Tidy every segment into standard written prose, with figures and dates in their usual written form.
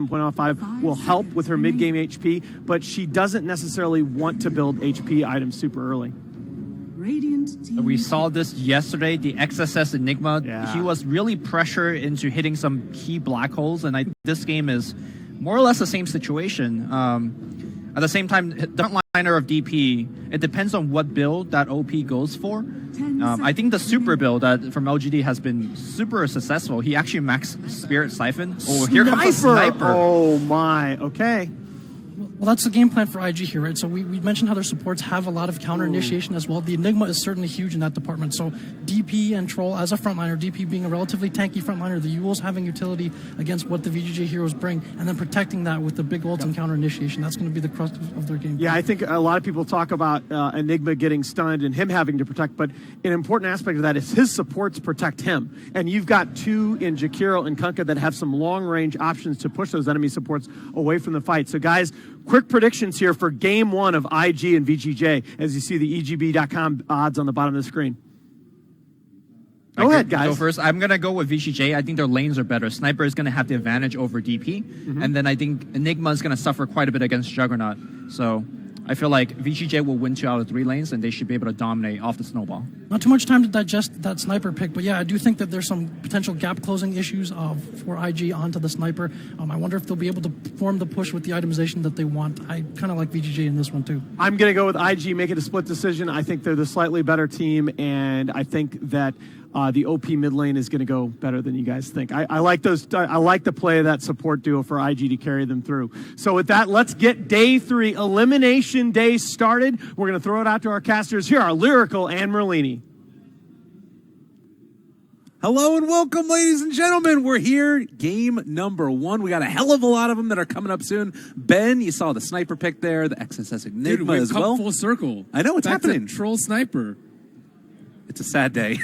1.05 will help with her mid-game HP, but she doesn't necessarily want to build HP items super early. We saw this yesterday, the XSS Enigma. Yeah. He was really pressured into hitting some key black holes, and I think this game is more or less the same situation. At the same time, the frontliner of DP, it depends on what build that OP goes for. I think the super build that from LGD has been super successful. He actually maxed Spirit Siphon. Oh, here comes a sniper. Oh my, okay. Well, that's the game plan for IG here, right? So we mentioned how their supports have a lot of counter initiation as well. The Enigma is certainly huge in that department. So DP and Troll as a frontliner, DP being a relatively tanky frontliner, the Yules having utility against what the VGJ heroes bring, and then protecting that with the big ult and counter initiation. That's going to be the crux of their game. Yeah, I think a lot of people talk about Enigma getting stunned and him having to protect, but an important aspect of that is his supports protect him. And you've got two in Jakiro and Kunkka that have some long-range options to push those enemy supports away from the fight. So guys, quick predictions here for game one of IG and VGJ as you see the EGB.com odds on the bottom of the screen. Go ahead, guys. Go first. I'm going to go with VGJ. I think their lanes are better. Sniper is going to have the advantage over DP. And then I think Enigma is going to suffer quite a bit against Juggernaut. So I feel like VGJ will win 2 out of 3 lanes, and they should be able to dominate off the snowball. Not too much time to digest that sniper pick, but yeah, I do think that there's some potential gap closing issues for IG onto the sniper. I wonder if they'll be able to form the push with the itemization that they want. I kind of like VGJ in this one too. I'm going to go with IG, make it a split decision. I think they're the slightly better team, and I think that the OP mid lane is going to go better than you guys think. I like those. I like the play of that support duo for IG to carry them through. So with that, let's get day 3 elimination day started. We're going to throw it out to our casters. Here are Lyrical and Merlini. Hello and welcome, ladies and gentlemen. We're here, game number 1. We got a hell of a lot of them that are coming up soon. Ben, you saw the sniper pick there, the XSS Enigma Dude, we've as come well. full circle. I know, it's Back happening. To Troll Sniper. It's a sad day.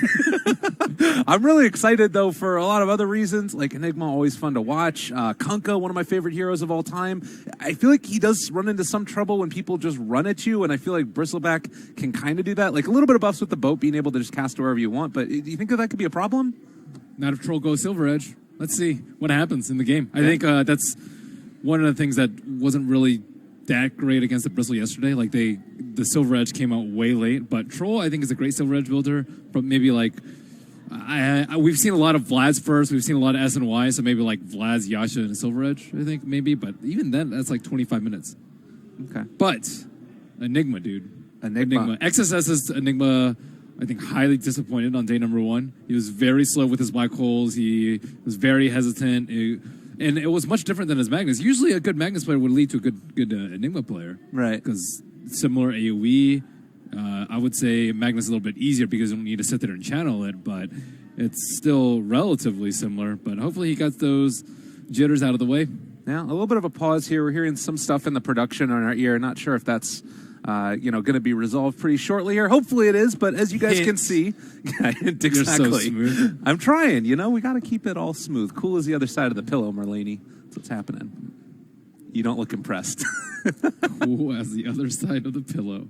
I'm really excited, though, for a lot of other reasons. Like, Enigma, always fun to watch. Kunkka, one of my favorite heroes of all time. I feel like he does run into some trouble when people just run at you, and I feel like Bristleback can kind of do that. Like, a little bit of buffs with the boat, being able to just cast wherever you want, but do you think that could be a problem? Not if Troll goes Silver Edge. Let's see what happens in the game. I think that's one of the things that wasn't really that great against the Bristle yesterday. Like, the Silver Edge came out way late, but Troll, I think, is a great Silver Edge builder, but maybe, like, we've seen a lot of Vlad's first, we've seen a lot of S and Y, so maybe, like, Vlad's, Yasha, and Silver Edge, I think, maybe, but even then, that's like 25 minutes. Okay. But, Enigma, dude. Enigma. XSS's Enigma, I think, highly disappointed on day number 1. He was very slow with his black holes, he was very hesitant, and it was much different than his Magnus. Usually a good Magnus player would lead to a good Enigma player. Right. Because similar AoE, I would say Magnus is a little bit easier because you don't need to sit there and channel it, but it's still relatively similar. But hopefully he got those jitters out of the way. Yeah, a little bit of a pause here. We're hearing some stuff in the production on our ear. Not sure if that's going to be resolved pretty shortly here. Hopefully it is, but as you guys can see, exactly. You're so smooth. I'm trying. We got to keep it all smooth. Cool as the other side of the pillow, Merlini. That's what's happening. You don't look impressed. Cool as the other side of the pillow.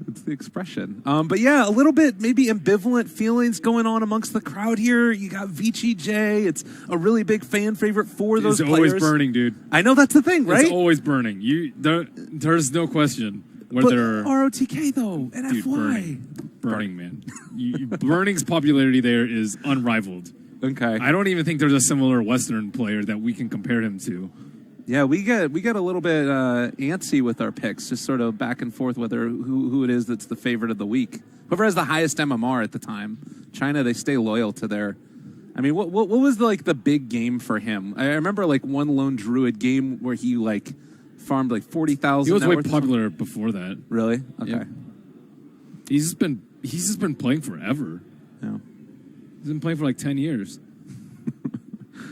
It's the expression. But yeah, a little bit maybe ambivalent feelings going on amongst the crowd here. You got VGJ. It's a really big fan favorite for those players. It's always burning, dude. I know that's the thing, right? It's always burning. There's no question. But ROTK, though, and dude, FY. Burning, man. Burning's popularity there is unrivaled. Okay. I don't even think there's a similar Western player that we can compare him to. Yeah, we get a little bit antsy with our picks, just sort of back and forth whether who it is that's the favorite of the week. Whoever has the highest MMR at the time. China, they stay loyal to their... I mean, what was the big game for him? I remember like one lone druid game where he like farmed like 40,000. He was way popular before that. Really? Okay. Yeah. He's just been playing forever. Yeah. He's been playing for like 10 years.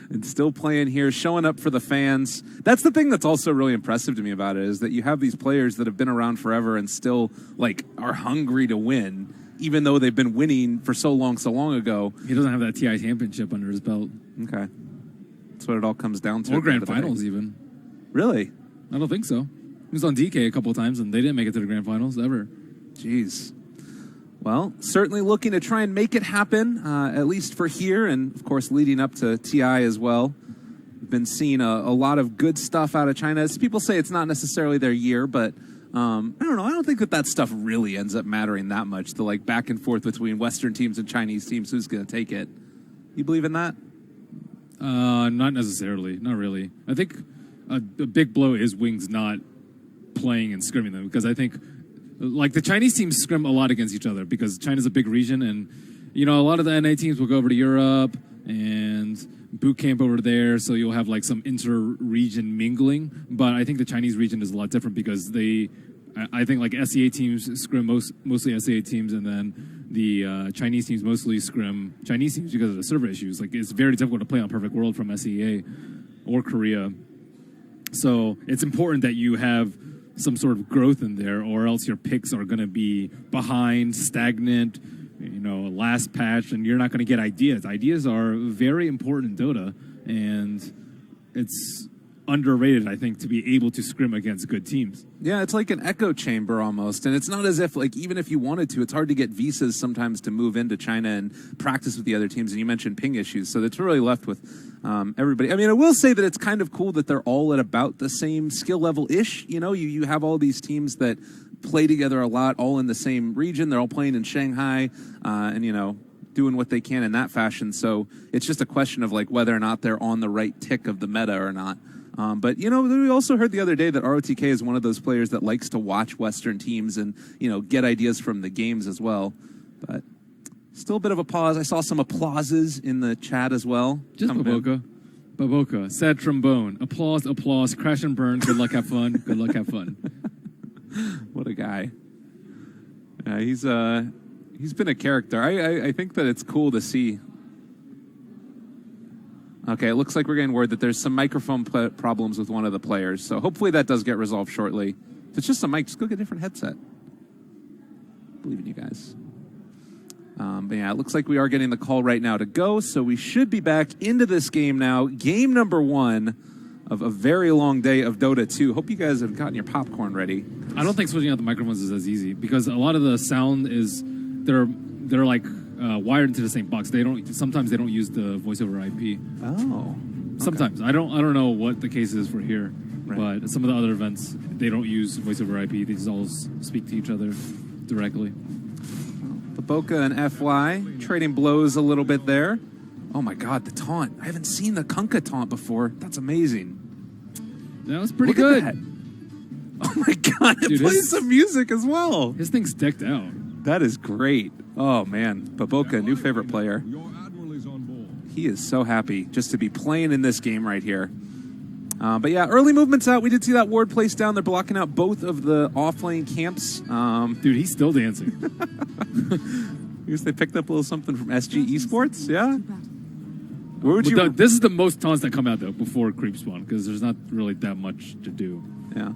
And still playing here, showing up for the fans. That's the thing that's also really impressive to me about it, is that you have these players that have been around forever and still like are hungry to win, even though they've been winning for so long ago. He doesn't have that TI championship under his belt. Okay. That's what it all comes down to. Or grand finals even. Really? I don't think so. He was on DK a couple of times and they didn't make it to the grand finals ever. Jeez. Well, certainly looking to try and make it happen, at least for here, and of course leading up to TI as well. been seeing a lot of good stuff out of China. As people say, it's not necessarily their year, but I don't know. I don't think that stuff really ends up mattering that much. The like back and forth between Western teams and Chinese teams, who's going to take it? You believe in that? Not necessarily. Not really. I think a big blow is Wings not playing and scrimming them, because I think like the Chinese teams scrim a lot against each other because China's a big region, and a lot of the NA teams will go over to Europe and boot camp over there, so you'll have like some inter-region mingling. But I think the Chinese region is a lot different because I think like SEA teams scrim mostly SEA teams, and then the Chinese teams mostly scrim Chinese teams because of the server issues. Like it's very difficult to play on Perfect World from SEA or Korea. So it's important that you have some sort of growth in there, or else your picks are going to be behind, stagnant, last patch, and you're not going to get ideas. Ideas are very important in Dota, and it's underrated, I think, to be able to scrim against good teams. Yeah, it's like an echo chamber almost, and it's not as if, like, even if you wanted to, it's hard to get visas sometimes to move into China and practice with the other teams, and you mentioned ping issues, so it's really left with everybody. I mean, I will say that it's kind of cool that they're all at about the same skill level-ish. You have all these teams that play together a lot, all in the same region. They're all playing in Shanghai, and, doing what they can in that fashion, so it's just a question of, like, whether or not they're on the right tick of the meta or not. But, we also heard the other day that ROTK is one of those players that likes to watch Western teams and, get ideas from the games as well. But still a bit of a pause. I saw some applauses in the chat as well. Just Baboka, sad trombone. Applause, crash and burn. Good luck, have fun. Good luck, have fun. What a guy. He's been a character. I think that it's cool to see. Okay, it looks like we're getting word that there's some microphone problems with one of the players, so hopefully that does get resolved shortly. If it's just a mic, just go get a different headset. I believe in you guys. But yeah, it looks like we are getting the call right now to go, so we should be back into this game now. Game number 1 of a very long day of Dota 2. Hope you guys have gotten your popcorn ready. I don't think switching out the microphones is as easy, because a lot of the sound is they're like wired into the same box. Sometimes they don't use the voice over IP. Oh. Okay. Sometimes. I don't know what the case is for here. Right. But some of the other events, they don't use voice over IP. They just all speak to each other directly. Baboka and FY trading blows a little bit there. Oh my god, the taunt. I haven't seen the Kunkka taunt before. That's amazing. That was pretty Look good. at that. Oh my god, it plays some music as well. His thing's decked out. That is great. Oh man, Baboka, new favorite player. He is so happy just to be playing in this game right here. But yeah, early movements out. We did see that ward placed down. They're blocking out both of the off-lane camps. Dude, he's still dancing. I guess they picked up a little something from SG Esports, yeah? Where would you... This is the most taunts that come out, though, before creep spawn, because there's not really that much to do. Yeah.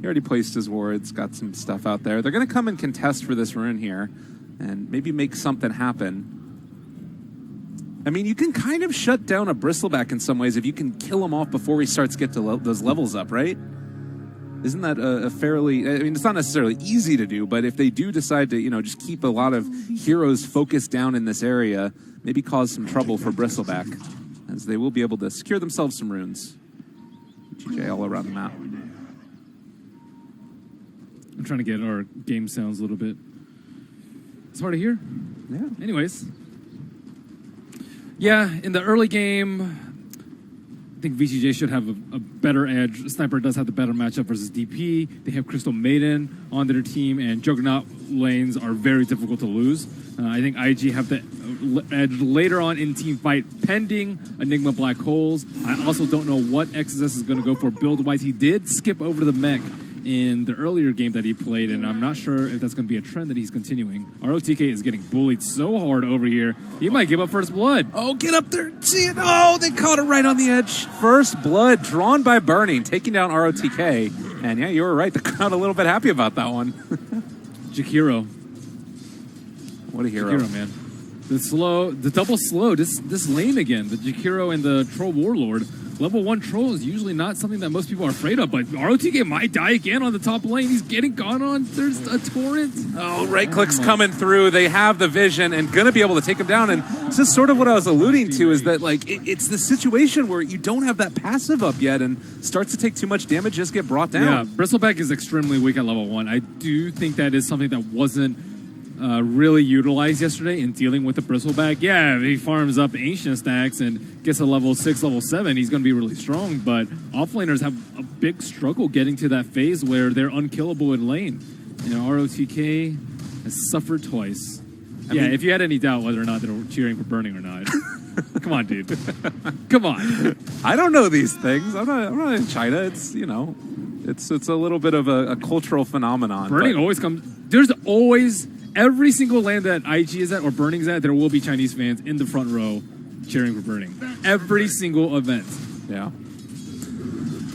He already placed his wards, got some stuff out there. They're going to come and contest for this rune here and maybe make something happen. I mean, you can kind of shut down a Bristleback in some ways if you can kill him off before he starts to get to those levels up, right? Isn't that a fairly... I mean, it's not necessarily easy to do, but if they do decide to, just keep a lot of heroes focused down in this area, maybe cause some trouble for Bristleback, as they will be able to secure themselves some runes. GJ all around the map. I'm trying to get our game sounds a little bit. It's hard to hear. Yeah. Anyways. Yeah, in the early game, I think VCJ should have a better edge. Sniper does have the better matchup versus DP. They have Crystal Maiden on their team, and Juggernaut lanes are very difficult to lose. I think IG have the edge later on in team fight, pending Enigma Black Holes. I also don't know what XSS is going to go for build-wise. He did skip over the mech in the earlier game that he played, and I'm not sure if that's going to be a trend that he's continuing. ROTK is getting bullied so hard over here. He might give up first blood. Oh, get up there. See it. Oh, they caught it right on the edge. First blood drawn by Burning, taking down ROTK. And yeah, you were right. The crowd a little bit happy about that one. Jakiro. What a hero. Jakiro, man. The double slow, this lane again. The Jakiro and the Troll Warlord level 1 troll is usually not something that most people are afraid of, but ROTK might die again on the top lane. He's getting gone on. There's a torrent. Oh, right click's coming through. They have the vision and going to be able to take him down. And this is sort of what I was alluding to, is that like it's the situation where you don't have that passive up yet and starts to take too much damage, just get brought down. Yeah, Bristleback is extremely weak at level 1. I do think that is something that wasn't really utilized yesterday in dealing with the Bristleback. Yeah, if he farms up Ancient stacks and gets a level 6, level 7, he's going to be really strong, but offlaners have a big struggle getting to that phase where they're unkillable in lane. You know, ROTK has suffered twice. I mean, if you had any doubt whether or not they're cheering for Burning or not, come on, dude. Come on. I don't know these things. I'm not in China. It's, you know, it's a little bit of a cultural phenomenon. Burning always comes. There's always, every single land that IG is at or Burning's at, there will be Chinese fans in the front row cheering for Burning. Every single event. Yeah.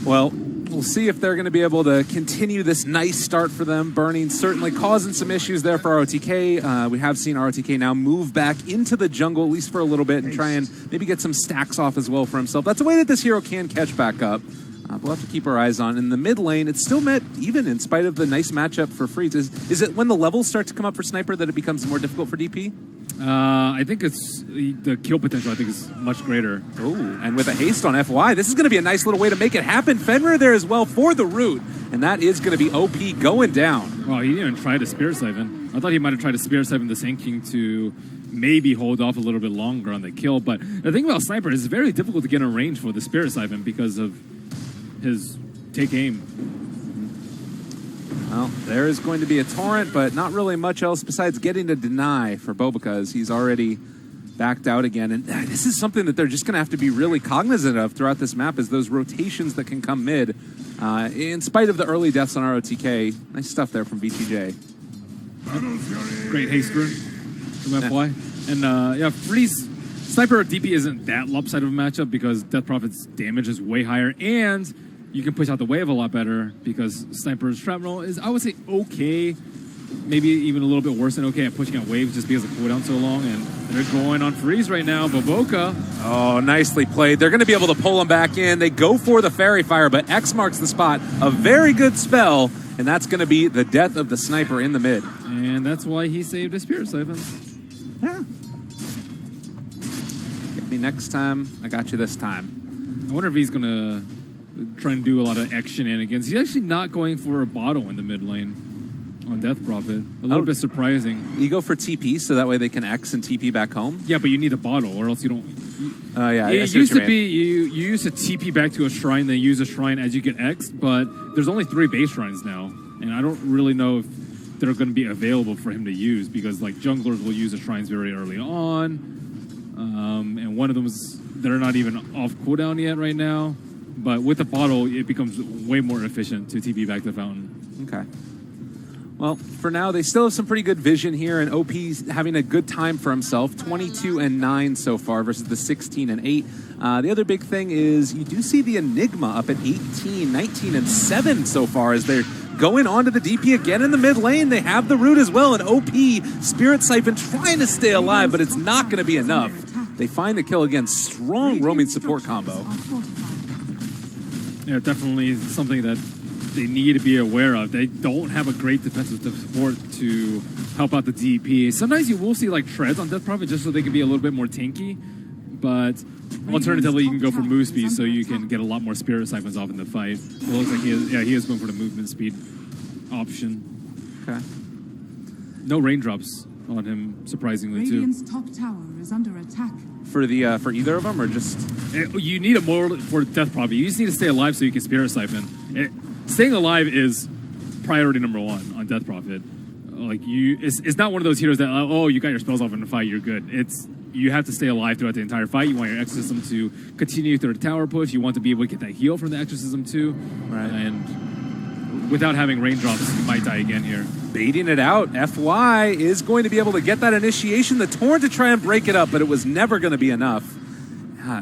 Well, we'll see if they're going to be able to continue this nice start for them. Burning certainly causing some issues there for ROTK. We have seen ROTK now move back into the jungle, at least for a little bit, and try and maybe get some stacks off as well for himself. That's a way that this hero can catch back up. We'll have to keep our eyes on. In the mid lane, it's still met even in spite of the nice matchup for Freeze. Is it when the levels start to come up for Sniper that it becomes more difficult for DP? I think it's the kill potential, I think, is much greater. Oh, and with a haste on FY, this is going to be a nice little way to make it happen. Fenrir there as well for the root, and that is going to be OP going down. Wow, he didn't even try to Spirit Siphon. I thought he might have tried to Spirit Siphon the Sand King to maybe hold off a little bit longer on the kill, but the thing about Sniper is it's very difficult to get in range for the Spirit Siphon because of his take aim. Well, there is going to be a torrent, but not really much else besides getting to deny for Bo, because he's already backed out again. And this is something that they're just going to have to be really cognizant of throughout this map, is those rotations that can come mid. In spite of the early deaths on ROTK, nice stuff there from BTJ. Great haste rune from FY. And yeah, Freeze Sniper DP isn't that lopsided of a matchup because Death Prophet's damage is way higher, and you can push out the wave a lot better because Sniper's Shrapnel is, I would say, okay. Maybe even a little bit worse than okay at pushing out waves just because the cooldown's so long. And they're going on Freeze right now. Boboka. Oh, nicely played. They're going to be able to pull him back in. They go for the Fairy Fire, but X marks the spot. A very good spell, and that's going to be the death of the Sniper in the mid. And that's why he saved his Spirit Siphon. Yeah. Get me next time. I got you this time. I wonder if he's going to try and do a lot of X shenanigans. He's actually not going for a bottle in the mid lane on Death Prophet. A little bit surprising. You go for TP so that way they can X and TP back home? Yeah, but you need a bottle or else you don't... Yeah, it used to be you used to TP back to a shrine, then use a shrine as you get X, but there's only 3 base shrines now. And I don't really know if they're going to be available for him to use because like junglers will use the shrines very early on. And one of them is, they're not even off cooldown yet right now. But with the bottle, it becomes way more efficient to TP back to the fountain. Okay. Well, for now, they still have some pretty good vision here, and OP's having a good time for himself. 22-9 so far versus the 16-8. The other big thing is you do see the Enigma up at 18, 19-7 so far as they're going on to the DP again in the mid lane. They have the root as well, and OP Spirit Siphon trying to stay alive, but it's not going to be enough. They find the kill again. Strong roaming support combo. Yeah, definitely something that they need to be aware of. They don't have a great defensive support to help out the DP. Sometimes you will see like treads on Death Prophet just so they can be a little bit more tanky, but alternatively you can go for move speed so you can get a lot more Spirit Siphons off in the fight. It looks like he is going for the movement speed option. Okay. No raindrops on him, surprisingly too. Radiant's top tower is under attack. For the for either of them, or just... You need a more for Death Prophet. You just need to stay alive so you can Spirit Siphon. Staying alive is priority number 1 on Death Prophet. Like it's not one of those heroes that you got your spells off in the fight, you're good. You have to stay alive throughout the entire fight. You want your exorcism to continue through the tower push. You want to be able to get that heal from the exorcism too. Right. And without having raindrops, you might die again here. Baiting it out. FY is going to be able to get that initiation, the torrent to try and break it up, but it was never going to be enough.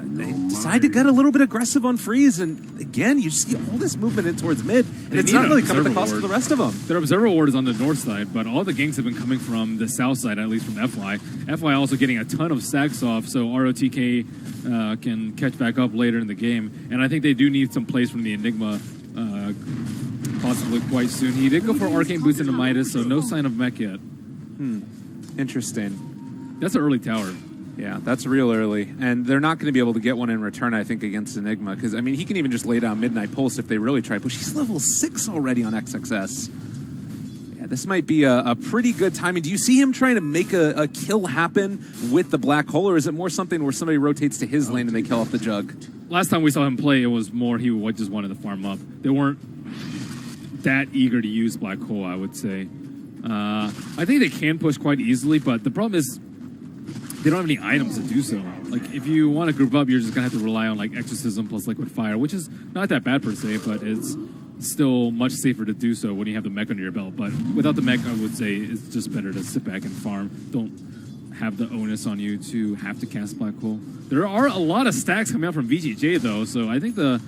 They decide to get a little bit aggressive on freeze, and again, you see all this movement in towards mid, and it's not really coming at the cost of the rest of them. Their observer ward is on the north side, but all the ganks have been coming from the south side, at least from FY. FY also getting a ton of stacks off, so ROTK can catch back up later in the game, and I think they do need some plays from the Enigma possibly quite soon. He did go for Arcane Boost into Midas, so no sign of mech yet. Interesting. That's an early tower. Yeah, that's real early. And they're not going to be able to get one in return, I think, against Enigma. Because, I mean, he can even just lay down Midnight Pulse if they really try. But she's level 6 already on XXS. Yeah, this might be a pretty good timing. Do you see him trying to make a kill happen with the Black Hole? Or is it more something where somebody rotates to his lane and they kill off the Jug? Last time we saw him play, it was more he just wanted to farm up. They weren't that eager to use Black Hole, I would say. I think they can push quite easily, but the problem is they don't have any items to do so. Like, if you want to group up, you're just going to have to rely on, like, Exorcism plus Liquid Fire, which is not that bad per se, but it's still much safer to do so when you have the mech under your belt. But without the mech, I would say it's just better to sit back and farm. Don't have the onus on you to have to cast Black Hole. There are a lot of stacks coming out from VGJ, though, so I think the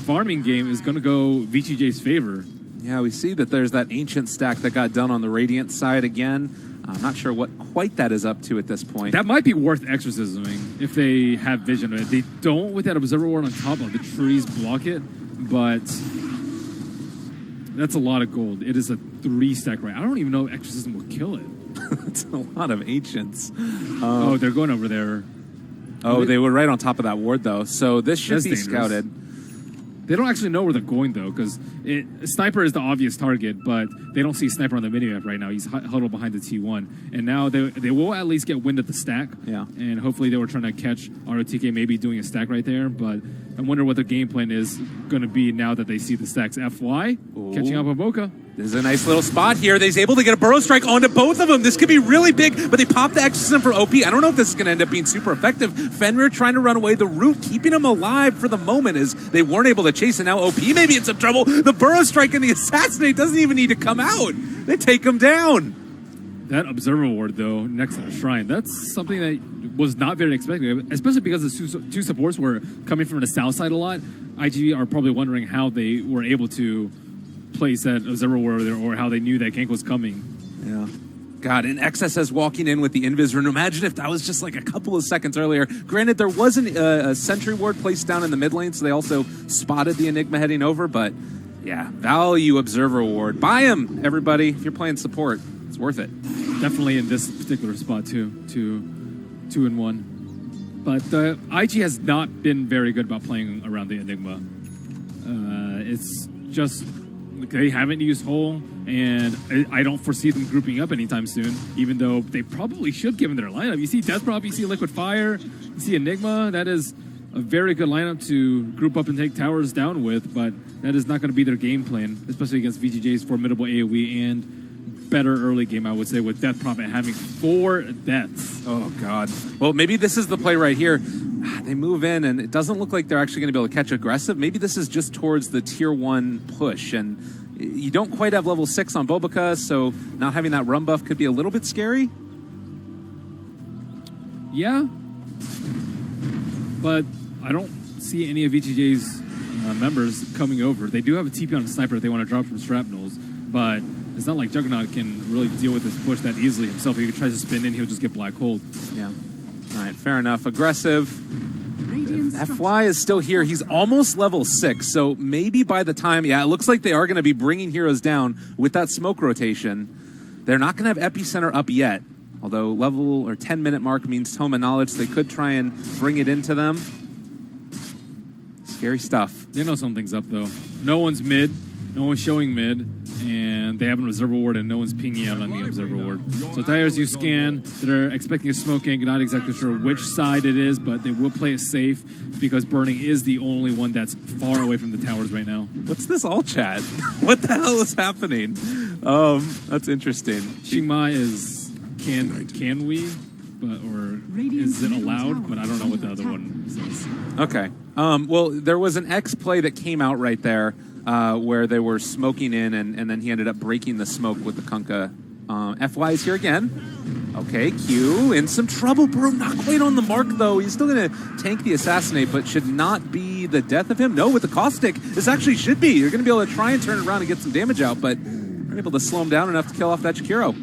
farming game is going to go VGJ's favor. Yeah, we see that there's that Ancient stack that got done on the Radiant side again. I'm not sure what quite that is up to at this point. That might be worth exorcisming if they have vision of it. They don't with that Observer Ward on top of the trees block it, but that's a lot of gold. It is a 3-stack right. I don't even know if Exorcism will kill it. It's a lot of Ancients. Oh, they're going over there. Oh, they were right on top of that ward, though. So this should be scouted. They don't actually know where they're going, though, because Sniper is the obvious target, but they don't see Sniper on the minimap right now. He's huddled behind the T1. And now they will at least get wind at the stack. Yeah. And hopefully they were trying to catch ROTK maybe doing a stack right there, but I wonder what their game plan is going to be now that they see the stacks. FY, catching up on Boca. This is a nice little spot here. They're able to get a Burrow Strike onto both of them. This could be really big, but they pop the Exorcism for OP. I don't know if this is going to end up being super effective. Fenrir trying to run away. The Root keeping him alive for the moment as they weren't able to chase, and now OP may be in some trouble. The Burrow Strike and the Assassinate doesn't even need to come out. They take him down. That Observer Ward, though, next to the Shrine, that's something that was not very expected, especially because the two supports were coming from the south side a lot. IGV are probably wondering how they were able to place that Observer Ward there, or how they knew that gank was coming. Yeah. God, and XSS walking in with the Invis Rune. Imagine if that was just like a couple of seconds earlier. Granted, there wasn't a Sentry Ward placed down in the mid lane, so they also spotted the Enigma heading over, but yeah, value Observer Ward. Buy him, everybody, if you're playing support. It's worth it. Definitely in this particular spot, too. 2-1. But IG has not been very good about playing around the Enigma. It's just they haven't used Hole, and I don't foresee them grouping up anytime soon, even though they probably should given their lineup. You see Death Prop, you see Liquid Fire, you see Enigma. That is a very good lineup to group up and take towers down with, but that is not going to be their game plan, especially against VGJ's formidable AoE and better early game, I would say, with Death Prophet having 4 deaths. Oh, God. Well, maybe this is the play right here. They move in, and it doesn't look like they're actually going to be able to catch aggressive. Maybe this is just towards the tier 1 push, and you don't quite have level 6 on Bobica, so not having that run buff could be a little bit scary. Yeah. But I don't see any of VGJ's members coming over. They do have a TP on a Sniper that they want to drop from Shrapnels, but it's not like Juggernaut can really deal with this push that easily himself. If he tries to spin in, he'll just get Black Hole. Yeah. All right, fair enough. Aggressive. FY is still here. He's almost level 6, so maybe by the time... Yeah, it looks like they are going to be bringing heroes down with that smoke rotation. They're not going to have Epicenter up yet, although level or 10-minute mark means Tome of Knowledge. They could try and bring it into them. Scary stuff. They know something's up, though. No one's mid. No one's showing mid, and they have an Observer Ward, and no one's pinging out on the Observer Ward. So tires you scan, they're expecting a smoking, not exactly sure which side it is, but they will play it safe because Burning is the only one that's far away from the towers right now. What's this all chat? What the hell is happening? That's interesting. Xingma is can we, but or is it allowed? But I don't know what the other one says. Okay. Well, there was an X play that came out right there. Where they were smoking in, and then he ended up breaking the smoke with the Kunkka FY is here again. Okay, Q in some trouble. Bro, not quite on the mark, though. He's still going to tank the assassinate, but should not be the death of him. No, with the caustic, this actually should be. You're going to be able to try and turn it around and get some damage out, but you're able to slow him down enough to kill off that Jakiro.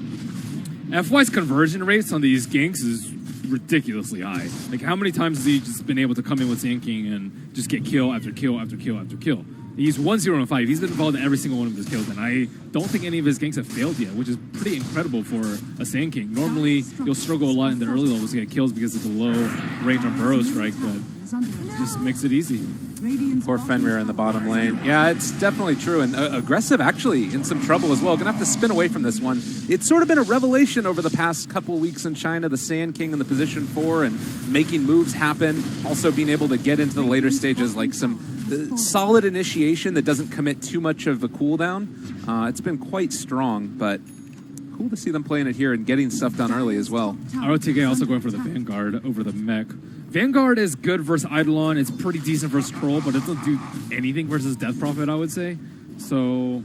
FY's conversion rates on these ganks is ridiculously high. Like, how many times has he just been able to come in with Sand King and just get kill after kill after kill after kill? He's 1-0-5. He's been involved in every single one of his kills, and I don't think any of his ganks have failed yet, which is pretty incredible for a Sand King. Normally, you'll struggle a lot in the early levels to get kills because of the low range on Burrow Strike, but it just makes it easy. Poor Fenrir in the bottom lane. Yeah, it's definitely true. And aggressive, actually, in some trouble as well. Gonna have to spin away from this one. It's sort of been a revelation over the past couple of weeks in China, the Sand King in the position 4 and making moves happen. Also being able to get into the later stages, like some solid initiation that doesn't commit too much of a cooldown. It's been quite strong, but cool to see them playing it here and getting stuff done early as well. ROTK also going for the Vanguard over the mech. Vanguard is good versus Eidolon. It's pretty decent versus Troll, but it doesn't do anything versus Death Prophet, I would say. So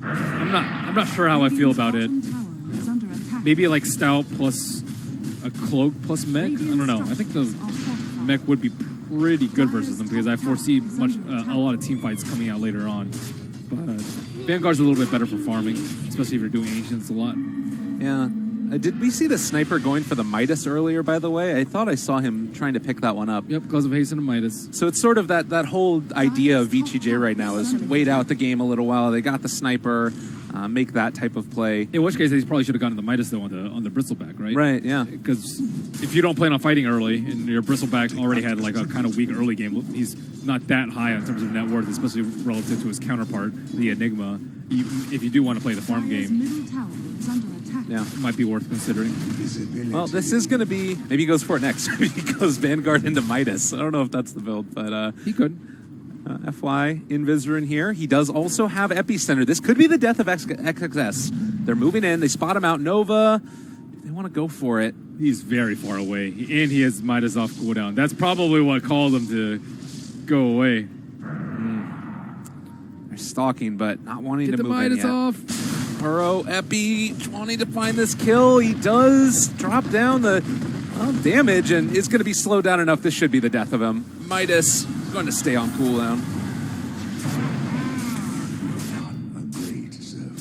I'm not sure how I feel about it. Maybe like Stout plus a Cloak plus mech. I don't know. I think the mech would be pretty good versus them because I foresee a lot of team fights coming out later on. But Vanguard's a little bit better for farming, especially if you're doing Ancients a lot. Yeah. Did we see the sniper going for the Midas earlier, by the way? I thought I saw him trying to pick that one up. Yep, because of Hasten and Midas. So it's sort of that whole idea of VTJ right now is wait out the game a little while. They got the sniper, make that type of play. In which case, he probably should have gotten the Midas, though, on the Bristleback, right? Right, yeah. Because if you don't plan on fighting early, and your Bristleback already had like a kind of weak early game, he's not that high in terms of net worth, especially relative to his counterpart, the Enigma. If you do want to play the farm game, yeah, it might be worth considering. Well, this is going to be... Maybe he goes for it next. Maybe he goes Vanguard into Midas. I don't know if that's the build, but... he could. FY Invisor in here. He does also have Epicenter. This could be the death of XXS. They're moving in. They spot him out. Nova, they want to go for it. He's very far away, and he has Midas off cooldown. That's probably what called him to go away. They're stalking, but not wanting Get to the move Midas in yet. off. Burrow, Epi, wanting to find this kill. He does drop down the damage, and it's going to be slowed down enough. This should be the death of him. Midas going to stay on cooldown.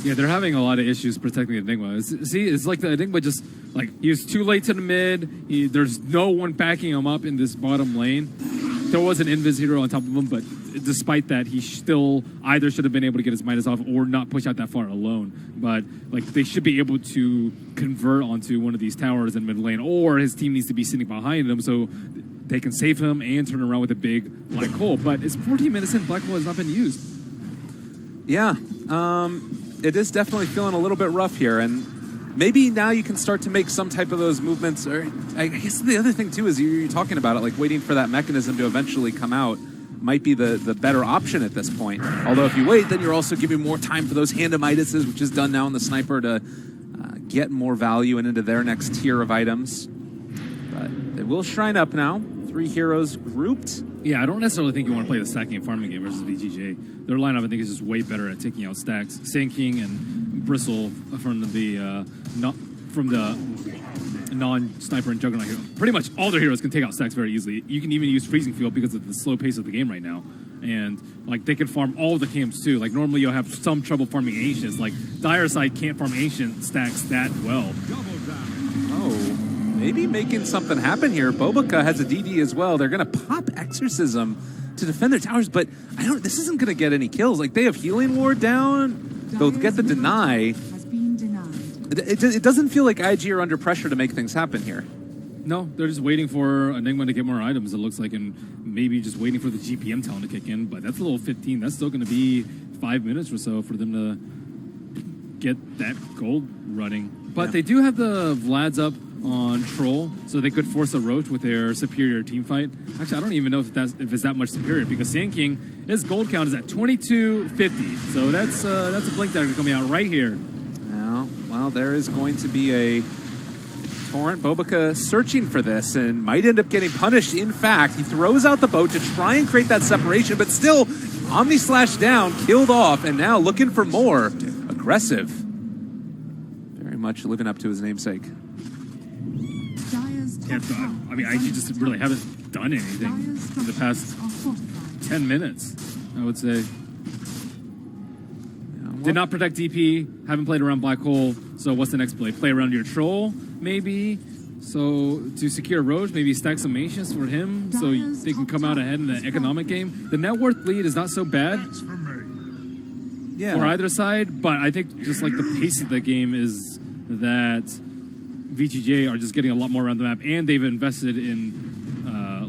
Yeah, they're having a lot of issues protecting the Enigma. It's like the Enigma just, like, he was too late to the mid. There's no one backing him up in this bottom lane. There was an Invis hero on top of him, but despite that, he still either should have been able to get his Midas off or not push out that far alone. But, like, they should be able to convert onto one of these towers in mid lane, or his team needs to be sitting behind him so they can save him and turn around with a big Black Hole. But it's 14 minutes in, Black Hole has not been used. Yeah, it is definitely feeling a little bit rough here, and maybe now you can start to make some type of those movements. Or I guess the other thing too is you're talking about it, like waiting for that mechanism to eventually come out might be the better option at this point. Although if you wait, then you're also giving more time for those hand of Midases, which is done now in the sniper, to get more value and into their next tier of items. But they will shrine up now. 3 heroes grouped. Yeah, I don't necessarily think you want to play the stacking and farming game versus VGJ. Their lineup, I think, is just way better at taking out stacks. Sand King and Bristle from the non-sniper and Juggernaut hero. Pretty much all their heroes can take out stacks very easily. You can even use Freezing Field because of the slow pace of the game right now. And, like, they can farm all the camps, too. Like, normally you'll have some trouble farming Ancients. Like, Dire Side can't farm Ancient stacks that well. Oh, maybe making something happen here. Bobica has a DD as well. They're going to pop Exorcism to defend their towers, but this isn't going to get any kills. Like, they have Healing Ward down. They'll get the deny. It doesn't feel like IG are under pressure to make things happen here. No, they're just waiting for Enigma to get more items, it looks like, and maybe just waiting for the GPM talent to kick in, but that's a little 15. That's still going to be 5 minutes or so for them to get that gold running. But yeah, they do have the Vlads up on Troll, so they could force a Roach with their superior team fight. Actually, I don't even know if it's that much superior, because Sand King, his gold count is at 2250. So that's a Blink Dagger coming out right here. Well, there is going to be a Torrent. Bobica searching for this and might end up getting punished. In fact, he throws out the boat to try and create that separation, but still Omni Slash down, killed off, and now looking for more. Aggressive. much living up to his namesake. Dire's top tower I mean, is IG under just attack. really haven't done anything Dire's in the past structures are fortified. 10 minutes, I would say. Did not protect DP, haven't played around Black Hole, so what's the next play? Play around your Troll, maybe? So to secure Roach, maybe stack some Mations for him so they can come out ahead in the economic game. The net worth lead is not so bad Yeah. for either side, but I think just like the pace of the game is that VGJ are just getting a lot more around the map, and they've invested in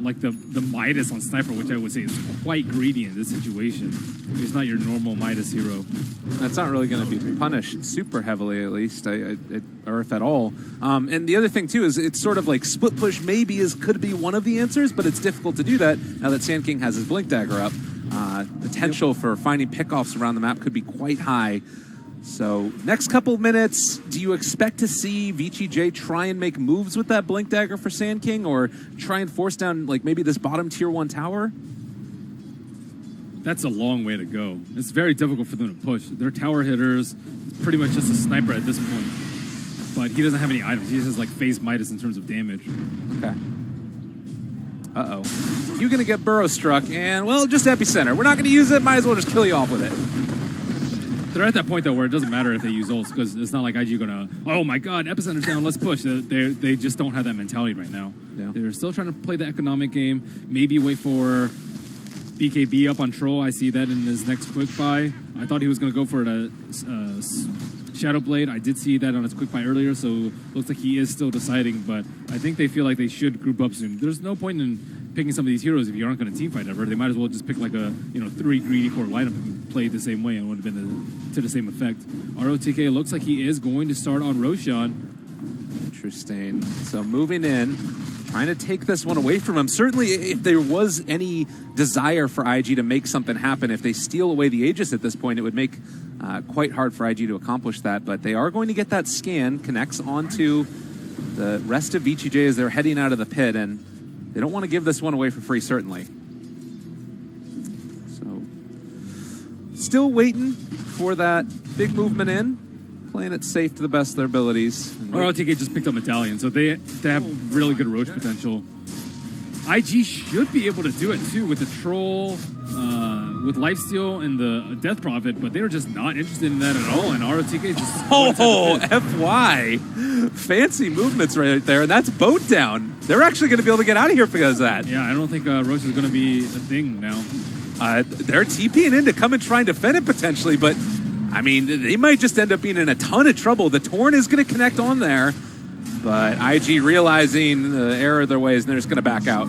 like the Midas on Sniper, which I would say is quite greedy in this situation. He's not your normal Midas hero. That's not really going to be punished super heavily, at least, or if at all. And the other thing, too, is it's sort of like split push maybe could be one of the answers, but it's difficult to do that now that Sand King has his Blink Dagger up. Potential for finding pickoffs around the map could be quite high. So next couple of minutes, do you expect to see VGJ try and make moves with that Blink Dagger for Sand King, or try and force down like maybe this bottom tier 1 tower? That's a long way to go. It's very difficult for them to push. They're tower hitters. It's pretty much just a sniper at this point. But he doesn't have any items. He just has like phase Midas in terms of damage. Okay. Uh-oh. You're going to get burrow struck, and, well, just epicenter. We're not going to use it. Might as well just kill you off with it. They're at that point, though, where it doesn't matter if they use ults, because it's not like IG going to, oh my god, epicenter's down, let's push. They just don't have that mentality right now. Yeah. They're still trying to play the economic game, maybe wait for BKB up on Troll. I see that in his next quick buy. I thought he was going to go for a Shadow Blade. I did see that on his quick buy earlier, so looks like he is still deciding, but I think they feel like they should group up soon. There's no point in picking some of these heroes if you aren't going to teamfight ever. They might as well just pick like a 3 greedy core lineup and play it the same way, and it would have been to the same effect. ROTK looks like he is going to start on Roshan. Interesting. So moving in, trying to take this one away from him. Certainly, if there was any desire for IG to make something happen, if they steal away the Aegis at this point, it would make quite hard for IG to accomplish that. But they are going to get that scan, connects onto the rest of VGJ as they're heading out of the pit, and they don't want to give this one away for free, certainly. So, still waiting for that big movement in. Playing it safe to the best of their abilities. ROTK just picked up Medallion, so they have really good Roach potential. IG should be able to do it too with the Troll, with Lifesteal and the Death Prophet, but they were just not interested in that at all, and ROTK just... Oh, FY! Fancy movements right there, and that's boat down. They're actually going to be able to get out of here because of that. Yeah, I don't think Roach is going to be a thing now. They're TPing in to come and try and defend it potentially, but I mean, they might just end up being in a ton of trouble. The Torn is going to connect on there, but IG realizing the error of their ways, and they're just going to back out.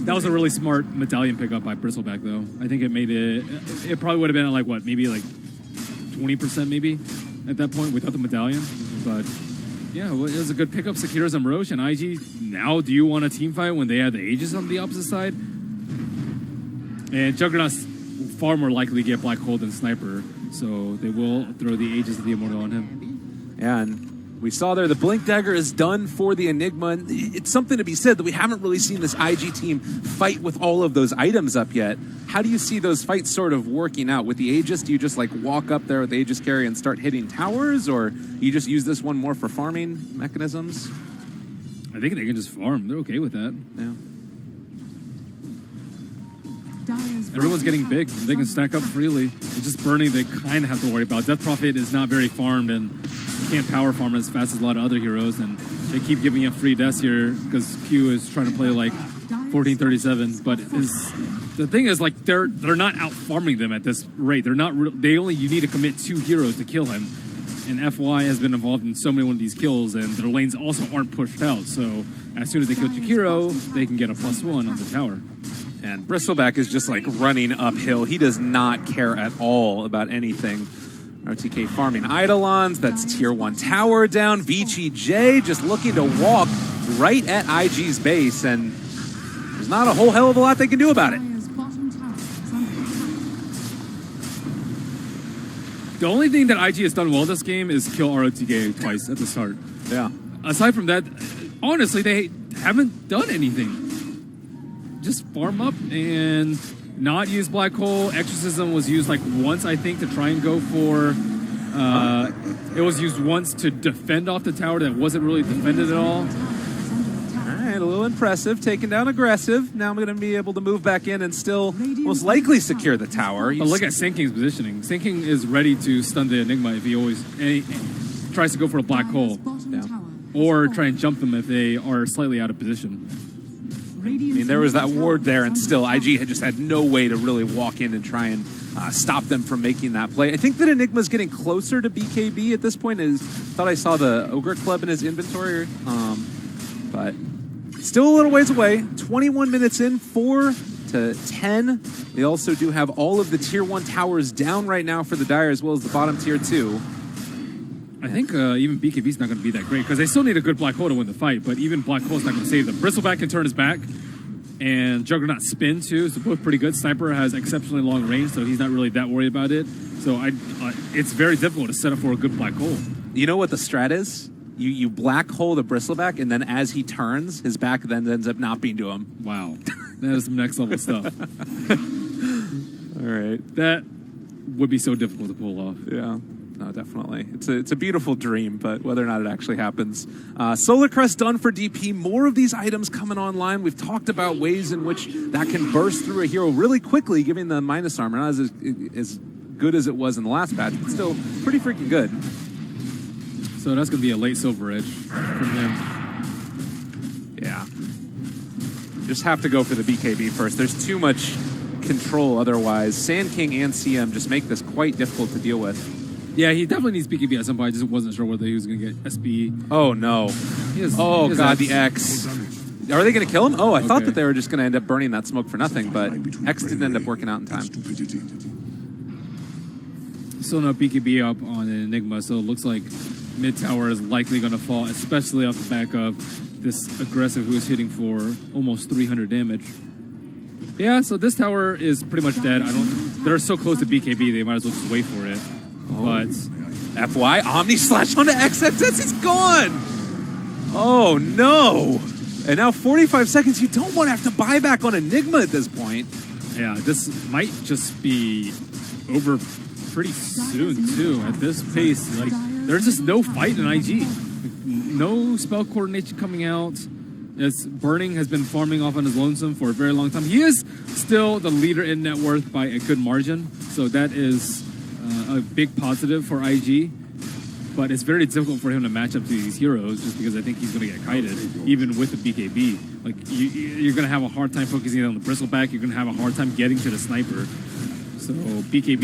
That was a really smart Medallion pickup by Bristleback, though. I think it made it... It probably would have been at like, what, maybe like 20% maybe at that point without the Medallion. But, yeah, well, it was a good pickup. Secures and Roche and IG. Now, do you want a team fight when they have the Aegis on the opposite side? And Juggernaut's far more likely to get Black Hole than Sniper, so they will throw the Aegis of the Immortal on him. Yeah, and we saw there the Blink Dagger is done for the Enigma. And it's something to be said that we haven't really seen this IG team fight with all of those items up yet. How do you see those fights sort of working out? With the Aegis, do you just like walk up there with the Aegis carry and start hitting towers, or you just use this one more for farming mechanisms? I think they can just farm. They're okay with that. Yeah. Everyone's getting big. They can stack up freely. It's just burning they kind of have to worry about. Death Prophet is not very farmed, and you can't power farm as fast as a lot of other heroes, and they keep giving up free deaths here because Q is trying to play like 1437. But the thing is, like, they're not out farming them at this rate. They're not. You need to commit 2 heroes to kill him, and FY has been involved in so many one of these kills, and their lanes also aren't pushed out. So as soon as they kill Chikiro, they can get a +1 on the tower. And Bristleback is just like running uphill. He does not care at all about anything. RTK farming Eidolons. That's tier 1 tower down. VGJ just looking to walk right at IG's base, and there's not a whole hell of a lot they can do about it. The only thing that IG has done well this game is kill ROTK twice at the start. Yeah. Aside from that, honestly, they haven't done anything. Just farm up and not use Black Hole. Exorcism was used like once, I think, to try and go for It was used once to defend off the tower that wasn't really defended at all. All right, a little impressive. Taken down aggressive. Now I'm going to be able to move back in and still most likely secure the tower. But look at Senking's positioning. Senking is ready to stun the Enigma if he tries to go for a black hole. Or try and jump them if they are slightly out of position. I mean, there was that ward there, and still IG had just had no way to really walk in and try and stop them from making that play. I think that Enigma's getting closer to BKB at this point. Thought I saw the Ogre Club in his inventory, but still a little ways away. 21 minutes in, 4-10. They also do have all of the Tier 1 towers down right now for the Dire, as well as the bottom Tier 2. I think even BKB's not going to be that great, because they still need a good Black Hole to win the fight, but even Black Hole's not going to save them. Bristleback can turn his back, and Juggernaut spin too, so both pretty good. Sniper has exceptionally long range, so he's not really that worried about it. So it's very difficult to set up for a good Black Hole. You know what the strat is? You Black Hole the Bristleback, and then as he turns, his back then ends up not being to him. Wow. That is some next level stuff. All right. That would be so difficult to pull off. Yeah. No, definitely. It's a beautiful dream, but whether or not it actually happens. Solar Crest done for DP. More of these items coming online. We've talked about ways in which that can burst through a hero really quickly, giving the minus armor. Not as good as it was in the last patch, but still pretty freaking good. So that's going to be a late Silver Edge from him. Yeah. Just have to go for the BKB first. There's too much control otherwise. Sand King and CM just make this quite difficult to deal with. Yeah, he definitely needs BKB at some point. I just wasn't sure whether he was going to get SB. Oh, no. Oh, God, the X. Are they going to kill him? Oh, I thought that they were just going to end up burning that smoke for nothing, but X didn't end up working out in time. Still no BKB up on an Enigma, so it looks like mid tower is likely going to fall, especially off the back of this aggressive who is hitting for almost 300 damage. Yeah, so this tower is pretty much dead. They're so close to BKB, they might as well just wait for it. But FY, Omni Slash onto XXS, he's gone! Oh, no! And now 45 seconds, you don't want to have to buy back on Enigma at this point. Yeah, this might just be over pretty soon, too. At this pace, like, there's just no fight in IG. No spell coordination coming out. As Burning has been farming off on his lonesome for a very long time. He is still the leader in net worth by a good margin, so that is a big positive for IG, but it's very difficult for him to match up to these heroes just because I think he's going to get kited, even with the BKB. Like, you're going to have a hard time focusing on the Bristleback, you're going to have a hard time getting to the Sniper. So BKB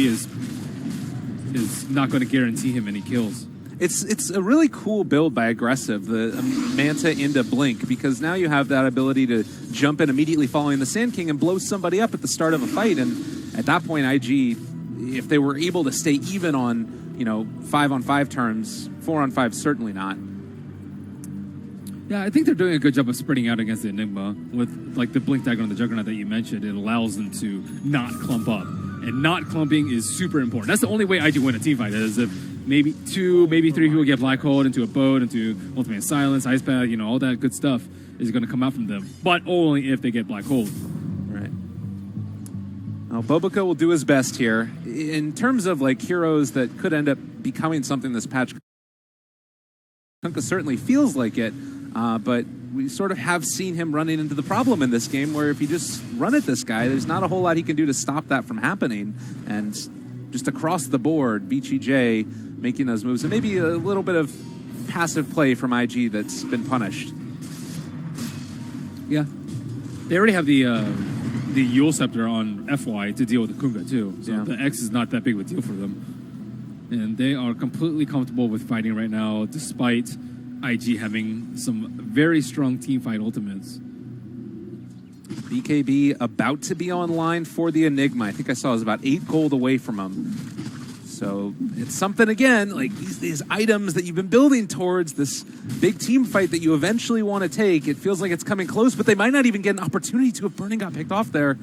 is not going to guarantee him any kills. It's a really cool build by Aggressive, the Manta into Blink, because now you have that ability to jump in immediately following the Sand King and blow somebody up at the start of a fight, and at that point IG, if they were able to stay even on, 5-on-5 terms, 4-on-5 certainly not. Yeah, I think they're doing a good job of spreading out against the Enigma with like the Blink Dagger on the Juggernaut that you mentioned. It allows them to not clump up, and not clumping is super important. That's the only way IG win a team fight, is if maybe 2, maybe 3 people get black holed into a boat, into Ultimate Silence, Ice Pad, all that good stuff is going to come out from them, but only if they get black holed. Right. Well, Boboka will do his best here. In terms of like heroes that could end up becoming something this patch, Kunkka certainly feels like it, but we sort of have seen him running into the problem in this game where if you just run at this guy, there's not a whole lot he can do to stop that from happening. And just across the board, BGJ making those moves, and maybe a little bit of passive play from IG that's been punished. Yeah. They already have the Yule Scepter on FY to deal with the Kunkka too, so the X is not that big of a deal for them. And they are completely comfortable with fighting right now, despite IG having some very strong teamfight ultimates. BKB about to be online for the Enigma. I think I saw it was about 8 gold away from him. So it's something, again, like these items that you've been building towards, this big team fight that you eventually want to take. It feels like it's coming close, but they might not even get an opportunity to if Burning got picked off there.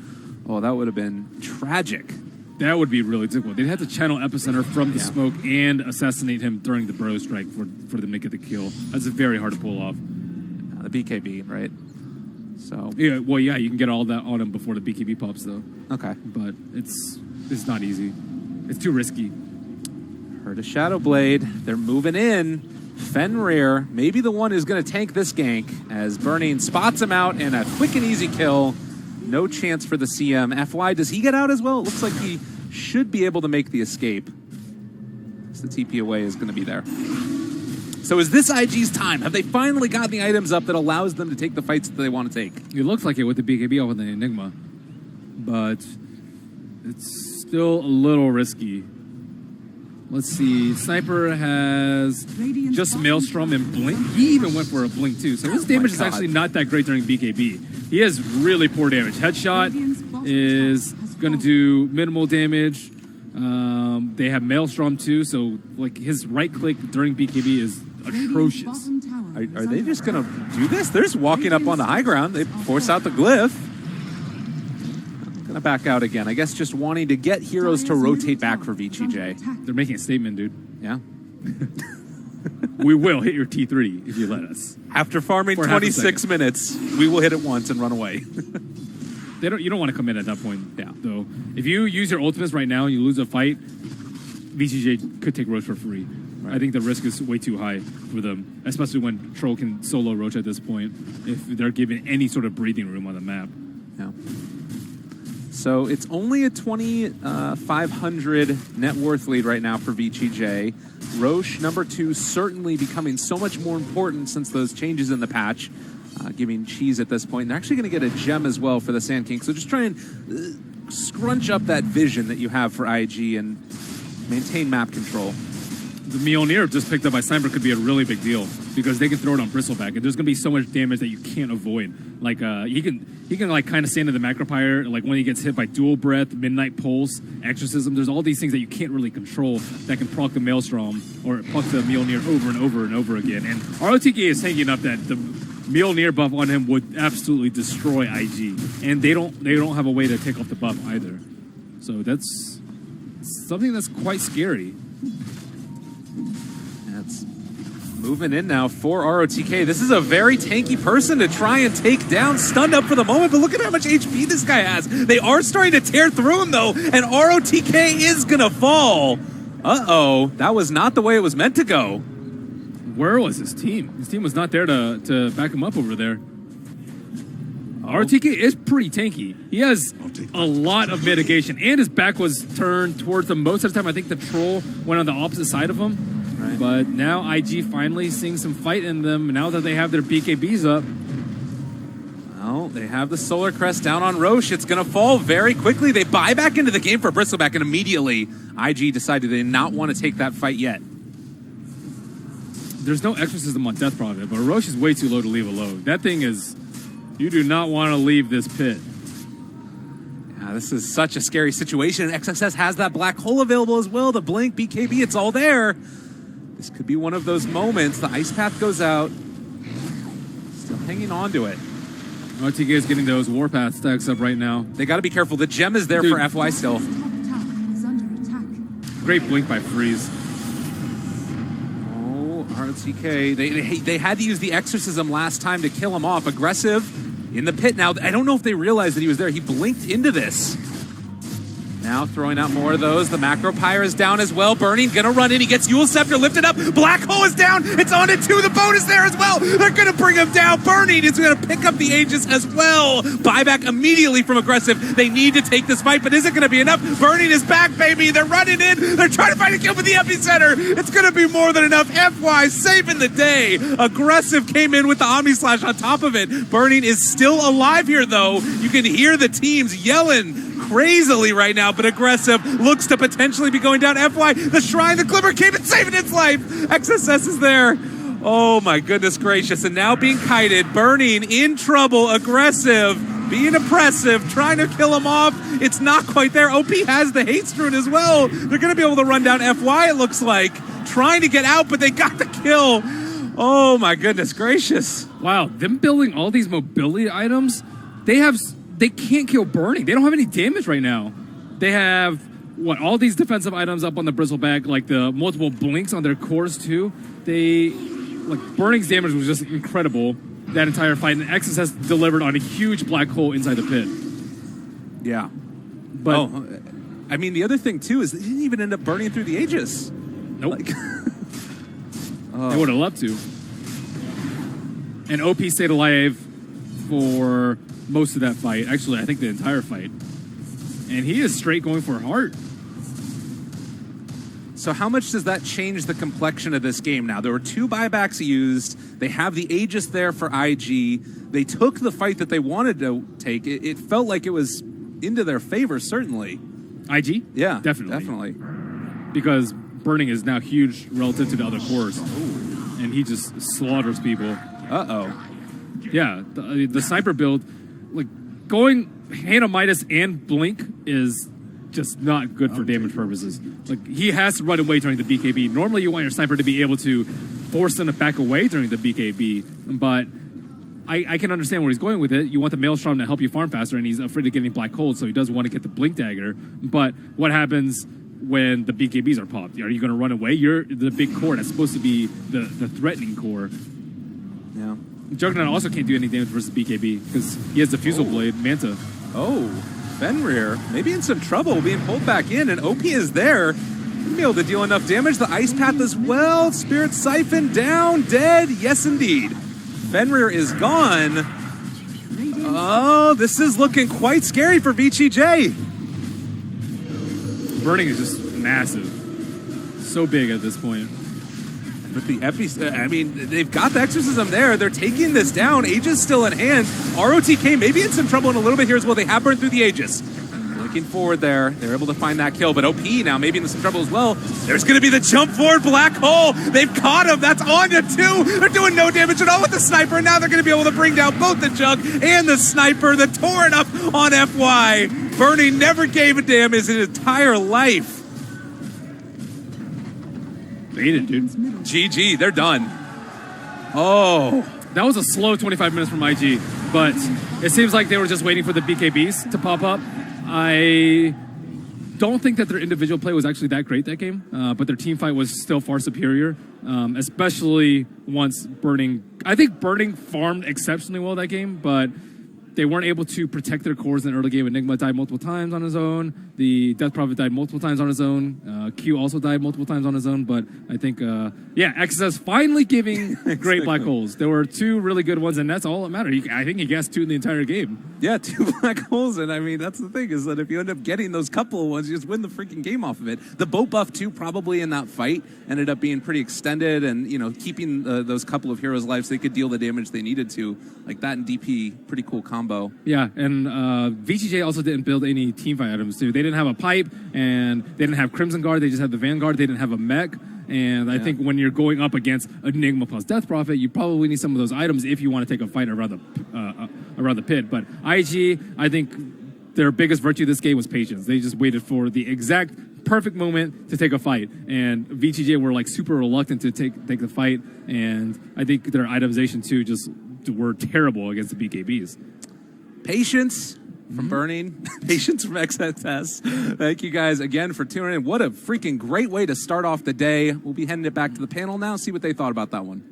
Oh, that would have been tragic. That would be really difficult. They'd have to channel Epicenter from the smoke and assassinate him during the Bro Strike for them to get the kill. That's very hard to pull off. The BKB, right? So yeah, well, yeah, you can get all that on him before the BKB pops, though. Okay. But it's not easy. It's too risky. Heard a Shadow Blade. They're moving in. Fenrir, maybe the one who's going to tank this gank as Burning spots him out and a quick and easy kill. No chance for the CM. FY, does he get out as well? It looks like he should be able to make the escape. So the TP away is going to be there. So is this IG's time? Have they finally gotten the items up that allows them to take the fights that they want to take? It looks like it with the BKB off of the Enigma, but it's still a little risky. Let's see. Sniper has just Maelstrom and Blink. He even went for a Blink too. So his damage is actually not that great during BKB. He has really poor damage. Headshot is going to do minimal damage. They have Maelstrom too. So like his right click during BKB is atrocious. Are they just going to do this? They're just walking up on the high ground. They force out the glyph. Going to back out again. I guess just wanting to get heroes to rotate back for VGJ. They're making a statement, dude. Yeah. We will hit your T3 if you let us. After farming For 26 minutes, we will hit it once and run away. You don't want to come in at that point. Yeah. Though, if you use your ultimates right now and you lose a fight, VGJ could take Roach for free. Right. I think the risk is way too high for them, especially when Troll can solo Roach at this point, if they're given any sort of breathing room on the map. Yeah. So it's only a 2,500 net worth lead right now for VGJ. Roche, number 2, certainly becoming so much more important since those changes in the patch, giving cheese at this point. And they're actually going to get a gem as well for the Sand King. So just try and scrunch up that vision that you have for IG and maintain map control. The Mjolnir just picked up by Sniper could be a really big deal because they can throw it on Bristleback, and there's going to be so much damage that you can't avoid. Like he can like kind of stand in the Macropyre, like when he gets hit by Dual Breath, Midnight Pulse, Exorcism. There's all these things that you can't really control that can proc the Maelstrom or proc the Mjolnir over and over and over again. And ROTK is hanging up that the Mjolnir buff on him would absolutely destroy IG, and they don't have a way to take off the buff either. So that's something that's quite scary. That's moving in now for ROTK. This is a very tanky person to try and take down. Stunned up for the moment, but look at how much HP this guy has. They are starting to tear through him, though, and ROTK is going to fall. Uh-oh. That was not the way it was meant to go. Where was his team? His team was not there to back him up over there. ROTK is pretty tanky. He has a lot of mitigation, and his back was turned towards them most of the time. I think the Troll went on the opposite side of him. Right. But now IG finally seeing some fight in them now that they have their BKBs up. Well, they have the Solar Crest down on Roche. It's going to fall very quickly. They buy back into the game for Bristleback, and immediately IG decided they did not want to take that fight yet. There's no Exorcism on Death Prophet, but Roche is way too low to leave alone. That thing is... You do not want to leave this pit. Yeah, this is such a scary situation. And XXS has that black hole available as well. The Blink, BKB, it's all there. This could be one of those moments. The Ice Path goes out. Still hanging on to it. RTK is getting those Warpath stacks up right now. They got to be careful. The gem is there for FY still. Great blink by Freeze. Oh, RTK. They had to use the Exorcism last time to kill him off. Aggressive in the pit now. I don't know if they realized that he was there. He blinked into this. Now throwing out more of those. The Macropyre is down as well. Burning, gonna run in. He gets Yule Scepter lifted up. Black Hole is down. It's on it too. The boat is there as well. They're gonna bring him down. Burning is gonna pick up the Aegis as well. Buyback immediately from Aggressive. They need to take this fight, but is it gonna be enough? Burning is back, baby. They're running in. They're trying to find a kill with the Epicenter. It's gonna be more than enough. FY saving the day. Aggressive came in with the Omni Slash on top of it. Burning is still alive here though. You can hear the teams yelling crazily right now, but Aggressive looks to potentially be going down. FY, the Shrine, the Glimmer came and saving its life. XSS is there. Oh my goodness gracious. And now being kited. Burning in trouble. Aggressive being oppressive, trying to kill him off. It's not quite there. OP has the Hate Strewn as well. They're going to be able to run down FY, it looks like. Trying to get out, but they got the kill. Oh my goodness gracious. Wow, them building all these mobility items, they can't kill Burning. They don't have any damage right now. They have, all these defensive items up on the Bristleback, like the multiple blinks on their cores too. Burning's damage was just incredible that entire fight, and XSS delivered on a huge black hole inside the pit. Yeah. But, I mean, the other thing too is they didn't even end up burning through the Aegis. Nope. Like, They would have loved to. And OP stayed alive for most of that fight. Actually, I think the entire fight. And he is straight going for heart. so how much does that change the complexion of this game now? There were 2 buybacks used. They have the Aegis there for IG. They took the fight that they wanted to take. It felt like it was into their favor, certainly. IG? Yeah, Definitely. Because Burning is now huge relative to the other cores. And he just slaughters people. Uh-oh. Yeah, the sniper build, like going Hand of Midas and Blink is just not good for damage purposes. Like he has to run away during the BKB. Normally you want your sniper to be able to force them to back away during the BKB, but I can understand where he's going with it. You want the Maelstrom to help you farm faster, and he's afraid of getting Black Cold, so he does want to get the Blink Dagger. But what happens when the BKBs are popped? Are you going to run away? You're the big core that's supposed to be the threatening core. Yeah. Juggernaut also can't do any damage versus BKB because he has the Fusel Blade, Manta. Oh, Fenrir maybe in some trouble being pulled back in, and OP is there. He'll be able to deal enough damage. The Ice Path as well. Spirit Siphon down, dead. Yes, indeed. Fenrir is gone. Oh, this is looking quite scary for VGJ. Burning is just massive. So big at this point. But the I mean, they've got the Exorcism there. They're taking this down. Aegis still in hand. ROTK maybe in some trouble in a little bit here as well. They have burned through the Aegis. Looking forward there. They're able to find that kill. But OP now maybe in some trouble as well. There's going to be the jump forward Black Hole. They've caught him. That's on to 2. They're doing no damage at all with the Sniper. And now they're going to be able to bring down both the Jug and the Sniper. The torn up on FY. Burning never gave a damn his entire life. Baited, dude. GG, they're done. Oh. That was a slow 25 minutes from IG, but it seems like they were just waiting for the BKBs to pop up. I don't think that their individual play was actually that great that game, but their team fight was still far superior, especially once Burning... I think Burning farmed exceptionally well that game, but they weren't able to protect their cores in the early game. Enigma died multiple times on his own. The Death Prophet died multiple times on his own. Q also died multiple times on his own. But I think, XSS finally giving great black holes. There were 2 really good ones, and that's all that mattered. I think he gassed 2 in the entire game. Yeah, 2 black holes, and I mean, that's the thing, is that if you end up getting those couple of ones, you just win the freaking game off of it. The boat buff, too, probably in that fight, ended up being pretty extended, and, keeping those couple of heroes' lives, they could deal the damage they needed to. Like that and DP, pretty cool combo. Yeah, and VGJ also didn't build any teamfight items, too. They didn't have a pipe, and they didn't have Crimson Guard, they just had the Vanguard, they didn't have a mech. And I think when you're going up against Enigma plus Death Prophet, you probably need some of those items if you want to take a fight around the pit. But IG, I think their biggest virtue this game was patience. They just waited for the exact perfect moment to take a fight. And VGJ were like super reluctant to take the fight. And I think their itemization too just were terrible against the BKBs. Patience from Burning, patience from XSS. Thank you guys again for tuning in. What a freaking great way to start off the day. We'll be heading it back to the panel now, see what they thought about that one.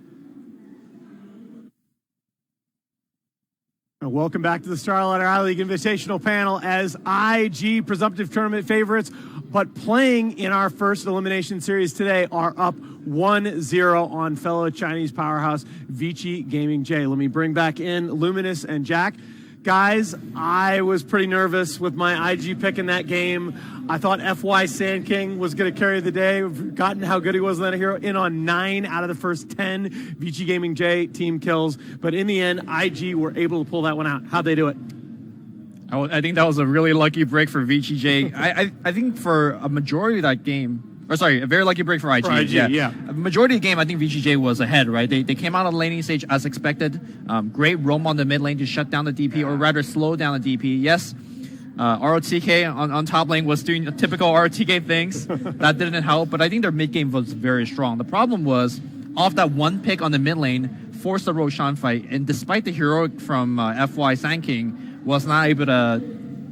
Welcome back to the Starlight I-League Invitational panel as IG presumptive tournament favorites, but playing in our first elimination series today are up 1-0 on fellow Chinese powerhouse Vici Gaming J. Let me bring back in Luminous and Jack. Guys, I was pretty nervous with my IG pick in that game. I thought FY Sand King was going to carry the day. We've forgotten how good he was in that hero. In on 9 out of the first 10 Vici Gaming J team kills. But in the end, IG were able to pull that one out. How'd they do it? I think that was a really lucky break for VGJ. I think for a majority of that game, a very lucky break for IG. For IG, yeah. A majority of the game, I think VGJ was ahead, right? They came out of the laning stage as expected. Great roam on the mid lane to shut down the DP, or rather slow down the DP. Yes, ROTK on top lane was doing the typical ROTK things. That didn't help, but I think their mid game was very strong. The problem was, off that one pick on the mid lane, forced the Roshan fight, and despite the heroic from FY Sand King, was not able to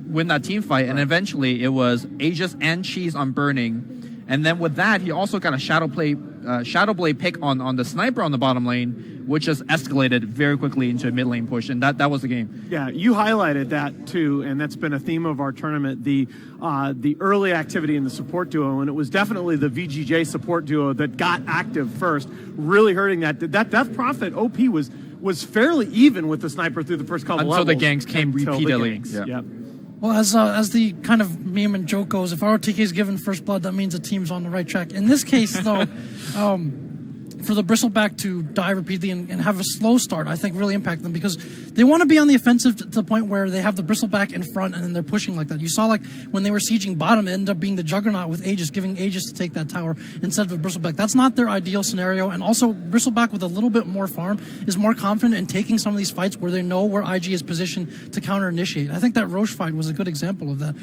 win that team fight, and eventually it was Aegis and Cheese on Burning, And then with that, he also got a Shadow Blade pick on the sniper on the bottom lane, which just escalated very quickly into a mid lane push, and that was the game. Yeah, you highlighted that too, and that's been a theme of our tournament, the early activity in the support duo, and it was definitely the VGJ support duo that got active first, really hurting that Death Prophet OP was fairly even with the sniper through the first couple levels. Until the ganks came repeatedly. Yep. Well, as the kind of meme and joke goes, if ROTK is given first blood, that means the team's on the right track. In this case, though, for the Bristleback to die repeatedly and have a slow start, I think really impacted them because they want to be on the offensive to the point where they have the Bristleback in front and then they're pushing like that. You saw like when they were sieging bottom, it ended up being the Juggernaut with Aegis, giving Aegis to take that tower instead of a Bristleback. That's not their ideal scenario, and also Bristleback with a little bit more farm is more confident in taking some of these fights where they know where IG is positioned to counter-initiate. I think that Roche fight was a good example of that.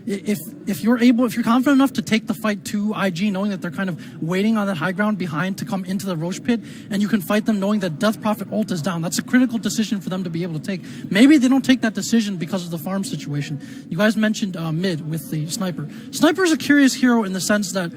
If you're confident enough to take the fight to IG, knowing that they're kind of waiting on that high ground behind to come into the Roche pit, and you can fight them knowing that Death Prophet ult is down. That's a critical decision for them to be able to take. Maybe they don't take that decision because of the farm situation. You guys mentioned mid with the sniper. Sniper is a curious hero in the sense that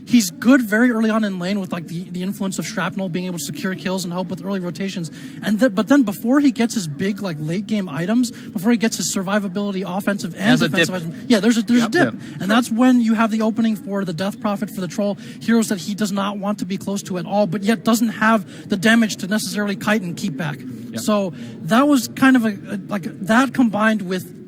he's good very early on in lane with like the influence of shrapnel, being able to secure kills and help with early rotations. But then before he gets his big like late game items, before he gets his survivability offensive and defensive items, there's a dip. And that's when you have the opening for the Death Prophet, for the Troll, heroes that he does not want to be close to at all, but yet doesn't have the damage to necessarily kite and keep back. So that was kind of that combined with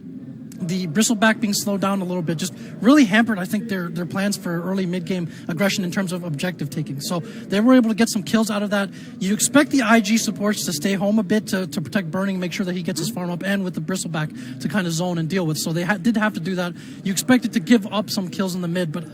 the Bristleback being slowed down a little bit just really hampered, I think, their plans for early mid-game aggression in terms of objective taking. So they were able to get some kills out of that. You expect the IG supports to stay home a bit to protect Burning, make sure that he gets his farm up, and with the Bristleback to kind of zone and deal with. So they did have to do that. You expected to give up some kills in the mid, but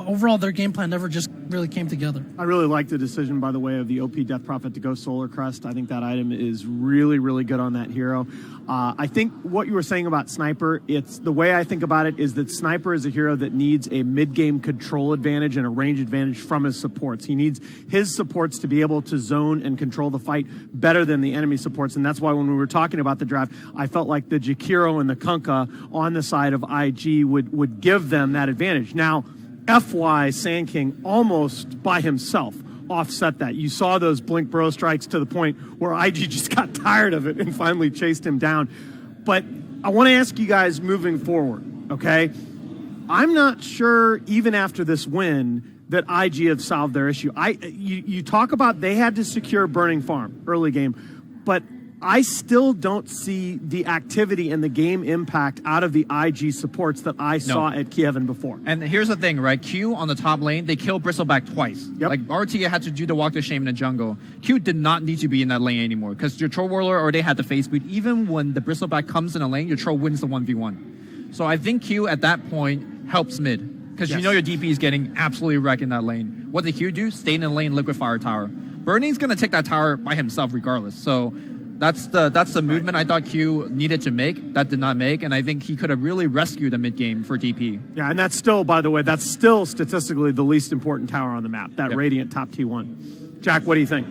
overall their game plan never just really came together. I really like the decision, by the way, of the OP Death Prophet to go Solar Crest. I think that item is really, really good on that hero. I think what you were saying about Sniper, it's the way I think about it is that Sniper is a hero that needs a mid-game control advantage and a range advantage from his supports. He needs his supports to be able to zone and control the fight better than the enemy supports, and that's why when we were talking about the draft, I felt like the Jakiro and the Kunkka on the side of IG would give them that advantage. Now, FY Sand King almost by himself offset that. You saw those blink bro strikes to the point where IG just got tired of it and finally chased him down. But I want to ask you guys moving forward, okay? I'm not sure, even after this win, that IG have solved their issue. You talk about they had to secure Burning Farm early game, but I still don't see the activity and the game impact out of the IG supports that I saw at Kievan before. And here's the thing, right? Q on the top lane, they killed Bristleback twice. Yep. Like, RTA had to do the walk of shame in the jungle. Q did not need to be in that lane anymore because your Troll Warlord already had the face speed. Even when the Bristleback comes in a lane, your Troll wins the 1v1. So I think Q at that point helps mid because you know your DP is getting absolutely wrecked in that lane. What did Q do? Stay in the lane, Liquid Fire Tower. Burning's going to take that tower by himself regardless. So that's the movement I thought Q needed to make. That did not make, and I think he could have really rescued the mid game for DP. Yeah, and that's still, by the way, that's still statistically the least important tower on the map. That Radiant top T1. Jack, what do you think?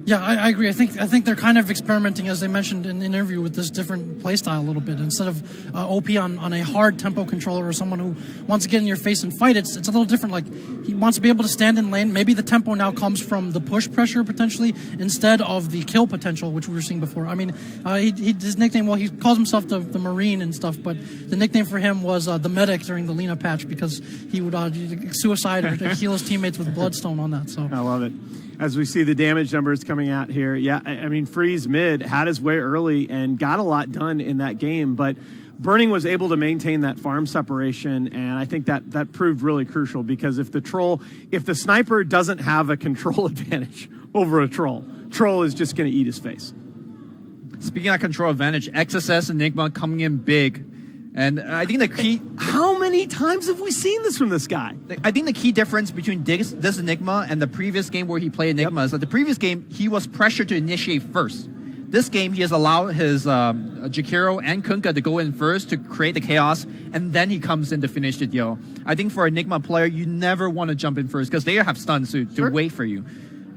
Yeah, I agree. I think they're kind of experimenting, as they mentioned in the interview, with this different playstyle a little bit. Instead of OP on a hard tempo controller or someone who wants to get in your face and fight, it's a little different. Like, he wants to be able to stand in lane. Maybe the tempo now comes from the push pressure potentially instead of the kill potential, which we were seeing before. I mean, his nickname, well, he calls himself the Marine and stuff, but the nickname for him was the Medic during the Lena patch because he would suicide or heal his teammates with Bloodstone on that. So I love it. As we see the damage numbers coming out here, I mean, Freeze mid had his way early and got a lot done in that game, but Burning was able to maintain that farm separation, and I think that proved really crucial because if the sniper doesn't have a control advantage over a troll is just going to eat his face. Speaking of control advantage, XSS Enigma coming in big. And I think the key... How many times have we seen this from this guy? I think the key difference between this Enigma and the previous game where he played Enigma is that the previous game, he was pressured to initiate first. This game, he has allowed his Jakiro and Kunkka to go in first to create the chaos, and then he comes in to finish the deal. I think for Enigma player, you never want to jump in first because they have stuns to wait for you.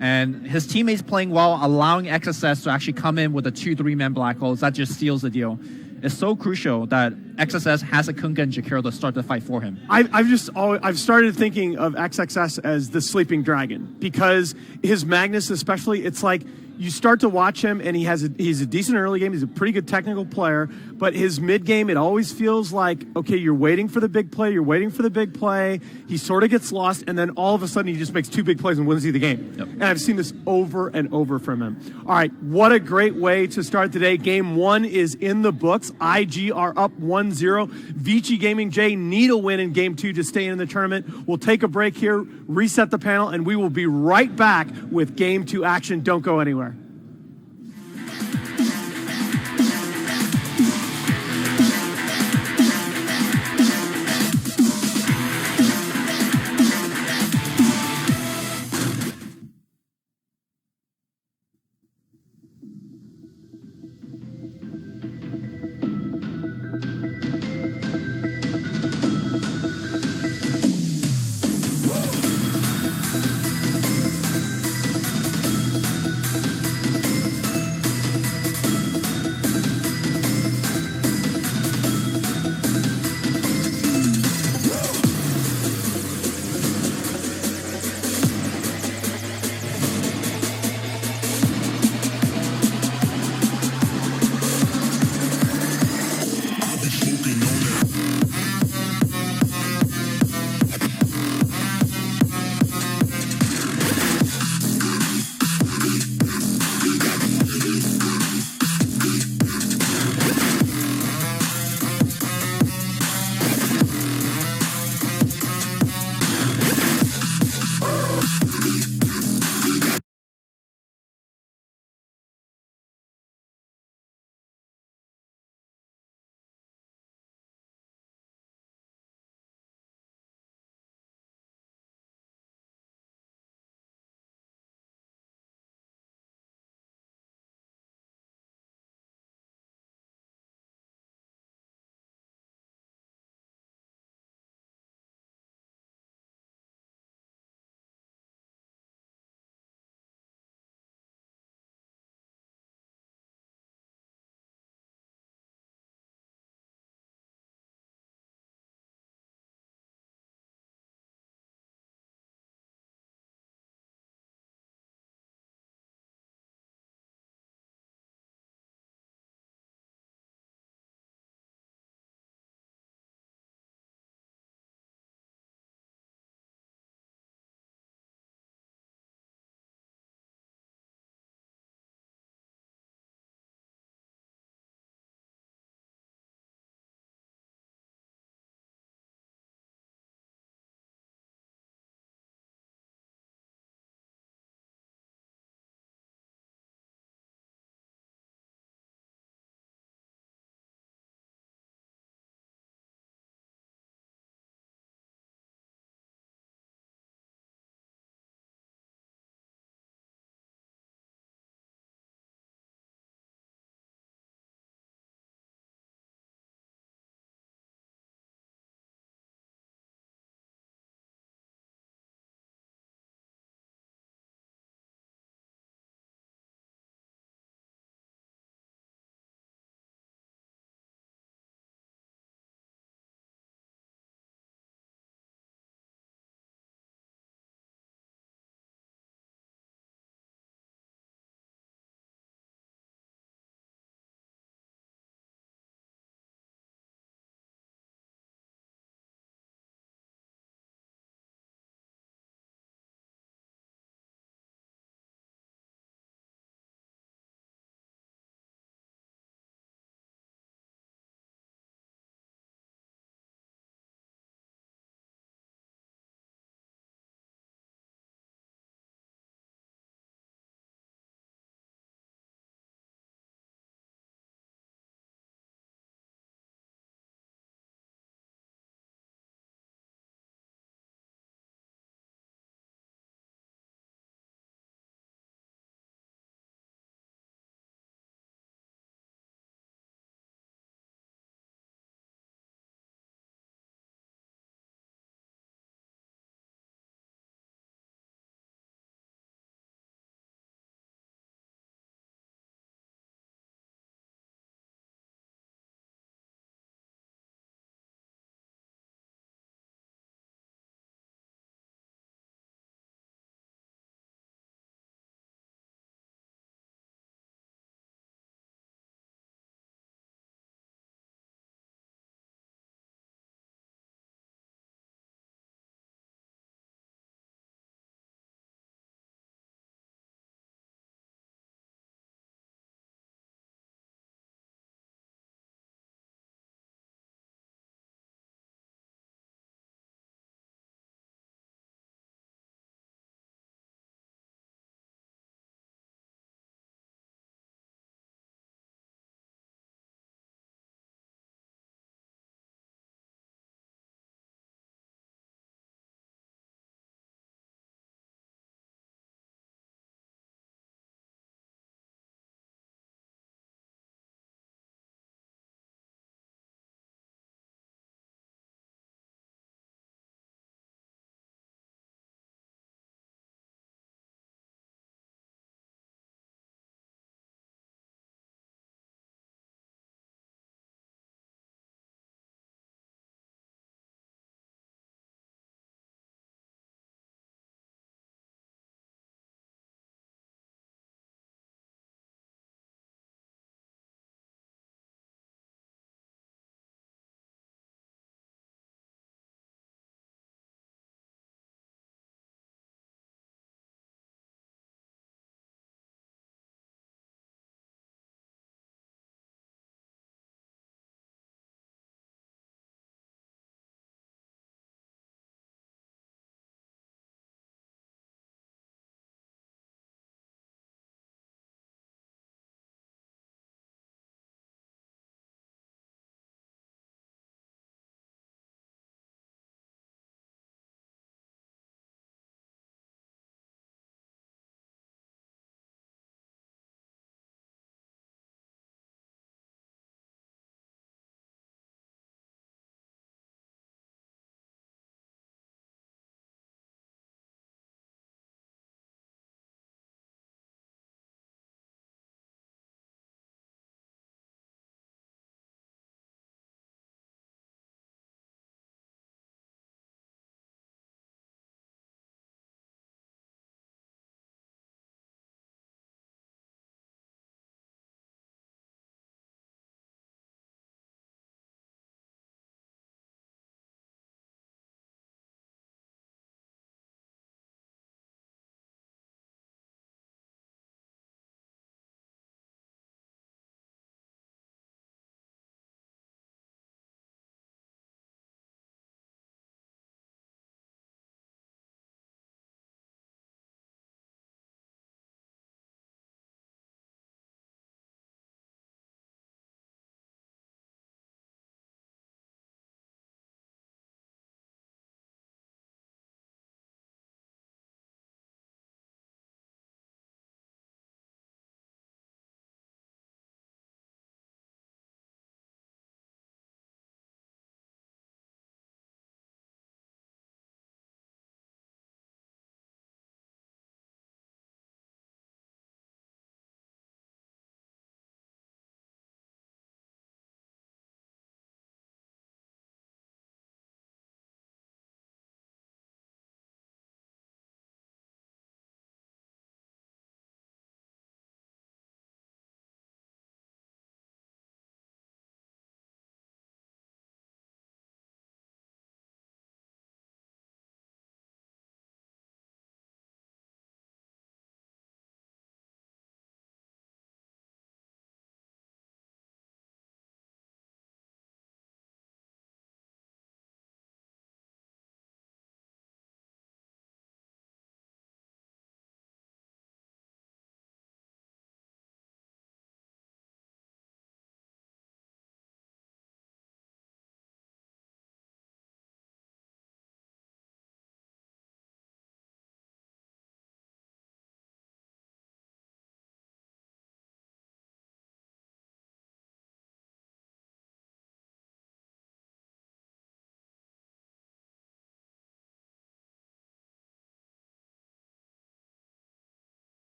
And his teammates playing well, allowing XSS to actually come in with a 2-3-man black holes. That just seals the deal. is so crucial that XSS has a Kunkka and Jakiro to start the fight for him. I've started thinking of XXS as the sleeping dragon, because his Magnus especially, it's like you start to watch him and he's a decent early game. He's a pretty good technical player, but his mid game, it always feels like, okay, you're waiting for the big play. He sort of gets lost, and then all of a sudden he just makes 2 big plays and wins you the game. Yep. And I've seen this over and over from him. All right, what a great way to start the day. Game 1 is in the books. IG are up 1-0. Vici Gaming J need a win in game 2 to stay in the tournament. We'll take a break here, reset the panel, and we will be right back with game 2 action. Don't go anywhere.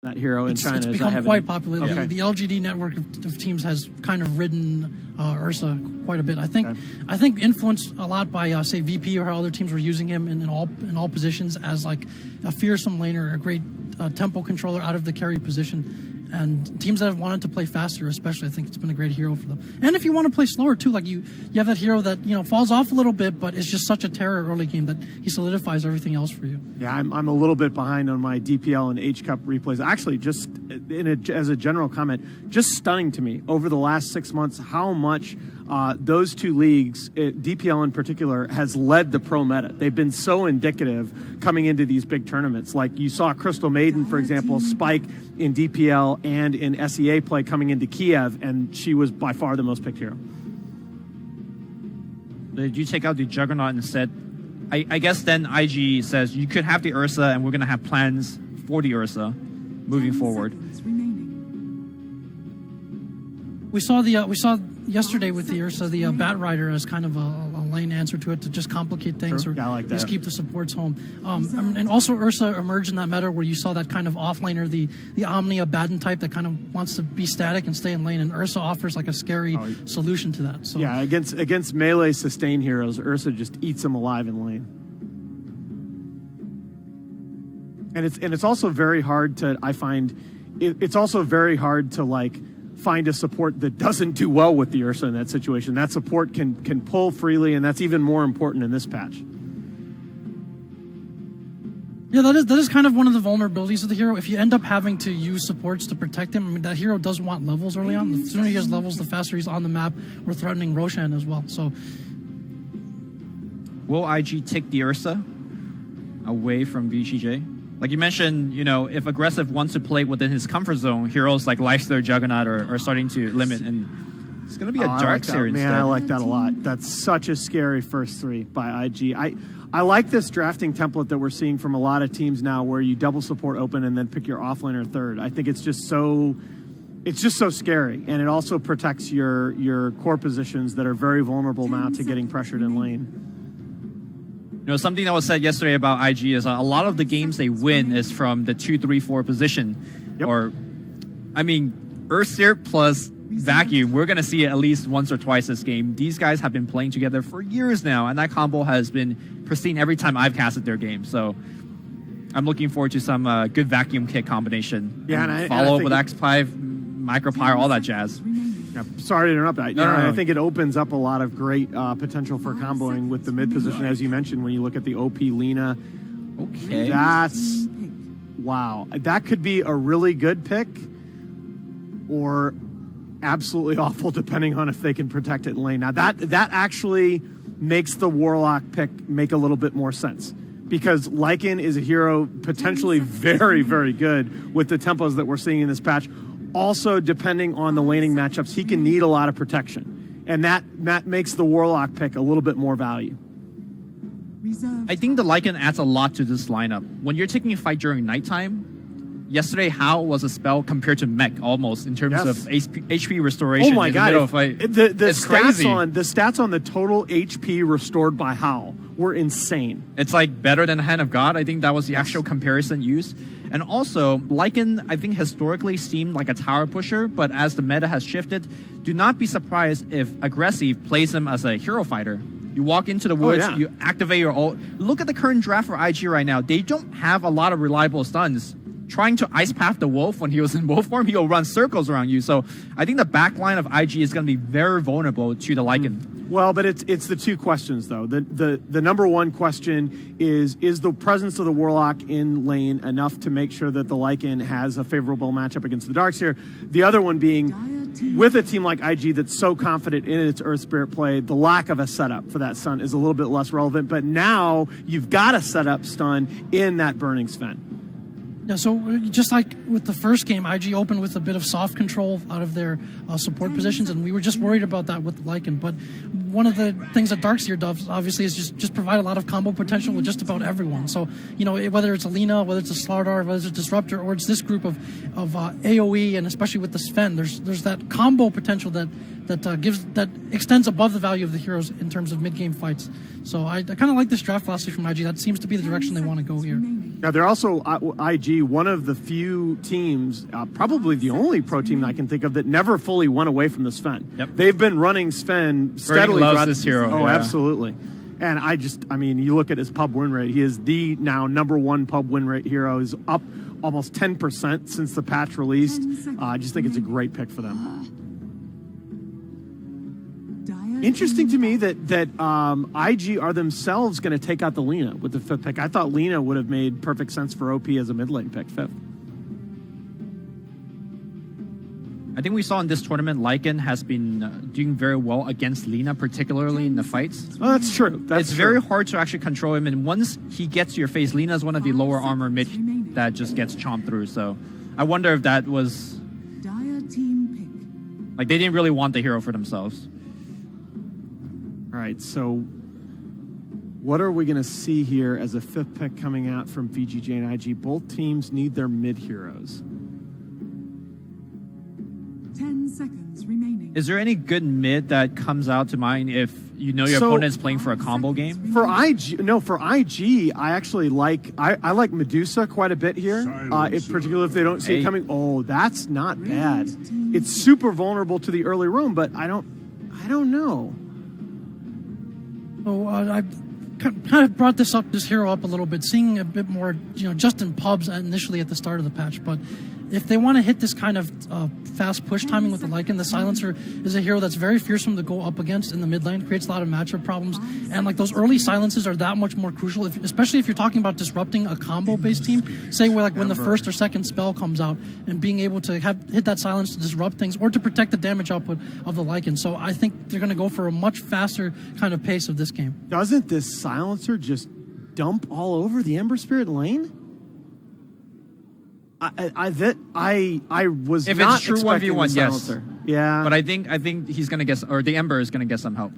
that hero in China? It's Is that become heavy? quite popular. Okay. The LGD network of teams has kind of ridden Ursa quite a bit. I think influenced a lot by say VP or how other teams were using him in all positions as like a fearsome laner, a great tempo controller out of the carry position. And teams that have wanted to play faster, especially, I think it's been a great hero for them. And if you want to play slower too, like you have that hero that falls off a little bit, but is just such a terror early game that he solidifies everything else for you. Yeah, I'm a little bit behind on my DPL and H Cup replays. Actually, just as a general comment, just stunning to me over the last 6 months how much those two leagues, DPL in particular, has led the pro meta. They've been so indicative coming into these big tournaments. Like you saw Crystal Maiden, for example, spike in DPL and in SEA play coming into Kiev, and she was by far the most picked hero. Did you take out the Juggernaut instead? I guess then IG says you could have the Ursa, and we're going to have plans for the Ursa moving forward. We saw yesterday with the Ursa the Bat Rider as kind of a lane answer to it to just complicate things or Yeah, I like that. just keep the supports home. And also Ursa emerged in that meta where you saw that kind of off laner, the Omnia Baden type that kind of wants to be static and stay in lane, and Ursa offers like a scary solution to that. So Yeah, against melee sustain heroes, Ursa just eats them alive in lane. And it's also very hard to, I find, it's also very hard to like find a support that doesn't do well with the Ursa in that situation. That support can pull freely, and that's even more important in this patch. Yeah, that is kind of one of the vulnerabilities of the hero. If you end up having to use supports to protect him, I mean, that hero does want levels early on. The sooner he has levels, the faster he's on the map. We're threatening Roshan as well. So, Will IG take the Ursa away from VGJ? Like you mentioned, if Aggressive wants to play within his comfort zone, heroes like Lifesteal, Juggernaut are starting to limit, and it's going to be a dark series. Man, I like that a lot. That's such a scary first three by IG. I like this drafting template that we're seeing from a lot of teams now, where you double support open and then pick your offlaner third. I think it's just so scary, and it also protects your core positions that are very vulnerable now to getting pressured in lane. Something that was said yesterday about IG is a lot of the games they win is from the 2-3-4 position. Yep. Or, I mean, Earthseer plus Vacuum, we're going to see it at least once or twice this game. These guys have been playing together for years now, and that combo has been pristine every time I've casted their game. So I'm looking forward to some good Vacuum kick combination. Yeah, and I follow up think with X5, Micropyre, all that jazz. Yeah, sorry to interrupt. No. I think it opens up a lot of great potential for comboing with the mid position, as you mentioned, when you look at the OP Lina. Okay. That's... Wow. That could be a really good pick or absolutely awful, depending on if they can protect it in lane. Now, that actually makes the Warlock pick make a little bit more sense, because Lycan is a hero potentially very, very good with the tempos that we're seeing in this patch. Also, depending on the laning matchups, he can need a lot of protection, and that makes the Warlock pick a little bit more value. I think the Lycan adds a lot to this lineup. When you're taking a fight during nighttime, yesterday Howl was a spell compared to Mech almost in terms of HP restoration. Oh my god! The it's crazy. The stats on the total HP restored by Howl were insane. It's like better than Hand of God. I think that was the actual comparison used. And also, Lycan, I think historically seemed like a tower pusher, but as the meta has shifted, do not be surprised if Aggressive plays him as a hero fighter. You walk into the woods, you activate your ult. Look at the current draft for IG right now. They don't have a lot of reliable stuns. Trying to ice path the Wolf when he was in wolf form, he'll run circles around you. So I think the back line of IG is going to be very vulnerable to the Lycan. Well, but it's the two questions, though. The number one question is the presence of the Warlock in lane enough to make sure that the Lycan has a favorable matchup against the Darkseer? The other one being, with a team like IG that's so confident in its Earth Spirit play, the lack of a setup for that stun is a little bit less relevant. But now you've got a setup stun in that Burning Sven. Yeah, so just like with the first game, IG opened with a bit of soft control out of their support positions, and we were just worried about that with Lycan. But one of the things that Darkseer does, obviously, is just provide a lot of combo potential with just about everyone. So, whether it's Alina, whether it's a Slardar, whether it's a Disruptor, or it's this group of AoE, and especially with the Sven, there's that combo potential that extends above the value of the heroes in terms of mid-game fights. So I kind of like this draft philosophy from IG. That seems to be the direction they want to go here. Yeah, they're also, IG, one of the few teams, probably the only pro team that I can think of that never fully went away from the Sven. Yep. They've been running Sven steadily loves throughout this hero. Oh, yeah. absolutely. And you look at his pub win rate. He is the now #1 pub win rate hero. He's up almost 10% since the patch released. I just think it's a great pick for them. Interesting to me that IG are themselves going to take out the Lina with the 5th pick. I thought Lina would have made perfect sense for OP as a mid lane pick, 5th. I think we saw in this tournament, Lycan has been doing very well against Lina, particularly in the fights. Oh, that's true. It's very hard to actually control him, and once he gets to your face, Lina is one of the lower armor mid that just gets chomped through. So I wonder if that was like they didn't really want the hero for themselves. All right, so what are we going to see here as a 5th pick coming out from VGJ and IG? Both teams need their mid heroes. 10 seconds remaining. Is there any good mid that comes out to mind if you know your opponent is playing for a combo game? For IG, I actually like I like Medusa quite a bit here. Particularly if they don't see it coming. Oh, that's not bad. It's super vulnerable to the early roam, but I don't know. So I kind of brought this hero up a little bit, seeing a bit more, just in pubs initially at the start of the patch. But if they want to hit this kind of fast push timing with the Lycan, the Silencer is a hero that's very fearsome to go up against in the mid lane, creates a lot of matchup problems. And like those early silences are that much more crucial, especially if you're talking about disrupting a combo-based team. Say when the first or second spell comes out and being able to hit that silence to disrupt things or to protect the damage output of the Lycan. So I think they're going to go for a much faster kind of pace of this game. Doesn't this Silencer just dump all over the Ember Spirit lane? I was if not it's true expecting 1v1, yes. Yeah, but I think he's gonna guess, or the Ember is gonna get some help.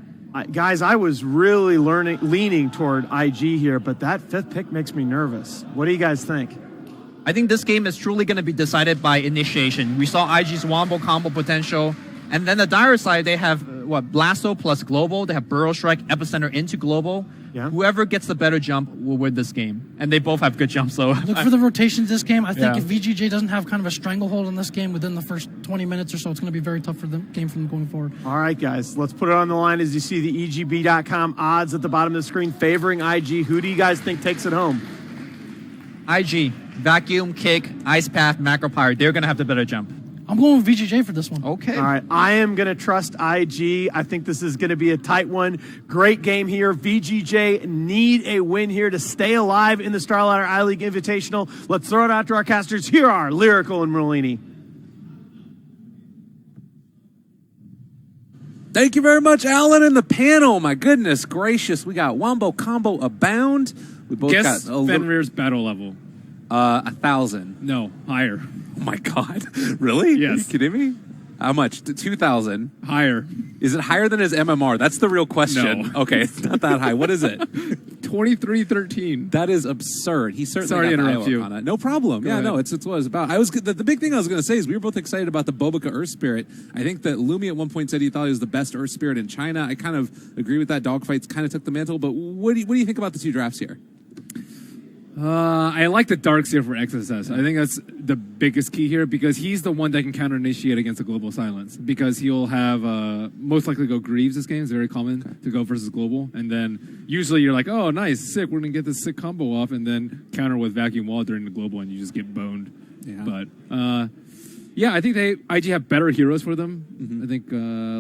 Guys, I was really leaning toward IG here, but that 5th pick makes me nervous. What do you guys think? I think this game is truly going to be decided by initiation. We saw IG's Wombo combo potential, and then the Dire side, they have Blasto plus Global. They have Burrow Strike, Epicenter into Global. Yeah. Whoever gets the better jump will win this game, and they both have good jumps. So look for the rotations this game. I think if VGJ doesn't have kind of a stranglehold in this game within the first 20 minutes or so, it's going to be very tough for the game from going forward. All right, guys, let's put it on the line as you see the EGB.com odds at the bottom of the screen favoring IG. Who do you guys think takes it home? IG, Vacuum, Kick, Ice Path, Macro Pyre. They're going to have the better jump. I'm going with VGJ for this one. Okay. All right. I am going to trust IG. I think this is going to be a tight one. Great game here. VGJ need a win here to stay alive in the Starladder I-League Invitational. Let's throw it out to our casters. Here are Lyrical and Merlini. Thank you very much, Alan, and the panel. My goodness gracious. We got Wombo Combo Abound. We both Guess got Fenrir's battle level. 1,000. No, higher. Oh my God. Really? Yes. Are you kidding me? How much? 2,000. Higher. Is it higher than his MMR? That's the real question. No. Okay, it's not that high. What is it? 2313. That is absurd. He certainly Sorry to got the interrupt you. on it. No problem. Go Yeah, ahead. no, it's what it was about. The big thing I was going to say is we were both excited about the Bobica Earth Spirit. I think that Lumi at one point said he thought he was the best Earth Spirit in China. I kind of agree with that. Dogfights kind of took the mantle. But what do you think about the two drafts here? I like the Darkseer for XSS. I think that's the biggest key here because he's the one that can counter-initiate against a Global Silence because he'll have most likely go Greaves this game. It's very common to go versus Global. And then usually you're like, oh, nice, sick. We're going to get this sick combo off and then counter with Vacuum Wall during the Global and you just get boned. Yeah. But, yeah, I think IG have better heroes for them. Mm-hmm. I think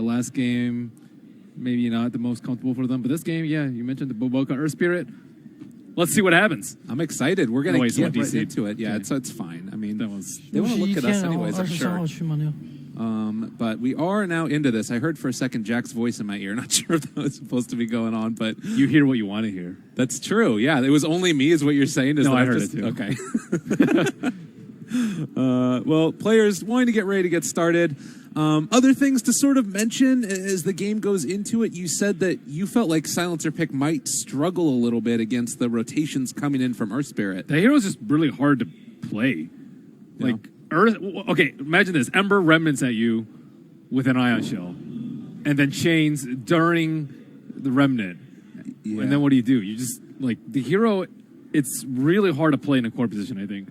last game, maybe not the most comfortable for them. But this game, yeah, you mentioned the Boboka Earth Spirit. Let's see what happens. I'm excited. We're going to get right DC. into it. Yeah, Okay. it's fine. I mean, They want to look at us anyways, I'm sure. But we are now into this. I heard for a second Jack's voice in my ear. Not sure if that was supposed to be going on, but You hear what you want to hear. that's true. Yeah, it was only me is what you're saying. Is No, that I I've heard just, it too. Okay. Well, players wanting to get ready to get started. Other things to sort of mention as the game goes into it, you said that you felt like Silencer Pick might struggle a little bit against the rotations coming in from Earth Spirit. The hero's just really hard to play. Like, Earth. Okay, imagine this: Ember remnants at you with an ion shell, and then chains during the remnant. Yeah. And then what do? You just like the hero. It's really hard to play in a core position, I think.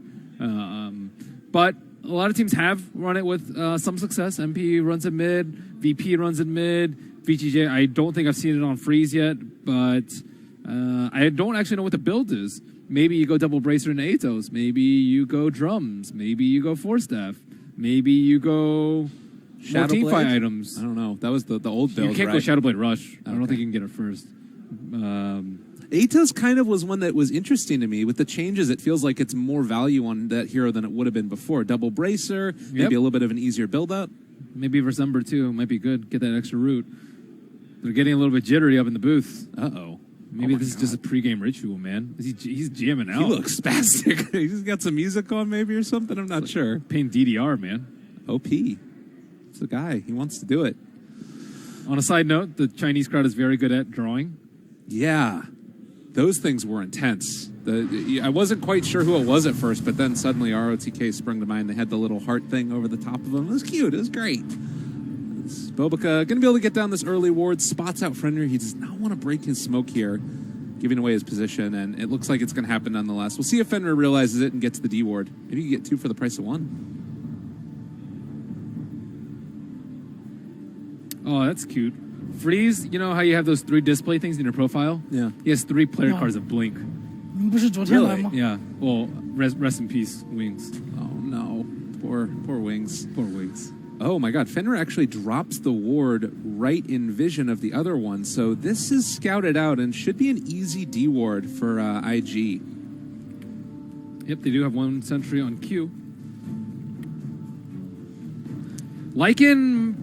But a lot of teams have run it with some success. MP runs it mid, VP runs it mid, VGJ. I don't think I've seen it on Freeze yet, but I don't actually know what the build is. Maybe you go double bracer into Atos. Maybe you go drums. Maybe you go four staff. Maybe you go Shadow team Blade? fight items. I don't know. That was the old build, You can't go right? Shadowblade Rush. I don't Okay. think you can get it first. Atos kind of was one that was interesting to me. With the changes, it feels like it's more value on that hero than it would have been before. Double bracer, maybe a little bit of an easier build-up. Maybe versus Ember too might be good. Get that extra root. They're getting a little bit jittery up in the booth. Uh-oh. Maybe this is just a pregame ritual, man. He's jamming out. He looks spastic. He's got some music on maybe or something. I'm not sure. Paying DDR, man. OP. It's the guy. He wants to do it. On a side note, the Chinese crowd is very good at drawing. Yeah. Those things were intense. I wasn't quite sure who it was at first, but then suddenly ROTK sprung to mind. They had the little heart thing over the top of them. It was cute. It was great. Bobica going to be able to get down this early ward. Spots out Fenrir. He does not want to break his smoke here, giving away his position, and it looks like it's going to happen nonetheless. We'll see if Fenrir realizes it and gets the D ward. Maybe you can get 2 for the price of 1. Oh, that's cute. Freeze, you know how you have those 3 display things in your profile? Yeah. He has 3 player Yeah. cards of Blink. 不是昨天来吗？ Yeah. Well, rest in peace, Wings. Oh, no. Poor Wings. Poor Wings. Oh my god, Fenrir actually drops the ward right in vision of the other one, so this is scouted out and should be an easy D ward for IG. Yep, they do have 1 sentry on Q. Lycan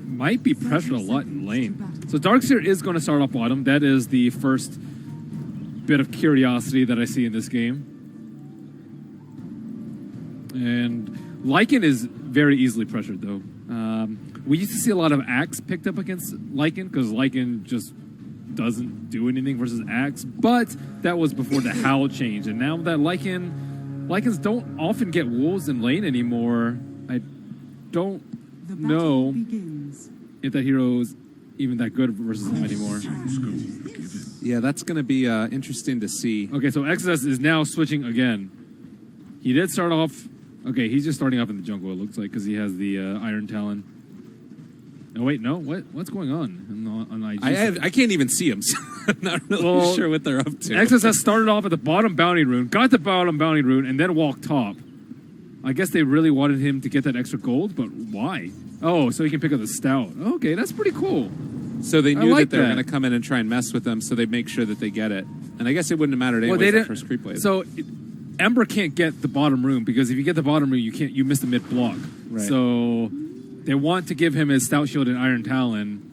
might be pressured a lot in lane. So Darkseer is going to start off bottom. That is the first bit of curiosity that I see in this game. And Lycan is very easily pressured, though. We used to see a lot of Axe picked up against Lycan because Lycan just doesn't do anything versus Axe. But that was before the Howl change. And now that Lycans don't often get wolves in lane anymore, I don't The know battle begins. if that hero is even that good versus him anymore. Yeah, that's going to be interesting to see. Okay, so Exodus is now switching again. He did start off... Okay, he's just starting off in the jungle, it looks like, because he has the Iron Talon. Oh, wait, no? What's going on IG? I can't even see him, so I'm not really sure what they're up to. Exodus has started off at the bottom bounty rune, got the bottom bounty rune, and then walked top. I guess they really wanted him to get that extra gold, but why? Oh, so he can pick up the stout. Okay, that's pretty cool. So they knew like that they were that. going to come in and try and mess with them, so they make sure that they get it. And I guess it wouldn't have mattered anyway for first creep wave. So Ember can't get the bottom rune because if you get the bottom rune, you miss the mid block. Right. So they want to give him his stout shield and Iron Talon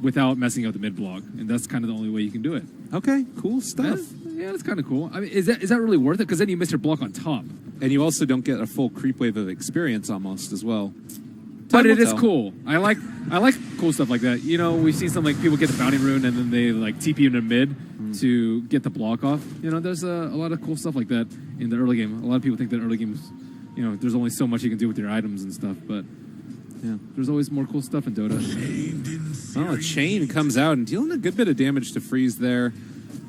without messing up the mid block, and that's kind of the only way you can do it. Okay, cool stuff. Yeah, that's kind of cool. I mean, is that really worth it? Because then you miss your block on top. And you also don't get a full creep wave of experience almost as well. But Time it will is tell. cool. I like cool stuff like that. You know, we've seen some like people get the bounty rune and then they like TP into mid to get the block off. You know, there's a lot of cool stuff like that in the early game. A lot of people think that early games, you know, there's only so much you can do with your items and stuff, but yeah, there's always more cool stuff in Dota. Well, a chain comes out and dealing a good bit of damage to Freeze there.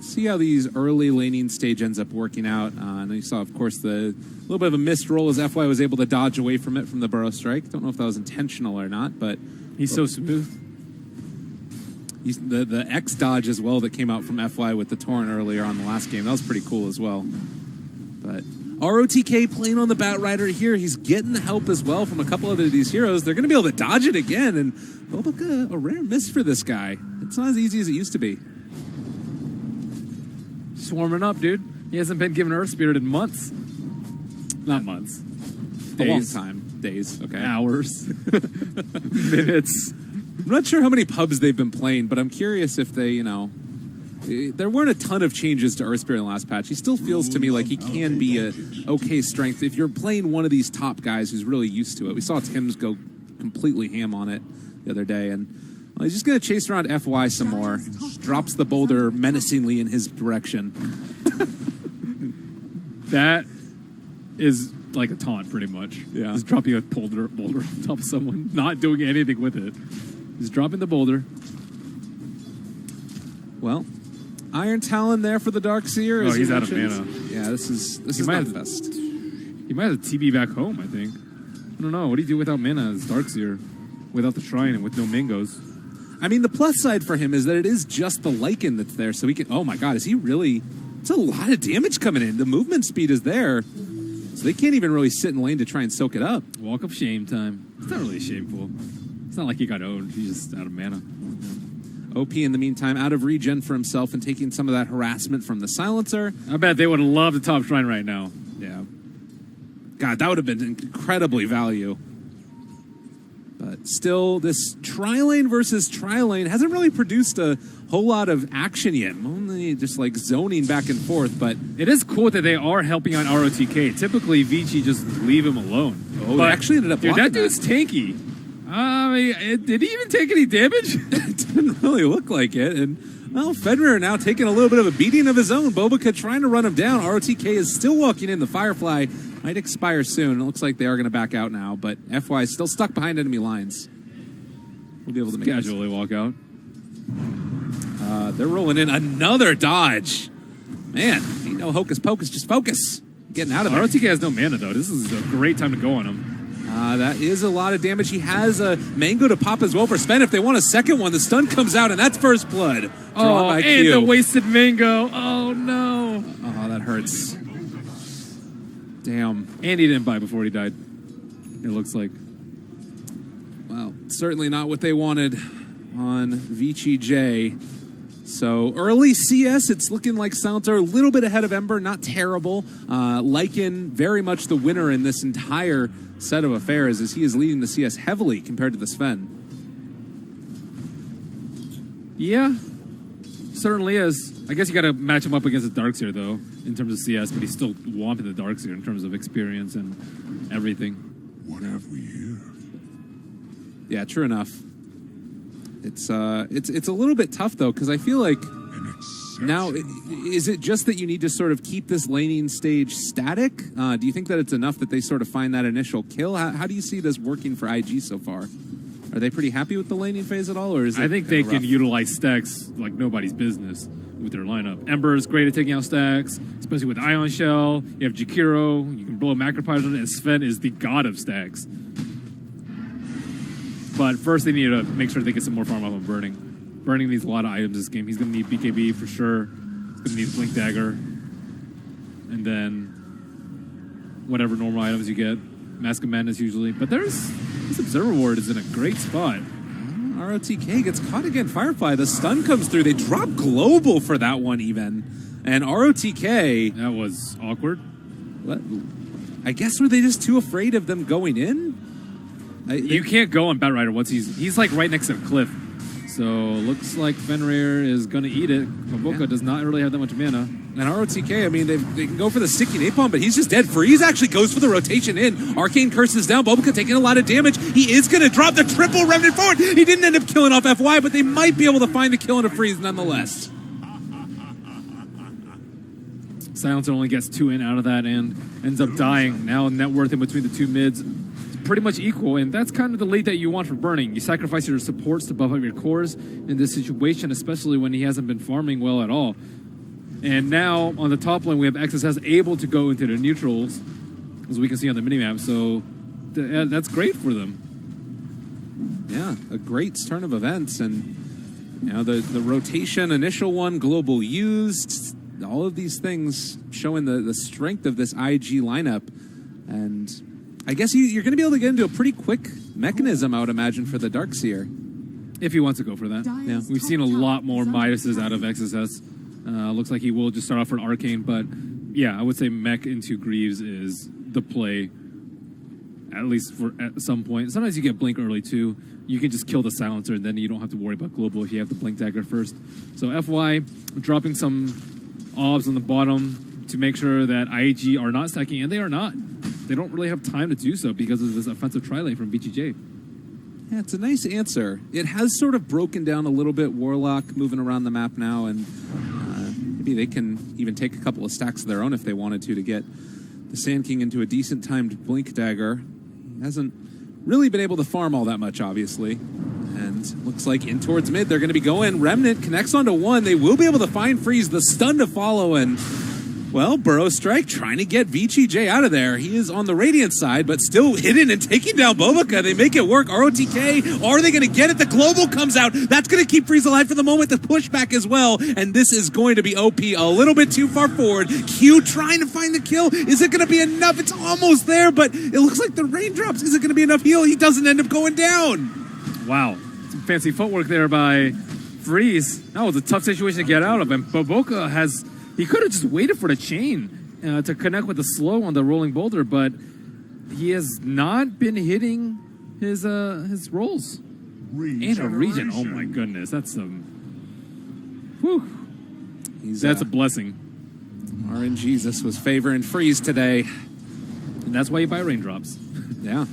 See how these early laning stage ends up working out. And you saw, of course, the little bit of a missed roll as FY was able to dodge away from it from the Burrow Strike. Don't know if that was intentional or not, but He's so smooth. the X dodge as well that came out from FY with the Torrent earlier on the last game. That was pretty cool as well. But ROTK playing on the Batrider here. He's getting the help as well from a couple of these heroes. They're going to be able to dodge it again. And Bobica, a rare miss for this guy. It's not as easy as it used to be. Swarming up, dude. He hasn't been given Earth Spirit in months. Not months. A long Days. time. Days, okay. Hours. Minutes. I'm not sure how many pubs they've been playing, but I'm curious if they, you know, there weren't a ton of changes to Earth Spirit in the last patch. He still feels to me like he can be a okay strength if you're playing one of these top guys who's really used to it. We saw Tim's go completely ham on it the other day, and he's just going to chase around FY some more. Drops the boulder menacingly in his direction. That is like a taunt, pretty much. Yeah. Just dropping a boulder on top of someone, not doing anything with it. Just dropping the boulder. Well, Iron Talon there for the Darkseer. Oh, as he's you out of mentioned. mana. Yeah, this is might not have- the best. He might have a TB back home, I think. I don't know. What do you do without mana as Darkseer? Without the Shrine and with no Mingos? I mean, the plus side for him is that it is just the Lycan that's there, so he can... Oh my god, is he really... It's a lot of damage coming in. The movement speed is there, so they can't even really sit in lane to try and soak it up. Walk of shame time. It's not really shameful. It's not like he got owned. He's just out of mana. OP, in the meantime, out of regen for himself and taking some of that harassment from the Silencer. I bet they would love the top Shrine right now. Yeah. God, that would have been incredibly value. But still, this tri-lane versus tri-lane hasn't really produced a whole lot of action yet. Only just like zoning back and forth, but... It is cool that they are helping on ROTK. Typically, Vici just leave him alone. Oh, they actually ended up Dude, blocking that dude's tanky. Did he even take any damage? It didn't really look like it. And, well, Fenrir now taking a little bit of a beating of his own. Bobica trying to run him down. ROTK is still walking in. The Firefly might expire soon. It looks like they are going to back out now, but FY is still stuck behind enemy lines. We'll be able to make Casually walk out. They're rolling in another dodge. Man, ain't no hocus pocus, just focus. Getting out of there. ROTK has no mana, though. This is a great time to go on him. That is a lot of damage. He has a Mango to pop as well for Sven. If they want a second one, the stun comes out, and that's first blood. Drawn by and Q. the wasted Mango. Oh, no. Oh, that hurts. Damn. And he didn't buy before he died. It looks like. Well, certainly not what they wanted on Vici J. So early CS, it's looking like Silencer a little bit ahead of Ember, not terrible. Lycan very much the winner in this entire set of affairs as he is leading the CS heavily compared to the Sven. Yeah, certainly is. I guess you got to match him up against the Darkseer, though, in terms of CS, but he's still whomping the Darkseer in terms of experience and everything. What have we here? Yeah, true enough. It's a little bit tough though, because I feel like now, is it just that you need to sort of keep this laning stage static? Do you think that it's enough that they sort of find that initial kill? How do you see this working for IG so far? Are they pretty happy with the laning phase at all, or is it I think they rough? can utilize stacks like nobody's business with their lineup. Ember is great at taking out stacks, especially with Ion Shell. You have Jakiro, you can blow a Macropyre on it, and Sven is the god of stacks. But first they need to make sure they get some more farm off of Burning. Burning needs a lot of items this game. He's going to need BKB for sure. He's going to need Blink Dagger. And then whatever normal items you get. Mask of Madness usually. But this Observer Ward is in a great spot. ROTK gets caught again. Firefly, the stun comes through. They drop Global for that one even. And ROTK... That was awkward. What? I guess were they just too afraid of them going in? You can't go on Batrider once he's like right next to a cliff. So looks like Fenrir is going to eat it. Maboka does not really have that much mana. And ROTK, I mean, they can go for the sticky napalm, but he's just dead. Freeze actually goes for the rotation in. Arcane curses down. Bobica taking a lot of damage. He is going to drop the triple Remnant forward. He didn't end up killing off FY, but they might be able to find the kill and a freeze nonetheless. Silencer only gets 2 in out of that and ends up dying. Now net worth in between the two mids pretty much equal, and that's kind of the lead that you want for Burning. You sacrifice your supports to buff up your cores in this situation, especially when he hasn't been farming well at all. And now on the top lane we have XSS able to go into the neutrals, as we can see on the minimap, so that's great for them. Yeah, a great turn of events, and you know the rotation, initial one, global used, all of these things showing the strength of this IG lineup. And I guess you're going to be able to get into a pretty quick mechanism, I would imagine, for the Darkseer. If he wants to go for that. Yeah. We've seen a lot more Midases out of XSS. Looks like he will just start off for an Arcane, but yeah, I would say mech into Greaves is the play at least at some point. Sometimes you get blink early too. You can just kill the silencer, and then you don't have to worry about global if you have the blink dagger first. So FY dropping some obs on the bottom to make sure that IAG are not stacking, and they are not. They don't really have time to do so because of this offensive tri-lane from BGJ. Yeah, it's a nice answer. It has sort of broken down a little bit. Warlock moving around the map now, and maybe they can even take a couple of stacks of their own if they wanted to get the Sand King into a decent timed blink dagger. He hasn't really been able to farm all that much, obviously. And looks like in towards mid, they're going to be going. Remnant connects onto one. They will be able to find Freeze, the stun to follow, and well, Burrow Strike trying to get VGJ out of there. He is on the Radiant side, but still hidden and taking down Bobica. They make it work. ROTK, are they going to get it? The Global comes out. That's going to keep Freeze alive for the moment. The pushback as well, and this is going to be OP a little bit too far forward. Q trying to find the kill. Is it going to be enough? It's almost there, but it looks like the raindrops. Is it going to be enough heal? He doesn't end up going down. Wow. Some fancy footwork there by Freeze. That was a tough situation to get out of, and Bobica has... He could have just waited for the chain to connect with the slow on the rolling boulder, but he has not been hitting his rolls. And a regen. Oh my goodness, that's whew. That's a blessing. RNGesus was favoring Freeze today. And that's why you buy raindrops. Yeah,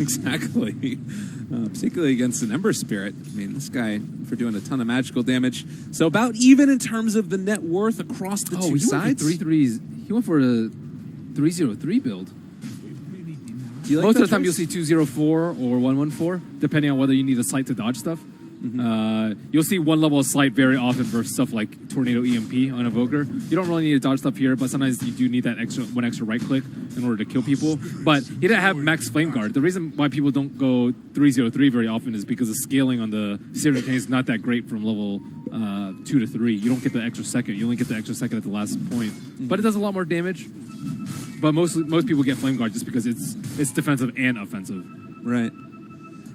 exactly. Particularly against an Ember Spirit. I mean, this guy for doing a ton of magical damage. So about even in terms of the net worth across the two sides. He went for a 303 build. Do you like Most that of the time choice? you'll see 204 or 114, depending on whether you need a slight to dodge stuff. You'll see one level of slight very often versus stuff like Tornado EMP on Evoker. You don't really need to dodge stuff here, but sometimes you do need that one extra right click in order to kill people. But he didn't have max flame guard. The reason why people don't go 303 very often is because the scaling on the Searing Chain is not that great from level 2 to 3. You don't get the extra second. You only get the extra second at the last point. But it does a lot more damage. But most people get flame guard just because it's defensive and offensive. Right.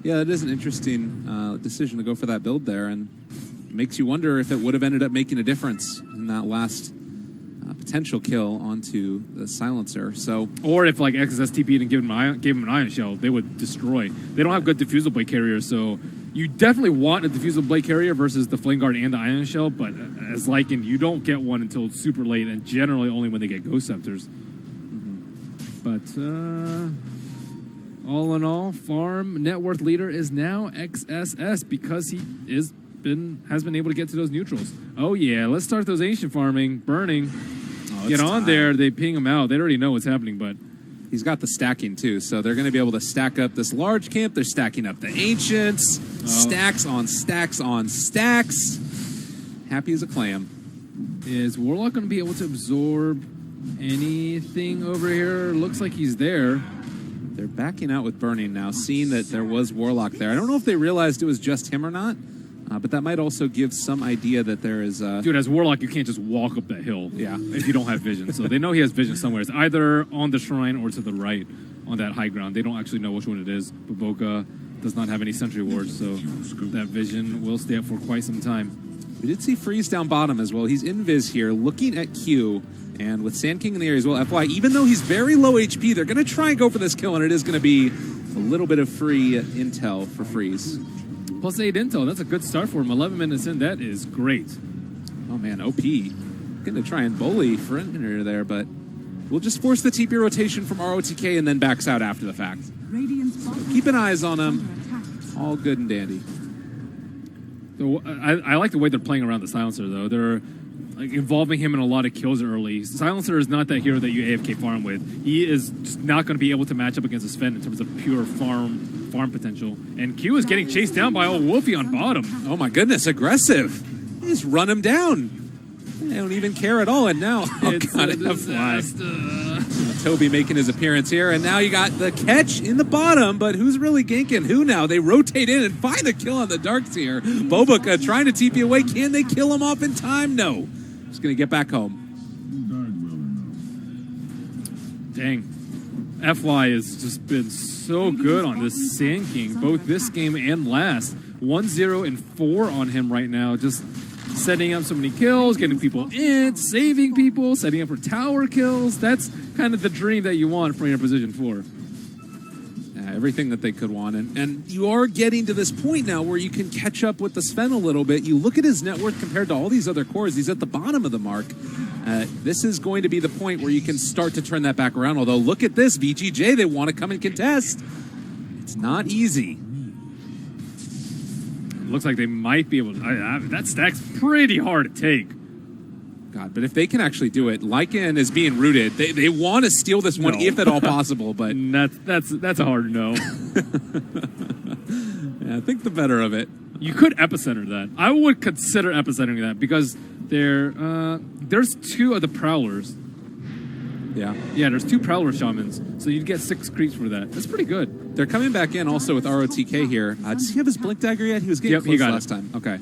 Yeah, it is an interesting decision to go for that build there, and makes you wonder if it would have ended up making a difference in that last potential kill onto the silencer. So, or if like XSS TP'd and gave him an Ion Shell, they would destroy. They don't have good diffusal blade carriers, so you definitely want a diffusal blade carrier versus the Flame Guard and the Ion Shell, but as Lycan, you don't get one until super late, and generally only when they get Ghost Scepters. But all in all, farm net worth leader is now XSS because he has been able to get to those neutrals. Oh yeah, let's start those ancient farming, burning. Get on there, they ping him out. They already know what's happening, but he's got the stacking too, so they're going to be able to stack up this large camp. They're stacking up the ancients, stacks on stacks on stacks. Happy as a clam. Is Warlock going to be able to absorb anything over here? Looks like he's there. They're backing out with burning now, seeing that there was Warlock there. I don't know if they realized it was just him or not, but that might also give some idea that there is... Dude, as Warlock, you can't just walk up that hill if you don't have vision. So they know he has vision somewhere. It's either on the shrine or to the right on that high ground. They don't actually know which one it is. Bobica does not have any sentry wards, so that vision will stay up for quite some time. We did see Freeze down bottom as well. He's invis here, looking at Q. And with Sand King in the area as well, FY, even though he's very low HP, they're going to try and go for this kill, and it is going to be a little bit of free intel for Freeze. Plus 8 intel, that's a good start for him. 11 minutes in, that is great. Oh man, OP. Going to try and bully for Ender there, but we'll just force the TP rotation from ROTK and then backs out after the fact. Keep an eyes on him. All good and dandy. So I like the way they're playing around the Silencer, though. They're like involving him in a lot of kills early. Silencer is not that hero that you AFK farm with. He is just not going to be able to match up against a Sven in terms of pure farm potential. And Q is getting chased down by old Wolfie on bottom. Oh my goodness, aggressive. They just run him down. They don't even care at all. And now, It's a disaster. Toby making his appearance here, and now you got the catch in the bottom, but who's really ganking who now? They rotate in and find the kill on the Darks here. Bobica trying to TP away. Can they kill him off in time? No. Just going to get back home. Dang. FY has just been so good on this Sand King, both this game and last. 1-0 and 4 on him right now, just setting up so many kills, getting people in, saving people, setting up for tower kills. That's kind of the dream that you want from your position 4. everything that they could want. And you are getting to this point now where you can catch up with the Sven a little bit. You look at his net worth compared to all these other cores. He's at the bottom of the mark. This is going to be the point where you can start to turn that back around. Although, look at this. VGJ, they want to come and contest. It's not easy. Looks like they might be able to. That stack's pretty hard to take. God, but if they can actually do it, Lycan is being rooted. They want to steal this one if at all possible, but that's a hard no. Yeah, think the better of it. You could epicenter that. I would consider epicentering that because there's 2 of the prowlers. Yeah, there's 2 prowler shamans, so you'd get 6 creeps for that. That's pretty good. They're coming back in also with ROTK here. Does he have his blink dagger yet? He was getting close last time. Okay.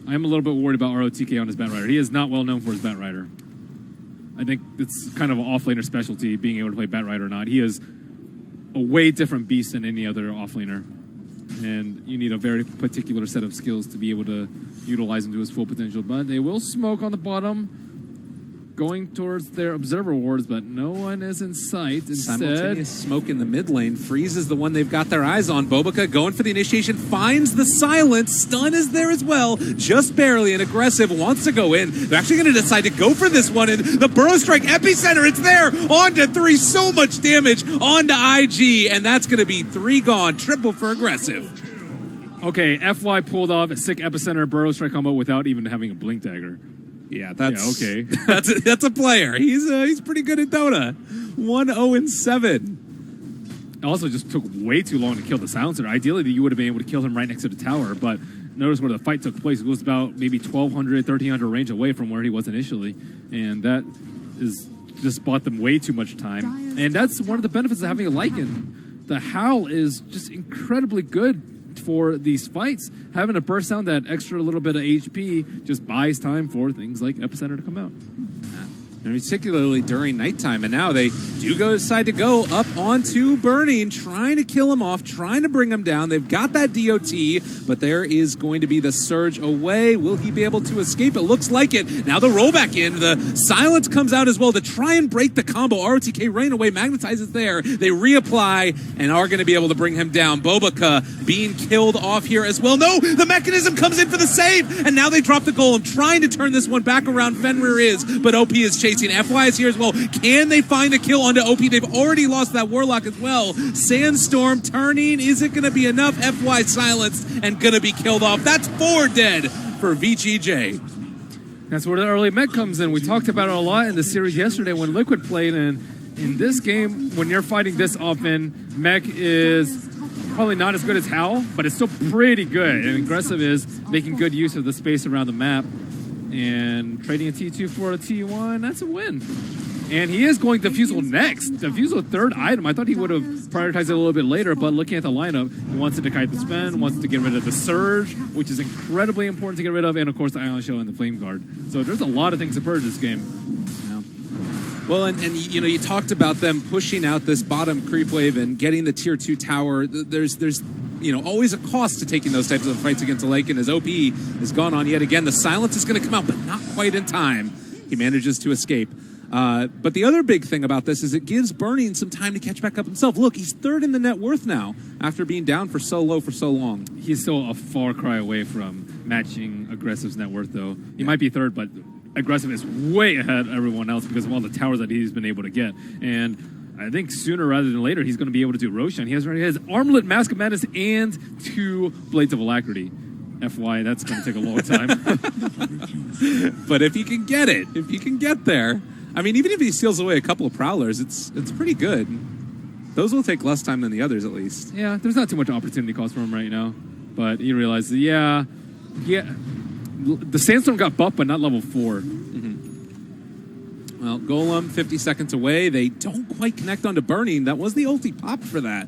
I'm a little bit worried about ROTK on his Batrider. He is not well known for his Batrider. I think it's kind of an offlaner specialty, being able to play Batrider or not. He is a way different beast than any other offlaner. And you need a very particular set of skills to be able to utilize him to his full potential. But they will smoke on the bottom, going towards their observer wards, but no one is in sight. Instead, simultaneous smoke in the mid lane. Freeze is the one they've got their eyes on. Bobica going for the initiation, finds the silence. Stun is there as well, just barely, and aggressive wants to go in. They're actually going to decide to go for this one, and the Burrow Strike epicenter, it's there, on to 3, so much damage, on to IG, and that's going to be 3 gone, triple for aggressive. Okay, FY pulled off a sick epicenter Burrow Strike combo without even having a blink dagger. Yeah, that's okay. that's a player. He's pretty good at Dota. 1-0-7. It also just took way too long to kill the silencer. Ideally, you would have been able to kill him right next to the tower, but notice where the fight took place. It was about maybe 1,200, 1,300 range away from where he was initially, and that is just bought them way too much time. And that's one of the benefits of having a Lycan. The Howl is just incredibly good for these fights. Having a burst down that extra little bit of HP just buys time for things like Epicenter to come out. And particularly during nighttime. And now they do decide to go up onto Burning, trying to kill him off, trying to bring him down. They've got that DOT, but there is going to be the surge away. Will he be able to escape? It looks like it. Now the rollback in. The silence comes out as well to try and break the combo. ROTK running away, magnetizes there. They reapply and are going to be able to bring him down. Bobica being killed off here as well. No, the mechanism comes in for the save, and now they drop the golem, trying to turn this one back around. Fenrir is, but OP is chasing. FY is here as well. Can they find a kill onto OP? They've already lost that Warlock as well. Sandstorm turning. Is it going to be enough? FY silenced and going to be killed off. That's 4 dead for VGJ. That's where the early mech comes in. We talked about it a lot in the series yesterday when Liquid played, and in this game, when you're fighting this often, mech is probably not as good as Howl, but it's still pretty good. And aggressive is making good use of the space around the map. And trading a T2 for a T1, that's a win. And he is going Diffusal next. Diffusal third item. I thought he would have prioritized it a little bit later, but looking at the lineup, he wants to decide the spin, wants to get rid of the Surge, which is incredibly important to get rid of, and of course the Ion Shell and the Flame Guard. So there's a lot of things to purge this game. Yeah. Well, and you know, you talked about them pushing out this bottom creep wave and getting the tier 2 tower. There's you know, always a cost to taking those types of fights against a Lake, and as OP has gone on yet again, the silence is going to come out, but not quite in time. He manages to escape. But the other big thing about this is it gives Burning some time to catch back up himself. Look, he's 3rd in the net worth now after being down for so low for so long. He's still a far cry away from matching Aggressive's net worth, though. He might be 3rd, but Aggressive is way ahead of everyone else because of all the towers that he's been able to get. And I think sooner rather than later, he's going to be able to do Roshan. He has Armlet, Mask of Madness, and 2 Blades of Alacrity. FY, that's going to take a long time. But if he can get it, if he can get there, I mean, even if he steals away a couple of Prowlers, it's pretty good. Those will take less time than the others, at least. Yeah, there's not too much opportunity cost for him right now. But you realize, yeah, the Sandstorm got buffed, but not level 4. Well, Golem, 50 seconds away. They don't quite connect onto Burning. That was the ulti pop for that.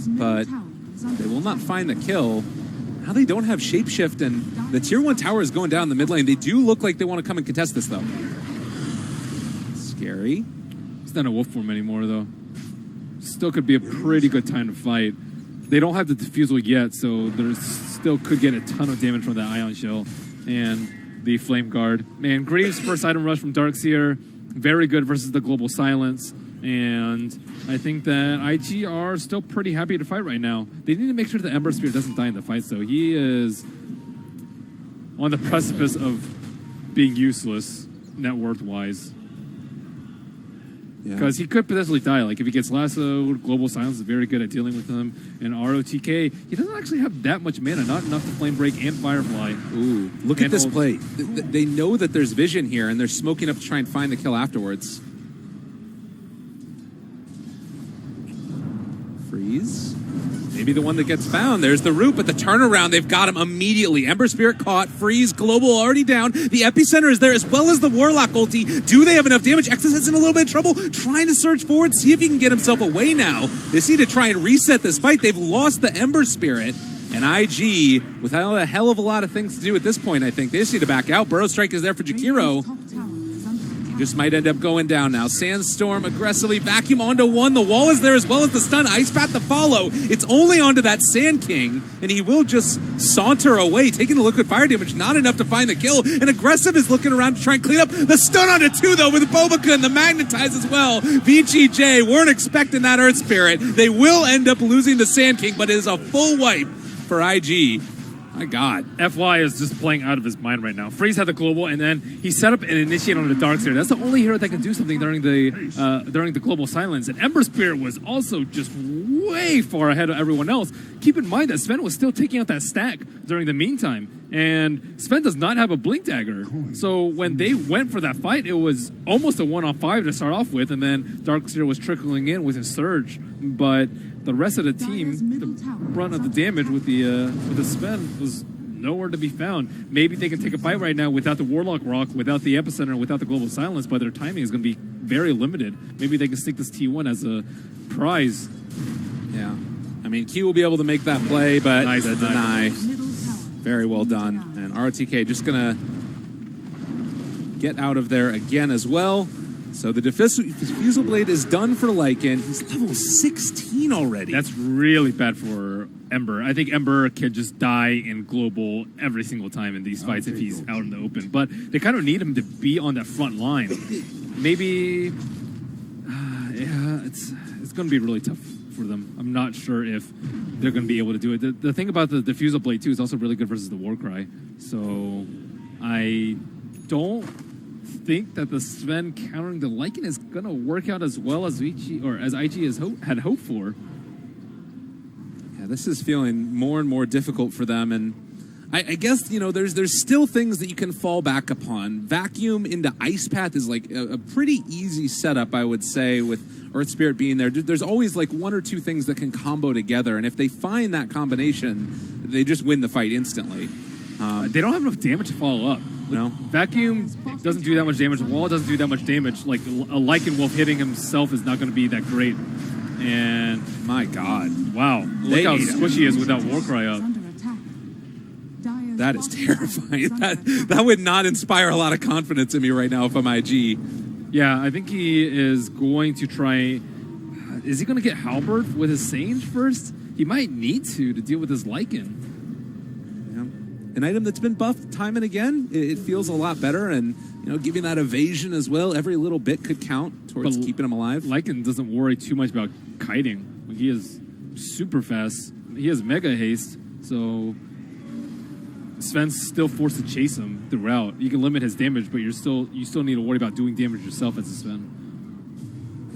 But they will not find the kill. Now they don't have Shapeshift, and the tier 1 tower is going down the mid lane. They do look like they want to come and contest this, though. Scary. It's not a wolf form anymore, though. Still could be a pretty good time to fight. They don't have the Diffusal yet, so there still could get a ton of damage from that Ion Shell and the Flame Guard. Man, Greaves' first item rush from Darkseer, very good versus the Global Silence. And I think that IG are still pretty happy to fight right now. They need to make sure the Ember Spirit doesn't die in the fight, though. He is on the precipice of being useless, net worth-wise. Because he could potentially die. Like, if he gets lassoed, Global Silence is very good at dealing with him. And ROTK, he doesn't actually have that much mana, not enough to Flame Break and Firefly. Ooh, look at this play. They know that there's vision here, and they're smoking up to try and find the kill afterwards. Freeze. Maybe the one that gets found. There's the root, but the turnaround, they've got him immediately. Ember Spirit caught. Freeze. Global already down. The epicenter is there as well as the Warlock ulti. Do they have enough damage? Exus is in a little bit of trouble. Trying to surge forward, see if he can get himself away now. They need to try and reset this fight. They've lost the Ember Spirit. And IG, without a hell of a lot of things to do at this point, I think. They just need to back out. Burrow Strike is there for Jakiro. Just might end up going down now. Sandstorm aggressively vacuum onto one. The wall is there as well as the stun. Ice Path to follow. It's only onto that Sand King, and he will just saunter away, taking the liquid fire damage. Not enough to find the kill. And Aggressive is looking around to try and clean up. The stun onto two, though, with Bobica and the Magnetize as well. VGJ weren't expecting that Earth Spirit. They will end up losing the Sand King, but it is a full wipe for IG. My God. FY is just playing out of his mind right now. Freeze had the global, and then he set up and initiated on the Darkseer. That's the only hero that can do something during the global silence. And Ember Spirit was also just way far ahead of everyone else. Keep in mind that Sven was still taking out that stack during the meantime. And Sven does not have a Blink Dagger. So when they went for that fight, it was almost a 1-on-5 to start off with, and then Darkseer was trickling in with his Surge. But the rest of the team, the brunt of the damage with the Sven was nowhere to be found. Maybe they can take a fight right now without the Warlock Rock, without the Epicenter, without the Global Silence, but their timing is going to be very limited. Maybe they can stick this T1 as a prize. Yeah. I mean, Q will be able to make that play, but nice deny. Very well done. And RTK just going to get out of there again as well. So the Diffusal Blade is done for Lycan. He's level 16 already. That's really bad for Ember. I think Ember can just die in global every single time in these fights if he's out in the open. But they kind of need him to be on that front line. Maybe, yeah, it's going to be really tough for them. I'm not sure if they're going to be able to do it. The thing about the Diffusal Blade too is also really good versus the Warcry. So I don't think that the Sven countering the Lycan is going to work out as well as IG had hoped for. Yeah, this is feeling more and more difficult for them, and I guess, you know, there's still things that you can fall back upon. Vacuum into Ice Path is like a pretty easy setup, I would say, with Earth Spirit being there. There's always like one or two things that can combo together, and if they find that combination, they just win the fight instantly. They don't have enough damage to follow up. No. Vacuum doesn't do that much damage. Wall doesn't do that much damage. Like, a Lycan Wolf hitting himself is not going to be that great. And, my God. Wow. Look how squishy he is without Warcry up. That is terrifying. That would not inspire a lot of confidence in me right now if I'm IG. Yeah, I think he is going to try... Is he going to get Halberd with his Sage first? He might need to deal with his Lycan. An item that's been buffed time and again. It feels a lot better, and you know, giving that evasion as well. Every little bit could count towards keeping him alive. Lycan doesn't worry too much about kiting. He is super fast. He has mega haste, so Sven's still forced to chase him throughout. You can limit his damage, but you still need to worry about doing damage yourself as a Sven.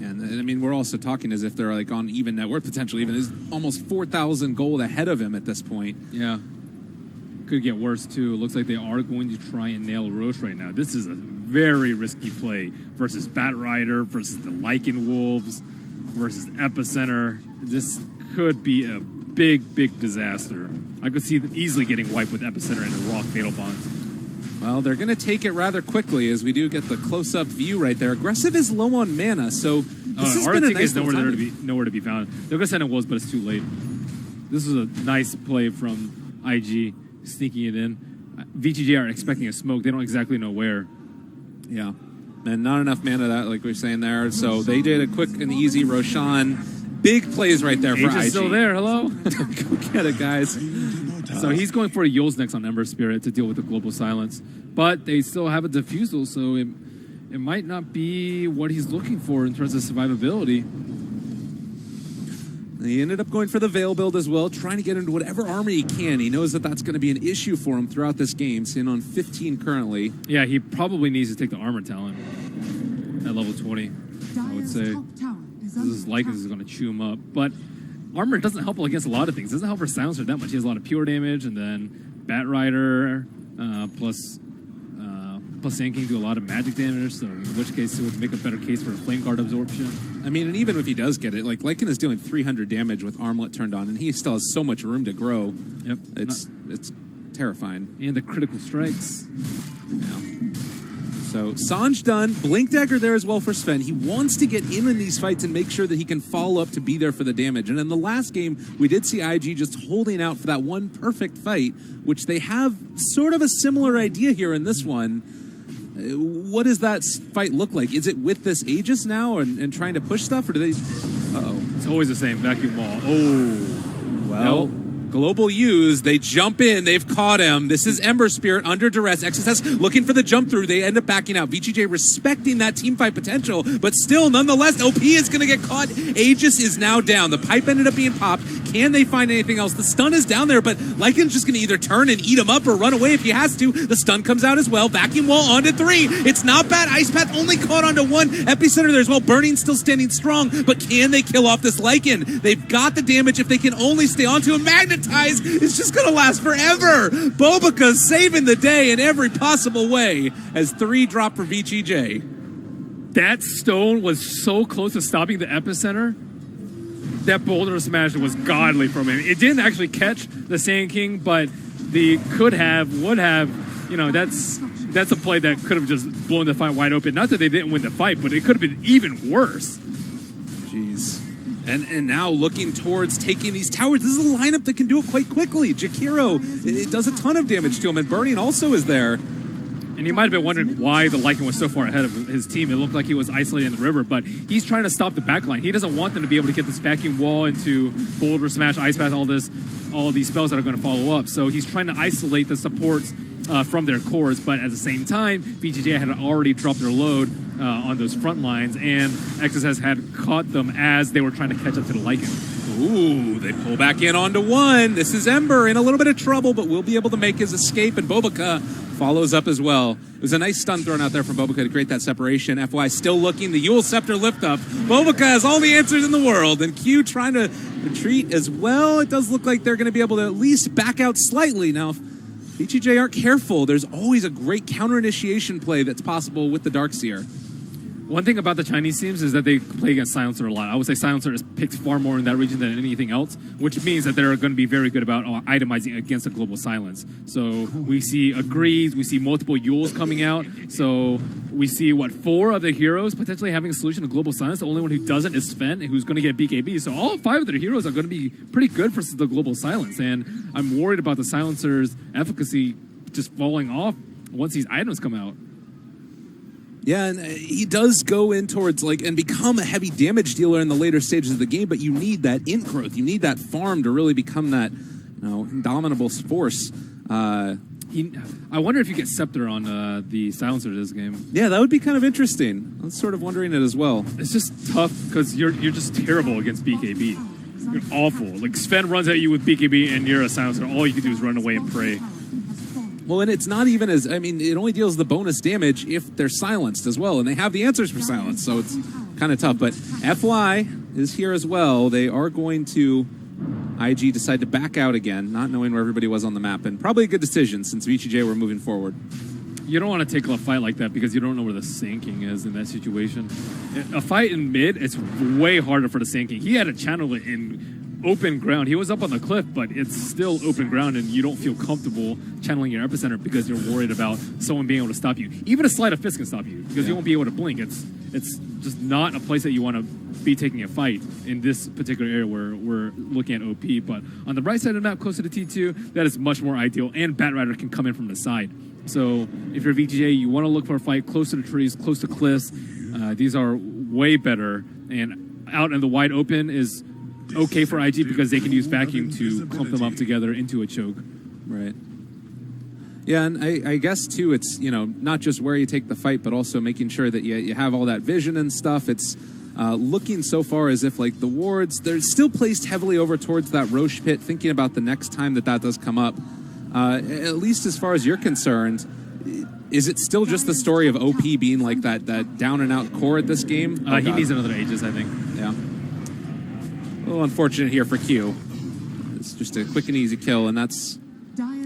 And I mean, we're also talking as if they're like on even net worth potential. Even there's almost 4,000 gold ahead of him at this point. Yeah. Could get worse too. It looks like they are going to try and nail Roche right now. This is a very risky play versus Bat Rider, versus the Lycan Wolves, versus Epicenter. This could be a big disaster. I could see them easily getting wiped with Epicenter and the Rock Fatal Bonds. Well, they're going to take it rather quickly as we do get the close-up view right there. Aggressive is low on mana, so this has been a nice nowhere to be found. They're going to send in Wolves, but it's too late. This is a nice play from IG. Sneaking it in. VTJ are expecting a smoke. They don't exactly know where. Yeah. And not enough mana, that, like we were saying there. So they did a quick and easy Roshan. Big plays right there for IG. Is still there. Hello? Go get it, guys. So he's going for a Yule's next on Ember Spirit to deal with the Global Silence. But they still have a Diffusal, so it might not be what he's looking for in terms of survivability. He ended up going for the Veil build as well, trying to get into whatever armor he can. He knows that that's going to be an issue for him throughout this game. Sitting on 15 currently. Yeah, he probably needs to take the armor talent at level 20, I would say. This is likely this is going to chew him up. But armor doesn't help against a lot of things. It doesn't help for Silencer that much. He has a lot of pure damage, and then Bat Rider plus Sand King do a lot of magic damage, so in which case it would make a better case for a Flame Guard absorption. I mean, and even if he does get it, like Lycan is doing 300 damage with Armlet turned on, and he still has so much room to grow. Yep. It's terrifying. And the critical strikes. Yeah. So Sanj done. Blink Dagger there as well for Sven. He wants to get in these fights and make sure that he can follow up to be there for the damage. And in the last game, we did see IG just holding out for that one perfect fight, which they have sort of a similar idea here in this one. What does that fight look like? Is it with this Aegis now and trying to push stuff, or do they... Uh-oh. It's always the same. Vacuum wall. Oh. Well... Global use, they jump in, they've caught him. This is Ember Spirit under duress. XSS looking for the jump through. They end up backing out. VGJ respecting that team fight potential, but still, nonetheless, OP is going to get caught. Aegis is now down. The pipe ended up being popped. Can they find anything else? The stun is down there, but Lycan's just going to either turn and eat him up or run away if he has to. The stun comes out as well. Vacuum wall onto 3. It's not bad. Ice Path only caught onto 1. Epicenter there as well. Burning still standing strong, but can they kill off this Lycan? They've got the damage if they can only stay onto him. Magnetize. It's just going to last forever. Bobica saving the day in every possible way as 3 drop for VGJ. That stone was so close to stopping the epicenter. That boulder smash was godly from him. It didn't actually catch the Sand King, but the would have, that's a play that could have just blown the fight wide open. Not that they didn't win the fight, but it could have been even worse. Jeez. And now looking towards taking these towers. This is a lineup that can do it quite quickly. Jakiro, it does a ton of damage to him, and Burning also is there. And you might have been wondering why the Lycan was so far ahead of his team. It looked like he was isolated in the river, but he's trying to stop the backline. He doesn't want them to be able to get this vacuum wall into Boulder Smash, Ice Path, all these spells that are going to follow up. So he's trying to isolate the supports from their cores, but at the same time, VGJ had already dropped their load on those front lines, and XSS had caught them as they were trying to catch up to the Lycan. Ooh, they pull back in onto 1. This is Ember in a little bit of trouble, but will be able to make his escape, and Bobica follows up as well. It was a nice stun thrown out there from Bobica to create that separation. FY still looking, the Yule Scepter lift up. Bobica has all the answers in the world, and Q trying to retreat as well. It does look like they're going to be able to at least back out slightly. Now, if VGJ aren't careful, there's always a great counter-initiation play that's possible with the Darkseer. One thing about the Chinese teams is that they play against Silencer a lot. I would say Silencer is picked far more in that region than anything else, which means that they're going to be very good about itemizing against a global silence. So we see Agrees, we see multiple Yules coming out. So we see, 4 other heroes potentially having a solution to global silence. The only one who doesn't is Sven, who's going to get BKB. So all 5 of their heroes are going to be pretty good for the global silence. And I'm worried about the Silencer's efficacy just falling off once these items come out. Yeah, and he does go in towards, and become a heavy damage dealer in the later stages of the game, but you need that int growth. You need that farm to really become that, indomitable force. I wonder if you get Scepter on the Silencer this game. Yeah, that would be kind of interesting. I was sort of wondering it as well. It's just tough because you're just terrible against BKB. You're awful. Sven runs at you with BKB and you're a Silencer. All you can do is run away and pray. Well, and it's not even it only deals the bonus damage if they're silenced as well, and they have the answers for silence, so it's kind of tough. But FY is here as well. They are going to, IG decide to back out again, not knowing where everybody was on the map, and probably a good decision since VGJ were moving forward. You don't want to take a fight like that because you don't know where the Sand King is in that situation. A fight in mid, it's way harder for the Sand King. He had to channel it in open ground. He was up on the cliff, but it's still open ground, and you don't feel comfortable channeling your epicenter because you're worried about someone being able to stop you. Even a sleight of fist can stop you because you won't be able to blink. It's just not a place that you want to be taking a fight in this particular area where we're looking at OP. But on the right side of the map, closer to T2, that is much more ideal, and Bat Rider can come in from the side. So if you're VGJ, you want to look for a fight close to the trees, close to cliffs. These are way better, and out in the wide open is okay for IG because they can use vacuum to clump them up together into a choke. Right. Yeah, and I guess, too, it's, not just where you take the fight, but also making sure that you have all that vision and stuff. It's looking so far as if, like, the wards, they're still placed heavily over towards that Roche pit, thinking about the next time that does come up. At least as far as you're concerned, is it still just the story of OP being, like, that down-and-out core at this game? He needs another Aegis, I think. Yeah. A little unfortunate here for Q. It's just a quick and easy kill, and that's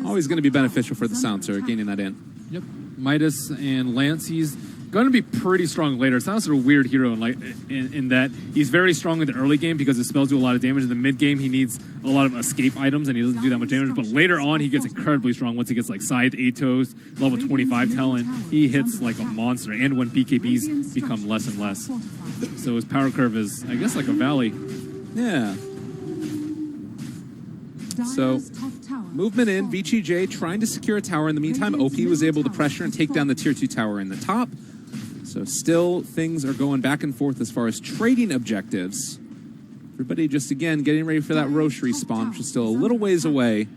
always going to be beneficial for the Silencer, gaining that in. Yep. Midas and Lance, he's going to be pretty strong later. Silencer a weird hero in that he's very strong in the early game because his spells do a lot of damage. In the mid game, he needs a lot of escape items, and he doesn't do that much damage. But later on, he gets incredibly strong once he gets like Scythe, Atos, level 25 talent. He hits like a monster, and when BKBs become less and less. So his power curve is, I guess, like a valley. Yeah. So, movement in, VGJ trying to secure a tower. In the meantime, OP was able to pressure and take down the tier 2 tower in the top. So still, things are going back and forth as far as trading objectives. Everybody just, again, getting ready for that Roche respawn, which is still a little ways away.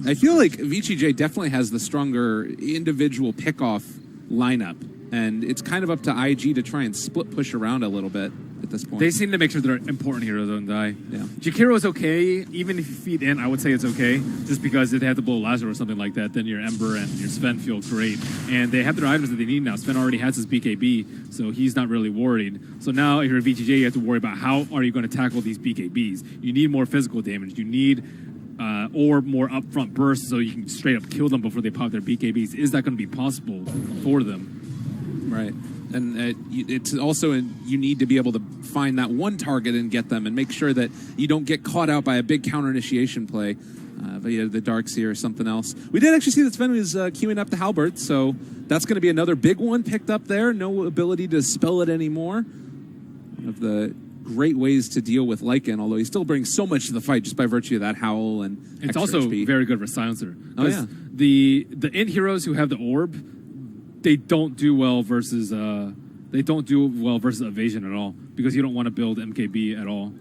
I feel like VGJ definitely has the stronger individual pick-off lineup. And it's kind of up to IG to try and split push around a little bit at this point. They seem to make sure their important heroes don't die. Yeah. Jakiro is okay. Even if you feed in, I would say it's okay. Just because if they have to blow Lazar or something like that, then your Ember and your Sven feel great. And they have their items that they need now. Sven already has his BKB, so he's not really worried. So now if you're a VGJ, you have to worry about how are you going to tackle these BKBs. You need more physical damage. You need or more upfront bursts so you can straight up kill them before they pop their BKBs. Is that going to be possible for them? Right. And it's also, you need to be able to find that one target and get them and make sure that you don't get caught out by a big counter initiation play via the Darkseer or something else. We did actually see that Sven was queuing up the Halberd, so that's going to be another big one picked up there. No ability to spell it anymore. One of the great ways to deal with Lycan, although he still brings so much to the fight just by virtue of that Howl and it's extra also HP. very good for Silencer. Oh, yeah. The int heroes who have the orb, they don't do well versus evasion at all because you don't want to build MKB at all.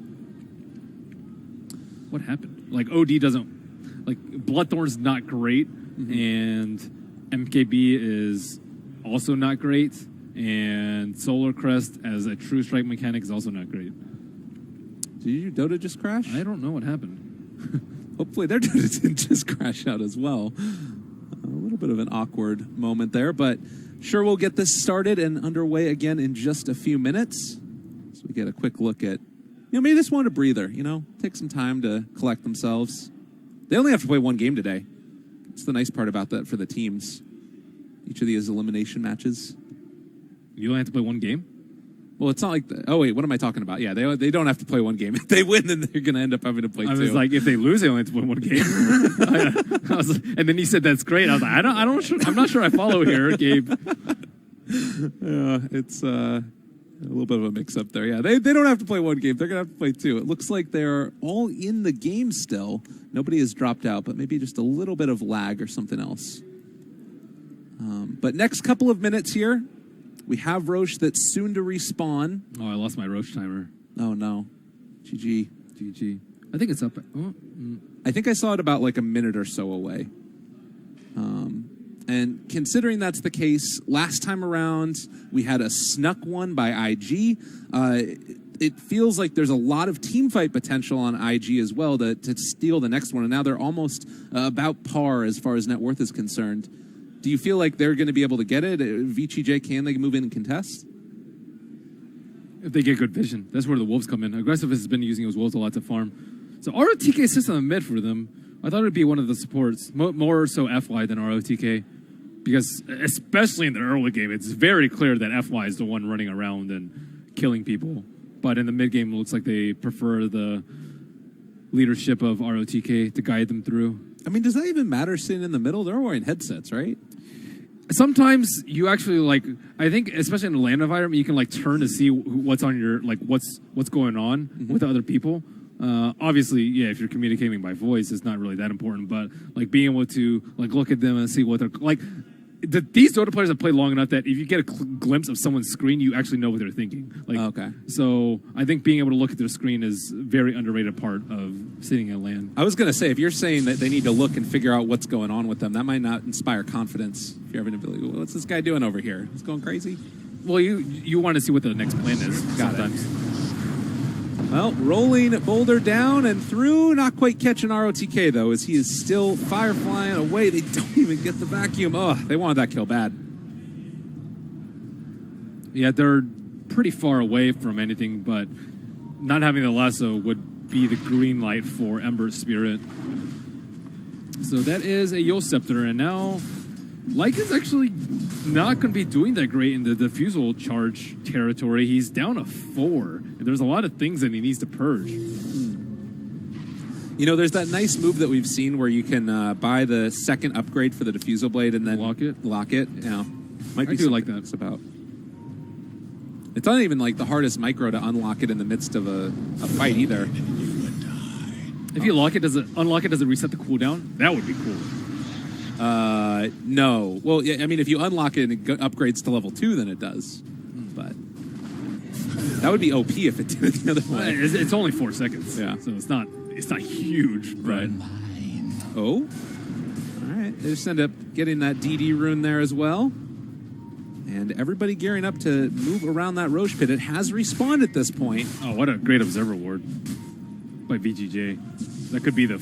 What happened? Like OD doesn't like Bloodthorn's not great, and MKB is also not great, and Solar Crest as a true strike mechanic is also not great. Did your Dota just crash? I don't know what happened. Hopefully their Dota didn't just crash out as well. A little bit of an awkward moment there, but sure, we'll get this started and underway again in just a few minutes. So we get a quick look at, maybe just want a breather, take some time to collect themselves. They only have to play one game today. That's the nice part about that for the teams. Each of these elimination matches. You only have to play one game? Well, it's not like oh wait, what am I talking about? Yeah, they don't have to play one game. If they win, then they're going to end up having to play two. I was like, if they lose, they only have to play one game. And then he said that's great. I was like, I'm not sure I follow here, Gabe. Yeah, it's a little bit of a mix-up there. Yeah, they don't have to play one game. They're going to have to play two. It looks like they're all in the game still. Nobody has dropped out, but maybe just a little bit of lag or something else. But next couple of minutes here, we have Roche that's soon to respawn. Oh, I lost my Roche timer. Oh, no. GG. GG. I think it's up. I think I saw it about like a minute or so away. And considering that's the case, last time around, we had a snuck one by IG. It feels like there's a lot of team fight potential on IG as well to steal the next one. And now they're almost about par as far as net worth is concerned. Do you feel like they're going to be able to get it? VGJ, can they move in and contest? If they get good vision. That's where the Wolves come in. Aggressive has been using his Wolves a lot to farm. So ROTK sits on the mid for them. I thought it would be one of the supports. More so FY than ROTK. Because especially in the early game, it's very clear that FY is the one running around and killing people. But in the mid game, it looks like they prefer the leadership of ROTK to guide them through. I mean, does that even matter sitting in the middle? They're wearing headsets, right? Sometimes you actually I think especially in the LAN environment, you can turn to see what's on your what's going on with other people. Obviously, yeah, if you're communicating by voice, it's not really that important. But being able to look at them and see what they're these Dota players have played long enough that if you get a glimpse of someone's screen, you actually know what they're thinking. Like, okay. So I think being able to look at their screen is a very underrated part of sitting at LAN. I was going to say, if you're saying that they need to look and figure out what's going on with them, that might not inspire confidence. If you're having to be like, what's this guy doing over here? He's going crazy? Well, you want to see what the next plan is sometimes. Well, rolling Boulder down and through, not quite catching ROTK, though, as he is still fire flying away. They don't even get the vacuum. Oh, they wanted that kill bad. Yeah, they're pretty far away from anything, but not having the lasso would be the green light for Ember Spirit. So that is a Yul Scepter, and now Lycan's actually not going to be doing that great in the diffusal charge territory. He's down a 4, and there's a lot of things that he needs to purge. You know, there's that nice move that we've seen where you can buy the second upgrade for the diffusal blade and then lock it. Yeah, might be I do like that. It's about. It's not even like the hardest micro to unlock it in the midst of a fight either. If you lock it, does it unlock it? Does it reset the cooldown? That would be cool. No. Well, yeah, I mean, if you unlock it and it upgrades to level 2, then it does. But that would be OP if it did it the other way. It's only 4 seconds. Yeah. So it's not huge. Right. Oh. All right. They just end up getting that DD rune there as well. And everybody gearing up to move around that Roche pit. It has respawned at this point. Oh, what a great observer ward by VGJ. That could be the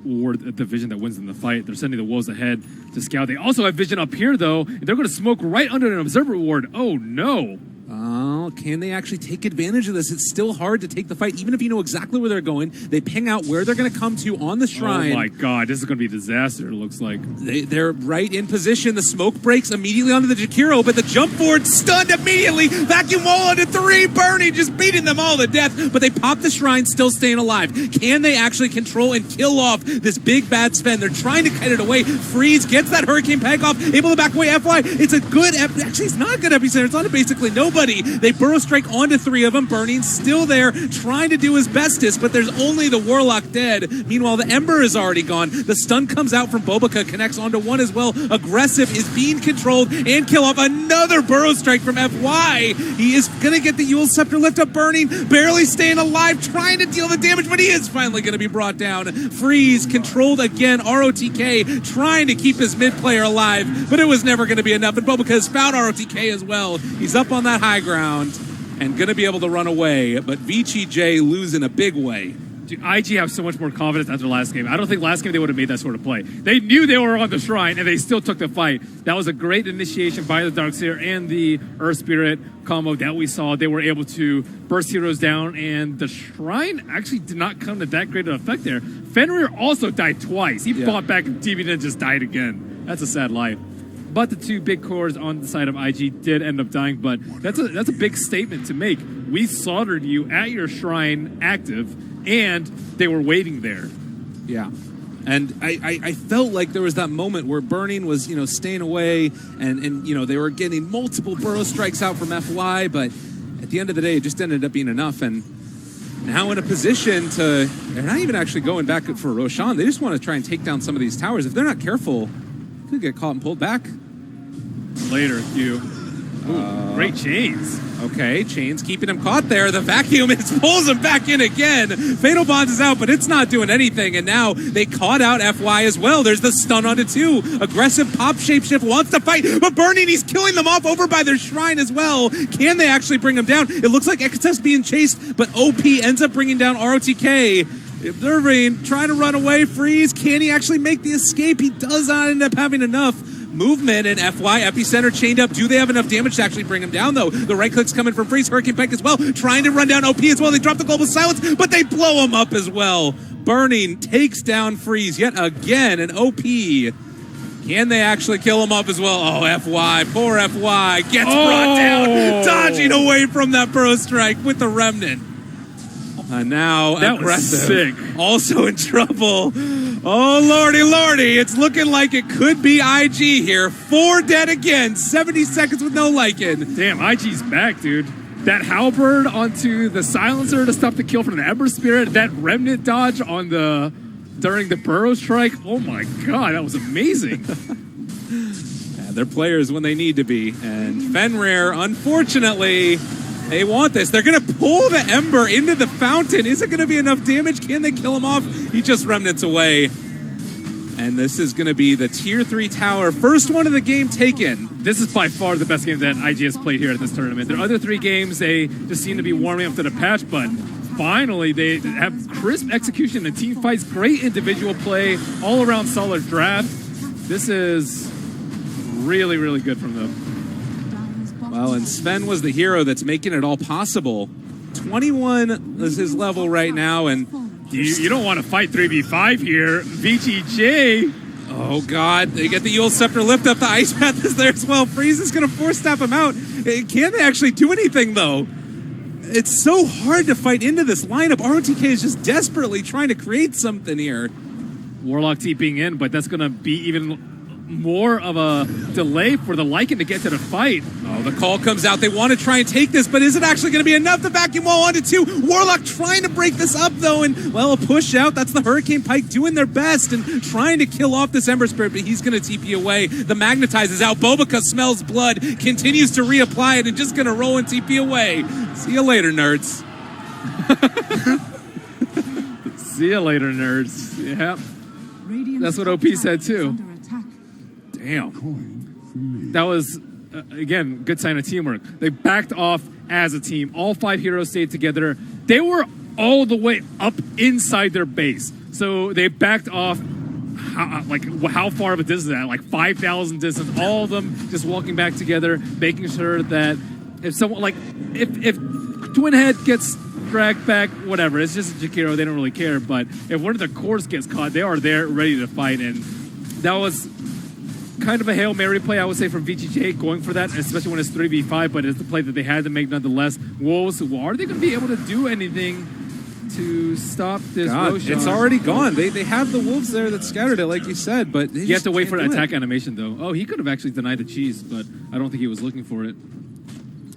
ward at the vision that wins in the fight. They're sending the wolves ahead to scout. They also have vision up here, though. And they're going to smoke right under an observer ward. Oh, no. Oh, can they actually take advantage of this? It's still hard to take the fight, even if you know exactly where they're going. They ping out where they're going to come to on the shrine. Oh, my God. This is going to be a disaster, it looks like. They're right in position. The smoke breaks immediately onto the Jakiro, but the jump forward stunned immediately. Vacuum wall onto 3. Bernie just beating them all to death, but they pop the shrine, still staying alive. Can they actually control and kill off this big bad Sven? They're trying to kite it away. Freeze gets that Hurricane Peg off, able to back away FY. It's a good, actually, it's not a good epicenter. It's on to basically nobody. They burrow strike onto 3 of them. Burning still there, trying to do his bestest, but there's only the Warlock dead. Meanwhile, the Ember is already gone. The stun comes out from Bobica, connects onto 1 as well. Aggressive is being controlled and kill off another burrow strike from FY. He is going to get the Yule Scepter lift up. Burning, barely staying alive, trying to deal the damage, but he is finally going to be brought down. Freeze controlled again. ROTK trying to keep his mid player alive, but it was never going to be enough. And Bobica has found ROTK as well. He's up on that high ground and going to be able to run away, but VGJ losing a big way. Dude, IG have so much more confidence after last game. I don't think last game they would have made that sort of play. They knew they were on the shrine, and they still took the fight. That was a great initiation by the Darkseer and the Earth Spirit combo that we saw. They were able to burst heroes down, and the shrine actually did not come to that great of effect there. Fenrir also died twice. He fought back, and TV then just died again. That's a sad life. But the 2 big cores on the side of IG did end up dying, but that's a big statement to make. We slaughtered you at your shrine active, and they were waiting there. Yeah. And I felt like there was that moment where Burning was, staying away, and they were getting multiple burrow strikes out from FY, but at the end of the day, it just ended up being enough. And now in a position to, they're not even actually going back for Roshan. They just want to try and take down some of these towers. If they're not careful, could get caught and pulled back. Later, Q. Great chains. Okay, chains keeping him caught there. The vacuum pulls him back in again. Fatal Bonds is out, but it's not doing anything. And now they caught out FY as well. There's the stun onto 2. Aggressive pop shapeshift wants to fight, but Burning, he's killing them off over by their shrine as well. Can they actually bring him down? It looks like XS being chased, but OP ends up bringing down ROTK. Observing, trying to run away. Freeze. Can he actually make the escape? He does not end up having enough movement, and FY Epicenter chained up. Do they have enough damage to actually bring him down, though? The right click's coming from Freeze. Hurricane Pike as well, trying to run down OP as well. They drop the Global Silence, but they blow him up as well. Burning takes down Freeze yet again, and OP. Can they actually kill him off as well? Oh, FY, poor FY, gets brought down, dodging away from that burrow strike with the Remnant. Now that aggressive. Was sick. Also in trouble. Oh, lordy. It's looking like it could be IG here. 4 dead again. 70 seconds with no Lycan. Damn, IG's back, dude. That halberd onto the silencer to stop the kill from the Ember Spirit. That remnant dodge on during the burrow strike. Oh my God, that was amazing. they're players when they need to be. And Fenrir, unfortunately, they want this. They're going to pull the Ember into the fountain. Is it going to be enough damage? Can they kill him off? He just remnants away. And this is going to be the Tier 3 tower. First one of the game taken. This is by far the best game that IG has played here at this tournament. Their other 3 games, they just seem to be warming up to the patch, but finally they have crisp execution and team fights, great individual play, all around solid draft. This is really, really good from them. Well, and Sven was the hero that's making it all possible. 21 is his level right now, and you don't want to fight 3v5 here. VTJ. Oh, God. They get the Yule Scepter lift up. The Ice Path is there as well. Freeze is going to force stab him out. Can they actually do anything, though? It's so hard to fight into this lineup. ROTK is just desperately trying to create something here. Warlock TPing in, but that's going to be even more of a delay for the Lycan to get to the fight. Oh, the call comes out. They want to try and take this, but is it actually going to be enough? The vacuum wall onto 2. Warlock trying to break this up, though, and, well, a push out. That's the Hurricane Pike doing their best and trying to kill off this Ember Spirit, but he's going to TP away. The Magnetize is out. Bobica smells blood, continues to reapply it, and just going to roll and TP away. See you later, nerds. See you later, nerds. Yep. That's what OP said, too. Damn. That was, again, good sign of teamwork. They backed off as a team. All 5 heroes stayed together. They were all the way up inside their base. So they backed off, how far of a distance is that? Like 5,000 distance. All of them just walking back together, making sure that if someone, like, if Twin Head gets dragged back, whatever. It's just a Jakiro. They don't really care. But if one of their cores gets caught, they are there ready to fight. And that was kind of a Hail Mary play, I would say, from VGJ going for that, especially when it's 3v5, but it's the play that they had to make nonetheless. Wolves, are they going to be able to do anything to stop this Roshan? It's already gone. They have the Wolves there that scattered it, like you said, but you have to wait for an attack animation, though. Oh, he could have actually denied the cheese, but I don't think he was looking for it.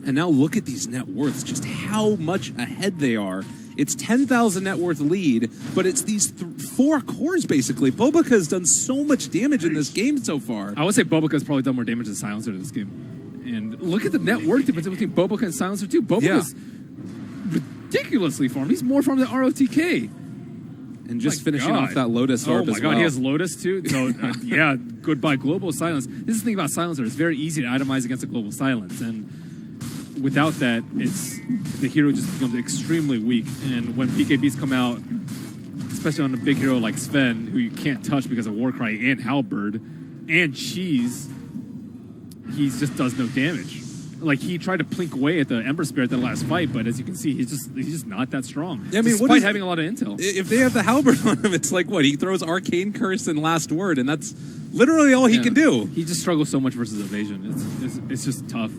And now look at these net worths, just how much ahead they are. It's 10,000 net worth lead, but it's these 4 cores, basically. Bobica has done so much damage in this game so far. I would say Bobica has probably done more damage than Silencer in this game. And look at the net worth difference between Bobica and Silencer, too. Bobica's ridiculously farmed. He's more farmed than ROTK. And just finishing off that Lotus Orb as well. Oh, my God, he has Lotus, too? So, yeah, goodbye, Global Silence. This is the thing about Silencer. It's very easy to itemize against a Global Silence. And without that, the hero just becomes extremely weak. And when BKBs come out, especially on a big hero like Sven, who you can't touch because of Warcry and Halberd and Cheese, he just does no damage. Like, he tried to plink away at the Ember Spirit in the last fight, but as you can see, he's just not that strong. Yeah, I mean, despite having a lot of intel. If they have the Halberd on him, it's like, what? He throws Arcane Curse and Last Word, and that's literally all he can do. He just struggles so much versus evasion. It's just tough.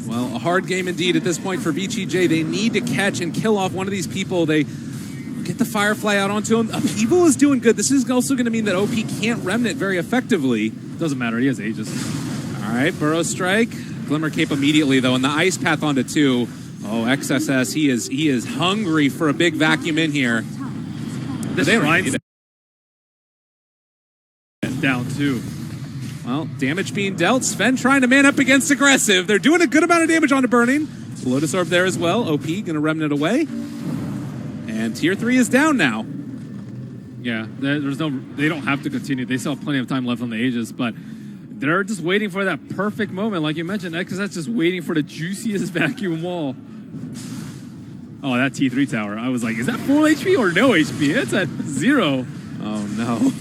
Well, a hard game indeed at this point for VGJ. They need to catch and kill off one of these people. They get the Firefly out onto him. Upheaval is doing good. This is also going to mean that OP can't Remnant very effectively. Doesn't matter. He has Aegis. All right, Burrow Strike. Glimmer Cape immediately, though, and the Ice Path onto 2. Oh, XSS, he is hungry for a big vacuum in here. This Shrine down, too. Well, damage being dealt. Sven trying to man up against Aggressive. They're doing a good amount of damage onto Burning. Lotus Orb there as well. OP going to Remnant away. And Tier 3 is down now. Yeah, they don't have to continue. They still have plenty of time left on the Aegis, but they're just waiting for that perfect moment. Like you mentioned, XSS just waiting for the juiciest vacuum wall. Oh, that T3 tower. I was like, is that full HP or no HP? It's at 0. Oh, no.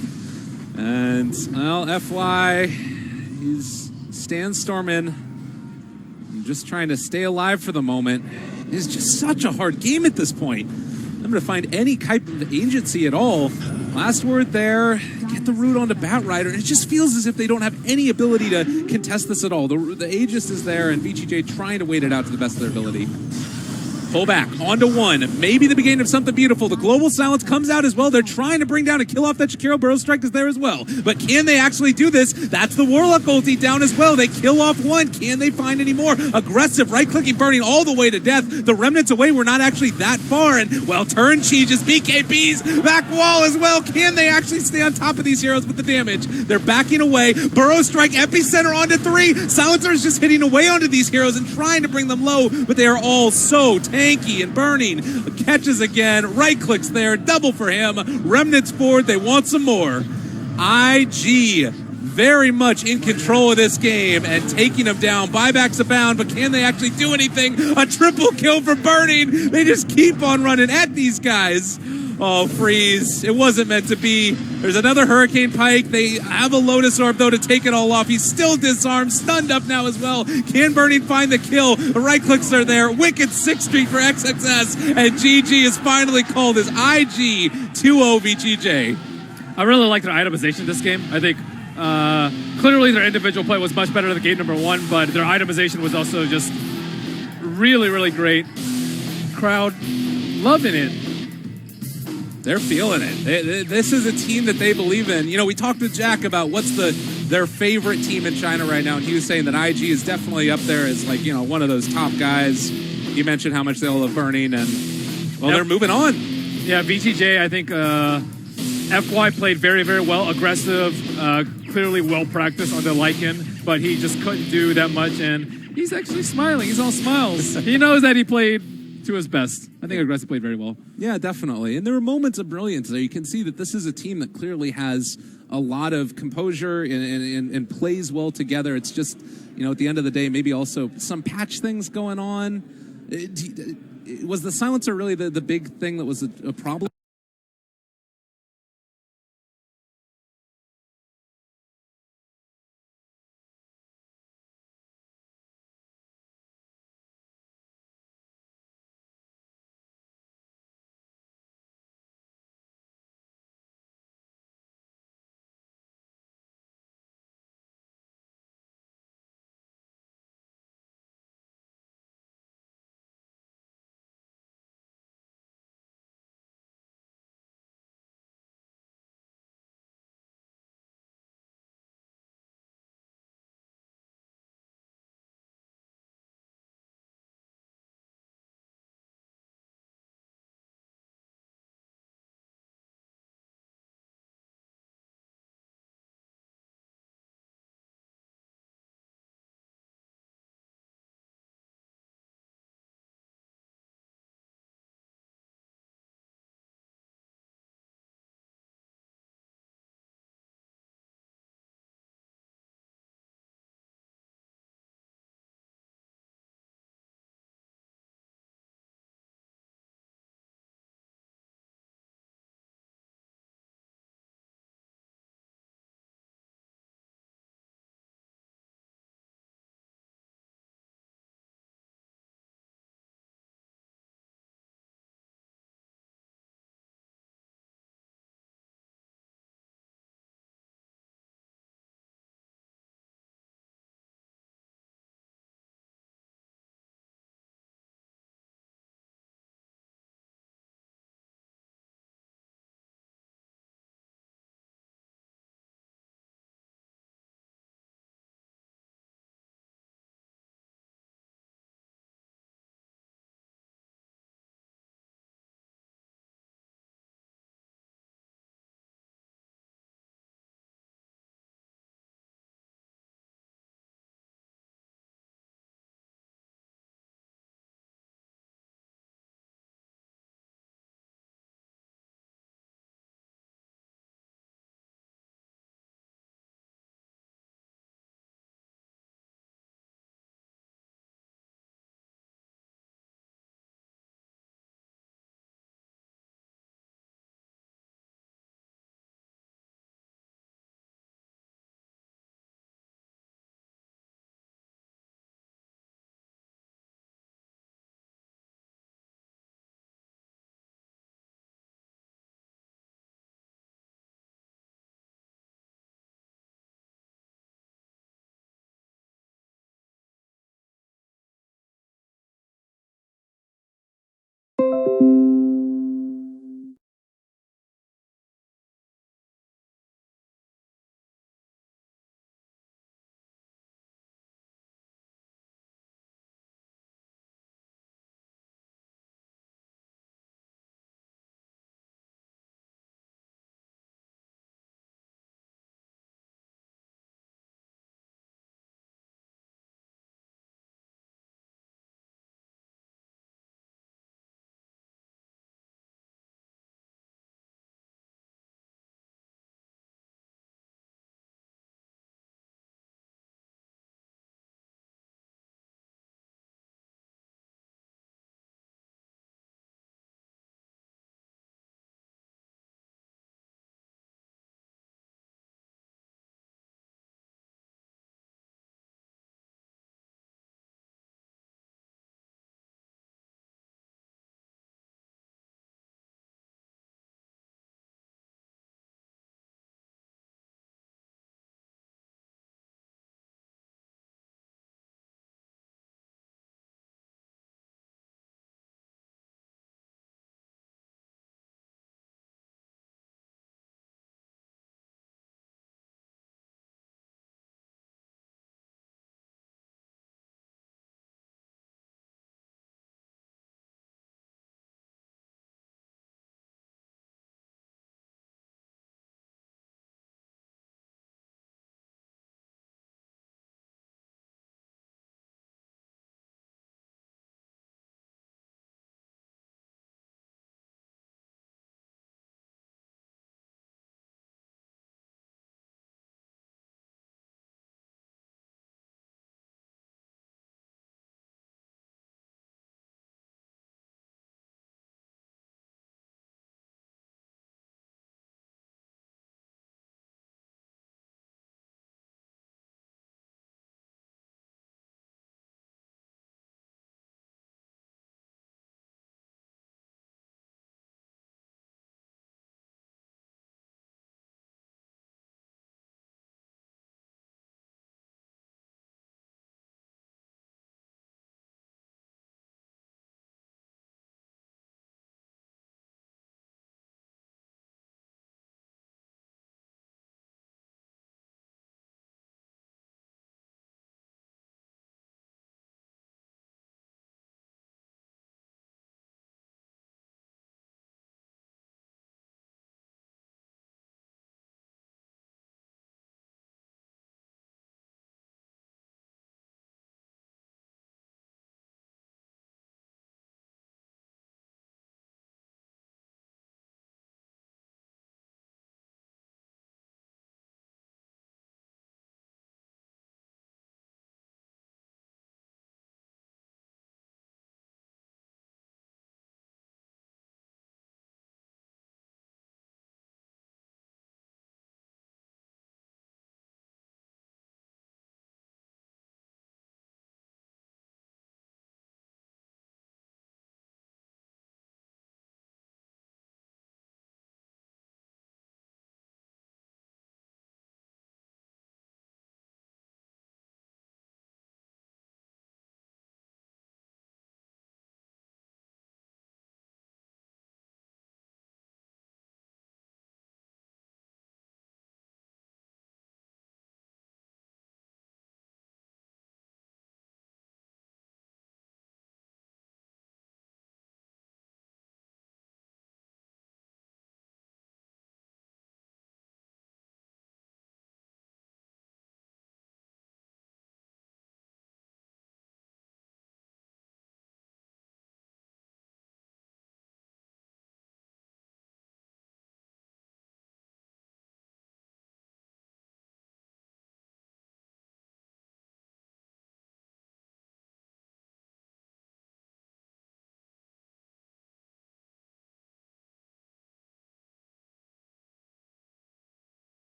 And, well, FY, he's Sandstorming. Just trying to stay alive for the moment. It's just such a hard game at this point. I'm going to find any type of agency at all. Last word there. Get the root onto Batrider. It just feels as if they don't have any ability to contest this at all. The Aegis is there, and VGJ trying to wait it out to the best of their ability. Pull back, onto one. Maybe the beginning of something beautiful. The global silence comes out as well. They're trying to bring down and kill off that Shakiro. Burrow Strike is there as well. But can they actually do this? That's the Warlock ulti down as well. They kill off one. Can they find any more? Aggressive, right-clicking, burning all the way to death. The remnants away were not actually that far. And, well, turn just BKBs, back wall as well. Can they actually stay on top of these heroes with the damage? They're backing away. Burrow Strike, epicenter onto 3. Silencer is just hitting away onto these heroes and trying to bring them low, but they are all so tanky and burning. Catches again, right clicks there, double for him. Remnants forward, they want some more. IG very much in control of this game and taking them down. Buybacks abound, but can they actually do anything? A triple kill for Burning. They just keep on running at these guys. Oh, Freeze. It wasn't meant to be. There's another Hurricane Pike. They have a Lotus Orb, though, to take it all off. He's still disarmed, stunned up now as well. Can Burning find the kill? The right clicks are there. Wicked 6th Street for XXS, and GG is finally called as IG 2-0 VGJ. I really like their itemization this game. I think clearly their individual play was much better than game number 1, but their itemization was also just really, really great. Crowd loving it. They're feeling it. This is a team that they believe in. You know, we talked to Jack about what's their favorite team in China right now, and he was saying that IG is definitely up there as, like, you know, one of those top guys. You mentioned how much they love Burning, and, well, they're moving on. Yeah, VGJ, I think FY played very, very well, aggressive, clearly well-practiced on the Lycan, but he just couldn't do that much, and he's actually smiling. He's all smiles. He knows that he played to his best. I think Aggressive played very well. Yeah, definitely. And there were moments of brilliance there. You can see that this is a team that clearly has a lot of composure and plays well together. It's just, you know, at the end of the day, maybe also some patch things going on. Was the silencer really the big thing that was a problem?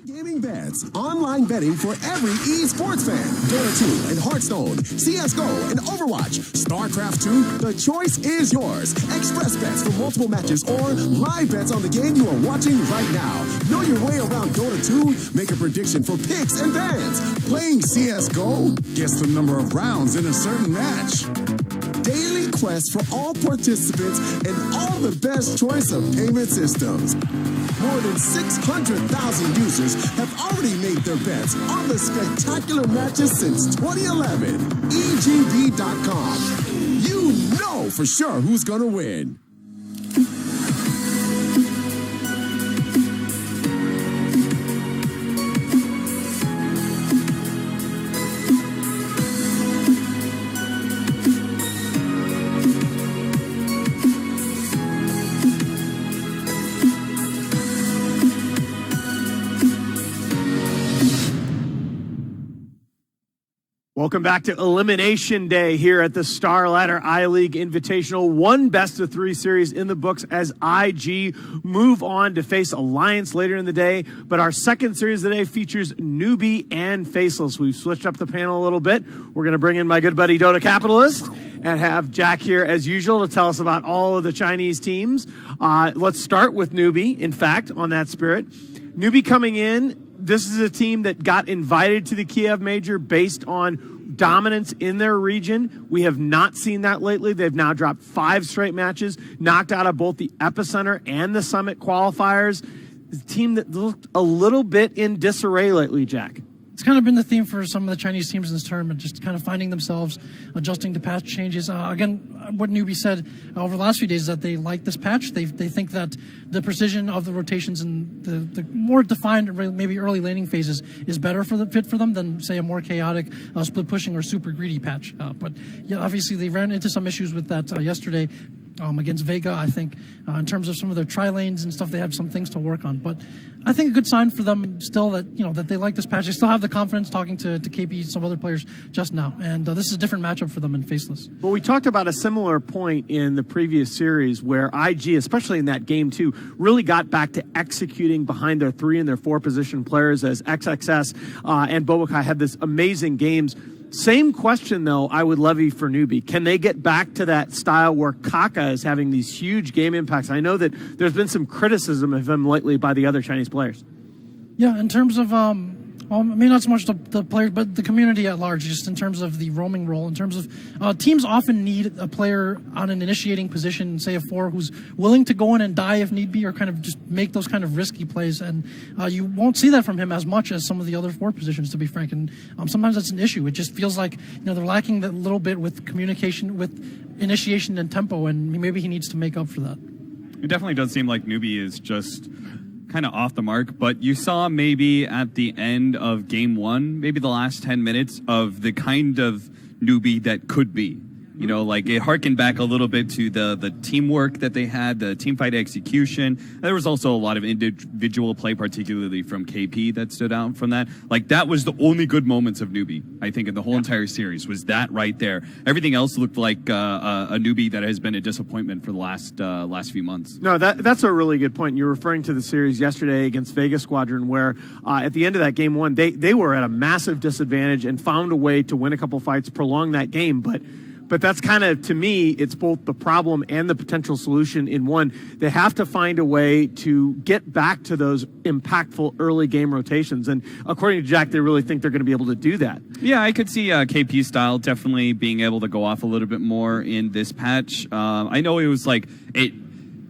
Gaming bets, online betting for every esports fan. Dota 2 and Hearthstone, CSGO and Overwatch, StarCraft 2, the choice is yours. Express bets for multiple matches or live bets on the game you are watching right now. Know your way around Dota 2? Make a prediction for picks and bans. Playing CSGO? Guess the number of rounds in a certain match. Daily quests for all participants and all the best choice of payment systems. More than 600,000 users have already made their bets on the spectacular matches since 2011. EGB.com. You know for sure who's gonna win. Welcome back to Elimination Day here at the Star Ladder I-League Invitational. One best-of-3 series in the books as IG move on to face Alliance later in the day. But our second series of the day features Newbie and Faceless. We've switched up the panel a little bit. We're going to bring in my good buddy Dota Capitalist and have Jack here as usual to tell us about all of the Chinese teams. Let's start with Newbie, in fact, on that spirit. Newbie coming in. This is a team that got invited to the Kiev Major based on dominance in their region. We have not seen that lately. They've now dropped 5 straight matches, knocked out of both the Epicenter and the Summit qualifiers. A team that looked a little bit in disarray lately, Jack. It's kind of been the theme for some of the Chinese teams in this tournament, just kind of finding themselves, adjusting to patch changes. Again, what Newbie said over the last few days is that they like this patch. They think that the precision of the rotations and the more defined, maybe early laning phases is better for the fit for them than, say, a more chaotic split pushing or super greedy patch. But yeah, obviously they ran into some issues with that yesterday. Against Vega, I think, in terms of some of their tri-lanes and stuff, they have some things to work on. But I think a good sign for them still that, that they like this patch. They still have the confidence talking to KP, some other players just now. And this is a different matchup for them in Faceless. Well, we talked about a similar point in the previous series where IG, especially in that game too, really got back to executing behind their 3 and their 4 position players as XXS and Bo3 had this amazing games. Same question, though, I would levy for Newbie. Can they get back to that style where Kaka is having these huge game impacts? I know that there's been some criticism of him lately by the other Chinese players. Yeah, in terms of, maybe not so much the players, but the community at large, just in terms of the roaming role, in terms of teams often need a player on an initiating position, say a 4, who's willing to go in and die if need be, or kind of just make those kind of risky plays. And you won't see that from him as much as some of the other 4 positions, to be frank. And sometimes that's an issue. It just feels like they're lacking that little bit with communication, with initiation and tempo, and maybe he needs to make up for that. It definitely does seem like Newbie is just kind of off the mark, but you saw maybe at the end of game 1, maybe the last 10 minutes of the kind of Newbie that could be. Like it harkened back a little bit to the teamwork that they had, the team fight execution. There was also a lot of individual play, particularly from KP, that stood out from that. Like that was the only good moments of Newbie, I think, in the whole entire series, was that right there. Everything else looked like a Newbie that has been a disappointment for the last few months. No, that's a really good point. You're referring to the series yesterday against Vega Squadron, where at the end of that game 1, they were at a massive disadvantage and found a way to win a couple fights, prolong that game, but that's kind of, to me, it's both the problem and the potential solution in one. They have to find a way to get back to those impactful early game rotations. And according to Jack, they really think they're going to be able to do that. Yeah, I could see KP style definitely being able to go off a little bit more in this patch. I know it was like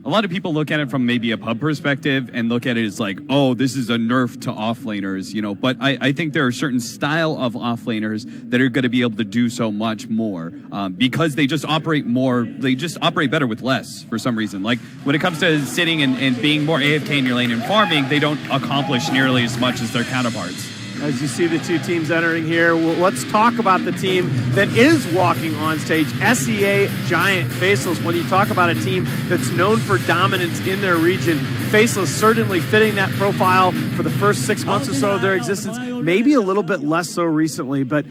a lot of people look at it from maybe a pub perspective and look at it as like, oh, this is a nerf to offlaners, but I think there are certain style of offlaners that are going to be able to do so much more because they just operate more, they just operate better with less for some reason. Like when it comes to sitting and being more AFK in your lane and farming, they don't accomplish nearly as much as their counterparts. As you see the 2 teams entering here, let's talk about the team that is walking on stage, SEA Giant Faceless. When you talk about a team that's known for dominance in their region, Faceless certainly fitting that profile for the first 6 months or so of their existence, maybe a little bit less so recently. But,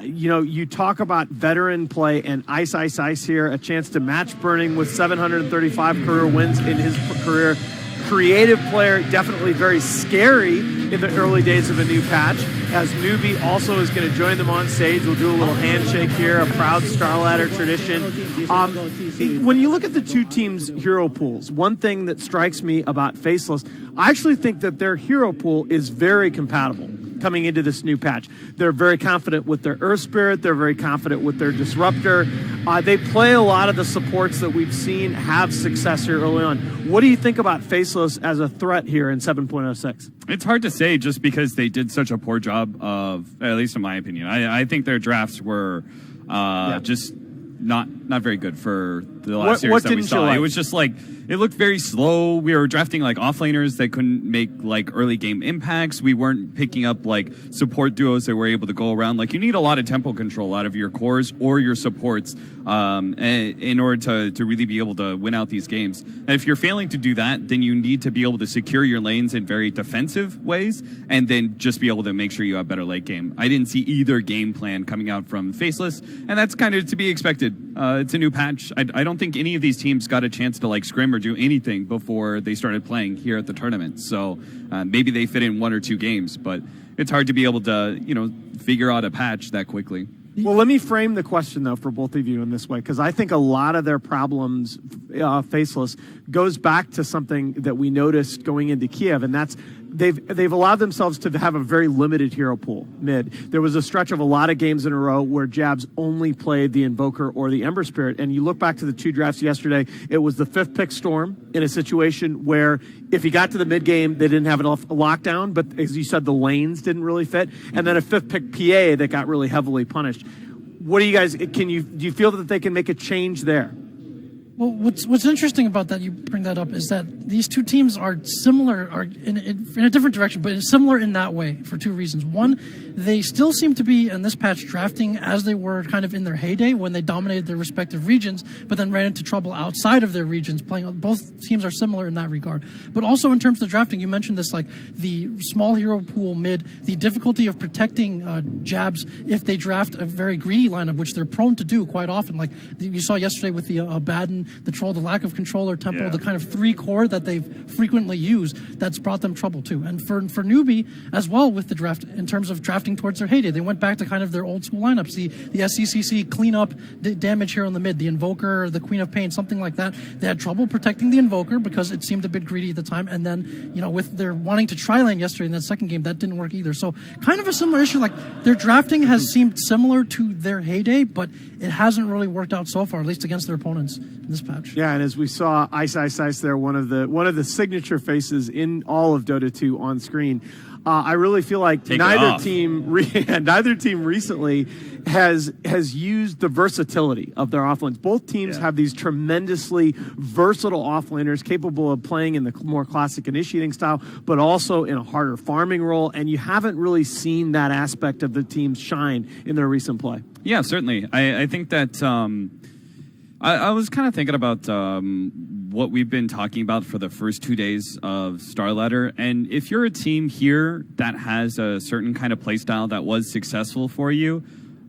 you talk about veteran play and Ice here, a chance to match Burning with 735 career wins in his career. creative player, definitely very scary in the early days of a new patch, as Newbie also is going to join them on stage. We'll do a little handshake here, a proud Starladder tradition. When you look at the two teams' hero pools, one thing that strikes me about Faceless, I actually think that their hero pool is very compatible coming into this new patch. They're very confident with their Earth Spirit. They're very confident with their Disruptor. They play a lot of the supports that we've seen have success here early on. What do you think about Faceless as a threat here in 7.06? It's hard to say just because they did such a poor job of, at least in my opinion. I think their drafts were just not very good for the last series that we saw. Like? It was just like, it looked very slow. We were drafting like offlaners that couldn't make like early game impacts. We weren't picking up like support duos that were able to go around. Like, you need a lot of tempo control out of your cores or your supports in order to really be able to win out these games. And if you're failing to do that, then you need to be able to secure your lanes in very defensive ways and then just be able to make sure you have better late game. I didn't see either game plan coming out from Faceless, and that's kind of to be expected. It's a new patch. I don't think any of these teams got a chance to like scrim or do anything before they started playing here at the tournament. So maybe they fit in one or two games, but it's hard to be able to, figure out a patch that quickly. Well, let me frame the question, though, for both of you in this way, because I think a lot of their problems, Faceless, goes back to something that we noticed going into Kiev, and that's they've allowed themselves to have a very limited hero pool mid. There was a stretch of a lot of games in a row where Jabs only played the Invoker or the Ember Spirit, and you look back to the two drafts yesterday, it was the 5th pick Storm in a situation where if he got to the mid game, they didn't have enough lockdown, but as you said, the lanes didn't really fit, and then a 5th pick PA that got really heavily punished. What do you guys, do you feel that they can make a change there? Well, what's interesting about that, you bring that up, is that these two teams are similar, are in a different direction, but similar in that way for two reasons. One, they still seem to be in this patch drafting as they were kind of in their heyday when they dominated their respective regions, but then ran into trouble outside of their regions. Both teams are similar in that regard. But also in terms of the drafting, you mentioned this, like the small hero pool mid, the difficulty of protecting Jabs if they draft a very greedy lineup, which they're prone to do quite often. Like you saw yesterday with the Baden, the Troll, the lack of controller tempo, the kind of 3 core that they've frequently used, that's brought them trouble too. And for Newbie as well with the draft, in terms of drafting towards their heyday, they went back to kind of their old school lineups, the SCCC cleanup damage here on the mid, the Invoker, the Queen of Pain, something like that. They had trouble protecting the Invoker because it seemed a bit greedy at the time, and then, with their wanting to tri-lane yesterday in that second game, that didn't work either. So kind of a similar issue, like their drafting has seemed similar to their heyday, but it hasn't really worked out so far, at least against their opponents in this patch. Yeah, and as we saw Ice there, one of the signature faces in all of Dota 2 on screen. I really feel like neither team recently has used the versatility of their offlanes. Both teams have these tremendously versatile offlaners capable of playing in the more classic initiating style, but also in a harder farming role, and you haven't really seen that aspect of the teams shine in their recent play. Yeah, certainly. I think that I was kind of thinking about what we've been talking about for the first 2 days of Starladder, and if you're a team here that has a certain kind of play style that was successful for you,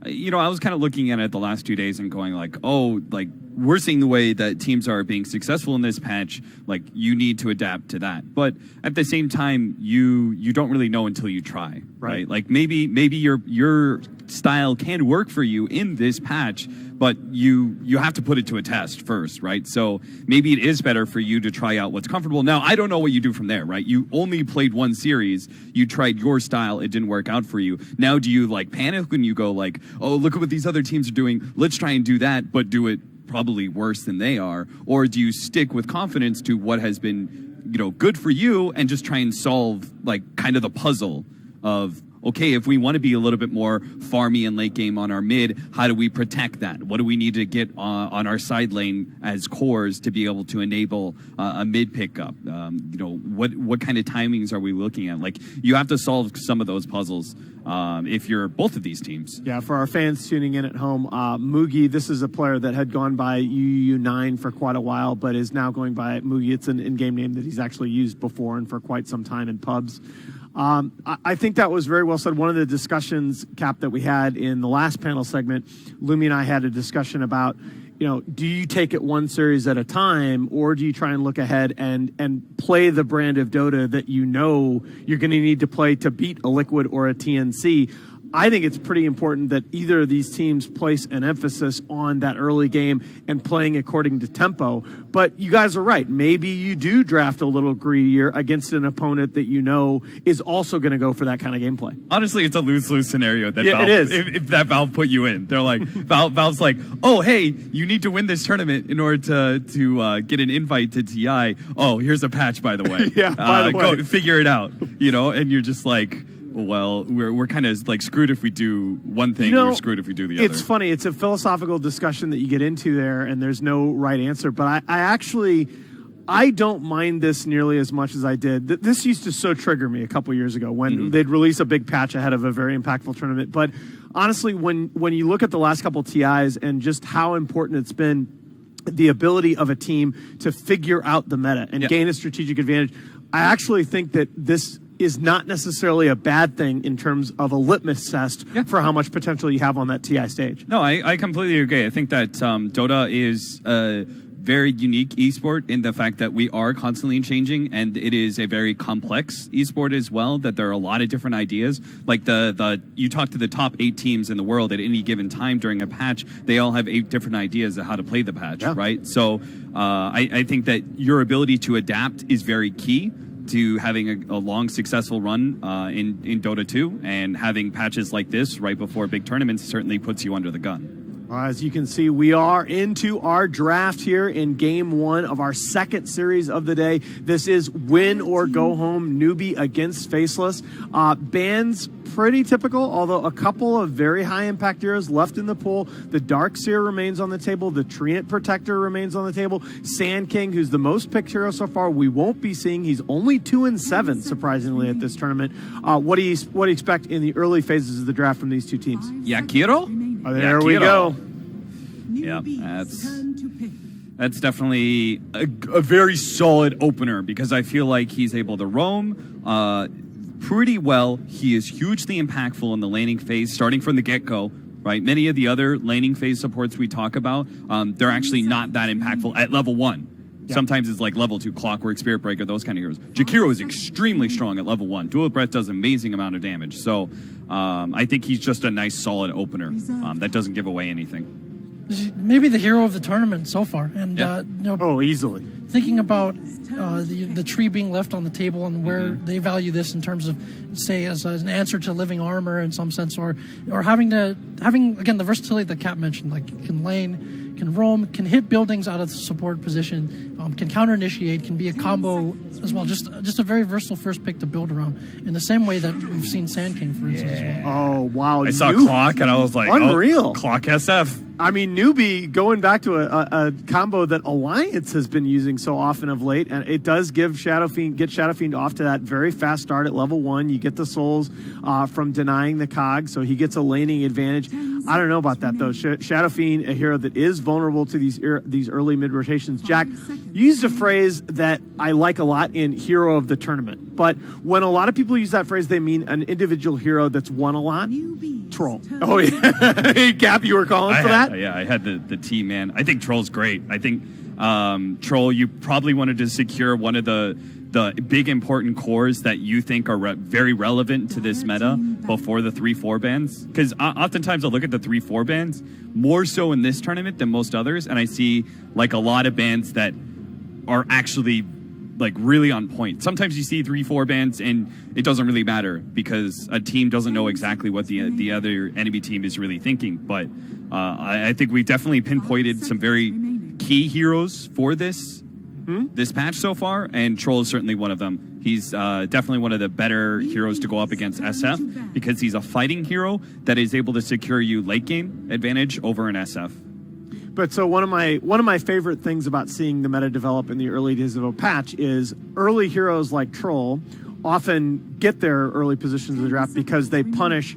I was kind of looking at it the last 2 days and going like, we're seeing the way that teams are being successful in this patch, like you need to adapt to that. But at the same time, you don't really know until you try, right? Like maybe your style can work for you in this patch, but you have to put it to a test first, right? So maybe it is better for you to try out what's comfortable. Now, I don't know what you do from there, right? You only played one series, you tried your style, it didn't work out for you. Now do you like panic when you go like, oh, look at what these other teams are doing, let's try and do that, but do it probably worse than they are? Or do you stick with confidence to what has been, good for you and just try and solve like kind of the puzzle of, okay, if we want to be a little bit more farmy and late game on our mid, how do we protect that? What do we need to get on our side lane as cores to be able to enable a mid pickup? What kind of timings are we looking at? Like, you have to solve some of those puzzles if you're both of these teams. Yeah, for our fans tuning in at home, Mugi, this is a player that had gone by UU9 for quite a while, but is now going by Mugi. It's an in-game name that he's actually used before and for quite some time in pubs. I think that was very well said. One of the discussions, Cap, that we had in the last panel segment, Lumi and I had a discussion about do you take it one series at a time, or do you try and look ahead and play the brand of Dota that you're going to need to play to beat a Liquid or a TNC? I think it's pretty important that either of these teams place an emphasis on that early game and playing according to tempo. But you guys are right. Maybe you do draft a little greedier against an opponent that is also going to go for that kind of gameplay. Honestly, it's a lose-lose scenario that Valve, it is. If that Valve put you in. They're like, Valve's like, oh, hey, you need to win this tournament in order to get an invite to TI. Oh, here's a patch, by the way. Yeah, by the way. Go figure it out. And you're just like, well, we're kind of like screwed if we do one thing, we're screwed if we do the other. It's funny. It's a philosophical discussion that you get into there, and there's no right answer. But I don't mind this nearly as much as I did. This used to so trigger me a couple years ago when they'd release a big patch ahead of a very impactful tournament. But honestly, when you look at the last couple TIs and just how important it's been, the ability of a team to figure out the meta and gain a strategic advantage, I actually think that this is not necessarily a bad thing in terms of a litmus test for how much potential you have on that TI stage. No, I completely agree. I think that Dota is a very unique esport in the fact that we are constantly changing, and it is a very complex esport as well, that there are a lot of different ideas. Like you talk to the top 8 teams in the world at any given time during a patch, they all have 8 different ideas of how to play the patch, right? So I think that your ability to adapt is very key to having a long, successful run in Dota 2, and having patches like this right before big tournaments certainly puts you under the gun. As you can see, we are into our draft here in Game 1 of our second series of the day. This is win or go home, Newbie against Faceless. Bans pretty typical, although a couple of very high-impact heroes left in the pool. The Darkseer remains on the table. The Treant Protector remains on the table. Sand King, who's the most picked hero so far, we won't be seeing. He's only 2-7, surprisingly, at this tournament. What do you expect in the early phases of the draft from these two teams? Yakiro? There we go. Yeah, that's definitely a very solid opener, because I feel like he's able to roam pretty well. He is hugely impactful in the laning phase, starting from the get-go, right? Many of the other laning phase supports we talk about, they're actually not that impactful at level 1. Yeah. Sometimes it's like level 2 Clockwork, Spirit Breaker, those kind of heroes. Jakiro is extremely strong at level 1. Dual Breath does an amazing amount of damage. So I think he's just a nice, solid opener that doesn't give away anything. Maybe the hero of the tournament so far. And easily. Thinking about the tree being left on the table and where they value this in terms of, say, as an answer to living armor in some sense, or having again the versatility that Cap mentioned, like can lane, can roam, can hit buildings out of the support position, can counter initiate, can be a combo as well. Just a very versatile first pick to build around in the same way that we've seen Sand King, for instance. As well. Oh wow! I saw Clock and I was like, unreal. Clock SF. I mean, Newbie going back to a combo that Alliance has been using so often of late, and it does give Shadow Fiend off to that very fast start at level 1. You get the souls from denying the cog, so he gets a laning advantage. I don't know about that though. Shadow Fiend, a hero that is vulnerable to these early mid rotations. Jack, you used a phrase that I like a lot in hero of the tournament, but when a lot of people use that phrase, they mean an individual hero that's won a lot. Troll. Oh yeah, hey Cap, you were calling for that? Yeah, I had the T, man. I think Troll's great. I think Troll, you probably wanted to secure one of the big important cores that you think are very relevant to this meta before the 3-4 bans. Because oftentimes I'll look at the 3-4 bans more so in this tournament than most others, and I see like a lot of bans that are actually like really on point. Sometimes you see 3-4 bans and it doesn't really matter because a team doesn't know exactly what the other enemy team is really thinking. But I think we've definitely pinpointed some very key heroes for this patch so far, and Troll is certainly one of them. He's definitely one of the better heroes to go up against SF because he's a fighting hero that is able to secure you late game advantage over an SF. But so one of my favorite things about seeing the meta develop in the early days of a patch is early heroes like Troll often get their early positions in the draft because they punish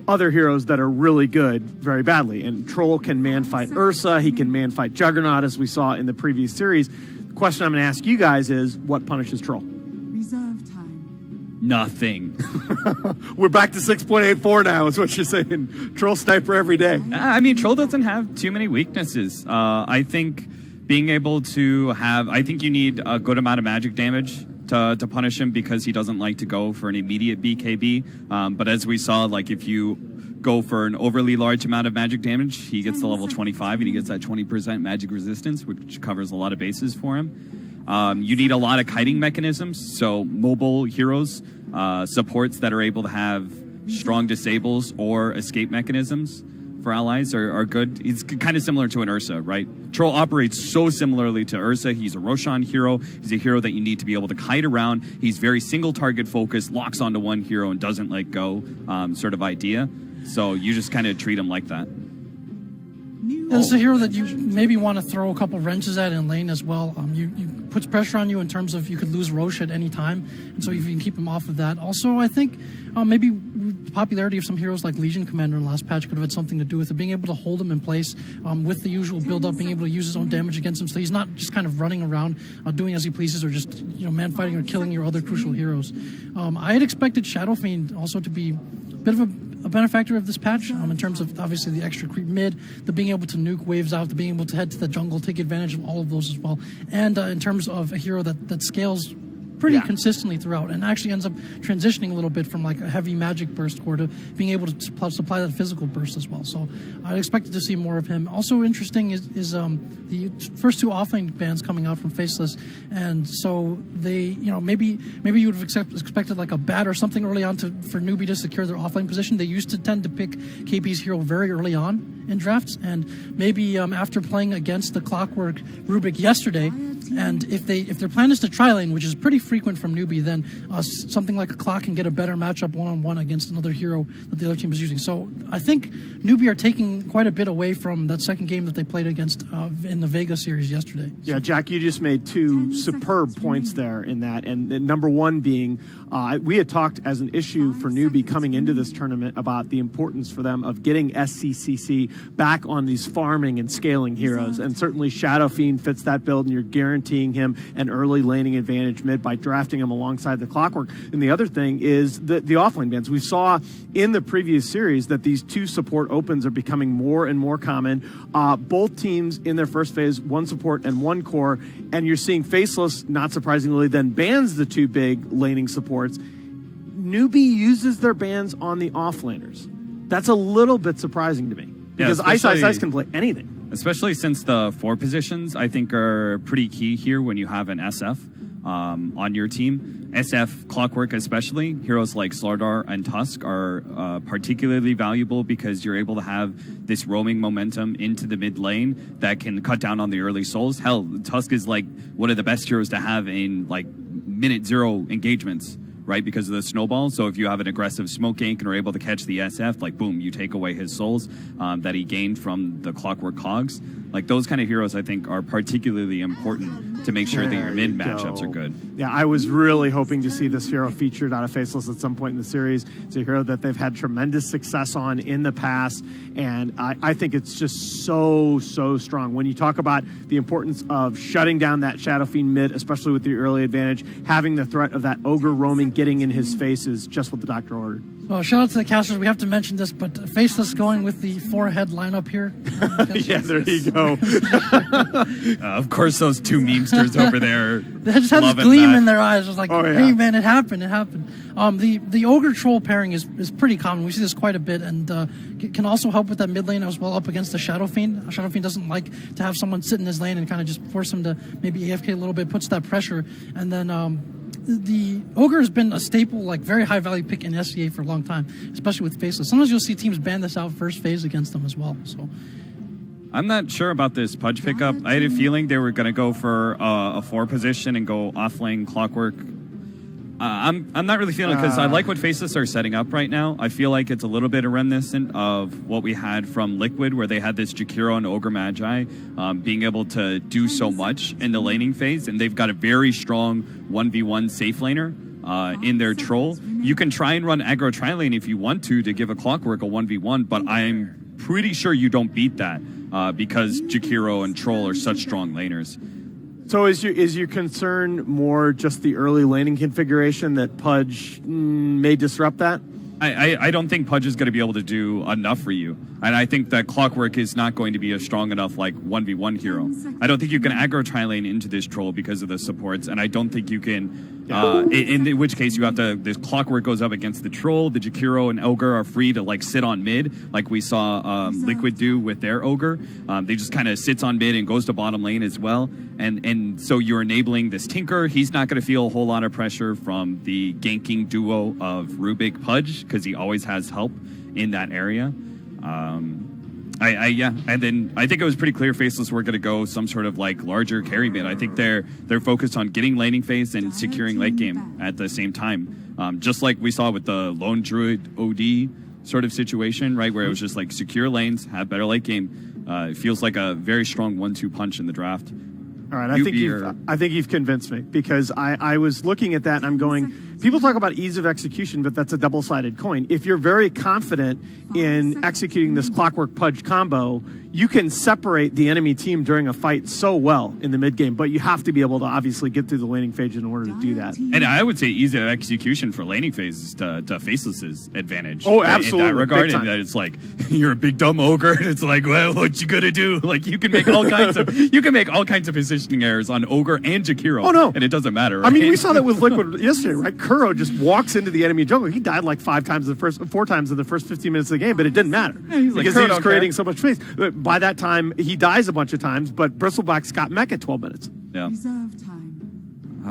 other heroes that are really good very badly. And Troll can man fight Ursa, he can man fight Juggernaut, as we saw in the previous series. The question I'm going to ask you guys is, what punishes Troll? Reserve time. Nothing. We're back to 6.84 now, is what you're saying. Troll sniper every day. I mean, Troll doesn't have too many weaknesses. I think being able to have, I think you need a good amount of magic damage to punish him because he doesn't like to go for an immediate BKB. But as we saw, like if you go for an overly large amount of magic damage, he gets to level 25 and he gets that 20% magic resistance, which covers a lot of bases for him. You need a lot of kiting mechanisms, so mobile heroes, supports that are able to have strong disables or escape mechanisms for allies are good. It's kind of similar to an Ursa, right? Troll operates so similarly to Ursa. He's a Roshan hero. He's a hero that you need to be able to kite around. He's very single target focused, locks onto one hero and doesn't let go, sort of idea. So you just kind of treat him like that. And it's a hero that you maybe want to throw a couple wrenches at in lane as well. You puts pressure on you in terms of you could lose Roche at any time, and so if you can keep him off of that. Also, I think maybe the popularity of some heroes like Legion Commander in the last patch could have had something to do with it. Being able to hold him in place with the usual build-up, being able to use his own damage against him, so he's not just kind of running around doing as he pleases or just man fighting or killing your other crucial heroes. I had expected Shadow Fiend also to be a bit of a benefactor of this patch in terms of obviously the extra creep mid, the being able to nuke waves out, the being able to head to the jungle, take advantage of all of those as well, and in terms of a hero that scales pretty consistently throughout and actually ends up transitioning a little bit from like a heavy magic burst core to being able to supply that physical burst as well. So I expected to see more of him. Also interesting is the first two offlane bans coming out from Faceless, and so they maybe you would have expected like a bat or something early on for newbie to secure their offlane position. They used to tend to pick KP's hero very early on in drafts, and maybe after playing against the Clockwork Rubik yesterday, and if their plan is to try lane, which is pretty frequent from newbie, then something like a Clock can get a better matchup one-on-one against another hero that the other team is using. So I think newbie are taking quite a bit away from that second game that they played against in the Vega series yesterday. Yeah, Jack, you just made two superb points there in that, and number one being we had talked as an issue for newbie coming into this tournament about the importance for them of getting SCCC back on these farming and scaling heroes, and certainly Shadow Fiend fits that build, and you're guaranteeing him an early laning advantage mid by drafting him alongside the Clockwork. And the other thing is the offlane bans. We saw in the previous series that these two support opens are becoming more and more common. Both teams in their first phase, one support and one core, and you're seeing Faceless, not surprisingly, then bans the two big laning supports. Newbie uses their bans on the offlaners. That's a little bit surprising to me, because Ice can play anything. Especially since the 4 positions, I think, are pretty key here when you have an SF on your team. SF, Clockwork especially, heroes like Slardar and Tusk are particularly valuable because you're able to have this roaming momentum into the mid lane that can cut down on the early souls. Hell, Tusk is like one of the best heroes to have in like minute 0 engagements, right, because of the snowball. So if you have an aggressive smoke gank and are able to catch the SF, like, boom, you take away his souls that he gained from the Clockwork Cogs. Like, those kind of heroes, I think, are particularly important to make sure that your mid matchups are good. Yeah, I was really hoping to see this hero featured out of Faceless at some point in the series. It's a hero that they've had tremendous success on in the past, and I think it's just so strong. When you talk about the importance of shutting down that Shadow Fiend mid, especially with the early advantage, having the threat of that Ogre roaming getting in his face is just what the doctor ordered. Well, shout out to the casters. We have to mention this, but Faceless going with the 4-head lineup here. Yeah, there you go. Of course, those two memesters over there. They just have this gleam in their eyes. It was like, hey, man, it happened. The Ogre Troll pairing is pretty common. We see this quite a bit, and can also help with that mid lane as well up against the Shadow Fiend. Shadow Fiend doesn't like to have someone sit in his lane and kind of just force him to maybe AFK a little bit, puts that pressure, and then the Ogre has been a staple, like very high value pick in SCA for a long time, especially with Faceless. Sometimes you'll see teams ban this out first phase against them as well. So I'm not sure about this Pudge pickup. I had a feeling they were going to go for a 4 position and go offlane Clockwork. I'm not really feeling it because I like what Faceless are setting up right now. I feel like it's a little bit reminiscent of what we had from Liquid, where they had this Jakiro and Ogre Magi being able to do so much in the laning phase, and they've got a very strong 1v1 safe laner in their Troll. You can try and run aggro tri-lane if you want to give a Clockwork a 1v1, but I'm pretty sure you don't beat that because Jakiro and Troll are such strong laners. So is your concern more just the early laning configuration that Pudge may disrupt that? I don't think Pudge is going to be able to do enough for you. And I think that Clockwork is not going to be a strong enough, 1v1 hero. I don't think you can aggro tri-lane into this troll because of the supports, and I don't think you can, in which case you have to, this Clockwork goes up against the troll, the Jakiro and Ogre are free to, sit on mid, like we saw Liquid do with their Ogre. They just kind of sits on mid and goes to bottom lane as well. And so you're enabling this Tinker. He's not going to feel a whole lot of pressure from the ganking duo of Rubik Pudge, because he always has help in that area. And then I think it was pretty clear Faceless were going to go some sort of larger carry mid. I think they're focused on getting laning phase and securing late game at the same time. Just like we saw with the Lone Druid OD sort of situation, right, where it was just secure lanes, have better late game. It feels like a very strong 1-2 punch in the draft. All right, I think you've convinced me, because I was looking at that and I'm going, people talk about ease of execution, but that's a double-sided coin. If you're very confident in executing this Clockwork Pudge combo, you can separate the enemy team during a fight so well in the mid game, but you have to be able to obviously get through the laning phase in order to do that. And I would say ease of execution for laning phases to Faceless's advantage. Oh, absolutely. In that regard, and that it's you're a big dumb ogre, and it's well, what you gonna do? You can make all kinds of positioning errors on Ogre and Jakiro. Oh no, and it doesn't matter. Right? I mean, we saw that with Liquid yesterday, right? Kuro just walks into the enemy jungle. He died 4 times in the first 15 minutes of the game, but it didn't matter because he was creating so much space. By that time, he dies a bunch of times, but Bristleback's got mech at 12 minutes. Yeah. Reserve time.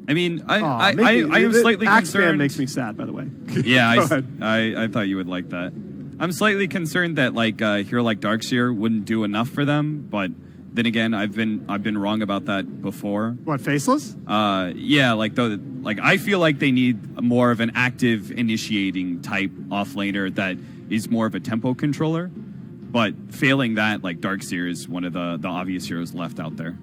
I mean, I am slightly concerned. Makes me sad, by the way. Yeah, I thought you would like that. I'm slightly concerned that a hero like Darkseer wouldn't do enough for them, but then again, I've been wrong about that before. What, Faceless? Yeah, I feel like they need more of an active initiating type offlaner that is more of a tempo controller. But failing that, Darkseer is one of the obvious heroes left out there.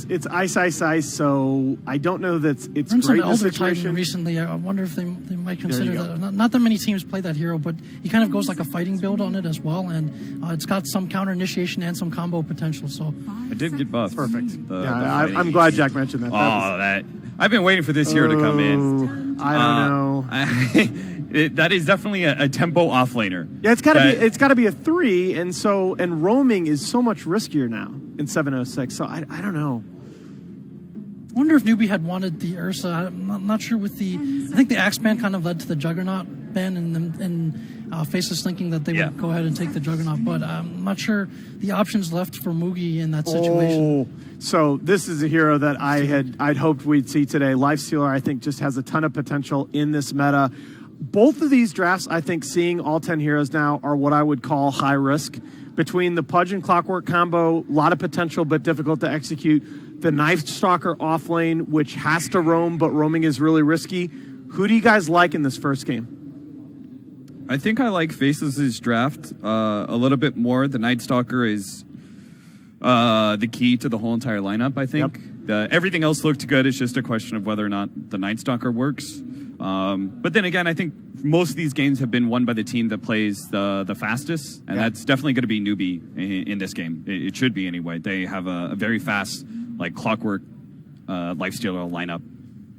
It's ice, so I don't know that it's great in in this Elder situation. Titan recently. I wonder if they might consider that. Not that many teams play that hero, but he kind of goes like a fighting build on it as well, and it's got some counter initiation and some combo potential. So it did get buffed. Perfect. I'm glad Jack mentioned that. I've been waiting for this hero to come in. I don't know. That is definitely a tempo offlaner. Yeah, it's got to be a 3, and roaming is so much riskier now in 706. So I don't know. I wonder if Newbie had wanted the Ursa. I'm not sure with the. I think the Axe ban kind of led to the Juggernaut ban, and Faceless thinking that they would go ahead and take the Juggernaut, but I'm not sure the options left for Mugi in that situation. Oh, so this is a hero that I'd hoped we'd see today. Lifestealer, I think, just has a ton of potential in this meta. Both of these drafts, I think, seeing all 10 heroes now are what I would call high risk. Between the Pudge and Clockwork combo, a lot of potential but difficult to execute. The Knife Stalker off lane, which has to roam, but roaming is really risky. Who do you guys like in this first game? I think I like Faceless' draft a little bit more. The Night Stalker is the key to the whole entire lineup, I think. Yep. Everything else looked good. It's just a question of whether or not the Night Stalker works. But then again, I think most of these games have been won by the team that plays the fastest, and that's definitely going to be Newbie in this game. It should be anyway. They have a very fast, Clockwork Lifestealer lineup.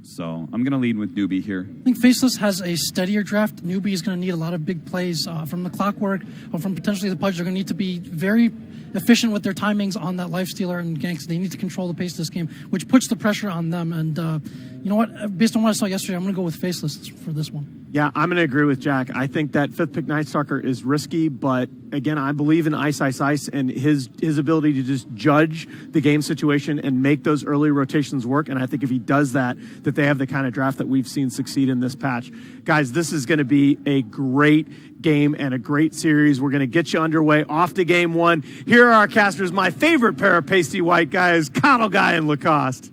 So I'm going to lead with Newbie here. I think Faceless has a steadier draft. Newbie is going to need a lot of big plays from the Clockwork or from potentially the Pudge. They're going to need to be very efficient with their timings on that Lifestealer and ganks. They need to control the pace of this game, which puts the pressure on them. And you know what? Based on what I saw yesterday, I'm going to go with Faceless for this one. Yeah, I'm going to agree with Jack. I think that 5th pick Night Stalker is risky, but again, I believe in Ice and his ability to just judge the game situation and make those early rotations work. And I think if he does that they have the kind of draft that we've seen succeed in this patch. Guys, this is going to be a great game and a great series. We're going to get you underway off to game 1. Here are our casters, my favorite pair of pasty white guys, Coddle Guy and Lacoste.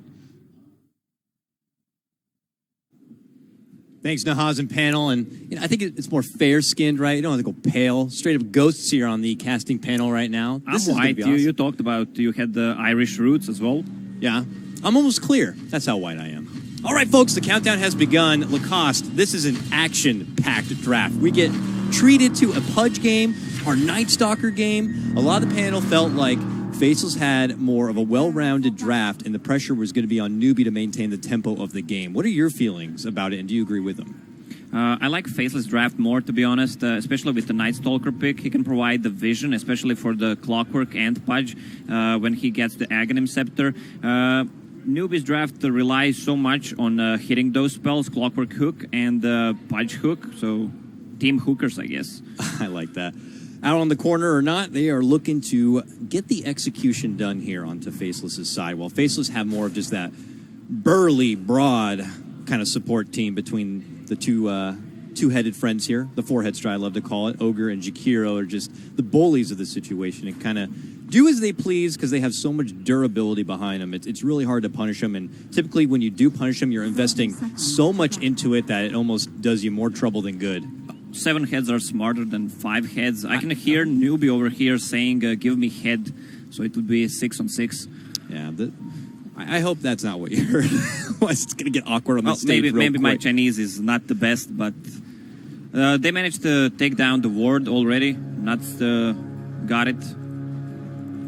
Thanks, Nahaz and panel. And I think it's more fair-skinned, right? You don't have to go pale. Straight up ghosts here on the casting panel right now. This I'm white. Awesome. You talked about you had the Irish roots as well. Yeah. I'm almost clear. That's how white I am. All right, folks, the countdown has begun. Lacoste, this is an action-packed draft. We get treated to a Pudge game, our Night Stalker game. A lot of the panel felt like Faceless had more of a well-rounded draft, and the pressure was going to be on Newbie to maintain the tempo of the game. What are your feelings about it, and do you agree with them? I like Faceless draft more, to be honest, especially with the Night Stalker pick. He can provide the vision, especially for the Clockwork and Pudge when he gets the Aghanim Scepter. Newbie's draft relies so much on hitting those spells, Clockwork Hook and Pudge Hook, so team hookers, I guess. I like that. Out on the corner or not, they are looking to get the execution done here onto Faceless's side, while Faceless have more of just that burly, broad kind of support team between the two-headed friends here, the four-head I love to call it. Ogre and Jakiro are just the bullies of the situation and kind of do as they please because they have so much durability behind them. It's really hard to punish them, and typically when you do punish them, you're investing so much into it that it almost does you more trouble than good. 7 heads are smarter than 5 heads. I can hear Newbie over here saying, give me head, so it would be 6 on 6. Yeah, I hope that's not what you heard. It's going to get awkward on the stage maybe my Chinese is not the best, but they managed to take down the ward already. Nuts got it.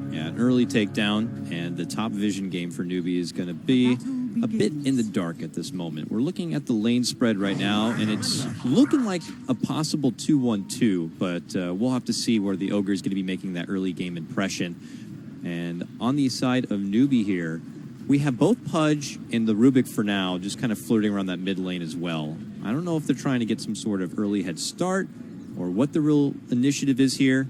Yeah, an early takedown, and the top vision game for Newbie is going to be a bit in the dark at this moment. We're looking at the lane spread right now, and it's looking like a possible 2-1-2, but we'll have to see where the Ogre is going to be making that early game impression. And on the side of Newbie here, we have both Pudge and the Rubik for now just kind of flirting around that mid lane as well. I don't know if they're trying to get some sort of early head start or what the real initiative is here.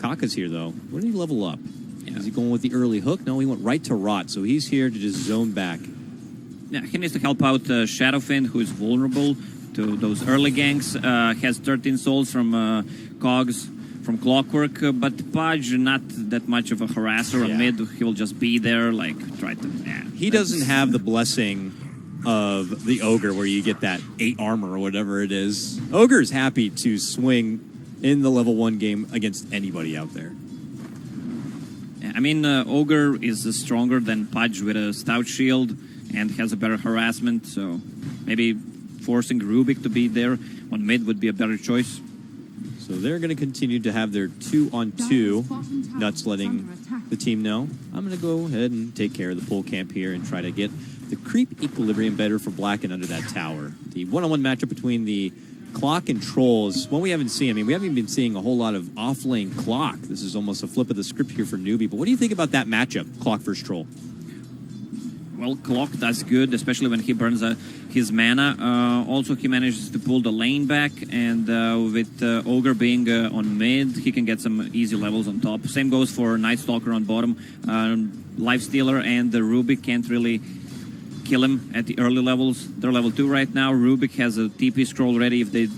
Kaka's here, though. Where did he level up? Yeah. Is he going with the early hook? No, he went right to Rot, so he's here to just zone back. Yeah, he needs to help out Shadowfin, who is vulnerable to those early ganks. Has 13 souls from Cogs, from Clockwork, but Pudge, not that much of a harasser on mid. He'll just be there, like, try to... Yeah, he doesn't have the blessing of the Ogre where you get that 8 armor or whatever it is. Ogre's happy to swing in the level 1 game against anybody out there. Yeah, I mean, Ogre is stronger than Pudge with a stout shield and has a better harassment, so maybe forcing Rubik to be there on mid would be a better choice. So they're going to continue to have their 2-on-2. Nuts letting the team know, I'm going to go ahead and take care of the pull camp here and try to get the creep equilibrium better for Black and under that tower. The one-on-one matchup between the Clock and Trolls, one we haven't seen. I mean, we haven't even been seeing a whole lot of off-lane Clock. This is almost a flip of the script here for Newbie. But what do you think about that matchup, Clock versus Troll? Well, Clock does good, especially when he burns his mana. Also, he manages to pull the lane back, and with Ogre being on mid, he can get some easy levels on top. Same goes for Night Stalker on bottom. Lifestealer and the Rubik can't really kill him at the early levels. They're level 2 right now. Rubik has a TP scroll ready if they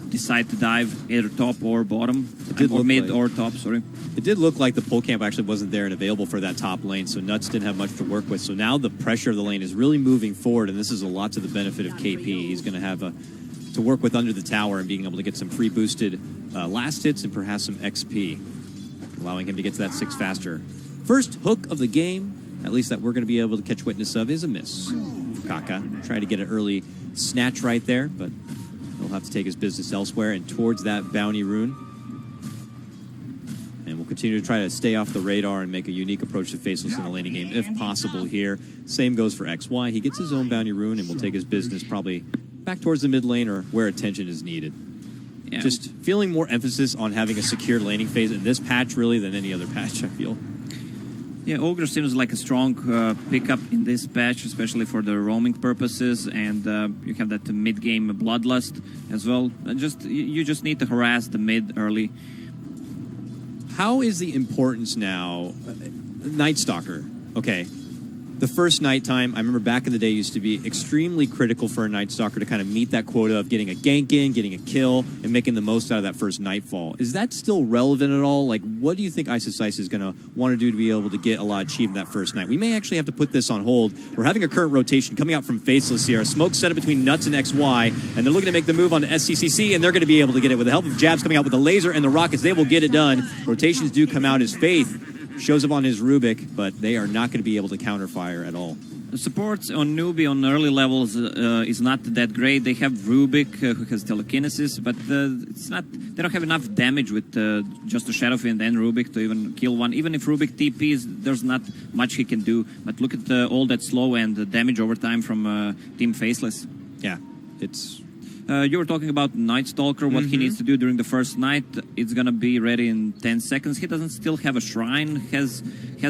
decide to dive either top or bottom, or mid or top, sorry. It did look like the pull camp actually wasn't there and available for that top lane, so Nuts didn't have much to work with. So now the pressure of the lane is really moving forward, and this is a lot to the benefit of KP. He's going to have to work with under the tower and being able to get some free boosted last hits and perhaps some XP, allowing him to get to that 6 faster. First hook of the game, at least that we're going to be able to catch witness of, is a miss. Kaka trying to get an early snatch right there, but he'll have to take his business elsewhere and towards that bounty rune. And we'll continue to try to stay off the radar and make a unique approach to Faceless in the laning game, if possible here. Same goes for XY. He gets his own bounty rune and will take his business probably back towards the mid lane or where attention is needed. Yeah. Just feeling more emphasis on having a secured laning phase in this patch, really, than any other patch, I feel. Yeah, Ogre seems like a strong pickup in this patch, especially for the roaming purposes, and you have that mid-game Bloodlust as well. You just need to harass the mid early. How is the importance now? Night Stalker, okay. The first nighttime, I remember back in the day, used to be extremely critical for a Night Stalker to kind of meet that quota of getting a gank in, getting a kill, and making the most out of that first Nightfall. Is that still relevant at all? Like, what do you think Ice is going to want to do to be able to get a lot achieved that first night? We may actually have to put this on hold. We're having a current rotation coming out from Faceless here. A smoke set up between Nuts and XY, and they're looking to make the move on to SCCC, and they're going to be able to get it with the help of Jabs coming out with the laser and the rockets. They will get it done. Rotations do come out as Faith shows up on his Rubik, but they are not going to be able to counterfire at all. Supports on newbie on early levels is not that great. They have Rubik who has telekinesis, but it's not. They don't have enough damage with just a Shadow Fiend and Rubik to even kill one. Even if Rubik TPs, there's not much he can do. But look at all that slow and the damage over time from Team Faceless. Yeah, it's... You were talking about Night Stalker, what he needs to do during the first night. It's gonna be ready in 10 seconds. He doesn't still have a shrine, has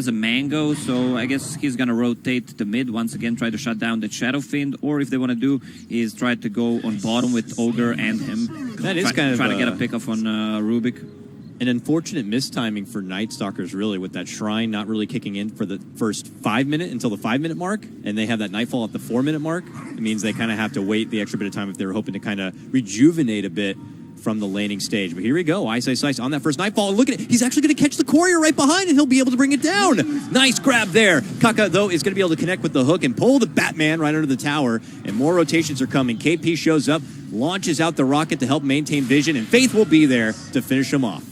a mango, so I guess he's gonna rotate to mid once again, try to shut down that Shadow Fiend, or if they want to do is try to go on bottom with Ogre and him. That is kind of try to get a pick off on Rubik. An unfortunate mistiming for Night Stalkers, really, with that shrine not really kicking in for the first 5 minute until the 5 minute mark, and they have that Nightfall at the 4 minute mark. It means they kind of have to wait the extra bit of time if they were hoping to kind of rejuvenate a bit from the laning stage. But here we go, Ice on that first Nightfall. Look at it, he's actually going to catch the Courier right behind, and he'll be able to bring it down. Nice grab there. Kaka, though, is going to be able to connect with the hook and pull the Batman right under the tower, and more rotations are coming. KP shows up, launches out the rocket to help maintain vision, and Faith will be there to finish him off.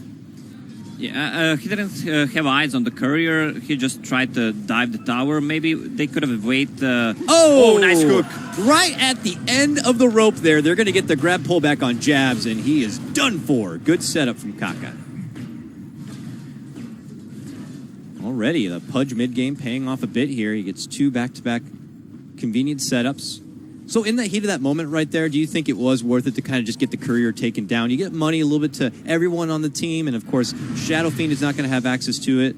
Yeah, he didn't have eyes on the Courier. He just tried to dive the tower. Maybe they could have waited. Oh, nice hook. Right at the end of the rope there. They're going to get the grab pullback on Jabs, and he is done for. Good setup from Kaka. Already, the Pudge mid-game paying off a bit here. He gets 2 back-to-back convenient setups. So in the heat of that moment right there, do you think it was worth it to kind of just get the Courier taken down? You get money a little bit to everyone on the team, and of course, Shadow Fiend is not going to have access to it.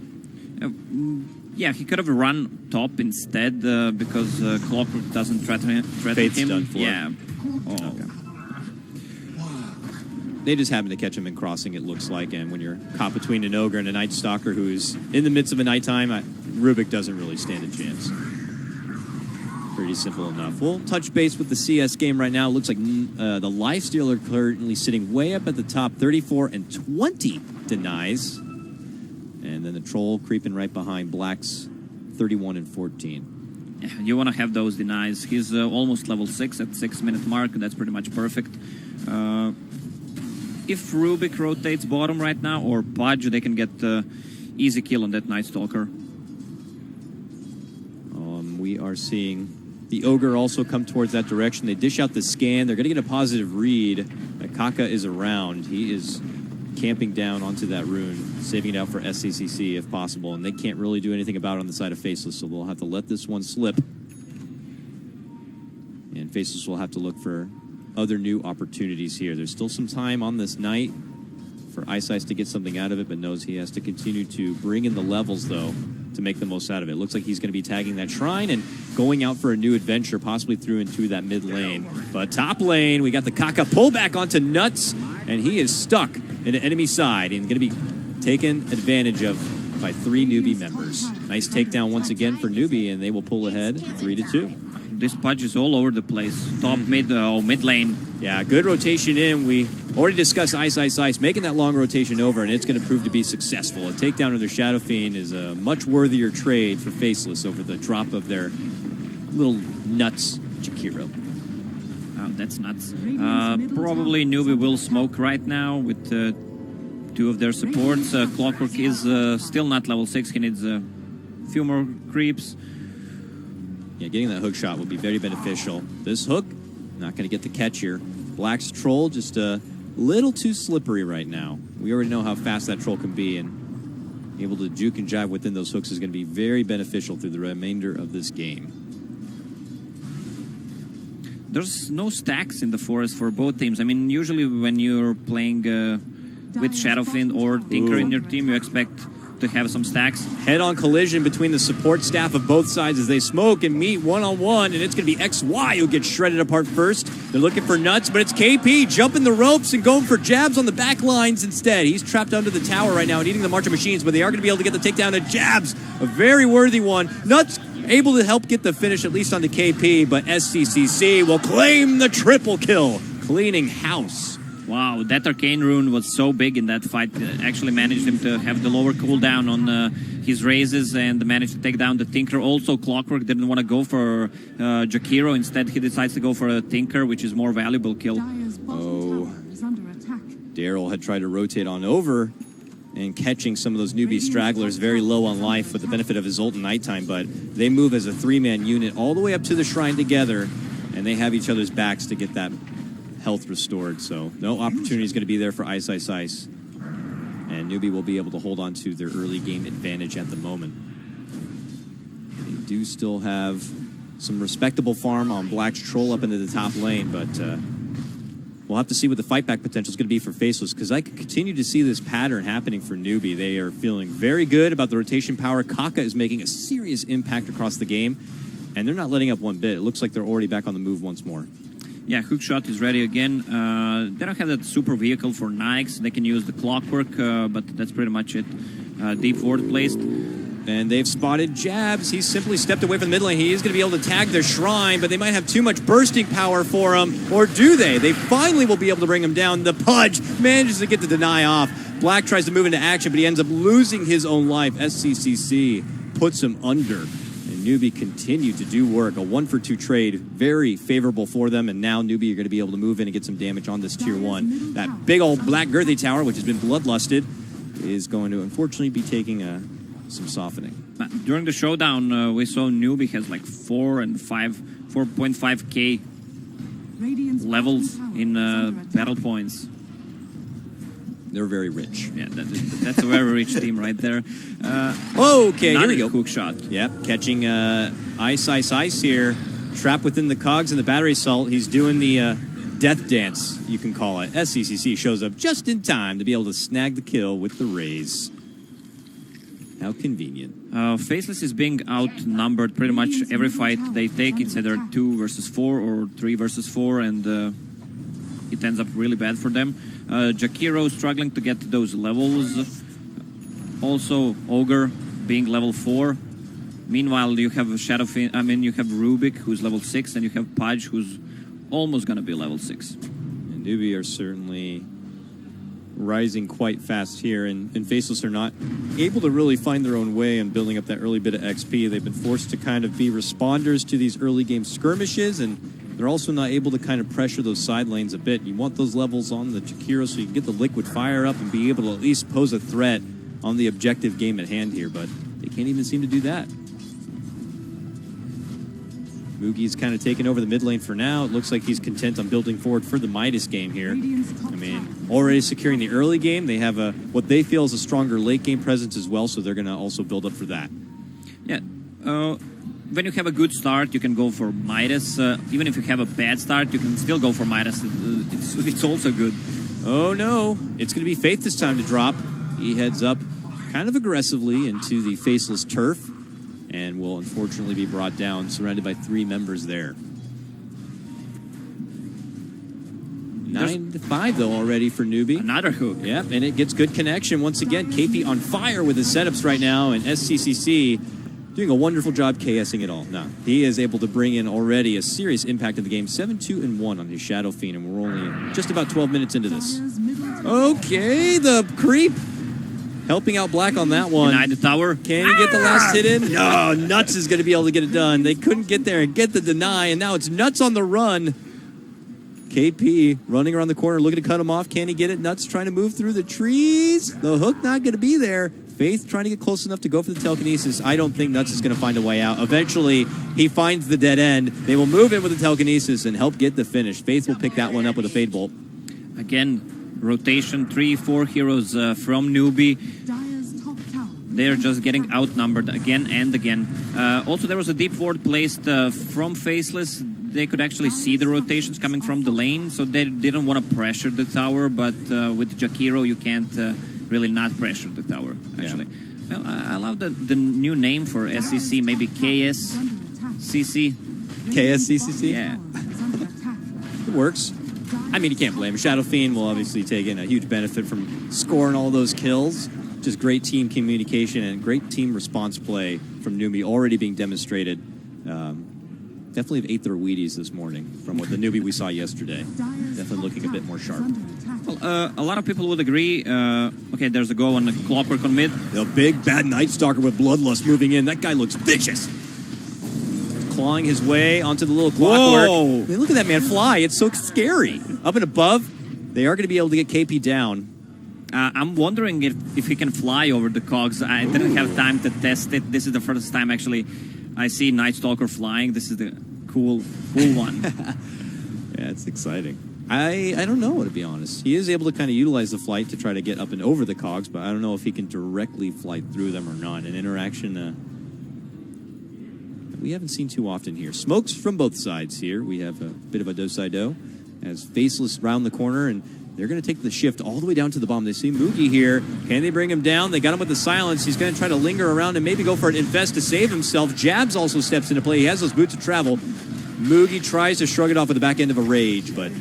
Yeah, he could have run top instead because Clockwork doesn't threaten Fate's him. done for. Yeah. Oh. Okay. They just happen to catch him in crossing, it looks like, and when you're caught between an Ogre and a Night Stalker who is in the midst of a nighttime, Rubik doesn't really stand a chance. Pretty simple enough. We'll touch base with the CS game right now. It looks like the Lifestealer currently sitting way up at the top, 34 and 20 denies. And then the Troll creeping right behind Black's 31 and 14. Yeah, you want to have those denies. He's almost level 6 at 6 minute mark. That's pretty much perfect. If Rubik rotates bottom right now, or Pudge, they can get easy kill on that Night Stalker. We are seeing the Ogre also come towards that direction. They dish out the scan. They're going to get a positive read. Kaka is around. He is camping down onto that rune, saving it out for SCCC if possible, and they can't really do anything about it on the side of Faceless, so they'll have to let this one slip. And Faceless will have to look for other new opportunities here. There's still some time on this night for Ice to get something out of it, but knows he has to continue to bring in the levels, though, to make the most out of it. Looks like he's going to be tagging that shrine and going out for a new adventure, possibly through into that mid lane. But top lane, we got the Kaka pullback onto Nuts, and he is stuck in the enemy side and going to be taken advantage of by 3 newbie members. Nice takedown once again for newbie, and they will pull ahead 3-2. This Pudge is all over the place. Top, mid, mid lane. Yeah, good rotation in. We already discussed Ice, making that long rotation over, and it's going to prove to be successful. A takedown of their Shadow Fiend is a much worthier trade for Faceless over the drop of their little nuts Jakiro. Oh, that's nuts. Probably newbie will smoke right now with 2 of their supports. Clockwork is still not level 6. He needs a few more creeps. Yeah, getting that hook shot will be very beneficial. This hook, not going to get the catch here. Black's Troll just a little too slippery right now. We already know how fast that Troll can be, and able to juke and jive within those hooks is going to be very beneficial through the remainder of this game. There's no stacks in the forest for both teams. I mean, usually when you're playing with Shadow Fiend or Tinker in your team, you expect to have some stacks. Head-on collision between the support staff of both sides as they smoke and meet one-on-one, and it's going to be XY who gets shredded apart first. They're looking for Nuts, but it's KP jumping the ropes and going for Jabs on the back lines instead. He's trapped under the tower right now and eating the March of Machines, but they are going to be able to get the takedown to Jabs. A very worthy one. Nuts able to help get the finish at least onto KP, but SCCC will claim the triple kill, cleaning house. Wow, that Arcane Rune was so big in that fight. Actually managed him to have the lower cooldown on his raises and managed to take down the Tinker. Also, Clockwork didn't want to go for Jakiro. Instead, he decides to go for a Tinker, which is more valuable kill. Oh, Daryl had tried to rotate on over and catching some of those newbie stragglers very low on life with the benefit of his ult and nighttime, but they move as a 3-man unit all the way up to the shrine together, and they have each other's backs to get that health restored, so no opportunity is going to be there for Ice. And Newbie will be able to hold on to their early game advantage at the moment. They do still have some respectable farm on Black's Troll up into the top lane, but we'll have to see what the fight back potential is going to be for Faceless, because I can continue to see this pattern happening for Newbie. They are feeling very good about the rotation power. Kaka is making a serious impact across the game, and they're not letting up one bit. It looks like they're already back on the move once more. Yeah, Hookshot is ready again. They don't have that super vehicle for Nikes. They can use the Clockwork, but that's pretty much it. Deep ward placed. And they've spotted Jabs. He's simply stepped away from the mid lane. He is going to be able to tag their shrine, but they might have too much bursting power for him. Or do they? They finally will be able to bring him down. The Pudge manages to get the deny off. Black tries to move into action, but he ends up losing his own life. SCCC puts him under. And Newbie continued to do work. A 1-for-2 trade. Very favorable for them. And now Newbie are going to be able to move in and get some damage on this tier 1. That big old black girthy tower, which has been bloodlusted, is going to unfortunately be taking some softening. During the showdown, we saw Newbie has like 4.5k levels in battle points. They're very rich. Yeah, that's a very rich team right there. Okay, here we go. Hook shot. Yep, catching Ice here. Trapped within the cogs and the battery assault. He's doing the death dance, you can call it. SCCC shows up just in time to be able to snag the kill with the raise. How convenient. Faceless is being outnumbered pretty much every fight they take. It's either 2 versus 4 or 3 versus 4, and it ends up really bad for them. Jakiro struggling to get those levels. Also, Ogre being level 4. Meanwhile, you have you have Rubik, who's level 6, and you have Pudge, who's almost going to be level 6. And Newbie are certainly rising quite fast here, and Faceless are not able to really find their own way in building up that early bit of XP. They've been forced to kind of be responders to these early game skirmishes, and they're also not able to kind of pressure those side lanes a bit. You want those levels on the Jakiro so you can get the liquid fire up and be able to at least pose a threat on the objective game at hand here, but they can't even seem to do that. Moogie's kind of taken over the mid lane for now. It looks like he's content on building forward for the Midas game here. I mean, already securing the early game. They have what they feel is a stronger late game presence as well, so they're going to also build up for that. Yeah. When you have a good start, you can go for Midas. Even if you have a bad start, you can still go for Midas. It's also good. Oh, no. It's going to be Faith this time to drop. He heads up kind of aggressively into the Faceless turf, and will unfortunately be brought down, surrounded by 3 members there. 9-5 though already for Newbie. Another hook. Yep, and it gets good connection once again. KP on fire with his setups right now, and SCCC doing a wonderful job KSing it all. No, he is able to bring in already a serious impact in the game. 7-2-1 on his Shadow Fiend, and we're only just about 12 minutes into this. Okay, the creep. Helping out Black on that one. Denied the tower. Can he get the last hit in? No, Nuts is going to be able to get it done. They couldn't get there and get the deny, and now it's Nuts on the run. KP running around the corner, looking to cut him off. Can he get it? Nuts trying to move through the trees. The hook not going to be there. Faith trying to get close enough to go for the telekinesis. I don't think Nuts is going to find a way out. Eventually, he finds the dead end. They will move in with the telekinesis and help get the finish. Faith will pick that one up with a Fade Bolt. Again, rotation, 3-4 heroes from Newbie. They're just getting outnumbered again and again. Also, there was a deep ward placed from Faceless. They could actually see the rotations coming from the lane, so they didn't want to pressure the tower, but with Jakiro, you can't really not pressure the tower, actually. Yeah. Well, I love the new name for SCC, maybe KSCC. KSCCC? Yeah. It works. I mean, you can't blame him. Shadow Fiend will obviously take in a huge benefit from scoring all those kills. Just great team communication and great team response play from Newbie already being demonstrated. Definitely have ate their Wheaties this morning from what the Newbie we saw yesterday. Definitely looking a bit more sharp. Well, a lot of people would agree. Okay, there's a go on the Clockwork on mid. The big bad Night Stalker with Bloodlust moving in. That guy looks vicious. Clawing his way onto the little Clockwork. Whoa. I mean, look at that man fly. It's so scary. Up and above, they are going to be able to get KP down. I'm wondering if he can fly over the cogs. I didn't have time to test it. This is the first time actually I see Night Stalker flying. This is the cool one. Yeah, it's exciting. I don't know, to be honest. He is able to kind of utilize the flight to try to get up and over the cogs, but I don't know if he can directly fly through them or not. An interaction we haven't seen too often here. Smokes from both sides here. We have a bit of a do-si-do as Faceless round the corner, and they're going to take the shift all the way down to the bomb. They see Moogie here. Can they bring him down? They got him with the silence. He's going to try to linger around and maybe go for an invest to save himself. Jabs also steps into play. He has those boots of travel. Moogie tries to shrug it off with the back end of a rage, but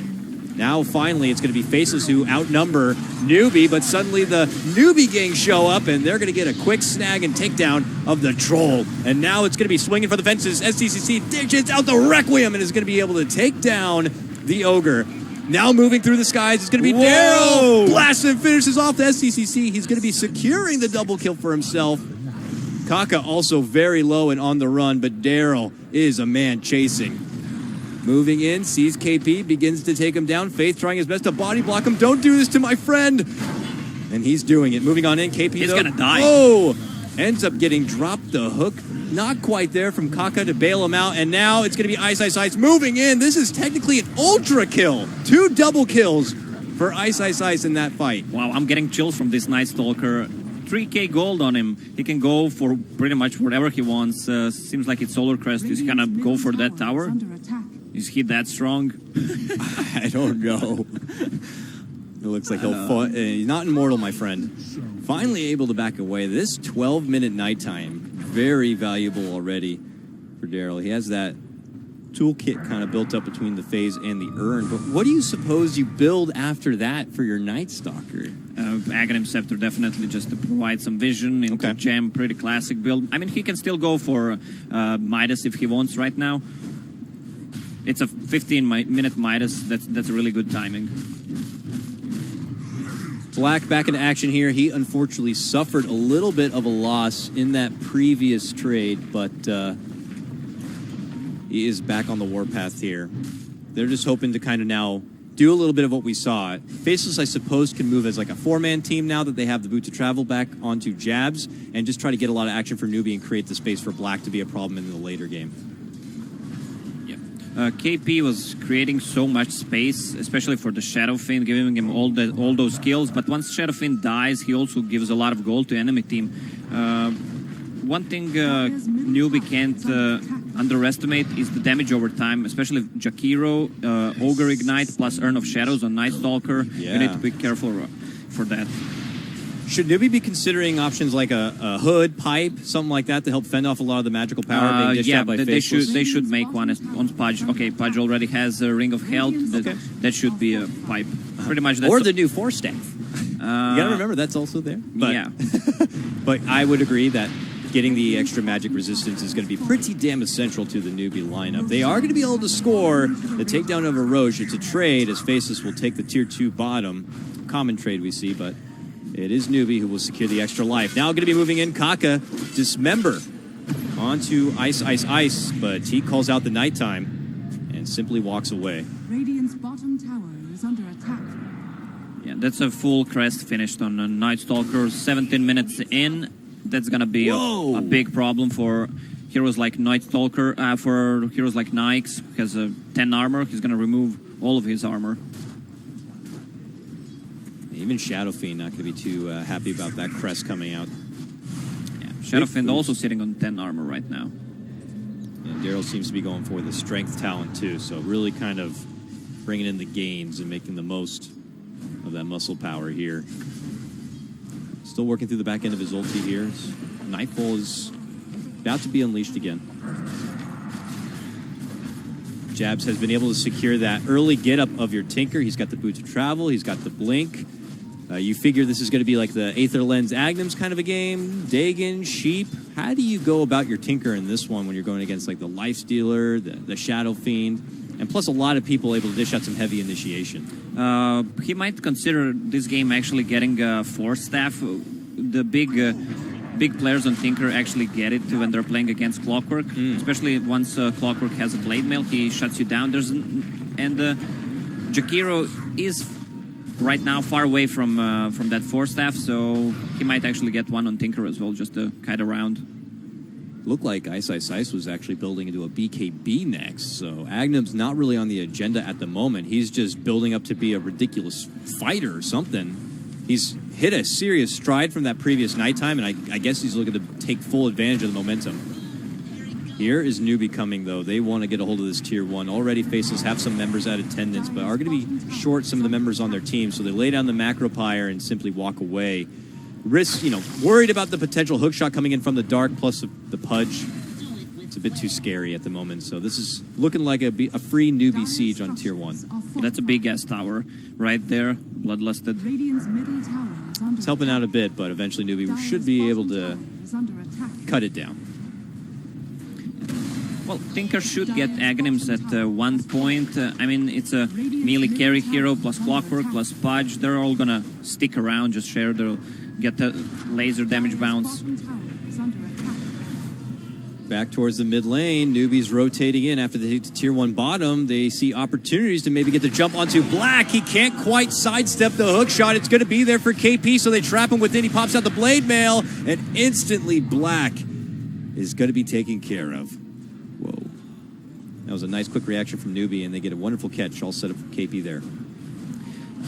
now finally it's going to be Faceless who outnumber Newbie, but suddenly the Newbie gang show up and they're going to get a quick snag and takedown of the Troll. And now it's going to be swinging for the fences. SDCC dishes out the Requiem and is going to be able to take down the Ogre. Now moving through the skies, it's going to be Daryl. Blasts and finishes off the SDCC. He's going to be securing the double kill for himself. Kaka also very low and on the run, but Daryl is a man chasing. Moving in, sees KP, begins to take him down. Faith trying his best to body block him. Don't do this to my friend. And he's doing it. Moving on in, KP He's going to die. Oh! Ends up getting dropped the hook. Not quite there from Kaka to bail him out. And now it's going to be Ice Ice Ice moving in. This is technically an ultra kill. 2 double kills for Ice Ice Ice in that fight. Wow, I'm getting chills from this Night Stalker. 3k gold on him. He can go for pretty much whatever he wants. Seems like it's Solar Crest. He's going to go for that tower. Is he that strong? I don't know. It looks like he'll fall. Not immortal, my friend. Finally able to back away. This 12-minute nighttime, very valuable already for Daryl. He has that toolkit kind of built up between the phase and the urn. But what do you suppose you build after that for your Night Stalker? Aghanim Scepter definitely just to provide some vision into Gem. Pretty classic build. I mean, he can still go for Midas if he wants right now. It's a 15-minute Midas. That's really good timing. Black back into action here. He unfortunately suffered a little bit of a loss in that previous trade, but he is back on the warpath here. They're just hoping to kind of now do a little bit of what we saw. Faceless, I suppose, can move as like a 4-man team now that they have the boot to travel back onto Jabs and just try to get a lot of action for Newbie and create the space for Black to be a problem in the later game. KP was creating so much space, especially for the Shadow Fiend, giving him all those kills. But once Shadow Fiend dies, he also gives a lot of gold to enemy team. One thing Newbie can't underestimate is the damage over time, especially Jakiro, Ogre Ignite, plus Urn of Shadows on Night Stalker. Yeah. You need to be careful for that. Should Newbie be considering options like a hood, pipe, something like that to help fend off a lot of the magical power being dished out by Faceless? They should make one on Pudge. Okay, Pudge already has a Ring of Health. That should be a pipe. Pretty much. Or the new Force Staff. You gotta remember that's also there. But, yeah. But I would agree that getting the extra magic resistance is going to be pretty damn essential to the Newbie lineup. They are going to be able to score the takedown of Eroge. It's a trade as Faceless will take the tier 2 bottom. Common trade we see, but it is Newbie who will secure the extra life. Now going to be moving in Kaka, Dismember onto Ice Ice Ice, but he calls out the nighttime and simply walks away. Radiant's bottom tower is under attack. Yeah, that's a full crest finished on a Night Stalker. 17 minutes in. That's going to be a big problem for heroes like Night Stalker, for heroes like Nyx, because 10 armor. He's going to remove all of his armor. Even Shadow Fiend not going to be too happy about that crest coming out. Yeah, Shadow Fiend also sitting on 10 armor right now. And Daryl seems to be going for the strength talent too, so really kind of bringing in the gains and making the most of that muscle power here. Still working through the back end of his ulti here. Nightfall is about to be unleashed again. Jabs has been able to secure that early get-up of your Tinker. He's got the boot to travel. He's got the blink. You figure this is going to be like the Aether Lens Agnem's kind of a game. Dagon, Sheep. How do you go about your Tinker in this one when you're going against like the Lifestealer, the Shadow Fiend, and plus a lot of people able to dish out some heavy initiation? He might consider this game actually getting Force Staff. The big players on Tinker actually get it when they're playing against Clockwork, especially once Clockwork has a blade mail, he shuts you down. Jakiro is right now far away from that 4-staff, so he might actually get one on Tinker as well, just to kite around. Looked like Ice was actually building into a BKB next, so Agnum's not really on the agenda at the moment. He's just building up to be a ridiculous fighter or something. He's hit a serious stride from that previous nighttime, and I guess he's looking to take full advantage of the momentum. Here is Newbie coming, though. They want to get a hold of this Tier 1. Already Faceless have some members at attendance, but are going to be short some of the members on their team, so they lay down the macro pyre and simply walk away. Risk, worried about the potential hookshot coming in from the dark, plus the pudge. It's a bit too scary at the moment, so this is looking like a free Newbie siege on Tier 1. That's a big-ass tower right there, bloodlusted. It's helping out a bit, but eventually Newbie should be able to cut it down. Well, Tinker should get Aghanims at one point. I mean, it's a melee carry hero plus Clockwork plus Pudge. They're all gonna stick around, just share. They'll get the laser damage bounce. Back towards the mid lane, Newbie's rotating in after they hit the Tier 1 bottom. They see opportunities to maybe get the jump onto Black. He can't quite sidestep the hook shot. It's going to be there for KP, so they trap him within. He pops out the Blade Mail, and instantly Black is going to be taken care of. Whoa. That was a nice quick reaction from Newbie, and they get a wonderful catch all set up for KP there.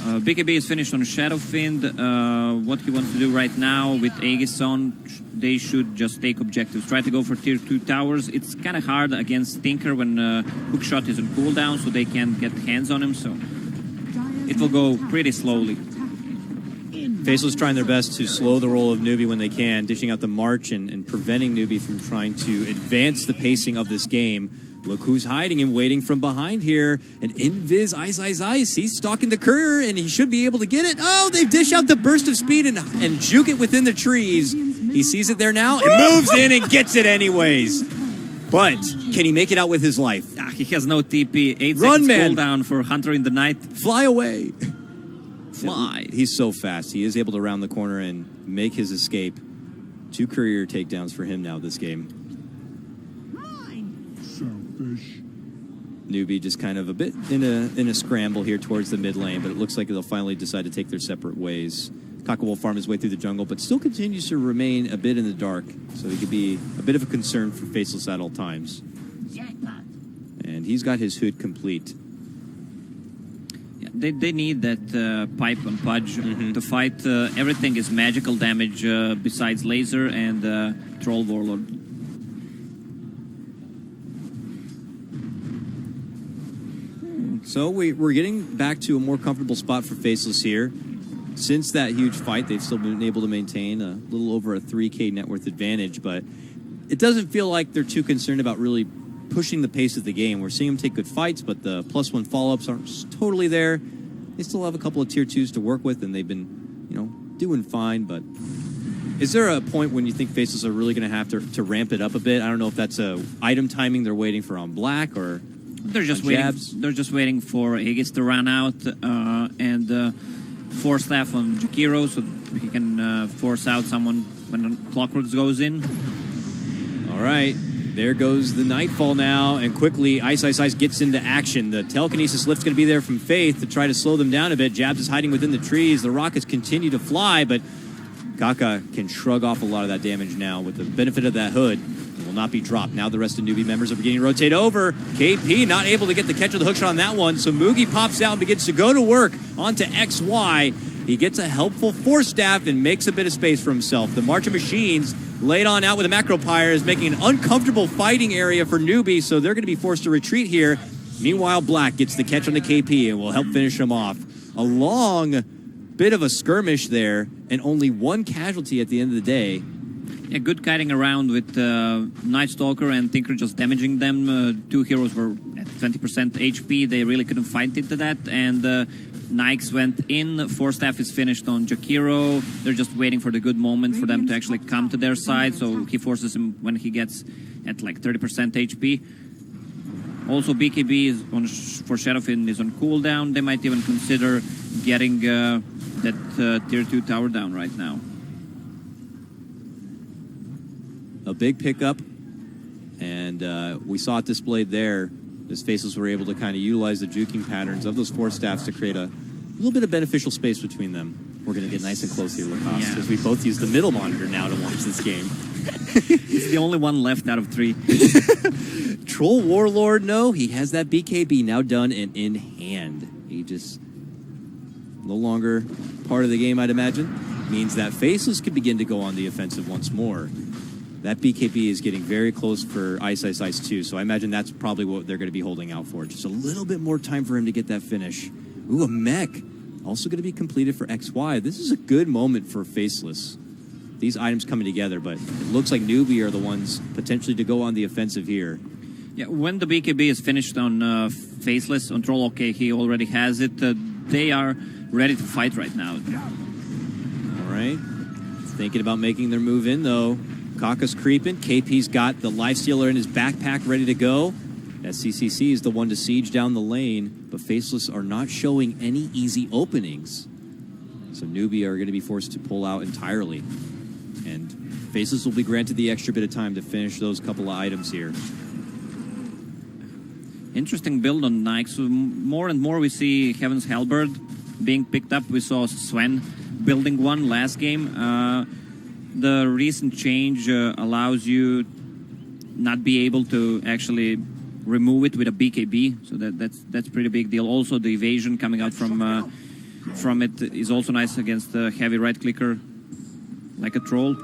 BKB is finished on Shadowfiend. What he wants to do right now with Aegis on, they should just take objectives. Try to go for Tier 2 towers. It's kind of hard against Tinker when Hookshot is on cooldown, so they can't get hands on him, so it will go pretty slowly. Faceless trying their best to slow the roll of Newbie when they can, dishing out the march and preventing Newbie from trying to advance the pacing of this game. Look who's hiding and waiting from behind here. And Invis Ice. He's stalking the courier, and he should be able to get it. Oh, they dish out the burst of speed and juke it within the trees. He sees it there now and moves in and gets it anyways. But can he make it out with his life? He has no TP. 8 Run, seconds man. cooldown for Hunter in the Night. Fly away. Fly. He's so fast. He is able to round the corner and make his escape. 2 courier takedowns for him now this game. Newbie just kind of a bit in a scramble here towards the mid lane, but it looks like they'll finally decide to take their separate ways. Kaka will farm his way through the jungle, but still continues to remain a bit in the dark, so he could be a bit of a concern for Faceless at all times. And he's got his hood complete. Yeah, they need that pipe on Pudge to fight. Everything is magical damage besides laser and Troll Warlord. So we're getting back to a more comfortable spot for Faceless here. Since that huge fight, they've still been able to maintain a little over a 3K net worth advantage, but it doesn't feel like they're too concerned about really pushing the pace of the game. We're seeing them take good fights, but the +1 follow-ups aren't totally there. They still have a couple of Tier 2s to work with, and they've been, doing fine, but is there a point when you think Faceless are really going to have to ramp it up a bit? I don't know if that's a item timing they're waiting for on Black or... They're just waiting for Aegis to run out and 4-staff on Jakiro so he can force out someone when the Clockwork goes in. All right, there goes the Nightfall now, and quickly Ice gets into action. The telekinesis lift's going to be there from Faith to try to slow them down a bit. Jabs is hiding within the trees. The rockets continue to fly, but Kaka can shrug off a lot of that damage now with the benefit of that hood. Will not be dropped. Now the rest of Newbie members are beginning to rotate over. KP not able to get the catch of the hookshot on that one, so Mugi pops out and begins to go to work onto XY. He gets a helpful 4-staff and makes a bit of space for himself. The March of Machines laid on out with a macro pyre is making an uncomfortable fighting area for Newbie, so they're going to be forced to retreat here. Meanwhile, Black gets the catch on the KP and will help finish him off. A long bit of a skirmish there, and only 1 casualty at the end of the day. Yeah, good kiting around with Night Stalker and Tinker just damaging them. 2 heroes were at 20% HP. They really couldn't fight into that. And Nikes went in. 4-staff is finished on Jakiro. They're just waiting for the good moment for them to actually come to their side. So he forces him when he gets at like 30% HP. Also, BKB is for Shadowfiend is on cooldown. They might even consider getting that Tier 2 tower down right now. A big pickup, and we saw it displayed there as Faceless were able to kind of utilize the juking patterns of those 4 staffs to create a little bit of beneficial space between them. We're going to get nice and close here, Lacoste, because we both use the middle monitor now to watch this game. He's the only one left out of 3. Troll Warlord, no, he has that BKB now done and in hand. He just no longer part of the game, I'd imagine. Means that Faceless could begin to go on the offensive once more. That BKB is getting very close for Ice Ice Ice 2, so I imagine that's probably what they're going to be holding out for. Just a little bit more time for him to get that finish. Ooh, a mech. Also going to be completed for XY. This is a good moment for Faceless. These items coming together, but it looks like Newbie are the ones potentially to go on the offensive here. Yeah, when the BKB is finished on Faceless, on Troll, okay, he already has it. They are ready to fight right now. All right. Thinking about making their move in, though. Kaka's creeping. KP's got the Lifestealer in his backpack ready to go. SCCC is the one to siege down the lane, but Faceless are not showing any easy openings. So Newbie are going to be forced to pull out entirely. And Faceless will be granted the extra bit of time to finish those couple of items here. Interesting build on Nike. So more and more we see Heaven's Halberd being picked up. We saw Sven building one last game. The recent change allows you not be able to actually remove it with a BKB, so that's pretty big deal. Also, the evasion coming out from it is also nice against the heavy right clicker, like a troll.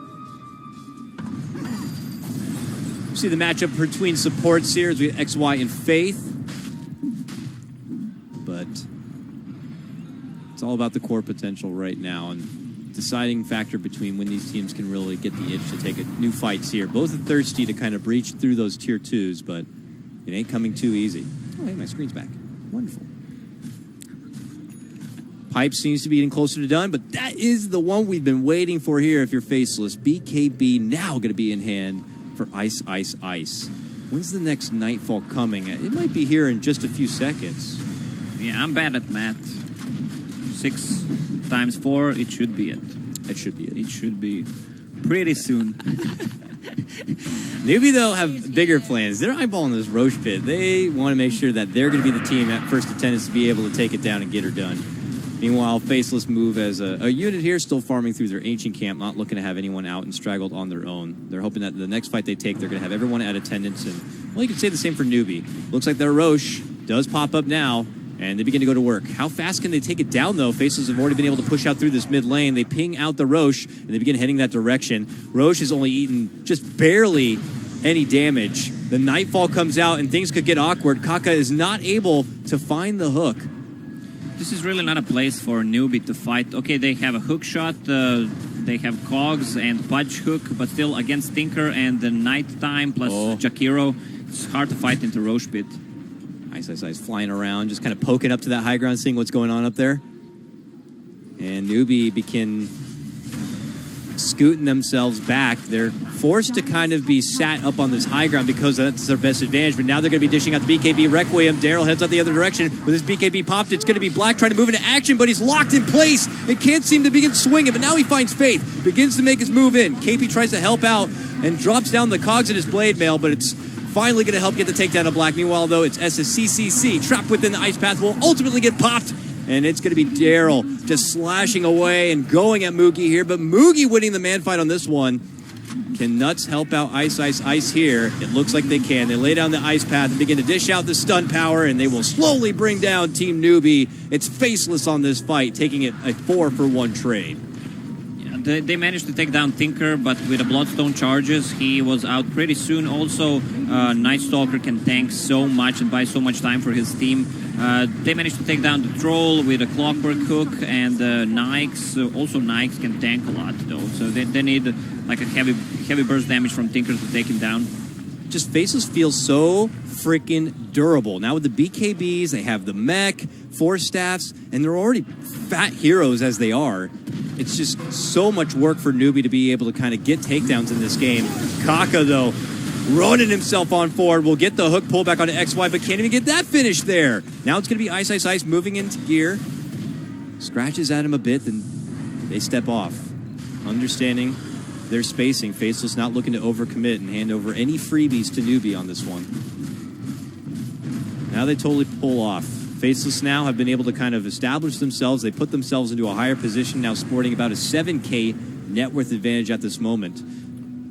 See the matchup between supports here as we have XY and Faith, but it's all about the core potential right now and deciding factor between when these teams can really get the itch to take new fights here. Both are thirsty to kind of breach through those tier 2s, but it ain't coming too easy. Oh, hey, my screen's back. Wonderful. Pipe seems to be getting closer to done, but that is the one we've been waiting for here if you're Faceless. BKB now going to be in hand for Ice Ice Ice. When's the next Nightfall coming? It might be here in just a few seconds. Yeah, I'm bad at math. 6 times 4, it should be it. It should be it. It should be pretty soon. Newbie, though, have bigger plans. They're eyeballing this Roche pit. They want to make sure that they're going to be the team at first attendance to be able to take it down and get her done. Meanwhile, Faceless move as a unit here, still farming through their ancient camp, not looking to have anyone out and straggled on their own. They're hoping that the next fight they take, they're going to have everyone at attendance. And, well, you can say the same for Newbie. Looks like their Roche does pop up now, and they begin to go to work. How fast can they take it down, though? Faceless have already been able to push out through this mid lane. They ping out the Roche, and they begin heading that direction. Roche has only eaten just barely any damage. The Nightfall comes out, and things could get awkward. Kaka is not able to find the hook. This is really not a place for Newbie to fight. Okay, they have a hook shot, they have Cogs and Pudge hook, but still against Tinker and the Nighttime plus Jakiro, it's hard to fight into Roche pit. Ice Ice Ice flying around, just kind of poking up to that high ground, seeing what's going on up there. And Newbie begin scooting themselves back. They're forced to kind of be sat up on this high ground because that's their best advantage, but now they're going to be dishing out the BKB Requiem. Daryl heads out the other direction. With his BKB popped, it's going to be Black trying to move into action, but he's locked in place and can't seem to begin swinging, but now he finds Faith, begins to make his move in. KP tries to help out and drops down the Cogs in his blade mail, but it's finally going to help get the takedown of Black. Meanwhile, though, it's SSCCC trapped within the ice path, will ultimately get popped. And it's going to be Daryl just slashing away and going at Moogie here. But Moogie winning the man fight on this one. Can Nuts help out Ice Ice Ice here? It looks like they can. They lay down the ice path and begin to dish out the stun power, and they will slowly bring down Team Newbie. It's Faceless on this fight, taking it a 4-for-1 trade. Yeah, they managed to take down Tinker, but with the Bloodstone charges, he was out pretty soon. Also, Night Stalker can tank so much and buy so much time for his team. They managed to take down the Troll with a Clockwork Hook, and Nikes. Also, Nikes can tank a lot, though. So they need like a heavy burst damage from Tinker to take him down. Just Faceless feels so freaking durable. Now with the BKBs, they have the mech, 4 staffs, and they're already fat heroes as they are. It's just so much work for Newbie to be able to kind of get takedowns in this game. Kaka, though, running himself on forward, will get the hook pull back onto XY, but can't even get that finish there. Now it's going to be Ice Ice Ice moving into gear. Scratches at him a bit, then they step off. Understanding their spacing, Faceless not looking to overcommit and hand over any freebies to Newbie on this one. Now they totally pull off. Faceless now have been able to kind of establish themselves. They put themselves into a higher position, now sporting about a 7K net worth advantage at this moment.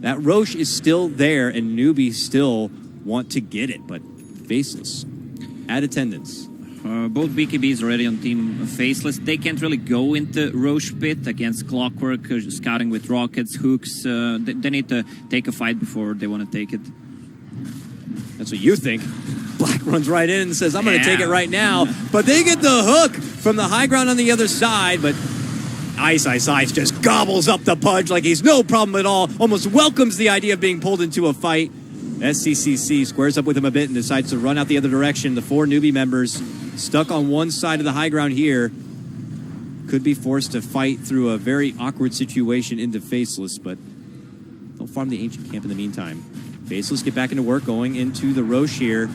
That Roche is still there, and Newbie still want to get it, but Faceless at attendance. Both BKBs already on Team Faceless. They can't really go into Roche Pit against Clockwork, scouting with rockets, hooks. They need to take a fight before they want to take it. That's what you think. Black runs right in and says, I'm going to take it right now. But they get the hook from the high ground on the other side, but Ice just gobbles up the Pudge like he's no problem at all. Almost welcomes the idea of being pulled into a fight. SCCC squares up with him a bit and decides to run out the other direction. The 4 Newbie members stuck on one side of the high ground here could be forced to fight through a very awkward situation into Faceless, but they'll farm the Ancient Camp in the meantime. Faceless get back into work, going into the Roche here,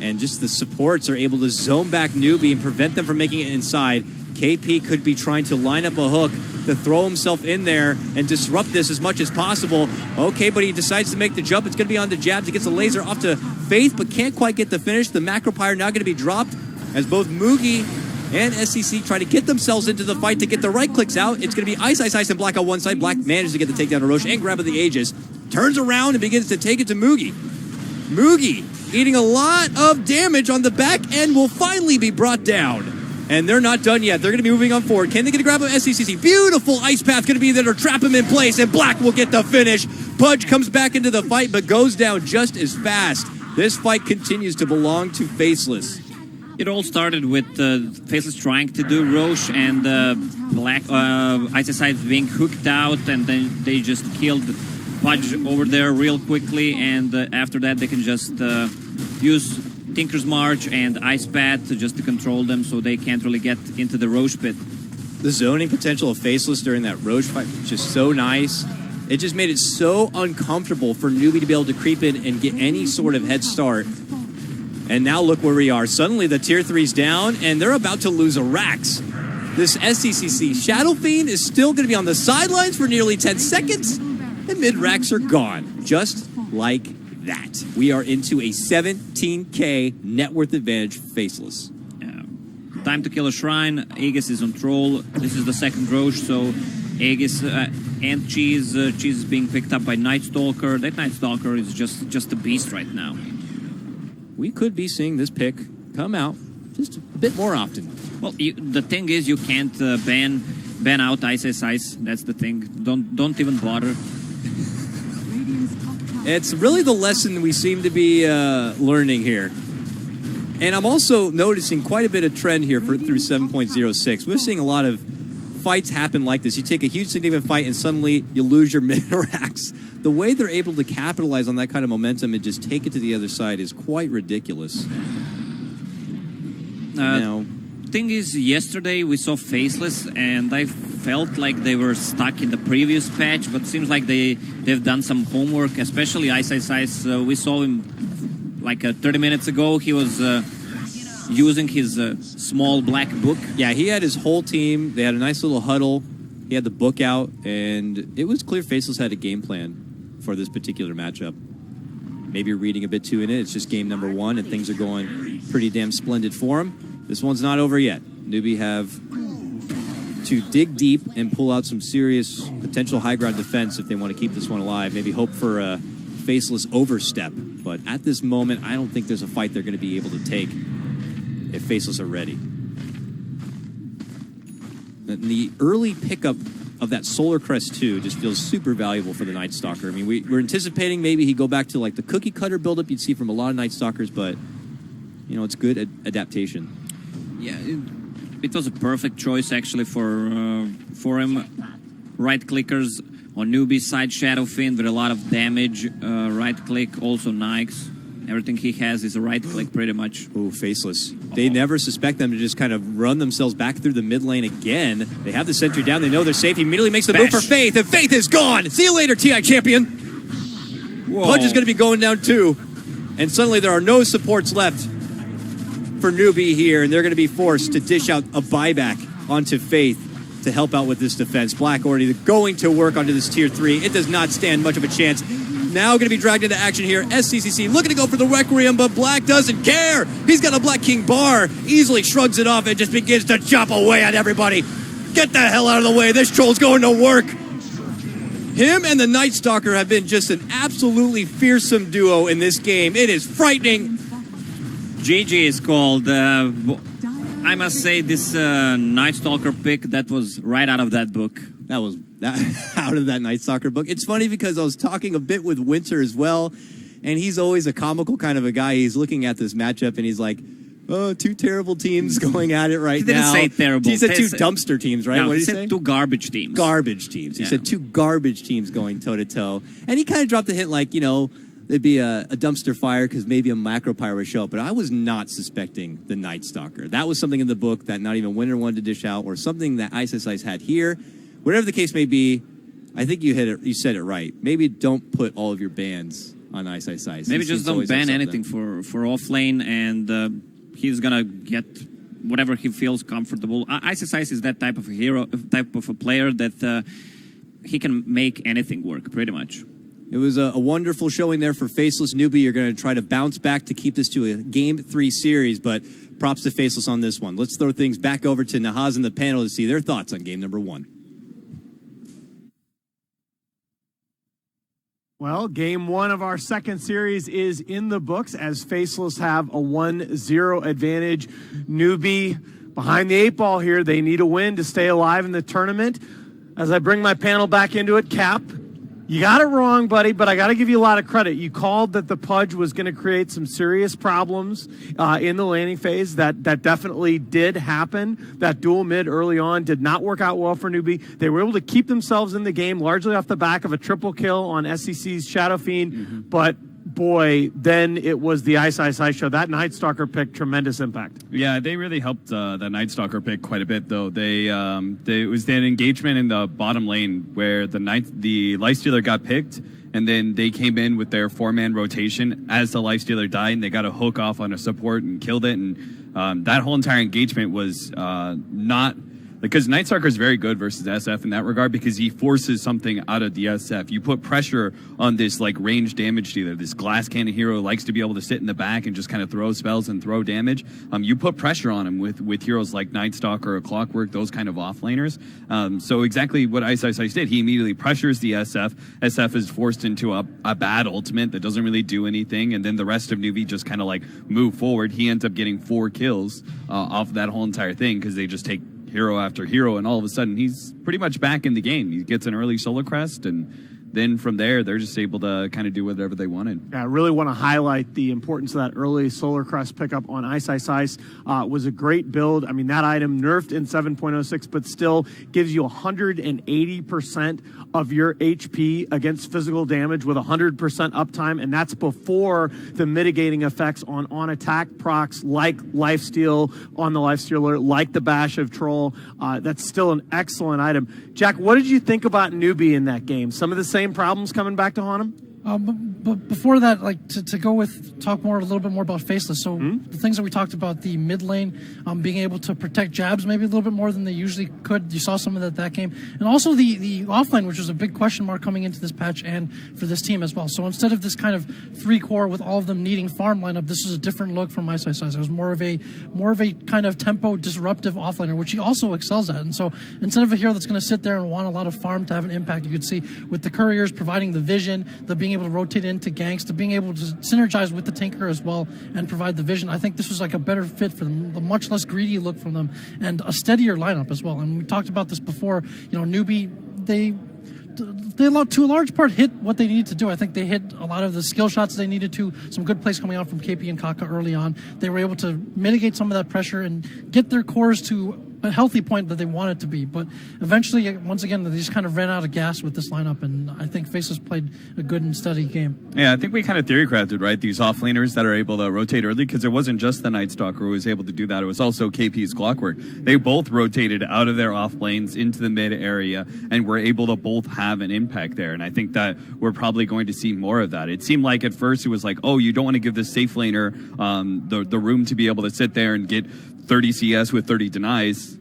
and just the supports are able to zone back Newbie and prevent them from making it inside. KP could be trying to line up a hook to throw himself in there and disrupt this as much as possible. Okay, but he decides to make the jump. It's going to be on the jabs. He gets a laser off to Faith, but can't quite get the finish. The Macro Pyre now going to be dropped as both Mugi and SCC try to get themselves into the fight to get the right clicks out. It's going to be Ice and Black on one side. Black manages to get the takedown to Roche and grab at the Aegis. Turns around and begins to take it to Mugi. Mugi eating a lot of damage on the back end will finally be brought down. And they're not done yet. They're going to be moving on forward. Can they get a grab of SCCC? Beautiful ice path going to be there to trap him in place, and Black will get the finish. Pudge comes back into the fight, but goes down just as fast. This fight continues to belong to Faceless. It all started with Faceless trying to do Roche and Black Ice being hooked out, and then they just killed Pudge over there real quickly, and after that they can just use Tinker's March and Ice Path just to control them so they can't really get into the Roche Pit. The zoning potential of Faceless during that Roche fight was just so nice. It just made it so uncomfortable for Newbie to be able to creep in and get any sort of head start. And now look where we are. Suddenly the tier 3's down, and they're about to lose a Rax. This SCCC Shadow Fiend is still going to be on the sidelines for nearly 10 seconds, and mid-Rax are gone. Just like that. We are into a 17K net worth advantage for Faceless. Time to kill a shrine. Aegis is on troll. This is the second Roche, so Aegis and Cheese. Cheese is being picked up by Night Stalker. That Night Stalker is just a beast right now. We could be seeing this pick come out just a bit more often. Well, the thing is, you can't ban out Ice. That's the thing. Don't even bother. It's really the lesson we seem to be learning here. And I'm also noticing quite a bit of trend here through 7.06. We're seeing a lot of fights happen like this. You take a huge significant fight and suddenly you lose your mid-racks. The way they're able to capitalize on that kind of momentum and just take it to the other side is quite ridiculous. Thing is, yesterday we saw Faceless, and I felt like they were stuck in the previous patch, but seems like they've done some homework, especially Ice. We saw him like 30 minutes ago. He was using his small black book. Yeah, he had his whole team. They had a nice little huddle. He had the book out, and it was clear Faceless had a game plan for this particular matchup. Maybe you're reading a bit too in it. It's just game number 1, and things are going pretty damn splendid for him. This one's not over yet. Newbie have to dig deep and pull out some serious potential high ground defense if they want to keep this one alive. Maybe hope for a Faceless overstep. But at this moment, I don't think there's a fight they're going to be able to take if Faceless are ready. The early pickup of that Solar Crest 2 just feels super valuable for the Night Stalker. I mean, we're anticipating maybe he'd go back to like the cookie cutter buildup you'd see from a lot of Night Stalkers, but you know, it's good adaptation. Yeah, it was a perfect choice actually for him. Right clickers on Newbie's side, Shadow Fiend with a lot of damage. Right click, also Nikes. Everything he has is a right click pretty much. Ooh, Faceless. They never suspect them to just kind of run themselves back through the mid lane again. They have the sentry down. They know they're safe. He immediately makes the move for Faith, and Faith is gone. See you later, TI champion. Pudge is going to be going down too. And suddenly there are no supports left for Newbie here, and they're going to be forced to dish out a buyback onto Faith to help out with this defense. Black already going to work onto this tier 3. It does not stand much of a chance. now going to be dragged into action here. SCCC looking to go for the Requiem, but Black doesn't care. He's got a Black King bar, easily shrugs it off and just begins to chop away at everybody. Get the hell out of the way. This troll's going to work. Him and the Night Stalker have been just an absolutely fearsome duo in this game. It is frightening. GG is called. I must say this Night Stalker pick, that was right out of that book. That was out of that Night Stalker book. It's funny because I was talking a bit with Winter as well, and he's always a comical kind of a guy. He's looking at this matchup and he's like, oh, two terrible teams going at it right now. He didn't say terrible. He said two dumpster teams, right? No, what did he he said say? two garbage teams. Garbage teams. He Yeah. said two garbage teams going toe-to-toe. And he kind of dropped a hint like, there'd be a dumpster fire because maybe a macro pyro would show up. But I was not suspecting the Night Stalker. That was something in the book that not even Winter wanted to dish out, or something that Ice had here. Whatever the case may be, I think you hit it. You said it right. Maybe don't put all of your bans on Ice. Maybe just don't ban anything for off lane, and he's gonna get whatever he feels comfortable. Ice is that type of a hero, type of a player that he can make anything work, pretty much. It was a wonderful showing there for Faceless. Newbie, you're going to try to bounce back to keep this to a Game 3 series, but props to Faceless on this one. Let's throw things back over to Nahaz and the panel to see their thoughts on game number 1. Well, game 1 of our second series is in the books as Faceless have a 1-0 advantage. Newbie behind the 8 ball here. They need a win to stay alive in the tournament. As I bring my panel back into it, Cap, you got it wrong, buddy, but I got to give you a lot of credit. You called that the Pudge was going to create some serious problems in the laning phase. That definitely did happen. That dual mid early on did not work out well for Newbie. They were able to keep themselves in the game largely off the back of a triple kill on SCC's Shadow Fiend, but boy, then it was the Ice show. That Night Stalker pick, tremendous impact. Yeah, they really helped that Night Stalker pick quite a bit, though. It was that engagement in the bottom lane where the Lifestealer got picked, and then they came in with their 4-man rotation as the Lifestealer died, and they got a hook off on a support and killed it. And that whole entire engagement was not... Because Night Stalker is very good versus SF in that regard because he forces something out of the SF. You put pressure on this range damage dealer. This glass cannon hero likes to be able to sit in the back and just kind of throw spells and throw damage. You put pressure on him with heroes like Night Stalker or Clockwork, those kind of offlaners. So exactly what Ice did. He immediately pressures the SF. SF is forced into a bad ultimate that doesn't really do anything, and then the rest of Nuvi just kind of move forward. He ends up getting 4 kills off that whole entire thing because they just take hero after hero, and all of a sudden he's pretty much back in the game. He gets an early solar crest, and then from there they're just able to kind of do whatever they wanted. Yeah, I really want to highlight the importance of that early solar crest pickup on Ice. Was a great build. I mean, that item nerfed in 7.06, but still gives you 180% of your HP against physical damage with 100% uptime, and that's before the mitigating effects on attack procs like Lifesteal on the Lifestealer, like the Bash of Troll. That's still an excellent item. Jack, what did you think about Newbie in that game? Some of the same problems coming back to haunt him? But before that, to go with, talk more a little bit more about Faceless. So the things that we talked about, the mid lane, being able to protect jabs maybe a little bit more than they usually could. You saw some of that game. And also the offlane, which was a big question mark coming into this patch and for this team as well. So instead of this kind of 3-core with all of them needing farm lineup, this is a different look from Ice. It was more of a kind of tempo disruptive offlaner, which he also excels at. And so instead of a hero that's going to sit there and want a lot of farm to have an impact, you could see with the couriers providing the vision, the being able to rotate into ganks, to being able to synergize with the Tinker as well and provide the vision. I think this was a better fit for them, a much less greedy look from them, and a steadier lineup as well. And we talked about this before. Newbie, they to a large part hit what they needed to do. I think they hit a lot of the skill shots they needed to. Some good plays coming out from KP and Kaka early on. They were able to mitigate some of that pressure and get their cores to a healthy point that they want it to be. But eventually, once again, they just kind of ran out of gas with this lineup, and I think Faceless played a good and steady game. Yeah, I think we kind of theory crafted, right? These offlaners that are able to rotate early, because it wasn't just the Night Stalker who was able to do that. It was also KP's Clockwork. They both rotated out of their off lanes into the mid area and were able to both have an impact there. And I think that we're probably going to see more of that. It seemed like at first it was like, oh, you don't want to give this safe laner the room to be able to sit there and get 30 CS with 30 denies.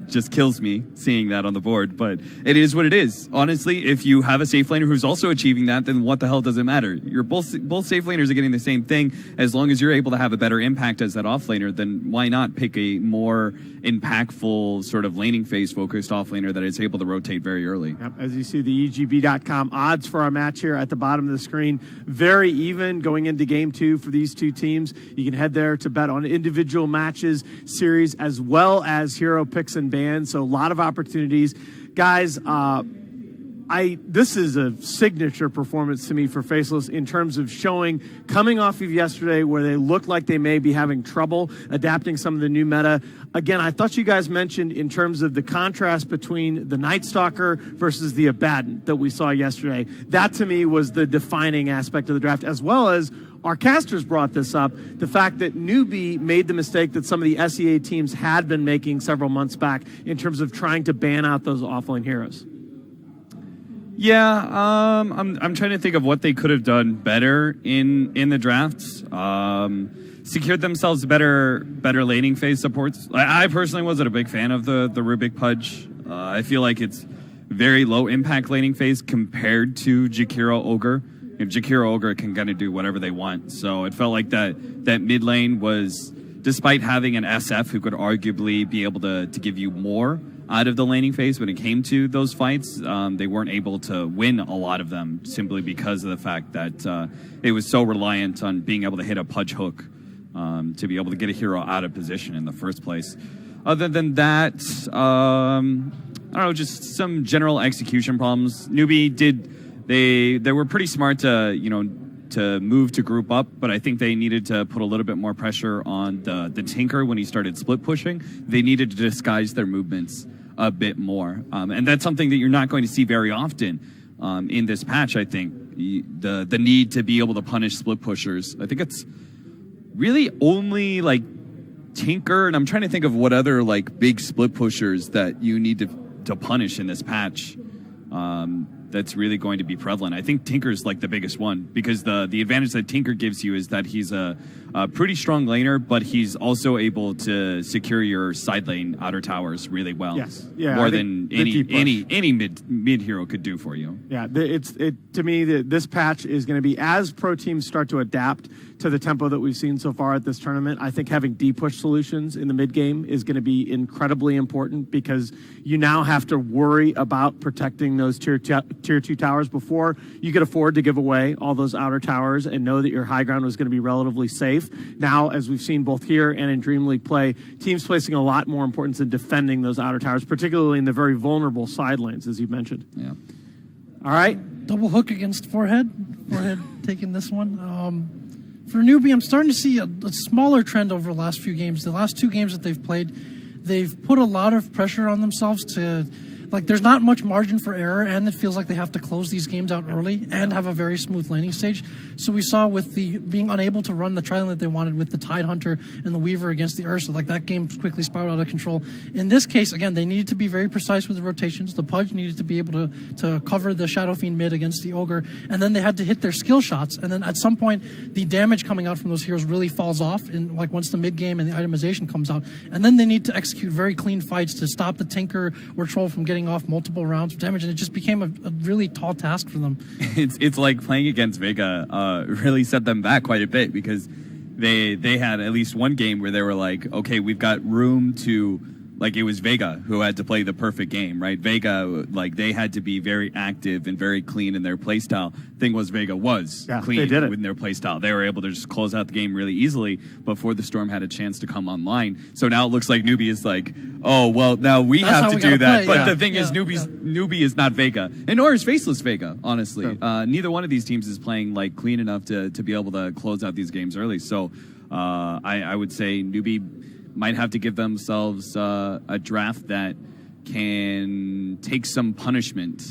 just kills me seeing that on the board, but it is what it is. Honestly, if you have a safe laner who's also achieving that, then what the hell does it matter? You're both safe laners are getting the same thing. As long as you're able to have a better impact as that offlaner, then why not pick a more impactful sort of laning phase focused offlaner that is able to rotate very early? Yep. As you see, the EGB.com odds for our match here at the bottom of the screen, very even going into game 2 for these two teams. You can head there to bet on individual matches, series, as well as hero picks and bans. So a lot of opportunities. Guys, this is a signature performance to me for Faceless in terms of showing, coming off of yesterday where they looked like they may be having trouble adapting some of the new meta. Again, I thought you guys mentioned in terms of the contrast between the Night Stalker versus the Abaddon that we saw yesterday. That to me was the defining aspect of the draft, as well as our casters brought this up, the fact that Newbie made the mistake that some of the SEA teams had been making several months back in terms of trying to ban out those offlane heroes. Yeah, I'm trying to think of what they could have done better in the drafts. Secured themselves better laning phase supports. I personally wasn't a big fan of the Rubik Pudge. I feel like it's very low impact laning phase compared to Jakiro Ogre. And Jakiro Ogre can kind of do whatever they want. So it felt like that mid lane was, despite having an SF who could arguably be able to give you more out of the laning phase when it came to those fights, they weren't able to win a lot of them simply because of the fact that it was so reliant on being able to hit a Pudge hook to be able to get a hero out of position in the first place. Other than that, I don't know, just some general execution problems. Newbie did... They were pretty smart to move to group up, but I think they needed to put a little bit more pressure on the Tinker when he started split pushing. They needed to disguise their movements a bit more, and that's something that you're not going to see very often in this patch. I think the need to be able to punish split pushers. I think it's really only like Tinker, and I'm trying to think of what other like big split pushers that you need to punish in this patch. That's really going to be prevalent. I think Tinker's like the biggest one, because the advantage that Tinker gives you is that he's a pretty strong laner, but he's also able to secure your side lane outer towers really well. Yes, yeah, more than any mid hero could do for you. Yeah, to me, this patch is going to be, as pro teams start to adapt to the tempo that we've seen so far at this tournament. I think having deep push solutions in the mid game is going to be incredibly important, because you now have to worry about protecting those tier 2 towers. Before, you could afford to give away all those outer towers and know that your high ground was going to be relatively safe. Now, as we've seen both here and in DreamLeague play, teams placing a lot more importance in defending those outer towers, particularly in the very vulnerable side lanes, as you mentioned. Yeah. All right. Double hook against Forehead. Forehead taking this one. For Newbie, I'm starting to see a smaller trend over the last few games. The last 2 games that they've played, they've put a lot of pressure on themselves to, like, there's not much margin for error, and it feels like they have to close these games out early and have a very smooth laning stage. So we saw with the being unable to run the tri-lane that they wanted with the Tide Hunter and the Weaver against the Ursa, like that game quickly spiraled out of control. In this case, again, they needed to be very precise with the rotations. The Pudge needed to be able to cover the Shadow Fiend mid against the Ogre, and then they had to hit their skill shots. And then at some point, the damage coming out from those heroes really falls off, in like once the mid game and the itemization comes out. And then they need to execute very clean fights to stop the Tinker or Troll from getting off multiple rounds of damage, and it just became a really tall task for them. It's like playing against Vega really set them back quite a bit, because they had at least one game where they were like, okay, we've got room to, like, it was Vega who had to play the perfect game, right? Vega, like, they had to be very active and very clean in their playstyle. Thing was, Vega was clean in their playstyle. They were able to just close out the game really easily before the Storm had a chance to come online. So now it looks like Newbie is like, oh, well, now we have to do that. But the thing is, Newbie is not Vega, and nor is Faceless Vega, honestly. Neither one of these teams is playing, like, clean enough to be able to close out these games early. So I would say Newbie might have to give themselves a draft that can take some punishment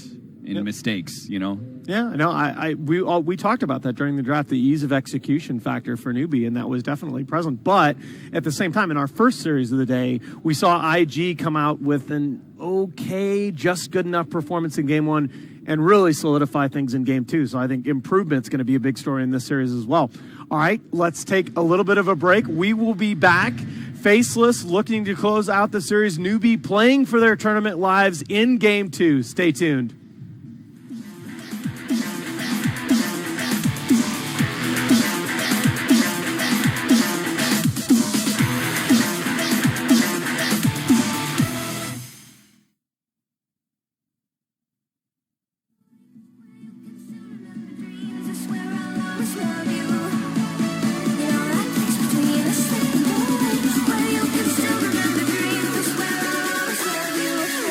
in mistakes, you know? Yeah, no, we talked about that during the draft, the ease of execution factor for Newbie, and that was definitely present. But at the same time, in our first series of the day, we saw IG come out with an okay, just good enough performance in Game 1 and really solidify things in Game 2. So I think improvement's going to be a big story in this series as well. All right, let's take a little bit of a break. We will be back. Faceless looking to close out the series. Newbie playing for their tournament lives in Game 2. Stay tuned.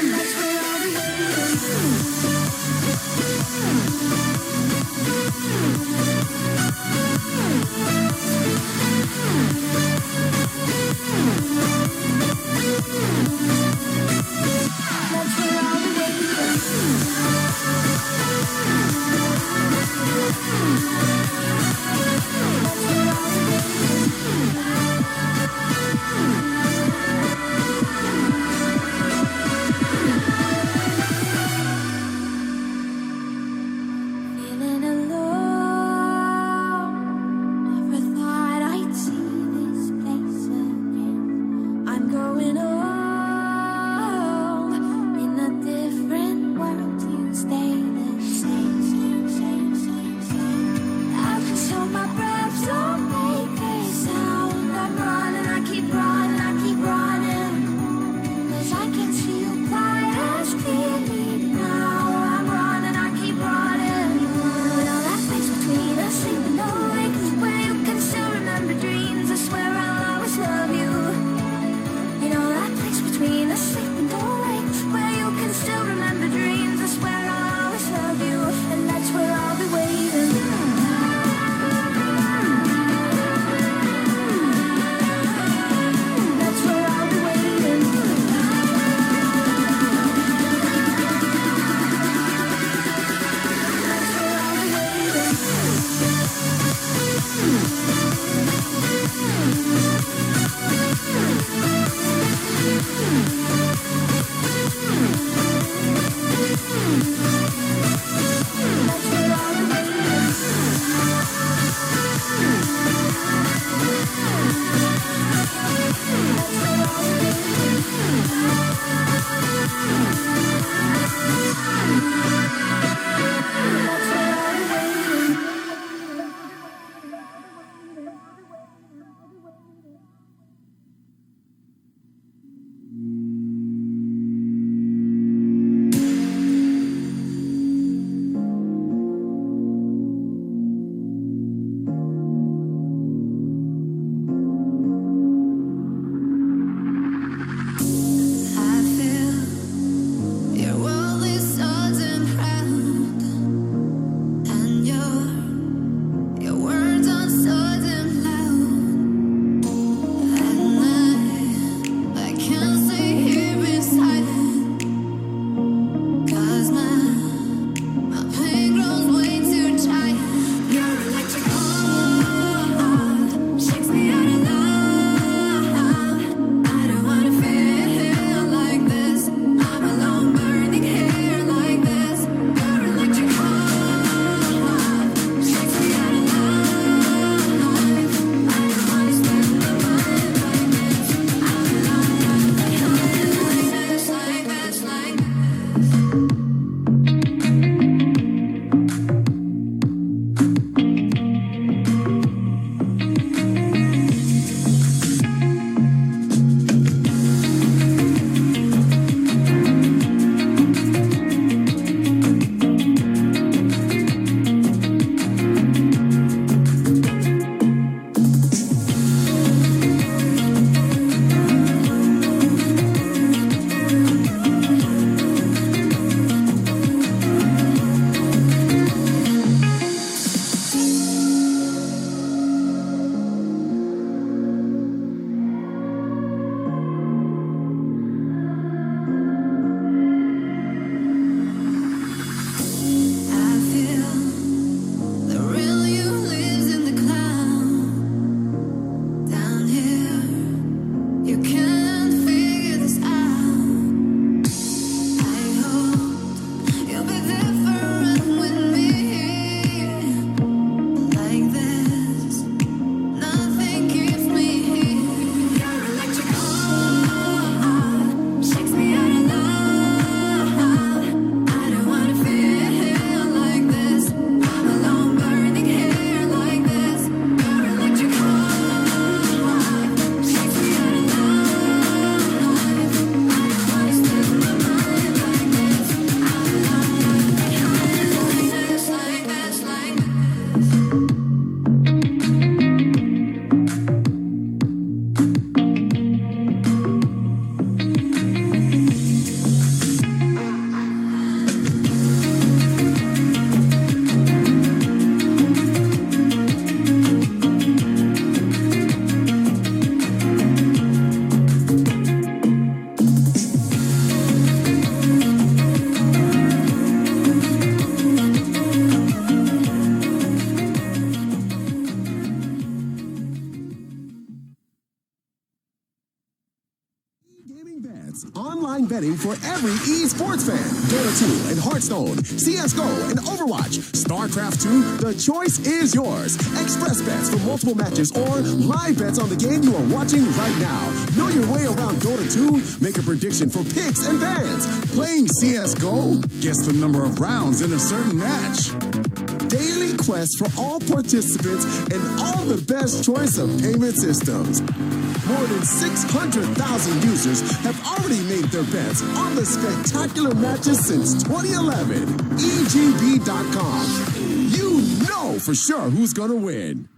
That's where I'll be. for every esports fan. Dota 2 and Hearthstone, CSGO and Overwatch, StarCraft 2, the choice is yours. Express bets for multiple matches or live bets on the game you are watching right now. Know your way around Dota 2? Make a prediction for picks and bans. Playing CSGO? Guess the number of rounds in a certain match. Daily quests for all participants and all the best choice of payment systems. More than 600,000 users have already made their bets on the spectacular matches since 2011. EGB.com. You know for sure who's going to win.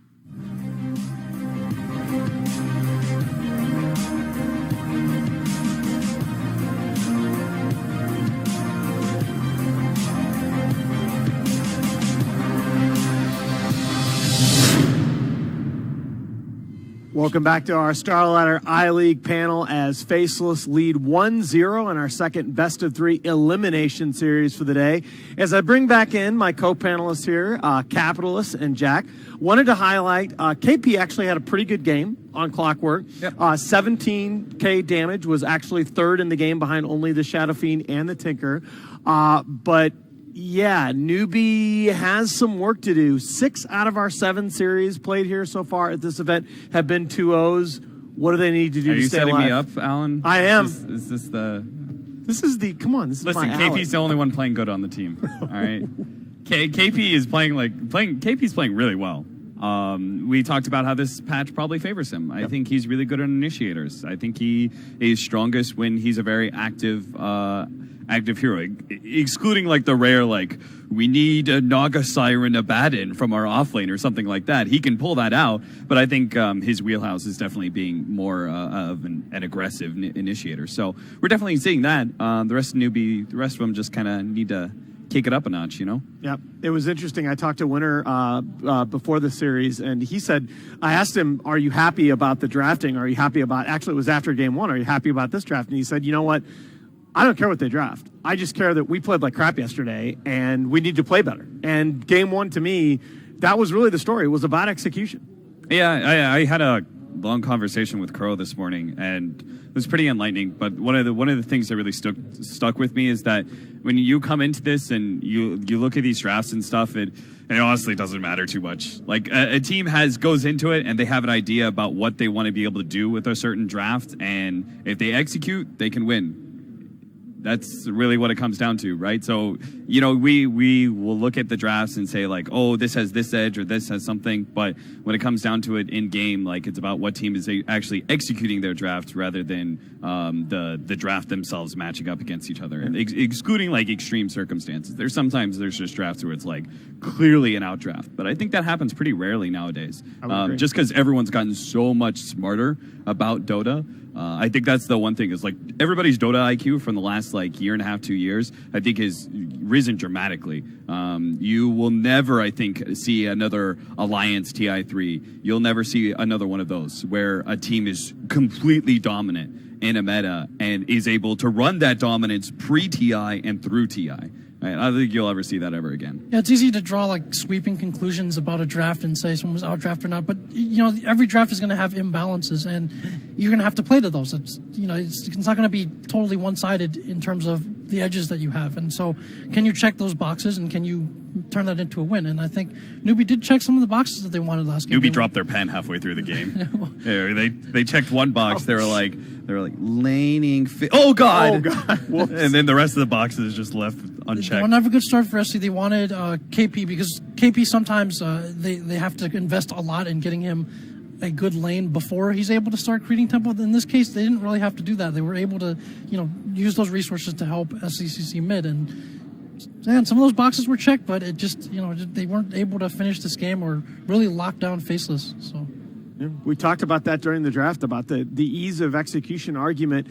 Welcome back to our Starladder I-League panel as Faceless lead 1-0 in our second best-of-3 elimination series for the day. As I bring back in my co-panelists here, Capitalist and Jack, wanted to highlight KP actually had a pretty good game on Clockwork. Yep. 17k damage, was actually third in the game behind only the Shadow Fiend and the Tinker. But yeah, Newbie has some work to do. 6 out of our 7 series played here so far at this event have been 2-0s. What do they need to do to stay alive? Are you setting me up, Alan? I am. Is this the... Come on, this is Listen, my alley. KP's the only one playing good on the team. All right? KP is KP's playing really well. We talked about how this patch probably favors him. I think he's really good on initiators. I think he is strongest when he's a very active hero, excluding like the rare, like, we need a Naga Siren Abaddon from our offlane or something like that. He can pull that out, but I think his wheelhouse is definitely being more of an aggressive initiator. So we're definitely seeing that. The rest of them just kind of need to kick it up a notch, you know? Yeah, it was interesting. I talked to Winter before the series, and he said, I asked him, are you happy about the drafting? Are you happy about, actually it was after game 1, are you happy about this draft? And he said, you know what? I don't care what they draft. I just care that we played like crap yesterday, and we need to play better. And game 1, to me, that was really the story. It was about execution. Yeah, I had a long conversation with Crow this morning, and it was pretty enlightening. But one of the things that really stuck with me is that when you come into this and you look at these drafts and stuff, it honestly doesn't matter too much. Like a team goes into it and they have an idea about what they want to be able to do with a certain draft, and if they execute, they can win. That's really what it comes down to, right? So, you know, we will look at the drafts and say like, oh, this has this edge or this has something. But when it comes down to it in game, like, it's about what team is actually executing their draft rather than the draft themselves matching up against each other. And excluding like extreme circumstances. There's just drafts where it's like clearly an outdraft. But I think that happens pretty rarely nowadays. Just because everyone's gotten so much smarter about Dota. I think that's the one thing is like everybody's Dota IQ from the last like year and a half, 2 years, I think has risen dramatically. You will never, I think, see another Alliance TI3. You'll never see another one of those where a team is completely dominant in a meta and is able to run that dominance pre-TI and through TI. I don't think you'll ever see that ever again. Yeah, it's easy to draw like sweeping conclusions about a draft and say someone was outdrafted or not, but you know every draft is going to have imbalances, and you're going to have to play to those. It's not going to be totally one-sided in terms of the edges that you have, and so can you check those boxes and can you turn that into a win? And I think Newbie did check some of the boxes that they wanted last game. Newbie dropped their pen halfway through the game. Yeah, they checked one box. They were like laning. Oh God! And then the rest of the boxes just left unchecked. They don't have a good start for SC. They wanted KP because KP sometimes they have to invest a lot in getting him a good lane before he's able to start creating tempo. In this case, they didn't really have to do that. They were able to use those resources to help SCCC mid, and some of those boxes were checked, but it just they weren't able to finish this game or really lock down Faceless. So. Yeah, we talked about that during the draft, about the ease of execution argument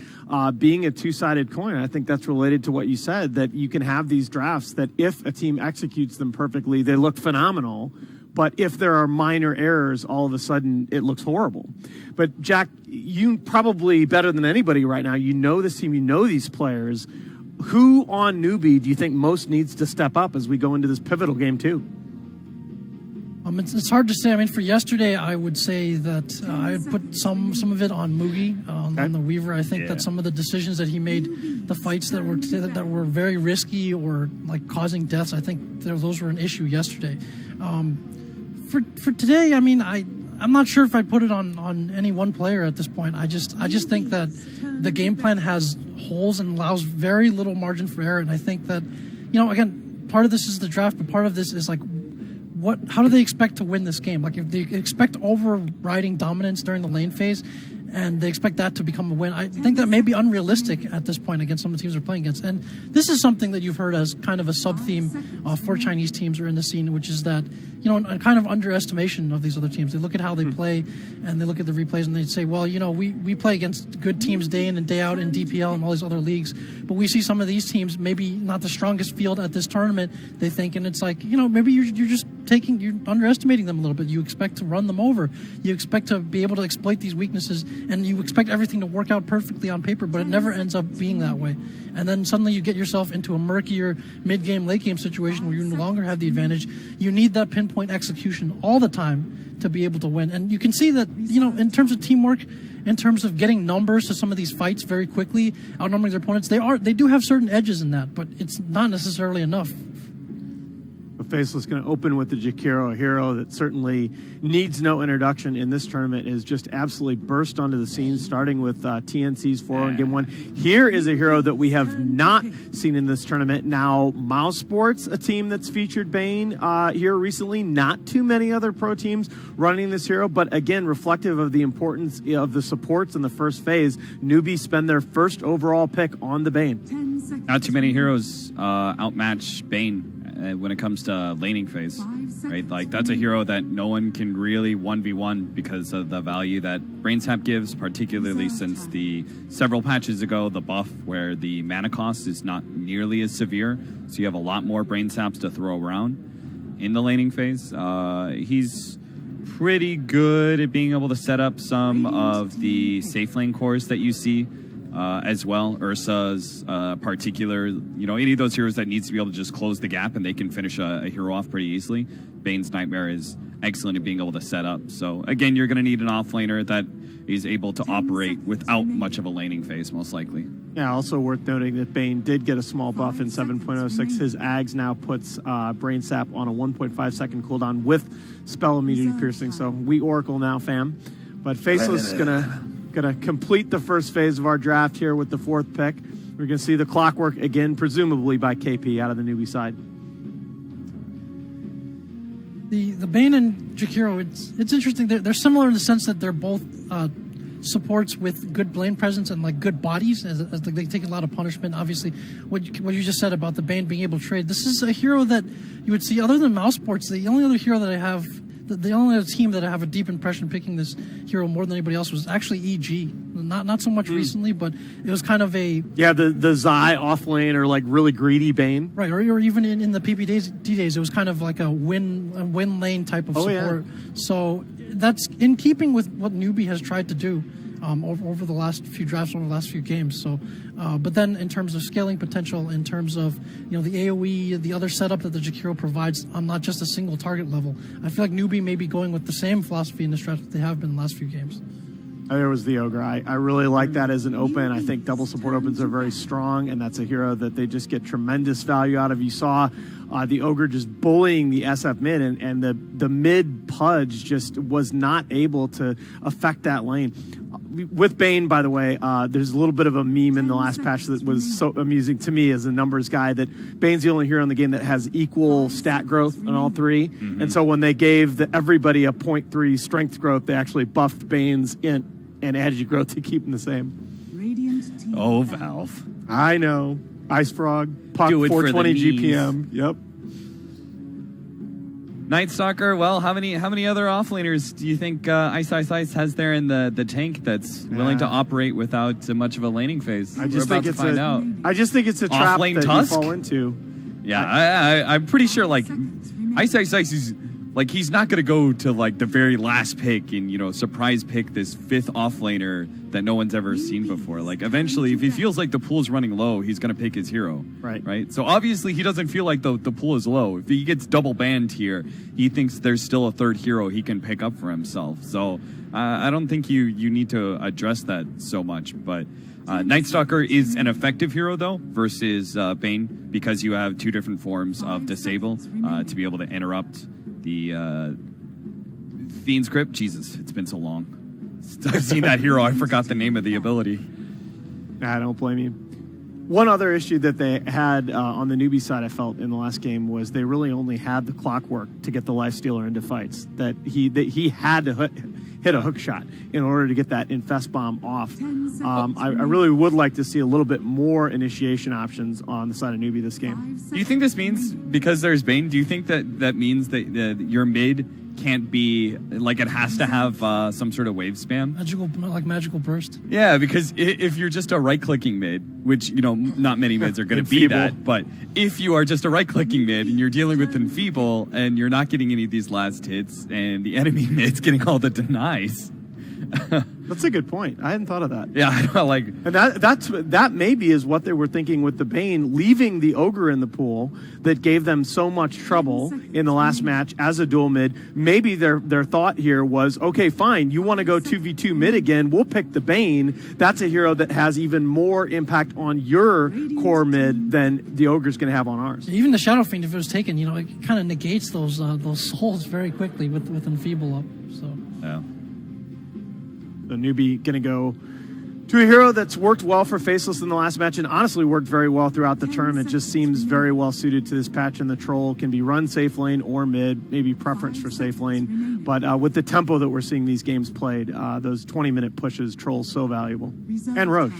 being a two-sided coin. I think that's related to what you said, that you can have these drafts that if a team executes them perfectly, they look phenomenal. But if there are minor errors, all of a sudden it looks horrible. But Jack, you probably better than anybody right now, you know this team, you know these players. Who on Newbie do you think most needs to step up as we go into this pivotal game 2? It's hard to say. I mean, for yesterday, I would say that I would put some of it on Mugi, on the Weaver. I think that some of the decisions that he made, the fights that were very risky or like causing deaths, I think those were an issue yesterday. For today, I mean, I'm not sure if I'd put it on any one player at this point. I just think that the game plan has holes and allows very little margin for error. And I think that, again, part of this is the draft, but part of this is like, how do they expect to win this game? Like, if they expect overriding dominance during the lane phase and they expect that to become a win, I think that may be unrealistic at this point against some of the teams they're playing against. And this is something that you've heard as kind of a sub-theme for Chinese teams or in the scene, which is that, a kind of underestimation of these other teams. They look at how they play and they look at the replays and they say, well, we play against good teams day in and day out in DPL and all these other leagues, but we see some of these teams maybe not the strongest field at this tournament, they think, and it's like, maybe you're underestimating them a little bit. You expect to run them over. You expect to be able to exploit these weaknesses, and you expect everything to work out perfectly on paper, but it never ends up being that way. And then suddenly you get yourself into a murkier mid-game, late-game situation where you no longer have the advantage. You need that pinpoint execution all the time to be able to win. And you can see that, in terms of teamwork, in terms of getting numbers to some of these fights very quickly, outnumbering their opponents, they do have certain edges in that, but it's not necessarily enough. Faceless going to open with the Jakiro, a hero that certainly needs no introduction in this tournament, is just absolutely burst onto the scene, starting with TNC's 4 in Game 1. Here is a hero that we have not seen in this tournament. Now, Mouse Sports, a team that's featured Bane here recently. Not too many other pro teams running this hero, but again, reflective of the importance of the supports in the first phase. Newbies spend their first overall pick on the Bane. Not too many heroes outmatch Bane when it comes to laning phase, right? Like, that's a hero that no one can really 1v1 because of the value that Brainsap gives, particularly since the several patches ago, the buff where the mana cost is not nearly as severe, so you have a lot more Brainsaps to throw around in the laning phase. He's pretty good at being able to set up some of the safe lane cores that you see as well. Ursa's particular, any of those heroes that needs to be able to just close the gap and they can finish a hero off pretty easily. Bane's Nightmare is excellent at being able to set up. So again, you're going to need an offlaner that is able to operate without much of a laning phase, most likely. Yeah, also worth noting that Bane did get a small buff in 7.06. His Ags now puts Brain Sap on a 1.5 second cooldown with spell immunity piercing. So we Oracle now, fam. But Faceless is gonna complete the first phase of our draft here with the 4th pick. We're gonna see the clockwork again, presumably by KP out of the newbie side. The Bane and Jakiro, it's interesting. They're similar in the sense that they're both supports with good lane presence and like good bodies, as they take a lot of punishment. Obviously, what you just said about the Bane being able to trade. This is a hero that you would see other than Mouse Sports. The only other hero that I have. The only other team that I have a deep impression picking this hero more than anybody else was actually EG. Not so much recently, but it was kind of a... Yeah, the Zai off lane or like really greedy Bane. Right, or even in the PPD days, it was kind of like a win lane type of support. Yeah. So that's in keeping with what Newbie has tried to do over the last few drafts, over the last few games. So, but then in terms of scaling potential, in terms of the AOE, the other setup that the Jakiro provides on not just a single target level, I feel like Newbie may be going with the same philosophy in this draft that they have been in the last few games. There was the Ogre. I really like that as an open. I think double support opens are very strong, and that's a hero that they just get tremendous value out of. You saw the Ogre just bullying the SF mid, and the mid Pudge just was not able to affect that lane. With Bane, by the way, there's a little bit of a meme in the last patch that was so amusing to me as a numbers guy, that Bane's the only hero in the game that has equal stat growth on all three. Mm-hmm. And so when they gave everybody a 0.3 strength growth, they actually buffed Bane's int and added growth to keep them the same. Oh, Valve. I know. Ice Frog, Puck, 420 GPM. Yep. Night Stalker, well, how many other offlaners do you think Ice has there in the tank that's willing to operate without much of a laning phase? I just think it's a trap that Tusk? you fall into. Yeah, I'm pretty sure like Ice is Like, he's not going to go to, like, the very last pick and, you know, surprise pick this 5th offlaner that no one's ever seen before. Like, eventually, if he feels like the pool's running low, he's going to pick his hero. Right? So, obviously, he doesn't feel like the pool is low. If he gets double banned here, he thinks there's still a 3rd hero he can pick up for himself. So, I don't think you need to address that so much. But Night Stalker is an effective hero, though, versus Bane, because you have 2 different forms of disable to be able to interrupt the Fiend's Grip. Jesus, it's been so long. I've seen that hero. I forgot the name of the ability. I don't blame you. One other issue that they had on the newbie side, I felt, in the last game was they really only had the clockwork to get the Lifestealer into fights. That he had to hit a hook shot in order to get that Infest Bomb off. I really would like to see a little bit more initiation options on the side of newbie this game. Do you think this means, because there's Bane, do you think that means that your mid can't be, like, it has to have some sort of wave spam? Magical burst? Yeah, because if you're just a right-clicking mid, which, you know, not many mids are going to be that, but if you are just a right-clicking mid and you're dealing with Enfeeble and you're not getting any of these last hits and the enemy mid's getting all the denies... That's a good point. I hadn't thought of that. Yeah, I know, like, and that maybe is what they were thinking with the Bane, leaving the Ogre in the pool that gave them so much trouble in the last match as a dual mid. Maybe their thought here was, okay, fine, you want to go 2v2 mid again, we'll pick the Bane. That's a hero that has even more impact on your core mid than the Ogre's going to have on ours. Even the Shadow Fiend, if it was taken, you know, it kind of negates those souls very quickly with Enfeeble up. So yeah. The newbie going to go to a hero that's worked well for Faceless in the last match and honestly worked very well throughout the tournament. Just seems very well suited to this patch, and the Troll can be run safe lane or mid, maybe preference for safe lane. But with the tempo that we're seeing these games played, those 20-minute pushes, Troll's so valuable. And Roche.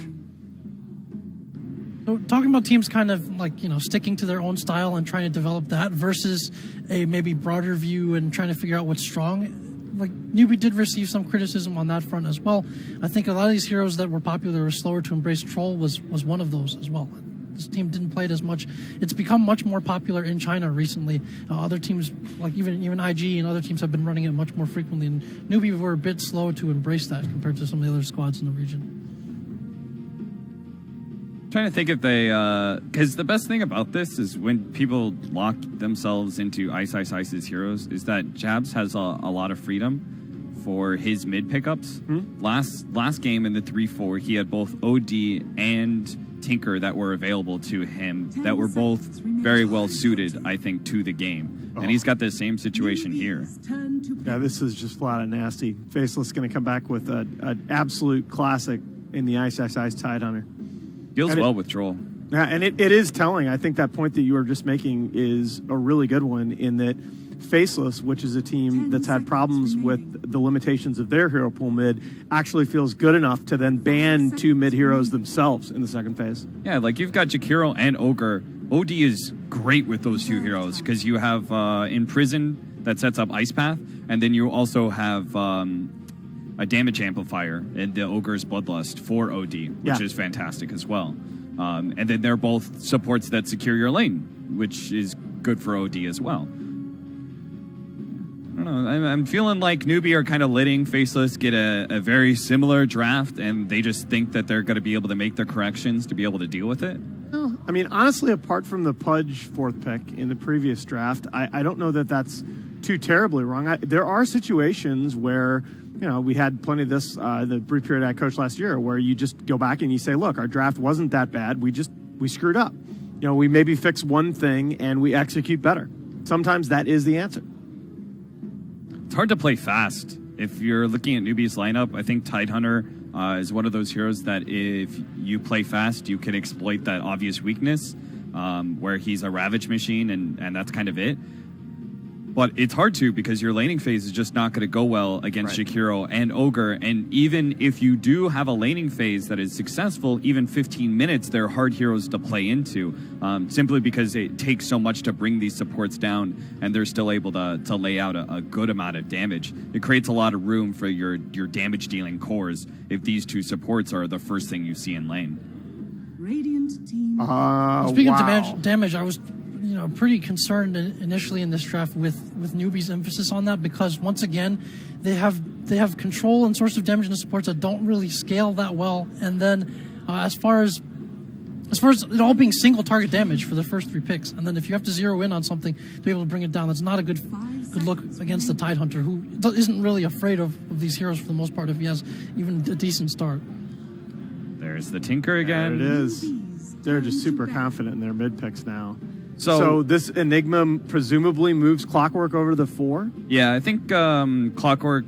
So talking about teams kind of like, you know, sticking to their own style and trying to develop that versus a maybe broader view and trying to figure out what's strong. Like, newbie did receive some criticism on that front as well. I think a lot of these heroes that were popular or slower to embrace. Troll was one of those as well. This team didn't play it as much. It's become much more popular in China recently. Other teams, like even IG and other teams, have been running it much more frequently. And newbie were a bit slow to embrace that compared to some of the other squads in the region. Trying to think if they, because the best thing about this is when people lock themselves into Ice's heroes is that Jabs has a lot of freedom for his mid pickups. Last game in the 3-4, he had both OD and Tinker that were available to him that were both very well suited, I think, to the game. And he's got the same situation here. Yeah, this is just flat out nasty. Faceless going to come back with an absolute classic in the Ice Tidehunter. Deals well with Troll. Yeah, and it is telling. I think that point that you were just making is a really good one, in that Faceless, which is a team that's had problems with the limitations of their hero pool mid, actually feels good enough to then ban 2 mid heroes themselves in the second phase. Yeah, like you've got Jakiro and Ogre. OD is great with those 2 heroes because you have Imprison that sets up Ice Path, and then you also have a damage amplifier in the Ogre's Bloodlust for OD, which is fantastic as well. And then they're both supports that secure your lane, which is good for OD as well. I don't know. I'm feeling like newbie are kind of letting Faceless get a very similar draft, and they just think that they're going to be able to make the corrections to be able to deal with it. No, I mean, honestly, apart from the Pudge 4th pick in the previous draft, I don't know that that's too terribly wrong. There are situations where, you know, we had plenty of this the brief period I coached last year, where you just go back and you say, look, our draft wasn't that bad. We screwed up. You know, we maybe fix one thing and we execute better. Sometimes that is the answer. It's hard to play fast. If you're looking at newbie's lineup, I think Tidehunter is one of those heroes that if you play fast, you can exploit that obvious weakness, where he's a Ravage machine and that's kind of it. But it's hard to, because your laning phase is just not going to go well against Jakiro and Ogre. And even if you do have a laning phase that is successful, even 15 minutes, they're hard heroes to play into, simply because it takes so much to bring these supports down, and they're still able to lay out a good amount of damage. It creates a lot of room for your damage-dealing cores if these 2 supports are the first thing you see in lane. Radiant team. Speaking of damage, I was pretty concerned initially in this draft with newbies' emphasis on that, because once again they have control and source of damage in the supports that don't really scale that well, and then as far as it all being single target damage for the first 3 picks, and then if you have to zero in on something to be able to bring it down, that's not a good look against the Tidehunter, who isn't really afraid of these heroes for the most part if he has even a decent start. There's the Tinker again. There it is. They're just super confident in their mid picks now. So this Enigma presumably moves Clockwork over to the 4? Yeah, I think Clockwork...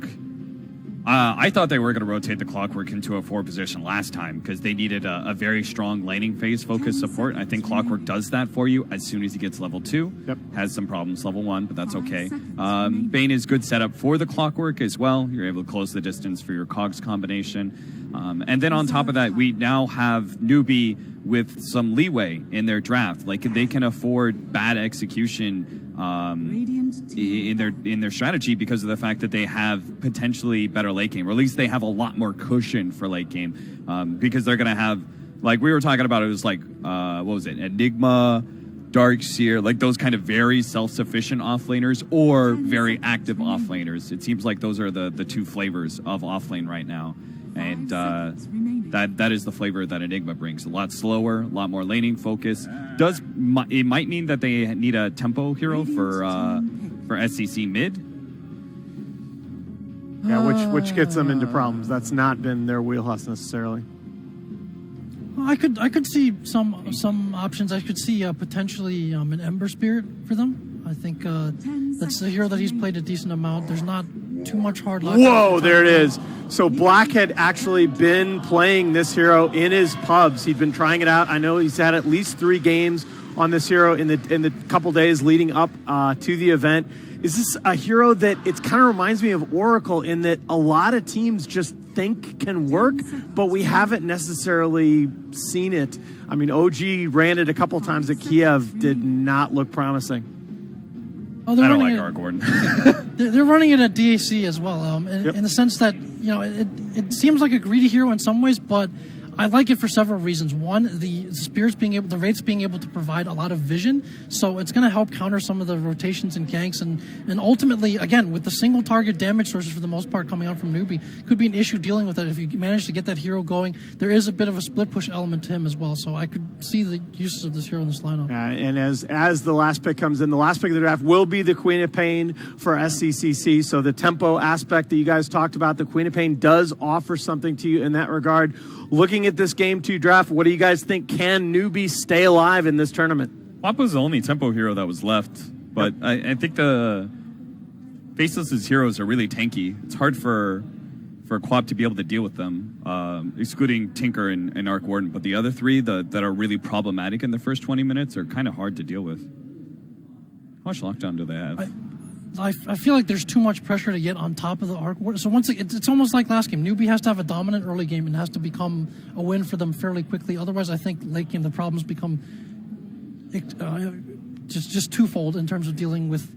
I thought they were going to rotate the Clockwork into a 4 position last time because they needed a very strong laning phase focused support. I think Clockwork does that for you as soon as he gets level 2. Yep. Has some problems level 1, but that's okay. Bane is good setup for the Clockwork as well. You're able to close the distance for your cogs combination. And then on top of that, we now have Newbie with some leeway in their draft. Like, they can afford bad execution in their strategy because of the fact that they have potentially better late game, or at least they have a lot more cushion for late game, because they're going to have, like we were talking about, it was like, what was it, Enigma, Darkseer, like those kind of very self-sufficient offlaners or very active offlaners. It seems like those are the 2 flavors of offlane right now. And that is the flavor that Enigma brings. A lot slower, a lot more laning focus. It might mean that they need a tempo hero for SCC mid. Yeah, which gets them into problems. That's not been their wheelhouse necessarily. I could see some options. I could see potentially an Ember Spirit for them. I think that's the hero that he's played a decent amount. There's not too much hard luck. Whoa, there it is. So Black had actually been playing this hero in his pubs. He'd been trying it out. I know he's had at least 3 games on this hero in the couple days leading up to the event. Is this a hero that it kind of reminds me of Oracle in that a lot of teams just think can work, but we haven't necessarily seen it. I mean, OG ran it a couple times at Kiev, did not look promising. Oh, I don't like Arc Warden. They're running it at DAC as well, in the sense that, it seems like a greedy hero in some ways, but I like it for several reasons. One, the Wraiths being able to provide a lot of vision, so it's going to help counter some of the rotations and ganks, and ultimately, again, with the single target damage sources for the most part coming out from Newbie, could be an issue dealing with that. If you manage to get that hero going, there is a bit of a split push element to him as well, so I could see the uses of this hero in this lineup. And as the last pick comes in, the last pick of the draft will be the Queen of Pain for SCCC, so the tempo aspect that you guys talked about, the Queen of Pain does offer something to you in that regard. Looking at this Game 2 draft, what do you guys think? Can Newbie stay alive in this tournament? Wap was the only tempo hero that was left, but I think the Faceless's heroes are really tanky. It's hard for Quap to be able to deal with them, excluding Tinker and Arc Warden, but the other 3 that are really problematic in the first 20 minutes are kind of hard to deal with. How much lockdown do they have? I feel like there's too much pressure to get on top of the Arc Warden. So it's almost like last game. Newbie has to have a dominant early game and has to become a win for them fairly quickly. Otherwise, I think late game the problems become just twofold in terms of dealing with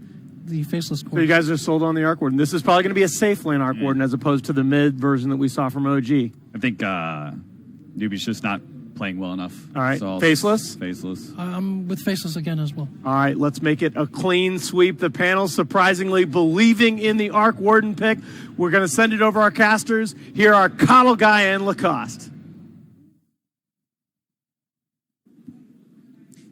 the Faceless core. So you guys are sold on the Arc Warden. This is probably going to be a safe lane Arc Warden as opposed to the mid version that we saw from OG. I think Newbie's just not playing well enough. All right, so Faceless? Faceless. I'm with Faceless again as well. All right, let's make it a clean sweep. The panel surprisingly believing in the Arc Warden pick. We're going to send it over our casters. Here are Coddle Guy and Lacoste.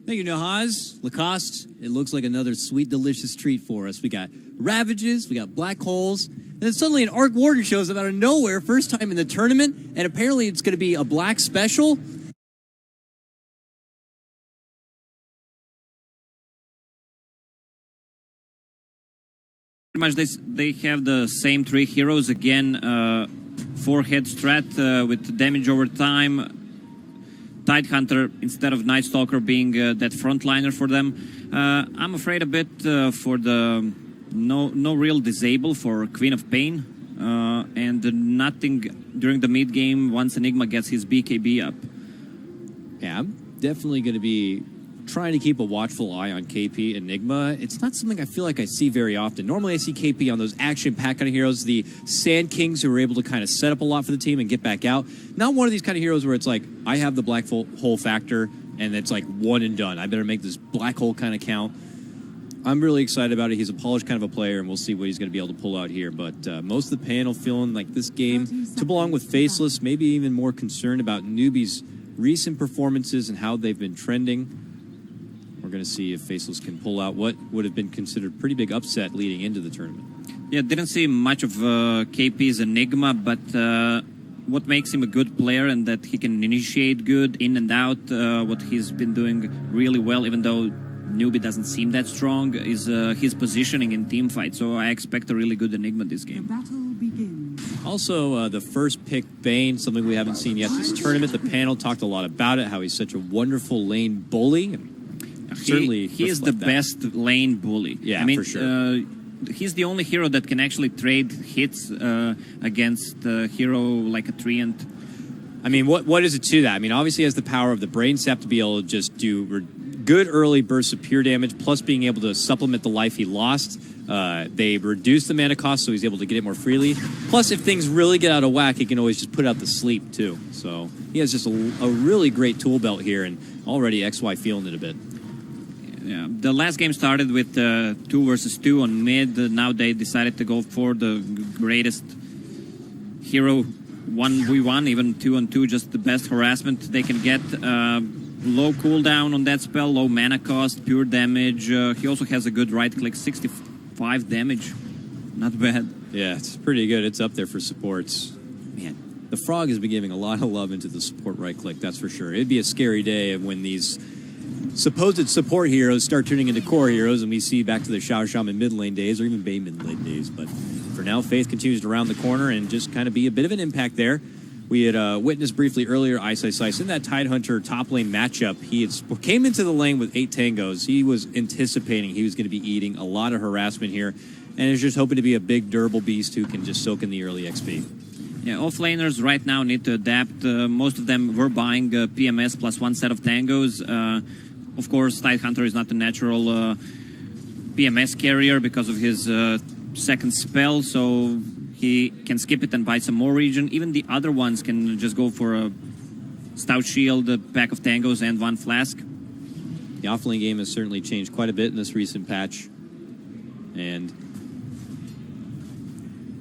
Thank you, Nahaz. Lacoste, it looks like another sweet, delicious treat for us. We got Ravages, we got Black Holes, and then suddenly an Arc Warden shows up out of nowhere, first time in the tournament, and apparently it's going to be a Black special. Pretty much they have the same 3 heroes again, 4-head strat with damage over time. Tidehunter instead of Night Stalker being that frontliner for them. I'm afraid a bit for the no real disable for Queen of Pain and nothing during the mid game once Enigma gets his BKB up. Yeah, I'm definitely going to be trying to keep a watchful eye on KP Enigma. It's not something I feel like I see very often. Normally I see KP on those action-packed kind of heroes, the Sand Kings who are able to kind of set up a lot for the team and get back out. Not one of these kind of heroes where it's like, I have the black hole factor, and it's like one and done. I better make this black hole kind of count. I'm really excited about it. He's a polished kind of a player, and we'll see what he's going to be able to pull out here. But most of the panel feeling like this game, to belong with Faceless, maybe even more concerned about Newbie's recent performances and how they've been trending. We're going to see if Faceless can pull out what would have been considered pretty big upset leading into the tournament. Yeah, didn't see much of KP's Enigma, but what makes him a good player and that he can initiate good in and out, what he's been doing really well, even though Newbie doesn't seem that strong, is his positioning in team fight. So I expect a really good Enigma this game. Also, the first pick, Bane, something we haven't seen yet this tournament. The panel talked a lot about it, how he's such a wonderful lane bully. Certainly, he is the best lane bully. Yeah, I mean, for sure. He's the only hero that can actually trade hits against a hero like a Treant. I mean, what is it to that? I mean, obviously he has the power of the Brain Sap to be able to just do good early bursts of pure damage, plus being able to supplement the life he lost. They reduce the mana cost, so he's able to get it more freely. Plus, if things really get out of whack, he can always just put out the sleep, too. So he has just a really great tool belt here, and already XY feeling it a bit. Yeah, the last game started with 2 versus 2 on mid. Now they decided to go for the greatest hero 1v1, even 2-on-2, just the best harassment they can get. Low cooldown on that spell, low mana cost, pure damage. He also has a good right click, 65 damage. Not bad. Yeah, it's pretty good. It's up there for supports. Man, the Frog has been giving a lot of love into the support right click, that's for sure. It'd be a scary day when these supposed support heroes start turning into core heroes and we see back to the Shao Shaman mid lane days or even Bane mid lane days. But for now, Faith continues to round the corner and just kind of be a bit of an impact there. We had witnessed briefly earlier Ice in that Tidehunter top lane matchup. He came into the lane with 8 tangos. He was anticipating he was going to be eating a lot of harassment here and is just hoping to be a big durable beast who can just soak in the early XP. Yeah, offlaners right now need to adapt. Most of them were buying PMS plus 1 set of tangos. Of course, Tidehunter is not a natural PMS carrier because of his second spell, so he can skip it and buy some more regen. Even the other ones can just go for a Stout Shield, a pack of tangos, and 1 flask. The offlane game has certainly changed quite a bit in this recent patch. And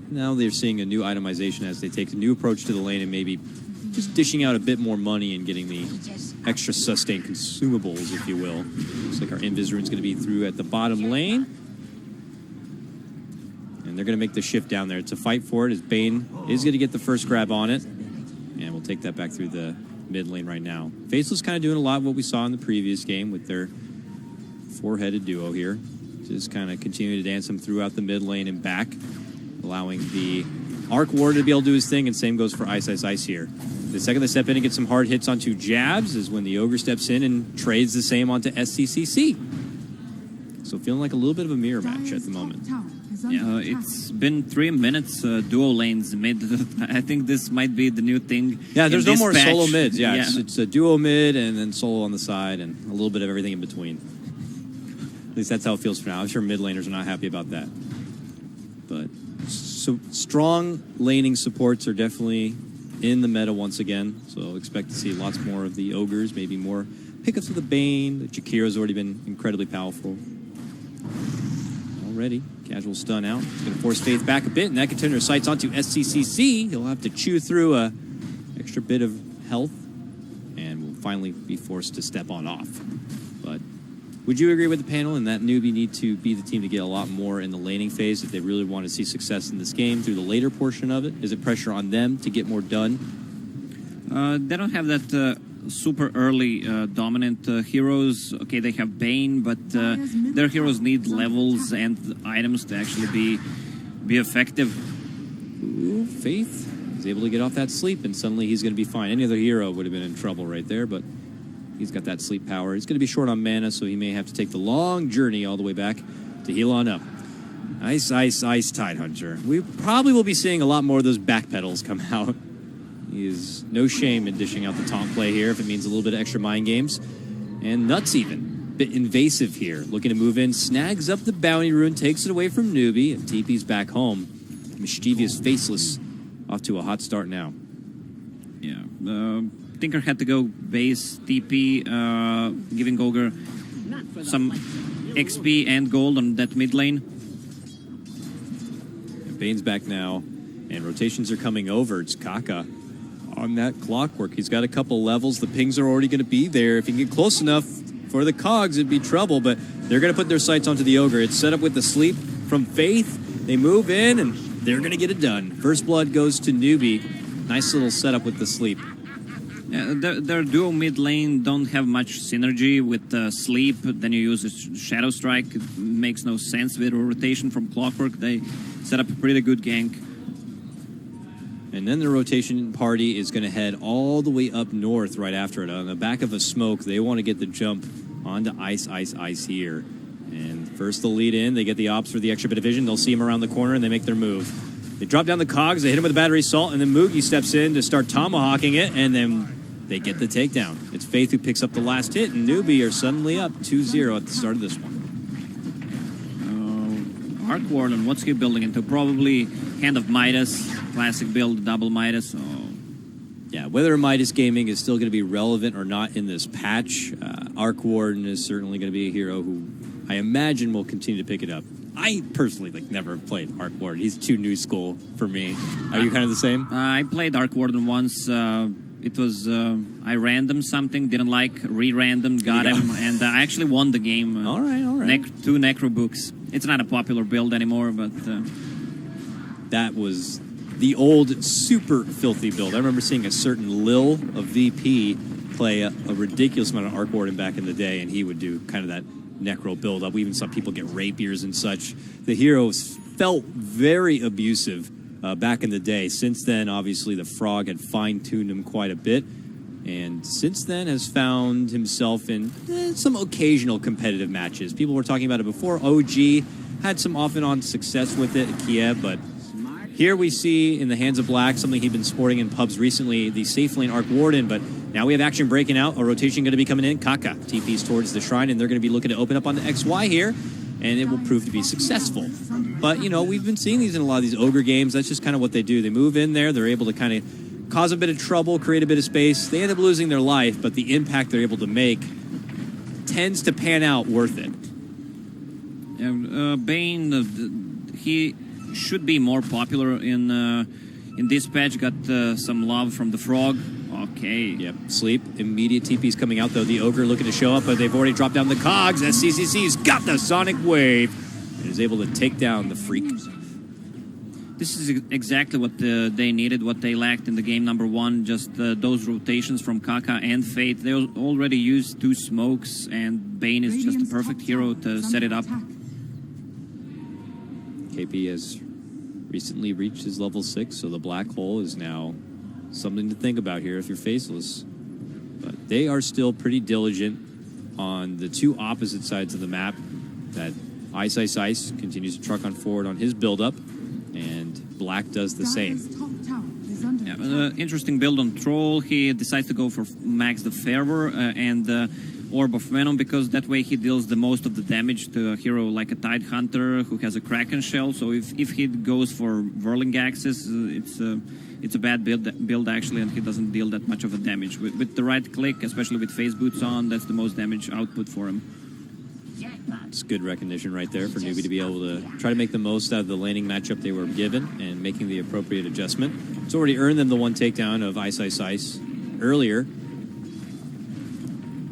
now they're seeing a new itemization as they take a new approach to the lane and maybe just dishing out a bit more money and getting the extra sustain consumables, if you will. Looks like our Invis Rune's going to be through at the bottom lane. And they're going to make the shift down there. It's a fight for it as Bane is going to get the first grab on it. And we'll take that back through the mid lane right now. Faceless kind of doing a lot of what we saw in the previous game with their 4-headed duo here. Just kind of continue to dance them throughout the mid lane and back, allowing the Arc Ward to be able to do his thing, and same goes for Ice here. The second they step in and get some hard hits onto jabs is when the Ogre steps in and trades the same onto SCCC. So feeling like a little bit of a mirror match at the moment. Yeah, it's been 3 minutes duo lanes mid. I think this might be the new thing. Yeah, there's no more patch. solo mids. Yeah, it's a duo mid and then solo on the side and a little bit of everything in between. At least that's how it feels for now. I'm sure mid laners are not happy about that. But so strong laning supports are definitely in the meta once again. So expect to see lots more of the Ogres, maybe more pickups of the Bane. The Jakiro's already been incredibly powerful. Already. Casual stun out. It's going to force Faith back a bit, and that contender sights onto SCCC. He'll have to chew through a extra bit of health, and will finally be forced to step on off. But would you agree with the panel in that Newbie need to be the team to get a lot more in the laning phase if they really want to see success in this game through the later portion of it? Is it pressure on them to get more done? They don't have that super early dominant heroes. Okay, they have Bane, but their heroes need levels and items to actually be effective. Ooh, Faith is able to get off that sleep, and suddenly he's going to be fine. Any other hero would have been in trouble right there, but he's got that sleep power. He's going to be short on mana, so he may have to take the long journey all the way back to heal on up. Ice Tidehunter. We probably will be seeing a lot more of those backpedals come out. He is no shame in dishing out the taunt play here if it means a little bit of extra mind games. And Nuts even. Bit invasive here. Looking to move in. Snags up the bounty rune. Takes it away from Newbie. And TP's back home. Mischievous Faceless off to a hot start now. Yeah. Tinker had to go base TP, giving Ogre some XP and gold on that mid lane. Bane's back now, and rotations are coming over. It's Kaka on that clockwork. He's got a couple levels. The pings are already going to be there. If he can get close enough for the cogs, it'd be trouble, but they're going to put their sights onto the Ogre. It's set up with the sleep from Faith. They move in, and they're going to get it done. First blood goes to Newbie. Nice little setup with the sleep. Yeah, their duo mid lane don't have much synergy with sleep. Then you use a Shadow Strike. It makes no sense with a rotation from Clockwork. They set up a pretty good gank. And then the rotation party is going to head all the way up north right after it. On the back of a smoke, they want to get the jump onto Ice here. And first they'll lead in. They get the ops for the extra bit of vision. They'll see him around the corner, and they make their move. They drop down the cogs. They hit him with a battery assault, and then Moogie steps in to start tomahawking it, and then they get the takedown. It's Faith who picks up the last hit, and Newbie are suddenly up 2-0 at the start of this one. Arc Warden, what's he building into? Probably Hand of Midas, classic build, double Midas. Yeah, whether Midas Gaming is still going to be relevant or not in this patch, Arc Warden is certainly going to be a hero who I imagine will continue to pick it up. I personally never played Arc Warden. He's too new school for me. Are you kind of the same? I played Arc Warden once. It was, I random something, didn't like, re-random, got him, and I actually won the game. All right. 2 Necro Books. It's not a popular build anymore, but... That was the old super filthy build. I remember seeing a certain Lil of VP play a ridiculous amount of Arc Warden back in the day, and he would do kind of that Necro build up. We even saw people get rapiers and such. The heroes felt very abusive back in the day. Since then, obviously, the Frog had fine-tuned him quite a bit, and since then has found himself in some occasional competitive matches. People were talking about it before. OG had some off-and-on success with it at Kiev, but here we see in the Hands of Black something he'd been sporting in pubs recently, the safe lane Arc Warden, but now we have action breaking out, a rotation going to be coming in. Kaka TPs towards the shrine, and they're going to be looking to open up on the XY here, and it will prove to be successful. But, we've been seeing these in a lot of these Ogre games. That's just kind of what they do. They move in there, they're able to kind of cause a bit of trouble, create a bit of space. They end up losing their life, but the impact they're able to make tends to pan out worth it. Bane, he should be more popular in this patch. Got some love from the Frog. Okay. Yep. Sleep. Immediate TP's coming out, though. The Ogre looking to show up, but they've already dropped down the cogs. SCCC's got the Sonic Wave and is able to take down the Freak. This is exactly what they needed, what they lacked in the game number 1. Just those rotations from Kaka and Fate. They already used 2 smokes, and Bane is just a perfect hero to set it up. KP has recently reached his level 6, so the black hole is now something to think about here if you're faceless. But they are still pretty diligent on the 2 opposite sides of the map. That Ice continues to truck on forward on his build-up, and Black does the same. Yeah, interesting build on Troll. He decides to go for Max the Fervor and Orb of Venom, because that way he deals the most of the damage to a hero like a Tide Hunter who has a Kraken Shell. So if he goes for Whirling Axis, it's a bad build actually, and he doesn't deal that much of a damage. With the right click, especially with Phase Boots on, that's the most damage output for him. It's good recognition right there for Newbie to be able to try to make the most out of the laning matchup they were given and making the appropriate adjustment. It's already earned them the 1 takedown of Ice earlier.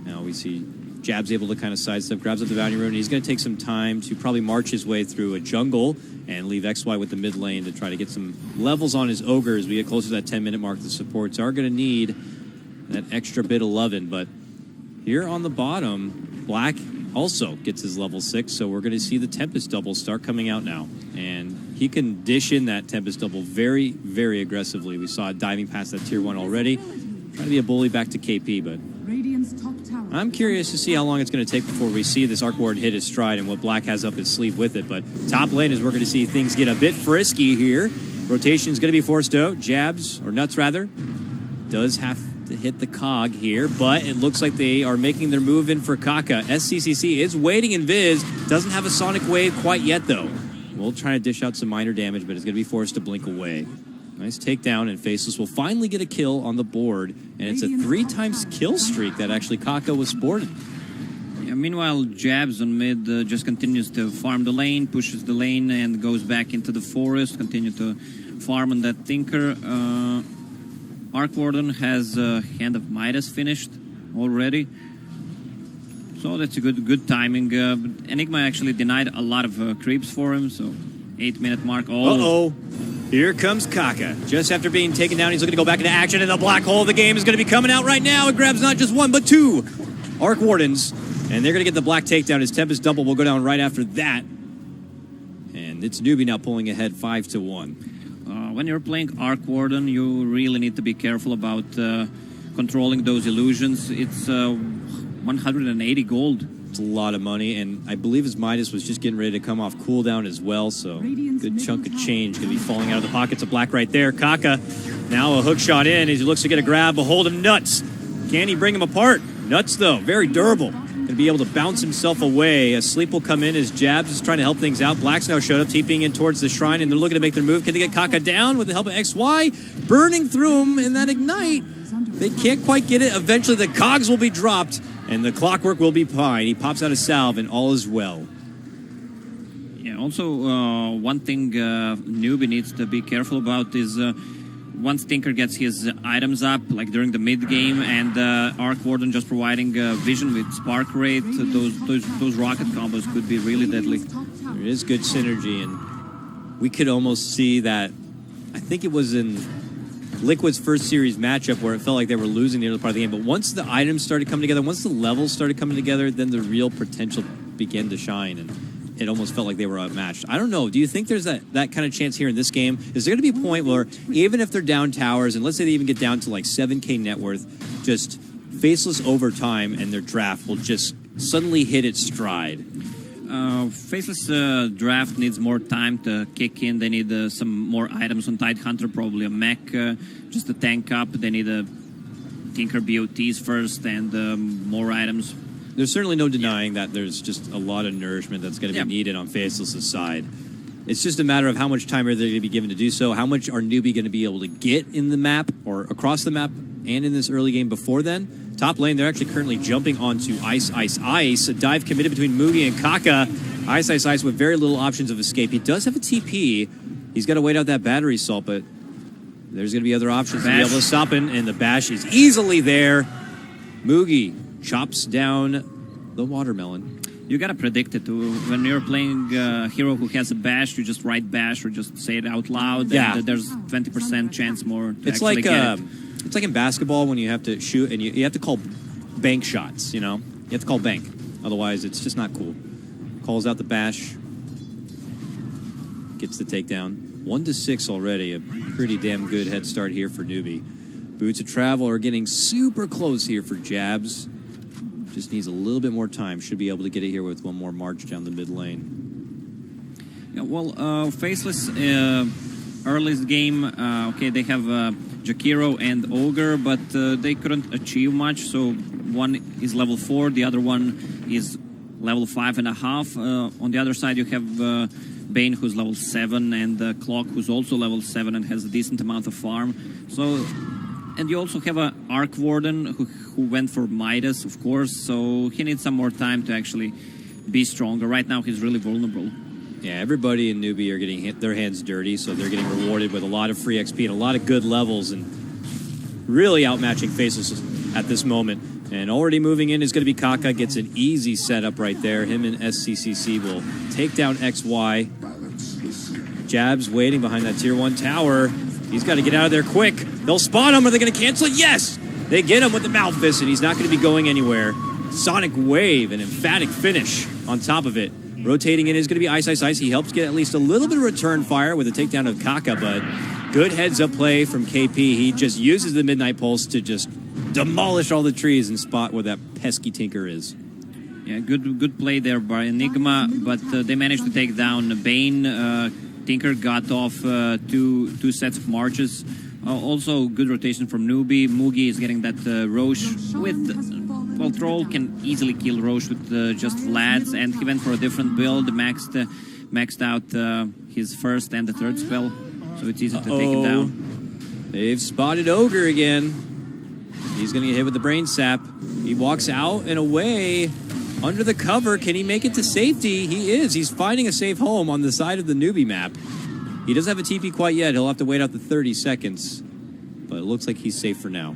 Now we see Jab's able to kind of sidestep, grabs up the Bounty Rune. He's going to take some time to probably march his way through a jungle and leave XY with the mid lane to try to get some levels on his Ogre as we get closer to that 10-minute mark. The supports are going to need that extra bit of lovin', but here on the bottom, Black also gets his level 6, so we're going to see the Tempest double start coming out now. And he can dish in that Tempest double very, very aggressively. We saw it diving past that tier 1 already. Trying to be a bully back to KP, but I'm curious to see how long it's going to take before we see this Arc Warden hit his stride and what Black has up his sleeve with it. But top lane is we're going to see things get a bit frisky here. Rotation's going to be forced out. Jabs, or Nuts rather, does have to hit the cog here, but it looks like they are making their move in for Kaka. SCCC is waiting in Viz. Doesn't have a Sonic Wave quite yet, though. We'll try to dish out some minor damage, but it's going to be forced to blink away. Nice takedown, and Faceless will finally get a kill on the board, and it's a 3-times kill streak that actually Kaka was sported. Yeah, meanwhile, Jabs on mid just continues to farm the lane, pushes the lane, and goes back into the forest, continue to farm on that Tinker. Arc Warden has Hand of Midas finished already. So that's a good timing. But Enigma actually denied a lot of creeps for him, so 8-minute mark. Uh-oh. Here comes Kaka. Just after being taken down, he's looking to go back into action, and the black hole of the game is going to be coming out right now. It grabs not just one, but 2 Arc Wardens, and they're going to get the black takedown. His Tempest double will go down right after that. And it's Newbie now pulling ahead 5-1. When you're playing Arc Warden, you really need to be careful about controlling those illusions. It's 180 gold. It's a lot of money, and I believe his Midas was just getting ready to come off cooldown as well, so good chunk of change going to be falling out of the pockets of black right there. Kaka now a hook shot in as he looks to get a grab, but hold him nuts. Can he bring him apart? Nuts, though, very durable. Going to be able to bounce himself away. A sleep will come in as Jabs is trying to help things out. Black's now showed up, TPing in towards the shrine, and they're looking to make their move. Can they get Kaka down with the help of XY? Burning through him in that Ignite. They can't quite get it. Eventually, the cogs will be dropped, and the clockwork will be fine. He pops out a salve, and all is well. Yeah, also, one thing Newbie needs to be careful about is once Tinker gets his items up, like during the mid-game, and Arc Warden just providing vision with Spark Rate, those rocket combos could be really deadly. There is good synergy, and we could almost see that. I think it was in Liquid's first series matchup where it felt like they were losing the other part of the game, but once the items started coming together, once the levels started coming together, then the real potential began to shine, and it almost felt like they were outmatched. I don't know. Do you think there's that kind of chance here in this game? Is there going to be a point where even if they're down towers, and let's say they even get down to like 7K net worth, just Faceless over time and their draft will just suddenly hit its stride? Faceless draft needs more time to kick in. They need some more items on Tidehunter, probably a mech, just to tank up. They need a Tinker BOTs first and more items. There's certainly no denying that there's just a lot of nourishment that's going to be needed on Faceless's side. It's just a matter of how much time are they going to be given to do so. How much are Newbie going to be able to get in the map or across the map and in this early game before then? Top lane, they're actually currently jumping onto Ice, Ice, Ice. A dive committed between Mugi and Kaka. Ice, Ice, Ice with very little options of escape. He does have a TP. He's got to wait out that battery assault, but there's going to be other options to be able to stop him, and the bash is easily there. Mugi chops down the watermelon. You gotta predict it. When you're playing a hero who has a bash, you just write bash or just say it out loud. Yeah. And there's 20% chance more to It's actually like get it. It's like in basketball when you have to shoot and you have to call bank shots, you know? You have to call bank. Otherwise, it's just not cool. Calls out the bash. Gets the takedown. 1-6 already. A pretty damn good head start here for Newbie. Boots of Travel are getting super close here for Jabs. Just needs a little bit more time. Should be able to get it here with one more march down the mid lane. Yeah, well, Faceless, earliest game, okay, they have Jakiro and Ogre, but they couldn't achieve much. So one is level 4, the other one is level 5.5. On the other side, you have Bane, who's level 7, and Clock, who's also level 7 and has a decent amount of farm. So, and you also have a Arc Warden who went for Midas, of course, so he needs some more time to actually be stronger. Right now, he's really vulnerable. Yeah, everybody in Newbie are getting their hands dirty, so they're getting rewarded with a lot of free XP and a lot of good levels, and really outmatching Faceless at this moment. And already moving in is going to be Kaka. Gets an easy setup right there. Him and SCCC will take down XY. Jabs waiting behind that tier 1 tower. He's got to get out of there quick. They'll spot him. Are they going to cancel it? Yes! They get him with the mouth fist, and he's not going to be going anywhere. Sonic Wave, an emphatic finish on top of it. Rotating in is going to be Ice, Ice, Ice. He helps get at least a little bit of return fire with a takedown of Kaka, but good heads-up play from KP. He just uses the Midnight Pulse to just demolish all the trees and spot where that pesky Tinker is. Yeah, good play there by Enigma, but they managed to take down Bane. Tinker got off two sets of marches. Also, good rotation from Newbie. Mugi is getting that Roche with... Well, Troll can easily kill Roche with just Vlads, and he went for a different build, maxed out his first and the third spell, so it's easy to take him down. They've spotted Ogre again. He's going to get hit with the brain sap. He walks out and away under the cover. Can he make it to safety? He is. He's finding a safe home on the side of the newbie map. He doesn't have a TP quite yet. He'll have to wait out the 30 seconds. But it looks like he's safe for now.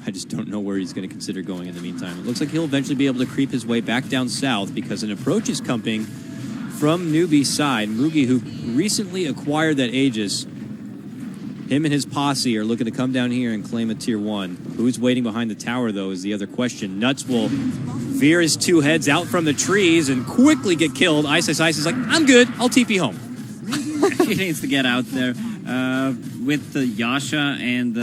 I just don't know where he's going to consider going in the meantime. It looks like he'll eventually be able to creep his way back down south because an approach is coming from Newbie's side. Mugi, who recently acquired that Aegis, him and his posse are looking to come down here and claim a tier 1. Who's waiting behind the tower, though, is the other question. Nuts will veer his 2 heads out from the trees and quickly get killed. Ice is like, I'm good. I'll TP home. He needs to get out there. With Yasha and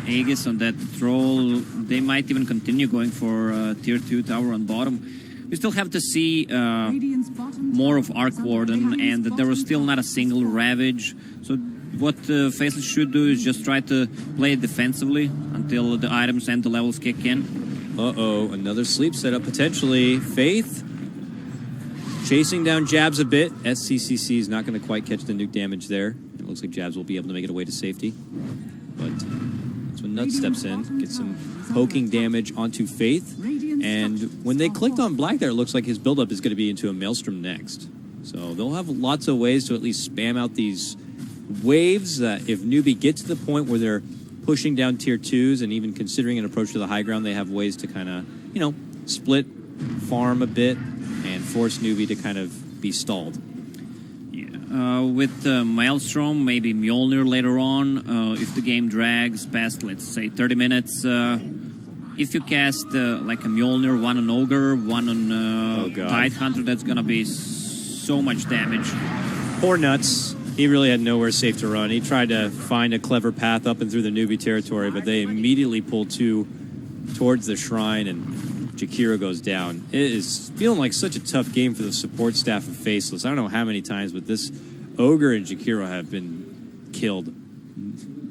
Aegis on that troll, they might even continue going for tier 2 tower on bottom. We still have to see more of Arc Warden, and there was still not a single Ravage. So what Faceless should do is just try to play defensively until the items and the levels kick in. Uh-oh, another sleep setup potentially. Faith chasing down Jabs a bit. SCCC is not going to quite catch the nuke damage there. It looks like Jabs will be able to make it away to safety. But that's when Nuts steps in, gets some poking damage onto Faith. And when they clicked on Black there, it looks like his buildup is going to be into a Maelstrom next. So they'll have lots of ways to at least spam out these waves. If Newbie gets to the point where they're pushing down tier 2s and even considering an approach to the high ground, they have ways to kind of, you know, split, farm a bit, and force Newbie to kind of be stalled. Yeah. With Maelstrom, maybe Mjolnir later on, if the game drags past, let's say, 30 minutes, if you cast like a Mjolnir, one on Ogre, one on Tidehunter, that's going to be so much damage. Poor Nuts. He really had nowhere safe to run. He tried to find a clever path up and through the Newbie territory, but they immediately pulled 2 towards the shrine, and Jakiro goes down. It is feeling like such a tough game for the support staff of Faceless. I don't know how many times, but this Ogre and Jakiro have been killed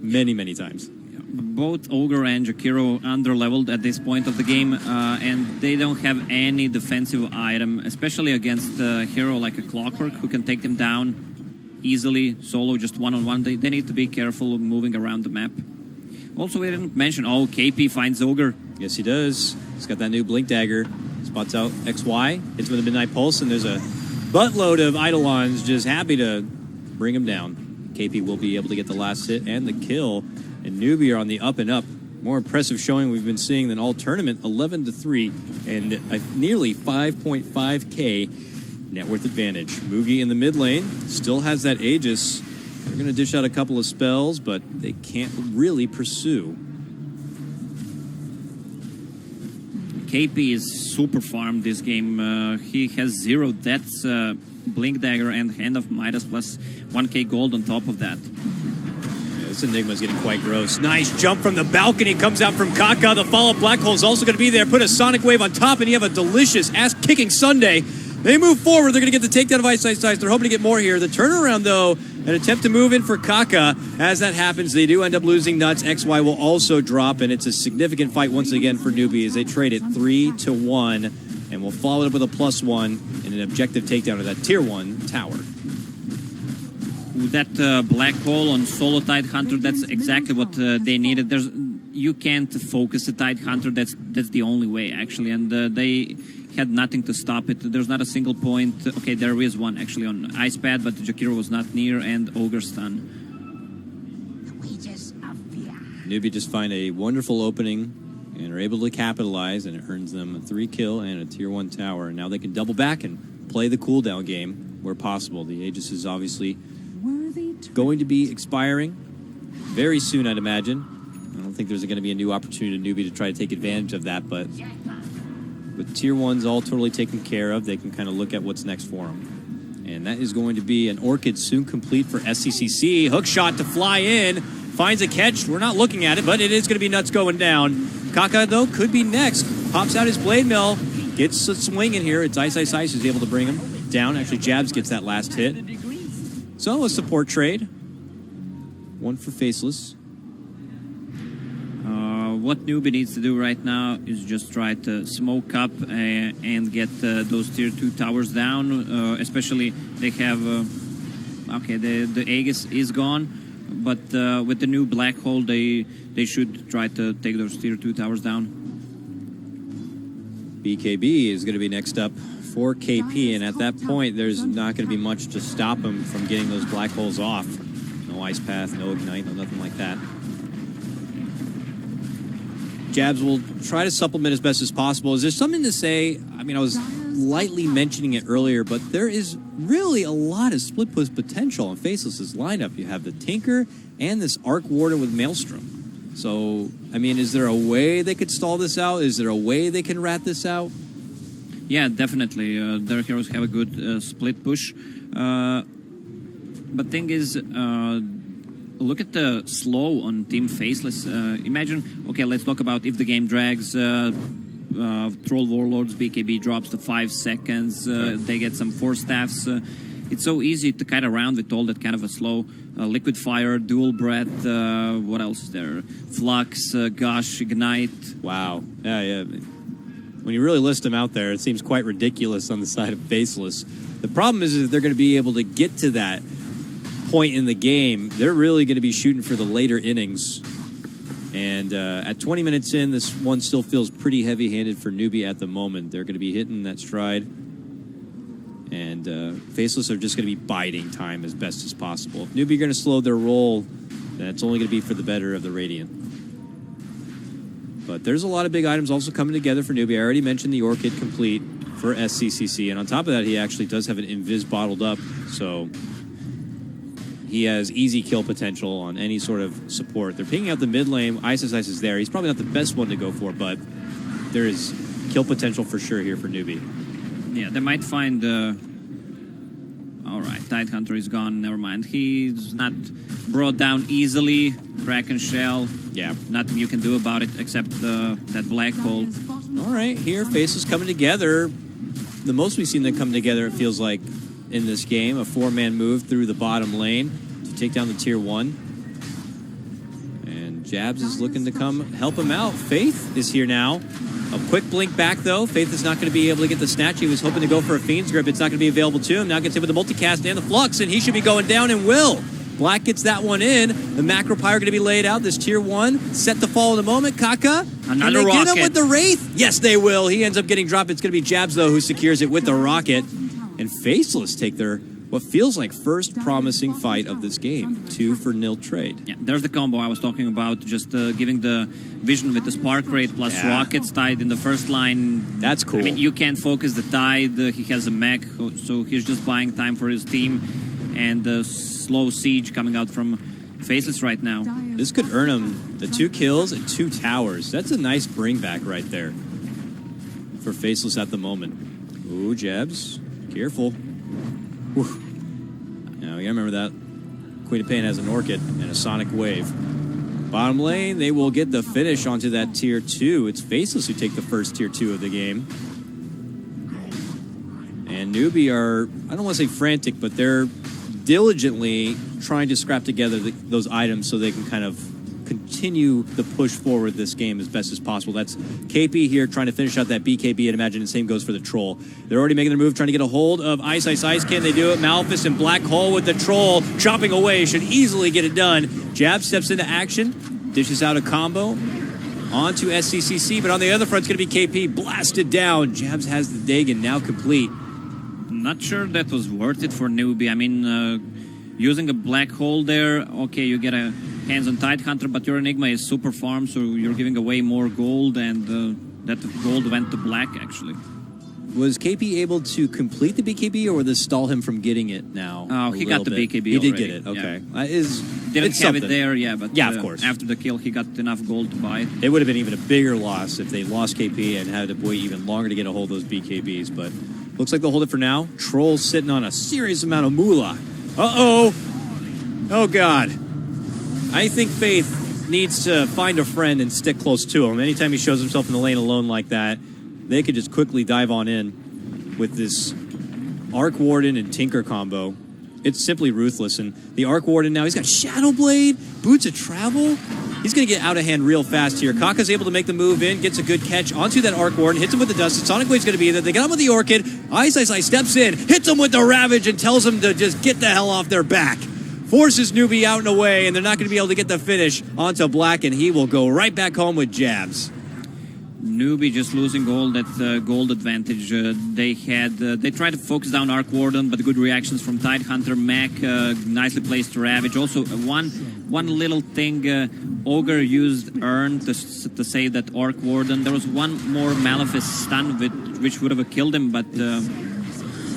many, many times. Both Ogre and Jakiro under-leveled at this point of the game, and they don't have any defensive item, especially against a hero like a Clockwork, who can take them down easily, solo, just one-on-one. They need to be careful moving around the map. Also, we didn't mention, KP finds Ogre. Yes, he does. He's got that new Blink Dagger. Spots out XY, hits with a Midnight Pulse, and there's a buttload of Eidolons just happy to bring him down. KP will be able to get the last hit and the kill. And Newbie are on the up and up. More impressive showing we've been seeing than all tournament, 11-3, and a nearly 5.5k net worth advantage. Mugi in the mid lane still has that Aegis. They're going to dish out a couple of spells, but they can't really pursue. KP is super farmed this game. He has 0 deaths, Blink Dagger, and Hand of Midas, plus 1k gold on top of that. This Enigma's getting quite gross. Nice jump from the balcony. Comes out from Kaka. The follow-up Black Hole is also going to be there. Put a Sonic Wave on top, and you have a delicious ass-kicking Sunday. They move forward. They're going to get the takedown of Ice. They're hoping to get more here. The turnaround, though, an attempt to move in for Kaka. As that happens, they do end up losing Nuts. XY will also drop, and it's a significant fight once again for Newbie as they trade it 3-1, and we'll follow it up with a +1 and an objective takedown of that Tier 1 tower. That Black Hole on solo Tidehunter, that's exactly what they needed. You can't focus the Tidehunter, that's the only way, actually, and they had nothing to stop it. There's not a single point. Okay, there is one, actually, on Ice Pad, but Jakiro was not near, and Ogre Stun. Newbie just find a wonderful opening and are able to capitalize, and it earns them a 3 kill and a Tier 1 tower. Now they can double back and play the cooldown game where possible. The Aegis is obviously going to be expiring very soon, I'd imagine. I don't think there's going to be a new opportunity to Newbie to try to take advantage of that, but with Tier 1s all totally taken care of, they can kind of look at what's next for them. And that is going to be an Orchid soon complete for SCCC. Hook shot to fly in. Finds a catch. We're not looking at it, but it is going to be Nuts going down. Kaka, though, could be next. Pops out his Blade Mill. Gets a swing in here. It's Ice who's able to bring him down. Actually, Jabs gets that last hit. So a support trade. 1 for Faceless. What Newbie needs to do right now is just try to smoke up and get those Tier 2 towers down. Especially, they have... okay, the Aegis is gone. But with the new black hole, they should try to take those tier 2 towers down. BKB is going to be next up for KP, and at that point, there's not going to be much to stop him from getting those black holes off. No ice path, no ignite, no nothing like that. Jabs will try to supplement as best as possible. Is there something to say? I mean, I was lightly mentioning it earlier, but there is really a lot of split push potential in Faceless's lineup. You have the Tinker and this Arc Warden with Maelstrom. So, I mean, is there a way they could stall this out? Is there a way they can rat this out? Yeah, definitely. Their heroes have a good split push. But thing is, look at the slow on Team Faceless. Imagine, okay, let's talk about if the game drags, Troll Warlords, BKB drops to 5 seconds, they get some Force Staffs. It's so easy to kite around with all that kind of a slow Liquid Fire, Dual Breath, what else is there? Flux, Gush, Ignite. Wow. Yeah. When you really list them out there, it seems quite ridiculous on the side of Faceless. The problem is that they're going to be able to get to that point in the game. They're really going to be shooting for the later innings. And at 20 minutes in, this one still feels pretty heavy-handed for Newbie at the moment. They're going to be hitting that stride. And Faceless are just going to be biding time as best as possible. If Newbie are going to slow their roll, then it's only going to be for the better of the Radiant. But there's a lot of big items also coming together for Newbie. I already mentioned the Orchid complete for SCCC. And on top of that, he actually does have an Invis bottled up. So he has easy kill potential on any sort of support. They're picking out the mid lane. Ice is there. He's probably not the best one to go for, but there is kill potential for sure here for Newbie. Yeah, they might find... All right, Tidehunter is gone. Never mind. He's not brought down easily. Kraken Shell. Yeah. Nothing you can do about it except that black hole. All right, here, Faceless coming together. The most we've seen them come together, it feels like, in this game. A 4-man move through the bottom lane to take down the tier 1. And Jabs is looking to come help him out. Faith is here now. A quick blink back, though. Faith is not going to be able to get the snatch. He was hoping to go for a Fiend's Grip. It's not going to be available to him. Now gets hit with the multicast and the Flux, and he should be going down and will. Black gets that one in. The Macro Pyre going to be laid out. This tier 1 set to fall in a moment. Kaka, another can they rocket. get him with the Wraith? Yes, they will. He ends up getting dropped. It's going to be Jabs, though, who secures it with the rocket. And Faceless take their, what feels like, first promising fight of this game. 2-0 trade. Yeah, there's the combo I was talking about. Just giving the vision with the Spark Rate plus rockets tied in the first line. That's cool. I mean, you can't focus the Tide. He has a mech, so he's just buying time for his team. And the slow siege coming out from Faceless right now. This could earn him the 2 kills and 2 towers. That's a nice bring back right there for Faceless at the moment. Ooh, Jabs. Careful. Whew. Now, you gotta remember that. Queen of Pain has an Orchid and a Sonic Wave. Bottom lane, they will get the finish onto that tier 2. It's Faceless who take the first tier 2 of the game. And Newbie are, I don't want to say frantic, but they're diligently trying to scrap together those items so they can kind of continue the push forward this game as best as possible. That's KP here trying to finish out that BKB, and imagine the same goes for the Troll. They're already making their move, trying to get a hold of Ice. Can they do it? Malphus and Black Hole with the Troll chopping away, should easily get it done. Jab steps into action, dishes out a combo onto SCCC, but on the other front it's going to be KP blasted down. Jabs has the Dagon now complete. Not sure that was worth it for Newbie. I mean, using a Black Hole there, okay, you get a hands on Tidehunter, but your Enigma is super farm, so you're giving away more gold, and that gold went to Black, actually. Was KP able to complete the BKB, or would this stall him from getting it now? Oh, he got the BKB He already. did get it, okay. Yeah. Didn't have something. it there, yeah, but yeah, of course. After the kill, he got enough gold to buy it. It would have been even a bigger loss if they lost KP and had to wait even longer to get a hold of those BKBs, but looks like they'll hold it for now. Troll's sitting on a serious amount of moolah. Uh-oh. Oh, God. I think Faith needs to find a friend and stick close to him. Anytime he shows himself in the lane alone like that, they could just quickly dive on in with this Arc Warden and Tinker combo. It's simply ruthless. And the Arc Warden now, he's got Shadow Blade, Boots of Travel. He's going to get out of hand real fast here. Kaka's able to make the move in, gets a good catch onto that Arc Warden, hits him with the Dust. Sonic Wave's going to be there. They got him with the Orchid. Ice steps in, hits him with the Ravage, and tells him to just get the hell off their back. forces Newbie out and away, and they're not going to be able to get the finish onto Black, and he will go right back home with jabs. Newbie just losing that gold advantage they had. They tried to focus down Arc Warden, but good reactions from Tidehunter. Mac nicely placed Ravage. Also, one little thing, Ogre used Earn to save that Arc Warden. There was one more Malefice stun which would have killed him, but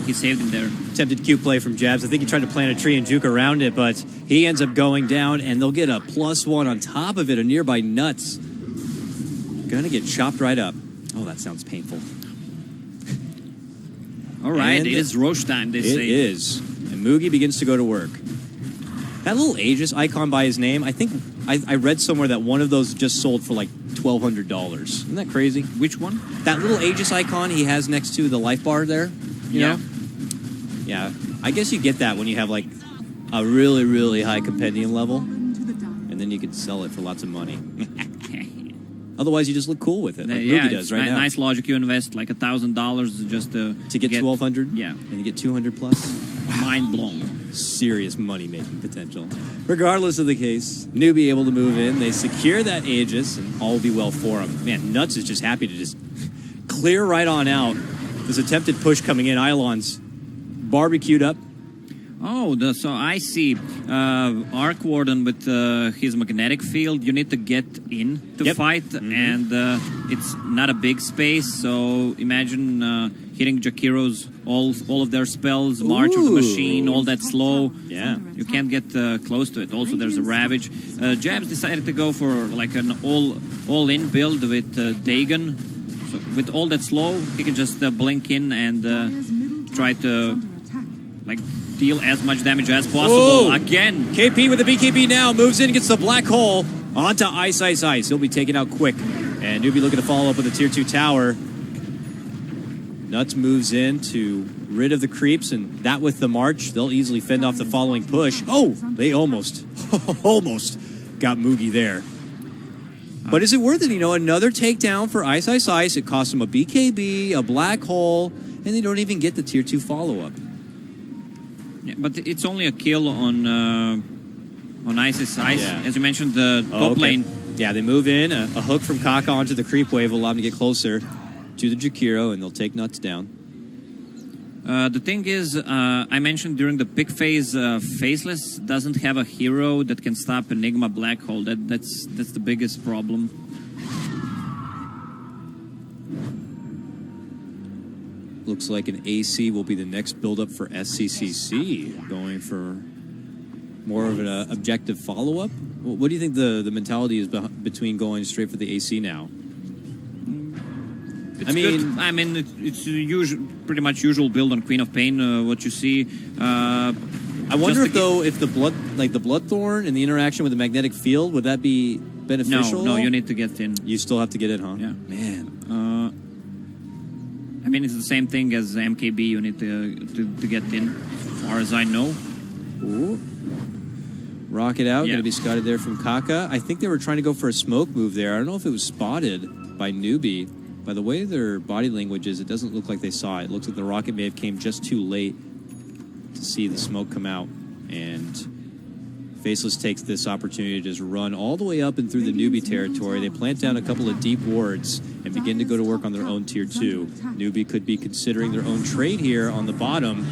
he saved him there. Attempted Q play from Jabs. I think he tried to plant a tree and juke around it, but he ends up going down, and they'll get a +1 on top of it, a nearby Nuts. Gonna get chopped right up. Oh, that sounds painful. All right, it is Roche time, they say. It is. And Mugi begins to go to work. That little Aegis icon by his name, I think I read somewhere that one of those just sold for like $1,200. Isn't that crazy? Which one? That little Aegis icon he has next to the life bar there. You know? Yeah. I guess you get that when you have like a really, really high compendium level. And then you can sell it for lots of money. Otherwise, you just look cool with it, like Mugi does right now. Nice logic. You invest like $1,000 just to get 1,200. Yeah, and you get 200 plus. Mind blown. Serious money making potential. Regardless of the case, Newbie able to move in. They secure that Aegis, and all will be well for him. Man, Nuts is just happy to just clear right on out. This attempted push coming in. Eilon's barbecued up. Oh, so I see. Arc Warden with his magnetic field, you need to get in to fight, and it's not a big space, so imagine hitting Jakiro's all of their spells, March of the Machine, all that slow. Yeah. You can't get close to it. Also, there's a Ravage. Jabs decided to go for like an all-in build with Dagon. So with all that slow, he can just blink in and try to like deal as much damage as possible. Again. KP with the BKB now. Moves in, gets the black hole. Onto Ice. He'll be taken out quick. And Newbie looking to follow up with a tier 2 tower. Nuts moves in to rid of the creeps, and that with the march, they'll easily fend off the following push. Oh, they almost got Mugi there. But is it worth it? You know, another takedown for Ice. It costs them a BKB, a black hole, and they don't even get the tier 2 follow-up. Yeah, but it's only a kill on Ice's Ice. Yeah. As you mentioned, the top lane. Yeah, they move in. A hook from Kaka onto the creep wave will allow them to get closer to the Jakiro, and they'll take Nuts down. The thing is, I mentioned during the pick phase, Faceless doesn't have a hero that can stop Enigma Black Hole. That's the biggest problem. Looks like an AC will be the next build-up for SCCC, going for more of an objective follow-up. What do you think the mentality is between going straight for the AC now? It's pretty much usual build on Queen of Pain. What you see. I wonder if the Bloodthorn and the interaction with the magnetic field, would that be beneficial? No, you need to get in. You still have to get in, huh? Yeah. Man. I mean, it's the same thing as MKB. You need to get in, as far as I know. Ooh. Rocket out, going to be scouted there from Kaka. I think they were trying to go for a smoke move there. I don't know if it was spotted by Newbie. By the way their body language is, it doesn't look like they saw it. It looks like the rocket may have came just too late to see the smoke come out. And Faceless takes this opportunity to just run all the way up and through the Newbie territory. They plant down a couple of deep wards and begin to go to work on their own tier 2. Newbie could be considering their own trade here on the bottom.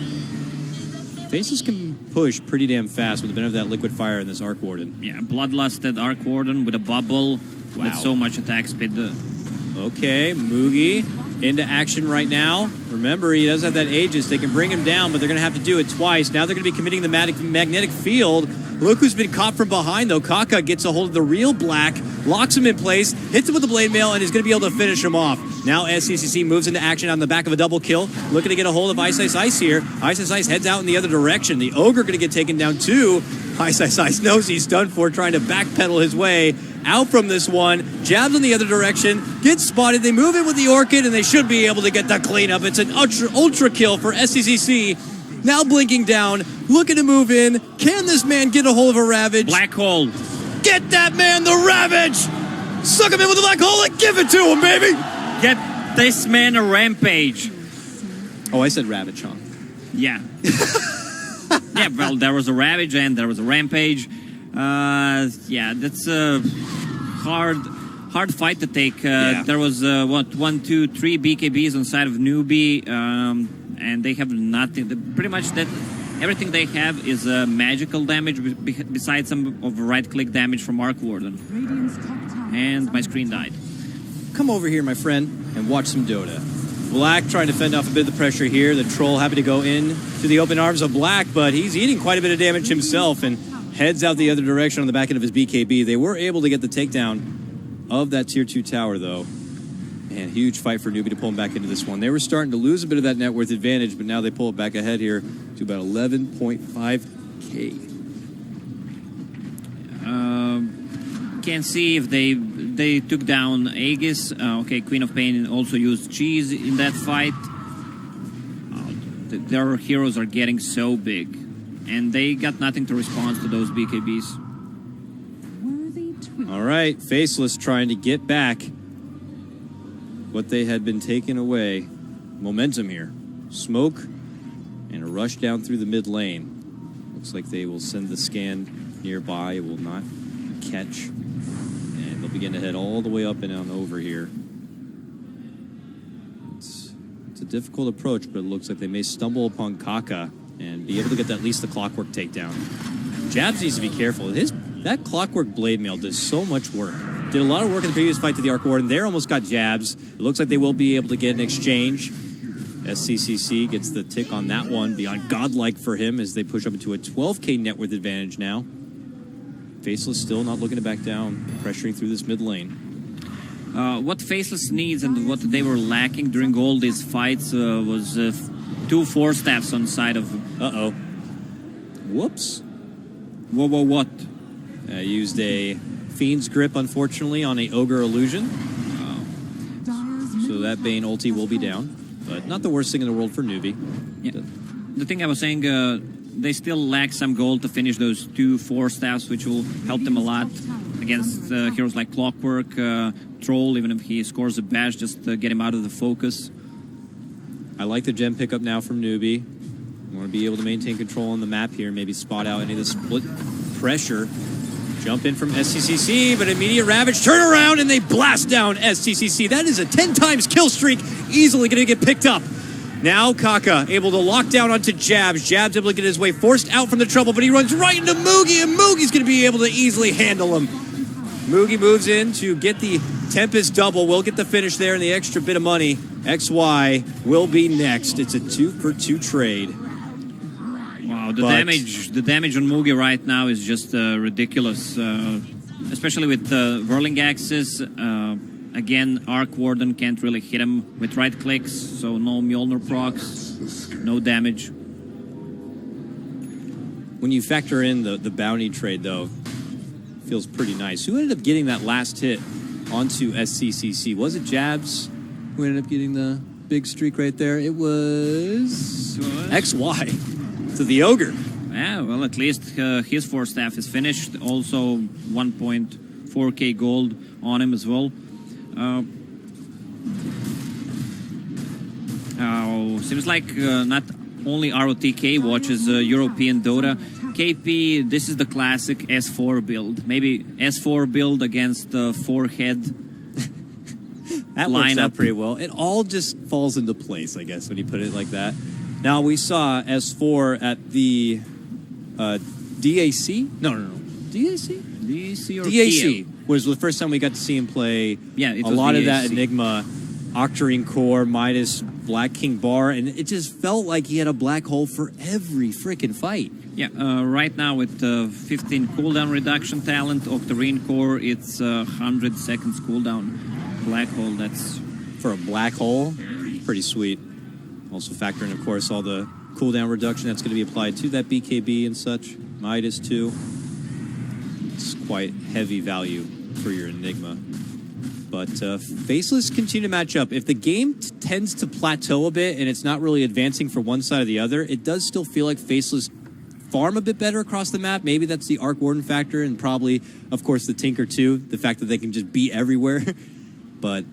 Faceless can push pretty damn fast with the benefit of that liquid fire in this Arc Warden. Yeah, Bloodlusted Arc Warden with a bubble with so much attack speed. Okay, Mugi into action right now. Remember, he does have that Aegis. They can bring him down, but they're going to have to do it twice. Now they're going to be committing the magnetic field. Look who's been caught from behind, though. Kaka gets a hold of the real Black, locks him in place, hits him with the Blade Mail, and is going to be able to finish him off. Now SCCC moves into action on the back of a double kill, looking to get a hold of Ice here. Ice heads out in the other direction. The Ogre going to get taken down, too. Ice knows he's done for, trying to backpedal his way out from this one. Jabs in the other direction, gets spotted. They move in with the Orchid, and they should be able to get the cleanup. It's an ultra kill for SCCC. Now blinking down, looking to move in. Can this man get a hold of a Ravage? Black hole. Get that man the Ravage! Suck him in with the black hole and give it to him, baby! Get this man a rampage. Oh, I said Ravage, huh? Yeah. Yeah, well, there was a Ravage and there was a Rampage. Yeah, that's a hard fight to take. There was, 1, 2, 3 BKBs on side of Newbie, and they have nothing. Pretty much everything they have is magical damage besides some of right-click damage from Arc Warden. And my screen died. Come over here, my friend, and watch some Dota. Black trying to fend off a bit of the pressure here. The Troll happy to go in to the open arms of Black, but he's eating quite a bit of damage himself and heads out the other direction on the back end of his BKB. They were able to get the takedown of that Tier 2 tower, though. And huge fight for Newbie to pull him back into this one. They were starting to lose a bit of that net worth advantage, but now they pull it back ahead here to about 11.5K. Can't see if they took down Aegis. Okay, Queen of Pain also used Cheese in that fight. Their heroes are getting so big, and they got nothing to respond to those BKBs. All right, Faceless trying to get back what they had been taken away. Momentum here. Smoke and a rush down through the mid lane. Looks like they will send the scan nearby. It will not catch. And they'll begin to head all the way up and on over here. It's a difficult approach, but it looks like they may stumble upon Kaka and be able to get at least the Clockwork takedown. Jabs needs to be careful. That Clockwork Blade Mail does so much work. Did a lot of work in the previous fight to the Arc Warden. There almost got Jabs. It looks like they will be able to get an exchange. SCCC gets the tick on that one beyond godlike for him as they push up into a 12K net worth advantage now. Faceless still not looking to back down, pressuring through this mid lane. What Faceless needs and what they were lacking during all these fights was 2 4-staffs on side of... Uh-oh. Whoops. What? Used a Fiend's Grip, unfortunately, on a Ogre Illusion. So that Bane ulti will be down. But not the worst thing in the world for Newbie. Yeah. The thing I was saying, they still lack some gold to finish those 2 4-staffs, which will help them a lot against heroes like Clockwork, Troll, even if he scores a bash, just to get him out of the focus. I like the gem pickup now from Newbie. Want to be able to maintain control on the map here, maybe spot out any of the split pressure. Jump in from SCCC, but immediate Ravage, turn around, and they blast down SCCC. That is a 10 times kill streak, easily going to get picked up. Now Kaka able to lock down onto Jabs. Jabs able to get his way forced out from the trouble, but he runs right into Moogie, and Moogie's going to be able to easily handle him. Moogie moves in to get the Tempest double. We'll get the finish there and the extra bit of money. XY will be next. It's a 2-for-2 trade. Wow, the damage on Moogie right now is just ridiculous, especially with Whirling Axes. Again, Arc Warden can't really hit him with right clicks, so no Mjolnir procs, no damage. When you factor in the bounty trade, though, feels pretty nice. Who ended up getting that last hit onto SCCC? Was it Jabs who ended up getting the big streak right there? It was XY to the Ogre. Yeah, well, at least his 4-staff is finished. Also 1.4K gold on him as well. Seems like not only ROTK watches European Dota. KP, this is the classic S4 build. Maybe S4 build against the 4-head that lineup. Works out pretty well. It all just falls into place, I guess, when you put it like that. Now, we saw S4 at the DAC? No. DAC? DAC or DAC Kiev? was the first time we got to see him play a lot DAC. of that Enigma, Octarine Core, Midas, Black King Bar, and it just felt like he had a black hole for every freaking fight. Yeah, right now with 15 cooldown reduction talent, Octarine Core, it's 100 seconds cooldown. Black hole, that's... For a black hole, pretty sweet. Also factor in, of course, all the cooldown reduction that's going to be applied to that BKB and such. Midas, too. It's quite heavy value for your Enigma. But Faceless continue to match up. If the game tends to plateau a bit and it's not really advancing for one side or the other, it does still feel like Faceless farm a bit better across the map. Maybe that's the Arc Warden factor and probably, of course, the Tinker, too. The fact that they can just be everywhere. But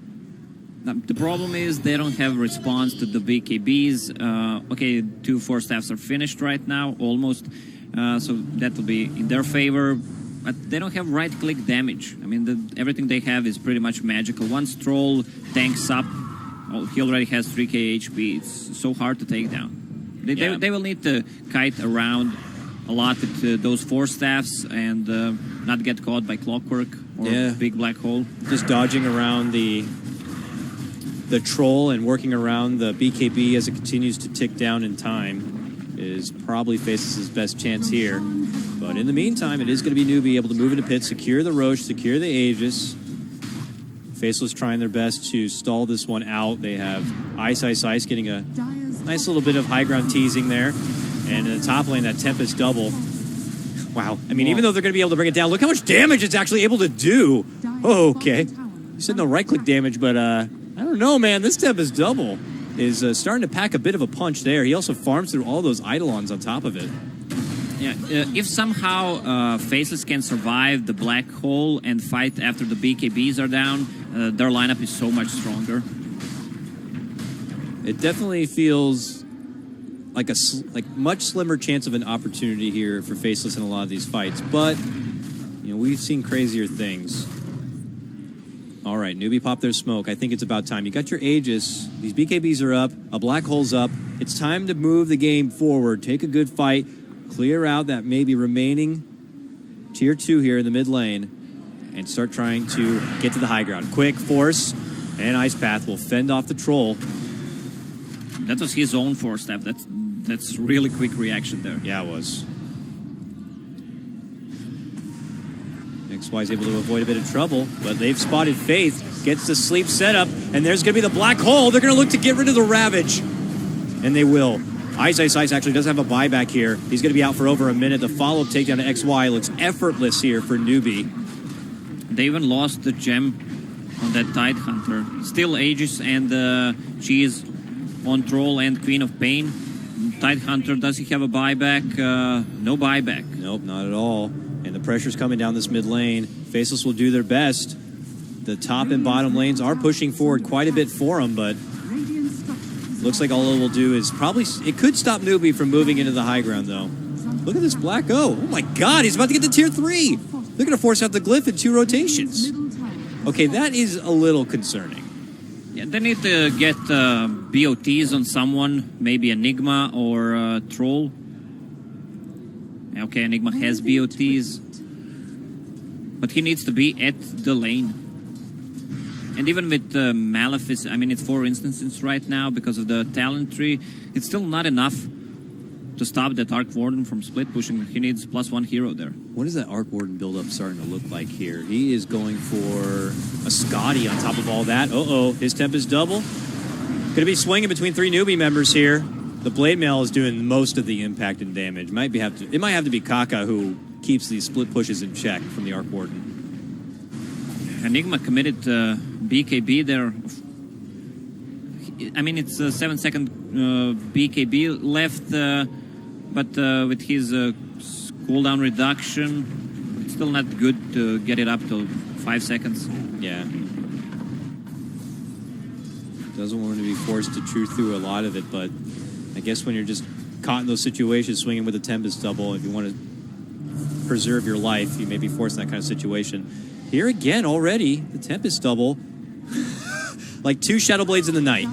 The problem is they don't have a response to the BKBs. Okay, 2 force staffs are finished right now, almost. So that will be in their favor. But they don't have right-click damage. I mean, everything they have is pretty much magical. Once Troll tanks up, he already has 3k HP. It's so hard to take down. They will need to kite around a lot with those force staffs and not get caught by Clockwork or Big Black Hole. Just dodging around the Troll and working around the BKB as it continues to tick down in time is probably Faceless's best chance here. But in the meantime, it is going to be Newbie able to move into pit, secure the Roche, secure the Aegis. Faceless trying their best to stall this one out. They have Ice getting a nice little bit of high ground teasing there. And in the top lane, that Tempest double. Wow. I mean, even though they're going to be able to bring it down, look how much damage it's actually able to do. Oh, okay. You said no right-click damage, but I don't know, man. This Tempest double is starting to pack a bit of a punch there. He also farms through all those Eidolons on top of it. Yeah, if somehow Faceless can survive the Black Hole and fight after the BKBs are down, their lineup is so much stronger. It definitely feels like much slimmer chance of an opportunity here for Faceless in a lot of these fights, but we've seen crazier things. All right, Newbie popped their smoke. I think it's about time. You got your Aegis. These BKBs are up. A Black Hole's up. It's time to move the game forward. Take a good fight. Clear out that maybe remaining tier 2 here in the mid lane and start trying to get to the high ground. Quick force and Ice Path will fend off the Troll. That was his own force step. That's really quick reaction there. Yeah, it was. XY is able to avoid a bit of trouble, but they've spotted Faith. Gets the sleep setup, and there's going to be the Black Hole. They're going to look to get rid of the Ravage. And they will. Ice actually does have a buyback here. He's going to be out for over a minute. The follow-up takedown to XY looks effortless here for Newbie. They even lost the gem on that Tidehunter. Still Aegis, and she is on Troll and Queen of Pain. Tidehunter, does he have a buyback? No buyback. Nope, not at all. And the pressure's coming down this mid lane. Faceless will do their best. The top and bottom lanes are pushing forward quite a bit for them, but looks like all it will do is probably... It could stop Newbie from moving into the high ground, though. Look at this Black O. Oh, my God, he's about to get to tier 3. They're going to force out the Glyph in 2 rotations. Okay, that is a little concerning. Yeah, they need to get BOTs on someone, maybe Enigma or Troll. Okay, Enigma has BOTs, but he needs to be at the lane. And even with Malefice, I mean, it's 4 instances right now because of the talent tree. It's still not enough to stop that Arc Warden from split pushing. He needs +1 hero there. What is that Arc Warden build-up starting to look like here? He is going for a Scotty on top of all that. Uh-oh, his Tempest double. Going to be swinging between 3 Newbie members here. The Blade Mail is doing most of the impact and damage. It might have to be Kaka who keeps these split pushes in check from the Arc Warden. Enigma committed BKB there. I mean, it's a 7-second BKB left, but with his cooldown reduction, it's still not good to get it up to 5 seconds. Yeah. Doesn't want to be forced to chew through a lot of it, but I guess when you're just caught in those situations, swinging with a Tempest double, if you want to preserve your life, you may be forced in that kind of situation. Here again already, the Tempest double. Like 2 Shadow Blades in the night.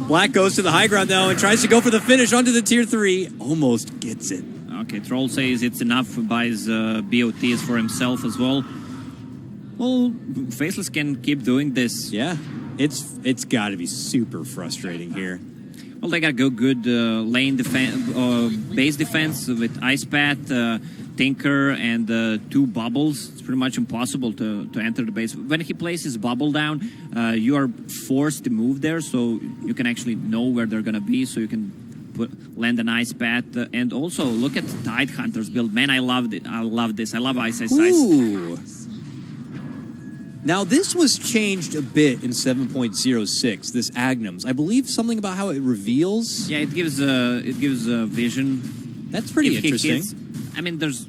Black goes to the high ground now and tries to go for the finish onto the tier 3. Almost gets it. Okay, Troll says it's enough, buys BOTs for himself as well. Well, Faceless can keep doing this. Yeah, it's got to be super frustrating here. Well, they got to go good lane defense, base defense with Ice Path, Tinker, and 2 bubbles. It's pretty much impossible to enter the base. When he plays his bubble down, you are forced to move there, so you can actually know where they're going to be, so you can land an Ice Path. And also, look at Tidehunter's build. Man, I love it. I love this. I love Ice. Ooh. Now, this was changed a bit in 7.06, this Agnums. I believe something about how it reveals. Yeah, it gives vision. That's pretty interesting. I mean, there's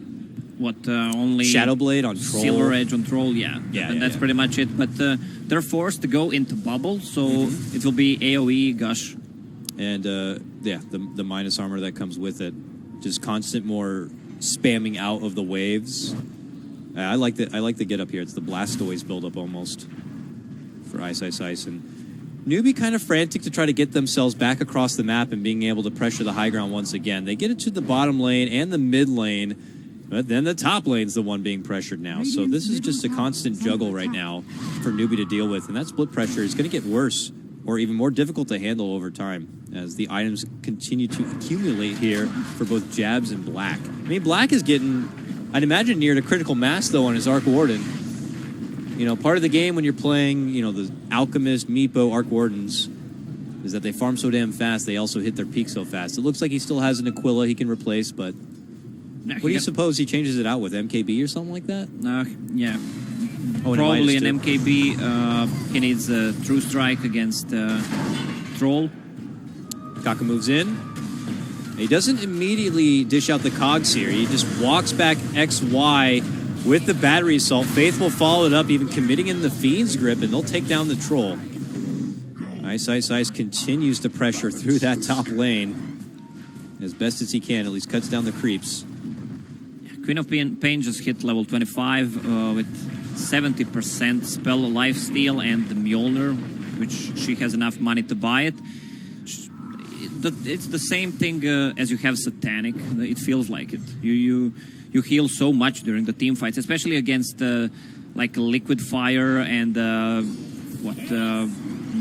only Shadowblade on Troll. Silver Edge on Troll, Yeah, that's pretty much it. But they're forced to go into bubble, so it will be AoE gush. And the minus armor that comes with it, just constant more spamming out of the waves. I like the get up here. It's the Blastoise build up almost for Ice, and Newbie kind of frantic to try to get themselves back across the map and being able to pressure the high ground once again. They get it to the bottom lane and the mid lane, but then the top lane's the one being pressured now. So this is just a constant juggle right now for Newbie to deal with, and that split pressure is going to get worse or even more difficult to handle over time as the items continue to accumulate here for both Jabs and Black. I mean, Black is getting, I'd imagine, near to critical mass, though, on his Arc Warden. You know, part of the game when you're playing, the Alchemist, Meepo, Arc Wardens, is that they farm so damn fast, they also hit their peak so fast. It looks like he still has an Aquila he can replace, but what do you suppose he changes it out with? MKB or something like that? Yeah. Oh, probably an MKB. He needs a True Strike against Troll. Kaka moves in. He doesn't immediately dish out the cogs here. He just walks back XY with the battery assault. Faith will follow it up, even committing in the Fiend's Grip, and they'll take down the Troll. Ice continues to pressure through that top lane as best as he can, at least cuts down the creeps. Queen of Pain just hit level 25 with 70% spell lifesteal and the Mjolnir, which she has enough money to buy it. It's the same thing as you have Satanic. It feels like it. You heal so much during the team fights, especially against like Liquid Fire and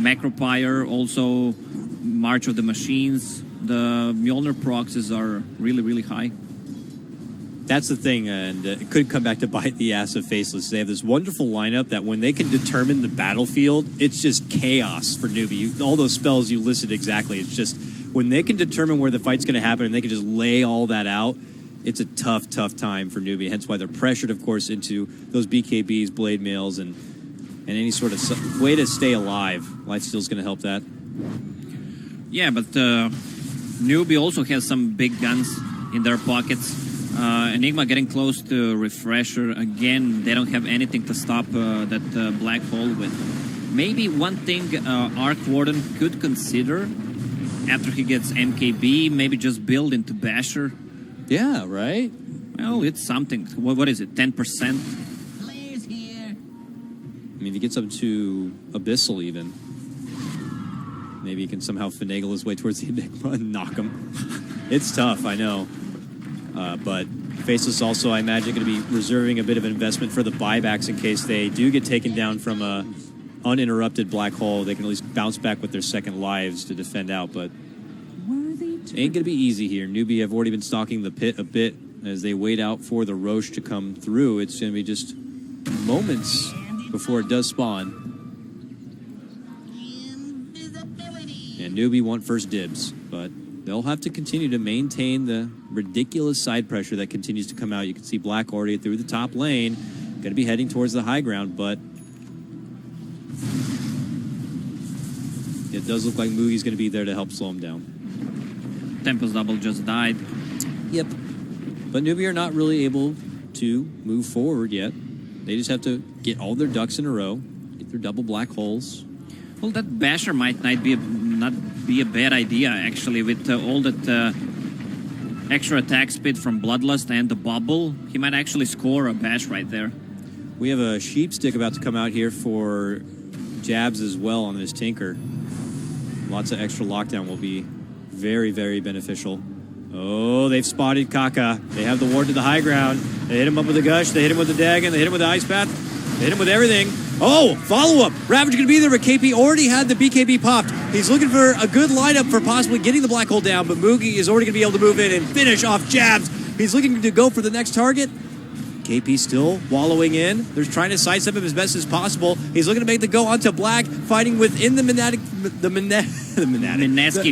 Macropyre, also March of the Machines. The Mjolnir proxies are really, really high. That's the thing, and it could come back to bite the ass of Faceless. They have this wonderful lineup that when they can determine the battlefield, it's just chaos for Newbie. All those spells you listed exactly, it's just when they can determine where the fight's going to happen and they can just lay all that out, it's a tough time for Newbie. Hence why they're pressured, of course, into those BKBs, Blade Mails, and any sort of way to stay alive. Lifesteal's going to help that. Yeah, but Newbie also has some big guns in their pockets. Enigma getting close to Refresher. Again, they don't have anything to stop that Black Hole with. Maybe one thing Arc Warden could consider after he gets MKB, maybe just build into Basher. Yeah, right? Well, it's something. What is it, 10%? Players here. I mean, if he gets up to Abyssal even, maybe he can somehow finagle his way towards the Enigma and knock him. It's tough, I know. But Faceless also, I imagine, going to be reserving a bit of investment for the buybacks in case they do get taken down from a uninterrupted Black Hole. They can at least bounce back with their second lives to defend out, but it ain't going to be easy here. Newbie have already been stalking the pit a bit as they wait out for the Roche to come through. It's going to be just moments before it does spawn. And Newbie want first dibs, but they'll have to continue to maintain the ridiculous side pressure that continues to come out. You can see Black already through the top lane, going to be heading towards the high ground, but it does look like Moogie's going to be there to help slow him down. Tempest Double just died. Yep. But Newbie are not really able to move forward yet. They just have to get all their ducks in a row, get their double black holes. Well, that Basher might not be a bad idea, actually, with all that extra attack speed from Bloodlust and the bubble. He might actually score a Bash right there. We have a Sheep Stick about to come out here for Jabs as well on this Tinker. Lots of extra lockdown will be very, very beneficial. Oh, they've spotted Kaka. They have the ward to the high ground. They hit him up with the Gush. They hit him with the Dagon. They hit him with the Ice Path. They hit him with everything. Oh, follow-up. Ravage going to be there, but KP already had the BKB popped. He's looking for a good lineup for possibly getting the Black Hole down, but Moogie is already going to be able to move in and finish off Jabs. He's looking to go for the next target. KP still wallowing in. They're trying to sidestep him as best as possible. He's looking to make the go onto Black, fighting within the Mineski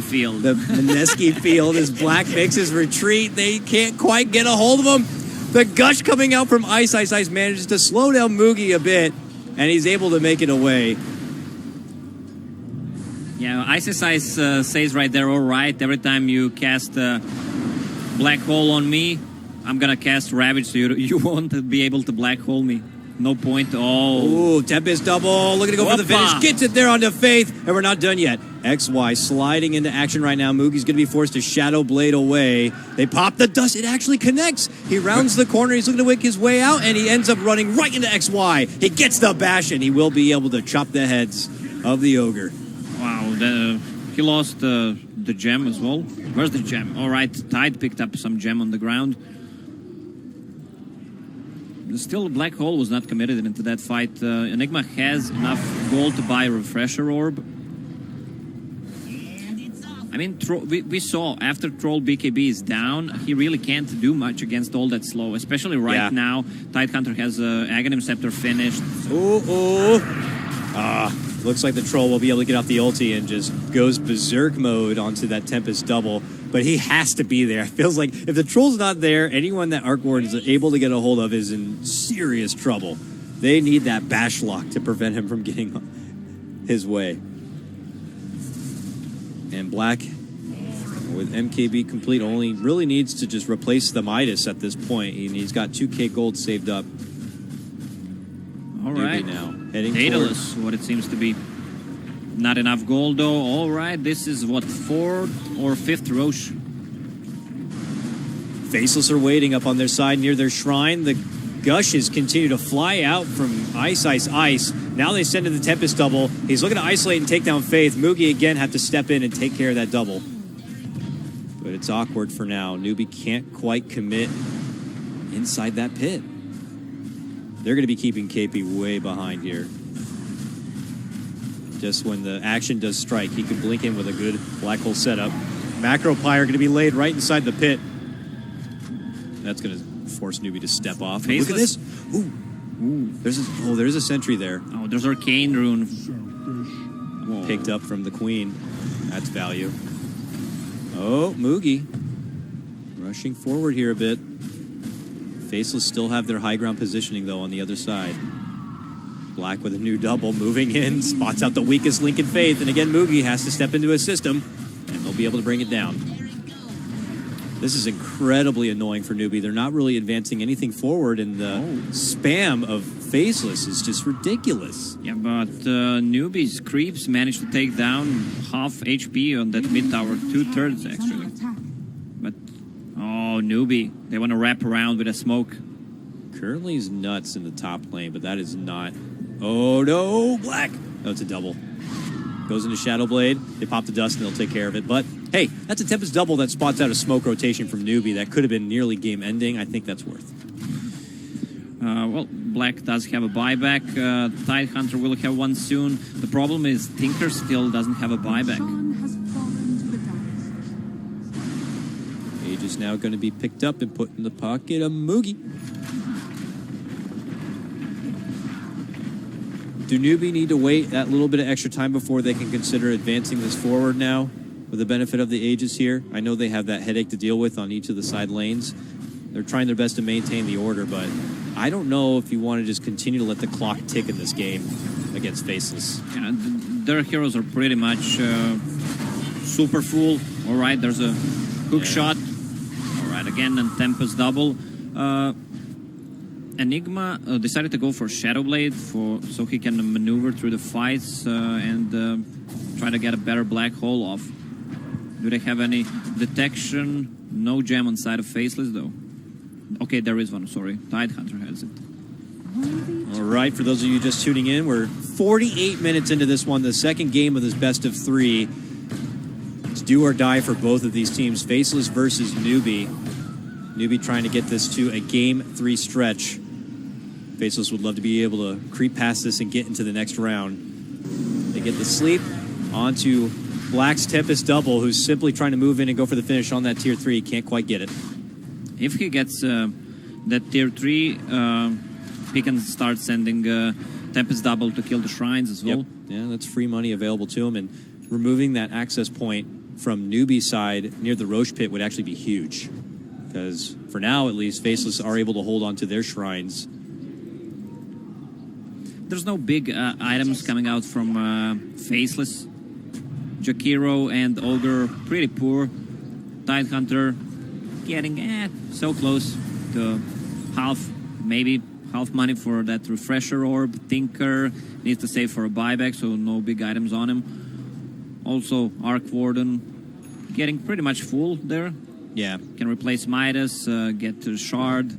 field. The Mineski field as Black makes his retreat. They can't quite get a hold of him. The Gush coming out from Ice manages to slow down Moogie a bit, and he's able to make it away. Yeah, Ice says right there, all right, every time you cast Black Hole on me, I'm gonna cast Ravage, so you won't be able to black hole me. No point. Oh. Ooh, Tempest double. Looking to go for the finish. Gets it there onto Faith. And we're not done yet. XY sliding into action right now. Moogie's going to be forced to Shadow Blade away. They pop the dust. It actually connects. He rounds the corner. He's looking to wake his way out. And he ends up running right into XY. He gets the bash. And he will be able to chop the heads of the Ogre. Wow. He lost the gem as well. Where's the gem? All right. Tide picked up some gem on the ground. Still, Black Hole was not committed into that fight. Enigma has enough gold to buy a Refresher Orb. I mean, we saw after Troll BKB is down, he really can't do much against all that slow, especially right now. Tidehunter has Aghanim Scepter finished. Looks like the Troll will be able to get off the ulti and just goes berserk mode onto that Tempest double. But he has to be there. It feels like if the Troll's not there, anyone that Arc Warden is able to get a hold of is in serious trouble. They need that bash lock to prevent him from getting his way. And Black, with MKB complete, only really needs to just replace the Midas at this point. He's got 2k gold saved up. All right. Now, heading Daedalus, what it seems to be. Not enough gold, though. All right, this is what, 4th or 5th Roche. Faceless are waiting up on their side near their shrine. The gushes continue to fly out from Ice. Now they send in the Tempest double. He's looking to isolate and take down Faith. Moogie again have to step in and take care of that double. But it's awkward for now. Newbie can't quite commit inside that pit. They're going to be keeping KP way behind here. Just when the action does strike, he can blink in with a good Black Hole setup. Macro Pyre going to be laid right inside the pit. That's going to force Newbie to step off. Look at this. There's a sentry there. Oh, there's Arcane Rune. Whoa. Picked up from the Queen. That's value. Oh, Moogie. Rushing forward here a bit. Faceless still have their high ground positioning, though, on the other side. Black with a new double, moving in, spots out the weakest link in Faith, and again, Moogie has to step into his system, and they'll be able to bring it down. This is incredibly annoying for Newbie. They're not really advancing anything forward, and the spam of Faceless is just ridiculous. Yeah, but Newbie's creeps managed to take down half HP on that mid tower, 2/3 actually. But, oh, Newbie, they want to wrap around with a smoke. Currently is nuts in the top lane, but that is not... Oh, no, Black. Oh, it's a double. Goes into Shadow Blade. They pop the dust, and they'll take care of it. But, hey, that's a Tempest double that spots out a smoke rotation from Newbie. That could have been nearly game-ending. I think that's worth. Well, Black does have a buyback. Tidehunter will have one soon. The problem is Tinker still doesn't have a buyback. Age is now going to be picked up and put in the pocket of Moogie. Do Newbie need to wait that little bit of extra time before they can consider advancing this forward now with the benefit of the Aegis here? I know they have that headache to deal with on each of the side lanes. They're trying their best to maintain the order, but I don't know if you want to just continue to let the clock tick in this game against Faceless. Yeah, their heroes are pretty much super full. All right, there's a hook shot. All right, again, and Tempest double. Enigma decided to go for Shadow Blade so he can maneuver through the fights and try to get a better Black Hole off. Do they have any detection? No gem on side of Faceless, though. Okay, there is one, sorry. Tidehunter has it. All right, for those of you just tuning in, we're 48 minutes into this one, the second game of this best of 3. It's do or die for both of these teams. Faceless versus Newbie. Newbie trying to get this to a game 3 stretch. Faceless would love to be able to creep past this and get into the next round. They get the sleep onto Black's Tempest double, who's simply trying to move in and go for the finish on that tier 3. Can't quite get it. If he gets that tier 3, he can start sending Tempest double to kill the shrines as well. Yep. Yeah, that's free money available to him, and removing that access point from Newbie's side near the Roche pit would actually be huge. Because for now, at least, Faceless are able to hold on to their shrines. There's no big items coming out from Faceless. Jakiro and Ogre, pretty poor. Tidehunter getting so close. maybe half money for that refresher orb. Tinker needs to save for a buyback, so no big items on him. Also, Arc Warden getting pretty much full there. Yeah. Can replace Midas, get to Shard,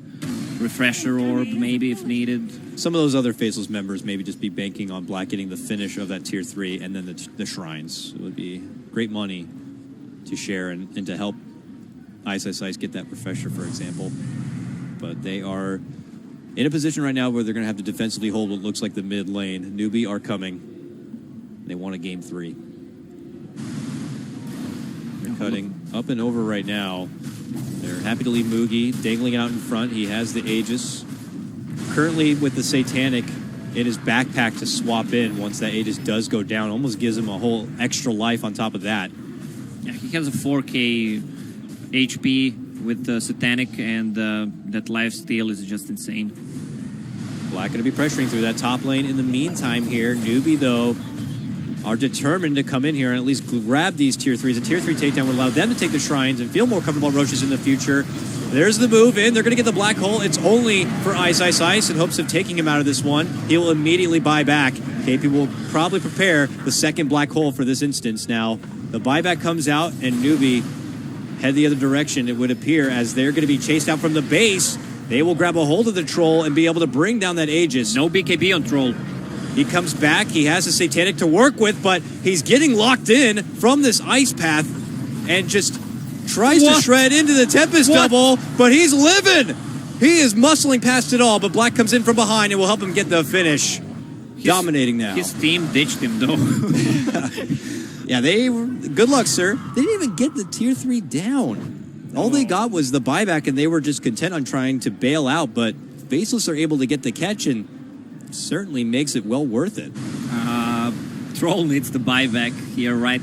refresher orb maybe if needed. Some of those other Faceless members maybe just be banking on Black getting the finish of that tier 3 and then the shrines. It would be great money to share and to help Ice get that refresher, for example. But they are in a position right now where they're going to have to defensively hold what looks like the mid lane. Newbie are coming. They want a game 3. They're cutting up and over right now. They're happy to leave Mugi dangling out in front. He has the Aegis. Currently with the Satanic in his backpack to swap in once that Aegis does go down. Almost gives him a whole extra life on top of that. Yeah, he has a 4k HP with the Satanic, and that life steal is just insane. Black going to be pressuring through that top lane. In the meantime here, Newbie, though, are determined to come in here and at least grab these tier 3s. A tier 3 takedown would allow them to take the shrines and feel more comfortable on Roches in the future. There's the move in. They're going to get the black hole. It's only for Ice in hopes of taking him out of this one. He will immediately buy back. KP will probably prepare the second black hole for this instance now. The buyback comes out, and Newbie head the other direction, it would appear, as they're going to be chased out from the base. They will grab a hold of the Troll and be able to bring down that Aegis. No BKB on Troll. He comes back. He has a Satanic to work with, but he's getting locked in from this ice path and just tries to shred into the Tempest double, but he's living. He is muscling past it all, but Black comes in from behind and will help him get the finish. Dominating now. His team ditched him, though. Yeah, good luck, sir. They didn't even get the tier 3 down. All they got was the buyback, and they were just content on trying to bail out, but Faceless are able to get the catch, and certainly makes it well worth it. Troll needs the buyback here right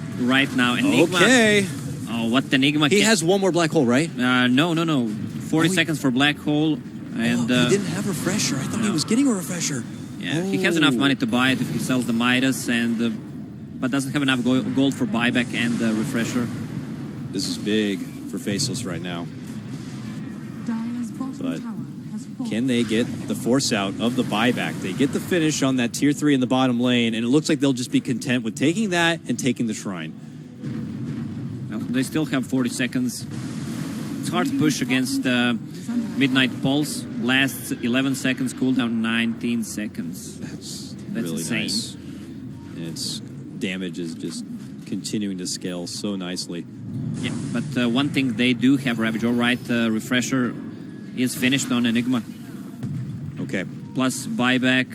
now. Enigma. Okay. Oh, what Enigma? He has one more black hole, right? No. 40 seconds for black hole, and he didn't have refresher. I thought he was getting a refresher. Yeah, he has enough money to buy it if he sells the Midas, and but doesn't have enough gold for buyback and refresher. This is big for Faceless right now. But can they get the force out of the buyback? They get the finish on that tier 3 in the bottom lane, and it looks like they'll just be content with taking that and taking the shrine. Well, they still have 40 seconds. It's hard to push against Midnight Pulse. Lasts 11 seconds, cooldown 19 seconds. That's really insane. Nice. Its damage is just continuing to scale so nicely. Yeah, but one thing they do have, Ravage, all right, refresher is finished on Enigma. Okay. Plus buyback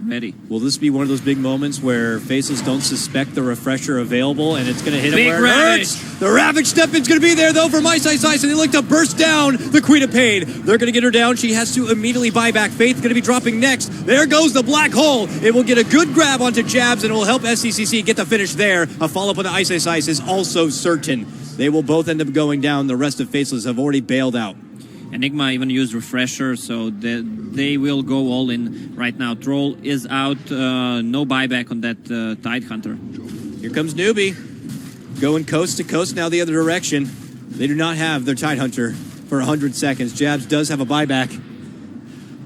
ready. Will this be one of those big moments where Faceless don't suspect the refresher available and it's going to hit him where it hurts? The Ravage step-in's going to be there, though, for Ice, and they look to burst down the Queen of Pain. They're going to get her down. She has to immediately buy back. Faith going to be dropping next. There goes the black hole. It will get a good grab onto Jabs, and it will help SCCC get the finish there. A follow-up on the Ice is also certain. They will both end up going down. The rest of Faceless have already bailed out. Enigma even used refresher, so they will go all in right now. Troll is out, no buyback on that Tidehunter. Here comes Newbie, going coast to coast now the other direction. They do not have their Tidehunter for 100 seconds. Jabs does have a buyback.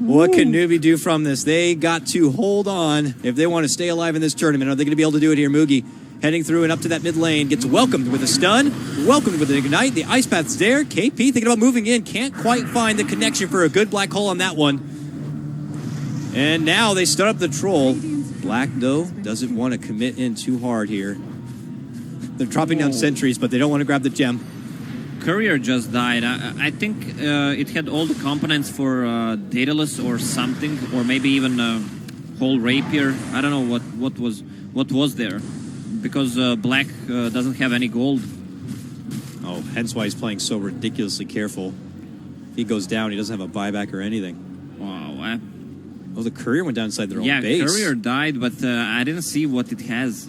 What can Newbie do from this? They got to hold on if they want to stay alive in this tournament. Are they going to be able to do it here? Mugi heading through and up to that mid lane, gets welcomed with a stun, welcomed with an ignite. The ice path's there. KP thinking about moving in, can't quite find the connection for a good black hole on that one. And now they start up the Troll. Black, though, doesn't want to commit in too hard here. They're dropping down sentries, but they don't want to grab the gem. Courier just died. I think it had all the components for Daedalus or something, or maybe even a whole rapier. I don't know what was there. Because Black doesn't have any gold. Oh, hence why he's playing so ridiculously careful. If he goes down, he doesn't have a buyback or anything. Wow. Oh, the Courier went down inside their own base. Yeah, Courier died, but I didn't see what it has.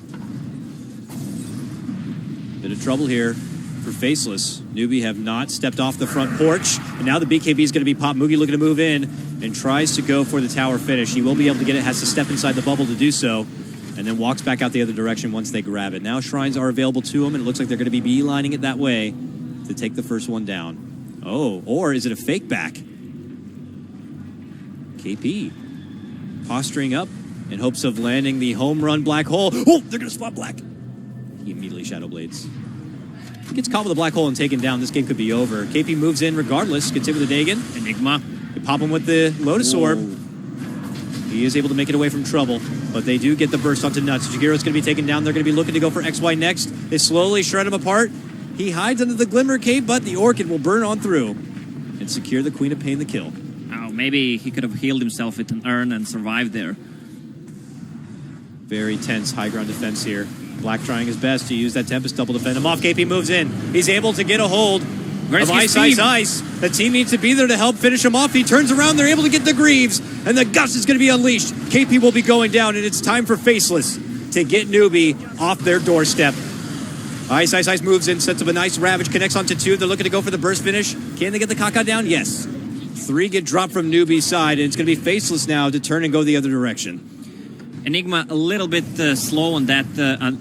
Bit of trouble here for Faceless. Newbie have not stepped off the front porch, and now the BKB is going to be popped. Mugi looking to move in and tries to go for the tower finish. He will be able to get it, has to step inside the bubble to do so, and then walks back out the other direction once they grab it. Now shrines are available to him, and it looks like they're going to be beelining it that way to take the first one down. Oh, or is it a fake back? KP posturing up in hopes of landing the home run black hole. Oh, they're going to spot Black. He immediately Shadow Blades. If he gets caught with a black hole and taken down, this game could be over. KP moves in regardless, gets hit with a Dagon. Enigma. They pop him with the Lotus Orb. He is able to make it away from trouble, but they do get the burst onto Nuts. Jagiro's going to be taken down. They're going to be looking to go for XY next. They slowly shred him apart. He hides under the Glimmer Cape, but the Orchid will burn on through and secure the Queen of Pain the kill. Oh, maybe he could have healed himself with an urn and survived there. Very tense high ground defense here. Black trying his best to use that Tempest double defend him off. KP moves in. He's able to get a hold of Ice. The team needs to be there to help finish him off. He turns around. They're able to get the Greaves, and the Gust is going to be unleashed. KP will be going down, and it's time for Faceless to get Newbie off their doorstep. Ice moves in, sets up a nice Ravage, connects onto 2. They're looking to go for the burst finish. Can they get the Kaka down? Yes. 3 get dropped from Newbie's side, and it's going to be Faceless now to turn and go the other direction. Enigma a little bit slow on that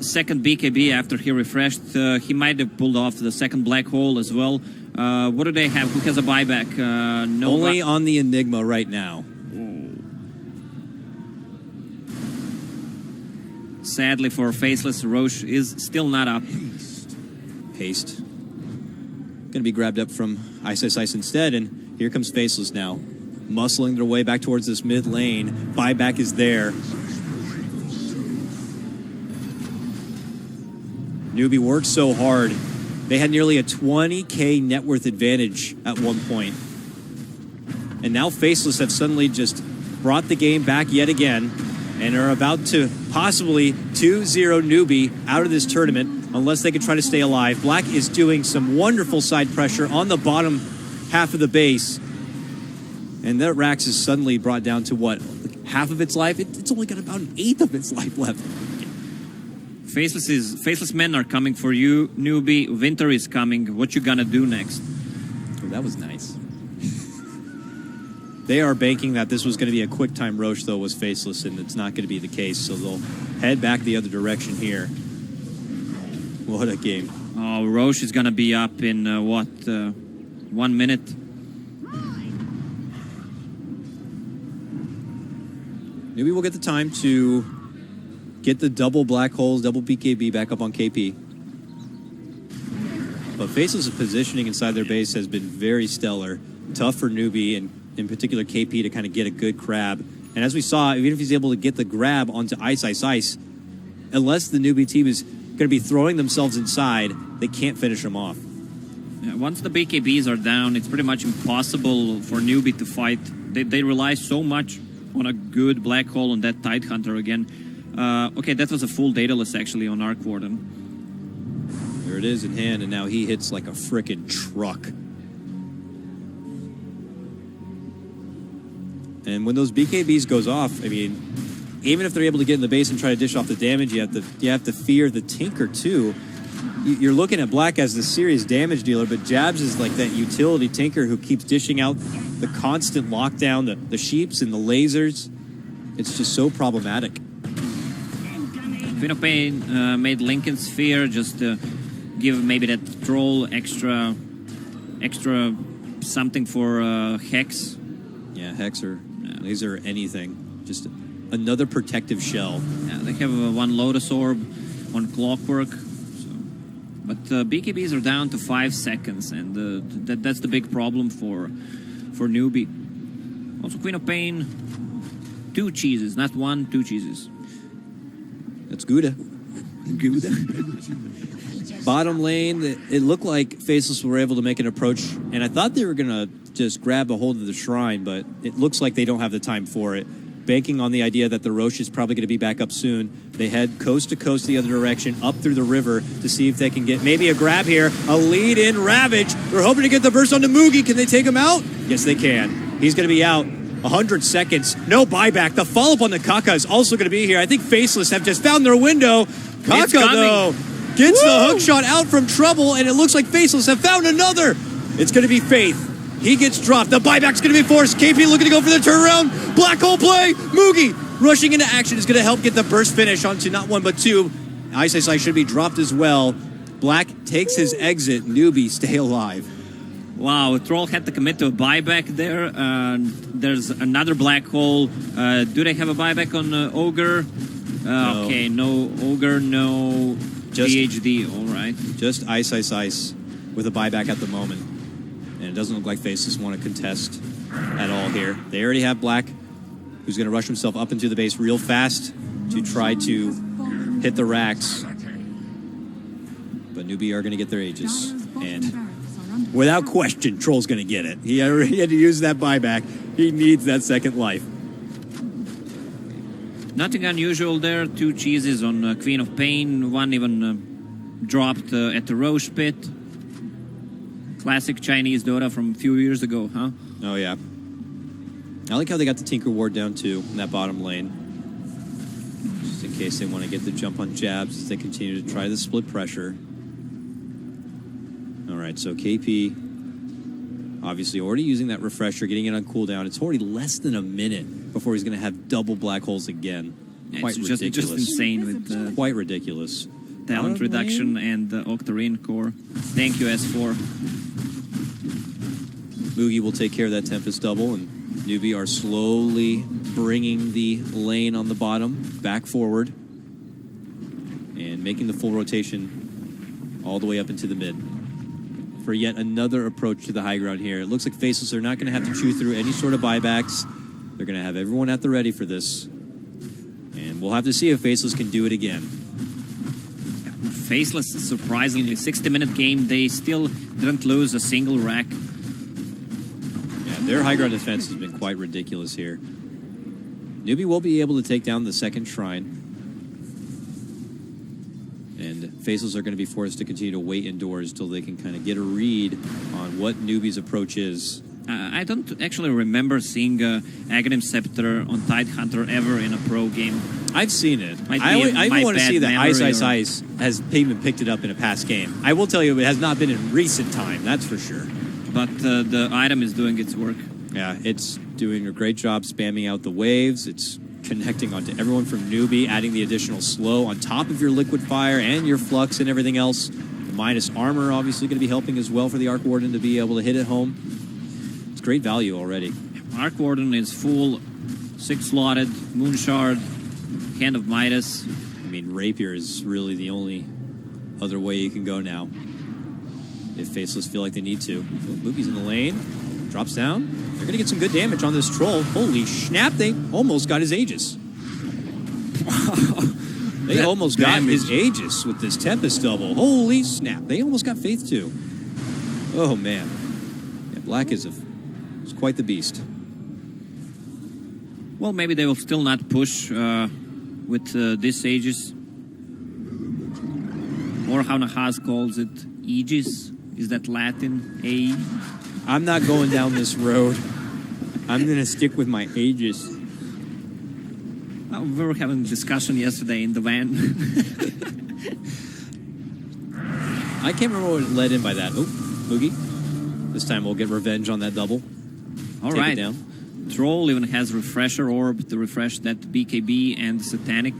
second BKB after he refreshed. He might have pulled off the second black hole as well. What do they have? Who has a buyback? No. Only on the Enigma right now. Sadly for Faceless, Roche is still not up. Haste. Going to be grabbed up from Ice instead, and here comes Faceless now. Muscling their way back towards this mid lane. Buyback is there. Newbie worked so hard. They had nearly a 20K net worth advantage at one point. And now Faceless have suddenly just brought the game back yet again and are about to possibly 2-0 Newbie out of this tournament unless they can try to stay alive. Black is doing some wonderful side pressure on the bottom half of the base. And that Rax is suddenly brought down to what? Half of its life? It's only got about an eighth of its life left. Faceless men are coming for you, Newbie. Winter is coming. What you gonna do next? Oh, that was nice. They are banking that this was going to be a quick time Roche, though, was Faceless, and it's not going to be the case. So they'll head back the other direction here. What a game. Oh, Roche is gonna be up in 1 minute. Maybe we'll get the time to get the double black holes, double BKB back up on KP. But Faceless' positioning inside their base has been very stellar. Tough for Newbie, and in particular KP, to kind of get a good grab. And as we saw, even if he's able to get the grab onto Ice, unless the Newbie team is going to be throwing themselves inside, they can't finish him off. Yeah, once the BKBs are down, it's pretty much impossible for Newbie to fight. They rely so much on a good black hole on that Tidehunter again. Okay, that was a full dataless actually on Arc Warden. There it is in hand, and now he hits like a frickin' truck. And when those BKBs goes off, I mean, even if they're able to get in the base and try to dish off the damage, you have to fear the Tinker too. You're looking at Black as the serious damage dealer, but Jabs is like that utility Tinker who keeps dishing out the constant lockdown, the sheeps and the lasers. It's just so problematic. Queen of Pain made Lincoln Sphere just to give maybe that troll extra something for Hex. Yeah, Hex or laser or anything. Just another protective shell. Yeah, they have one Lotus Orb on Clockwork. But BKBs are down to 5 seconds, and that's the big problem for Newbie. Also, Queen of Pain, 2 cheeses, not 1, 2 cheeses. That's Gouda. Bottom lane, it looked like Faceless were able to make an approach, and I thought they were going to just grab a hold of the shrine, but it looks like they don't have the time for it. Banking on the idea that the Roche is probably going to be back up soon, they head coast to coast the other direction, up through the river, to see if they can get maybe a grab here, a lead-in Ravage. They're hoping to get the burst onto Mugi. Can they take him out? Yes, they can. He's going to be out. 100 seconds. No buyback. The follow-up on the Kaka is also going to be here. I think Faceless have just found their window. Kaka, though, gets the hook shot out from trouble, and it looks like Faceless have found another. It's going to be Faith. He gets dropped. The buyback's going to be forced. KP looking to go for the turnaround. Black hole play. Mugi rushing into action is going to help get the burst finish onto not 1 but 2. Ice should be dropped as well. Black takes his exit. Newbie stay alive. Wow, Troll had to commit to a buyback there. There's another black hole. Do they have a buyback on Ogre? No. Okay, no Ogre, no Just- PhD. All right. Just ice with a buyback at the moment. And it doesn't look like Faceless want to contest at all here. They already have Black, who's going to rush himself up into the base real fast to try to hit the racks. But Newbie are going to get their Aegis. And without question, Troll's going to get it. He already had to use that buyback. He needs that second life. Nothing unusual there. 2 cheeses on Queen of Pain. One even dropped at the Roche Pit. Classic Chinese Dota from a few years ago, huh? Oh, yeah. I like how they got the Tinker Ward down, too, in that bottom lane. Just in case they want to get the jump on jabs as they continue to try the split pressure. All right, so KP, obviously already using that refresher, getting it on cooldown. It's already less than a minute before he's going to have double black holes again. Yeah, Quite it's ridiculous. just insane with Quite ridiculous. talent reduction and Octarine core. Thank you, S4. Moogie will take care of that Tempest double, and Newbie are slowly bringing the lane on the bottom back forward and making the full rotation all the way up into the mid for yet another approach to the high ground here. It looks like Faceless are not going to have to chew through any sort of buybacks. They're going to have everyone at the ready for this, and we'll have to see if Faceless can do it again. Faceless, surprisingly, 60-minute game. They still didn't lose a single rack. Their high ground defense has been quite ridiculous here. Newbie will be able to take down the second shrine. And Faceless are going to be forced to continue to wait indoors until they can kind of get a read on what Newbie's approach is. I don't actually remember seeing Aghanim Scepter on Tidehunter ever in a pro game. I've seen it. Might I be even my want to bad see that memory Ice has even picked it up in a past game. I will tell you, it has not been in recent time, that's for sure. But the item is doing its work. Yeah, it's doing a great job spamming out the waves. It's connecting onto everyone from Newbie, adding the additional slow on top of your liquid fire and your flux and everything else. The minus armor obviously going to be helping as well for the Arc Warden to be able to hit it home. It's great value already. Arc Warden is full, 6-slotted, Moonshard, Hand of Midas. I mean, Rapier is really the only other way you can go now. If Faceless feel like they need to. Moogie's in the lane. Drops down. They're going to get some good damage on this Troll. Holy snap, they almost got his Aegis. They almost got his Aegis with this Tempest double. Holy snap. They almost got Faith too. Oh, man. Yeah, Black is quite the beast. Well, maybe they will still not push with this Aegis. Or how Nahaz calls it, Aegis. Is that Latin? I'm not going down this road. I'm going to stick with my Aegis. We were having a discussion yesterday in the van. I can't remember what led in by that. Oh, Moogie. This time we'll get revenge on that double. All Take right. it down. Troll even has Refresher Orb to refresh that BKB and Satanic.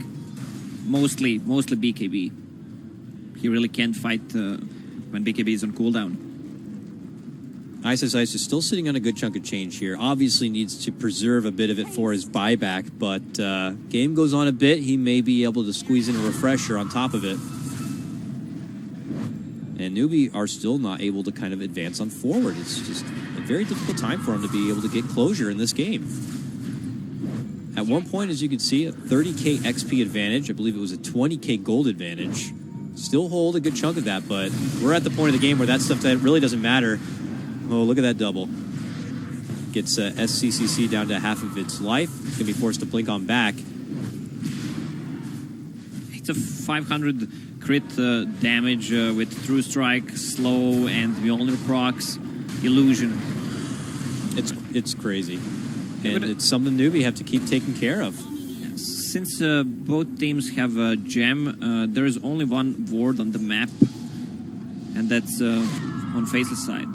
Mostly BKB. He really can't fight when BKB is on cooldown. Ice is still sitting on a good chunk of change here. Obviously needs to preserve a bit of it for his buyback, but game goes on a bit. He may be able to squeeze in a refresher on top of it. And Newbie are still not able to kind of advance on forward. It's just a very difficult time for him to be able to get closure in this game. At one point, as you can see, a 30k XP advantage. I believe it was a 20k gold advantage. Still hold a good chunk of that, but we're at the point of the game where that stuff that really doesn't matter. Oh, look at that double. Gets SCCC down to half of its life. It's going to be forced to blink on back. It's a 500 crit damage with True Strike, Slow, and Mjolnir procs. Illusion. It's crazy. And it's something Newbie have to keep taking care of. Since both teams have a gem, there is only one ward on the map, and that's on Faceless side.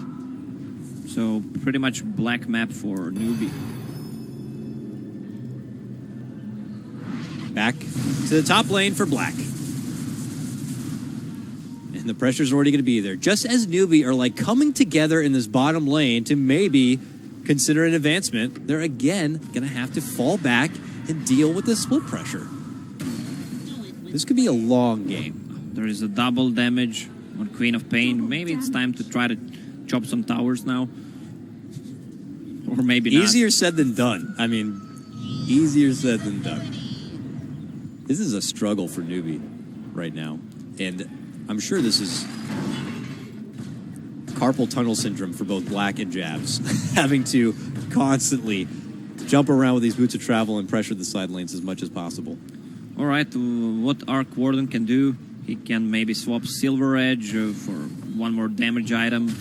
So pretty much black map for Newbie. Back to the top lane for Black. and the pressure's already going to be there. Just as Newbie are like coming together in this bottom lane to maybe consider an advancement, they're again going to have to fall back and deal with the split pressure. This could be a long game. There is a double damage on Queen of Pain. Maybe it's time to try to chop some towers now. Or maybe not. Easier said than done. I mean, easier said than done. This is a struggle for Newbie right now. And I'm sure this is carpal tunnel syndrome for both Black and Jabs. Having to constantly jump around with these boots of travel and pressure the side lanes as much as possible. All right, what Arc Warden can do, he can maybe swap Silver Edge for one more damage item.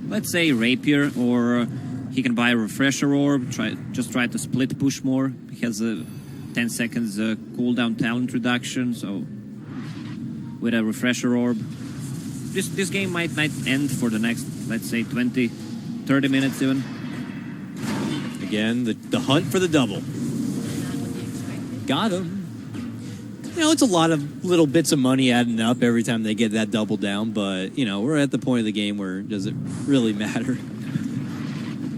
Let's say Rapier, or he can buy a Refresher Orb, just try to split push more. He has a 10 seconds cooldown talent reduction, so with a Refresher Orb, this game might not end for the next, let's say, 20, 30 minutes even. Again, the hunt for the double. Got him. You know, it's a lot of little bits of money adding up every time they get that double down, but, you know, we're at the point of the game where does it really matter?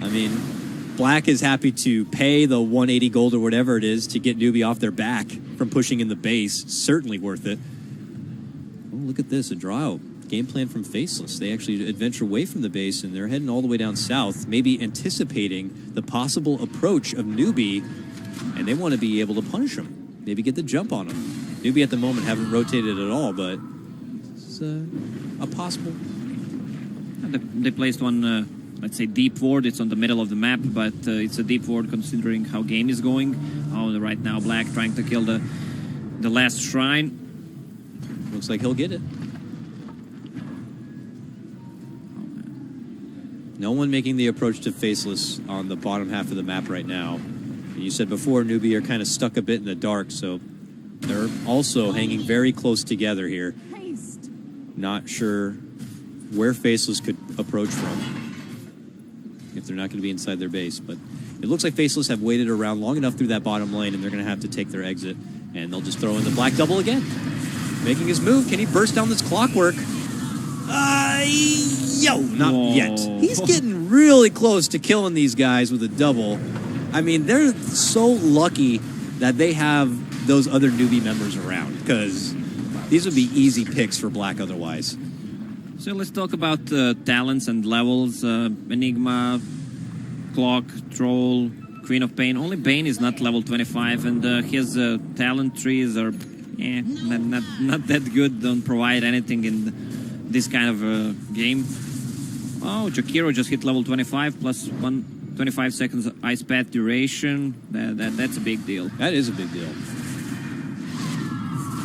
I mean, Black is happy to pay the 180 gold or whatever it is to get Newbie off their back from pushing in the base. Certainly worth it. Oh, look at this, a draw. Game plan from Faceless. They actually adventure away from the base, and they're heading all the way down south, maybe anticipating the possible approach of Newbie, and they want to be able to punish him. Maybe get the jump on him. Newbie at the moment haven't rotated at all, but it's a possible. They placed one, let's say, deep ward. It's on the middle of the map, but it's a deep ward considering how game is going. Oh, right now Black trying to kill the last shrine. Looks like he'll get it. No one making the approach to Faceless on the bottom half of the map right now. You said before, Newbie are kind of stuck a bit in the dark, so they're also hanging very close together here. Not sure where Faceless could approach from if they're not going to be inside their base, but it looks like Faceless have waited around long enough through that bottom lane, and they're going to have to take their exit, and they'll just throw in the Black double again. Making his move. Can he burst down this clockwork? Not yet. He's getting really close to killing these guys with a double. I mean, they're so lucky that they have those other Newbie members around, because these would be easy picks for Black otherwise. So let's talk about talents and levels. Enigma, Clock, Troll, Queen of Pain. Only Bane is not level 25, and his talent trees are not that good. Don't provide anything in this kind of game. Oh, Jakiro just hit level 25 plus 25 seconds ice path duration. That's a big deal. That is a big deal.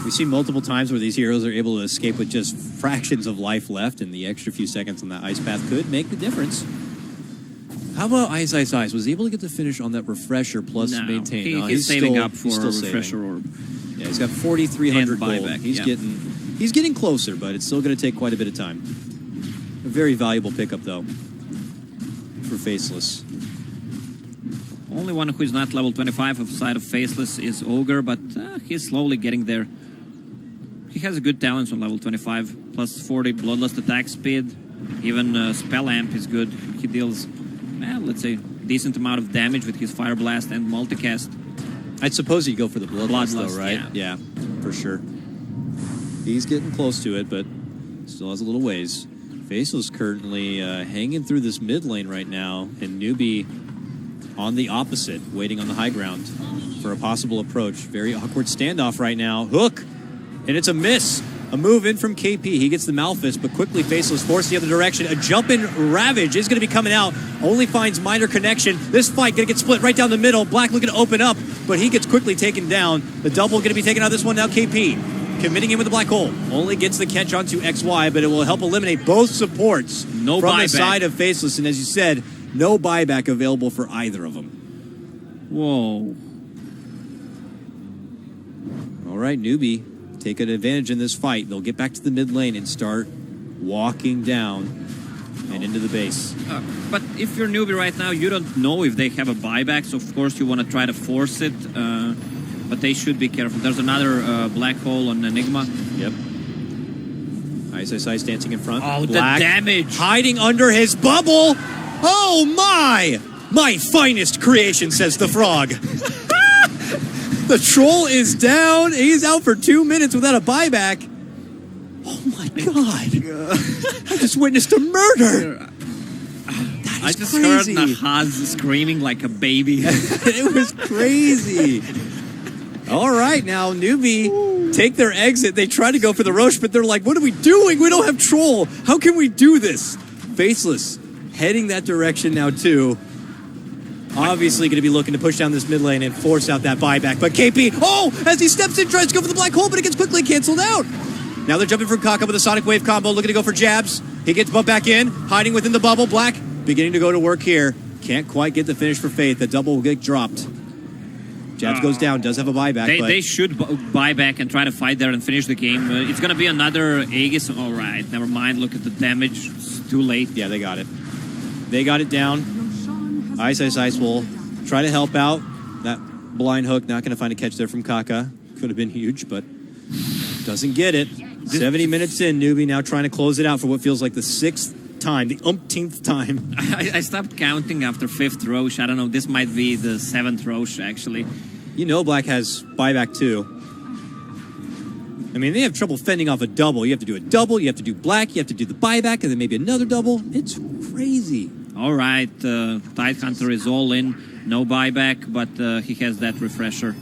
We see multiple times where these heroes are able to escape with just fractions of life left, and the extra few seconds on that ice path could make the difference. How about Ice? Was he able to get the finish on that refresher plus maintain? He's saving up for a refresher orb. Yeah, he's got 4,300 gold. Buyback. He's getting closer, but it's still going to take quite a bit of time. A very valuable pickup, though, for Faceless. Only one who is not level 25 outside of Faceless is Ogre, but he's slowly getting there. He has a good talent on level 25, plus 40 bloodlust attack speed. Even Spell Amp is good. He deals, let's say, decent amount of damage with his Fire Blast and Multicast. I'd suppose he'd go for the bloodlust, though, right? Yeah, for sure. He's getting close to it, but still has a little ways. Faceless currently hanging through this mid lane right now, and Newbie on the opposite, waiting on the high ground for a possible approach. Very awkward standoff right now. Hook! And it's a miss. A move in from KP. He gets the Malphus, but quickly Faceless forced the other direction. A jump-in Ravage is going to be coming out. Only finds minor connection. This fight going to get split right down the middle. Black looking to open up, but he gets quickly taken down. The double going to be taken out of this one now. KP committing in with the black hole. Only gets the catch onto XY, but it will help eliminate both supports from the side of Faceless. And as you said, no buyback available for either of them. Whoa. All right, Newbie taking advantage in this fight. They'll get back to the mid lane and start walking down and into the base. But if you're Newbie right now, you don't know if they have a buyback, so of course you want to try to force it. But they should be careful. There's another black hole on Enigma. Yep. Ice dancing in front. Oh, Black the damage. hiding under his bubble. Oh, my. My finest creation, says the frog. The troll is down. He's out for 2 minutes without a buyback. Oh, my God. I just witnessed a murder. I just crazy. heard Nahaz screaming like a baby. It was crazy. All right, now, Newbie take their exit. They try to go for the Roche, but they're like, what are we doing? We don't have Troll. How can we do this? Faceless heading that direction now, too. Obviously going to be looking to push down this mid lane and force out that buyback. But KP, as he steps in, tries to go for the black hole, but it gets quickly canceled out. Now they're jumping from Kaka with a Sonic Wave combo, looking to go for jabs. He gets bumped back in, hiding within the bubble. Black beginning to go to work here. Can't quite get the finish for Faith. The double will get dropped. Jabs goes down, does have a buyback. They should buy back and try to fight there and finish the game. It's going to be another Aegis. All right, never mind. Look at the damage. It's too late. Yeah, they got it. They got it down. Ice will try to help out. That blind hook, not going to find a catch there from Kaka. Could have been huge, but doesn't get it. 70 minutes in, Newbie now trying to close it out for what feels like the 6th time, the umpteenth time. I stopped counting after 5th Roche. I don't know. This might be the 7th Roche, actually. You know Black has buyback, too. I mean, they have trouble fending off a double. You have to do a double, you have to do Black, you have to do the buyback, and then maybe another double. It's crazy. All right, Tidehunter is all in. No buyback, but he has that refresher.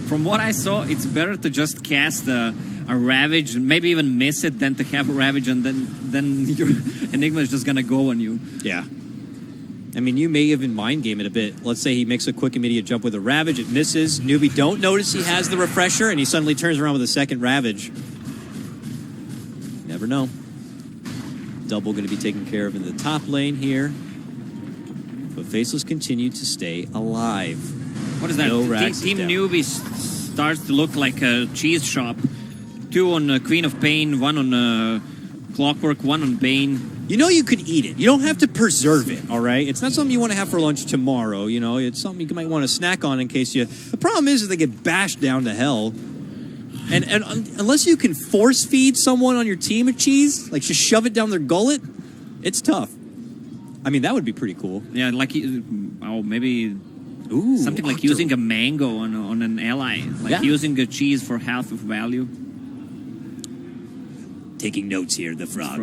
From what I saw, it's better to just cast a Ravage, maybe even miss it, than to have a Ravage, and then your Enigma is just going to go on you. Yeah. I mean, you may even mind game it a bit. Let's say he makes a quick immediate jump with a Ravage. It misses. Newbie don't notice he has the refresher, and he suddenly turns around with a second Ravage. Never know. Double going to be taken care of in the top lane here. But Faceless continue to stay alive. What is that? No Team Newbie starts to look like a cheese shop. 2 on Queen of Pain, 1 on Clockwork, 1 on Bane. You know you could eat it. You don't have to preserve it, all right? It's not something you want to have for lunch tomorrow, you know? It's something you might want to snack on in case you... The problem is that they get bashed down to hell. And unless you can force feed someone on your team a cheese, like just shove it down their gullet, it's tough. I mean, that would be pretty cool. Yeah, like, maybe... Ooh, something like using a mango on an ally. Like using a cheese for half of value. Taking notes here, the frog.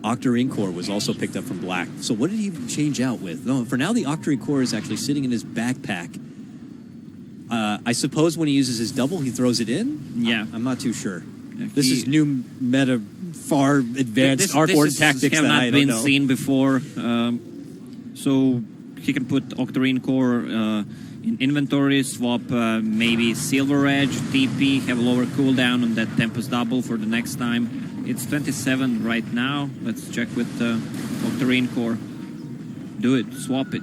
Octarine Core was also picked up from Black. So what did he change out with? No, for now the Octarine Core is actually sitting in his backpack. I suppose when he uses his double, he throws it in? Yeah. I'm not too sure. This is new meta, far advanced Arc Ward tactics that I don't know. Have not been seen before. So he can put Octarine Core in inventory, swap maybe Silver Edge, TP, have a lower cooldown on that Tempest double for the next time. It's 27 right now. Let's check with Octarine Core. Do it. Swap it.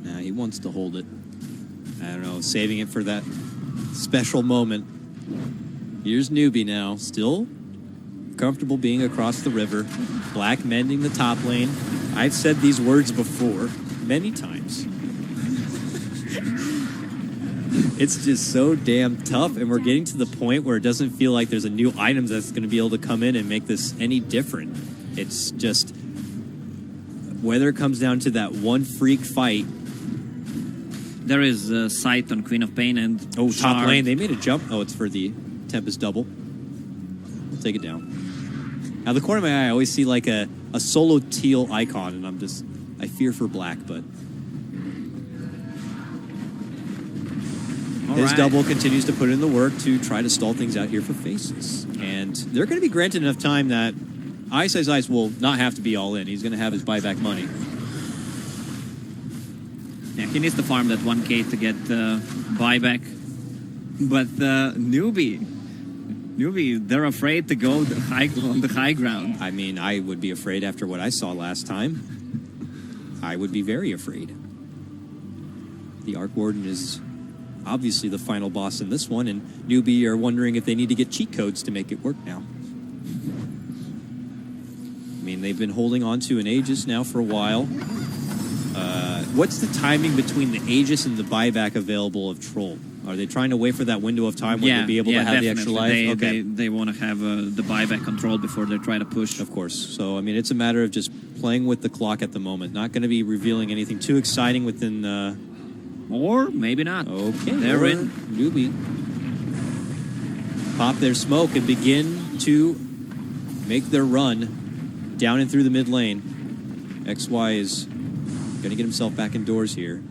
Nah, he wants to hold it. I don't know, saving it for that special moment. Here's Newbie now, still comfortable being across the river. Black mending the top lane. I've said these words before, many times. It's just so damn tough, and we're getting to the point where it doesn't feel like there's a new item that's going to be able to come in and make this any different. It's just whether it comes down to that one freak fight. There is a sight on Queen of Pain and top lane. They made a jump. Oh, it's for the Tempest double. We'll take it down. Now, the corner of my eye, I always see like a solo teal icon, and I fear for Black, but his double continues to put in the work to try to stall things out here for Faces. And they're going to be granted enough time that Ice will not have to be all in. He's going to have his buyback money. Yeah, he needs to farm that 1k to get buyback. But Newbie, they're afraid to go on the high ground. I mean, I would be afraid after what I saw last time. I would be very afraid. The Arc Warden is obviously the final boss in this one, and Newbie are wondering if they need to get cheat codes to make it work now. I mean, they've been holding on to an Aegis now for a while. What's the timing between the Aegis and the buyback available of Troll? Are they trying to wait for that window of time when they'll be able to have the extra life? They want to have the buyback control before they try to push. Of course. So, I mean, it's a matter of just playing with the clock at the moment. Not going to be revealing anything too exciting within... or maybe not. Okay. They're in. Newbie. Pop their smoke and begin to make their run down and through the mid lane. XY is going to get himself back indoors here.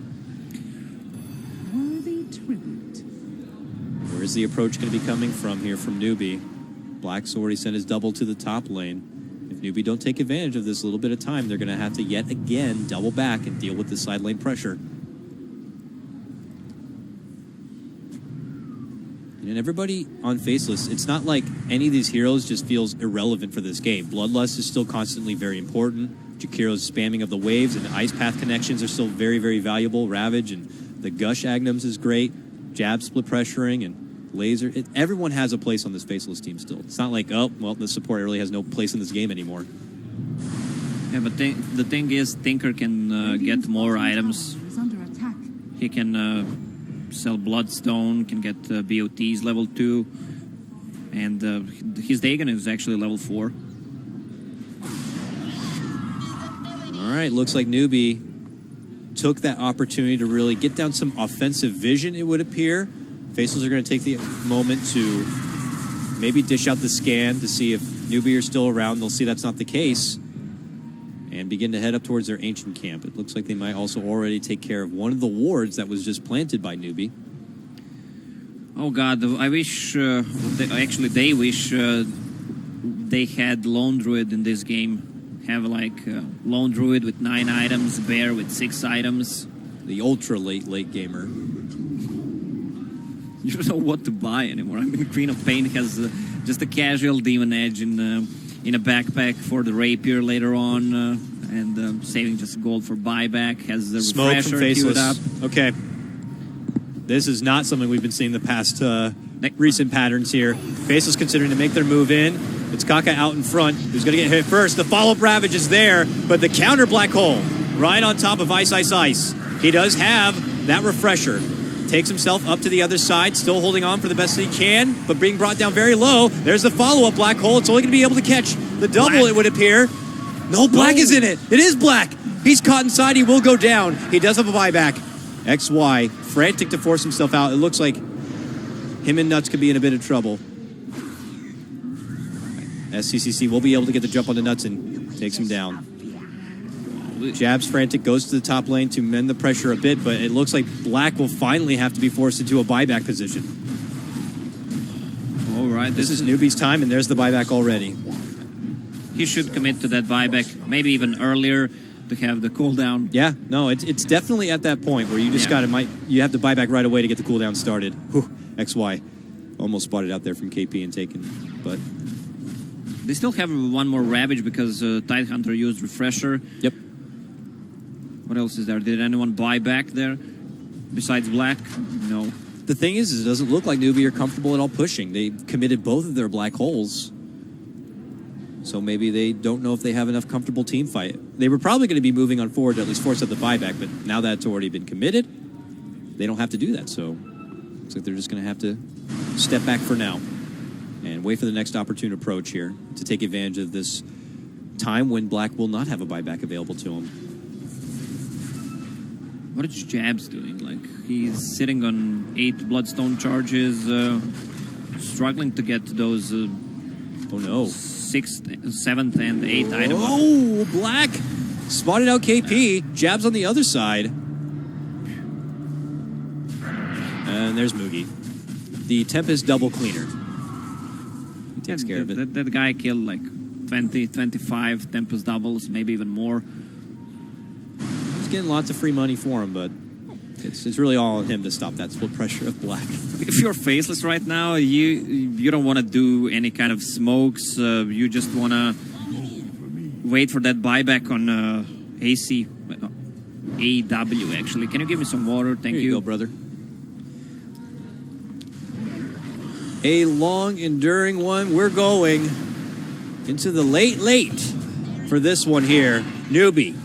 Where is the approach going to be coming from here from Newbie? Black's already sent his double to the top lane. If Newbie don't take advantage of this little bit of time, they're going to have to yet again double back and deal with the side lane pressure. And everybody on Faceless, it's not like any of these heroes just feels irrelevant for this game. Bloodlust is still constantly very important. Jakiro's spamming of the waves and the ice path connections are still very, very valuable. Ravage and the Gush Agnums is great. Jab split pressuring and laser. Everyone has a place on this Faceless team still. It's not like, oh, well, the support really has no place in this game anymore. Yeah, but the thing is, Tinker can get more items. He can sell Bloodstone, can get BOTs level 2, and his Dagon is actually level 4. All right, looks like Newbie took that opportunity to really get down some offensive vision, it would appear. Faceless are going to take the moment to maybe dish out the scan to see if Newbie are still around. They'll see that's not the case and begin to head up towards their ancient camp. It looks like they might also already take care of one of the wards that was just planted by Newbie. Oh God, I wish, they wish they had Lone Druid in this game. Have like Lone Druid with 9 items, Bear with 6 items. The ultra late gamer. You don't know what to buy anymore. I mean, Queen of Pain has just a casual Demon Edge in a backpack for the Rapier later on, and saving just gold for buyback. Has the Smoke refresher from queued Faceless. up. Okay. This is not something we've been seeing the past recent patterns here. Faceless considering to make their move in. It's Kaka out in front. Who's going to get hit first? The follow-up Ravage is there, but the counter Black Hole right on top of Ice. He does have that refresher. Takes himself up to the other side, still holding on for the best that he can, but being brought down very low. There's the follow-up Black Hole. It's only going to be able to catch the double, Black. It would appear. No, Black is in it. It is Black. He's caught inside. He will go down. He does have a buyback. XY, frantic to force himself out. It looks like him and Nuts could be in a bit of trouble. SCCC will be able to get the jump on the Nuts and takes him down. Jabs frantic, goes to the top lane to mend the pressure a bit, but it looks like Black will finally have to be forced into a buyback position. All right, this is Newbie's time, and there's the buyback already. He should commit to that buyback, maybe even earlier to have the cooldown. Yeah, no, it's definitely at that point where you just you have to buy back right away to get the cooldown started. Whew, XY almost spotted out there from KP and taken, but they still have one more Ravage because Tidehunter used refresher. Yep. What else is there? Did anyone buy back there besides Black? No. The thing is it doesn't look like Newbie are comfortable at all pushing. They committed both of their Black Holes. So maybe they don't know if they have enough comfortable team fight. They were probably going to be moving on forward to at least force up the buyback, but now that's already been committed, they don't have to do that. So looks like they're just going to have to step back for now and wait for the next opportune approach here to take advantage of this time when Black will not have a buyback available to him. What is Jabs doing? Like, he's sitting on 8 Bloodstone charges, struggling to get to those... oh no. 6th, 7th, and 8th item. Oh, Black spotted out KP. Jabs on the other side. And there's Moogie. The Tempest double cleaner. He takes care of it. That guy killed like 20, 25 Tempest doubles, maybe even more. He's getting lots of free money for him, but it's really all on him to stop that split pressure of Black. If you're Faceless right now, you don't want to do any kind of smokes. You just want to wait for that buyback on AW, actually. Can you give me some water? Thank you. Here you go, brother. A long, enduring one. We're going into the late for this one here. Newbie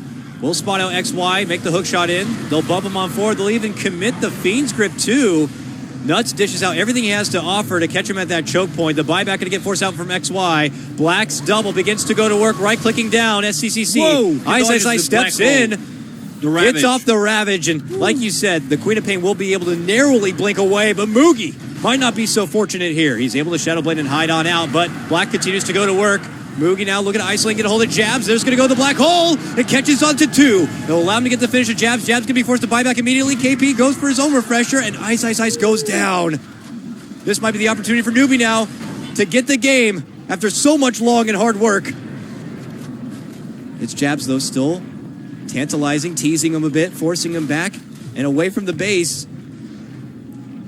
will spot out XY, make the hook shot in. They'll bump him on forward. They'll even commit the Fiend's Grip too. Nuts dishes out everything he has to offer to catch him at that choke point. The buyback going to get forced out from XY. Black's double begins to go to work, right-clicking down. SCCC. Whoa! Ice steps in. Gets off the Ravage, and like you said, the Queen of Pain will be able to narrowly blink away, but Moogie might not be so fortunate here. He's able to Shadow Blade and hide on out, but Black continues to go to work. Moogie now looking to isolate and get a hold of Jabs. There's going to go the black hole. It catches onto 2. It'll allow him to get the finish of Jabs. Jabs going to be forced to buy back immediately. KP goes for his own refresher, and Ice goes down. This might be the opportunity for Newbie now to get the game after so much long and hard work. It's Jabs, though, still tantalizing, teasing him a bit, forcing him back and away from the base.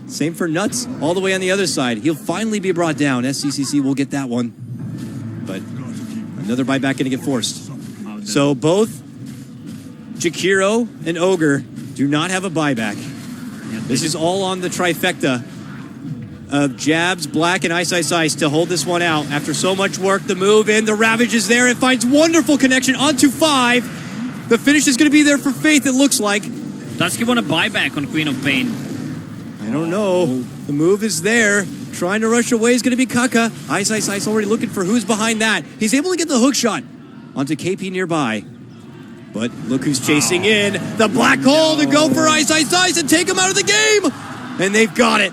Same for Nuts, all the way on the other side. He'll finally be brought down. SCCC will get that one. But another buyback going to get forced. So both Jakiro and Ogre do not have a buyback. This is all on the trifecta of Jabs, Black, and Ice to hold this one out. After so much work, the move in, the Ravage is there. It finds wonderful connection onto 5. The finish is going to be there for Faith, it looks like. Does he want a buyback on Queen of Pain? I don't know. The move is there. Trying to rush away is going to be Kaka. Ice already looking for who's behind that. He's able to get the hook shot onto KP nearby. But look who's chasing in. The black hole to go for Ice and take him out of the game. And they've got it.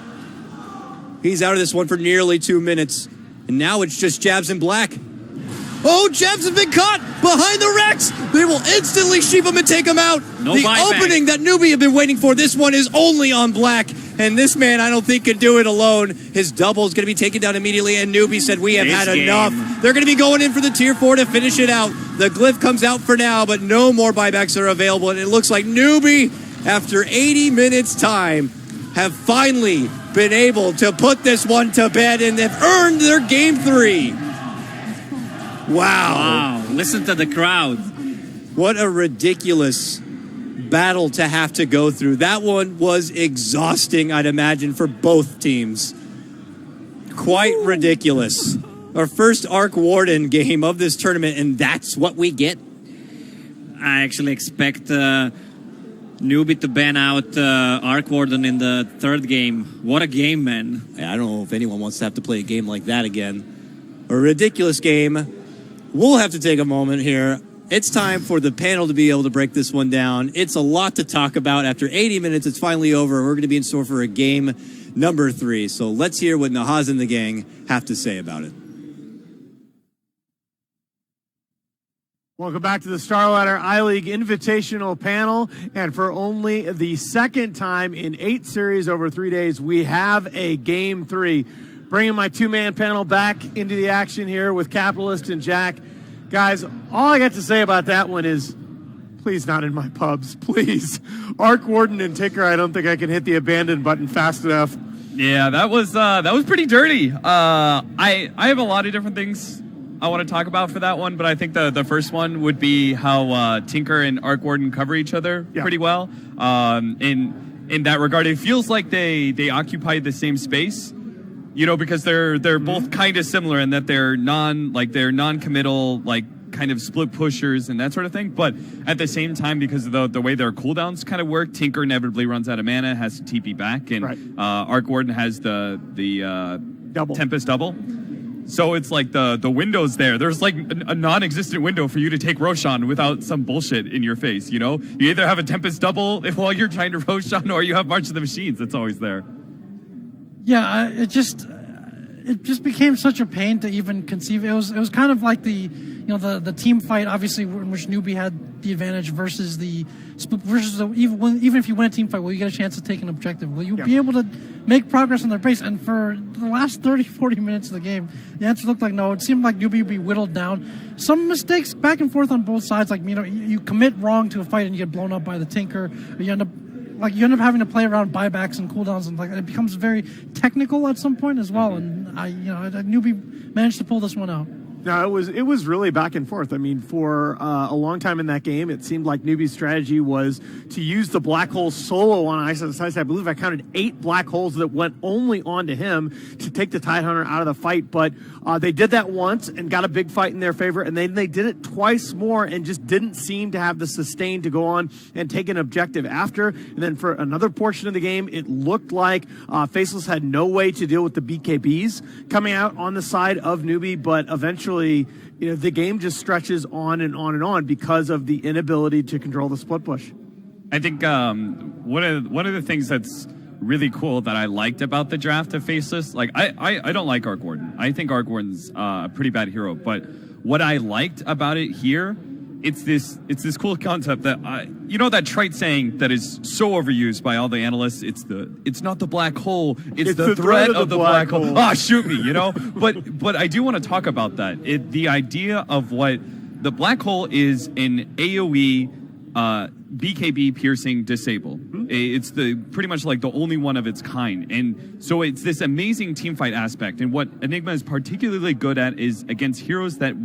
He's out of this one for nearly 2 minutes. And now it's just Jabs and Black. Oh, Jabs has been caught behind the Rex. They will instantly sheep him and take him out. No the buyback. Opening that Newbie had been waiting for. This one is only on Black. And this man, I don't think, can do it alone. His double is going to be taken down immediately. And Newbie said, we have had enough. They're going to be going in for the tier 4 to finish it out. The glyph comes out for now, but no more buybacks are available. And it looks like Newbie, after 80 minutes time, have finally been able to put this one to bed. And they've earned their game 3. Wow. Listen to the crowd. What a ridiculous battle to have to go through. That one was exhausting, I'd imagine, for both teams. Quite ridiculous. Our first Arc Warden game of this tournament, and that's what we get. I actually expect Newbie to ban out Arc Warden in the 3rd game. What a game, man. I don't know if anyone wants to have to play a game like that again. A ridiculous game. We'll have to take a moment here. It's time for the panel to be able to break this one down. It's a lot to talk about. After 80 minutes, it's finally over. We're going to be in store for a game number 3. So let's hear what Nahaz and the gang have to say about it. Welcome back to the Starladder iLeague Invitational panel. And for only the second time in 8 series over 3 days, we have a Game 3. Bringing my 2-man panel back into the action here with Capitalist and Jack. Guys, all I got to say about that one is, please not in my pubs, please. Arc Warden and Tinker, I don't think I can hit the abandon button fast enough. Yeah, that was pretty dirty. I have a lot of different things I want to talk about for that one, but I think the first one would be how Tinker and Arc Warden cover each other pretty well. In that regard, it feels like they occupy the same space. You know, because they're both kind of similar in that they're non-committal, like kind of split pushers and that sort of thing. But at the same time, because of the way their cooldowns kind of work, Tinker inevitably runs out of mana, has to TP back, and Arc Warden has the double. Tempest double. So it's like the window's there. There's like a non-existent window for you to take Roshan without some bullshit in your face. You know, you either have a Tempest double while you're trying to Roshan, or you have March of the Machines. That's always there. Yeah, it just became such a pain to even conceive. It was kind of like the team fight, obviously, in which Newbie had the advantage versus even if you win a team fight, will you get a chance to take an objective? Will you be able to make progress on their pace? And for the last 30-40 minutes of the game, the answer looked like no. It seemed like Newbie would be whittled down. Some mistakes back and forth on both sides, like you commit wrong to a fight and you get blown up by the Tinker, or you end up having to play around buybacks and cooldowns, and it becomes very technical at some point as well. And Newbie managed to pull this one out. No, it was really back and forth. I mean, for a long time in that game, it seemed like Newbie's strategy was to use the black hole solo on ISS. I believe I counted 8 black holes that went only onto him to take the Tidehunter out of the fight. But they did that once and got a big fight in their favor, and then they did it twice more and just didn't seem to have the sustain to go on and take an objective after. And then for another portion of the game, it looked like Faceless had no way to deal with the BKBs coming out on the side of Newbie, but eventually, the game just stretches on and on and on because of the inability to control the split push. I think one of the things that's really cool that I liked about the draft of Faceless, like I don't like Arc Warden. I think Arc Warden's a pretty bad hero, but what I liked about it here, it's this cool concept that that trite saying that is so overused by all the analysts. It's not the black hole, it's the threat of the black hole. Ah, shoot me, But I do want to talk about that. The idea of what the black hole is an AOE BKB piercing disable. It's pretty much like the only one of its kind, and so it's this amazing teamfight aspect. And what Enigma is particularly good at is against heroes that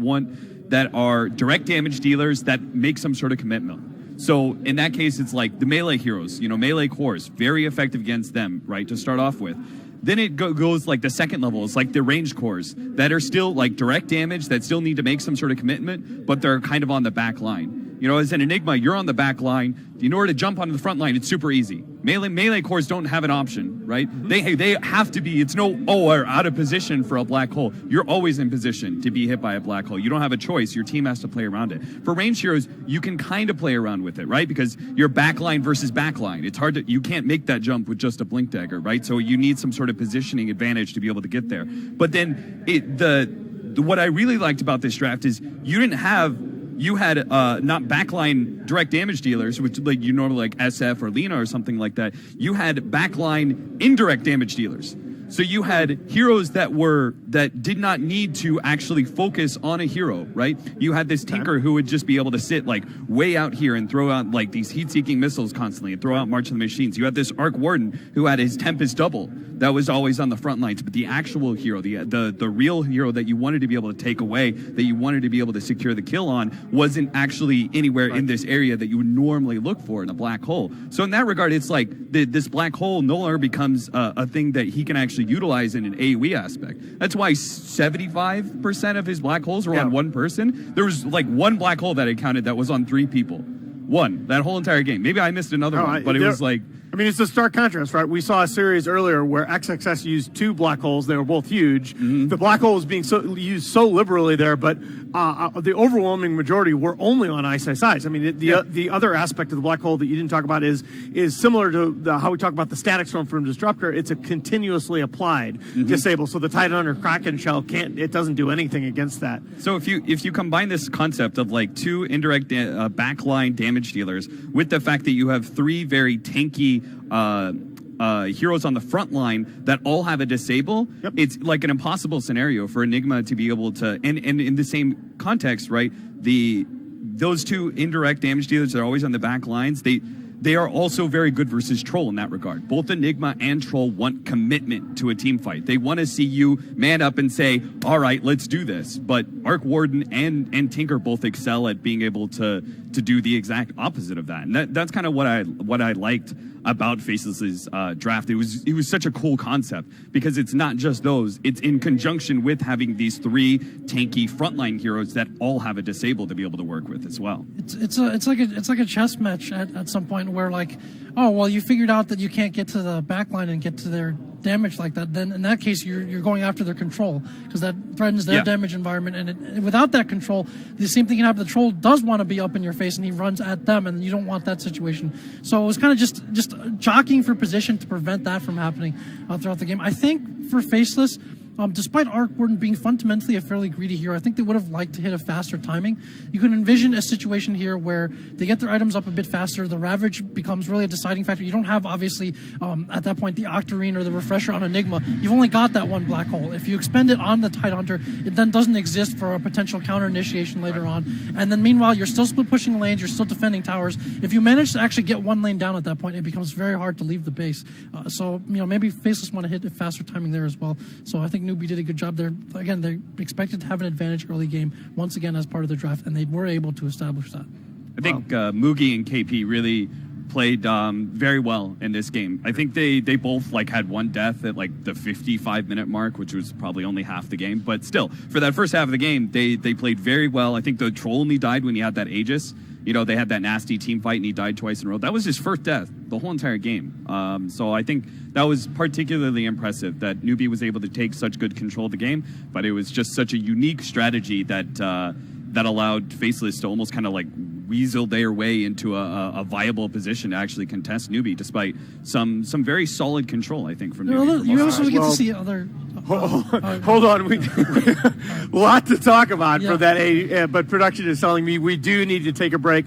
are direct damage dealers that make some sort of commitment. So in that case, it's like the melee heroes, melee cores, very effective against them, right, to start off with. Then it goes like the second level. It's like the ranged cores that are still like direct damage, that still need to make some sort of commitment, but they're kind of on the back line. As an Enigma, you're on the back line. In order to jump onto the front line, it's super easy. Melee cores don't have an option, right? They have to be, it's we're out of position for a black hole. You're always in position to be hit by a black hole. You don't have a choice. Your team has to play around it. For ranged heroes, you can kind of play around with it, right? Because you're backline versus backline. It's hard you can't make that jump with just a blink dagger, right? So you need some sort of positioning advantage to be able to get there. But then what I really liked about this draft is you had not backline direct damage dealers, which like you normally like SF or Lina or something like that. You had backline indirect damage dealers. So you had heroes that did not need to actually focus on a hero, right? You had this Tinker who would just be able to sit like way out here and throw out like these heat-seeking missiles constantly and throw out March of the Machines. You had this Arc Warden who had his Tempest double that was always on the front lines. But the actual hero, the real hero that you wanted to be able to take away, that you wanted to be able to secure the kill on, wasn't actually anywhere in this area that you would normally look for in a black hole. So in that regard, it's like this black hole no longer becomes a thing that he can actually utilize in an AoE aspect. That's why 75% of his black holes were on one person. There was like one black hole that I counted that was on 3 people. One, that whole entire game. Maybe I missed another one, but it was like... I mean, it's a stark contrast, right? We saw a series earlier where XXS used 2 black holes. They were both huge. Mm-hmm. The black hole was being used so liberally there, but the overwhelming majority were only on ISS. I mean, the other aspect of the black hole that you didn't talk about is similar to how we talk about the static storm from Disruptor. It's a continuously applied disable. So the Tidehunter Kraken shell doesn't do anything against that. So if you combine this concept of like 2 indirect backline damage dealers with the fact that you have 3 very tanky heroes on the front line that all have a disable, it's like an impossible scenario for Enigma to be able to, and in the same context, right, those 2 indirect damage dealers that are always on the back lines, they are also very good versus Troll in that regard. Both Enigma and Troll want commitment to a team fight. They want to see you man up and say, all right, let's do this. But Arc Warden and Tinker both excel at being able to do the exact opposite of that. And that's kind of what I liked about Faceless's draft. It was such a cool concept because it's not just those. It's in conjunction with having these 3 tanky frontline heroes that all have a disable to be able to work with as well. It's like a chess match at some point where like, oh well, you figured out that you can't get to the backline and get to their damage like that. Then in that case, you're going after their control because that threatens their damage environment. And without that control, the same thing can happen. The Troll does want to be up in your face and he runs at them, and you don't want that situation. So it was kind of just jockeying for position to prevent that from happening throughout the game. I think for Faceless, despite Arc Warden being fundamentally a fairly greedy hero, I think they would have liked to hit a faster timing. You can envision a situation here where they get their items up a bit faster. The Ravage becomes really a deciding factor. You don't have, obviously, at that point, the Octarine or the Refresher on Enigma. You've only got that one black hole. If you expend it on the Tidehunter, it then doesn't exist for a potential counter initiation later on. And then meanwhile, you're still split pushing lanes. You're still defending towers. If you manage to actually get one lane down at that point, it becomes very hard to leave the base. So maybe Faceless want to hit a faster timing there as well. So I think Newbie did a good job there. Again, they're expected to have an advantage early game once again as part of the draft, and they were able to establish that. I think Mugi and KP really played very well in this game. I think they both like had one death at like the 55-minute mark, which was probably only half the game. But still, for that first half of the game, they played very well. I think the troll only died when he had that Aegis. You know, they had that nasty team fight and he died twice in a row. That was his first death the whole entire game. So I think that was particularly impressive that Newbie was able to take such good control of the game. But it was just such a unique strategy that that allowed Faceless to almost kind of like weasel their way into a viable position to actually contest Newbie, despite some very solid control, I think, from Newbie. You also get to see other... Hold on, we lot to talk about for that. But production is telling me we do need to take a break.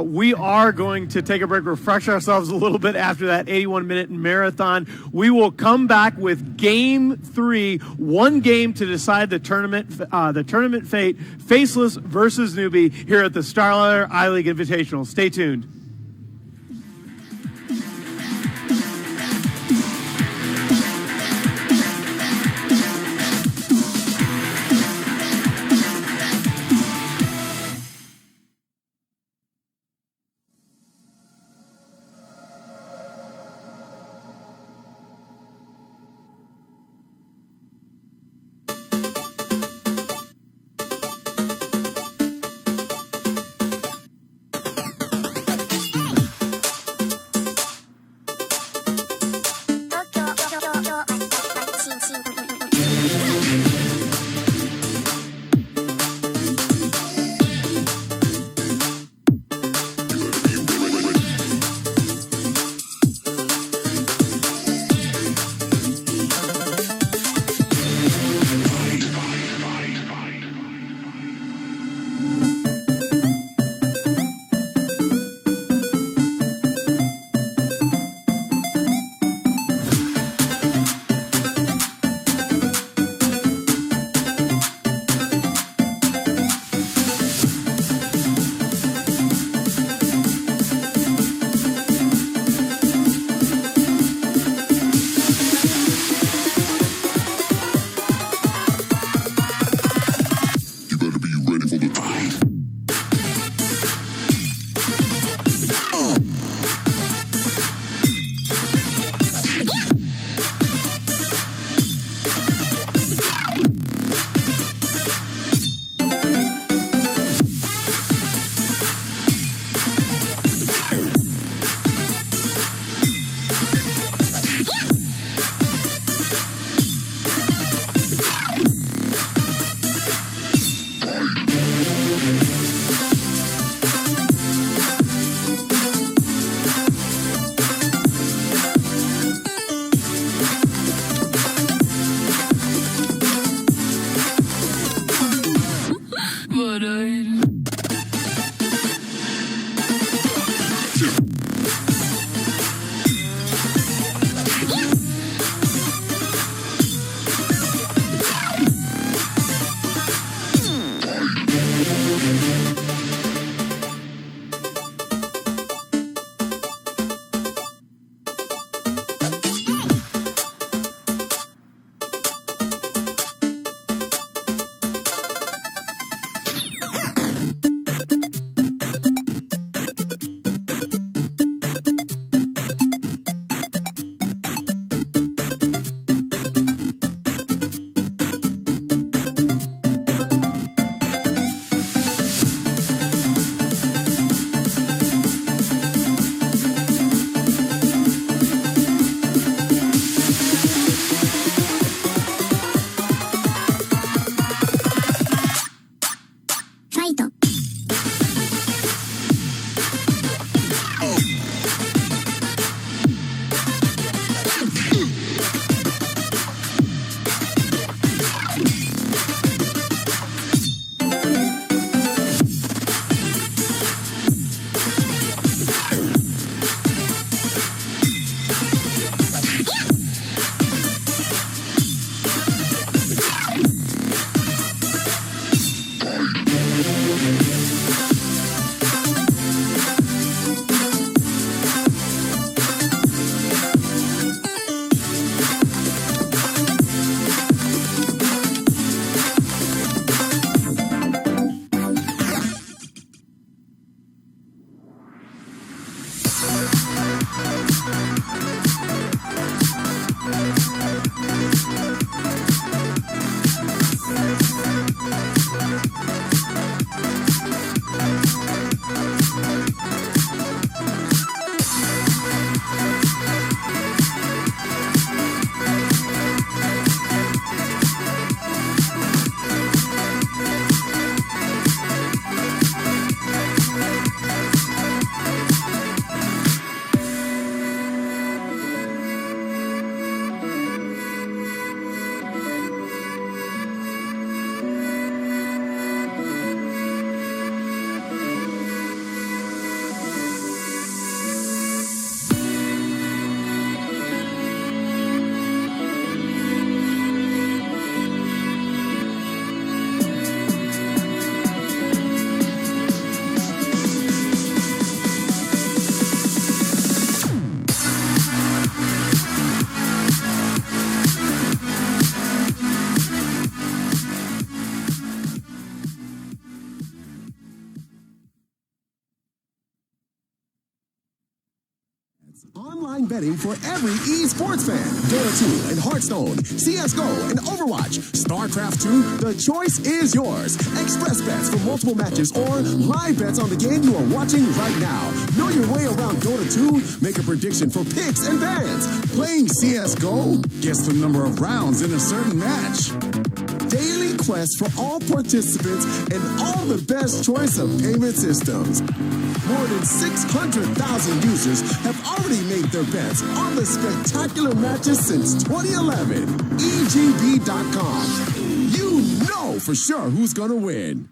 We are going to take a break, refresh ourselves a little bit after that 81-minute marathon. We will come back with Game 3, one game to decide the tournament fate. Faceless versus Newbie here at the Starlighter I-League Invitational. Stay tuned. Online betting for every esports fan. Dota 2 and Hearthstone, CSGO and Overwatch, StarCraft 2, the choice is yours. Express bets for multiple matches or live bets on the game you are watching right now. Know your way around Dota 2? Make a prediction for picks and bans. Playing CSGO? Guess the number of rounds in a certain match. Daily quests for all participants and all the best choice of payment systems. More than 600,000 users have already made their bets on the spectacular matches since 2011. EGB.com. You know for sure who's going to win.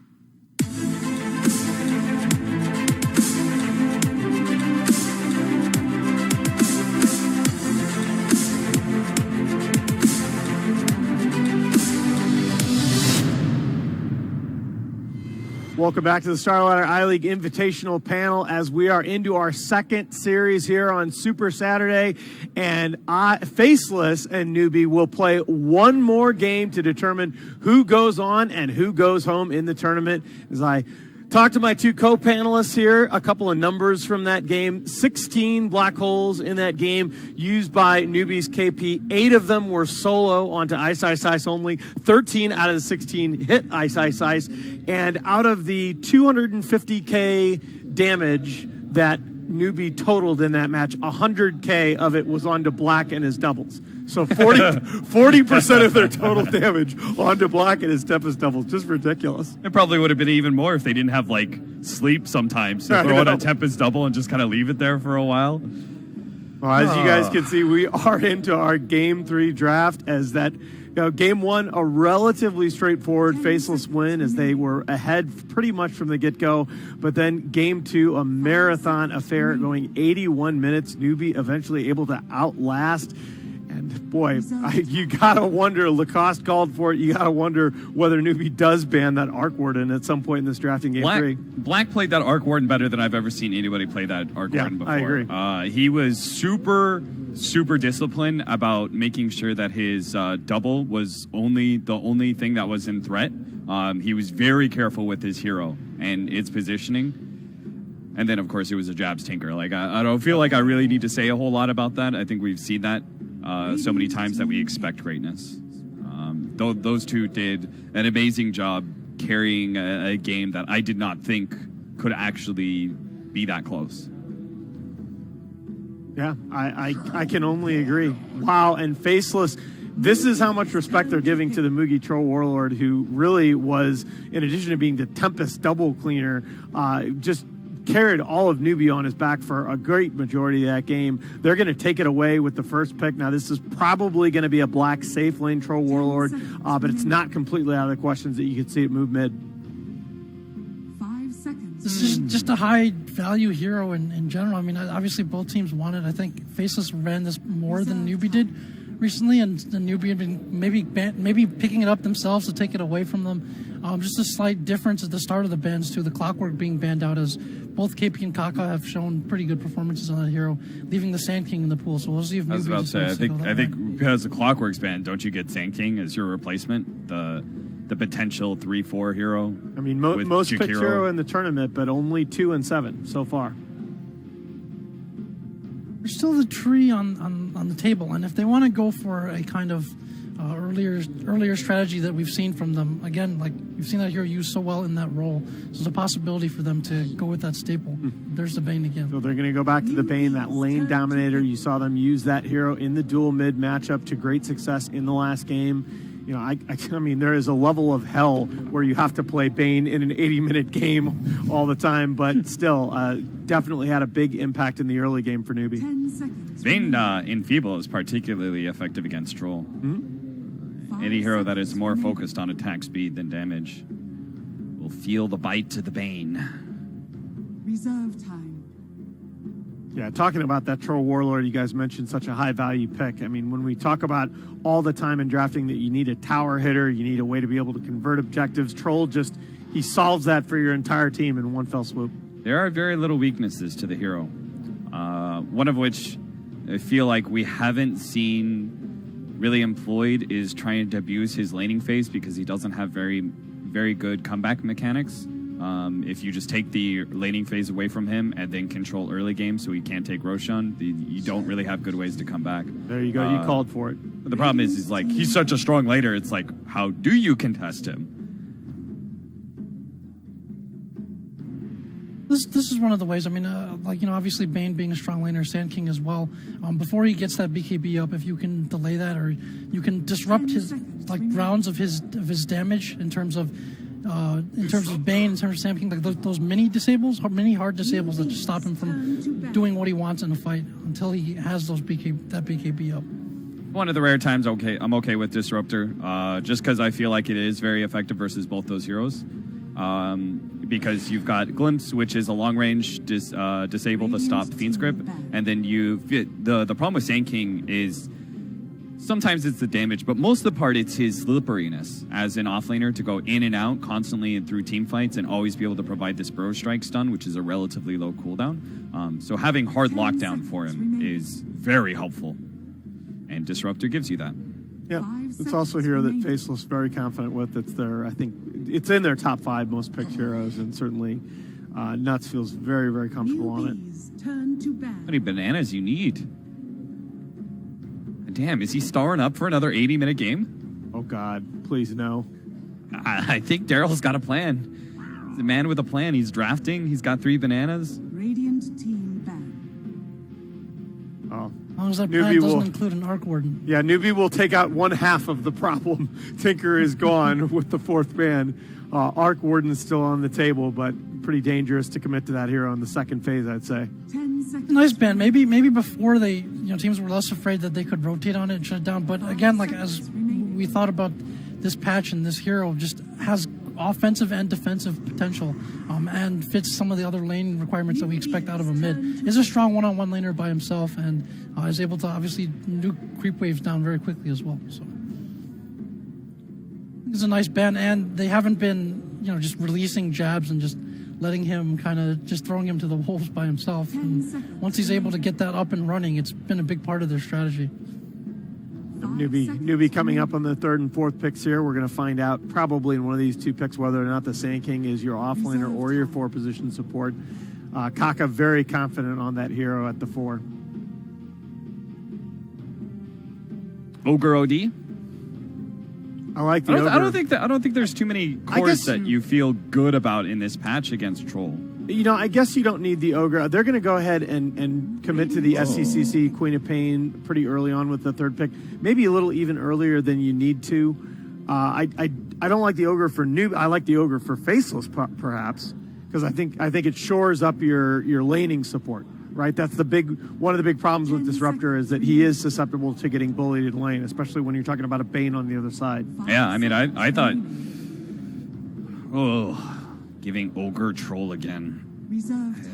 Welcome back to the Starladder iLeague Invitational panel as we are into our second series here on Super Saturday. And Faceless and Newbie will play one more game to determine who goes on and who goes home in the tournament. As I talk to my two co-panelists here, a couple of numbers from that game. 16 black holes in that game used by Newbie's KP. 8 of them were solo onto Ice Ice Ice only. 13 out of the 16 hit Ice Ice Ice. And out of the 250k damage that Newbie totaled in that match, 100k of it was onto black and his doubles. So 40% of their total damage onto black and his Tempest doubles. Just ridiculous. It probably would have been even more if they didn't have, like, sleep sometimes. So throw in a Tempest double and just kind of leave it there for a while. Well, as you guys can see, we are into our Game 3 draft as that... Game 1, a relatively straightforward Faceless win as they were ahead pretty much from the get-go. But then Game 2, a marathon affair going 81 minutes. Newbie eventually able to outlast. And boy, you got to wonder, Lacoste called for it, you got to wonder whether Newbie does ban that Arc Warden at some point in this drafting Game 3. Black played that Arc Warden better than I've ever seen anybody play that Arc Warden before. I agree. He was super disciplined about making sure that his double was the only thing that was in threat. He was very careful with his hero and its positioning. And then, of course, it was a jabs tinker. Like I don't feel like I really need to say a whole lot about that. I think we've seen that so many times that we expect greatness. Those two did an amazing job carrying a game that I did not think could actually be that close. Yeah, I can only agree. Wow, and Faceless, this is how much respect they're giving to the Mugi Troll Warlord, who really was, in addition to being the Tempest double cleaner, just carried all of Newbie on his back for a great majority of that game. They're going to take it away with the first pick. Now, this is probably going to be a black safe lane Troll Warlord, but it's not completely out of the questions that you could see it move mid. 5 seconds. This is just a high-value hero in general. I mean, obviously both teams won it. I think Faceless ran this more than Newbie did recently, and the Newbie had been maybe picking it up themselves to take it away from them. Just a slight difference at the start of the bans, too. The Clockwork being banned out, as both KP and Kaka have shown pretty good performances on that hero, leaving the Sand King in the pool. So we'll see if I was about to say, I think way. because the Clockwork's banned, don't you get Sand King as your replacement? The potential 3-4 hero. I mean, most picked hero in the tournament, but only 2 and 7 so far. There's still the tree on the table, and if they want to go for a kind of earlier strategy that we've seen from them, again, like you've seen that hero used so well in that role, so there's a possibility for them to go with that staple. There's the Bane again. So they're going to go back to the Bane, that lane dominator. You saw them use that hero in the dual mid matchup to great success in the last game. You know, I mean, there is a level of hell where you have to play Bane in an 80-minute game all the time, but still, definitely had a big impact in the early game for Newbie. 10 seconds. Bane in Feeble is particularly effective against Troll. Any hero that is more focused on attack speed than damage will feel the bite to the Bane. Reserve time. Yeah, talking about that Troll Warlord, you guys mentioned such a high-value pick. I mean, when we talk about all the time in drafting that you need a tower hitter, you need a way to be able to convert objectives, Troll he solves that for your entire team in one fell swoop. There are very little weaknesses to the hero. One of which I feel like we haven't seen really employed is trying to abuse his laning phase because he doesn't have very, very good comeback mechanics. If you just take the laning phase away from him and then control early game so he can't take Roshan, you don't really have good ways to come back. There you go. You called for it. But the problem is like, he's such a strong laner. It's like, how do you contest him? This is one of the ways. I mean, obviously Bane being a strong laner, Sand King as well. Before he gets that BKB up, if you can delay that or you can disrupt his rounds of his damage in terms of Bane, in terms of Sand King, like those mini hard disables that just stop him from doing what he wants in a fight until he has that BKB up. One of the rare times I'm okay with Disruptor, just because I feel like it is very effective versus both those heroes. Because you've got Glimpse, which is a long-range disable to stop Fiend's Grip, and then the problem with Sand King is sometimes it's the damage, but most of the part it's his slipperiness as an offlaner to go in and out constantly and through team fights and always be able to provide this Burrow Strike stun, which is a relatively low cooldown. So having hard lockdown for him is very helpful, and Disruptor gives you that. Yeah, it's also a hero that Faceless is very confident with. I think it's in their top 5 most picked heroes, and certainly Nuts feels very, very comfortable on it. How many bananas you need? Damn, is he starring up for another 80-minute game? Oh, God, please no. I think Daryl's got a plan. He's a man with a plan. He's drafting. He's got 3 bananas. Radiant team back. Oh. As long as that plan doesn't include an Arc Warden. Yeah, Newbie will take out one half of the problem. Tinker is gone with the 4th ban. Arc Warden is still on the table, but pretty dangerous to commit to that hero in the second phase, I'd say. 10 seconds. Nice ban. Maybe before teams were less afraid that they could rotate on it and shut it down. But again, like as we thought about this patch, and this hero just has offensive and defensive potential, and fits some of the other lane requirements that we expect out of a mid. Is a strong one-on-one laner by himself, and is able to obviously nuke creep waves down very quickly as well. So it's a nice ban, and they haven't been just releasing jabs and just letting him just throwing him to the wolves by himself. And once he's able to get that up and running, it's been a big part of their strategy. Newbie coming up on the 3rd and 4th picks here. We're going to find out probably in one of these 2 picks whether or not the Sand King is your offlaner or your 4-position support. Kaka very confident on that hero at the 4. Ogre OD. I like the Ogre. I don't think there's too many cores that you feel good about in this patch against Troll. I guess you don't need the Ogre. They're going to go ahead and commit to the SCCC Queen of Pain pretty early on with the 3rd pick. Maybe a little even earlier than you need to. I don't like the Ogre for Noob. I like the Ogre for Faceless, perhaps, because I think it shores up your laning support. Right, that's one of the big problems with Disruptor is that he is susceptible to getting bullied in lane, especially when you're talking about a Bane on the other side. Yeah, I mean, I thought, giving Ogre Troll again.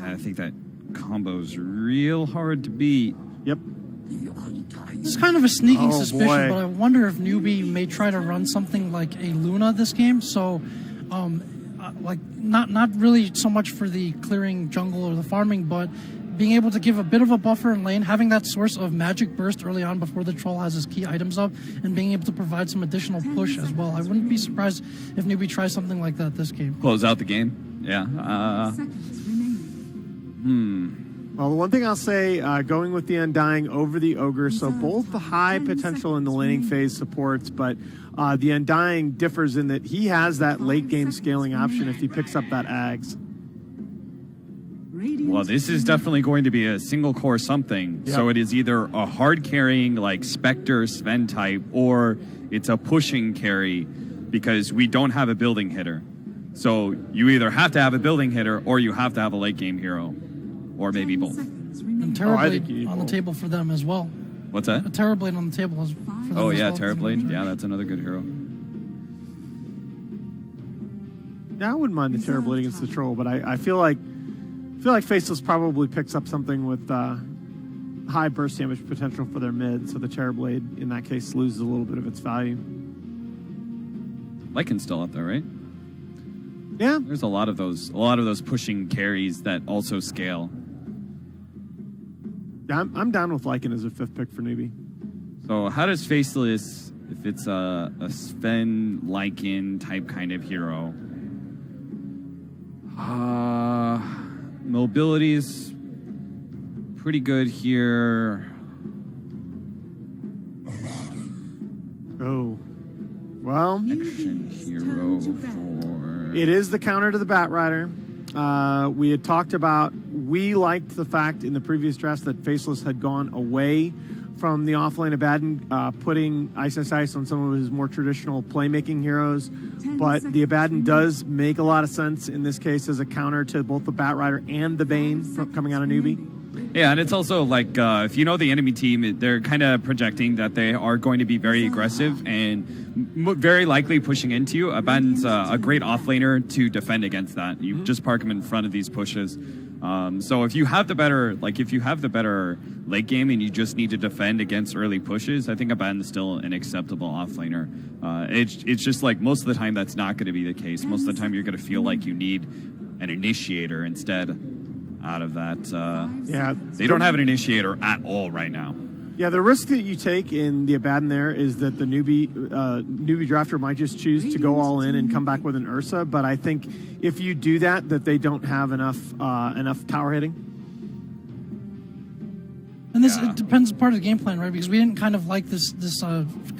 I think that combo's real hard to beat. Yep. It's kind of a sneaking suspicion, boy. but I wonder if Newbie may try to run something like a Luna this game. So, not really so much for the clearing jungle or the farming, but being able to give a bit of a buffer in lane, having that source of magic burst early on before the troll has his key items up, and being able to provide some additional push as well. I wouldn't be surprised if Newbie tries something like that this game. Close out the game. Yeah. Well, the one thing I'll say, going with the Undying over the Ogre, so both the high potential in the laning phase supports, but the Undying differs in that he has that late game scaling option if he picks up that Ags. Well, this is definitely going to be a single core something. Yep. So it is either a hard carrying like Spectre, Sven type, or it's a pushing carry because we don't have a building hitter. So you either have to have a building hitter or you have to have a late game hero, or maybe both. And Terrorblade on the table for them as well. What's that? A Terrorblade on the table for them Oh as yeah, well. Terrorblade. Yeah, that's another good hero. Yeah, I wouldn't mind the Terrorblade against the Troll, but I feel like Faceless probably picks up something with high burst damage potential for their mid, so the Terrorblade in that case loses a little bit of its value. Lycan's still up there, right? Yeah. There's a lot of those pushing carries that also scale. Yeah, I'm down with Lycan as a 5th pick for Newbie. So how does Faceless, if it's a Sven Lycan type kind of hero, Mobility's pretty good here. Oh. Well, Action hero for... it is the counter to the Batrider. We had talked about, we liked the fact in the previous drafts that Faceless had gone away from the offlane Abaddon, putting Ice on some of his more traditional playmaking heroes. But the Abaddon does make a lot of sense in this case as a counter to both the Batrider and the Bane coming out of Newbie. Yeah, and it's also like if you know the enemy team, they're kind of projecting that they are going to be very aggressive and very likely pushing into you. Abaddon's a great offlaner to defend against that. You just park him in front of these pushes. So if you have the better, late game and you just need to defend against early pushes, I think Abaddon's still an acceptable offlaner. It's just like most of the time that's not going to be the case. Most of the time you're going to feel like you need an initiator instead. Out of that, they don't have an initiator at all right now. Yeah, the risk that you take in the Abaddon there is that the newbie drafter might just choose to go all in and come back with an Ursa. But I think if you do that they don't have enough tower hitting. And this it depends part of the game plan, right? Because we didn't kind of like this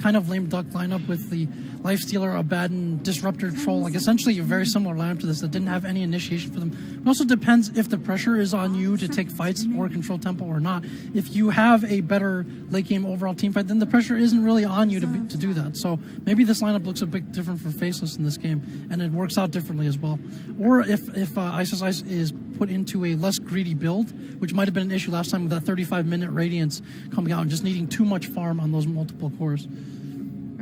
kind of lame duck lineup with the Lifestealer, Abaddon, Disruptor, Troll, like essentially a very similar lineup to this that didn't have any initiation for them. It also depends if the pressure is on you to take fights or control tempo or not. If you have a better late game overall team fight, then the pressure isn't really on you to do that. So maybe this lineup looks a bit different for Faceless in this game, and it works out differently as well. Or if Ice is put into a less greedy build, which might have been an issue last time with that 35-minute Radiance coming out and just needing too much farm on those multiple cores.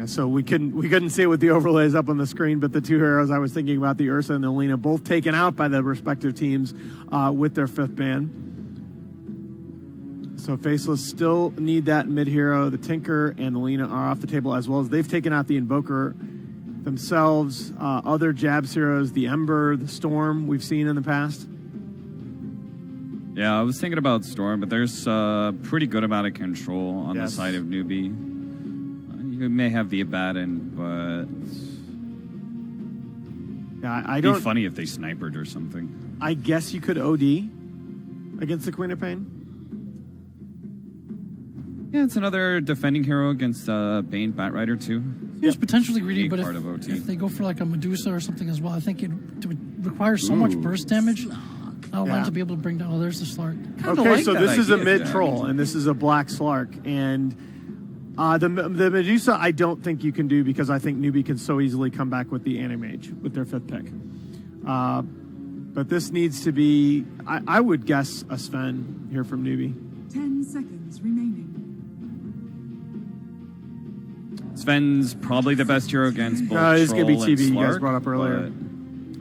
So we couldn't see it with the overlays up on the screen, but the two heroes I was thinking about, the Ursa and the Lina, both taken out by the respective teams with their 5th ban. So Faceless still need that mid hero. The Tinker and the Lina are off the table, as well as they've taken out the Invoker themselves. Other Jabs heroes, the Ember, the Storm, we've seen in the past. Yeah, I was thinking about Storm, but there's a pretty good amount of control on the side of Newbie. You may have the Abaddon, but I don't. It'd be funny if they sniped or something. I guess you could OD against the Queen of Pain. Yeah, it's another defending hero against Bane Batrider too. It's potentially greedy, but if they go for like a Medusa or something as well, I think it would require so much burst damage. Line to be able to bring down. Oh, there's the Slark. Okay, so this is a mid troll, and this is a black Slark, and the Medusa I don't think you can do because I think Newbie can so easily come back with the Animage with their 5th pick. But this needs to be, I would guess a Sven here from Newbie. 10 seconds remaining. Sven's probably the best hero against both it's going to be Troll TV and you guys Slark, brought up earlier.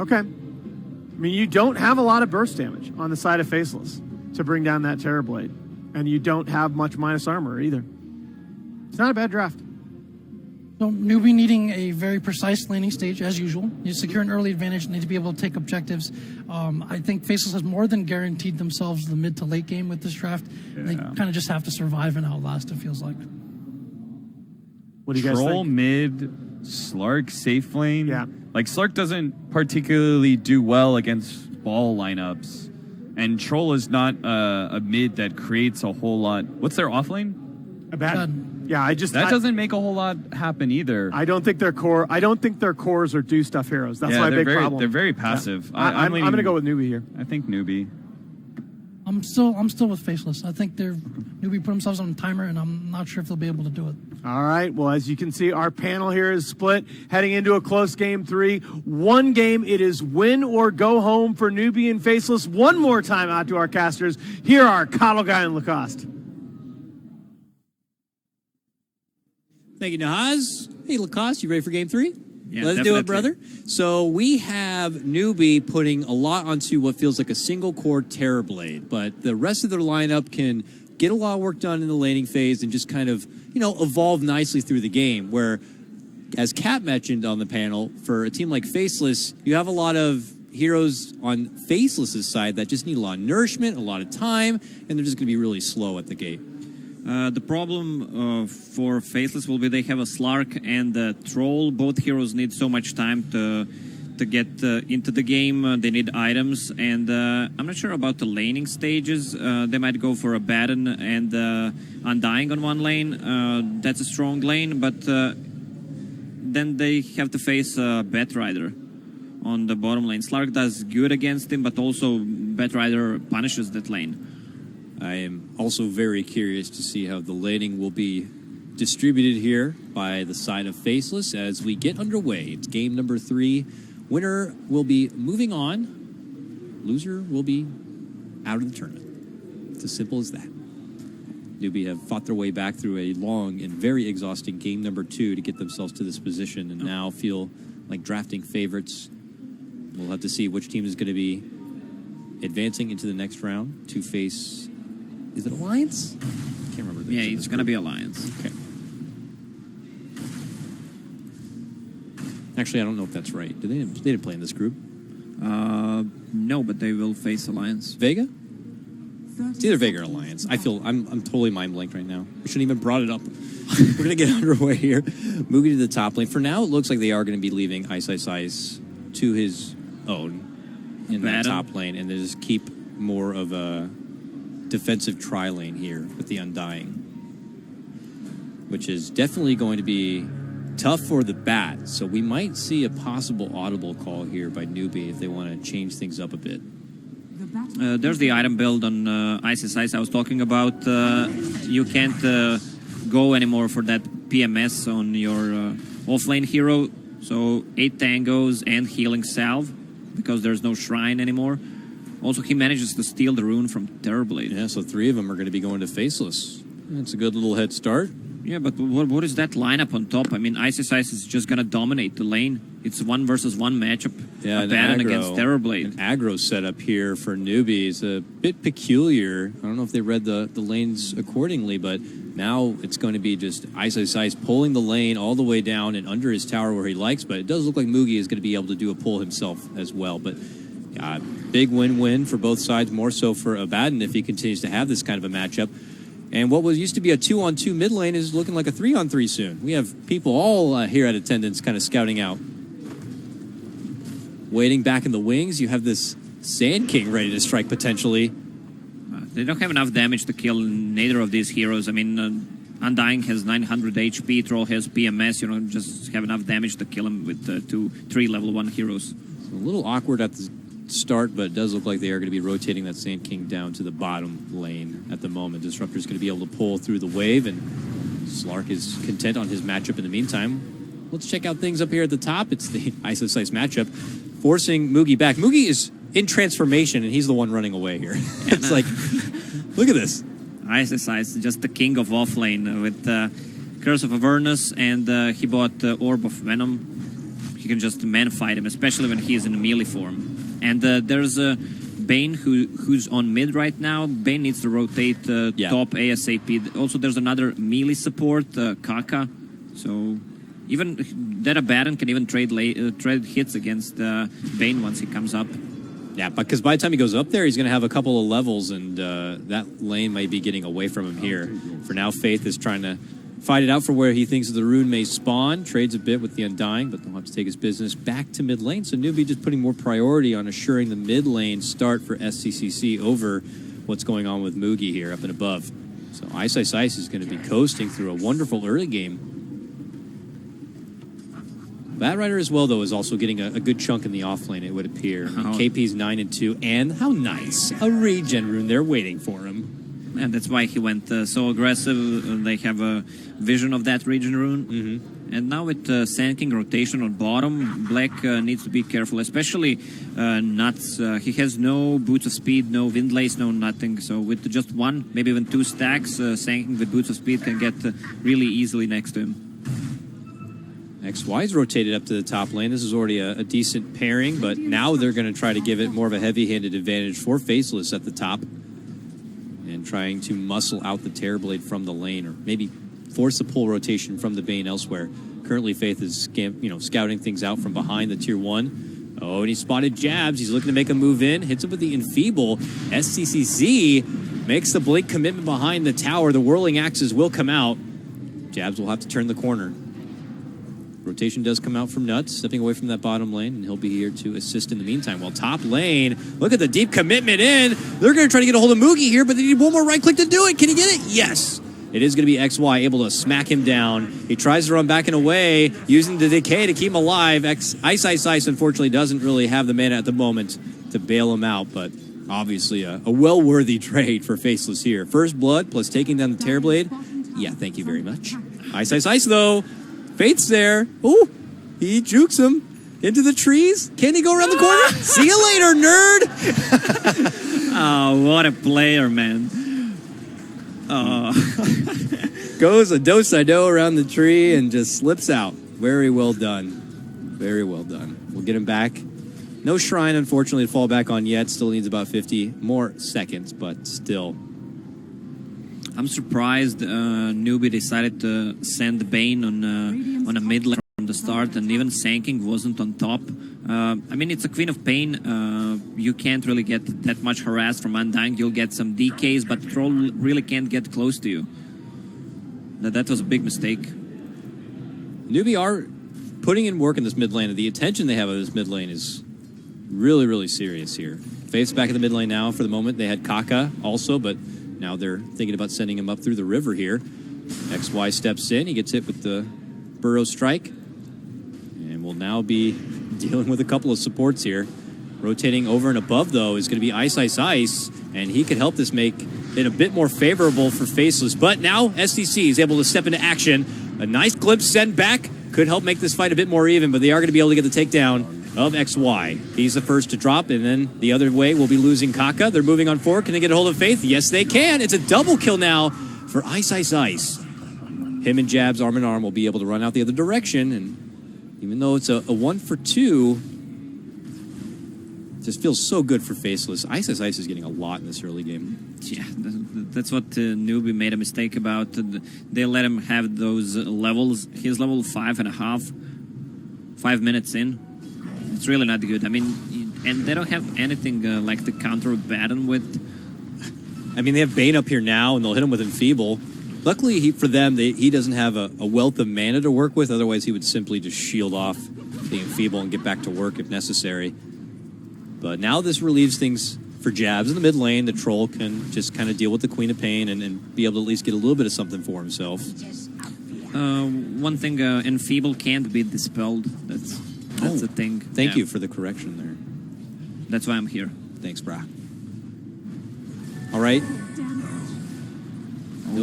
Okay. I mean, you don't have a lot of burst damage on the side of Faceless to bring down that Terrorblade. And you don't have much minus armor either. It's not a bad draft. So Newbie needing a very precise laning stage as usual. You secure an early advantage, need to be able to take objectives. I think Faceless has more than guaranteed themselves the mid to late game with this draft. Yeah. They kind of just have to survive and outlast, it feels like. What do you guys Troll think? mid, Slark safe lane. Yeah. Like Slark doesn't particularly do well against ball lineups. And Troll is not a mid that creates a whole lot. What's their off lane? Abaddon. Yeah, that doesn't make a whole lot happen either. I don't think their cores are do stuff heroes. That's my big problem. They're very passive. Yeah. I'm going to go with Newbie here. I think Newbie. I'm still with Faceless. I think Newbie put themselves on a timer, and I'm not sure if they'll be able to do it. All right. Well, as you can see, our panel here is split, heading into a close game 3. One game, it is win or go home for Newbie and Faceless. One more time out to our casters. Here are Coddle Guy and Lacoste. Thank you, Nahaz. Hey, Lacoste, you ready for game 3? Yeah, Let's do it, brother. So we have Newbie putting a lot onto what feels like a single core Terrorblade, but the rest of their lineup can get a lot of work done in the laning phase and just kind of, evolve nicely through the game, where, as Kat mentioned on the panel, for a team like Faceless, you have a lot of heroes on Faceless's side that just need a lot of nourishment, a lot of time, and they're just going to be really slow at the gate. The problem for Faceless will be they have a Slark and a Troll. Both heroes need so much time to to get into the game. They need items, and I'm not sure about the laning stages. They might go for a Baron and Undying on one lane. That's a strong lane, but then they have to face Batrider on the bottom lane. Slark does good against him, but also Batrider punishes that lane. I am also very curious to see how the laning will be distributed here by the side of Faceless as we get underway. It's game number 3. Winner will be moving on. Loser will be out of the tournament. It's as simple as that. Newbie have fought their way back through a long and very exhausting game number 2 to get themselves to this position and now feel like drafting favorites. We'll have to see which team is going to be advancing into the next round to face... Is it Alliance? Can't remember. Yeah, it's going to be Alliance. Okay. Actually, I don't know if that's right. They didn't play in this group. No, but they will face Alliance. Vega? It's either Vega or Alliance. I'm totally mind blanked right now. We shouldn't even brought it up. We're going to get underway here. Moving to the top lane. For now, it looks like they are going to be leaving Ice to his own in that top lane, and they just keep more of a defensive tri lane here with the Undying, which is definitely going to be tough for the bat. So we might see a possible audible call here by Newbie if they want to change things up a bit. There's the item build on Ice I was talking about. You can't go anymore for that PMS on your offlane hero. So 8 tangos and healing salve because there's no shrine anymore. Also, he manages to steal the rune from Terrorblade. Yeah, so 3 of them are going to be going to Faceless. That's a good little head start. Yeah, but what is that lineup on top? I mean, Ice is just going to dominate the lane. It's 1 versus 1 matchup. Yeah, Baron against Terrorblade. An aggro setup here for newbies. A bit peculiar. I don't know if they read the lanes accordingly, but now it's going to be just Ice pulling the lane all the way down and under his tower where he likes, but it does look like Mugi is going to be able to do a pull himself as well. But big win-win for both sides, more so for Abaddon if he continues to have this kind of a matchup. And what used to be a 2-on-2 mid lane is looking like a 3-on-3 soon. We have people all here at attendance kind of scouting out. Waiting back in the wings, you have this Sand King ready to strike potentially. They don't have enough damage to kill neither of these heroes. I mean, Undying has 900 HP, Troll has PMS. You don't just have enough damage to kill him with 2-3 level 1 heroes. A little awkward at the start, but it does look like they are going to be rotating that Sand King down to the bottom lane at the moment. Disruptor's going to be able to pull through the wave, and Slark is content on his matchup in the meantime. Let's check out things up here at the top. It's the Ice matchup, forcing Mugi back. Mugi is in transformation, and he's the one running away here. It's like, look at this. Ice is just the king of offlane with Curse of Avernus, and he bought Orb of Venom. He can just man-fight him, especially when he is in melee form. And there's Bane who's on mid right now. Bane needs to rotate top ASAP. Also, there's another melee support, Kaka. So even that Abaddon can even trade hits against Bane once he comes up. Yeah, because by the time he goes up there, he's going to have a couple of levels, and that lane might be getting away from him here. For now, Faith is trying to fight it out for where he thinks the rune may spawn. Trades a bit with the Undying, but they'll have to take his business back to mid lane. So Newbie just putting more priority on assuring the mid lane start for SCCC over what's going on with Mugi here up and above. So Ice is going to be coasting through a wonderful early game. Batrider as well, though, is also getting a good chunk in the offlane, it would appear. I mean, KP's 9-2, and how nice. A regen rune there waiting for him. And that's why he went so aggressive. They have a vision of that regen rune. Mm-hmm. And now with Sand King rotation on bottom, Black needs to be careful, especially Nuts. He has no Boots of Speed, no Windlace, no nothing. So with just 1, maybe even 2 stacks, Sand King with Boots of Speed can get really easily next to him. XY's rotated up to the top lane. This is already a decent pairing, but now they're going to try to give it more of a heavy-handed advantage for Faceless at the top. And trying to muscle out the Terrorblade from the lane, or maybe force a pull rotation from the Bane elsewhere. Currently, Faith is scouting things out from behind the tier 1. Oh, and he spotted Jabs. He's looking to make a move in. Hits him with the Enfeeble. SCCC makes the blink commitment behind the tower. The whirling axes will come out. Jabs will have to turn the corner. Rotation does come out from Nuts, stepping away from that bottom lane, and he'll be here to assist in the meantime. While top lane, look at the deep commitment in. They're going to try to get a hold of Moogie here, but they need one more right click to do it. Can he get it? Yes. It is going to be XY able to smack him down. He tries to run back and away, using the decay to keep him alive. Ice unfortunately doesn't really have the mana at the moment to bail him out, but obviously a well-worthy trade for Faceless here. First blood plus taking down the Terrorblade. Yeah, thank you very much. Ice though. Faith's there. Ooh, he jukes him into the trees. Can he go around the corner? See you later, nerd. Oh, what a player, man. Goes a do around the tree and just slips out. Very well done. Very well done. We'll get him back. No shrine, unfortunately, to fall back on yet. Still needs about 50 more seconds, but still. I'm surprised Newbie decided to send Bane on a mid lane from the start, and even Sanking wasn't on top. I mean, it's a Queen of Pain. You can't really get that much harassed from Undying. You'll get some DKs, but Troll really can't get close to you. That was a big mistake. Newbie are putting in work in this mid lane, and the attention they have on this mid lane is really, really serious here. Faith's back in the mid lane now for the moment. They had Kaka also, but now they're thinking about sending him up through the river here. XY steps in. He gets hit with the Burrow Strike. And will now be dealing with a couple of supports here. Rotating over and above, though, is going to be Ice. And he could help this make it a bit more favorable for Faceless. But now STC is able to step into action. A nice glimpse sent back. Could help make this fight a bit more even, but they are going to be able to get the takedown of XY. He's the first to drop, and then the other way will be losing Kaka. They're moving on forward. Can they get a hold of Faith? Yes, they can. It's a double kill now for Ice. Him and Jabs, arm in arm, will be able to run out the other direction, and even though it's a 1-for-2, it just feels so good for Faceless. Ice is getting a lot in this early game. Yeah, that's what Newbie made a mistake about. They let him have those levels. He's level 5.5, 5 minutes in. It's really not good. I mean, and they don't have anything like the counter Baton with. I mean, they have Bane up here now, and they'll hit him with Enfeeble. Luckily, for them, he doesn't have a wealth of mana to work with. Otherwise, he would simply just shield off the Enfeeble and get back to work if necessary. But now this relieves things for Jabs in the mid lane. The Troll can just kind of deal with the Queen of Pain and be able to at least get a little bit of something for himself. One thing, Enfeeble can't be dispelled. That's the thing. Thank you for the correction there. That's why I'm here. Thanks, brah. All right.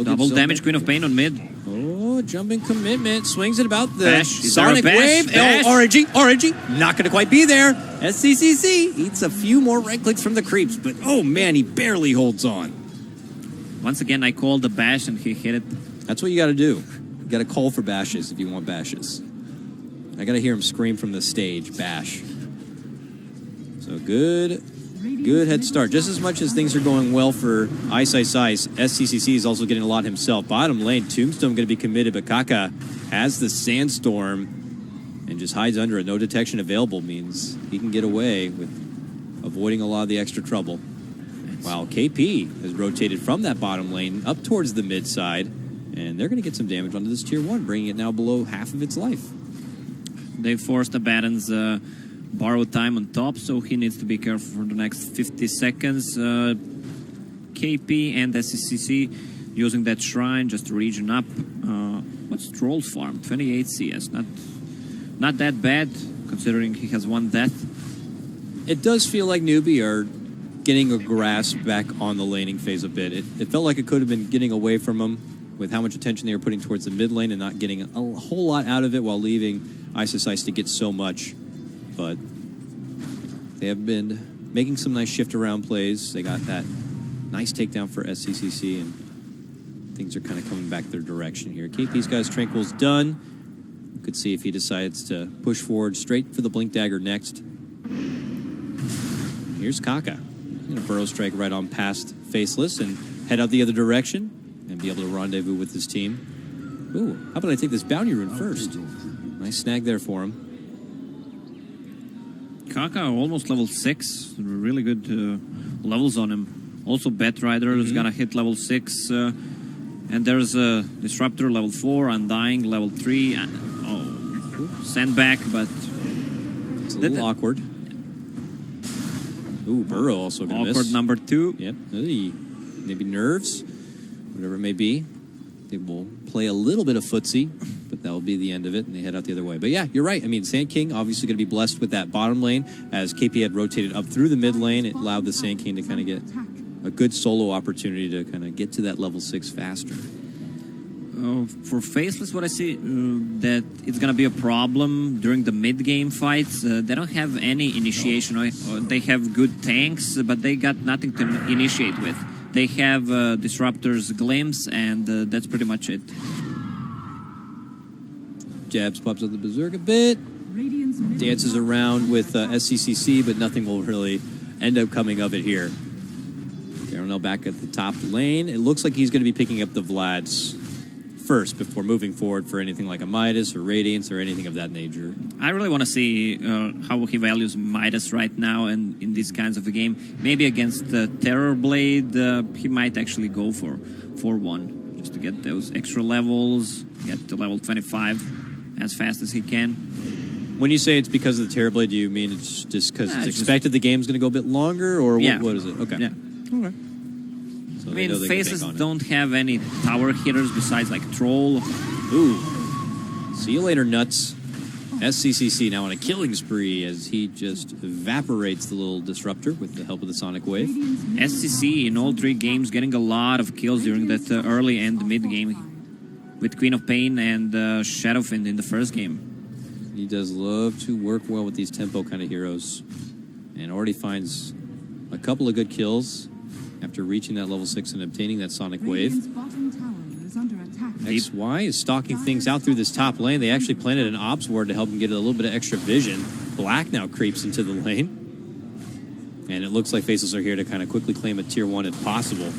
Double damage, Queen of Pain on mid. Oh, jumping commitment. Swings it about the Bash. Sonic Wave. Bash. Oh, RNG. Not going to quite be there. SCCC eats a few more right clicks from the creeps, but oh man, he barely holds on. Once again, I called the bash and he hit it. That's what you got to do. You got to call for bashes if you want bashes. I got to hear him scream from the stage, bash. So good head start. Just as much as things are going well for Ice, SCCC is also getting a lot himself. Bottom lane, Tombstone going to be committed, but Kaka has the Sandstorm and just hides under it. No detection available means he can get away with avoiding a lot of the extra trouble. While KP has rotated from that bottom lane up towards the mid side, and they're going to get some damage onto this tier 1, bringing it now below half of its life. They forced Abaddon's borrowed time on top, so he needs to be careful for the next 50 seconds. KP and SCCC using that shrine just to regen up. What's Troll's farm? 28 CS. Not that bad, considering he has one death. It does feel like Newbie are getting a grasp back on the laning phase a bit. It felt like it could have been getting away from them with how much attention they were putting towards the mid lane and not getting a whole lot out of it while leaving Ice to get so much. But they have been making some nice shift around plays. They got that nice takedown for SCCC, and things are kind of coming back their direction here. KP's guy's Tranquil's done. You could see if he decides to push forward straight for the Blink Dagger next. Here's Kaka. He's going to Burrow Strike right on past Faceless and head out the other direction and be able to rendezvous with his team. Ooh, how about I take this bounty rune first? Nice snag there for him. Kaka almost level 6. Really good levels on him. Also, Batrider is gonna hit level 6. And there's a Disruptor level 4, Undying level 3. And, Send back, but It's a little awkward. Ooh, Burrow also going to miss. awkward number 2. Yep. Maybe nerves, whatever it may be. They will play a little bit of footsie, but that will be the end of it, and they head out the other way. But yeah, you're right. I mean, Sand King obviously going to be blessed with that bottom lane. As KP had rotated up through the mid lane, it allowed the Sand King to kind of get a good solo opportunity to kind of get to that level 6 faster. For Faceless, what I see, that it's going to be a problem during the mid-game fights. They don't have any initiation. They have good tanks, but they got nothing to initiate with. They have Disruptor's Glimpse, and that's pretty much it. Jabs pops up the Berserk a bit. Dances around with SCCC, but nothing will really end up coming of it here. Darnell back at the top lane. It looks like he's going to be picking up the Vlads first before moving forward for anything like a Midas or Radiance or anything of that nature. I really want to see how he values Midas right now and in these kinds of a game. Maybe against Terror Blade, he might actually go for 1 just to get those extra levels, get to level 25 as fast as he can. When you say it's because of the Terror Blade, do you mean it's just because it's expected the game's going to go a bit longer, or what is it? Okay. Yeah. Okay. I mean, Faces don't have any tower hitters besides like Troll. Ooh. See you later, nuts. SCCC now on a killing spree as he just evaporates the little disruptor with the help of the Sonic Wave. SCC in all 3 games getting a lot of kills during that early and mid game with Queen of Pain and Shadowfiend in the first game. He does love to work well with these tempo kind of heroes and already finds a couple of good kills after reaching that level 6 and obtaining that Sonic Wave. XY is stalking things out through this top lane. They actually planted an Ops Ward to help him get a little bit of extra vision. Black now creeps into the lane. And it looks like Faceless are here to kind of quickly claim a tier 1 if possible.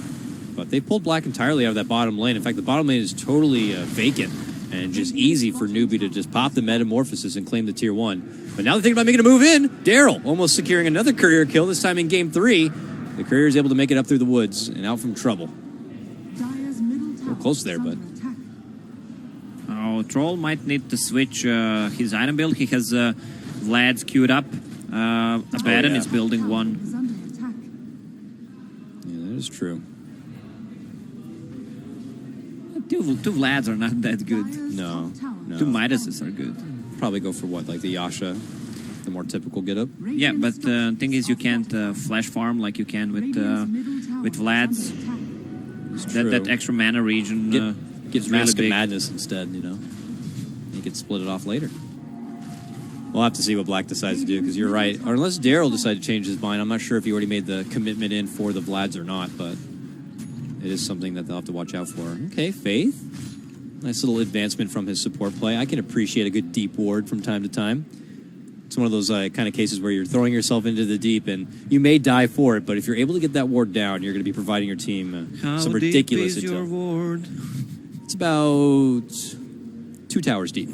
But they pulled Black entirely out of that bottom lane. In fact, the bottom lane is totally vacant and just easy for Newbie to just pop the Metamorphosis and claim the tier 1. But now they're thinking about making a move in. Daryl almost securing another courier kill, this time in game 3. The courier is able to make it up through the woods and out from trouble. We're close there, but... Oh, Troll might need to switch his item build. He has Vlad's queued up. Abaddon is building 1. Yeah, that is true. Two Vlads are not that good. No. 2 Midases are good. Probably go for what, like the Yasha, the more typical getup? Yeah, but the thing is you can't flash farm like you can with Vlad's. That extra mana region Get really Mask of big. Madness instead, you know. You could split it off later. We'll have to see what Black decides to do, because you're right. Or unless Daryl decides to change his mind. I'm not sure if he already made the commitment in for the Vlads or not, but it is something that they'll have to watch out for. Okay, Faith. Nice little advancement from his support play. I can appreciate a good deep ward from time to time. It's one of those kind of cases where you're throwing yourself into the deep and you may die for it, but if you're able to get that ward down, you're going to be providing your team some ridiculous deep is your ward? It's about 2 towers deep.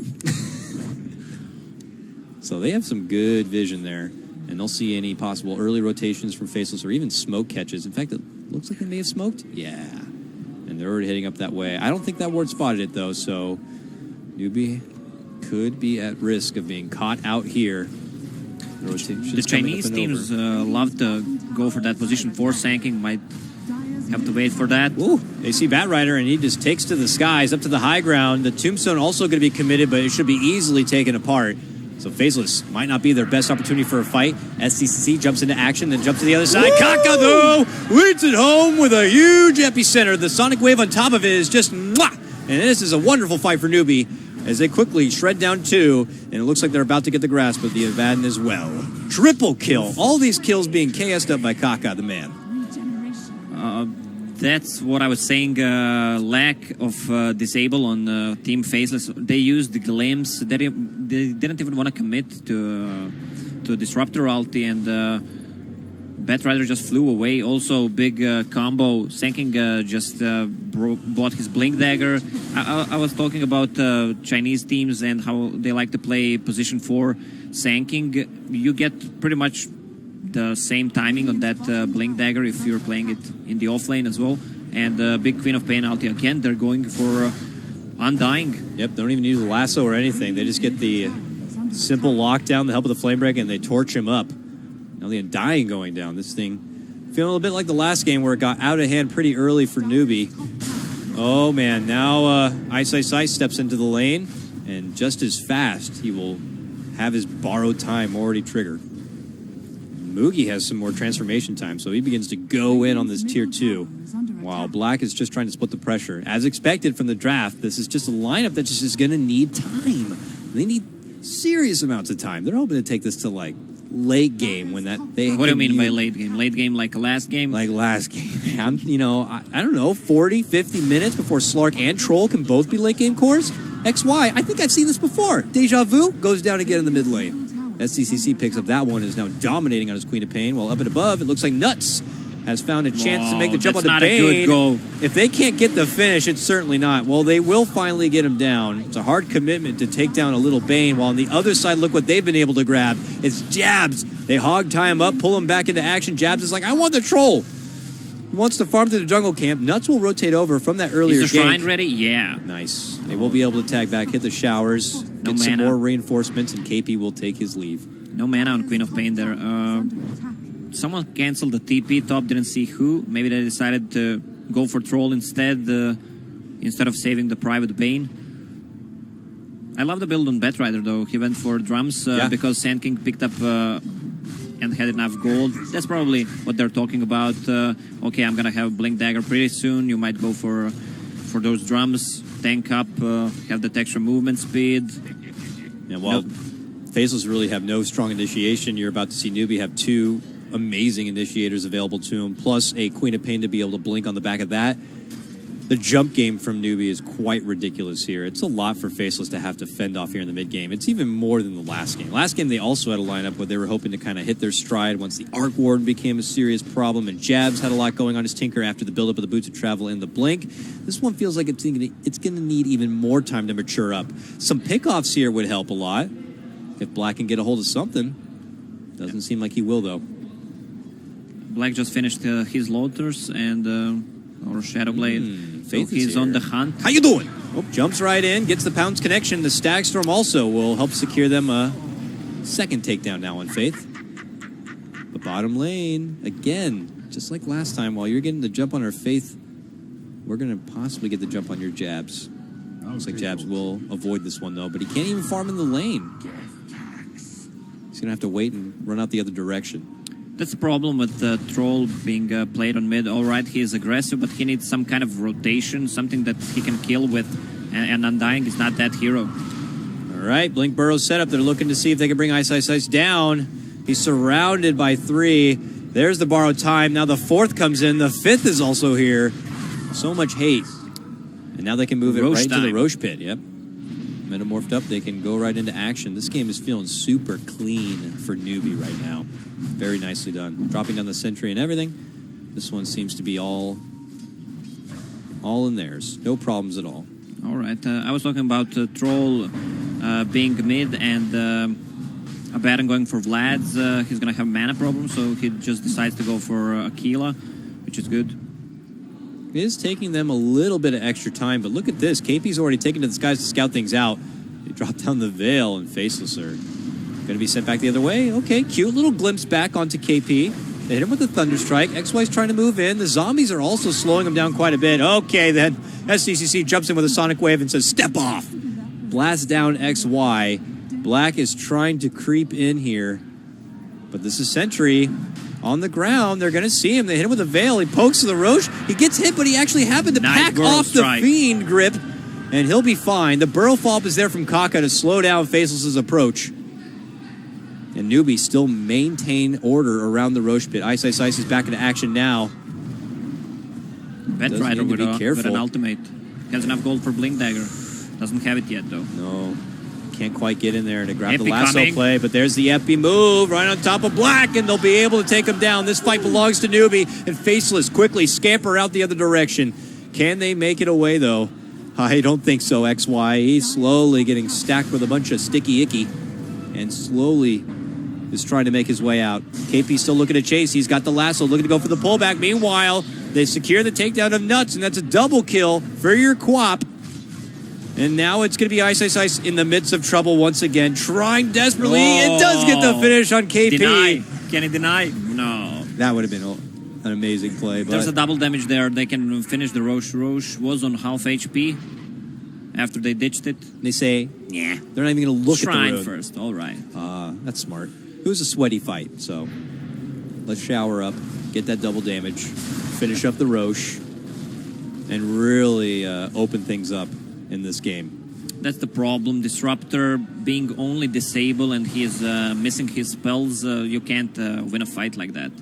So they have some good vision there, and they'll see any possible early rotations from Faceless or even smoke catches. In fact, it looks like they may have smoked. Yeah. And they're already heading up that way. I don't think that ward spotted it, though, so Newbie could be at risk of being caught out here. The Chinese teams love to go for that position. For Sanking might have to wait for that. Ooh, they see Batrider, and he just takes to the skies, up to the high ground. The Tombstone also going to be committed, but it should be easily taken apart. So Faceless might not be their best opportunity for a fight. SCCC jumps into action, then jumps to the other side. Kaka, though, leads it home with a huge epicenter. The Sonic Wave on top of it is just mwah! And this is a wonderful fight for Newbie as they quickly shred down 2, and it looks like they're about to get the grasp of the Abaddon as well. Triple kill. All these kills being KS'd up by Kaka, the man. That's what I was saying, lack of disable on Team Faceless. They used the Glimpse. They didn't even want to commit to Disruptor ulti, and Batrider just flew away. Also, big combo. Sanking just bought his Blink Dagger. I was talking about Chinese teams and how they like to play position 4. Sanking, you get pretty much the same timing on that Blink Dagger if you're playing it in the off lane as well. And big Queen of Pain ulti again. They're going for Undying. Yep, don't even need the lasso or anything. They just get the simple lockdown, the help of the flame break, and they torch him up. Now the Undying going down. This thing feeling a little bit like the last game where it got out of hand pretty early for Newbie. Oh man, now Ice steps into the lane, and just as fast he will have his borrowed time already triggered. Moogie has some more transformation time, so he begins to go in on this tier 2, while Black is just trying to split the pressure. As expected from the draft, this is just a lineup that's just going to need time. They need serious amounts of time. They're hoping to take this to like late game when that they. What do you mean by late game? Late game like last game? Like last game. I don't know, 40, 50 minutes before Slark and Troll can both be late game cores? XY, I think I've seen this before. Deja Vu goes down again in the mid lane. SCCC picks up that one and is now dominating on his Queen of Pain, while up and above, it looks like Nuts has found a chance to make the jump on the Bane. That's not a good goal. If they can't get the finish, it's certainly not. Well, they will finally get him down. It's a hard commitment to take down a little Bane, while on the other side, look what they've been able to grab. It's Jabs. They hog tie him up, pull him back into action. Jabs is like, I want the Troll. He wants to farm to the jungle camp. Nuts will rotate over from that earlier Is the gank. shrine ready? Yeah. Nice. They will be able to tag back, hit the showers, get some more reinforcements, and KP will take his leave. No mana on Queen of Pain there. Someone canceled the TP top, didn't see who. Maybe they decided to go for Troll instead of saving the private Bane. I love the build on Batrider though. He went for drums because Sand King picked up and had enough gold. That's probably what they're talking about. Okay, I'm gonna have Blink Dagger pretty soon. You might go for those drums, tank up, have that extra movement speed. Yeah, well, Faceless really have no strong initiation. You're about to see Newbie have 2 amazing initiators available to him, plus a Queen of Pain to be able to blink on the back of that. The jump game from Newbie is quite ridiculous here. It's a lot for Faceless to have to fend off here in the mid game. It's even more than the last game. Last game, they also had a lineup where they were hoping to kind of hit their stride once the Arc Warden became a serious problem, and Jabs had a lot going on his Tinker after the buildup of the Boots of Travel and the Blink. This one feels like it's going to need even more time to mature up. Some pickoffs here would help a lot. If Black can get a hold of something. Doesn't seem like he will, though. Black just finished his Lotus and or Shadowblade. Faith so he's is on here. the hunt. How you doing? Oh, jumps right in, gets the Pounce connection. The Stagstorm also will help secure them a second takedown now on Faith. The bottom lane, again, just like last time, while you're getting the jump on our Faith, we're going to possibly get the jump on your Jabs. Looks like Jabs will avoid this one, though, but he can't even farm in the lane. He's going to have to wait and run out the other direction. That's the problem with the Troll being played on mid. All right, he is aggressive, but he needs some kind of rotation, something that he can kill with, and Undying is not that hero. All right, Blink Burrow's set up. They're looking to see if they can bring Ice down. He's surrounded by 3. There's the borrowed time. Now the 4th comes in. The 5th is also here. So much hate. And now they can move it right into the Roche pit. Yep. Metamorphed up, they can go right into action. This game is feeling super clean for Newbie right now. Very nicely done. Dropping down the sentry and everything. This one seems to be all in theirs. No problems at all. All right. I was talking about Troll being mid and Abaddon going for Vlad's. He's going to have mana problems, so he just decides to go for Aquila, which is good. It is taking them a little bit of extra time, but look at this. KP's already taken to the skies to scout things out. They drop down the Veil, and Faceless are going to be sent back the other way. Okay, cute little glimpse back onto KP. They hit him with the Thunderstrike. XY's trying to move in. The zombies are also slowing him down quite a bit. Okay, then SCCC jumps in with a Sonic Wave and says, step off. Blast down XY. Black is trying to creep in here, but this is Sentry. On the ground, they're going to see him. They hit him with a Veil. He pokes to the Roche. He gets hit, but he actually happened to pack off the Fiend grip, and he'll be fine. The Burrow Fall is there from Kaka to slow down Faceless's approach. And Newbie still maintain order around the Roche pit. Ice is back into action now. Batrider with an ultimate. Has enough gold for Blink Dagger. Doesn't have it yet, though. No. Can't quite get in there to grab the lasso play, but there's the Epi move right on top of Black, and they'll be able to take him down. This fight belongs to Newbie, and Faceless quickly scamper out the other direction. Can they make it away, though? I don't think so, XY. He's slowly getting stacked with a bunch of sticky icky, and slowly is trying to make his way out. KP still looking to chase. He's got the lasso, looking to go for the pullback. Meanwhile, they secure the takedown of Nuts, and that's a double kill for your Quap. And now it's going to be Ice Ice Ice in the midst of trouble once again, trying desperately. It does get the finish on KP. Deny. Can he deny? No. That would have been an amazing play. But There's a double damage there. They can finish the Roche. Roche was on half HP after they ditched it. they say, yeah, they're not even going to look Shrine at the rune. first. All right. That's smart. It was a sweaty fight, so let's shower up, get that double damage, finish up the Roche, and really open things up in this game. That's the problem. Disruptor being only disabled and he is missing his spells. You can't win a fight like that.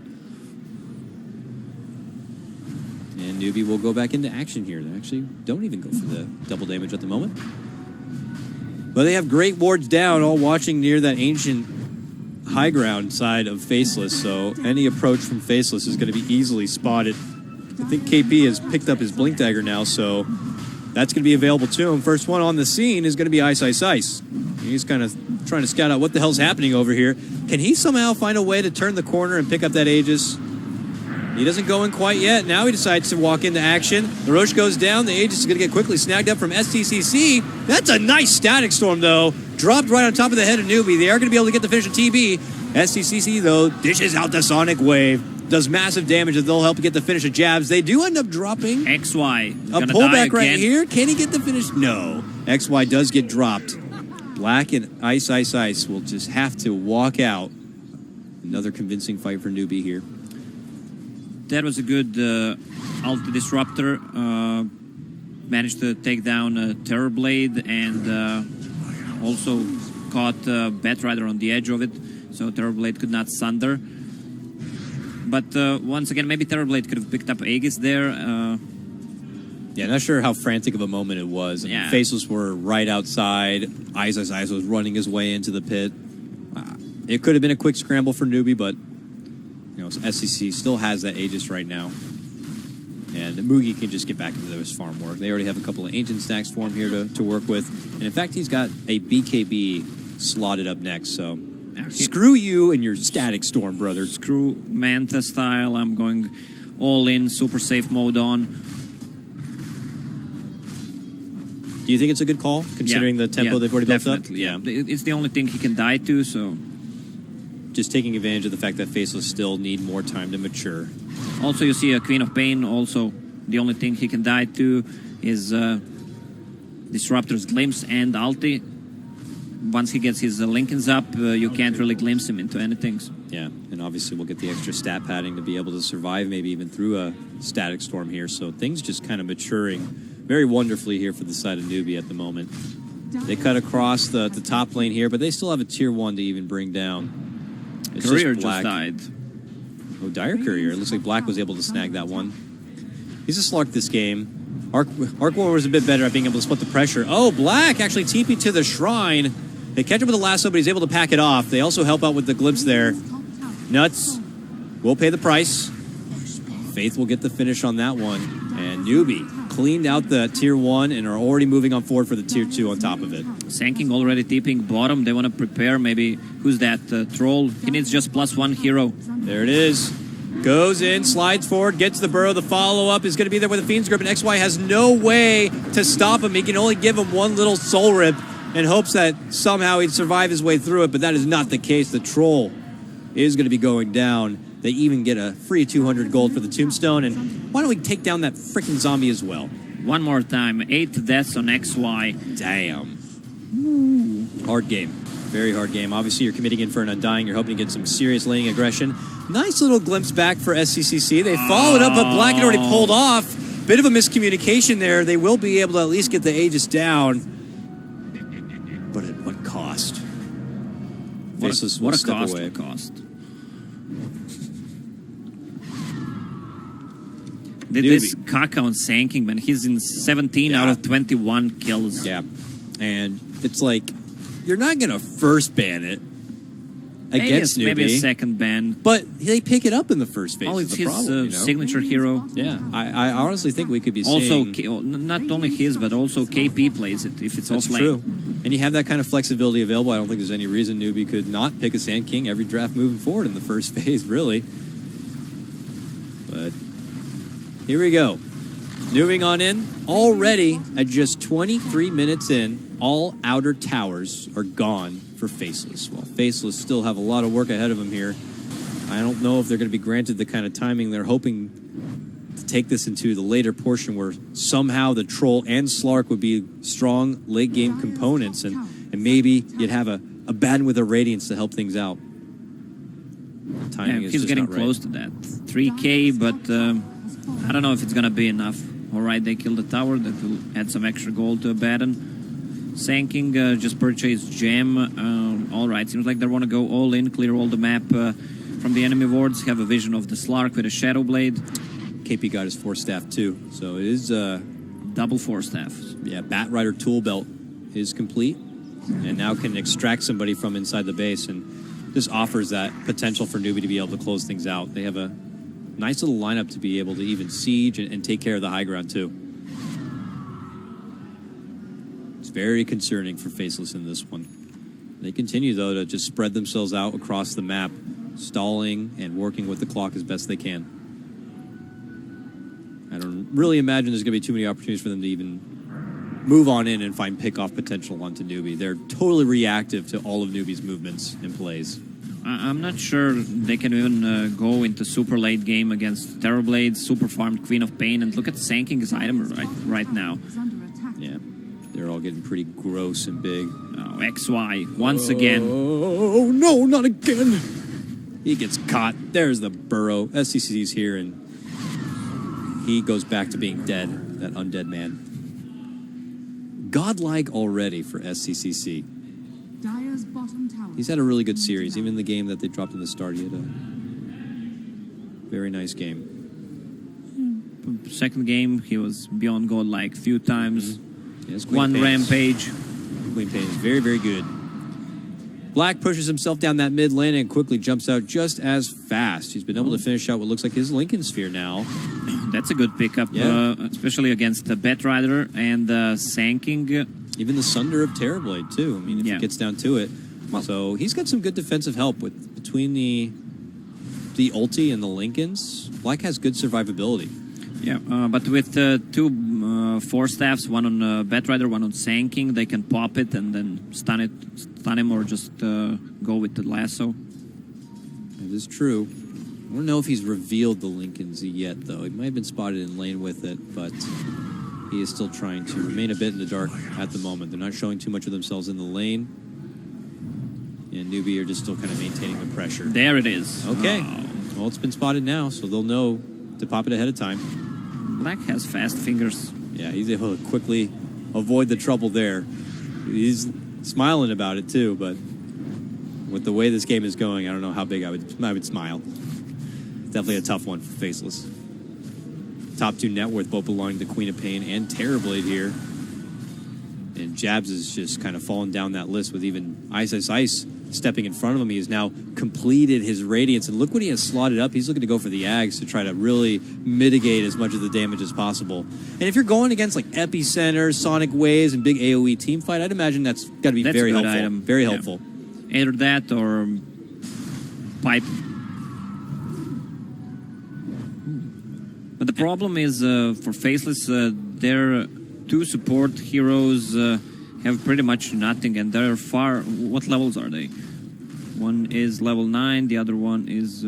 And Newbie will go back into action here. They actually don't even go for the double damage at the moment. But they have great wards down, all watching near that ancient high ground side of Faceless, so any approach from Faceless is going to be easily spotted. I think KP has picked up his Blink Dagger now, so that's going to be available to him. First one on the scene is going to be Ice Ice Ice. He's kind of trying to scout out what the hell's happening over here. Can he somehow find a way to turn the corner and pick up that Aegis? He doesn't go in quite yet. Now he decides to walk into action. The Roche goes down. The Aegis is going to get quickly snagged up from STCC. That's a nice Static Storm, though. Dropped right on top of the head of Newbie. They are going to be able to get the finish of TB. STCC, though, dishes out the Sonic Wave. Does massive damage that they'll help get the finish of Jabs. They do end up dropping. XY. A pullback right here. Can he get the finish? No. XY does get dropped. Black and Ice Ice Ice will just have to walk out. Another convincing fight for Newbie here. That was a good ulti disruptor. Managed to take down Terrorblade and also caught Batrider on the edge of it, so Terrorblade could not sunder. But once again, maybe Terrorblade could have picked up Aegis there. Yeah, not sure how frantic of a moment it was. Yeah. Faceless were right outside. Ice Ice Ice was running his way into the pit. It could have been a quick scramble for Newbie, but SCC still has that Aegis right now. And Mugi can just get back into his farm work. They already have a couple of Ancient stacks for him here to work with. And in fact, he's got a BKB slotted up next, so screw you and your Static Storm, brother. Screw Manta style. I'm going all in, super safe mode on. Do you think it's a good call, considering the tempo they've already built up? Yeah, it's the only thing he can die to, so... Just taking advantage of the fact that Faceless still need more time to mature. Also, you see a Queen of Pain. Also, the only thing he can die to is Disruptor's Glimpse and Ulti. Once he gets his Lincolns up, you can't really glimpse him into anything. Yeah, and obviously we'll get the extra stat padding to be able to survive, maybe even through a Static Storm here. So things just kind of maturing very wonderfully here for the side of Newbie at the moment. They cut across the top lane here, but they still have a tier 1 to even bring down. It's Courier just Black. died. Oh, Dire Courier. It looks like Black was able to snag that one. He's a Slark this game. Arcwar was a bit better at being able to split the pressure. Oh, Black actually TP to the Shrine. They catch him with the lasso, but he's able to pack it off. They also help out with the glimpse there. Nuts will pay the price. Faith will get the finish on that one. And Newbie cleaned out the tier 1 and are already moving on forward for the tier 2 on top of it. Sanking already tipping bottom. They want to prepare maybe... Who's that? Troll. He needs just +1 hero. There it is. Goes in, slides forward, gets the burrow. The follow-up is going to be there with the Fiend's Grip, and XY has no way to stop him. He can only give him one little soul rip and hopes that somehow he'd survive his way through it, but that is not the case. The Troll is going to be going down. They even get a free 200 gold for the Tombstone, and why don't we take down that freaking zombie as well? One more time. 8 deaths on XY. Damn. Hard game. Very hard game. Obviously, you're committing in for an Undying. You're hoping to get some serious laning aggression. Nice little glimpse back for SCCC. They followed up, but Black had already pulled off. Bit of a miscommunication there. They will be able to at least get the Aegis down. But at what cost? What a cost. Away. What a cost. This Kaka on Sanking, man. He's in 17 out of 21 kills. Yeah. And it's like, you're not going to first ban it against Newbie. Maybe a second ban. But they pick it up in the first phase. Oh, it's his problem, signature hero. Yeah. I honestly think we could be also, seeing... not only his, but also KP plays it if it's That's offlane. true. And you have that kind of flexibility available. I don't think there's any reason Newbie could not pick a Sand King every draft moving forward in the first phase, really. But... here we go. Moving on in, already at just 23 minutes in, all outer towers are gone for Faceless. While Faceless still have a lot of work ahead of them here, I don't know if they're going to be granted the kind of timing they're hoping to take this into the later portion where somehow the Troll and Slark would be strong late game components and maybe you'd have a Batten with a Radiance to help things out. Timing is he's just getting not right. close to that. 3K, but I don't know if it's going to be enough. All right, they killed the tower. That will add some extra gold to a Batten. Sanking just purchased Gem. All right, seems like they want to go all in, clear all the map from the enemy wards, have a vision of the Slark with a Shadow Blade. KP got his 4-staff too, so it is... double 4-staff. Yeah, Bat Rider tool belt is complete and now can extract somebody from inside the base, and this offers that potential for Newbie to be able to close things out. They have a nice little lineup to be able to even siege and take care of the high ground too. It's very concerning for Faceless in this one. They continue though to just spread themselves out across the map, stalling and working with the clock as best they can. I don't really imagine there's going to be too many opportunities for them to even move on in and find pick-off potential onto Newbie. They're totally reactive to all of Newbie's movements and plays. I'm not sure they can even go into super late game against Terrorblade, super farmed Queen of Pain, and look at Sanking his item right now. Yeah, they're all getting pretty gross and big. Oh, XY, once again. Oh, no, not again. He gets caught. There's the burrow. SCC's here, and he goes back to being dead, that undead man. Godlike already for SCCC. Dire's bottom tower. He's had a really good series. Even the game that they dropped in the start, he had a very nice game. Second game, he was beyond godlike a few times. Yes, One rampage. Queen Pain is very, very good. Black pushes himself down that mid lane and quickly jumps out just as fast. He's been able to finish out what looks like his Lincoln Sphere now. That's a good pickup, especially against the Bat Rider and Sanking. Even the Sunder of Terrorblade, too. I mean, if it gets down to it. So he's got some good defensive help between the ulti and the Lincolns. Black has good survivability. Yeah, but with two 4-staffs, one on Bat Rider, one on Sanking, they can pop it and then stun him, or just go with the lasso. That is true. I don't know if he's revealed the Lincolns yet, though. He might have been spotted in lane with it, but he is still trying to remain a bit in the dark at the moment. They're not showing too much of themselves in the lane. And Newbie are just still kind of maintaining the pressure. There it is. Okay. Oh. Well, it's been spotted now, so they'll know to pop it ahead of time. Black has fast fingers. Yeah, he's able to quickly avoid the trouble there. He's smiling about it, too, but with the way this game is going, I don't know how big I would smile. Definitely a tough one for Faceless. Top 2 net worth both belonging to Queen of Pain and Terrorblade here. And Jabs is just kind of falling down that list with even Ice stepping in front of him. He has now completed his Radiance, and look what he has slotted up. He's looking to go for the Ags to try to really mitigate as much of the damage as possible. And if you're going against like Epicenter, Sonic Waves, and big AoE team fight, I'd imagine that's got to be very helpful. Item. Very helpful. Either that or Pipe. But the problem is for Faceless, their 2 support heroes have pretty much nothing, and they're far... What levels are they? One is level 9, the other one is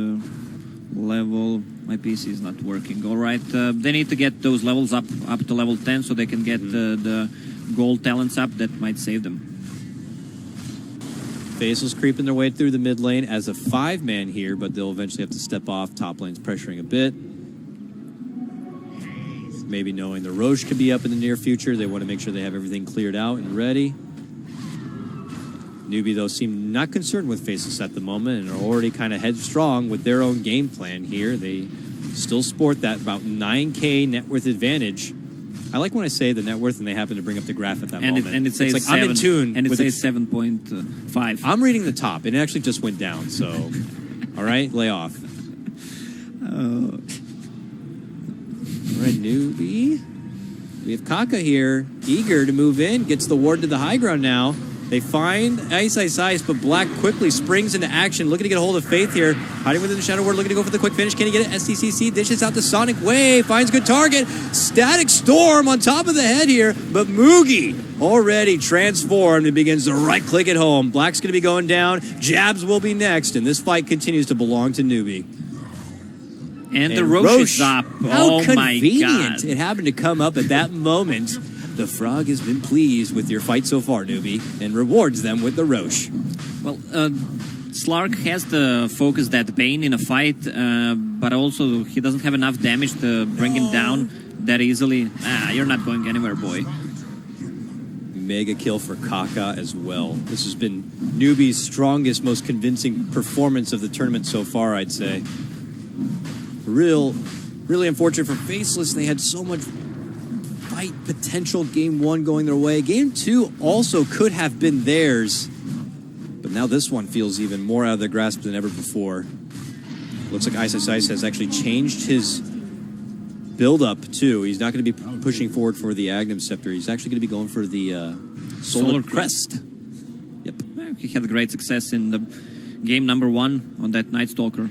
level... My PC is not working. All right, they need to get those levels up to level 10 so they can get the gold talents up that might save them. Faceless creeping their way through the mid lane as a 5-man here, but they'll eventually have to step off. Top lane's pressuring a bit. Maybe knowing the Roche could be up in the near future, they want to make sure they have everything cleared out and ready. Newbie, though, seem not concerned with Faceless at the moment and are already kind of headstrong with their own game plan here. They still sport that about 9K net worth advantage. I like when I say the net worth and they happen to bring up the graph at that moment. And it says it's like 7, I'm in tune. And it with says 7.5. I'm reading the top. It actually just went down, so... All right, lay off. All right, Newbie. We have Kaka here, eager to move in. Gets the ward to the high ground now. They find Ice, but Black quickly springs into action, looking to get a hold of Faith here. Hiding within the Shadow Ward, looking to go for the quick finish. Can he get it? STCC dishes out the Sonic Wave, finds good target. Static Storm on top of the head here, but Mugi already transformed and begins to right-click it home. Black's going to be going down. Jabs will be next, and this fight continues to belong to Newbie. And the Roche is up. How Oh my convenient. God. It happened to come up at that moment. The Frog has been pleased with your fight so far, Newbie, and rewards them with the Roche. Well, Slark has to focus that Bane in a fight, but also he doesn't have enough damage to bring him down that easily. You're not going anywhere, boy. Mega kill for Kaka as well. This has been Newbie's strongest, most convincing performance of the tournament so far, I'd say. Really unfortunate for Faceless. They had so much fight potential. Game 1 going their way. Game 2 also could have been theirs. But now this one feels even more out of their grasp than ever before. Looks like Ice has actually changed his build-up, too. He's not going to be pushing forward for the Agnum Scepter. He's actually going to be going for the Solar Crest. Yep. He had great success in the game number 1 on that Night Stalker.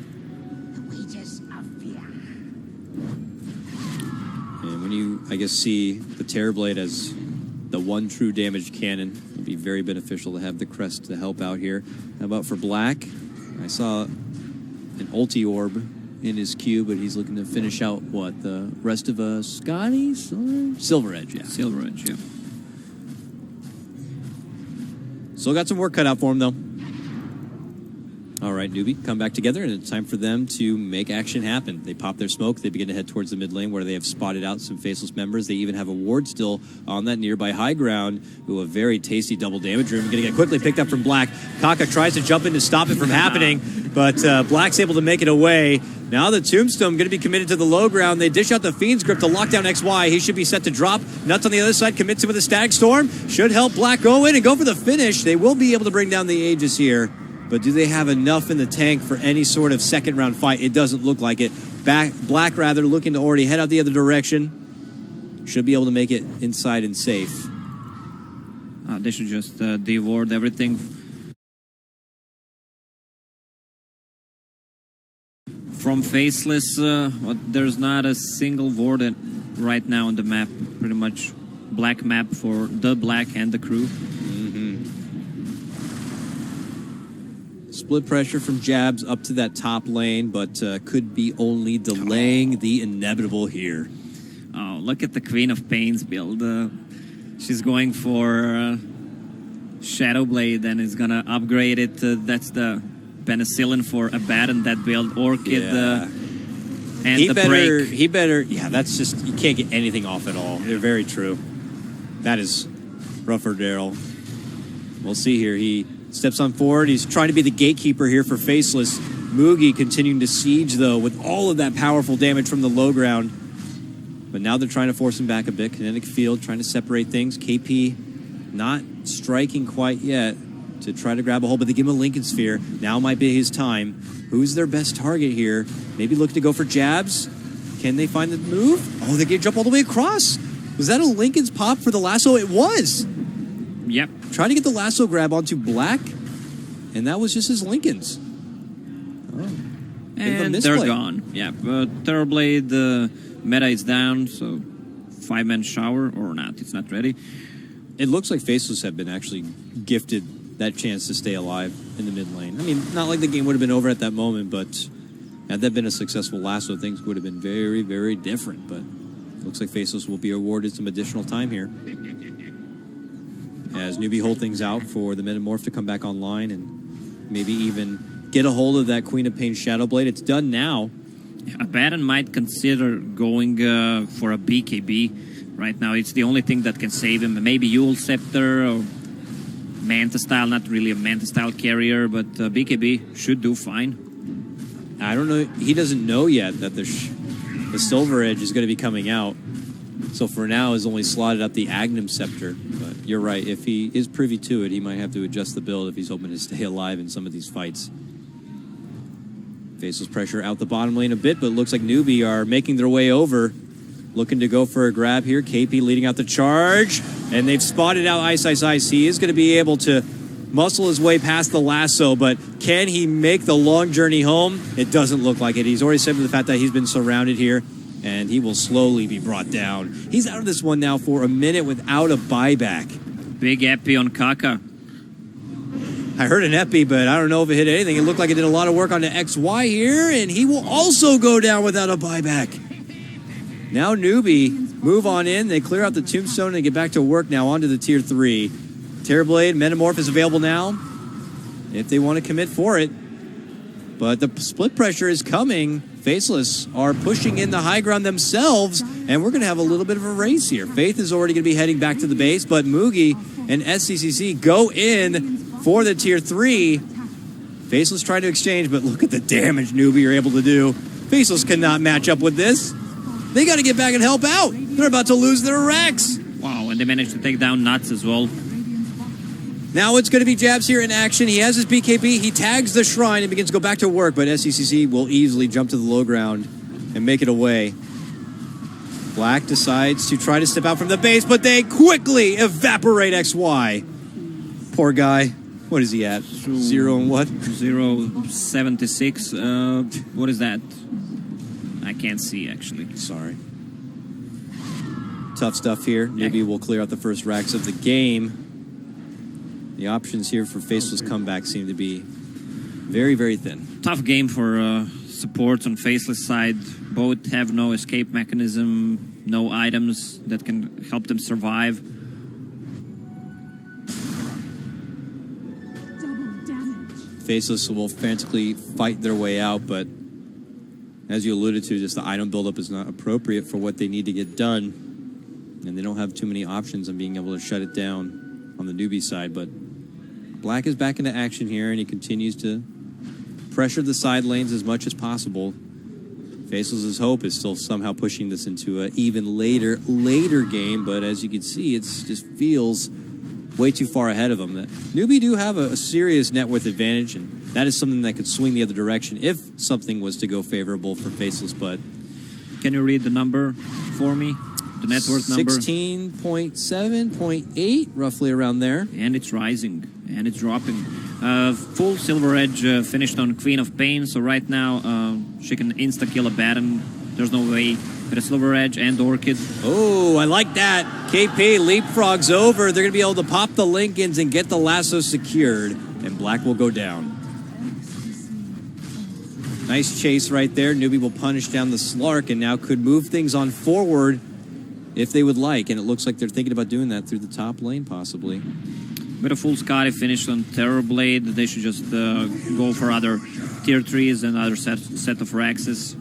And when you, I guess, see the Terrorblade as the one true damage cannon, it'll be very beneficial to have the Crest to help out here. How about for Black? I saw an ulti orb in his queue, but he's looking to finish out, what, the rest of Scotty's? Silver Edge, yeah. Silver Edge, yeah. Still got some work cut out for him, though. All right, Newbie, come back together, and it's time for them to make action happen. They pop their smoke. They begin to head towards the mid lane, where they have spotted out some Faceless members. They even have a ward still on that nearby high ground. Ooh, a very tasty double damage room. Going to get quickly picked up from Black. Kaka tries to jump in to stop it from happening, but Black's able to make it away. Now the Tombstone going to be committed to the low ground. They dish out the Fiend's Grip to lock down XY. He should be set to drop. Nuts on the other side commits him with a Static Storm. Should help Black go in and go for the finish. They will be able to bring down the Aegis here. But do they have enough in the tank for any sort of second round fight? It doesn't look like it. Black rather looking to already head out the other direction. Should be able to make it inside and safe. They should just de-ward everything. From Faceless, there's not a single ward right now on the map. Pretty much black map for the Black and the crew. Split pressure from Jabs up to that top lane, but could be only delaying the inevitable here. Oh, look at the Queen of Pain's build. She's going for Shadowblade and is going to upgrade it. That's the Penicillin for Abaddon, that build. Orchid and the Break. He better, yeah, that's just, you can't get anything off at all. They're very true. That is rough for Daryl. We'll see here. He steps on forward. He's trying to be the gatekeeper here for Faceless. Mugi continuing to siege, though, with all of that powerful damage from the low ground. But now they're trying to force him back a bit. Kinetic Field trying to separate things. KP not striking quite yet to try to grab a hold, but they give him a Lincoln Sphere. Now might be his time. Who's their best target here? Maybe looking to go for Jabs. Can they find the move? Oh, they get jump all the way across. Was that a Lincoln's pop for the lasso? It was. Yep. Trying to get the lasso grab onto Black, and that was just his Lincoln's. And they're gone. Yeah, but Terrorblade meta is down, so 5-man shower or not. It's not ready. It looks like Faceless have been actually gifted that chance to stay alive in the mid lane. I mean, not like the game would have been over at that moment, but had that been a successful lasso, things would have been very, very different. But it looks like Faceless will be awarded some additional time here, as Newbie hold things out for the Metamorph to come back online and maybe even get a hold of that Queen of Pain Shadowblade. It's done now. Abaddon might consider going for a BKB right now. It's the only thing that can save him. Maybe Yule Scepter or Manta Style. Not really a Manta Style carrier, but BKB should do fine. I don't know. He doesn't know yet that the Silver Edge is going to be coming out. So for now, he's only slotted up the Agnum Scepter. But you're right. If he is privy to it, he might have to adjust the build if he's hoping to stay alive in some of these fights. Faceless pressure out the bottom lane a bit, but it looks like Newbie are making their way over. looking to go for a grab here. KP leading out the charge, and they've spotted out Ice. He is going to be able to muscle his way past the lasso, but can he make the long journey home? It doesn't look like it. He's already said the fact that he's been surrounded here, and he will slowly be brought down. He's out of this one now for a minute without a buyback. Big epi on Kaka. I heard an epi, but I don't know if it hit anything. It looked like it did a lot of work on the XY here, and he will also go down without a buyback. Now Newbie move on in. They clear out the tombstone and get back to work now onto the tier 3. Terrorblade, Metamorph is available now if they want to commit for it. But the split pressure is coming. Faceless are pushing in the high ground themselves, and we're going to have a little bit of a race here. Faith is already going to be heading back to the base, but Mugi and SCCC go in for the tier 3. Faceless trying to exchange, but look at the damage Newbie are able to do. Faceless cannot match up with this. They got to get back and help out. They're about to lose their racks. Wow, and they managed to take down Nuts as well. Now it's going to be Jabs here in action. He has his BKB. He tags the shrine and begins to go back to work, but SCCC will easily jump to the low ground and make it away. Black decides to try to step out from the base, but they quickly evaporate XY. Poor guy. What is he at? 0 and what? 0.76. What is that? I can't see, actually. Sorry. Tough stuff here. Maybe we'll clear out the first racks of the game. The options here for Faceless comeback seem to be very, very thin. Tough game for supports on Faceless side. Both have no escape mechanism, no items that can help them survive. Faceless will frantically fight their way out, but as you alluded to, just the item buildup is not appropriate for what they need to get done. And they don't have too many options on being able to shut it down on the newbie side, but Black is back into action here, and he continues to pressure the side lanes as much as possible. Faceless's hope is still somehow pushing this into an even later game, but as you can see, it just feels way too far ahead of them. Newbie do have a serious net worth advantage, and that is something that could swing the other direction if something was to go favorable for Faceless, but... Can you read the number for me? The net worth number? 16.7, 0.8, roughly around there. And it's rising, and it's dropping. Full Silver Edge finished on Queen of Pain, so right now she can insta-kill a Baron. There's no way. But a Silver Edge and Orchid. Oh, I like that. KP leapfrogs over. They're going to be able to pop the Lincolns and get the lasso secured, and Black will go down. Nice chase right there. Newbie will punish down the Slark and now could move things on forward if they would like, and it looks like they're thinking about doing that through the top lane, possibly. With a full Scotty finished on Terrorblade, they should just go for other tier 3s and other set of Raxes.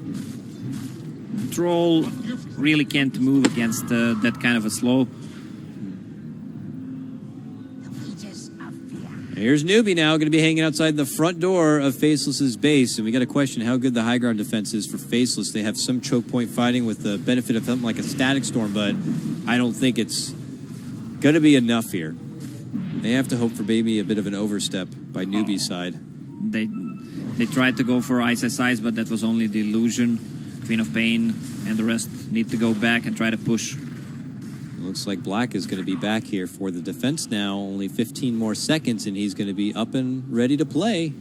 Troll really can't move against that kind of a slow. Here's Newbie now, going to be hanging outside the front door of Faceless's base, and we got to question how good the high ground defense is for Faceless. They have some choke point fighting with the benefit of something like a Static Storm, but I don't think it's going to be enough here. They have to hope for maybe a bit of an overstep by Newbie's side. They tried to go for Ice, but that was only the illusion. Queen of Pain and the rest need to go back and try to push. Looks like Black is going to be back here for the defense now. Only 15 more seconds, and he's going to be up and ready to play.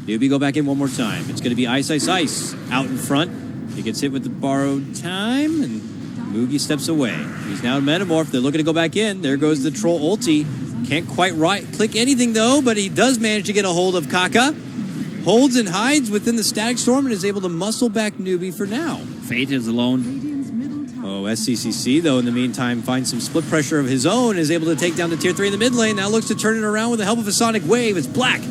Newbie go back in one more time. It's going to be Ice out in front. He gets hit with the borrowed time, and Mugi steps away. He's now in Metamorph. They're looking to go back in. There goes the Troll ulti. Can't quite click anything, though, but he does manage to get a hold of Kaka. Holds and hides within the Static Storm and is able to muscle back Newbie for now. Fate is alone. Oh, SCCC, though, in the meantime, finds some split pressure of his own, is able to take down the tier 3 in the mid lane. Now looks to turn it around with the help of a Sonic Wave. It's Black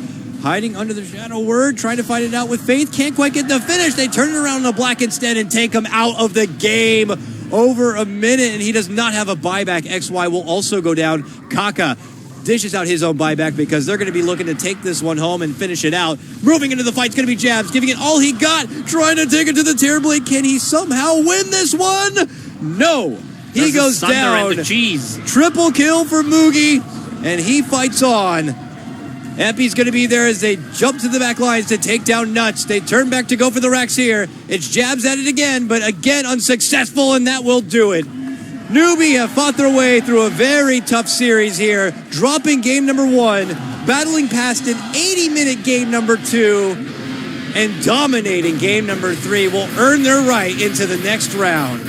hiding under the Shadow Word, trying to fight it out with Faith. Can't quite get the finish. They turn it around to Black instead and take him out of the game. Over a minute, and he does not have a buyback. XY will also go down. Kaka dishes out his own buyback because they're going to be looking to take this one home and finish it out. Moving into the fight, it's going to be Jabs, giving it all he got, trying to take it to the Terrorblade. Can he somehow win this one? No. He goes down. And the cheese. Triple kill for Mugi, and he fights on. Epi's going to be there as they jump to the back lines to take down Nuts. They turn back to go for the racks here. It's jabs at it again, but again unsuccessful, and that will do it. Newbie have fought their way through a very tough series here, dropping game number 1, battling past an 80-minute game number 2, and dominating game number 3 will earn their right into the next round.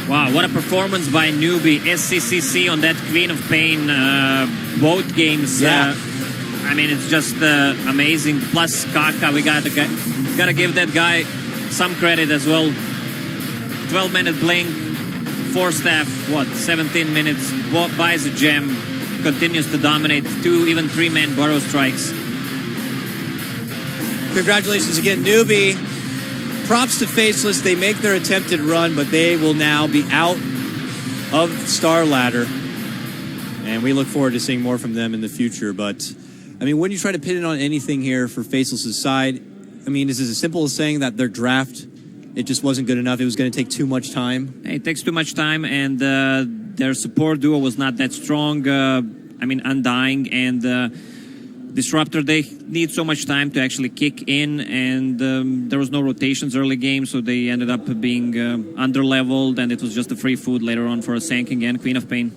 Wow, what a performance by Newbie. SCCC on that Queen of Pain, both games. Yeah. I mean, it's just amazing. Plus Kaka, we gotta give that guy some credit as well. 12-minute blink, 4 staff, 17 minutes, buys a gem, continues to dominate, 2, even 3-man burrow strikes. Congratulations again, Newbie. Props to Faceless. They make their attempted run, but they will now be out of Star Ladder. And we look forward to seeing more from them in the future. But, I mean, when you try to pin it on anything here for Faceless' side, I mean, is it as simple as saying that their draft, it just wasn't good enough? It was going to take too much time? It takes too much time, and their support duo was not that strong. I mean, Undying and Disruptor, they need so much time to actually kick in, and there was no rotations early game, so they ended up being under-leveled, and it was just a free food later on for a Sanking and Queen of Pain.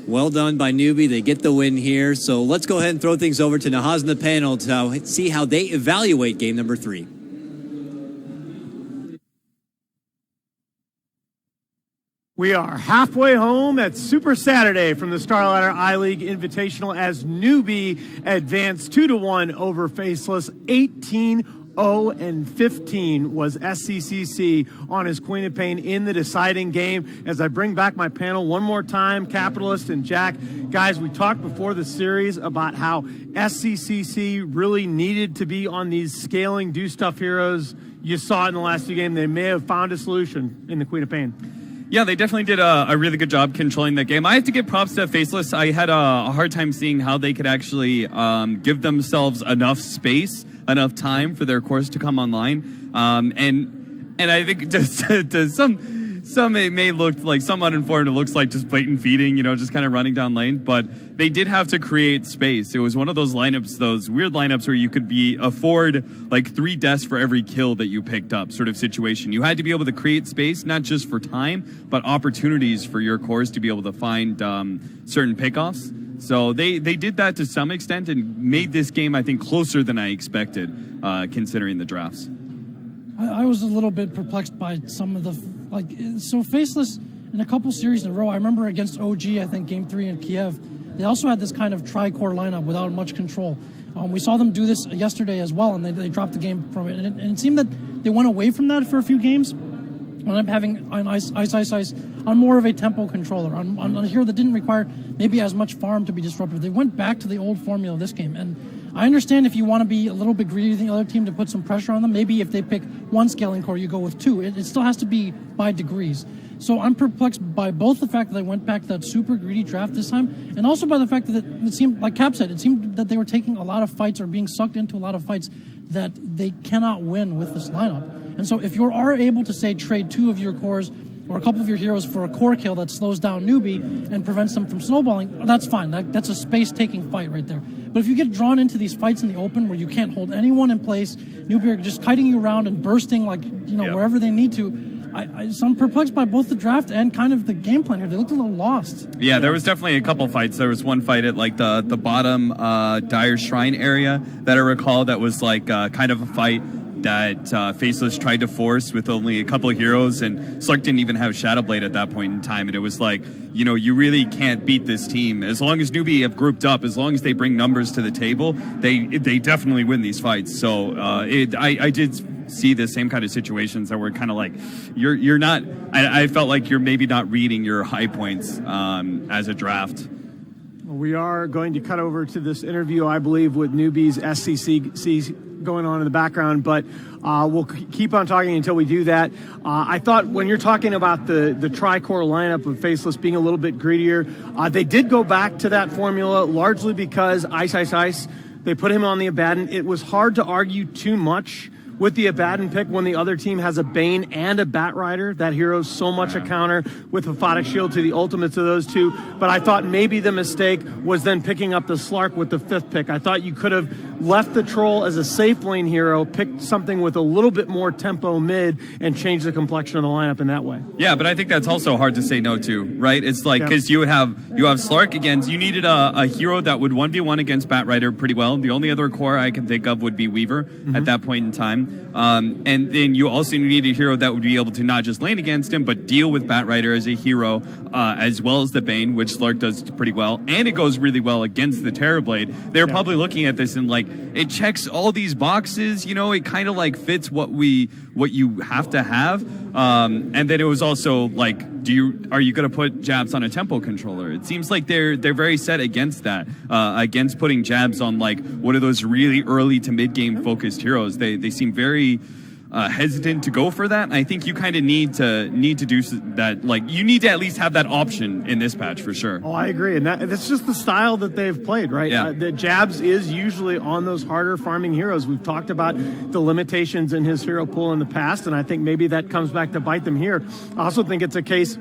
Well done by Newbie. They get the win here. So let's go ahead and throw things over to Nahaz in the panel to see how they evaluate game number 3. We are halfway home at Super Saturday from the Starladder I-League Invitational as Newbie advanced 2-1 over Faceless. 18-0-15 was SCCC on his Queen of Pain in the deciding game. As I bring back my panel one more time, Capitalist and Jack. Guys, we talked before the series about how SCCC really needed to be on these scaling do-stuff heroes. You saw it in the last 2 games. They may have found a solution in the Queen of Pain. Yeah, they definitely did a really good job controlling that game. I have to give props to Faceless. I had a hard time seeing how they could actually give themselves enough space, enough time for their course to come online. And I think to some it may look like some uninformed, it looks like just blatant feeding, just kind of running down lane. But they did have to create space. It was one of those lineups, those weird lineups where you could afford like 3 deaths for every kill that you picked up sort of situation. You had to be able to create space, not just for time, but opportunities for your cores to be able to find certain pickoffs. So they did that to some extent and made this game, I think, closer than I expected, considering the drafts. I was a little bit perplexed by some of the so Faceless in a couple series in a row. I remember against OG, I think game 3 in Kiev, they also had this kind of tri-core lineup without much control. We saw them do this yesterday as well, and they dropped the game from it. And it seemed that they went away from that for a few games. Ended up having on ice on more of a tempo controller, on a hero that didn't require maybe as much farm to be disruptive. They went back to the old formula this game, and I understand if you want to be a little bit greedy than the other team to put some pressure on them, maybe if they pick 1 scaling core, you go with 2. It still has to be by degrees. So I'm perplexed by both the fact that they went back to that super greedy draft this time, and also by the fact that it seemed, like Cap said, it seemed that they were taking a lot of fights or being sucked into a lot of fights that they cannot win with this lineup. And so if you are able to, say, trade 2 of your cores or a couple of your heroes for a core kill that slows down Newbie and prevents them from snowballing, that's fine. That's a space-taking fight right there. But if you get drawn into these fights in the open where you can't hold anyone in place, Newbie are just kiting you around and bursting wherever they need to, so I'm perplexed by both the draft and kind of the game plan here. They looked a little lost. Yeah, there was definitely a couple fights. There was one fight at like the bottom Dire Shrine area that I recall that was like kind of a fight that Faceless tried to force with only a couple of heroes, and Slurk didn't even have Shadowblade at that point in time, and it was like, you really can't beat this team. As long as Newbie have grouped up, as long as they bring numbers to the table, they definitely win these fights. So I did see the same kind of situations that were kind of like, you're not, I felt like you're maybe not reading your high points as a draft. We are going to cut over to this interview, I believe, with Newbie's SCCC going on in the background, but we'll keep on talking until we do that. I thought when you're talking about the tri-core lineup of Faceless being a little bit greedier, they did go back to that formula largely because Ice, they put him on the Abaddon. It was hard to argue too much with the Abaddon pick when the other team has a Bane and a Batrider. That hero's so much a counter with Aphotic Shield to the ultimates of those two. But I thought maybe the mistake was then picking up the Slark with the 5th pick. I thought you could have left the Troll as a safe lane hero, picked something with a little bit more tempo mid, and changed the complexion of the lineup in that way. Yeah, but I think that's also hard to say no to, right? It's like, because you have Slark against, you needed a hero that would 1v1 against Batrider pretty well. The only other core I can think of would be Weaver at that point in time. And then you also need a hero that would be able to not just lane against him, but deal with Batrider as a hero, as well as the Bane, which Slark does pretty well. And it goes really well against the Terrorblade. They're probably looking at this and like, it checks all these boxes, you know, it kind of like fits what you have to have. And then it was also like, are you going to put jabs on a tempo controller? It seems like they're very set against that, against putting jabs on like one of those really early to mid game focused heroes. They seem very hesitant to go for that. And I think you kind of need to do that. Like you need to at least have that option in this patch for sure. Oh, I agree, and that's just the style that they've played, right? Yeah. The jabs is usually on those harder farming heroes. We've talked about the limitations in his hero pool in the past, and I think maybe that comes back to bite them here. I also think it's a case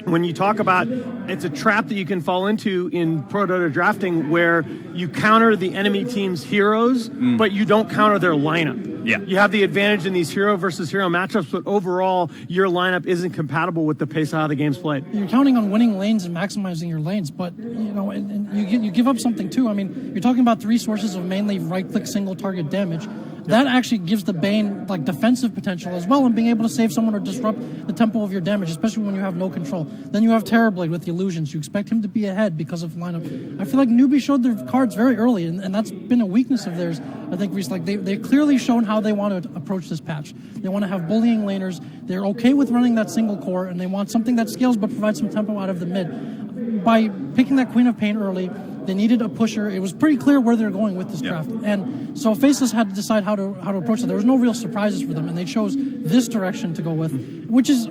when you talk about, it's a trap that you can fall into in Pro Dota drafting where you counter the enemy team's heroes, but you don't counter their lineup. Yeah. You have the advantage in these hero versus hero matchups, but overall, your lineup isn't compatible with the pace of how the game's played. You're counting on winning lanes and maximizing your lanes, but and you give up something too. I mean, you're talking about 3 sources of mainly right-click single target damage. That actually gives the Bane like defensive potential as well, and being able to save someone or disrupt the tempo of your damage, especially when you have no control. Then you have Terrorblade with the illusions. You expect him to be ahead because of lineup. I feel like Newbie showed their cards very early, and that's been a weakness of theirs. I think recently, like they've clearly shown how they want to approach this patch. They want to have bullying laners. They're okay with running that single core, and they want something that scales but provides some tempo out of the mid. By picking that Queen of Pain early, they needed a pusher. It was pretty clear where they're going with this draft. And so Faceless had to decide how to approach it. There was no real surprises for them, and they chose this direction to go with, which is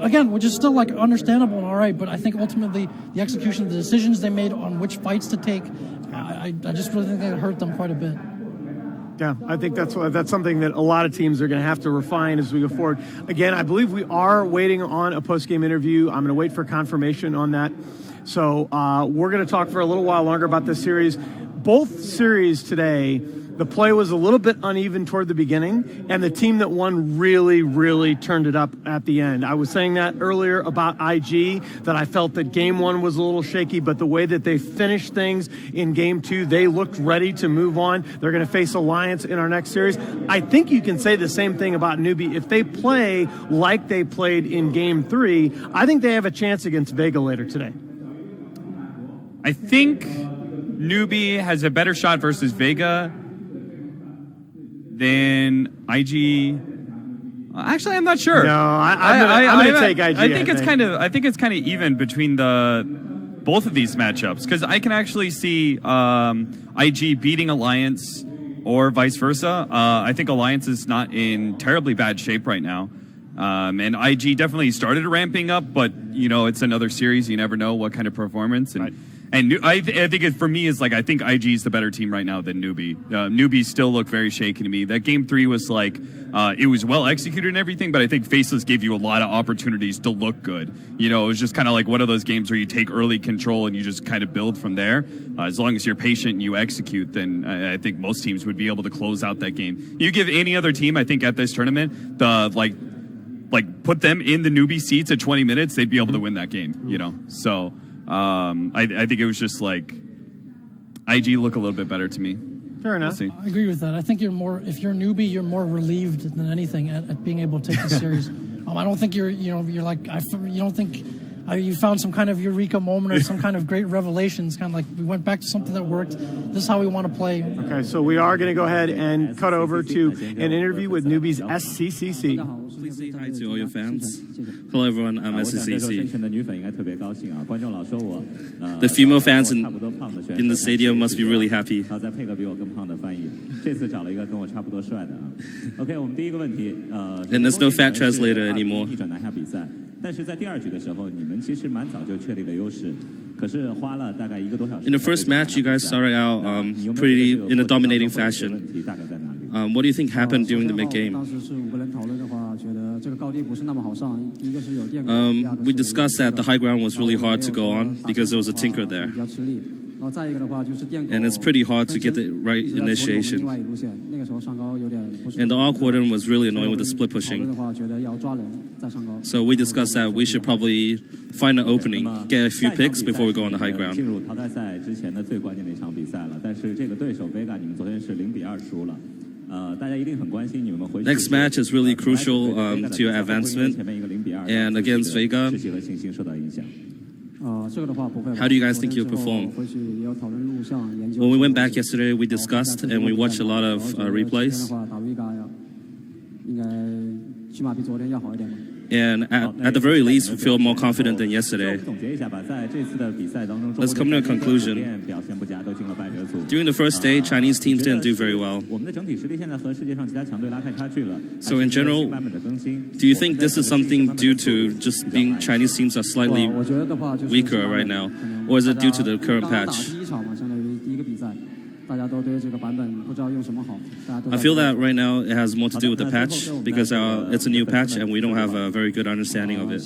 still like understandable and all right, but I think ultimately the execution, the decisions they made on which fights to take, I just really think that hurt them quite a bit. Yeah, I think that's something that a lot of teams are going to have to refine as we go forward. Again, I believe we are waiting on a post-game interview. I'm going to wait for confirmation on that. So we're going to talk for a little while longer about this series. Both series today, the play was a little bit uneven toward the beginning, and the team that won really, really turned it up at the end. I was saying that earlier about IG, that I felt that game 1 was a little shaky, but the way that they finished things in game 2, they looked ready to move on. They're going to face Alliance in our next series. I think you can say the same thing about Newbie. If they play like they played in game 3, I think they have a chance against Vega later today. I think Newbie has a better shot versus Vega than IG. Actually, I'm not sure. No, I'm going to take IG. I think it's kind of even between both of these matchups, because I can actually see IG beating Alliance or vice versa. I think Alliance is not in terribly bad shape right now. And IG definitely started ramping up, but it's another series. You never know what kind of performance. And right. And I think it, for me, is like, I think IG is the better team right now than Newbie. Newbie still look very shaky to me. That game 3 was like, it was well executed and everything, but I think Faceless gave you a lot of opportunities to look good. It was just kind of like one of those games where you take early control and you just kind of build from there. As long as you're patient and you execute, then I think most teams would be able to close out that game. You give any other team, I think, at this tournament, put them in the Newbie seats at 20 minutes, they'd be able to win that game, So I think it was just like IG look a little bit better to me. Fair enough. I agree with that. I think if you're Newbie, you're more relieved than anything at being able to take the series. I don't think you don't think you found some kind of eureka moment or some kind of great revelation. It's kind of like we went back to something that worked. This is how we want to play. Okay, so we are going to go ahead and cut over to an interview with Newbie's SCCC. Please say hi to all your fans. Hello everyone, I'm SCCC. The female fans in the stadium must be really happy. And there's no fat translator anymore. In the first match, you guys started out pretty in a dominating fashion. What do you think happened during the mid-game? We discussed that the high ground was really hard to go on because there was a tinker there. And it's pretty hard to get the right initiation. And the awkward one was really annoying with the split pushing. So we discussed that we should probably find an opening, get a few picks before we go on the high ground. Next match is really crucial to your advancement, and against Vega. How do you guys think you'll perform? When we went back yesterday, we discussed and we watched a lot of replays. And at the very least, we feel more confident than yesterday. Let's come to a conclusion. During the first day, Chinese teams didn't do very well. So in general, do you think this is something due to just being Chinese teams are slightly weaker right now? Or is it due to the current patch? I feel that right now it has more to do with the patch because it's a new patch and we don't have a very good understanding of it.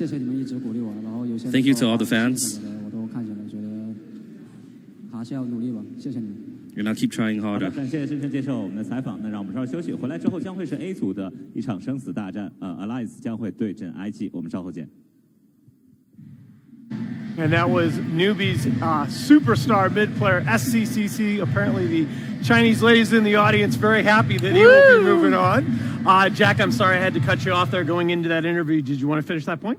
Thank you to all the fans. And now keep trying harder. 感谢深深接受我们的采访。那让我们稍休息，回来之后将会是 A 组的一场生死大战。Alliance 将会对阵 IG， 我们稍后见。 And that was Newbie's superstar mid player, SCCC. Apparently the Chinese ladies in the audience very happy that he will be moving on. Jack, I'm sorry I had to cut you off there going into that interview. Did you want to finish that point?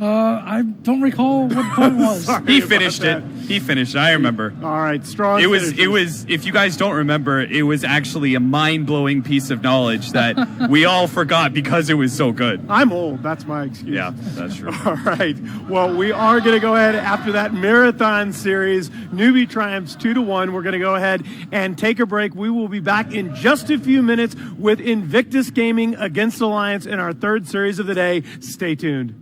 I don't recall what point was. He finished it. He finished it. I remember. All right, strong. It was. If you guys don't remember, it was actually a mind-blowing piece of knowledge that we all forgot because it was so good. I'm old. That's my excuse. Yeah, that's true. All right. Well, we are going to go ahead after that marathon series. Newbie triumphs 2-1. We're going to go ahead and take a break. We will be back in just a few minutes with Invictus Gaming against Alliance in our third series of the day. Stay tuned.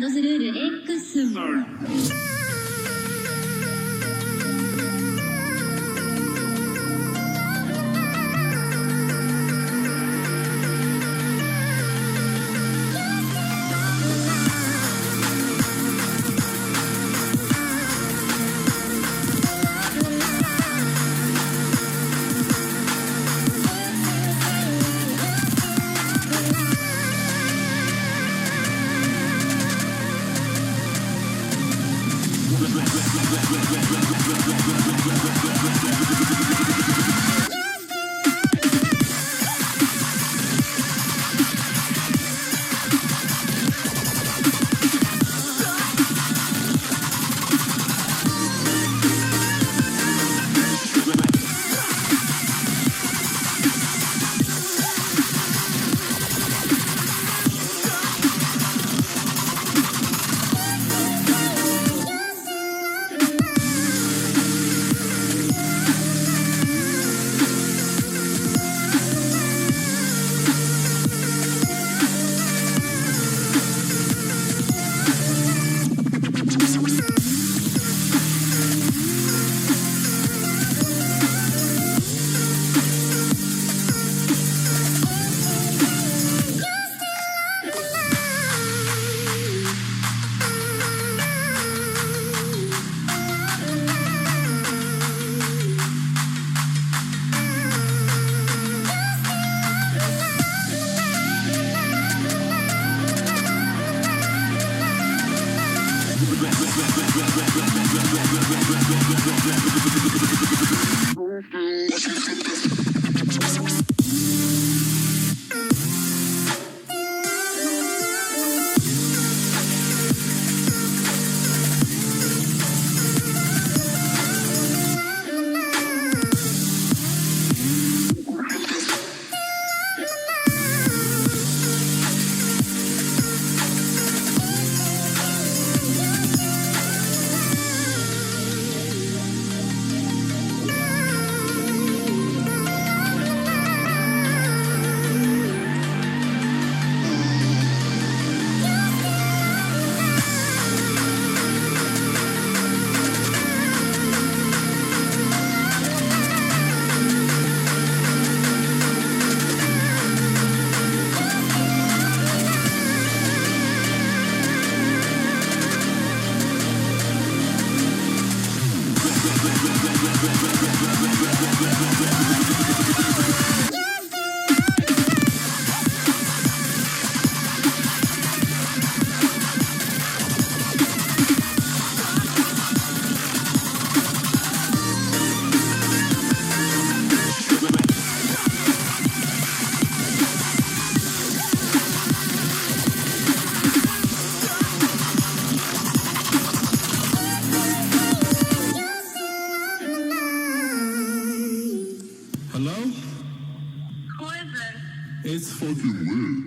ロズルール X。It's fucking weird.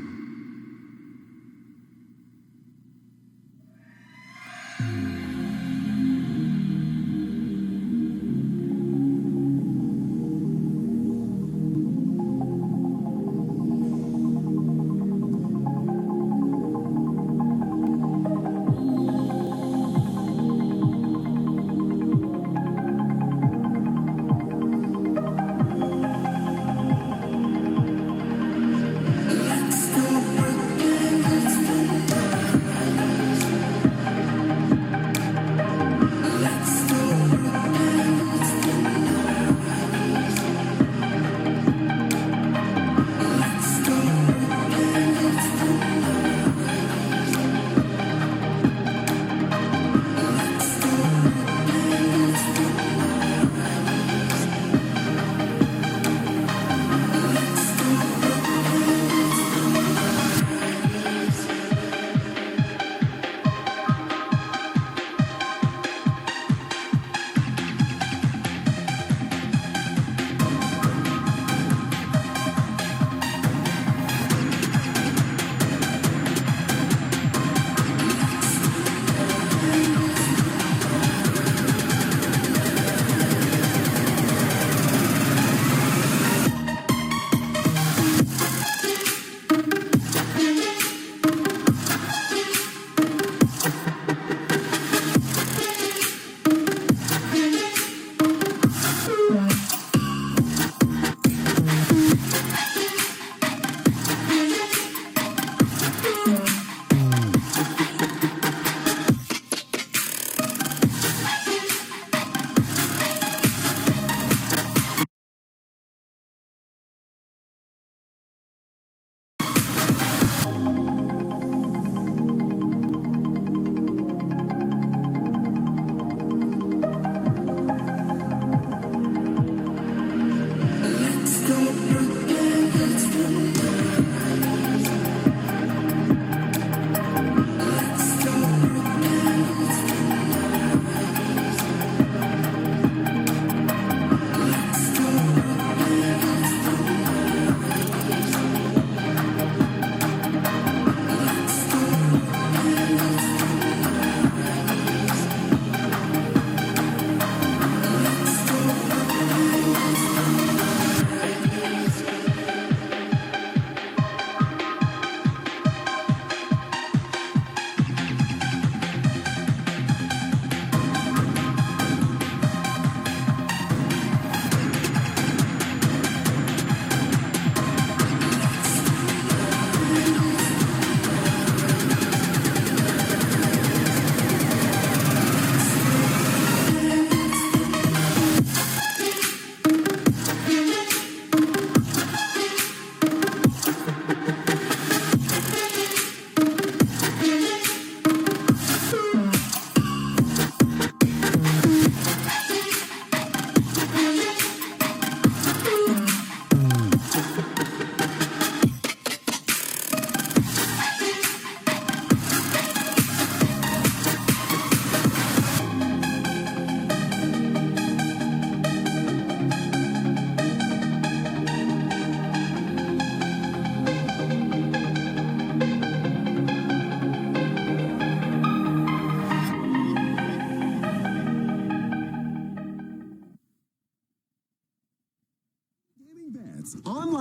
Let's go.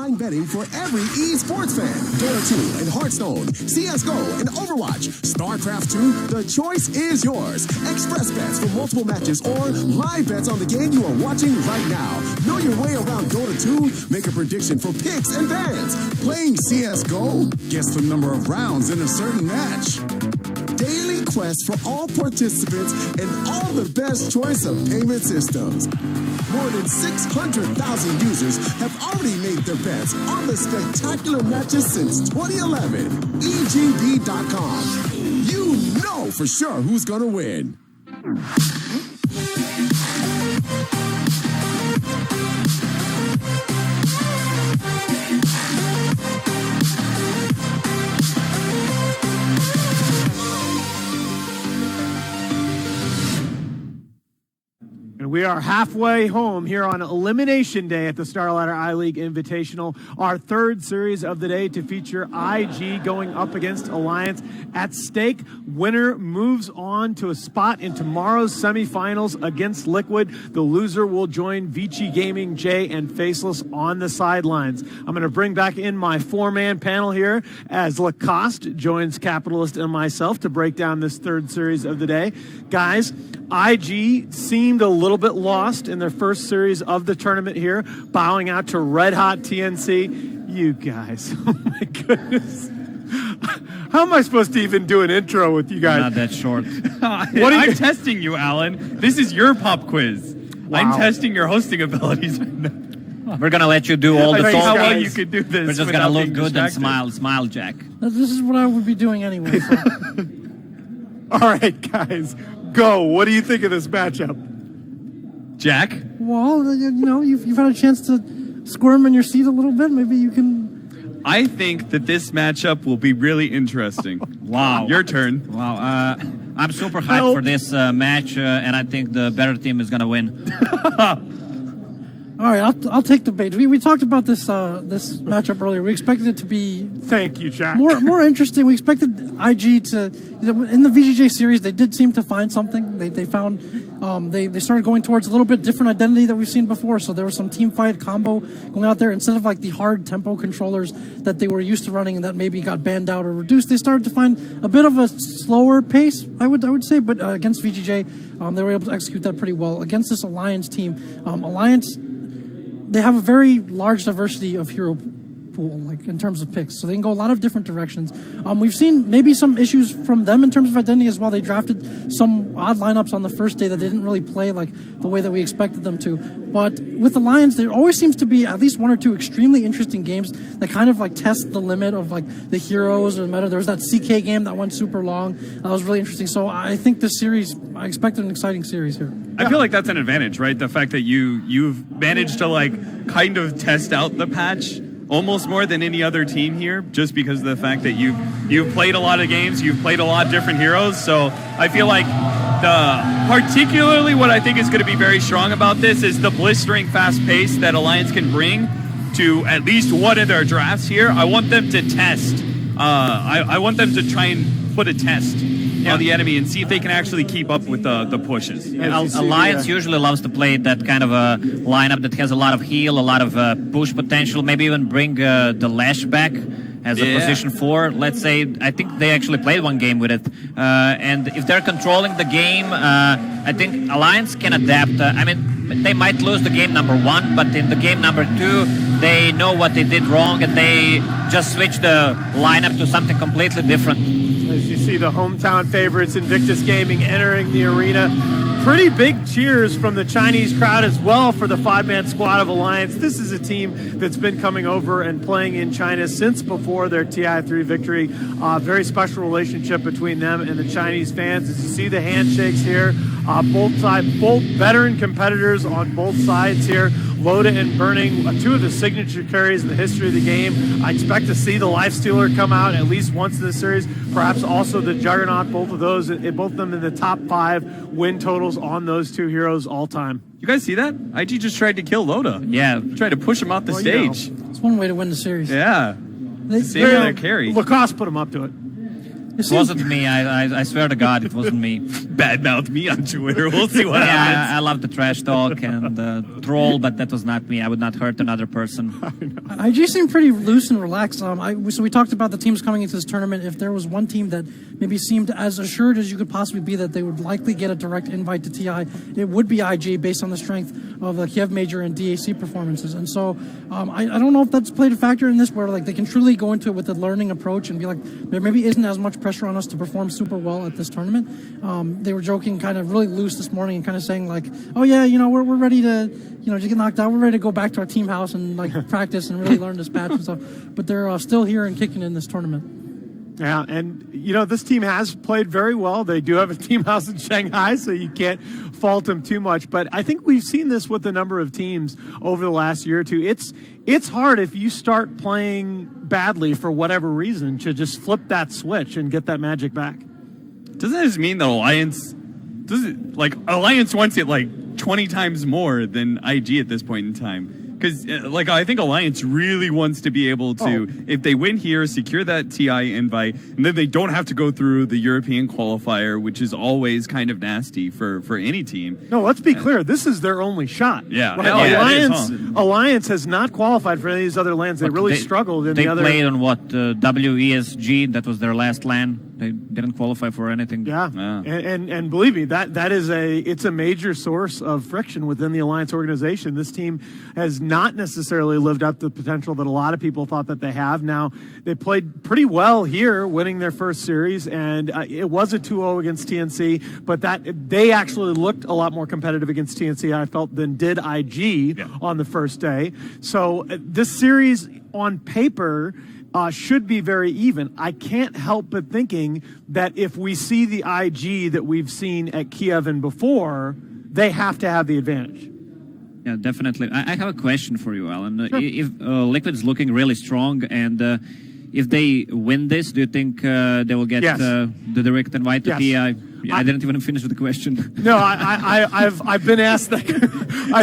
online betting for every esports fan. Dota 2 and Hearthstone, CSGO and Overwatch, StarCraft 2, the choice is yours. Express bets for multiple matches or live bets on the game you are watching right now. Know your way around Dota 2? Make a prediction for picks and bans. Playing CSGO? Guess the number of rounds in a certain match. Daily quest for all participants and all the best choice of payment systems. More than 600,000 users have already made their bets on the spectacular matches since 2011. EGB.com. You know for sure who's gonna win. And we are halfway home here on Elimination Day at the Starladder I-League Invitational, our third series of the day to feature IG going up against Alliance. At stake, winner moves on to a spot in tomorrow's semifinals against Liquid. The loser will join Vici Gaming, Jay, and Faceless on the sidelines. I'm going to bring back in my four-man panel here as Lacoste joins Capitalist and myself to break down this third series of the day. Guys, IG seemed a little bit lost in their first series of the tournament here, bowing out to Red Hot TNC. You guys, oh my goodness. How am I supposed to even do an intro with you guys? Not that short. I'm testing you, Alan. This is your pop quiz. Wow. I'm testing your hosting abilities. We're going to let you do all the talking. How well you could do this. We're just going to look good and smile, Jack. This is what I would be doing anyway. So. All right, guys, go. What do you think of this matchup? Jack? Well, you know, you've had a chance to squirm in your seat a little bit. Maybe you can... I think that this matchup will be really interesting. Wow. Your turn. Wow. I'm super hyped for this match, and I think the better team is going to win. All right, I'll take the bait. We talked about this this matchup earlier. We expected it to be... Thank you, Jack. More interesting. We expected IG to... In the VGJ series, they did seem to find something. They found... They started going towards a little bit different identity that we've seen before. So there was some team fight combo going out there. Instead of like the hard tempo controllers that they were used to running and that maybe got banned out or reduced, they started to find a bit of a slower pace, I would say. But against VGJ, they were able to execute that pretty well. Against this Alliance team, Alliance... They have a very large diversity of hero pool, like in terms of picks, so they can go a lot of different directions. We've seen maybe some issues from them in terms of identity as well. They drafted some odd lineups on the first day that they didn't really play like the way that we expected them to. But with the Lions, there always seems to be at least one or two extremely interesting games that kind of like test the limit of like the heroes or the meta. There was that CK game that went super long. That was really interesting. So I think this series, I expected an exciting series here. I feel like that's an advantage, right? The fact that you've managed to like kind of test out the patch almost more than any other team here, just because of the fact that you've played a lot of games, you've played a lot of different heroes. So I feel like particularly what I think is going to be very strong about this is the blistering fast pace that Alliance can bring to at least one of their drafts here. I want them to test. I want them to try and put a test on the enemy and see if they can actually keep up with the pushes. Alliance usually loves to play that kind of a lineup that has a lot of heal, a lot of push potential, maybe even bring the Lash back as a position 4. Let's say, I think they actually played one game with it. And if they're controlling the game, I think Alliance can adapt. I mean, they might lose the game number 1, but in the game number 2, they know what they did wrong and they just switch the lineup to something completely different. As you see the hometown favorites Invictus Gaming entering the arena. Pretty big cheers from the Chinese crowd as well for the 5-man squad of Alliance. This is a team that's been coming over and playing in China since before their TI3 victory. Very special relationship between them and the Chinese fans. As you see the handshakes here, both veteran competitors on both sides here. Loda and Burning, two of the signature carries in the history of the game. I expect to see the Lifestealer come out at least once in this series, perhaps also the Juggernaut, both of them in the top 5 win totals on those two heroes all time. You guys see that? IG just tried to kill Loda. Yeah. Tried to push him off the stage. You know, it's one way to win the series. Yeah. Saving their carry. Lacoste put him up to it. It wasn't me. I swear to God, it wasn't me. Badmouth me on Twitter. We'll see what Yeah, happens. I love the trash talk and troll, but that was not me. I would not hurt another person. IG seemed pretty loose and relaxed. So we talked about the teams coming into this tournament. If there was one team that maybe seemed as assured as you could possibly be that they would likely get a direct invite to TI, it would be IG based on the strength of the Kiev Major and DAC performances. And so I don't know if that's played a factor in this, where like they can truly go into it with a learning approach and be like, there maybe isn't as much pressure on us to perform super well at this tournament. They were joking kind of really loose this morning and kind of saying like, oh yeah, we're ready to, just get knocked out. We're ready to go back to our team house and like practice and really learn this patch and stuff. But they're still here and kicking in this tournament. Yeah, and this team has played very well. They do have a team house in Shanghai, so you can't fault them too much. But I think we've seen this with a number of teams over the last year or two. It's hard if you start playing badly for whatever reason to just flip that switch and get that magic back. Doesn't this mean that Alliance wants it like 20 times more than IG at this point in time? Because, I think Alliance really wants to be able to, if they win here, secure that TI invite, and then they don't have to go through the European qualifier, which is always kind of nasty for any team. No, let's be clear. This is their only shot. Yeah. Right? Alliance has not qualified for any of these other lands. They really struggled in the other. They played on WESG. That was their last LAN. They didn't qualify for anything. Yeah. And believe me, that is it's a major source of friction within the Alliance organization. This team has not necessarily lived up to the potential that a lot of people thought that they have. Now, they played pretty well here, winning their first series, and it was a 2-0 against TNC, but they actually looked a lot more competitive against TNC, I felt, than did IG on the first day. So this series on paper should be very even. I can't help but thinking that if we see the IG that we've seen at Kiev and before, they have to have the advantage. Yeah, definitely. I have a question for you, Alan. Sure. If Liquid's looking really strong, and if they win this, do you think they will get the direct invite to TI? I didn't even finish with the question. No, I've been asked that. Do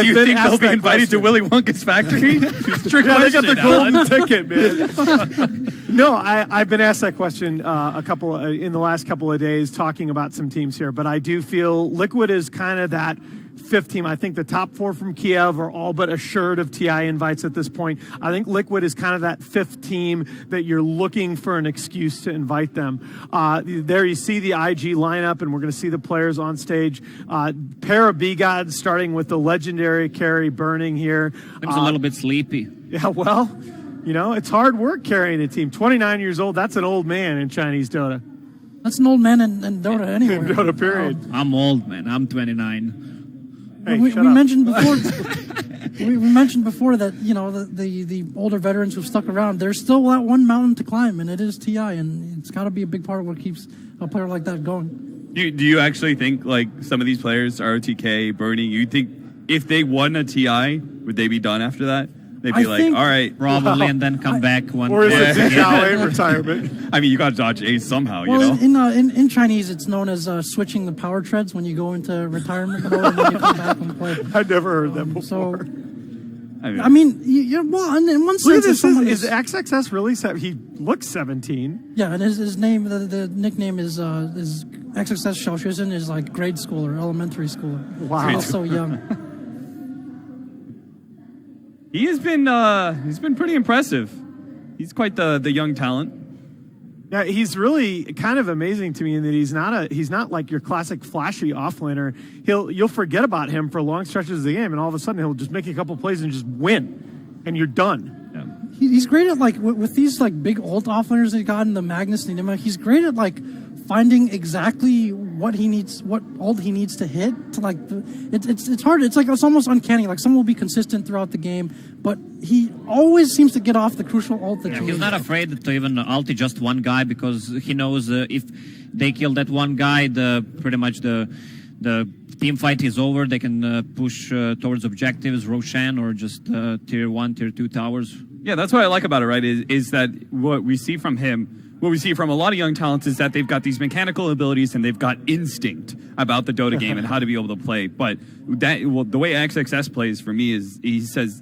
you think they'll be invited to Willy Wonka's factory? They got the golden ticket, man. No, I've been asked that question in the last couple of days, talking about some teams here. But I do feel Liquid is kind of that fifth team. I think the top four from Kiev are all but assured of TI invites at this point. I think Liquid is kind of that fifth team that you're looking for an excuse to invite them. There you see the IG lineup, and we're going to see the players on stage. Pair of B-Gods starting with the legendary carry Burning here. I'm a little bit sleepy. Yeah, well, it's hard work carrying a team. 29 years old, that's an old man in Chinese Dota. That's an old man in Dota anywhere. In Dota, period. I'm old, man. I'm 29. Hey, we mentioned before. we mentioned before that the older veterans who've stuck around. There's still that one mountain to climb, and it is TI, and it's got to be a big part of what keeps a player like that going. Do you actually think some of these players, RTK, Burning, you think if they won a TI, would they be done after that? They'd be all right. Probably, and then come back one. Or is it in retirement? I mean, you got to dodge ace somehow, in Chinese, it's known as switching the power treads when you go into retirement mode and then you come back and play. I've never heard that before. So, I mean, in one sense, is XXS really? He looks 17. Yeah, and his name, the nickname is XXS Xiaoxuezhen, is like grade schooler, elementary schooler. Wow, he's so young. He's been pretty impressive. He's quite the young talent. Yeah, he's really kind of amazing to me in that he's not like your classic flashy offlaner. You'll forget about him for long stretches of the game, and all of a sudden he'll just make a couple plays and just win, and you're done. Yeah. He's great at with these big old offlaners that he got in the Magnus and Enigma. He's great at finding exactly what ult he needs to hit to it's hard. It's almost uncanny. Someone will be consistent throughout the game, but he always seems to get off the crucial ult that he's not afraid to even ulti just one guy, because he knows if they kill that one guy, pretty much the team fight is over. They can push towards objectives, Roshan, or just tier 1, tier 2 towers. Yeah, that's what I like about it, right? Is that what we see from him. What we see from a lot of young talents is that they've got these mechanical abilities and they've got instinct about the Dota game and how to be able to play. But the way XXS plays for me is he says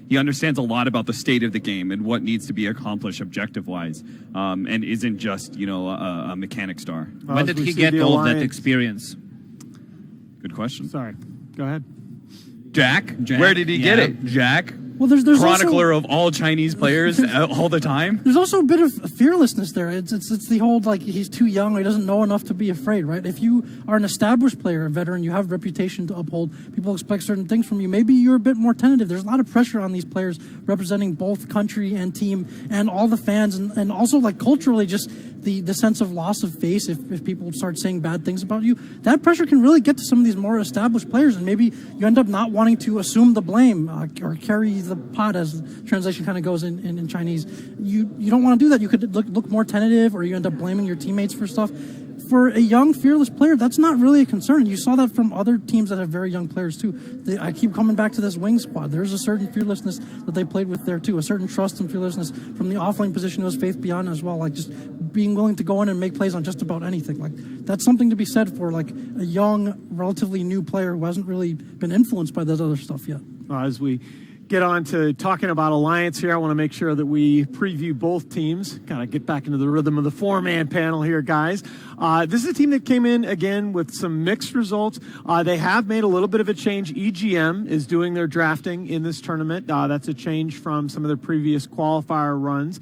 he understands a lot about the state of the game and what needs to be accomplished objective-wise, and isn't just, a mechanic star. When did he get all of that experience? Good question. Sorry. Go ahead. Jack? Where did he get it? Jack? Well, there's chronicler also, of all Chinese players all the time. There's also a bit of fearlessness there. It's the whole, like, he's too young, or he doesn't know enough to be afraid, right? If you are an established player, a veteran, you have a reputation to uphold, people expect certain things from you, maybe you're a bit more tentative. There's a lot of pressure on these players representing both country and team and all the fans, and also, like, culturally, just the sense of loss of face if people start saying bad things about you. That pressure can really get to some of these more established players, and maybe you end up not wanting to assume the blame or carry the pot, as the translation kind of goes in Chinese. You don't want to do that. You could look more tentative, or you end up blaming your teammates for stuff. For a young, fearless player, that's not really a concern. You saw that from other teams that have very young players, too. I keep coming back to this wing squad. There's a certain fearlessness that they played with there, too. A certain trust and fearlessness from the offlane position. It was Faith Beyond as well. Like, just being willing to go in and make plays on just about anything. Like, that's something to be said for, like, a young, relatively new player who hasn't really been influenced by that other stuff yet. As we get on to talking about Alliance here, I want to make sure that we preview both teams, kind of get back into the rhythm of the four-man panel here, guys. This is a team that came in, again, with some mixed results. They have made a little bit of a change. EGM is doing their drafting in this tournament. That's a change from some of their previous qualifier runs.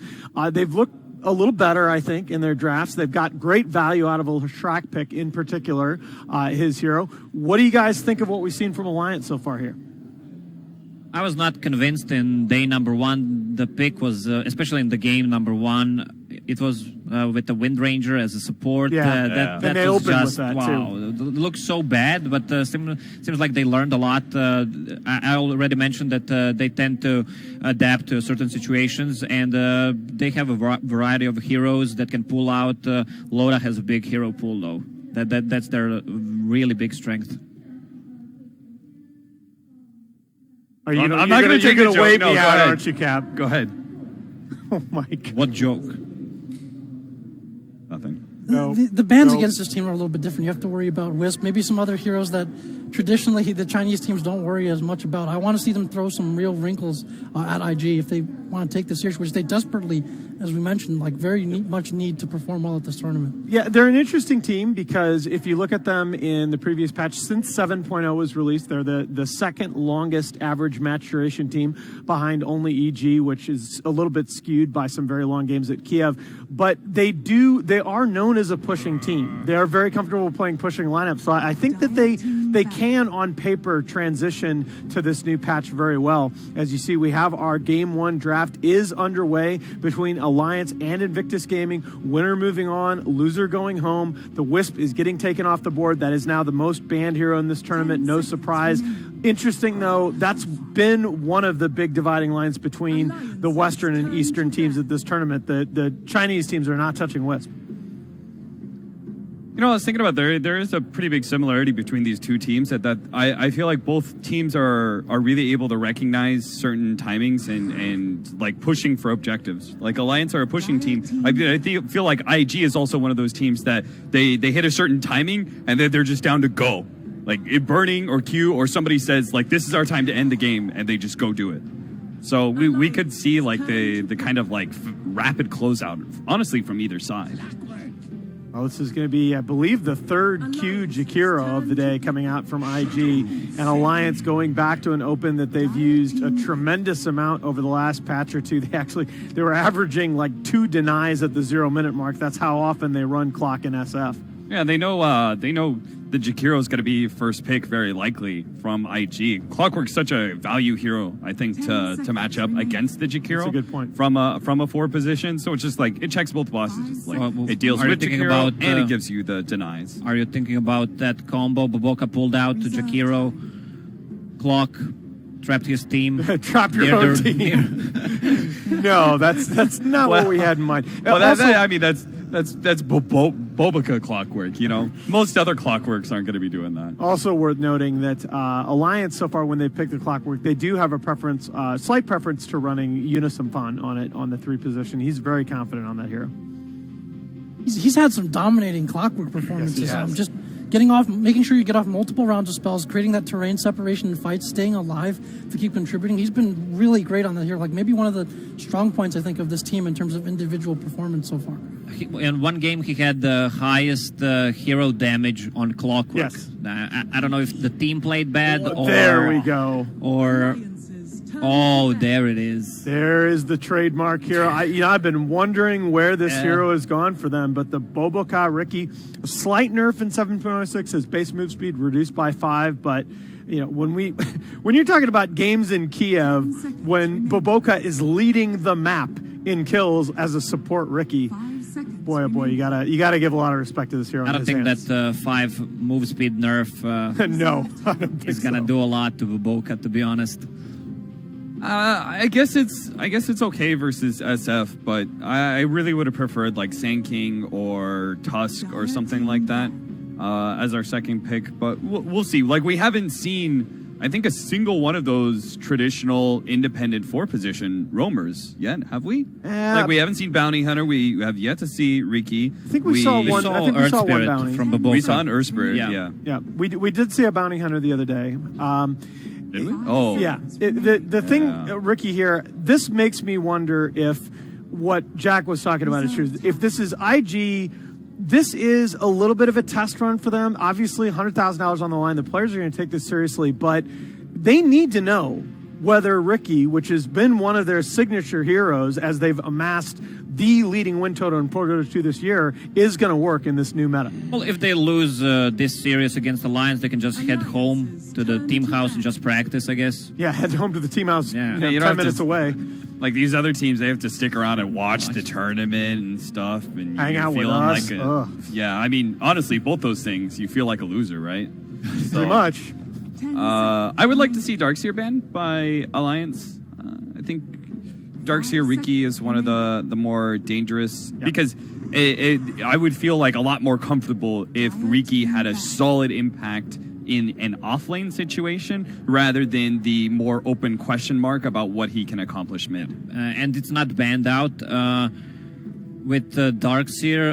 They've looked a little better, I think, in their drafts. They've got great value out of a Shrek pick in particular, his hero. What do you guys think of what we've seen from Alliance so far here? I was not convinced in day number one. The pick was, especially in the game number one, it was with the Wind Ranger as a support. That was just, wow. It looks so bad, but seems like they learned a lot. I already mentioned that they tend to adapt to certain situations, and they have a variety of heroes that can pull out. Loda has a big hero pool, though. That's their really big strength. Are you I'm not going to take it away me out, aren't you, Cap? Go ahead. Oh my God. What joke? Nothing. The bans against this team are a little bit different. You have to worry about Wisp, maybe some other heroes that traditionally the Chinese teams don't worry as much about. I want to see them throw some real wrinkles at IG if they want to take this serious, which they desperately, as we mentioned, like very much need to perform well at this tournament. Yeah, they're an interesting team because if you look at them in the previous patch, since 7.0 was released, they're the second longest average match duration team behind only EG, which is a little bit skewed by some very long games at Kiev. But they are known as a pushing team. They are very comfortable playing pushing lineups. So I think that they can, on paper, transition to this new patch very well. As you see, we have our Game 1 draft is underway between Alliance and Invictus Gaming. Winner moving on, loser going home. The Wisp is getting taken off the board. That is now the most banned hero in this tournament. No surprise. Interesting, though, that's been one of the big dividing lines between the Western and Eastern teams at this tournament. The Chinese teams are not touching Wisp. I was thinking about there is a pretty big similarity between these two teams that I feel like both teams are really able to recognize certain timings and like pushing for objectives. Like Alliance are a pushing team. I feel like IG is also one of those teams that they hit a certain timing and then they're just down to go. Like it burning or Q or somebody says like this is our time to end the game and they just go do it. So we could see like the kind of like rapid closeout, honestly, from either side. Well, this is going to be, I believe, the third Q Jakiro of the day coming out from IG, and Alliance going back to an open that they've used a tremendous amount over the last patch or two. They were averaging like 2 denies at the 0-minute mark. That's how often they run clock in SF. Yeah, they know the Jakiro is going to be first pick very likely from IG. Clockwork's such a value hero, I think, to match up against the Jakiro. That's a good point. From a 4 position, so it's just like it checks both boxes. Like it deals with Jakiro and it gives you the denies. Are you thinking about that combo Boboka pulled out to Jakiro? Clock trapped his team. Trap your own team. No, that's not what we had in mind. Well, that's Boboka Clockwork, Most other Clockworks aren't going to be doing that. Also worth noting that Alliance, so far, when they pick the Clockwork, they do have a preference, slight preference to running Unisymphan on it, on the 3 position. He's very confident on that hero. He's had some dominating Clockwork performances. Yes, Just getting off, making sure you get off multiple rounds of spells, creating that terrain separation in fights, staying alive to keep contributing. He's been really great on that here. Like maybe one of the strong points I think of this team in terms of individual performance so far. In one game, he had the highest hero damage on Clockwork. Yes. I don't know if the team played bad or... There we go. Or... Oh, there it is. There is the trademark hero. I've been wondering where this hero has gone for them, but the Boboka Ricky, a slight nerf in 7.06, his base move speed reduced by 5, but when you're talking about games in Kiev, when Boboka is leading the map in kills as a support Ricky, boy oh boy, you gotta give a lot of respect to this hero. I don't think that 5 move speed nerf no, I don't think is gonna do a lot to Boboka, to be honest. I guess it's okay versus SF, but I really would have preferred like Sand King or Tusk or something like that as our second pick. But we'll see. Like we haven't seen, I think, a single one of those traditional independent 4-position roamers yet, have we? Like we haven't seen Bounty Hunter. We have yet to see Riki. I think we saw one. I think we saw one bounty from Boboka. We saw an Earth Spirit. Yeah. We did see a Bounty Hunter the other day. Did we? Oh. Yeah. The thing, Ricky, here, this makes me wonder if what Jack was talking about is true. If this is IG, this is a little bit of a test run for them. Obviously, $100,000 on the line. The players are going to take this seriously, but they need to know whether Ricky, which has been one of their signature heroes as they've amassed the leading win total in Pro Dota 2 this year, is going to work in this new meta. Well, if they lose this series against the Lions, they can just head home to the team house and just practice, I guess. Yeah, head home to the team house, you 10 minutes away. Like these other teams, they have to stick around and watch the tournament and stuff. And hang out with us. Yeah, I mean, honestly, both those things, you feel like a loser, right? Pretty much. I would like to see Darkseer banned by Alliance. I think Darkseer Riki is one of the more dangerous because I would feel like a lot more comfortable if Riki had a solid impact in an offlane situation rather than the more open question mark about what he can accomplish mid. And it's not banned out. With Darkseer,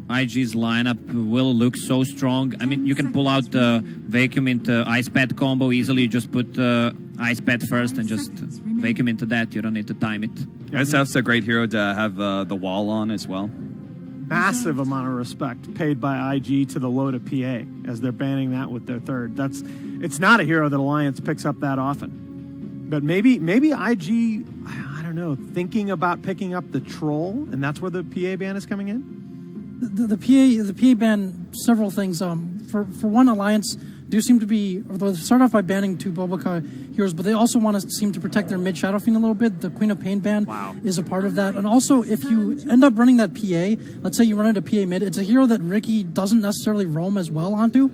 IG's lineup will look so strong. I mean, you can pull out the Vacuum into Ice Pad combo easily. You just put Ice Pad first and just Vacuum into that. You don't need to time it. SF's a great hero to have the wall on as well. Massive amount of respect paid by IG to the Loda PA as they're banning that with their third. It's not a hero that Alliance picks up that often. But maybe IG, I don't know, thinking about picking up the Troll, and that's where the PA ban is coming in? The PA ban, several things. For one, Alliance do seem to be, or they start off by banning 2 Boboka heroes, but they also want to seem to protect their mid Shadow Fiend a little bit. The Queen of Pain ban is a part of that. And also, if you end up running that PA, let's say you run into PA mid, it's a hero that Ricky doesn't necessarily roam as well onto.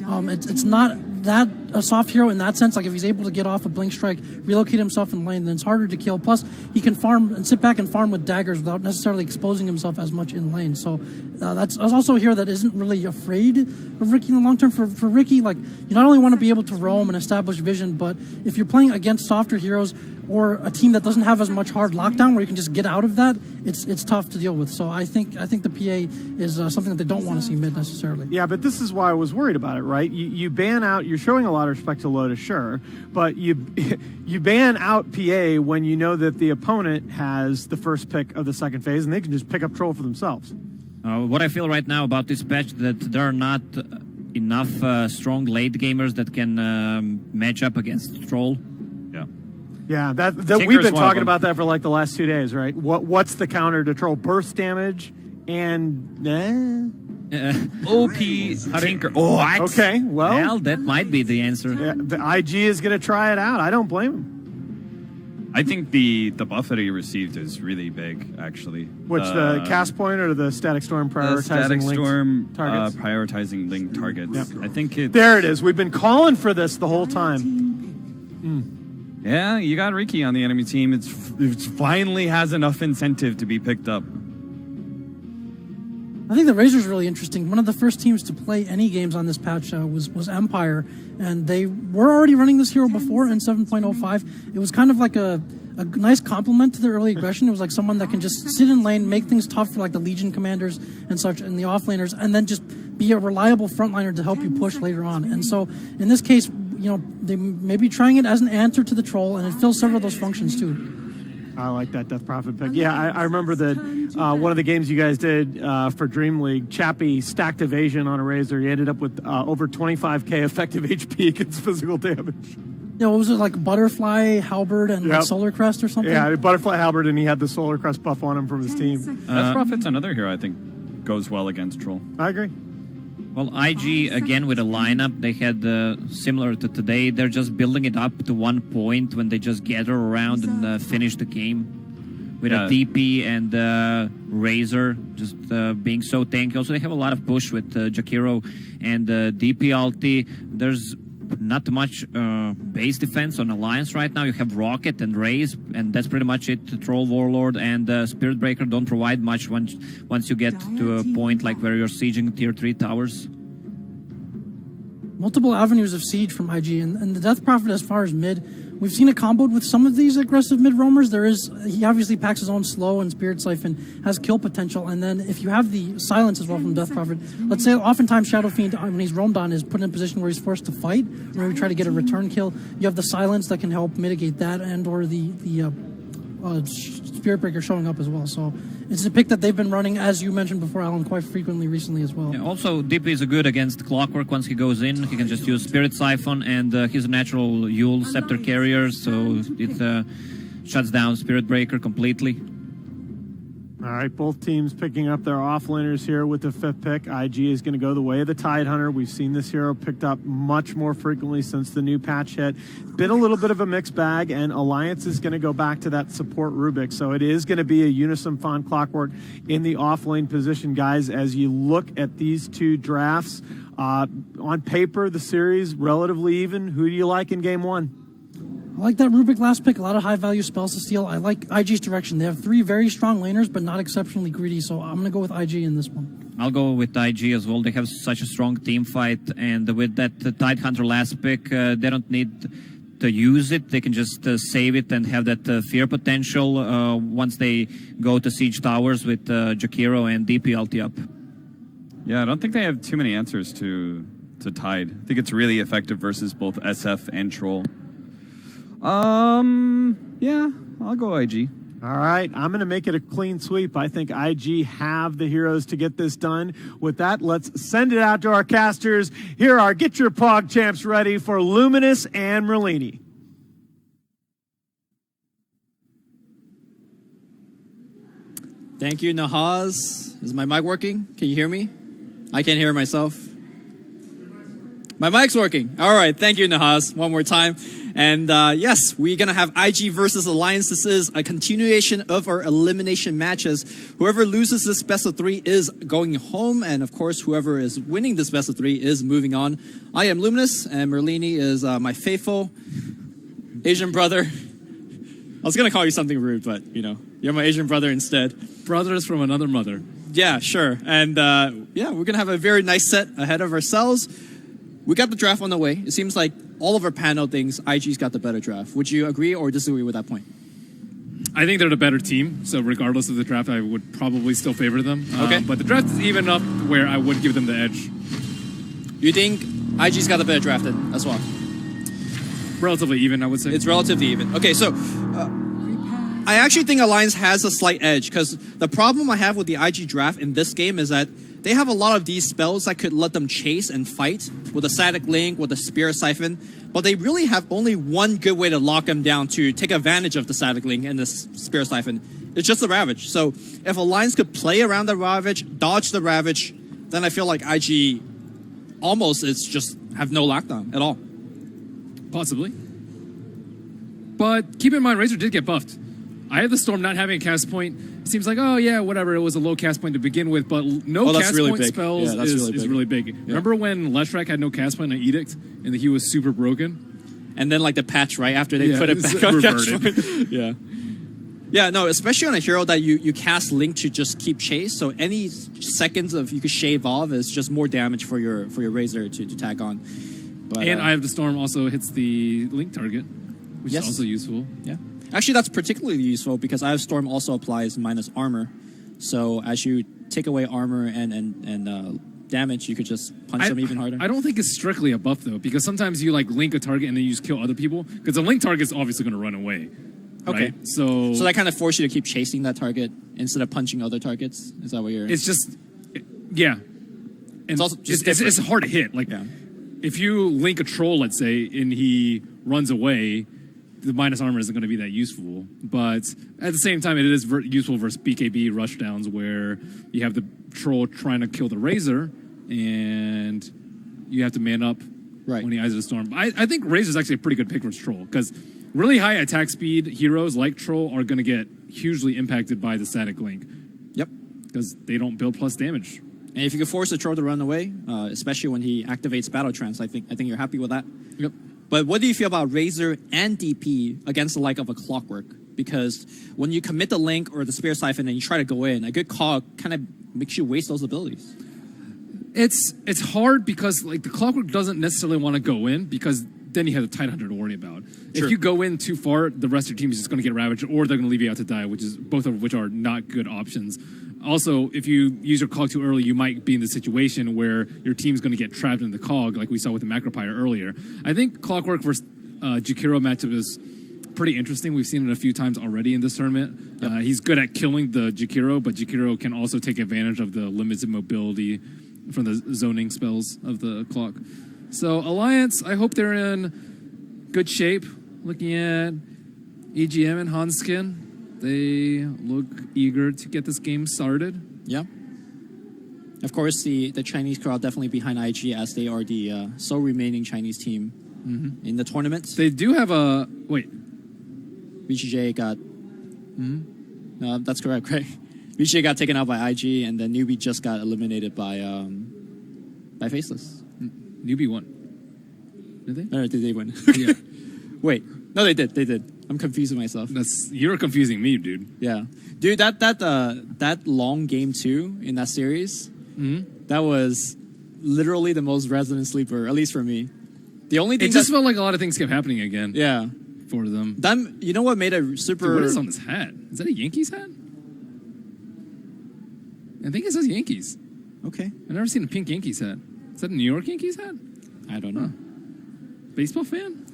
It's not that a soft hero in that sense. Like if he's able to get off a Blink Strike, relocate himself in lane, then it's harder to kill. Plus, he can farm and sit back and farm with daggers without necessarily exposing himself as much in lane. So that's also a hero that isn't really afraid of Ricky in the long term. For Ricky, like you not only want to be able to roam and establish vision, but if you're playing against softer heroes or a team that doesn't have as much hard lockdown where you can just get out of that, it's tough to deal with. So I think the PA is something that they don't want to see mid necessarily. Yeah, but this is why I was worried about it, right? You ban out, you're showing a lot of respect to Loda, sure, but you ban out PA when you know that the opponent has the first pick of the second phase and they can just pick up Troll for themselves. What I feel right now about this patch that there are not enough strong late gamers that can match up against Troll. Yeah, that we've been talking about that for like the last 2 days, right? What's the counter to Troll? Burst damage and OP Tinker. Okay, well, that might be the answer. Yeah, the IG is going to try it out. I don't blame him. I think the buff that he received is really big, actually. Which the cast point or the Static Storm prioritizing Static Storm targets? Prioritizing link targets. Yep. I think it's... There it is. We've been calling for this the whole time. Yeah, you got Riki on the enemy team. It finally has enough incentive to be picked up. I think the Razor's really interesting. One of the first teams to play any games on this patch was Empire, and they were already running this hero before in 7.05. It was kind of like a nice compliment to their early aggression. It was like someone that can just sit in lane, make things tough for like the Legion commanders and such, and the offlaners, and then just be a reliable frontliner to help you push later on. And so in this case, they may be trying it as an answer to the troll, and it fills several of those functions too. I like that Death Prophet pick. Yeah, I remember that one of the games you guys did for DreamLeague, Chappie stacked evasion on a Razor. He ended up with over 25k effective HP against physical damage. Yeah, what was it, like Butterfly, Halberd, and like Solar Crest or something? Yeah, Butterfly, Halberd, and he had the Solar Crest buff on him from his team. Death Prophet's another hero I think goes well against Troll. I agree. Well, IG, again, with a lineup, they had similar to today. They're just building it up to one point when they just gather around and finish the game. With a DP and Razor just being so tanky. Also, they have a lot of push with Jakiro and DP ulti. There's not much base defense on Alliance right now. You have Rocket and Raze, and that's pretty much it. The Troll, Warlord, and Spirit Breaker don't provide much once you get to a point like where you're sieging tier 3 towers. Multiple avenues of siege from IG, and the Death Prophet as far as mid. We've seen it comboed with some of these aggressive mid roamers. He obviously packs his own slow, and Spirit Siphon has kill potential. And then if you have the silence as well from Death Prophet, let's say oftentimes Shadow Fiend, when he's roamed on, is put in a position where he's forced to fight, or maybe try to get a return kill. You have the silence that can help mitigate that, and or the Spirit Breaker showing up as well. So it's a pick that they've been running, as you mentioned before, Alan, quite frequently recently as well. Yeah, also, DP is good against Clockwork. Once he goes in, he can just use Spirit Siphon, and he's a natural Yule Scepter carrier, so it shuts down Spirit Breaker completely. All right, both teams picking up their offlaners here with the 5th pick. IG is going to go the way of the Tidehunter. We've seen this hero picked up much more frequently since the new patch hit. Been a little bit of a mixed bag, and Alliance is going to go back to that support Rubik. So it is going to be a Unison Fawn Clockwork in the offlane position, guys. As you look at these two drafts, on paper, the series relatively even. Who do you like in game one? I like that Rubik last pick. A lot of high-value spells to steal. I like IG's direction. They have 3 very strong laners, but not exceptionally greedy, so I'm going to go with IG in this one. I'll go with IG as well. They have such a strong team fight, and with that Tidehunter last pick, they don't need to use it. They can just save it and have that fear potential once they go to siege towers with Jakiro and DP ulti up. Yeah, I don't think they have too many answers to Tide. I think it's really effective versus both SF and Troll. Yeah, I'll go IG. All right, I'm going to make it a clean sweep. I think IG have the heroes to get this done. With that, let's send it out to our casters. Here are Get Your Pog Champs ready for Luminous and Merlini. Thank you, Nahaz. Is my mic working? Can you hear me? I can't hear myself. My mic's working. All right, thank you, Nahaz. One more time. And yes, we're going to have IG versus Alliance. This is a continuation of our elimination matches. Whoever loses this best of 3 is going home. And of course, whoever is winning this best of 3 is moving on. I am Luminous, and Merlini is my faithful Asian brother. I was going to call you something rude, but, you're my Asian brother instead. Brothers from another mother. Yeah, sure. And yeah, we're going to have a very nice set ahead of ourselves. We got the draft on the way. It seems like all of our panel things, IG's got the better draft. Would you agree or disagree with that point? I think they're the better team, so regardless of the draft, I would probably still favor them. Okay. But the draft is even enough where I would give them the edge. You think IG's got the better draft then as well? Relatively even, I would say. It's relatively even. Okay, so I actually think Alliance has a slight edge, because the problem I have with the IG draft in this game is that they have a lot of these spells that could let them chase and fight with a Static Link, with a Spirit Siphon, but they really have only one good way to lock them down to take advantage of the Static Link and the Spirit Siphon. It's just the Ravage. So if Alliance could play around the Ravage, dodge the Ravage, then I feel like IG almost is just have no lockdown at all. Possibly. But keep in mind, Razor did get buffed. I have the Storm not having a cast point. It seems like, oh yeah, whatever, it was a low cast point to begin with, but no cast really point big. spells is really big. Yeah. Remember when Leshrac had no cast point on Edict and he was super broken? And then like the patch right after they put it back on cast point. Yeah. Yeah, no, especially on a hero that you cast Link to just keep chase, so any seconds of you could shave off is just more damage for your Razor to tag on. But, and Eye of the Storm also hits the Link target, which is also useful. Yeah. Actually, that's particularly useful because Eye of Storm also applies minus armor. So as you take away armor and damage, you could just punch them even harder. I don't think it's strictly a buff though, because sometimes you like link a target and then you just kill other people. Because a link target is obviously going to run away. Okay. Right? So that kind of forces you to keep chasing that target instead of punching other targets. Is that what you're? It's just, yeah. And it's also just it's hard to hit. Like, if you link a troll, let's say, and he runs away, the minus armor isn't going to be that useful. But at the same time, it is useful versus BKB rushdowns where you have the troll trying to kill the Razor, and you have to man up when he eyes the storm. I think Razor's actually a pretty good pick versus troll, because really high attack speed heroes like troll are going to get hugely impacted by the static link. Yep. Because they don't build plus damage. And if you can force the troll to run away, especially when he activates Battle Trance, I think you're happy with that. Yep. But what do you feel about Razor and DP against the like of a Clockwork? Because when you commit the Link or the Spear Siphon and you try to go in, a good call kind of makes you waste those abilities. It's hard because like the Clockwork doesn't necessarily want to go in, because then you have the Tidehunter to worry about. True. If you go in too far, the rest of your team is just going to get ravaged, or they're going to leave you out to die, both of which are not good options. Also, if you use your cog too early, you might be in the situation where your team's going to get trapped in the cog, like we saw with the Macropyre earlier. I think Clockwork versus Jakiro matchup is pretty interesting. We've seen it a few times already in this tournament. Yep. He's good at killing the Jakiro, but Jakiro can also take advantage of the limited mobility from the zoning spells of the clock. So Alliance, I hope they're in good shape. Looking at EGM and Hanskin, they look eager to get this game started. Yeah. Of course, the Chinese crowd definitely behind IG, as they are the sole remaining Chinese team in the tournament. They do have a... Wait. VGJ got... No, that's correct, right? VGJ got taken out by IG, and then Newbie just got eliminated by Faceless. Newbie won. Did they? Or did they win? Yeah. Wait. No, they did. They did. I'm confusing myself. You're confusing me, dude. Yeah. Dude, that long game 2 in that series, that was literally the most resonant sleeper, at least for me. The only thing it just felt like a lot of things kept happening again. Yeah. For them. You know what made it super... Dude, what is on this hat? Is that a Yankees hat? I think it says Yankees. Okay. I've never seen a pink Yankees hat. Is that a New York Yankees hat? I don't know. Baseball fan?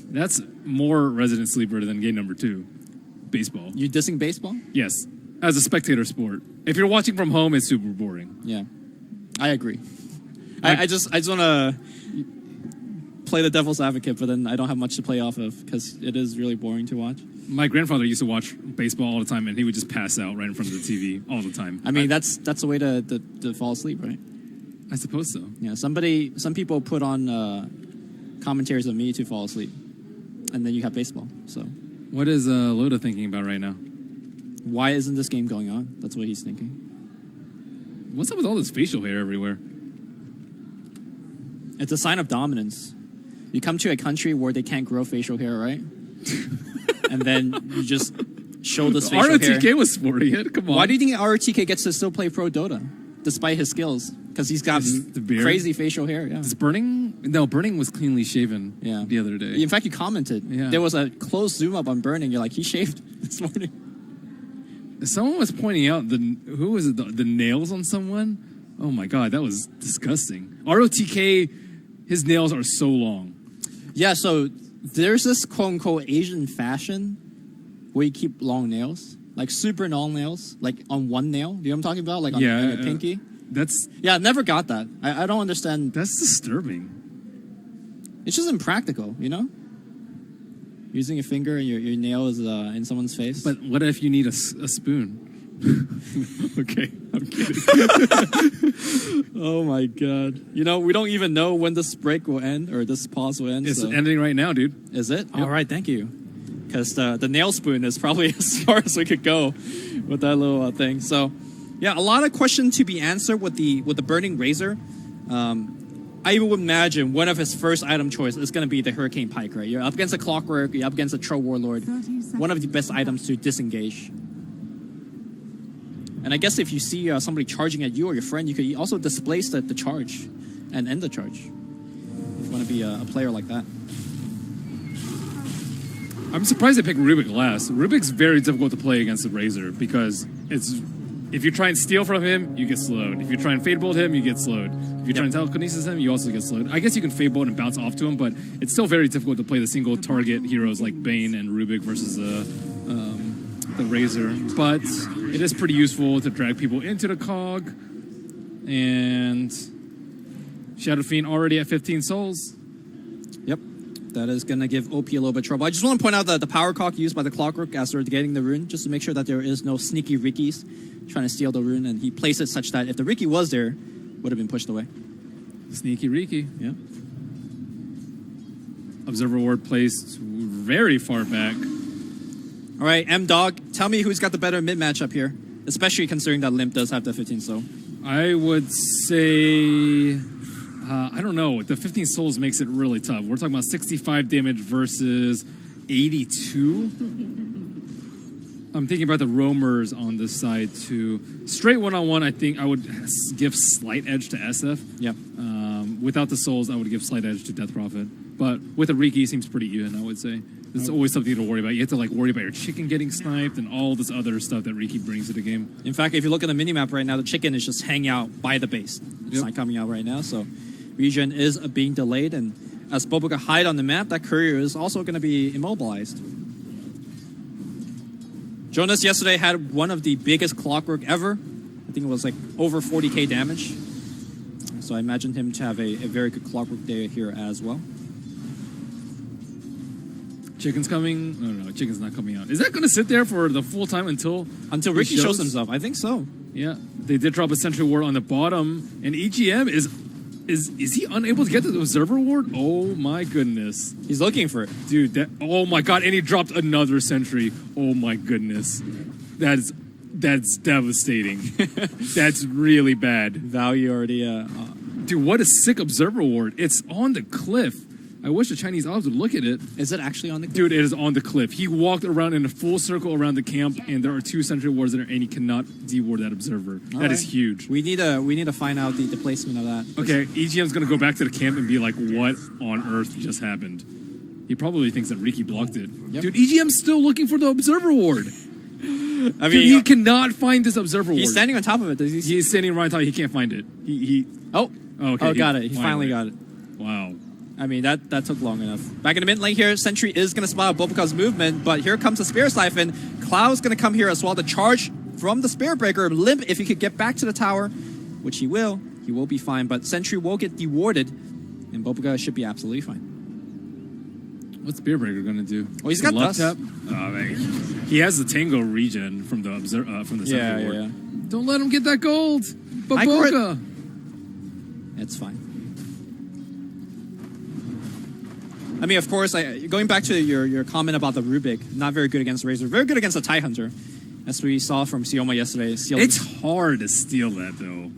That's more resident sleeper than game number 2. Baseball. You dissing baseball? Yes. As a spectator sport. If you're watching from home, it's super boring. Yeah. I agree. I just want to play the devil's advocate, but then I don't have much to play off of because it is really boring to watch. My grandfather used to watch baseball all the time, and he would just pass out right in front of the TV all the time. I mean, that's a way to fall asleep, right? I suppose so. Yeah. Some people put on commentaries of me to fall asleep, and then you have baseball. So, what is Loda thinking about right now? Why isn't this game going on? That's what he's thinking. What's up with all this facial hair everywhere? It's a sign of dominance. You come to a country where they can't grow facial hair, right? And then you just show this facial hair. ROTK was sporting it. Come on. Why do you think ROTK gets to still play pro Dota, despite his skills? Because he's got crazy facial hair. Yeah. Is Burning? No, Burning was cleanly shaven. Yeah. The other day. In fact, you commented. Yeah. There was a close zoom up on Burning. You're like, he shaved this morning. Someone was pointing out the nails on someone. Oh my god, that was disgusting. ROTK, his nails are so long. Yeah, so there's this quote-unquote Asian fashion where you keep long nails, like super long nails, like on one nail. Do you know what I'm talking about? Like on your pinky? I never got that. I don't understand. That's disturbing. It's just impractical, you know? Using a finger and your nail is in someone's face. But what if you need a spoon? Okay, I'm kidding. Oh my god. You know, we don't even know when this break will end, or this pause will end. It's ending right now, dude. Is it? Yep. All right, thank you. Because the nail spoon is probably as far as we could go with that little thing. So, yeah, a lot of questions to be answered with the Burning Razor. I would imagine one of his first item choice is going to be the Hurricane Pike, right? You're up against a Clockwork, you're up against a Troll Warlord. One of the best items to disengage. And I guess if you see somebody charging at you or your friend, you could also displace the charge and end the charge. If you want to be a player like that. I'm surprised they picked Rubik last. Rubik's very difficult to play against the Razor because it's if you try and steal from him, you get slowed. If you try and fade bolt him, you get slowed. If you try and telekinesis him, you also get slowed. I guess you can fade bolt and bounce off to him, but it's still very difficult to play the single target heroes like Bane and Rubik versus the Razor. But it is pretty useful to drag people into the cog. And Shadow Fiend already at 15 souls. Yep. That is going to give OP a little bit of trouble. I just want to point out that the power cock used by the Clockwork as they're getting the rune, just to make sure that there is no sneaky Rickies trying to steal the rune, and he placed it such that if the Rickie was there, would have been pushed away. Sneaky Rickie. Yeah. Observer Ward placed very far back. All right, M-Dog, tell me who's got the better mid matchup here, especially considering that Limp does have the 15 soul. I would say... I don't know. The 15 souls makes it really tough. We're talking about 65 damage versus 82. I'm thinking about the roamers on this side too. Straight one-on-one, I think I would give slight edge to SF. Yep. Without the souls, I would give slight edge to Death Prophet. But with a Riki, it seems pretty even, I would say. There's always something to worry about. You have to worry about your chicken getting sniped and all this other stuff that Riki brings to the game. In fact, if you look at the minimap right now, the chicken is just hanging out by the base. It's not coming out right now, so region is being delayed, and as Boboka hide on the map, that courier is also going to be immobilized. Jonas yesterday had one of the biggest Clockwork ever. I think it was over 40k damage. So I imagine him to have a very good Clockwork day here as well. Chicken's coming. No, Chicken's not coming out. Is that going to sit there for the full time until Riki shows himself? I think so. Yeah, they did drop a sentry ward on the bottom, and EGM is he unable to get to the observer ward? Oh my goodness. He's looking for it. Dude, oh my god, and he dropped another sentry. Oh my goodness. That's devastating. That's really bad. Value already Dude, what a sick observer ward. It's on the cliff. I wish the Chinese ops would look at it. Is it actually on the cliff? Dude, it is on the cliff. He walked around in a full circle around the camp, and there are 2 sentry wards there, and he cannot deward that observer. That is huge. We need to find out the placement of that. Okay, EGM's going to go back to the camp and be like, what on earth just happened? He probably thinks that Riki blocked it. Yep. Dude, EGM's still looking for the observer ward. I mean, he cannot find this observer ward. He's standing on top of it. He's standing right on top. He can't find it. Okay. Got it. He finally got it. Wow. I mean, that took long enough. Back in the mid lane here, Sentry is going to spot out Boboka's movement, but here comes the Spear Siphon. Cloud's going to come here as well to charge from the Spear Breaker. Limp, if he could get back to the tower, which he will be fine, but Sentry will get dewarded, and Boboka should be absolutely fine. What's Spear Breaker going to do? Well, he's got Dust. He has the Tango regen from the Sentry ward. Yeah. Don't let him get that gold. Boboka. It's fine. I mean, of course, going back to your comment about the Rubik, not very good against Razor, very good against the TIE Hunter, as we saw from Sioma yesterday. It's hard to steal that, though.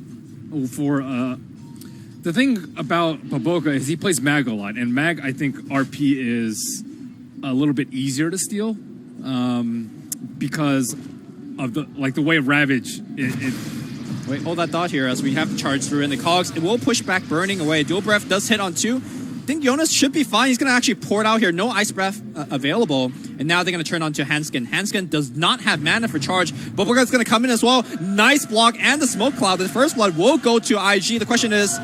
The thing about Boboka is he plays Mag a lot, and Mag, I think, RP is a little bit easier to steal because of the way of Ravage. Wait, hold that thought here as we have to charge through in the cogs. It will push back Burning away. Dual Breath does hit on 2. I think Jonas should be fine. He's going to actually pour it out here. No Ice Breath available. And now they're going to turn on to Hanskin. Hanskin does not have mana for charge. Boboka's going to come in as well. Nice block and the Smoke Cloud. The first blood will go to IG. The question is,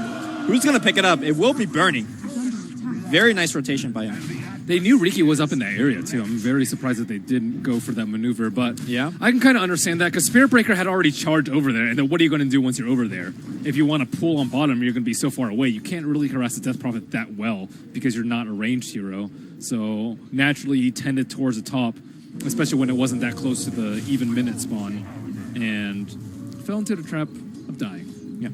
who's going to pick it up? It will be Burning. Very nice rotation by him. They knew Riki was up in that area, too. I'm very surprised that they didn't go for that maneuver. But yeah, I can kind of understand that because Spirit Breaker had already charged over there. And then what are you going to do once you're over there? If you want to pull on bottom, you're going to be so far away. You can't really harass the Death Prophet that well because you're not a ranged hero. So naturally, he tended towards the top, especially when it wasn't that close to the even minute spawn. And fell into the trap of dying. Yeah.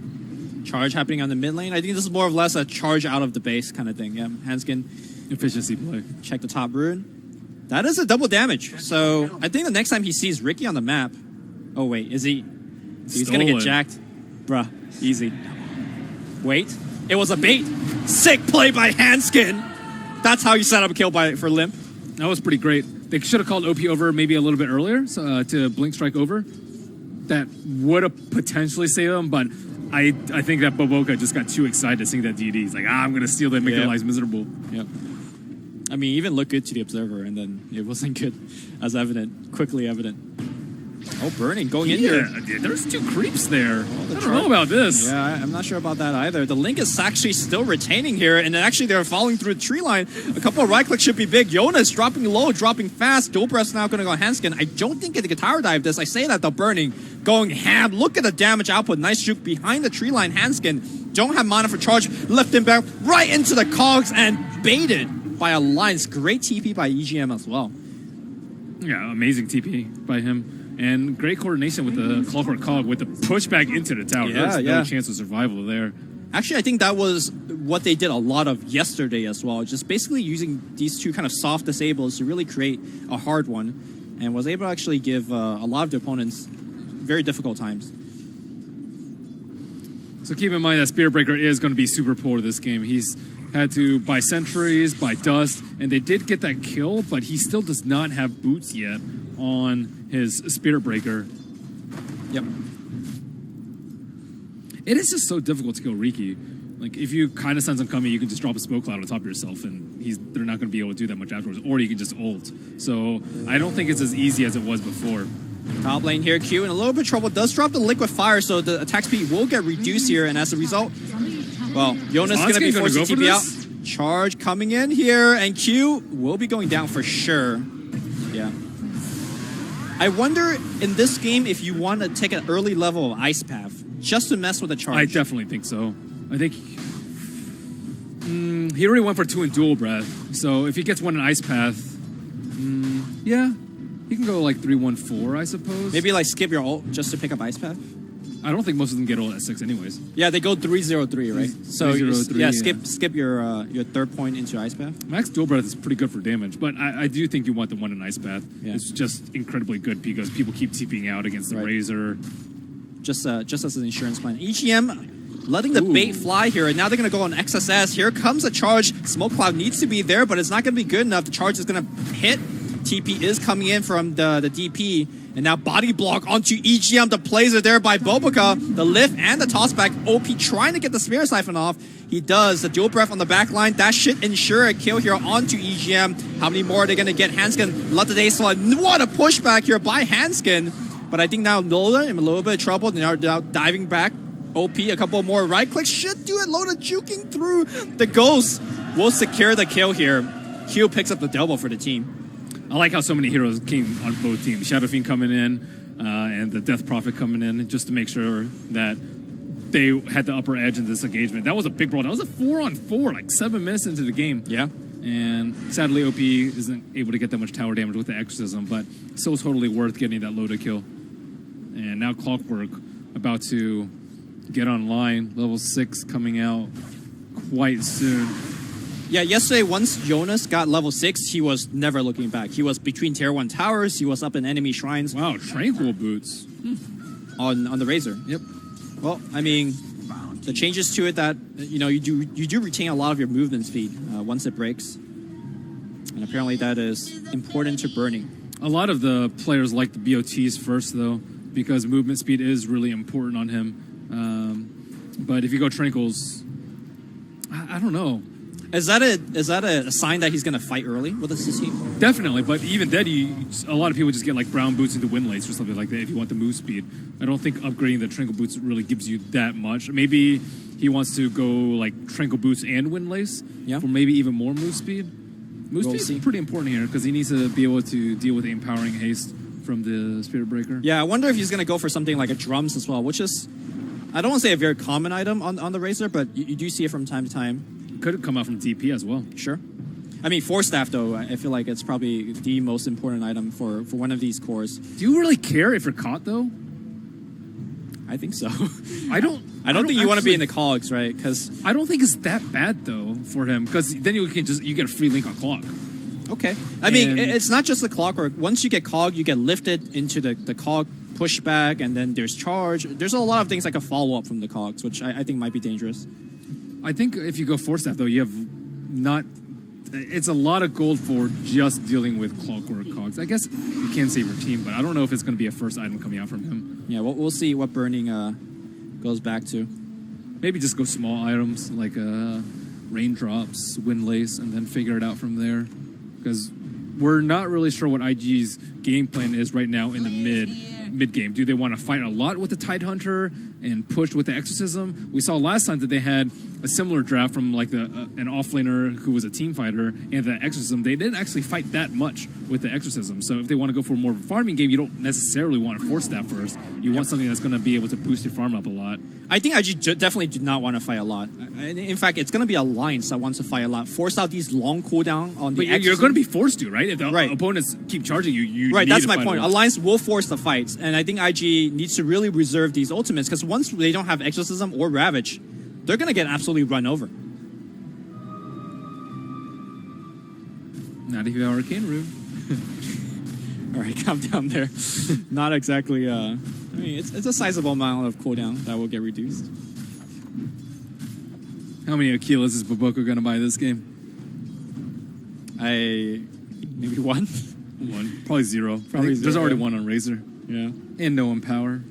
Charge happening on the mid lane. I think this is more or less a charge out of the base kind of thing. Yeah, Hanskin. Efficiency play. Check the top rune. That is a double damage. So I think the next time he sees Riki on the map. Oh, wait. Is he? He's going to get jacked. Bruh. Easy. Wait. It was a bait. Sick play by Hanskin. That's how you set up a kill for Limp. That was pretty great. They should have called OP over maybe a little bit earlier to Blink Strike over. That would have potentially saved them, but I think that Boboka just got too excited seeing that DD. He's like, I'm going to steal that and make their lives miserable. Yep. I mean, even looked good to the observer, and then it wasn't good, as evident, quickly evident. Oh, burning going in here. Yeah, there's 2 creeps there. I don't know about this. Yeah, I'm not sure about that either. The Link is actually still retaining here, and actually they're following through the tree line. A couple of right clicks should be big. Jonas dropping low, dropping fast. Dual Breath's now going to go Hanskin. I don't think they can tower dive this. I say that, though, burning. Going ham. Look at the damage output. Nice juke behind the tree line. Hanskin don't have mana for charge. Left him back right into the cogs and baited by Alliance. Great TP by EGM as well. Yeah, amazing TP by him. And great coordination with the Clockwork Cog with the pushback into the tower. There's no chance of survival there. Actually, I think that was what they did a lot of yesterday as well. Just basically using these 2 kind of soft disables to really create a hard one, and was able to actually give a lot of the opponents very difficult times. So keep in mind that Spirit Breaker is going to be super poor this game. He's had to buy sentries, buy dust, and they did get that kill, but he still does not have boots yet on his Spirit Breaker. Yep. It is just so difficult to kill Riki. Like, if you kind of sense him coming, you can just drop a smoke cloud on top of yourself, and they're not going to be able to do that much afterwards, or you can just ult. So I don't think it's as easy as it was before. Top lane here, Q in a little bit of trouble. Does drop the liquid fire, so the attack speed will get reduced here, and as a result, well, Jonas is going to be forced to TP out. Charge coming in here, and Q will be going down for sure. Yeah. I wonder in this game if you want to take an early level of Ice Path just to mess with the charge. I definitely think so. I think he already went for 2 in Dual Breath, so if he gets 1 in Ice Path, yeah, he can go like 3-1-4, I suppose. Maybe like skip your ult just to pick up Ice Path. I don't think most of them get ult at 6 anyways. Yeah, they go 3-0-3, right? So 3-0-3, yeah, skip your third point into Ice Path. Max Dual Breath is pretty good for damage, but I do think you want the 1 in Ice Path. Yeah. It's just incredibly good because people keep TPing out against the Razor. Just as an insurance plan. EGM letting the bait fly here, and now they're going to go on XSS. Here comes a charge. Smoke Cloud needs to be there, but it's not going to be good enough. The charge is going to hit. TP is coming in from the DP, and now body block onto EGM. The plays are there by Boboka. The lift and the tossback. OP trying to get the Spirit Siphon off. He does. The Dual Breath on the back line. That should ensure a kill here onto EGM. How many more are they going to get? Hanskin, let the day slide. What a pushback here by Hanskin. But I think now Loda in a little bit of trouble. They're now diving back. OP, a couple more right clicks should do it. Loda juking through. The Ghost will secure the kill here. Q picks up the double for the team. I like how so many heroes came on both teams. Shadow Fiend coming in and the Death Prophet coming in just to make sure that they had the upper edge in this engagement. That was a big brawl. That was a 4-on-4, like 7 minutes into the game. Yeah. And sadly, OP isn't able to get that much tower damage with the Exorcism, but still totally worth getting that Loda kill. And now Clockwork about to get online. Level 6 coming out quite soon. Yeah, yesterday, once Jonas got level 6, he was never looking back. He was between tier 1 towers. He was up in enemy shrines. Wow, Tranquil boots. On the Razor. Yep. Well, I mean, the changes to it that, you know, you do retain a lot of your movement speed once it breaks. And apparently that is important to burning. A lot of the players like the BOTs first, though, because movement speed is really important on him. But if you go Tranquils, I don't know. Is that a sign that he's going to fight early with this team? Definitely, but even then, a lot of people just get like brown boots into Windlace or something like that if you want the move speed. I don't think upgrading the Tranquil boots really gives you that much. Maybe he wants to go like Tranquil boots and Windlace for maybe even more move speed. Move speed is pretty important here because he needs to be able to deal with the empowering haste from the Spirit Breaker. Yeah, I wonder if he's going to go for something like a drums as well, which is, I don't want to say a very common item on the Razor, but you do see it from time to time. Could come out from DP as well. Sure. I mean, Force Staff, though, I feel like it's probably the most important item for one of these cores. Do you really care if you're caught, though? I think so. I don't think you want to be in the cogs, right? Because I don't think it's that bad, though, for him. Because then you get a free link on Clock. Okay. I mean, it's not just the Clockwork. Once you get cog, you get lifted into the cog pushback, and then there's charge. There's a lot of things like a follow-up from the cogs, which I think might be dangerous. I think if you go Force Staff, though, you have not... It's a lot of gold for just dealing with Clockwork cogs. I guess you can save your team, but I don't know if it's going to be a first item coming out from him. Yeah, we'll see what burning goes back to. Maybe just go small items like Raindrops, Windlace, and then figure it out from there. Because we're not really sure what IG's game plan is right now in the mid. mid-game? Do they want to fight a lot with the Tidehunter and push with the Exorcism? We saw last time that they had a similar draft from like an offlaner who was a team fighter and the Exorcism. They didn't actually fight that much with the Exorcism. So if they want to go for more of a farming game, you don't necessarily want to force that first. You want something that's going to be able to boost your farm up a lot. I think IG definitely do not want to fight a lot. In fact, it's going to be Alliance that wants to fight a lot. Force out these long cooldown on the But you're going to be forced to, right? If the opponents keep charging you right, need that's to my fight point. a lot. Alliance will force the fights, and I think IG needs to really reserve these ultimates, because once they don't have Exorcism or Ravage, they're going to get absolutely run over. Not if you have Arcane Rune. All right, calm down there. Not exactly. I mean, it's a sizable amount of cooldown that will get reduced. How many Aquilas is Baboko going to buy this game? Maybe one. One. Probably zero. Probably There's zero, already yeah. one on Razor. Yeah. And no Empower.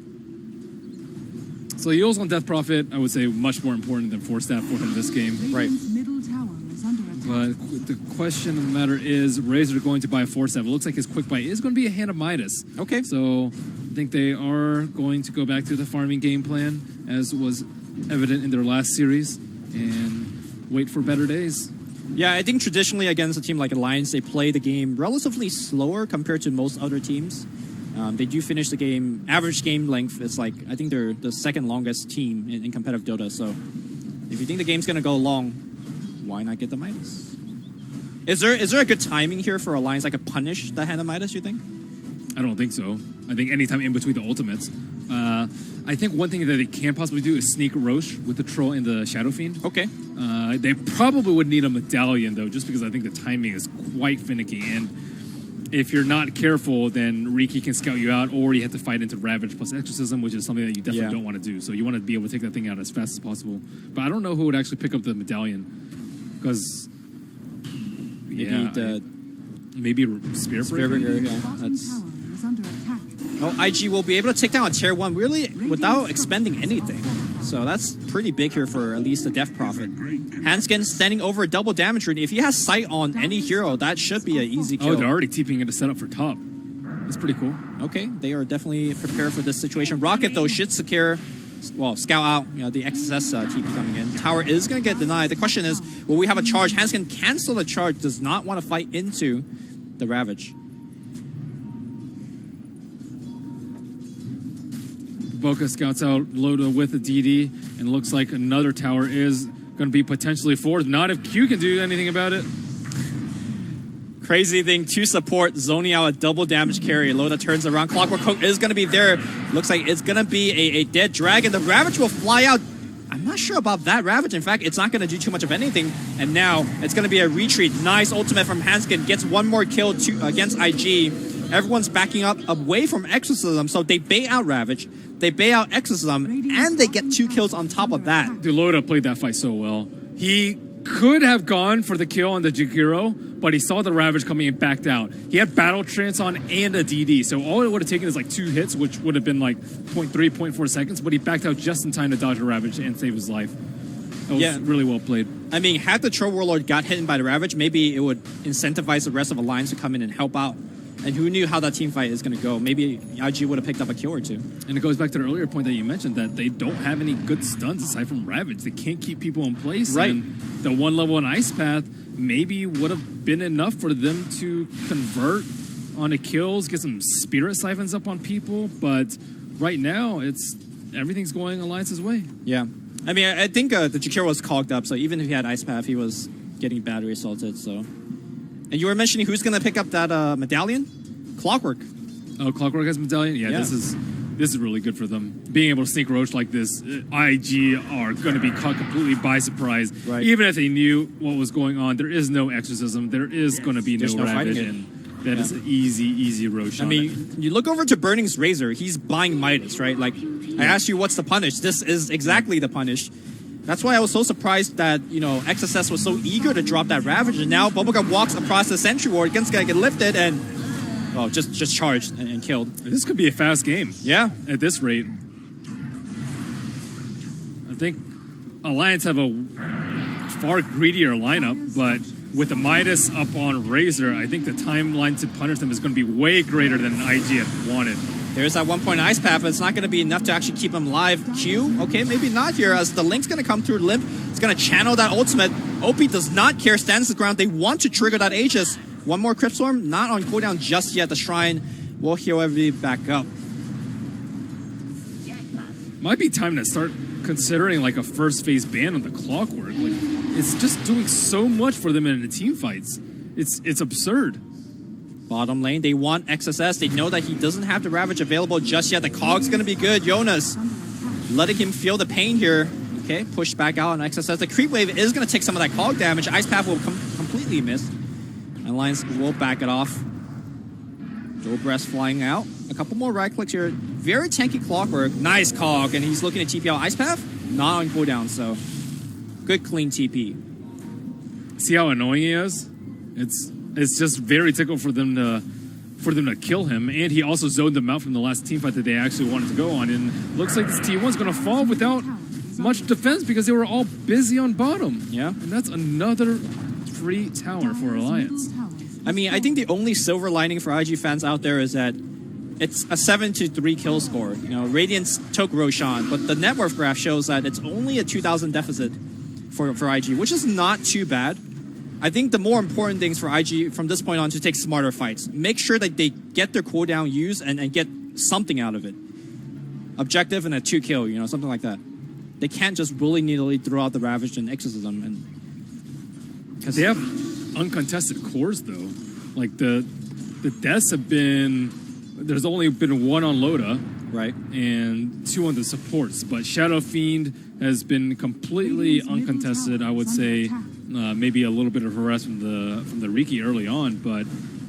So Eul's on Death Prophet, I would say much more important than Force Staff for him this game. Right. Middle tower is under attack. But the question of the matter is, Razor going to buy a Force Staff. It looks like his Quick Bite is going to be a Hand of Midas. Okay. So I think they are going to go back to the farming game plan, as was evident in their last series, and wait for better days. Yeah, I think traditionally against a team like Alliance, they play the game relatively slower compared to most other teams. They do finish the game, average game length, it's like, I think they're the second longest team in competitive Dota. So if you think the game's going to go long, why not get the Midas? Is there a good timing here for Alliance, like a punish the Hand of Midas, you think? I don't think so. I think anytime in between the ultimates. I think one thing that they can possibly do is sneak Roche with the Troll and the Shadow Fiend. Okay. They probably would need a Medallion, though, just because I think the timing is quite finicky. And if you're not careful, then Riki can scout you out, or you have to fight into Ravage plus Exorcism, which is something that you definitely don't want to do. So you want to be able to take that thing out as fast as possible. But I don't know who would actually pick up the Medallion, because maybe Spiritbreaker. Bottom tower is under attack. Oh, IG will be able to take down a tier 1 really without expending anything. So that's pretty big here for at least the Death Prophet. Hanskin standing over a double damage rune. If he has sight on any hero, that should be an easy kill. Oh, they're already TPing into setup for top. That's pretty cool. Okay, they are definitely prepared for this situation. Rocket, though, should secure, well, scout out the XSS TP coming in. Tower is going to get denied. The question is, will we have a charge? Hanskin cancel the charge, does not want to fight into the Ravage. Boca scouts out Loda with a DD, and looks like another tower is going to be potentially forced. Not if Q can do anything about it. Crazy thing to support, zoning out a double damage carry. Loda turns around. Clockwork Cook is going to be there. Looks like it's going to be a dead dragon. The Ravage will fly out. I'm not sure about that Ravage. In fact, it's not going to do too much of anything. And now it's going to be a retreat. Nice ultimate from Hanskin. Gets one more kill against IG. Everyone's backing up away from Exorcism, so they bait out Ravage. They bait out Exorcism, and they get 2 kills on top of that. Dude, Loda played that fight so well. He could have gone for the kill on the Jakiro, but he saw the Ravage coming and backed out. He had Battle Trance on and a DD, so all it would have taken is like 2 hits, which would have been like 0.3, 0.4 seconds, but he backed out just in time to dodge a Ravage and save his life. That was really well played. I mean, had the Troll Warlord got hit by the Ravage, maybe it would incentivize the rest of Alliance to come in and help out. And who knew how that team fight is going to go? Maybe IG would have picked up a kill or 2. And it goes back to the earlier point that you mentioned, that they don't have any good stuns aside from Ravage. They can't keep people in place. Right. And the 1 level in Ice Path maybe would have been enough for them to convert on the kills, get some Spirit Siphons up on people. But right now, everything's going Alliance's way. Yeah. I mean, I think the Jakiro was cogged up, so even if he had Ice Path, he was getting battery assaulted, so... And you were mentioning who's going to pick up that medallion? Clockwork. Oh, Clockwork has medallion? Yeah, this is really good for them. Being able to sneak Roach like this, IG are going to be caught completely by surprise. Right. Even if they knew what was going on, there is no Exorcism. There is going to be no Ravage. And that is an easy Roach. I mean, you look over to Burning's Razor, he's buying Midas, right? Like, I asked you what's the punish. This is exactly the punish. That's why I was so surprised that, XSS was so eager to drop that Ravage, and now Bubblegum walks across the Sentry Ward, again's gonna get lifted, and, well, just charged and killed. This could be a fast game. Yeah. At this rate. I think Alliance have a far greedier lineup, but with the Midas up on Razor, I think the timeline to punish them is going to be way greater than IG had wanted. There's that 1 point ice path, but it's not going to be enough to actually keep him alive. Q, okay, maybe not here, as the Link's going to come through Limp. It's going to channel that ultimate. OP does not care, stands the ground. They want to trigger that Aegis. One more Crypt Storm, not on cooldown just yet. The Shrine will, however, be back up. Might be time to start considering like a first phase ban on the Clockwork. Like, it's just doing so much for them in the team fights. It's absurd. Bottom lane, they want XSS. They know that he doesn't have the Ravage available just yet. The Cog's going to be good. Jonas letting him feel the pain here. Okay, pushed back out on XSS. The Creep Wave is going to take some of that Cog damage. Ice Path will completely miss. Alliance will back it off. Joe Breast flying out. A couple more right clicks here. Very tanky Clockwork. Nice Cog, and he's looking at TP out. Ice Path, not on cooldown, so good clean TP. See how annoying he is? It's just very typical for them to kill him, and he also zoned them out from the last team fight that they actually wanted to go on. And looks like this T1's going to fall without much defense because they were all busy on bottom. Yeah, and that's another free tower for Alliance. I mean, I think the only silver lining for IG fans out there is that it's a 7-3 kill score. You know, Radiance took Roshan, but the net worth graph shows that it's only a 2,000 deficit for IG, which is not too bad. I think the more important things for IG from this point on to take smarter fights. Make sure that they get their cooldown used and get something out of it. Objective and a 2 kill, you know, something like that. They can't just willy-nilly throw out the Ravage and Exorcism. Because they have uncontested cores, though. Like, the deaths have been... There's only been 1 on Loda. Right. And 2 on the supports. But Shadow Fiend has been completely uncontested, I would say. Maybe a little bit of harass from the Riki early on, but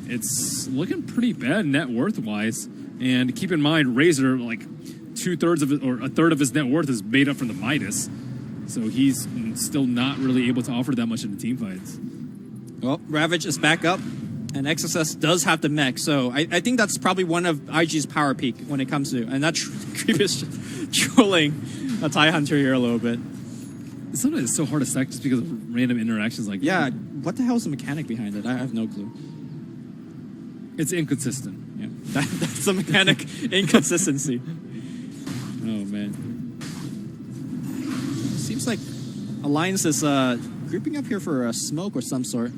it's looking pretty bad net worth wise. And keep in mind, Razor, like 2/3 of it or a third of his net worth is made up from the Midas, so he's still not really able to offer that much in the team fights. Well, Ravage is back up, and XSS does have the mech, so I think that's probably one of IG's power peak when it comes to, and that Creep is trolling a TIE Hunter here a little bit. Sometimes it's so hard to stack just because of random interactions like that. Yeah, what the hell is the mechanic behind it? I have no clue. It's inconsistent. Yeah, that's the mechanic. Inconsistency. Oh, man. Seems like Alliance is grouping up here for a smoke or some sort.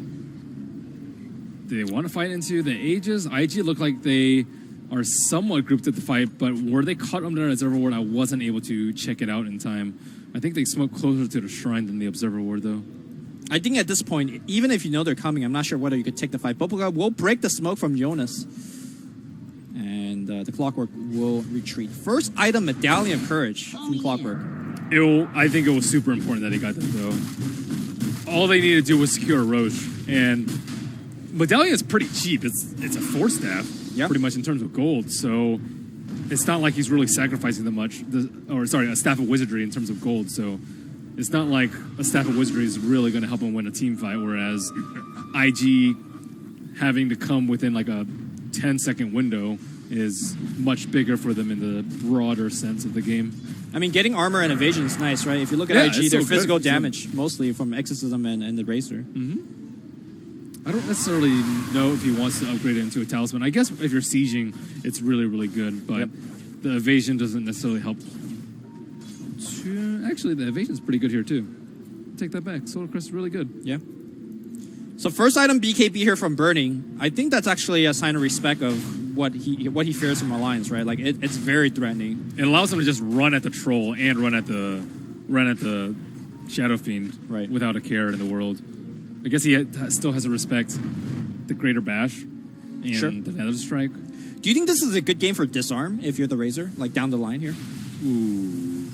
Do they want to fight into the Aegis? IG look like they are somewhat grouped at the fight, but were they caught under an Observer Ward? I wasn't able to check it out in time. I think they smoked closer to the Shrine than the Observer Ward, though. I think at this point, even if you know they're coming, I'm not sure whether you could take the fight. Bubblegum will break the smoke from Jonas. And the Clockwork will retreat. First item, Medallion of Courage from Clockwork. I think it was super important that he got that, though. All they needed to do was secure a Roche. And Medallion is pretty cheap. It's a 4-staff, pretty much in terms of gold. So it's not like he's really sacrificing that much. A Staff of Wizardry in terms of gold. So it's not like a Staff of Wizardry is really going to help him win a team fight, whereas IG having to come within like a 10-second window is much bigger for them in the broader sense of the game. I mean, getting armor and evasion is nice, right? If you look at IG, they're physical damage, mostly from Exorcism and the Razor. I don't necessarily know if he wants to upgrade it into a Talisman. I guess if you're sieging, it's really, really good, but the evasion doesn't necessarily help. Actually, the evasion is pretty good here, too. Take that back. Solar Crest is really good. Yeah. So first item BKB here from Burning. I think that's actually a sign of respect of what he fears from Alliance, right? Like it's very threatening. It allows him to just run at the Troll and run at the Shadow Fiend without a care in the world. I guess he still has to respect the Greater Bash and the Nether Strike. Do you think this is a good game for Disarm if you're the Razor, like down the line here? Ooh.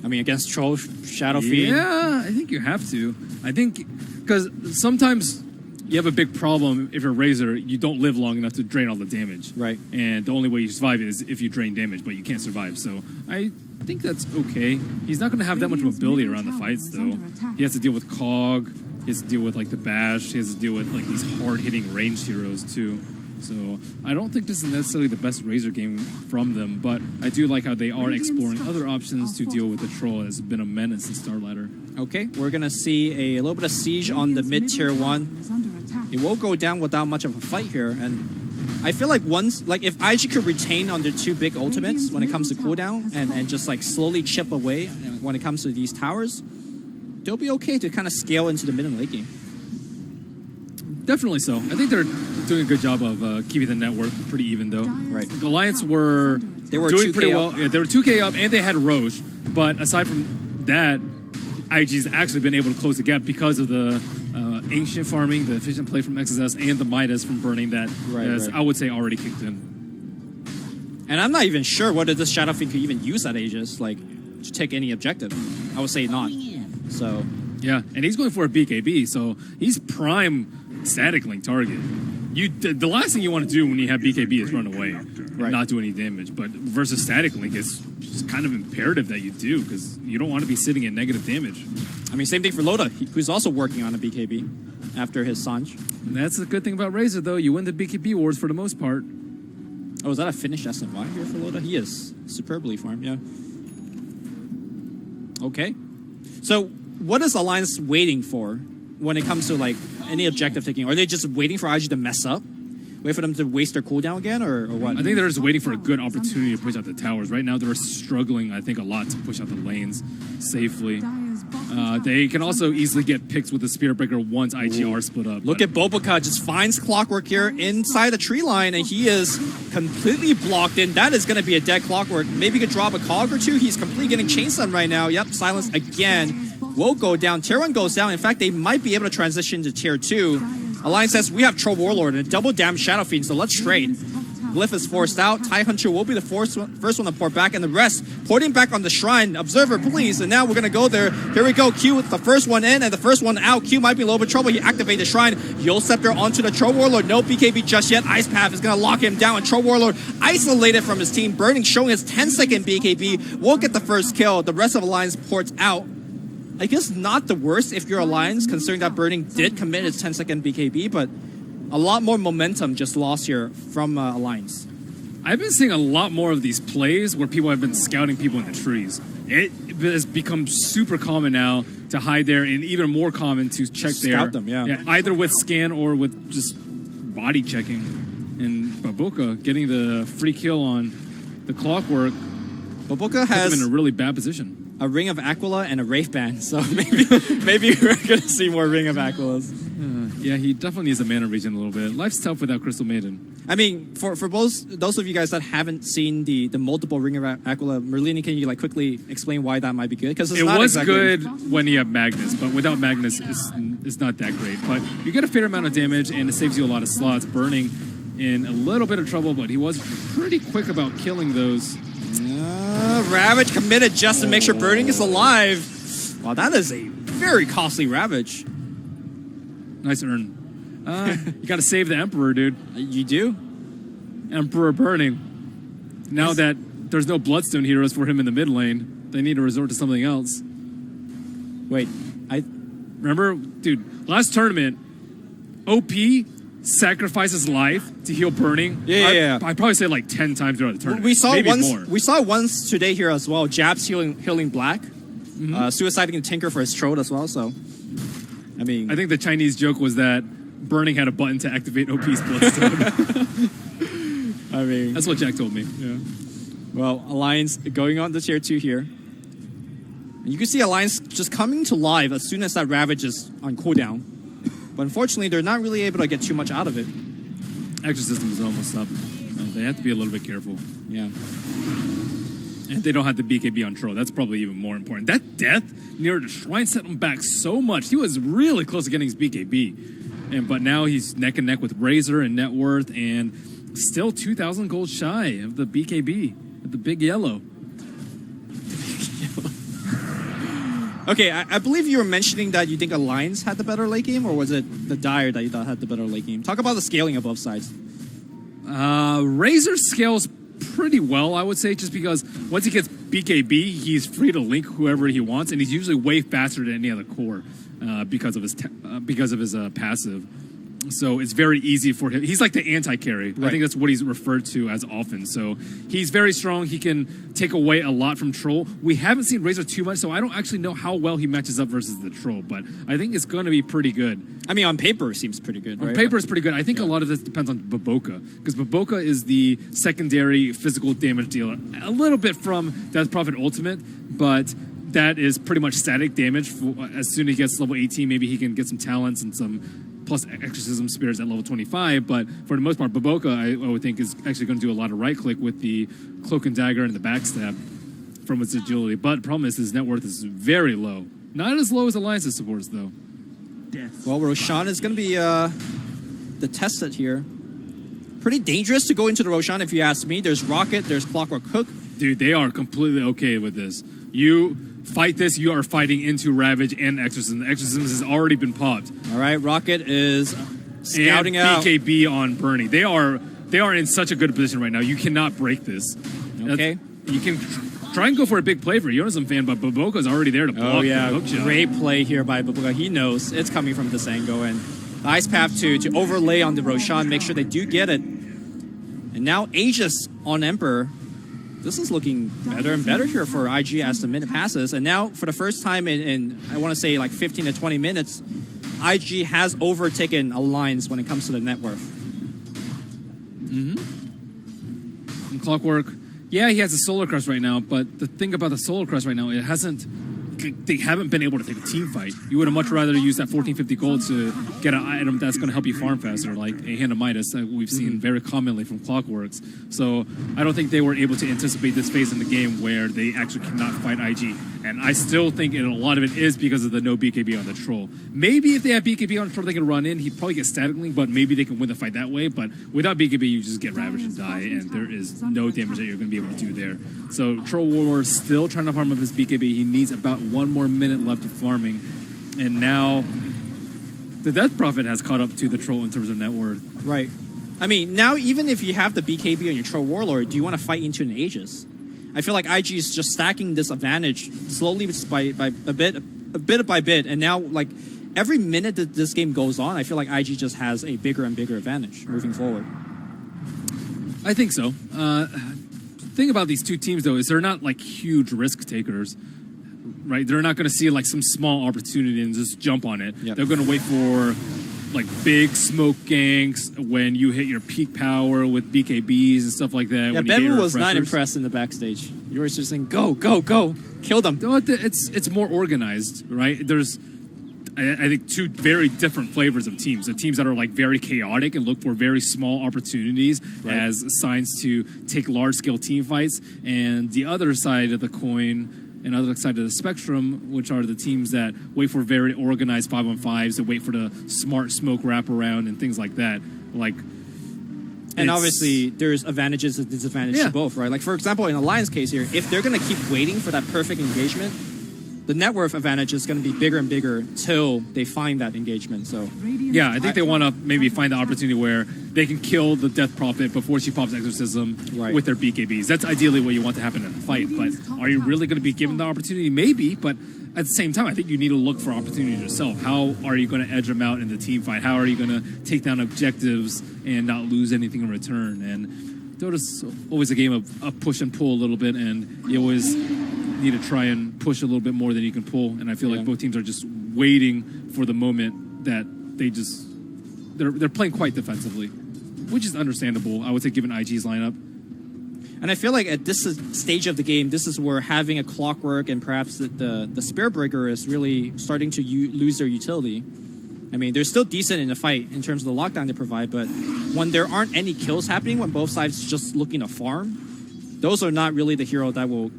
I mean, against Troll, Shadow Fiend? Yeah, I think you have to. I think, because sometimes you have a big problem if you're Razor, you don't live long enough to drain all the damage. Right. And the only way you survive is if you drain damage, but you can't survive. So I think that's okay. He's not going to have that much mobility around the fights, though. He has to deal with Cog. He has to deal with, like, the Bash. He has to deal with, like, these hard-hitting ranged heroes, too. So I don't think this is necessarily the best Razor game from them, but I do like how they are exploring other options to deal with the Troll. It's been a menace in Star Ladder. Okay, we're going to see a little bit of siege on the mid-tier 1. It won't go down without much of a fight here, and I feel like if IG could retain on their 2 big ultimates when it comes to cooldown and just like slowly chip away when it comes to these towers, they'll be okay to kind of scale into the mid and late game. Definitely so. I think they're doing a good job of keeping the network pretty even, though. Right. The Alliance were doing pretty well. Yeah, they were 2K up, and they had Roche. But aside from that, IG's actually been able to close the gap because of the ancient farming, the efficient play from XSS, and the Midas from burning that has, I would say, already kicked in. And I'm not even sure whether this Shadow Fiend could even use that Aegis, like, to take any objective. I would say not. So... Yeah, and he's going for a BKB, so he's prime static link target. The last thing you want to do when you have BKB is run away, and not do any damage. But versus static link, it's kind of imperative that you do, because you don't want to be sitting at negative damage. I mean, same thing for Loda, who's also working on a BKB after his Sanj. And that's the good thing about Razor, though. You win the BKB wars for the most part. Oh, is that a finished SNY here for Loda? He is superbly farmed, yeah. Okay. So, what is Alliance waiting for when it comes to like any objective taking? Are they just waiting for IG to mess up? Wait for them to waste their cooldown again, or what? I think they're just waiting for a good opportunity to push out the towers. Right now, they're struggling, I think, a lot to push out the lanes safely. They can also easily get picks with the Spirit Breaker once IGR split up. Look at Boboka just finds Clockwork here inside the tree line, and he is completely blocked in. That is going to be a dead Clockwork. Maybe he could drop a cog or two. He's completely getting chainstunned right now. Yep, silence again. Will go down. Tier 1 goes down. In fact, they might be able to transition to Tier 2. Alliance says, we have Troll Warlord and a double damn Shadow Fiend, so let's trade. Glyph is forced out. TIE Hunter will be the first one to port back, and the rest porting back on the Shrine. Observer, please. And now we're going to go there. Here we go. Q with the first one in and the first one out. Q might be a little bit trouble. He activated the Shrine. Yule Scepter onto the Troll Warlord. No BKB just yet. Ice Path is going to lock him down. And Troll Warlord isolated from his team. Burning showing his 10-second BKB. Will get the first kill. The rest of Alliance ports out. I guess not the worst if you're Alliance, considering that Burning did commit his 10-second BKB, but a lot more momentum just lost here from Alliance. I've been seeing a lot more of these plays where people have been scouting people in the trees. It has become super common now to hide there, and even more common to check there. Scout them, yeah. Either with scan or with just body checking. And Baboka getting the free kill on the Clockwork. Baboka has him in a really bad position. A Ring of Aquila and a Wraith Band, so maybe we're going to see more Ring of Aquilas. Yeah, he definitely needs a mana regen a little bit. Life's tough without Crystal Maiden. I mean, for those of you guys that haven't seen the multiple Ring of Aquila, Merlini, can you like quickly explain why that might be good? Because it was good when you have Magnus, but without Magnus, it's not that great. But you get a fair amount of damage, and it saves you a lot of slots. Burning in a little bit of trouble, but he was pretty quick about killing those. Ravage committed just to make sure Burning is alive. Wow, that is a very costly Ravage. Nice earn. You got to save the Emperor, dude. You do? Emperor Burning. Now that there's no Bloodstone heroes for him in the mid lane, they need to resort to something else. Wait, remember, dude, last tournament, OP sacrifices life to heal Burning. Yeah. I probably say like 10 times throughout the tournament. We saw once today here as well. Jabs healing Black, suiciding and Tinker for his throat as well. So, I mean, I think the Chinese joke was that Burning had a button to activate OP's Bloodstone. I mean, that's what Jack told me. Yeah. Well, Alliance going on to Tier 2 here. You can see Alliance just coming to live as soon as that Ravage is on cooldown. But unfortunately, they're not really able to get too much out of it. Exorcism is almost up. They have to be a little bit careful. Yeah. And they don't have the BKB on Troll. That's probably even more important. That death near the Shrine set him back so much. He was really close to getting his BKB. But now he's neck and neck with Razor and Net Worth, and still 2,000 gold shy of the BKB, the big yellow. Okay, I believe you were mentioning that you think Alliance had the better late game, or was it the Dire that you thought had the better late game? Talk about the scaling of both sides. Razor scales pretty well, I would say, just because once he gets BKB, he's free to link whoever he wants, and he's usually way faster than any other core because of his passive. So it's very easy for him. He's like the anti-carry. I think that's what he's referred to as often. So he's very strong. He can take away a lot from Troll. We haven't seen Razor too much, so I don't actually know how well he matches up versus the Troll, but I think it's going to be pretty good. I mean, on paper, it seems pretty good, right? On paper, it's pretty good. I think a lot of this depends on Baboka, because Baboka is the secondary physical damage dealer. A little bit from Death Prophet Ultimate, but that is pretty much static damage. As soon as he gets level 18, maybe he can get some talents and some plus Exorcism Spirits at level 25, but for the most part, Baboka, I would think, is actually going to do a lot of right-click with the Cloak and Dagger and the Backstab from its agility. But the problem is his net worth is very low. Not as low as Alliance's supports, though. Well, Roshan is going to be the tested here. Pretty dangerous to go into the Roshan, if you ask me. There's Rocket, there's Clockwork Hook. Dude, they are completely okay with this. You fight this, you are fighting into Ravage and Exorcism. The Exorcism has already been popped. All right, Rocket is scouting and out. BKB on Bernie. They are in such a good position right now. You cannot break this. Okay. You can try and go for a big play for a Yonism fan, but Baboka's already there to block the hook shot. Great play here by Baboka. He knows it's coming from this angle, and Ice Path to overlay on the Roshan, make sure they do get it. And now Aegis on Emperor. This is looking better and better here for IG as the minute passes. And now, for the first time in I want to say, like 15 to 20 minutes, IG has overtaken Alliance when it comes to the net worth. And Clockwork, yeah, he has a Solar Crest right now, but the thing about the Solar Crest right now, they haven't been able to take a team fight. You would have much rather use that 1450 gold to get an item that's going to help you farm faster, like a Hand of Midas that we've seen very commonly from Clockworks. So I don't think they were able to anticipate this phase in the game where they actually cannot fight IG. And I still think a lot of it is because of the no BKB on the Troll. Maybe if they have BKB on the Troll, they can run in. He'd probably get static link, but maybe they can win the fight that way. But without BKB, you just get Ravaged and die, and there is no damage that you're going to be able to do there. So Troll War is still trying to farm up his BKB. He needs about one more minute left of farming. And now the Death Prophet has caught up to the Troll in terms of net worth. Right. I mean, now even if you have the BKB on your Troll Warlord, do you want to fight into an Aegis? I feel like IG is just stacking this advantage slowly by a bit by bit, and now like every minute that this game goes on, I feel like IG just has a bigger and bigger advantage moving forward. I think so. The thing about these two teams, though, is they're not like huge risk takers, right? They're not going to see like some small opportunity and just jump on it. Yep. They're going to wait for like big smoke ganks when you hit your peak power with BKBs and stuff like that. Yeah, Ben was not impressed in the backstage. You were just saying, go, go, go, kill them. It's more organized, right? There's, I think, two very different flavors of teams. The teams that are like very chaotic and look for very small opportunities as signs to take large-scale team fights, and the other side of the coin, and other side of the spectrum, which are the teams that wait for very organized 5-on-5s, that wait for the smart smoke wraparound and things like that. And obviously, there's advantages and disadvantages to both, right? Like, for example, in Alliance case here, if they're going to keep waiting for that perfect engagement, the net worth advantage is going to be bigger and bigger till they find that engagement. So yeah, I think they want to maybe find the opportunity where they can kill the Death Prophet before she pops Exorcism with their BKBs. That's ideally what you want to happen in a fight. But are you really going to be given the opportunity? Maybe, but at the same time, I think you need to look for opportunities yourself. How are you going to edge them out in the team fight? How are you going to take down objectives and not lose anything in return? And Dota's always a game of push and pull a little bit, and you always need to try and push a little bit more than you can pull. And I feel like both teams are just waiting for the moment that they're playing quite defensively, which is understandable, I would say, given IG's lineup. And I feel like at this stage of the game, this is where having a Clockwork and perhaps the Spear Breaker is really starting to lose their utility. I mean, they're still decent in the fight in terms of the lockdown they provide, but when there aren't any kills happening, when both sides just looking to farm, those are not really the hero that will,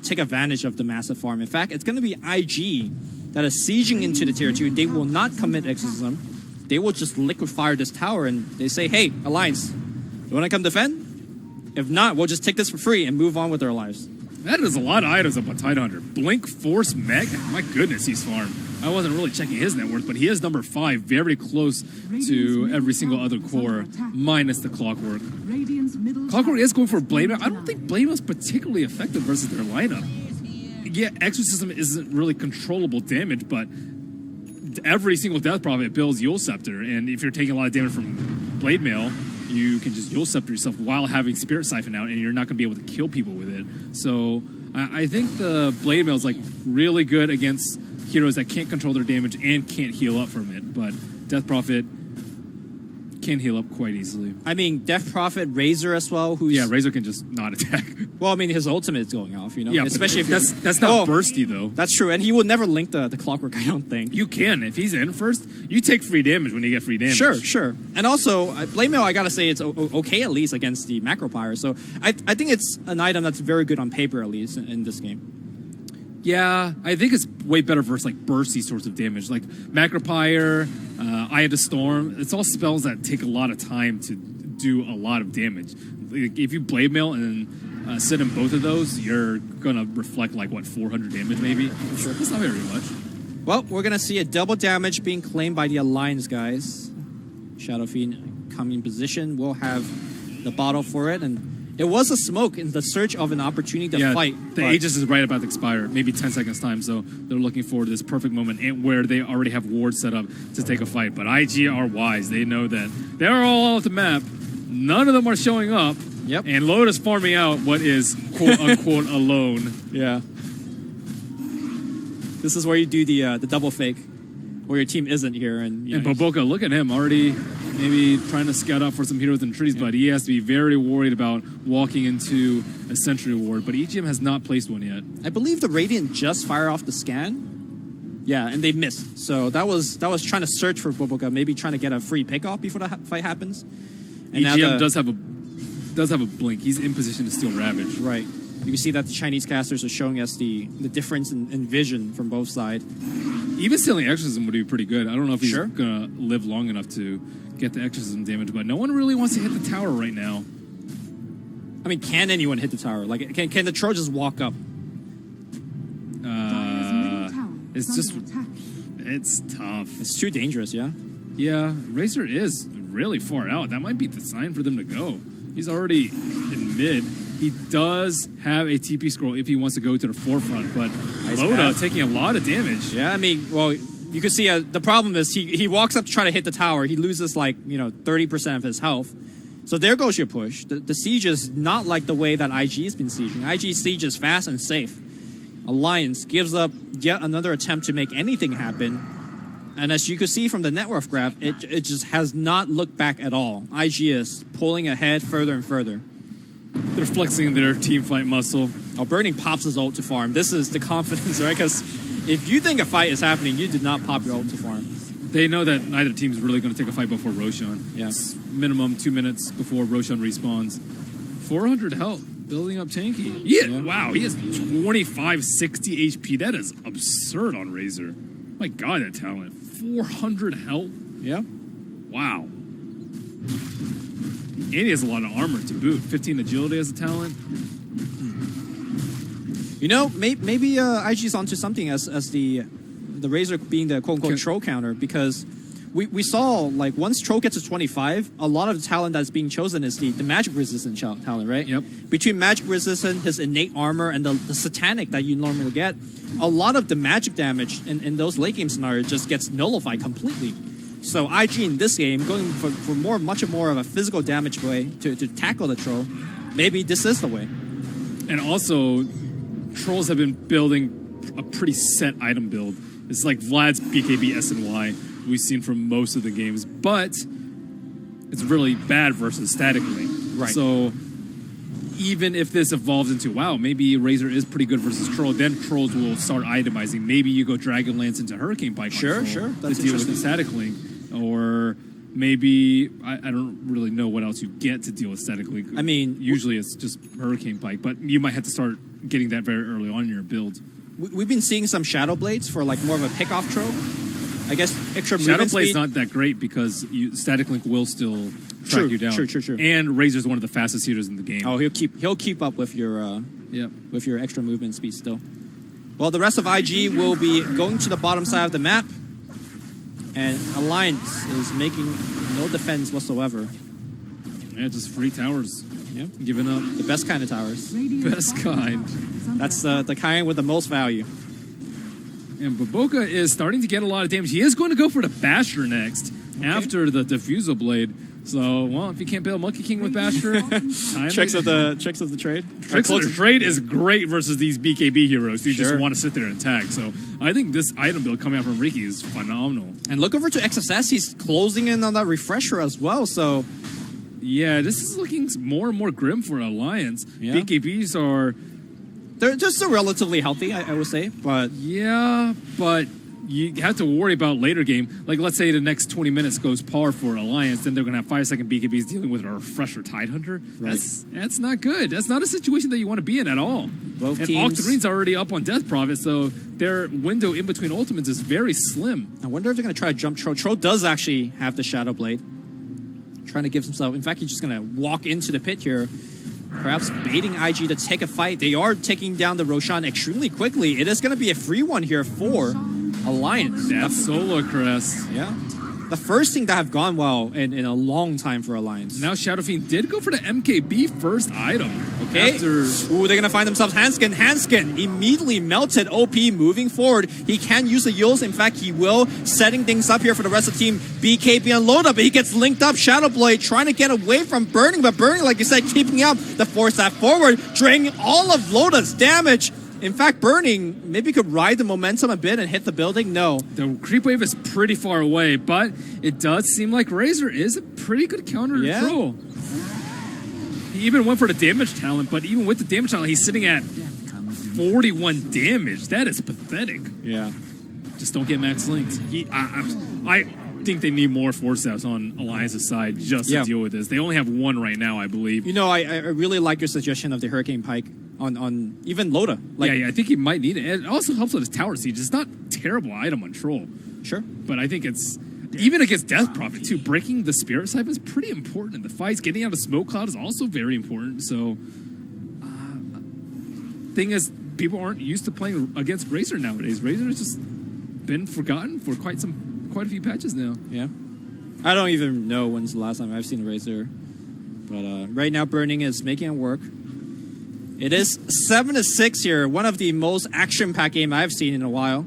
take advantage of the massive farm. In fact, it's going to be IG that is sieging into the tier 2. They will not commit Exorcism. They will just liquid fire this tower, and they say, hey, Alliance, you want to come defend? If not, we'll just take this for free and move on with our lives. That is a lot of items up on Tidehunter. Blink, Force, Mech. My goodness, he's farmed. I wasn't really checking his net worth, but he is number 5, very close to every single other core, minus the Clockwork. Clockwork is going for Blade Mail. I don't think Blade Mail is particularly effective versus their lineup. Yeah, Exorcism isn't really controllable damage, but every single Death Prophet builds Yule Scepter, and if you're taking a lot of damage from Blade Mail, you can just Yule Scepter yourself while having Spirit Siphon out, and you're not going to be able to kill people with it. So I think the Blade Mail is like really good against heroes that can't control their damage and can't heal up from it, but Death Prophet can heal up quite easily. I mean, Death Prophet, Razor as well. Razor can just not attack. Well, I mean, his ultimate is going off, Yeah, especially if that's not bursty though. That's true, and he will never link the clockwork. I don't think you can. If he's in first, you take free damage when you get free damage. Sure. And also, Blade Mail, I gotta say, it's okay at least against the Macro Pyre. So I think it's an item that's very good on paper at least in this game. Yeah, I think it's way better versus like bursty sorts of damage, like Macropyre, Eye of the Storm. It's all spells that take a lot of time to do a lot of damage. Like, if you Blade Mail and sit in both of those, you're gonna reflect like what 400 damage maybe. Sure, that's not very much. Well, we're gonna see a double damage being claimed by the Alliance guys. Shadow Fiend coming in position. We'll have the bottle for it, and it was a smoke in the search of an opportunity to fight. The Aegis is right about to expire, maybe 10 seconds time, so they're looking forward to this perfect moment and where they already have wards set up to take a fight. But IG are wise. They know that they're all off the map. None of them are showing up. Yep. And Lotus farming out what is quote-unquote alone. Yeah. This is where you do the double fake, where your team isn't here. And Boboka, look at him, already maybe trying to scout out for some heroes in the trees, but he has to be very worried about walking into a Sentry Ward. But EGM has not placed one yet. I believe the Radiant just fired off the scan. Yeah, and they missed. So that was trying to search for Boboka, maybe trying to get a free pickoff before the fight happens. And EGM does have a blink. He's in position to steal Ravage. Right. You can see that the Chinese casters are showing us the difference in vision from both sides. Even stealing Exorcism would be pretty good. I don't know if he's going to live long enough to get the Exorcism damage, but no one really wants to hit the tower right now. I mean, can anyone hit the tower? Like, can the Troll just walk up? It's just... It's tough. It's too dangerous, yeah? Yeah, Razor is really far out. That might be the sign for them to go. He's already in mid. He does have a TP scroll if he wants to go to the forefront, but Loda taking a lot of damage. Yeah, I mean, well, you can see the problem is he walks up to try to hit the tower. He loses 30% of his health. So there goes your push. The siege is not like the way that IG has been sieging. IG siege is fast and safe. Alliance gives up yet another attempt to make anything happen. And as you can see from the net worth graph, it just has not looked back at all. IG is pulling ahead further and further. They're flexing their team fight muscle. Oh, Burning pops his ult to farm. This is the confidence, right? Because if you think a fight is happening, you did not pop your ult to farm. They know that neither team is really going to take a fight before Roshan. Yes. Minimum 2 minutes before Roshan respawns. 400 health, building up tanky. Yeah, wow, he has 2560 HP. That is absurd on Razor. My God, that talent. 400 health? Yeah. Wow. And he has a lot of armor to boot. 15 agility as a talent. You know, maybe IG's onto something as the Razor being the quote-unquote troll counter, because we saw, like, once troll gets to 25, a lot of the talent that's being chosen is the magic resistant talent, right? Yep. Between magic resistant, his innate armor, and the satanic that you normally get, a lot of the magic damage in those late game scenarios just gets nullified completely. So IG in this game, going for much more of a physical damage way to tackle the troll, maybe this is the way. And also, trolls have been building a pretty set item build. It's like Vlad's BKB SNY we've seen from most of the games, but it's really bad versus static link. Right. So even if this evolves into, wow, maybe Razor is pretty good versus Troll, then Trolls will start itemizing. Maybe you go Dragonlance into Hurricane Pike sure. to That's deal with the static link. Or maybe, I don't really know what else you get to deal with static link. I mean, usually it's just Hurricane Pike, but you might have to start getting that very early on in your build. We've been seeing some Shadow Blades for like more of a pick-off trope. I guess extra movement Shadow Blade's speed. not that great because static link will still track you down. True. And Razor's one of the fastest healers in the game. Oh, he'll keep up with your with your extra movement speed still. Well, the rest of IG will be going to the bottom side of the map, and Alliance is making no defense whatsoever. Yeah, just free towers. Yeah, giving up. The best kind of towers. Best kind. That's the kind with the most value. And Baboka is starting to get a lot of damage. He is going to go for the Basher next after the Diffusal Blade. So, well, if you can't build Monkey King with Basher, Tricks of the trade. Tricks of the trade is great versus these BKB heroes who just want to sit there and attack. So I think this item build coming out from Riki is phenomenal. And look over to XSS. He's closing in on that refresher as well. So yeah, this is looking more and more grim for Alliance. Yeah. BKBs are... They're just still relatively healthy, I would say. But yeah, but you have to worry about later game. Like, let's say the next 20 minutes goes par for Alliance, then they're going to have 5-second BKBs dealing with a refresher Tidehunter. Right. That's not good. That's not a situation that you want to be in at all. Both and teams... Octarine's already up on Death Prophet, so their window in between ultimates is very slim. I wonder if they're going to try to jump Tro. Tro does actually have the Shadow Blade. Trying to give himself... In fact, he's just going to walk into the pit here. Perhaps baiting IG to take a fight. They are taking down the Roshan extremely quickly. It is going to be a free one here for Alliance. That's Solar Crest. Yeah. The first thing that have gone well in a long time for Alliance. Now Shadow Fiend did go for the MKB first item. Okay. Ooh, they're going to find themselves Hanskin. Hanskin immediately melted OP moving forward. He can use the Yules. In fact, he will. Setting things up here for the rest of the team. BKB and load up, but he gets linked up. Shadow Blade trying to get away from Burning, but Burning, like you said, keeping up the force that forward, draining all of Loda's damage. In fact, Burning maybe could ride the momentum a bit and hit the building. No. The creep wave is pretty far away, but it does seem like Razor is a pretty good counter to Troll. He even went for the damage talent, but even with the damage talent, he's sitting at 41 damage. That is pathetic. Yeah. Just don't get max linked. I think they need more force outs on Alliance's side just to deal with this. They only have one right now, I believe. You know, I really like your suggestion of the Hurricane Pike on even Loda. Like, yeah, I think he might need it. It also helps with his tower siege. It's not a terrible item on Troll. Sure. But I think it's, even against Death Prophet too, breaking the Spirit Siphon is pretty important in the fights. Getting out of Smoke Cloud is also very important. So, thing is, people aren't used to playing against Razor nowadays. Razor has just been forgotten for quite a few patches now. Yeah. I don't even know when's the last time I've seen Razor. But right now, Burning is making it work. It is 7-6 here, one of the most action-packed game I've seen in a while.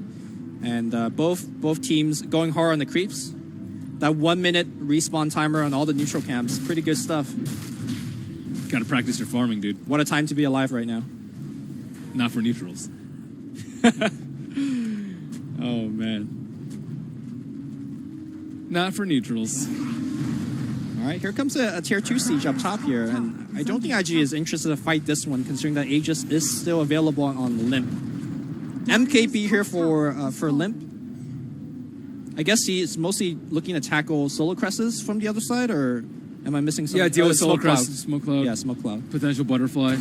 And both teams going hard on the creeps. That 1-minute respawn timer on all the neutral camps, pretty good stuff. Gotta practice your farming, dude. What a time to be alive right now. Not for neutrals. Oh, man. Not for neutrals. All right, here comes a tier 2 siege up top here, and I don't think IG is interested to fight this one, considering that Aegis is still available on Limp. MKB here for Limp. I guess he is mostly looking to tackle Solar Cresses from the other side, or am I missing something? Yeah, deal with Solar Crest, Smoke Cloud. Yeah, Smoke Cloud. Potential Butterfly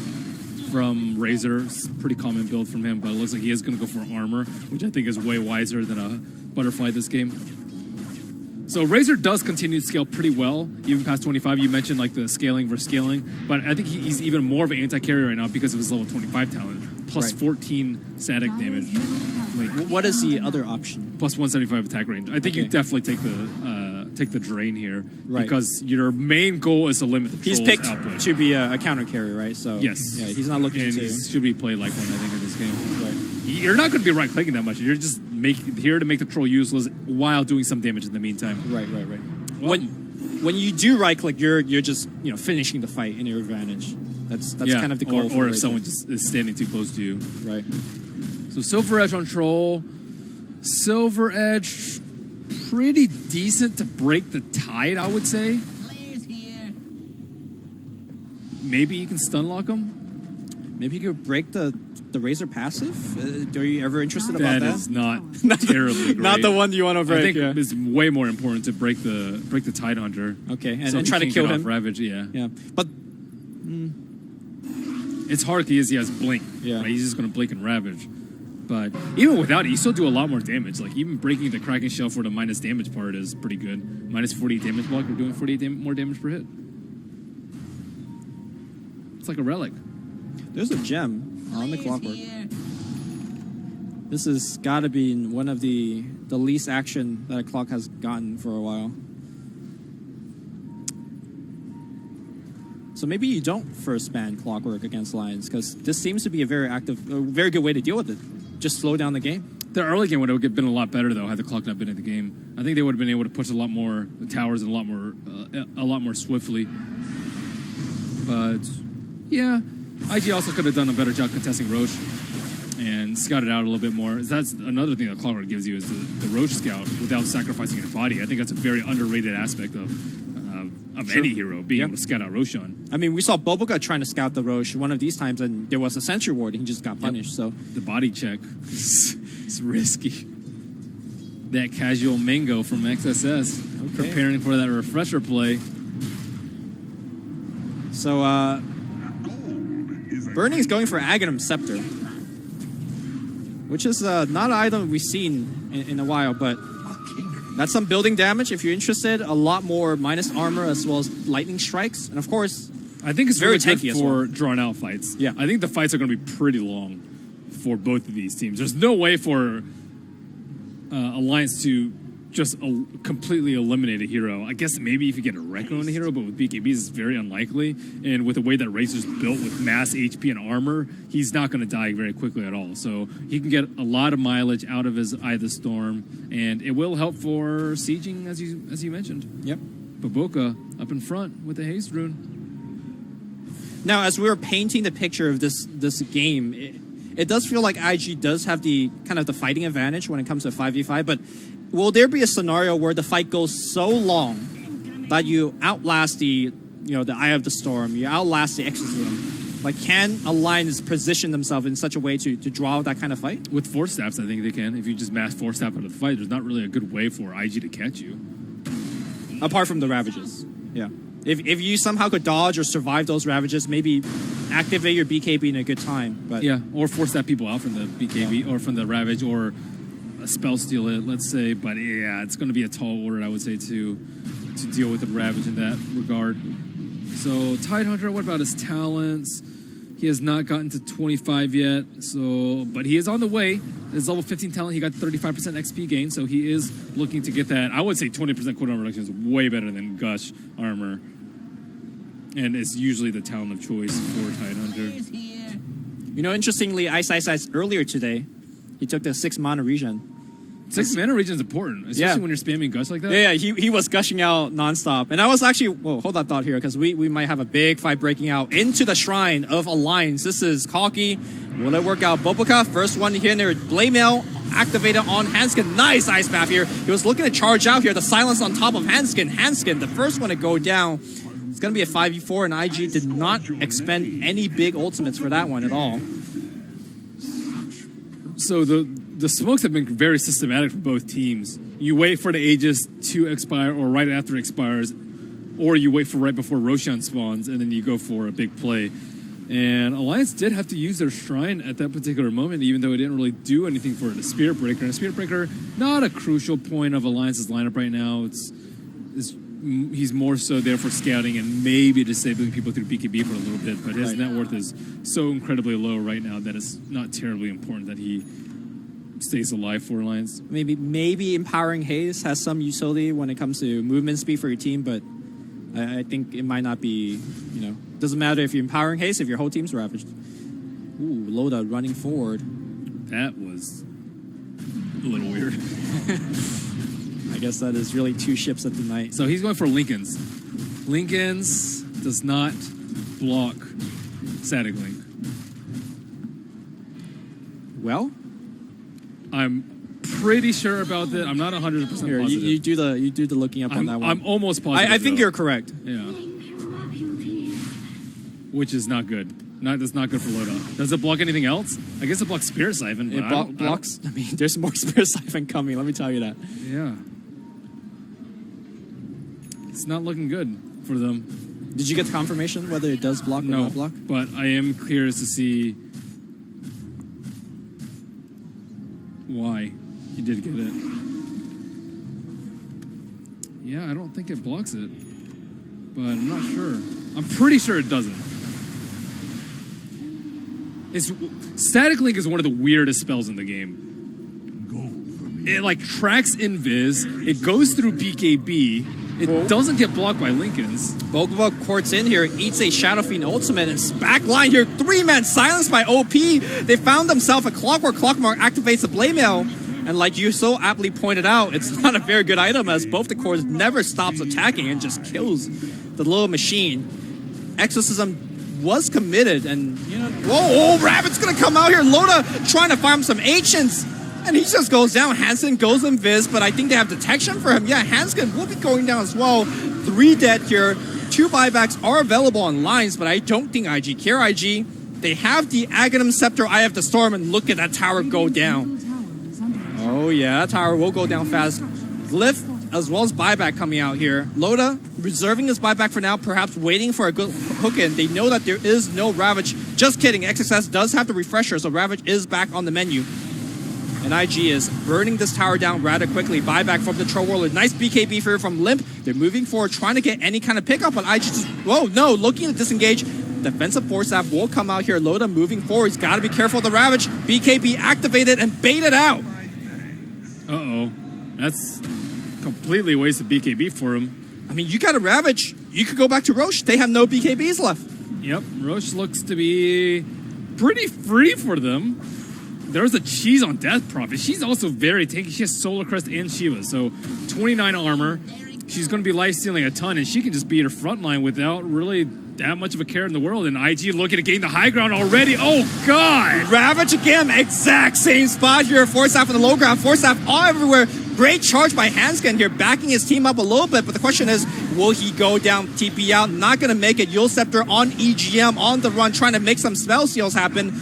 from Razor. It's a pretty common build from him, but it looks like he is going to go for Armor, which I think is way wiser than a Butterfly this game. So Razor does continue to scale pretty well, even past 25. You mentioned like the scaling versus scaling, but I think he's even more of an anti-carry right now because of his level 25 talent. Plus 14 static damage. Like, what is the other option? Plus 175 attack range. I think you definitely take the drain here because your main goal is to limit the He's picked output. To be a counter carry, right? So yes, yeah, he's not looking and to. He should be played like one, I think, in this game. Right. You're not going to be right clicking that much. You're just here to make the troll useless while doing some damage in the meantime. Right. Well, when you do right click, you're just finishing the fight in your advantage. That's kind of the goal. Or if someone just is standing too close to you. Right. So Silver Edge on Troll. Silver Edge, pretty decent to break the tide, I would say. Maybe you can stun lock him. Maybe you could break the Razor passive. Are you ever interested about that? That is not terribly great. Not the one you want to break. I think it's way more important to break the Tidehunter. Okay, and so try to kill him. Ravage, yeah. But it's hard because he has Blink. Yeah, right? He's just going to Blink and Ravage. But even without it, you still do a lot more damage. Like, even breaking the Kraken Shell for the minus damage part is pretty good. Minus 48 damage block, we're doing 48 more damage per hit. It's like a relic. There's a gem on the clockwork. This has got to be one of the least action that a clock has gotten for a while. So maybe you don't first ban clockwork against Lions, because this seems to be a very good way to deal with it. Just slow down the game. The early game would have been a lot better though had the clock not been in the game. I think they would have been able to push a lot more towers and a lot more swiftly. But yeah, IG also could have done a better job contesting Roche and scouted out a little bit more. That's another thing that Clockwork gives you is the Roche scout without sacrificing your body. I think that's a very underrated aspect of any hero being able to scout out Roshan. I mean, we saw Boboka trying to scout the Roche one of these times, and there was a sentry ward, and he just got punished. So the body check is risky. That casual Mango from XSS preparing for that refresher play. So Burning's going for Aghanim Scepter, which is not an item we've seen in a while, but that's some building damage if you're interested. A lot more minus armor as well as lightning strikes, and of course, I think it's very really tanky good for drawn out fights. Yeah, I think the fights are going to be pretty long for both of these teams. There's no way for Alliance to just completely eliminate a hero. I guess maybe if you get a Rekko on a hero, but with BKBs it's very unlikely. And with the way that Razor's built with mass HP and armor, he's not going to die very quickly at all. So he can get a lot of mileage out of his Eye of the Storm, and it will help for sieging, as you mentioned. Yep. Boboka up in front with the haste rune. Now, as we were painting the picture of this game, it does feel like IG does have the kind of the fighting advantage when it comes to 5v5, but will there be a scenario where the fight goes so long that you outlast the Eye of the Storm, you outlast the Exorcism? Like, can Alliance position themselves in such a way to draw out that kind of fight? With Force Staffs, I think they can. If you just mass Force Staff out of the fight, there's not really a good way for IG to catch you. Apart from the Ravages. Yeah. If you somehow could dodge or survive those Ravages, maybe activate your BKB in a good time. But yeah, or force that people out from the BKB or from the Ravage, or spell steal it, let's say. But yeah, it's going to be a tall order, I would say, to deal with the Ravage in that regard. So Tidehunter, what about his talents? He has not gotten to 25 yet, but he is on the way. His level 15 talent, he got 35% XP gain, so he is looking to get that. I would say 20% cooldown reduction is way better than Gush armor. And it's usually the talent of choice for Tidehunter. You know, interestingly, Ice earlier today, he took the 6 mana regen. 6 mana regen is important, especially when you're spamming Gush like that. Yeah, he was gushing out nonstop. And I was actually, hold that thought here, because we might have a big fight breaking out into the Shrine of Alliance. This is Kalki. Will it work out? Boboka, first one here in there. Blade Mail activated on Hanskin. Nice Ice Path here. He was looking to charge out here. The silence on top of Hanskin. Hanskin, the first one to go down. It's going to be a 5v4, and IG did not expend any big ultimates for that one at all. So the smokes have been very systematic for both teams. You wait for the Aegis to expire or right after it expires, or you wait for right before Roshan spawns, and then you go for a big play. And Alliance did have to use their Shrine at that particular moment, even though it didn't really do anything for the Spirit Breaker. And Spirit Breaker, not a crucial point of Alliance's lineup right now. He's more so there for scouting and maybe disabling people through BKB for a little bit, but his net worth is so incredibly low right now that it's not terribly important that he stays alive for Alliance. Maybe Empowering Haze has some utility when it comes to movement speed for your team, but I think it might not be, doesn't matter if you're Empowering Haze, if your whole team's ravaged. Ooh, Loda running forward. That was a little weird. I guess that is really 2 ships at the night. So he's going for Lincoln's. Lincoln's does not block Static Link. Well, I'm pretty sure about that. I'm not 100% positive. You do the looking up on that one. I'm almost positive. I think you're correct. Yeah. Which is not good. That's not good for Loda. Does it block anything else? I guess it blocks Spirit Siphon. It blocks. I mean, there's more Spirit Siphon coming. Let me tell you that. Yeah. It's not looking good for them. Did you get the confirmation whether it does block or not block? But I am curious to see why he did get it. Yeah, I don't think it blocks it, but I'm not sure. I'm pretty sure it doesn't. Static Link is one of the weirdest spells in the game. It tracks Invis, it goes through BKB, it doesn't get blocked by Lincoln's. Bogoba courts in here, eats a Shadow Fiend ultimate, and it's backline here. 3-man silenced by OP. They found themselves a Clockwork. Clockwork activates the Blade Mail. And like you so aptly pointed out, it's not a very good item as both the cores never stops attacking and just kills the little machine. Exorcism was committed, and you know, whoa, Rabbit's gonna come out here. Loda trying to farm some ancients, and he just goes down. Hansen goes invis, but I think they have detection for him. Yeah, Hansen will be going down as well. 3 dead here. 2 buybacks are available on lines, but I don't think IG care. IG, they have the Aghanim Scepter, I have the Storm, and look at that tower go down. Oh yeah, that tower will go down fast. Glyph as well as buyback coming out here. Loda reserving his buyback for now, perhaps waiting for a good hook in. They know that there is no Ravage. Just kidding, XXS does have the refresher, so Ravage is back on the menu. And IG is burning this tower down rather quickly. Buyback from the Troll Warlord. Nice BKB here from Limp. They're moving forward, trying to get any kind of pickup, but IG just, whoa, no, looking to disengage. Defensive force staff will come out here. Loda moving forward. He's got to be careful of the Ravage. BKB activated and baited out. Uh-oh. That's completely wasted BKB for him. I mean, you got a Ravage. You could go back to Roche. They have no BKBs left. Yep, Roche looks to be pretty free for them. There's a cheese on Death Prophet. She's also very tanky. She has Solar Crest and Shiva, so 29 armor. She's going to be lifestealing a ton, and she can just beat her front line without really that much of a care in the world. And IG looking to gain the high ground already. Oh, God! Ravage again, exact same spot here. Force staff on the low ground. Force staff all everywhere. Great charge by Hanskin here, backing his team up a little bit. But the question is, will he go down, TP out? Not going to make it. Yule Scepter on EGM, on the run, trying to make some spell seals happen.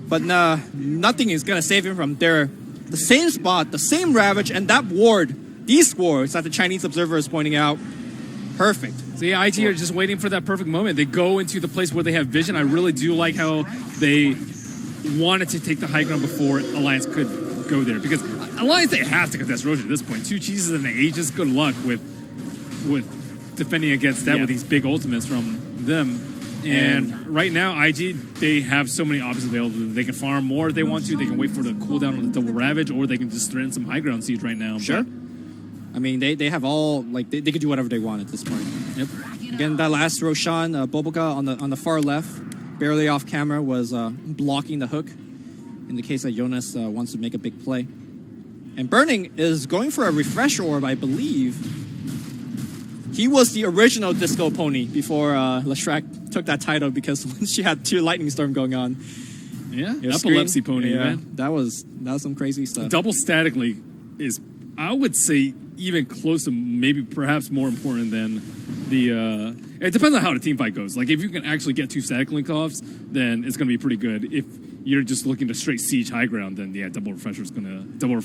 But nah, nothing is going to save him from there. The same spot, the same Ravage, and that ward, these wards that the Chinese observer is pointing out, perfect. See, IG are just waiting for that perfect moment. They go into the place where they have vision. I really do like how they wanted to take the high ground before Alliance could go there. Because Alliance, they have to contest Roche at this point. 2 cheeses and the Aegis, good luck with defending against that with these big ultimates from them. And right now, IG, they have so many options available. They can farm more if they want to. They can wait for the cooldown on the double Ravage, or they can just threaten some high ground siege right now. Sure. I mean, they have all, like, they could do whatever they want at this point. Yep. Again, that last Roshan, Boboka on the far left, barely off camera, was blocking the hook in the case that Jonas wants to make a big play. And Burning is going for a refresh orb, I believe. He was the original Disco Pony before Leshrac took that title, because when she had 2 Lightning Storm going on. Yeah, epilepsy pony, man. That was some crazy stuff. Double statically is, I would say, even close to maybe perhaps more important than the... it depends on how the team fight goes. Like, if you can actually get 2 static link offs, then it's going to be pretty good. If you're just looking to straight siege high ground, then yeah, double refresher or double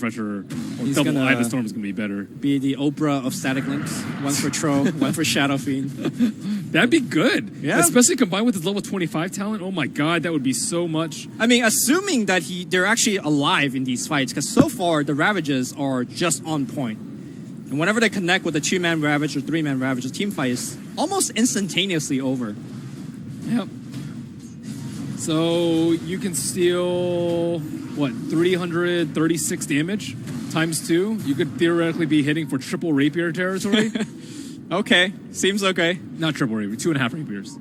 Eye of the Storm is going to be better. Be the Oprah of static links. One for Tro, one for Shadow Fiend. That'd be good. Yeah. Especially combined with his level 25 talent. Oh my God, that would be so much. I mean, assuming that they're actually alive in these fights, because so far the Ravages are just on point. And whenever they connect with a 2-man Ravage or 3-man Ravage, the team fight is almost instantaneously over. Yep. So you can steal, what, 336 damage times 2? You could theoretically be hitting for triple rapier territory. Okay, seems okay. Not triple rapier, 2.5 rapiers.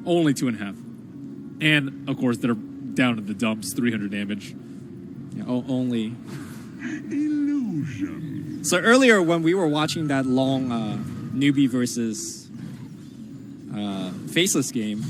Only 2.5. And, of course, they're down to the dumps, 300 damage. Yeah, only. Illusion. So earlier when we were watching that long newbie versus faceless game,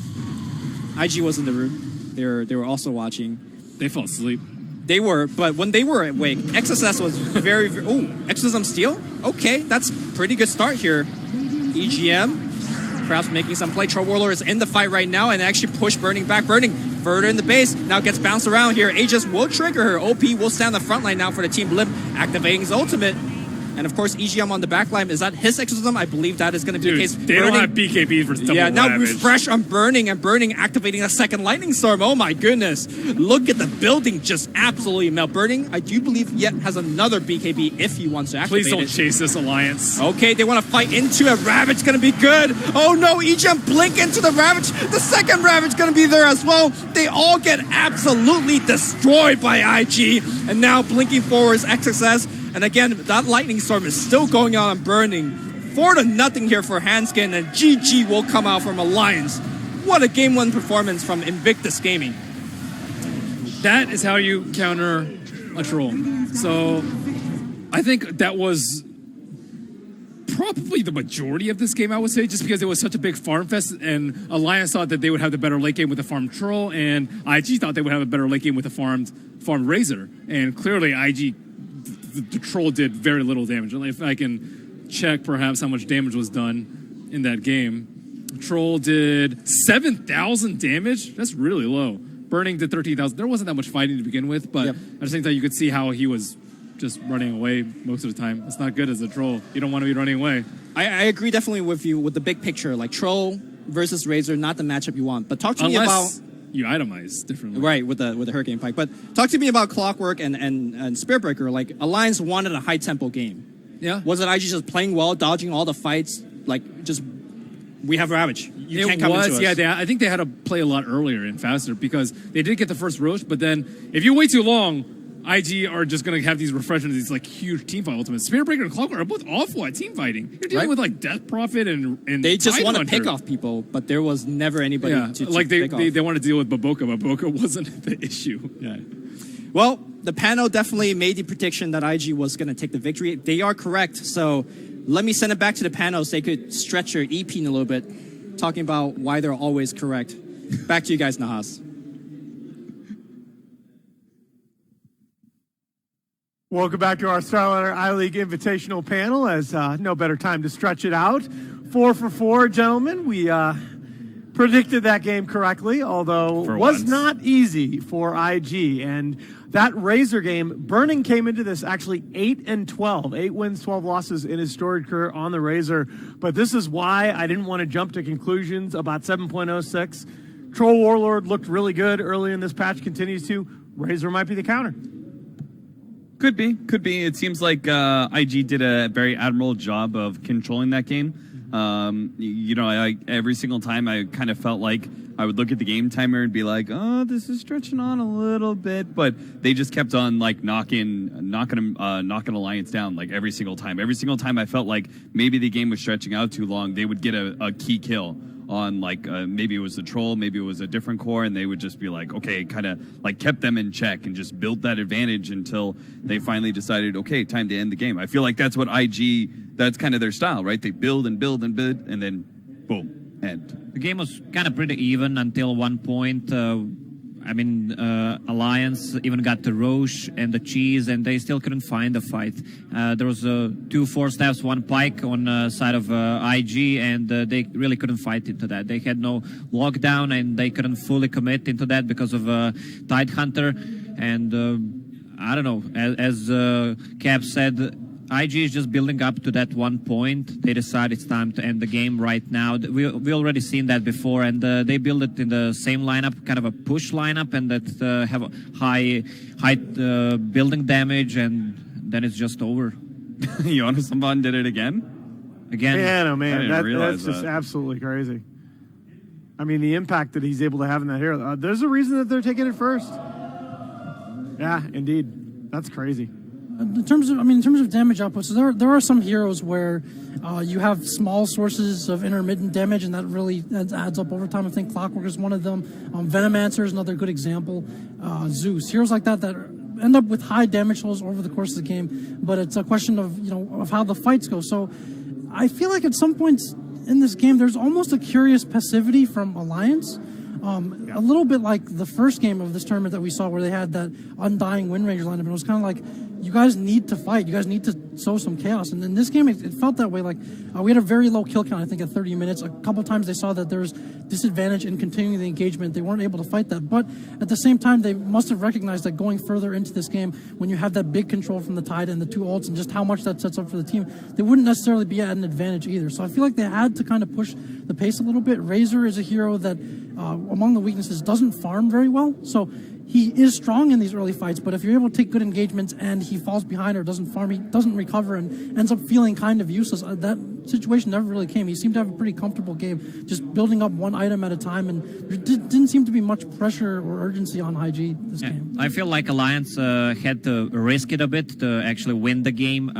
IG was in the room. They were also watching. They fell asleep. They were, but when they were awake, XSS was very oh, Exorcism Steel? Okay, that's pretty good start here. EGM, perhaps making some play. Troll Warlord is in the fight right now and actually push Burning back. Burning further in the base, now gets bounced around here. Aegis will trigger her. OP will stand on the front line now for the Team Blimp, activating his ultimate. And of course, EGM on the back line. Is that his Exorcism? I believe that is going to be the case. They don't have BKB for double now Ravage. refresh on Burning, and Burning activating a second Lightning Storm. Oh my goodness. Look at the building just absolutely melt. Burning, I do believe, yet has another BKB if he wants to activate it. Please don't chase this Alliance. Okay, they want to fight into it. Ravage going to be good. Oh no, EGM blink into the Ravage. The second Ravage going to be there as well. They all get absolutely destroyed by IG. And now blinking forward is XXS. And again, that Lightning Storm is still going on Burning. 4-0 here for Hanskin, and GG will come out from Alliance. What a Game 1 performance from Invictus Gaming. That is how you counter a troll. So I think that was probably the majority of this game, I would say, just because it was such a big farm fest, and Alliance thought that they would have the better late game with a farmed troll, and IG thought they would have a better late game with a farmed Razor. And clearly IG, the troll did very little damage. If I can check perhaps how much damage was done in that game. Troll did 7,000 damage. That's really low. Burning did 13,000. There wasn't that much fighting to begin with, but at the same time, you could see how he was just running away most of the time. It's not good as a troll. You don't want to be running away. I agree definitely with you with the big picture, like troll versus Razor, not the matchup you want. But talk to me about you itemize differently, right? With the Hurricane Pike. But talk to me about Clockwork and Spiritbreaker. Like Alliance wanted a high tempo game. Yeah. Was it IG just playing well, dodging all the fights? Like just we have Ravage. You can't come into us. Yeah. I think they had to play a lot earlier and faster because they did get the first Roche, but then if you wait too long, IG are just going to have these refreshments, these like huge team fight ultimates. Spiritbreaker and Clockwork are both awful at team fighting. You're dealing with like Death Prophet and they just want to Hunter. pick off people, but there was never anybody to like pick off. They want to deal with Baboka. Baboka wasn't the issue. Yeah. Well, the panel definitely made the prediction that IG was going to take the victory. They are correct. So let me send it back to the panel so they could stretch your EP in a little bit, talking about why they're always correct. Back to you guys, Nahas. Welcome back to our Starliner I-League Invitational panel, as no better time to stretch it out. 4 for 4, gentlemen. We predicted that game correctly, although it was not easy for IG. And that Razor game, Burning came into this actually 8-12, 8 wins, 12 losses in his storied career on the Razor. But this is why I didn't want to jump to conclusions about 7.06. Troll Warlord looked really good early in this patch, continues to. Razor might be the counter. Could be. It seems like IG did a very admirable job of controlling that game. Every single time I kind of felt like I would look at the game timer and be like, oh, this is stretching on a little bit, but they just kept on like knocking Alliance down like every single time. Every single time I felt like maybe the game was stretching out too long, they would get a key kill on like maybe it was the troll, maybe it was a different core, and they would just be like, okay, kind of like kept them in check and just built that advantage until they finally decided, okay, time to end the game. I feel like that's what IG, that's kind of their style, right? They build and build and build, and then boom, end. The game was kind of pretty even until one point. Alliance even got the Roche and the Cheese, and they still couldn't find the fight. There was 2 4-steps, 1 pike on side of IG, and they really couldn't fight into that. They had no lockdown, and they couldn't fully commit into that because of Tide Hunter. And I don't know, as Cap said, IG is just building up to that one point. They decide it's time to end the game right now. We already seen that before, and they build it in the same lineup, kind of a push lineup, and that have a high building damage, and then it's just over. Jonas Samban did it again? Man, that's just absolutely crazy. I mean, the impact that he's able to have in that hero. There's a reason that they're taking it first. Yeah, indeed. That's crazy. In terms of damage output, so there are some heroes where you have small sources of intermittent damage, and that really adds up over time. I think Clockwork is one of them. Venomancer is another good example. Zeus, heroes like that end up with high damage levels over the course of the game, but it's a question of how the fights go. So I feel like at some points in this game, there's almost a curious passivity from Alliance. A little bit like the first game of this tournament that we saw, where they had that undying Wind Ranger lineup, and it was kind of like, you guys need to fight, you guys need to sow some chaos. And in this game, it felt that way. Like we had a very low kill count, I think, at 30 minutes. A couple times they saw that there's disadvantage in continuing the engagement. They weren't able to fight that, but at the same time, they must have recognized that going further into this game, when you have that big control from the Tide and the 2 ults, and just how much that sets up for the team, they wouldn't necessarily be at an advantage either. So I feel like they had to kind of push the pace a little bit. Razor is a hero that, among the weaknesses, doesn't farm very well. So he is strong in these early fights, but if you're able to take good engagements and he falls behind or doesn't farm, he doesn't recover and ends up feeling kind of useless. That situation never really came. He seemed to have a pretty comfortable game, just building up one item at a time, and there didn't seem to be much pressure or urgency on IG this game. I feel like Alliance had to risk it a bit to actually win the game.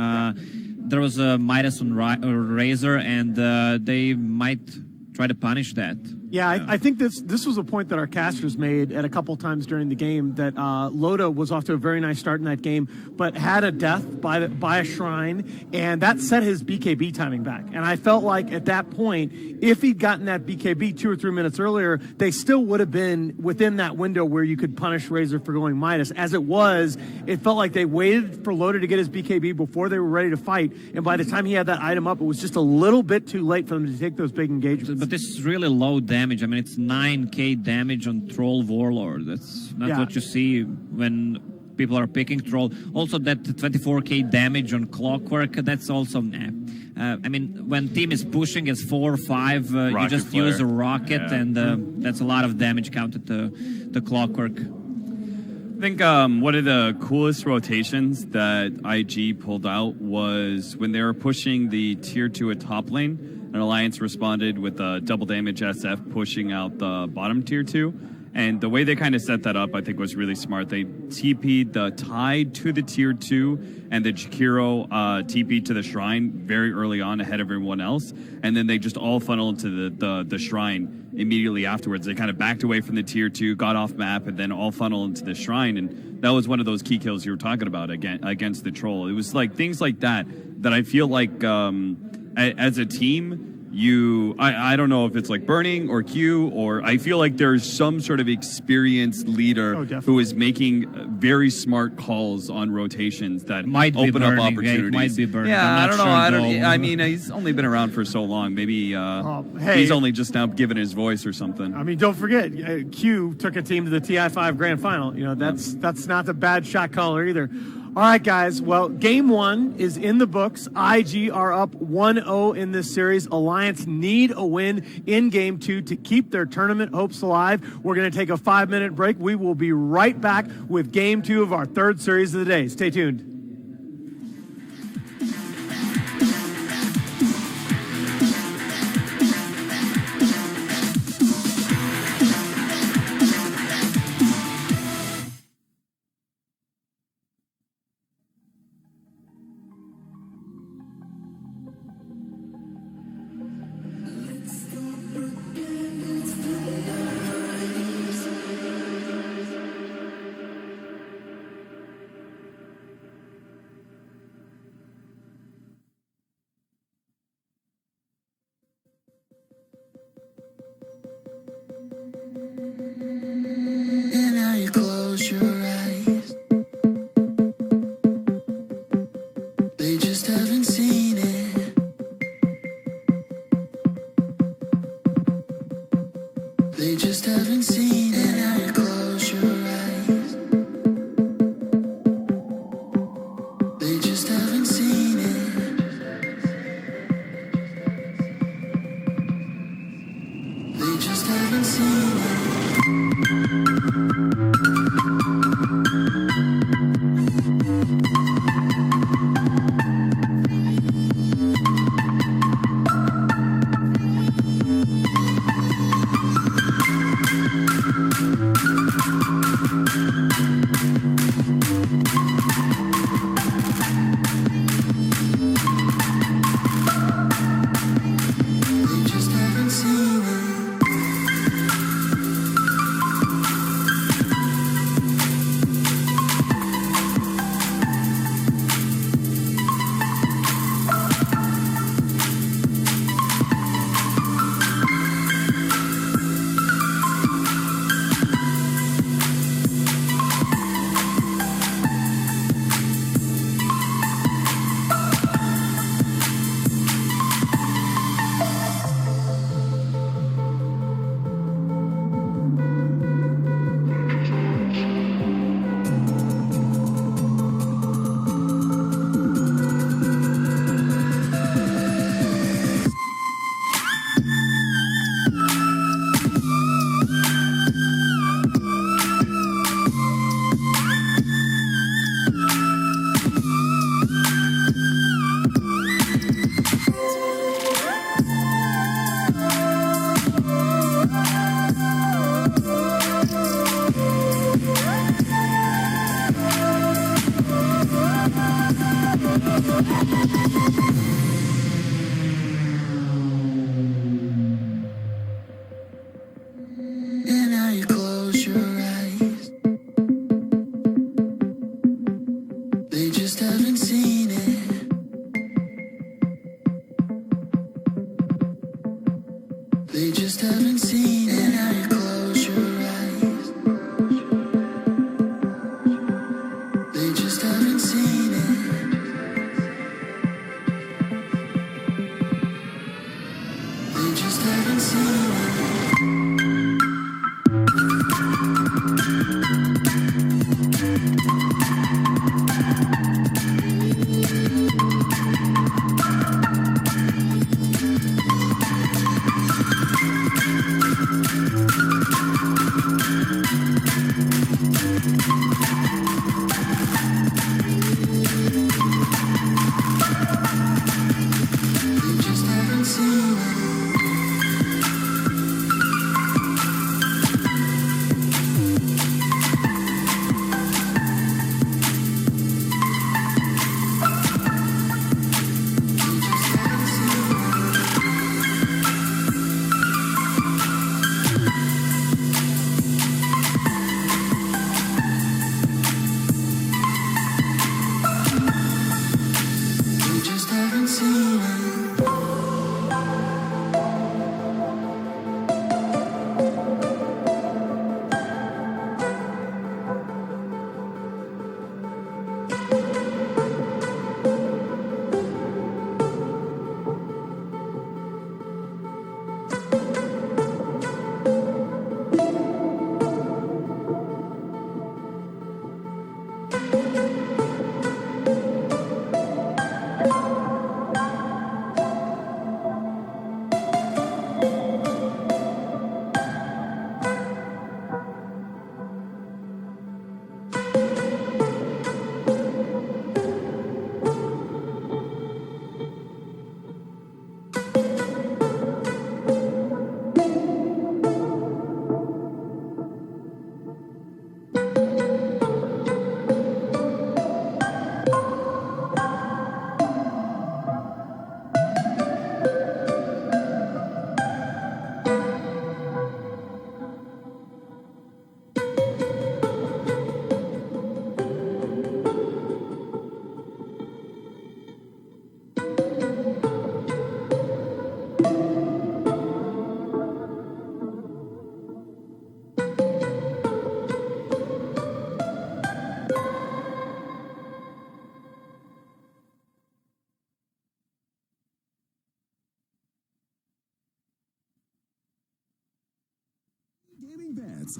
There was a Midas on Razor, and they might try to punish that. Yeah, I think this was a point that our casters made at a couple times during the game, that Loda was off to a very nice start in that game, but had a death by a shrine, and that set his BKB timing back. And I felt like at that point, if he'd gotten that BKB 2 or 3 minutes earlier, they still would have been within that window where you could punish Razor for going Midas. As it was, it felt like they waited for Loda to get his BKB before they were ready to fight, and by the time he had that item up, it was just a little bit too late for them to take those big engagements. But this is really low damage. I mean, it's 9k damage on Troll Warlord. That's not what you see when people are picking Troll. Also, that 24k damage on Clockwork, that's also nah. I mean, when team is pushing as 4 or 5, you just flare. use a rocket, and that's a lot of damage counted to the Clockwork. I think one of the coolest rotations that IG pulled out was when they were pushing the tier 2 at top lane. And Alliance responded with a double damage SF pushing out the bottom tier 2. And the way they kind of set that up, I think, was really smart. They TP'd the Tide to the tier 2 and the Jakiro TP'd to the Shrine very early on ahead of everyone else. And then they just all funneled into the Shrine immediately afterwards. They kind of backed away from the tier 2, got off map, and then all funneled into the Shrine. And that was one of those key kills you were talking about against the Troll. It was like things like that I feel like as a team, I don't know if it's like Burning or Q, or I feel like there's some sort of experienced leader who is making very smart calls on rotations that might open be up Burning. opportunities. Yeah, it might be Burning. Yeah, I don't know. Sure I mean, he's only been around for so long. Maybe he's only just now given his voice or something. I mean, don't forget, Q took a team to the TI5 Grand Final. You know, that's not the bad shot caller either. All right, guys. Well, game 1 is in the books. IG are up 1-0 in this series. Alliance need a win in game 2 to keep their tournament hopes alive. We're going to take a 5-minute break. We will be right back with game 2 of our third series of the day. Stay tuned. And now you close your eyes. They just haven't seen it. They just haven't seen it. And now you close your eyes. They just haven't seen it. They just haven't seen it. They just haven't seen it. just haven't seen it. They just haven't seen it. And now you close your eyes. They just haven't seen it. They just haven't seen it.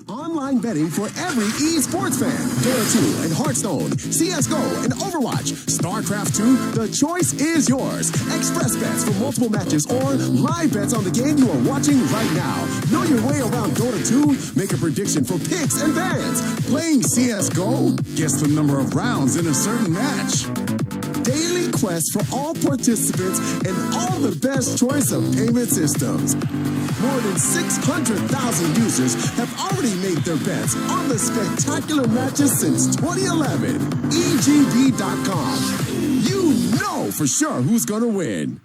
Online betting for every esports fan. Dota 2 and Hearthstone, CSGO and Overwatch, StarCraft 2, the choice is yours. Express bets for multiple matches or live bets on the game you are watching right now. Know your way around Dota 2? Make a prediction for picks and bans. Playing CSGO? Guess the number of rounds in a certain match. Daily quests for all participants and all the best choice of payment systems. More than 600,000 users have already made their bets on the spectacular matches since 2011. EGB.com. You know for sure who's going to win.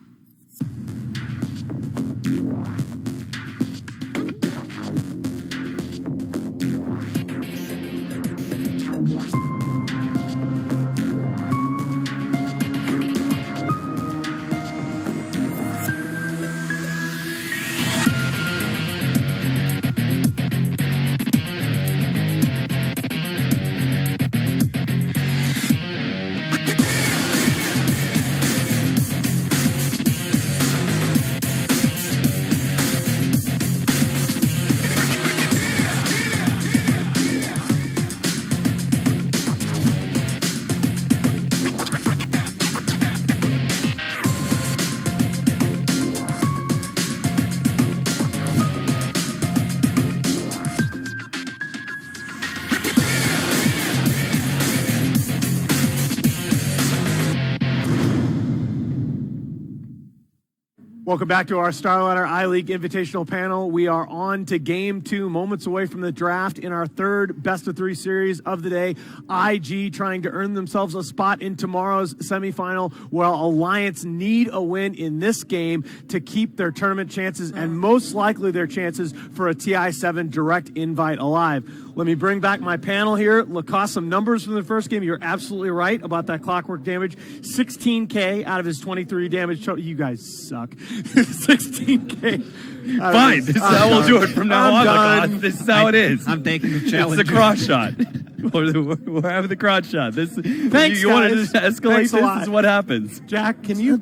Welcome back to our Starladder I-League Invitational panel. We are on to Game 2, moments away from the draft in our third best-of-3 series of the day. IG trying to earn themselves a spot in tomorrow's semifinal, while Alliance need a win in this game to keep their tournament chances and most likely their chances for a TI7 direct invite alive. Let me bring back my panel here. Lacoste, some numbers from the first game. You're absolutely right about that clockwork damage. 16K out of his 23 damage. You guys suck. 16K. Fine. This is how we'll do it from now on, Lacoste. This is how it is. I'm taking the challenge. It's the cross shot. We're having the cross shot. Thanks, you want to just escalate this is what happens. Jack, can you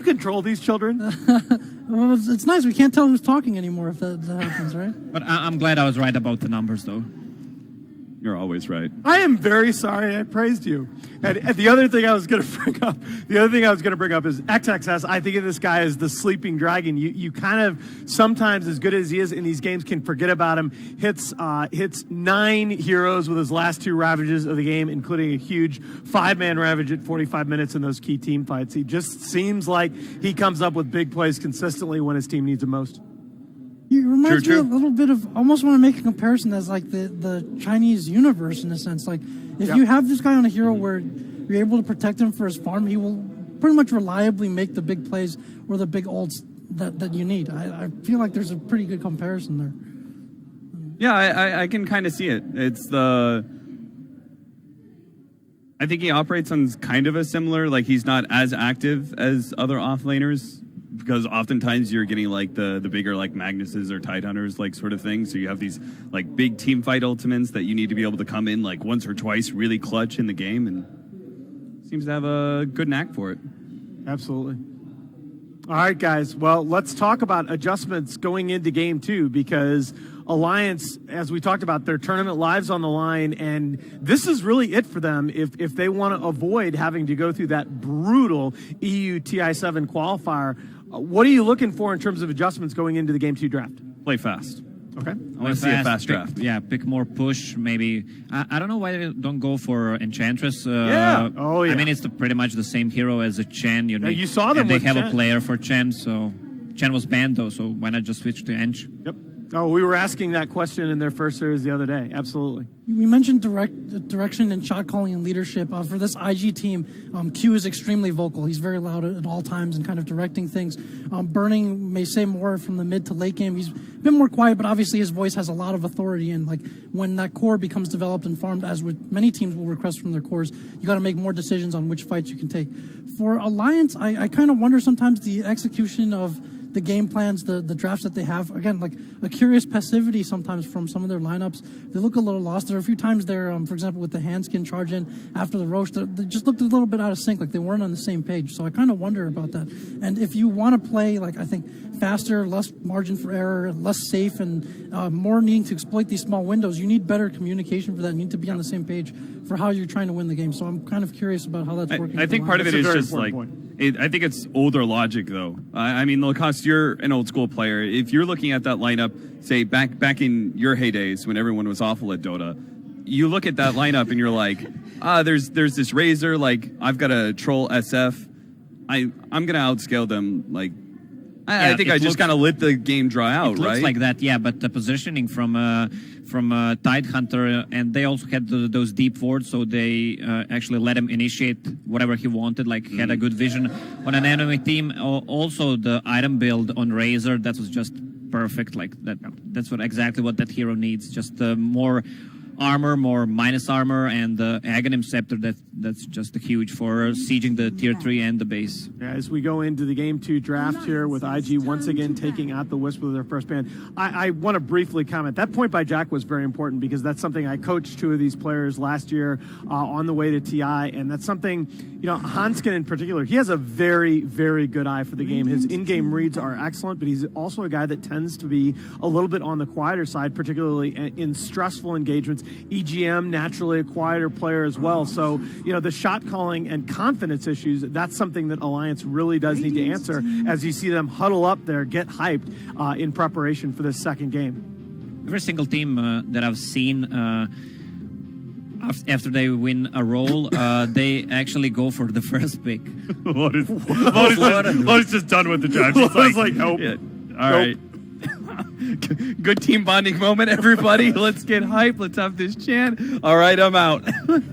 control these children? Well, it's nice. We can't tell who's talking anymore if that happens, right? But I'm glad I was right about the numbers, though. You're always right. I am very sorry I praised you. And the other thing I was going to bring up, is XXS. I think of this guy as the sleeping dragon. You kind of sometimes, as good as he is in these games, can forget about him. Hits 9 heroes with his last 2 ravages of the game, including a huge 5-man ravage at 45 minutes in those key team fights. He just seems like he comes up with big plays consistently when his team needs him most. He reminds me a little bit of, almost want to make a comparison as like the Chinese universe in a sense. Like if you have this guy on a hero where you're able to protect him for his farm, he will pretty much reliably make the big plays or the big ults that you need. I feel like there's a pretty good comparison there. Yeah, I can kind of see it. I think he operates on kind of a similar, like he's not as active as other offlaners, because oftentimes you're getting like the bigger like Magnuses or Tidehunters like sort of thing. So you have these like big team fight ultimates that you need to be able to come in like once or twice really clutch in the game, and seems to have a good knack for it. Absolutely. All right, guys. Well, let's talk about adjustments going into game 2, because Alliance, as we talked about, their tournament lives on the line, and this is really it for them if they want to avoid having to go through that brutal EU TI7 qualifier. What are you looking for in terms of adjustments going into the game 2 draft? Play fast. Okay. I want to see a fast draft. Pick more push, maybe. I don't know why they don't go for Enchantress. Yeah. Oh, yeah. I mean, it's pretty much the same hero as a Chen. You saw them and they with have Chen. a player for Chen, so Chen was banned, though, so why not just switch to Ench? Yep. Oh, we were asking that question in their first series the other day. Absolutely. We mentioned direction and shot calling and leadership. For this IG team, Q is extremely vocal. He's very loud at all times and kind of directing things. Burning may say more from the mid to late game. He's been more quiet, but obviously his voice has a lot of authority. And like when that core becomes developed and farmed, as with many teams will request from their cores, you got to make more decisions on which fights you can take. For Alliance, I kind of wonder sometimes the execution of the game plans, the drafts that they have. Again, like a curious passivity sometimes from some of their lineups. They look a little lost. There are a few times there, for example, with the handskin charge in after the roast, they just looked a little bit out of sync, like they weren't on the same page. So I kind of wonder about that. And if you want to play, like I think, faster, less margin for error, less safe, and more needing to exploit these small windows, you need better communication for that. You need to be on the same page for how you're trying to win the game. So I'm kind of curious about how that's working. I think part of it is just like, I think it's older logic, though. I mean, Lacoste, you're an old school player. If you're looking at that lineup, say back in your heydays when everyone was awful at Dota, you look at that lineup and you're like, there's this Razor, like I've got a Troll SF. I'm gonna outscale them. Like I think I just kind of let the game draw out, it looks right? like that, yeah. But the positioning from Tidehunter, and they also had those deep wards, so they actually let him initiate whatever he wanted. Like he had a good vision on an enemy team. Also, the item build on Razor, that was just perfect. Like that's exactly what that hero needs. Just more armor, more minus armor, and the Aghanim Scepter, that's just huge for sieging the tier 3 and the base. Yeah, as we go into the game 2 draft here with IG once again taking out the Wisp with their first ban, I want to briefly comment. That point by Jack was very important because that's something I coached 2 of these players last year on the way to TI, and that's something, Hanskin in particular, he has a very, very good eye for the game. His in-game reads are excellent, but he's also a guy that tends to be a little bit on the quieter side, particularly in stressful engagements. EGM, naturally a quieter player as well. So, the shot calling and confidence issues, that's something that Alliance really does need to answer as you see them huddle up there, get hyped in preparation for this second game. Every single team that I've seen after they win a role, they actually go for the first pick. Lotus just done with the draft. He's like, nope. Yeah. All right. Good team bonding moment, everybody. Let's get hype. Let's have this chant. All right, I'm out.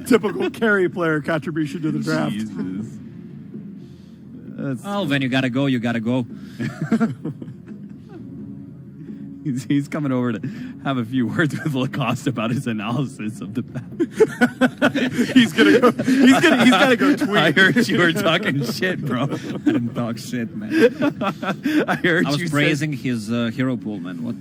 Typical carry player contribution to the draft. When you gotta go, you gotta go. He's coming over to have a few words with Lacoste about his analysis of the battle. He's gotta go tweet. I heard you were talking shit, bro. I didn't talk shit, man. I heard I was you praising his hero pool, man. What?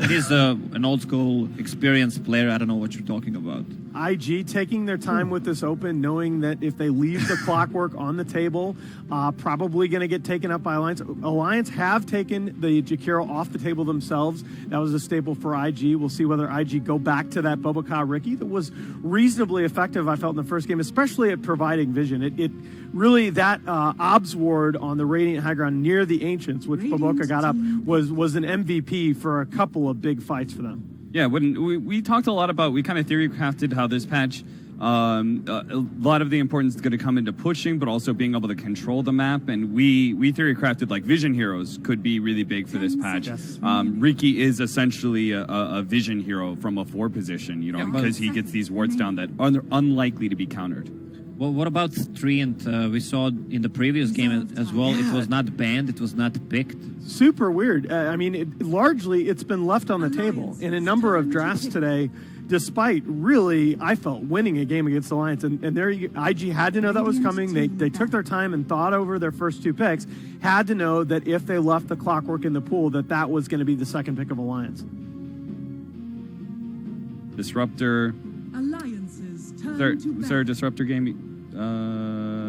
He's an old school, experienced player. I don't know what you're talking about. IG taking their time with this open, knowing that if they leave the clockwork on the table, probably going to get taken up by Alliance. Alliance have taken the Jakiro off the table themselves. That was a staple for IG. We'll see whether IG go back to that Boboka Riki that was reasonably effective, I felt, in the first game, especially at providing vision. It really, that Obs ward on the Radiant high ground near the Ancients, which Boboka got up, was an MVP for a couple of big fights for them. Yeah, when we talked a lot about, we kind of theory crafted how this patch, a lot of the importance is going to come into pushing, but also being able to control the map. And we theory crafted like vision heroes could be really big for this patch. Yes. Riki is essentially a vision hero from a 4 position, you know, because he gets these wards down that are unlikely to be countered. Well, what about Treant? We saw in the previous game as well. Yeah. It was not banned. It was not picked. Super weird. I mean, largely it's been left on the table in a number of drafts today, despite really, I felt, winning a game against Alliance. And there, IG had to know that was coming. They took their time and thought over their first 2 picks, had to know that if they left the clockwork in the pool, that was going to be the second pick of Alliance. Disruptor. Alliances turn to Was there a Disruptor game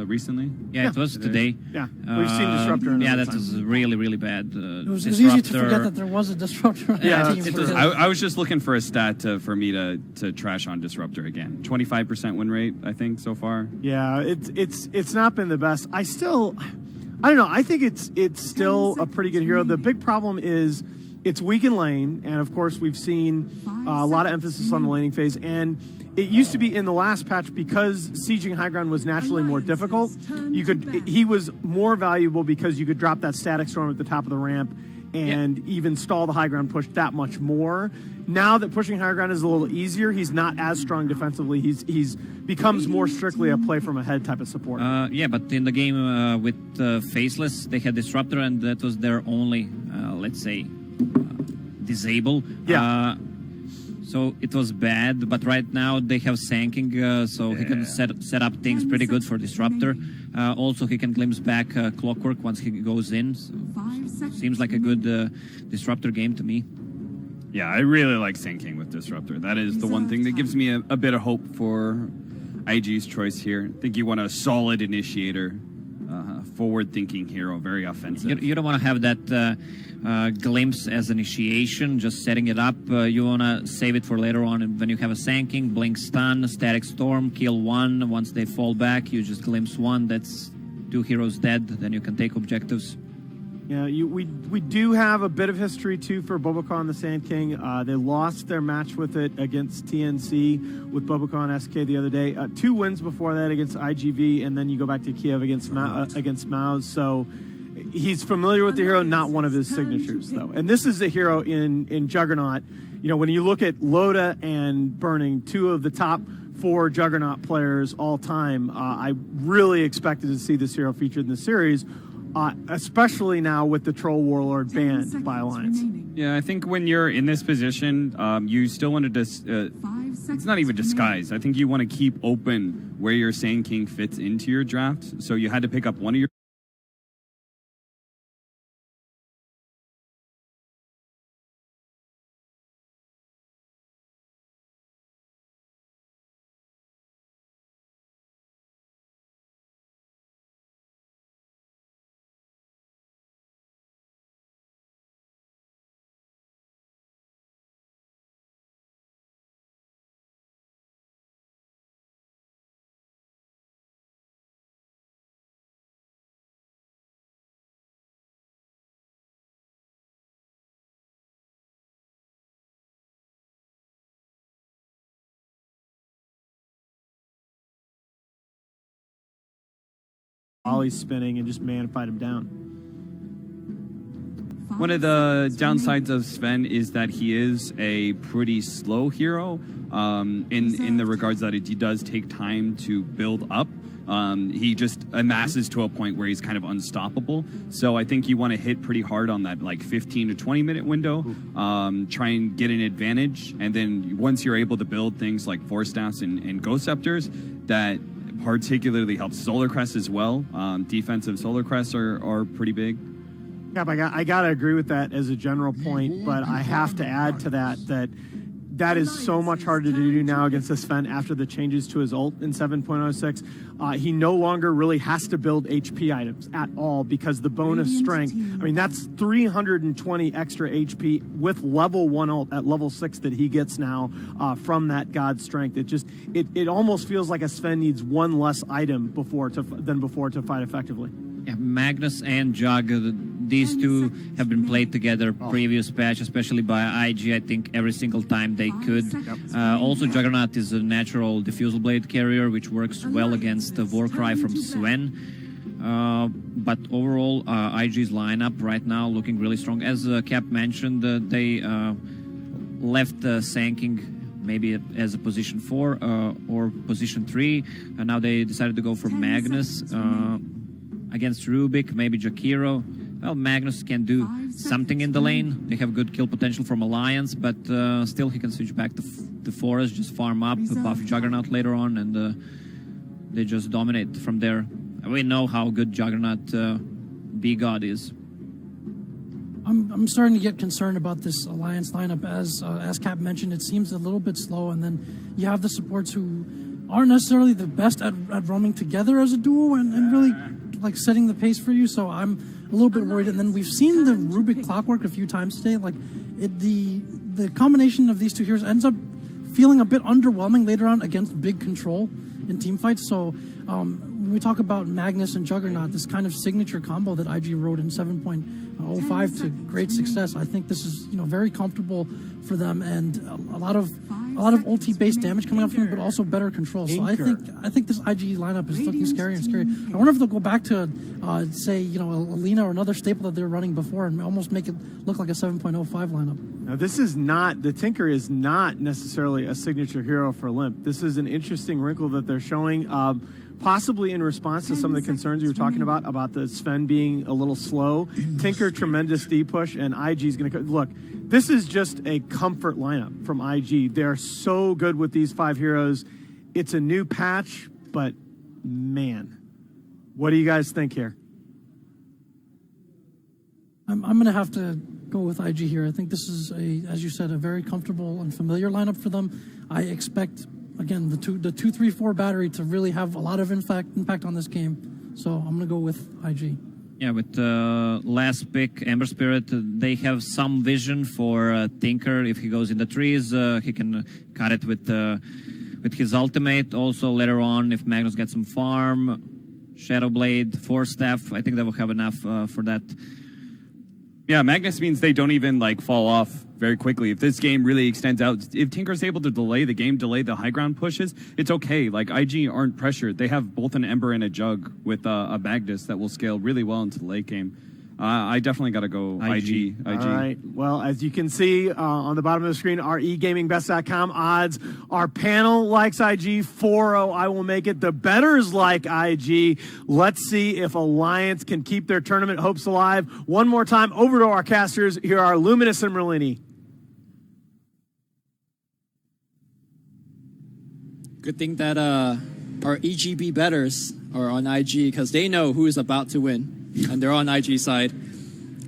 recently? Yeah, it was today. Yeah, we've seen Disruptor another Yeah, that time. was really, really bad. It was easy to forget that there was a Disruptor on Yeah, the team. it was- I was just looking for a stat for me to trash on Disruptor again. 25% win rate, I think, so far. Yeah, it's not been the best. I don't know. I think it's still a pretty good hero. The big problem is it's weak in lane, and of course we've seen a lot of emphasis on the laning phase. And it used to be in the last patch, because sieging high ground was naturally more difficult. He was more valuable because you could drop that static storm at the top of the ramp and even stall the high ground push that much more. Now that pushing high ground is a little easier, he's not as strong defensively. He's becomes more strictly a play from ahead type of support. Yeah, but in the game with Faceless, they had Disruptor, and that was their only, let's say, disable. Yeah. So it was bad, but right now they have Sanking, so he can set up things pretty good for Disruptor. Also, he can glimpse back Clockwork once he goes in. So seems like a good Disruptor game to me. Yeah, I really like Sanking with Disruptor. That is the one thing that gives me a bit of hope for IG's choice here. I think you want a solid initiator, forward-thinking hero, very offensive. You don't want to have that glimpse as initiation, just setting it up. You want to save it for later on. And when you have a Sanking, Blink Stun, Static Storm, kill 1. Once they fall back, you just glimpse 1. That's 2 heroes dead. Then you can take objectives. Yeah, we do have a bit of history, too, for Boboka and the Sand King. They lost their match with it against TNC with Boboka and SK the other day. 2 wins before that against IGV, and then you go back to Kiev against Maus. So he's familiar with the hero, not one of his signatures, though. And this is a hero in Juggernaut. You know, when you look at Loda and Burning, 2 of the top 4 Juggernaut players all time, I really expected to see this hero featured in the series. Especially now with the Troll Warlord banned by Alliance. Yeah, I think when you're in this position, you still want to it's not even disguise. I think you want to keep open where your Sand King fits into your draft. So you had to pick up one of your Ollie spinning and just man fight him down. One of the downsides of Sven is that he is a pretty slow hero in the regards that he does take time to build up. He just amasses to a point where he's kind of unstoppable. So I think you want to hit pretty hard on that like 15 to 20 minute window, try and get an advantage. And then once you're able to build things like Force Staffs and Ghost Scepters, that particularly helps. Solar Crest as well. Defensive Solar Crests are pretty big. Yeah, I got to agree with that as a general point, but I have to add to that is so much harder to do now against this Sven after the changes to his ult in 7.06. He no longer really has to build HP items at all because the bonus strength, I mean, that's 320 extra HP with level 1 ult at level 6 that he gets now from that God strength. It almost feels like a Sven needs one less item than before to fight effectively. Yeah, Magnus and Jug, these two have been played together previous patch, especially by IG, I think, every single time they could. Also, Juggernaut is a natural diffusal blade carrier, which works well against the Warcry from Sven. But overall, IG's lineup right now looking really strong. As Cap mentioned, they left Sanking maybe as a position 4 or position 3, and now they decided to go for Magnus. Against Rubik, maybe Jakiro. Well, Magnus can do something in the lane. They have good kill potential from Alliance, but still he can switch back to the Forest, just farm up, buff Juggernaut later on, and they just dominate from there. We know how good Juggernaut B-God is. I'm starting to get concerned about this Alliance lineup. As Cap mentioned, it seems a little bit slow, and then you have the supports who aren't necessarily the best at roaming together as a duo and really like setting the pace for you. So I'm a little bit worried. And then we've seen the Rubik Clockwork a few times today. Like the combination of these two heroes ends up feeling a bit underwhelming later on against big control in team fights. So when we talk about Magnus and Juggernaut, this kind of signature combo that IG wrote in 7.05 to great success, I think this is very comfortable for them, and a lot of ulti-based damage coming up from him, but also better control. So I think this IG lineup is looking scary and scary. I wonder if they'll go back to say Alina or another staple that they were running before and almost make it look like a 7.05 lineup. Now this is not, the Tinker is not necessarily a signature hero for Limp. This is an interesting wrinkle that they're showing. Possibly in response to some of the concerns you were talking about the Sven being a little slow. Tinker, tremendous D push, and IG's going to... Look, this is just a comfort lineup from IG. They're so good with these 5 heroes. It's a new patch, but man, what do you guys think here? I'm going to have to go with IG here. I think this is, as you said, a very comfortable and familiar lineup for them. I expect... Again, the 2-3-4 battery to really have a lot of impact on this game. So I'm going to go with IG. Yeah, with last pick, Ember Spirit, they have some vision for Tinker. If he goes in the trees, he can cut it with his ultimate. Also, later on, if Magnus gets some farm, Shadow Blade, Force Staff, I think they will have enough for that. Yeah, Magnus means they don't even fall off very quickly. If this game really extends out, if Tinker's able to delay the game, delay the high ground pushes, it's okay. IG aren't pressured. They have both an Ember and a Jug with a Magnus that will scale really well into the late game. I definitely got to go IG. All right. Well, as you can see on the bottom of the screen, our eGamingBest.com odds. Our panel likes IG. 4-0, I will make it. The bettors like IG. Let's see if Alliance can keep their tournament hopes alive. One more time, over to our casters. Here are Luminous and Merlini. Good thing that our EGB bettors are on IG because they know who is about to win. And they're on IG side.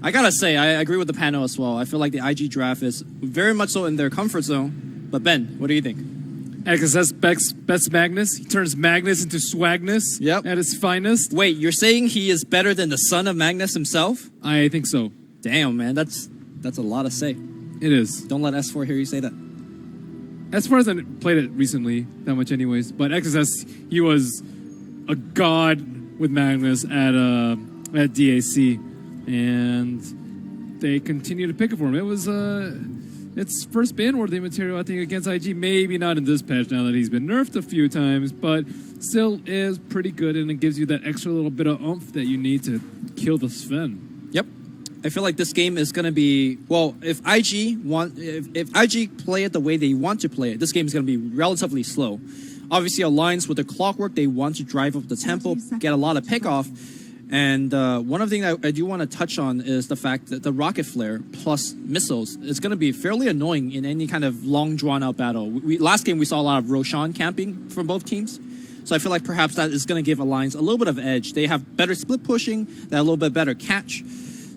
I gotta say, I agree with the panel as well. I feel like the IG draft is very much so in their comfort zone. But Ben, what do you think? XSS bets Magnus. He turns Magnus into Swagnus at his finest. Wait, you're saying he is better than the son of Magnus himself? I think so. Damn, man, that's a lot to say. It is. Don't let S4 hear you say that. As far as I played it recently, that much anyways. But XSS, he was a god with Magnus at DAC, and they continue to pick it for him. It was its first ban-worthy material, I think, against IG. Maybe not in this patch now that he's been nerfed a few times, but still is pretty good, and it gives you that extra little bit of oomph that you need to kill the Sven. Yep. I feel like this game is going to be, well, if IG play it the way they want to play it, this game is going to be relatively slow. Obviously, Alliance with the clockwork, they want to drive up the tempo, get a lot of pickoff. And one of the things I do want to touch on is the fact that the rocket flare plus missiles is going to be fairly annoying in any kind of long drawn-out battle. Last game, we saw a lot of Roshan camping from both teams. So I feel like perhaps that is going to give Alliance a little bit of edge. They have better split pushing, they have a little bit better catch.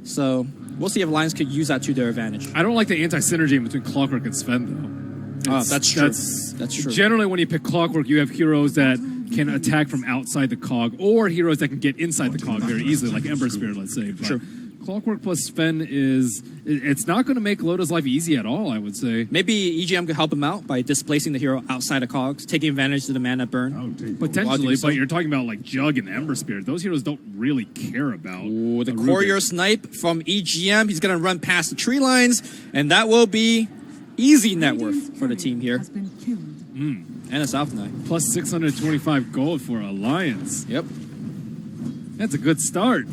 So we'll see if Alliance could use that to their advantage. I don't like the anti-synergy between Clockwork and Sven, though. That's true. That's true. Generally, when you pick Clockwork, you have heroes that can attack from outside the cog, or heroes that can get inside the cog very easily, like Ember Spirit, let's say. But Clockwork plus Sven it's not going to make Loda's life easy at all, I would say. Maybe EGM could help him out by displacing the hero outside of cogs, taking advantage of the mana burn. Potentially, but you're talking about like Jug and Ember Spirit. Those heroes don't really care about. Ooh, the courier snipe from EGM. He's going to run past the tree lines, and that will be easy net worth for the team here. And a South Nine. Plus 625 gold for Alliance. Yep. That's a good start.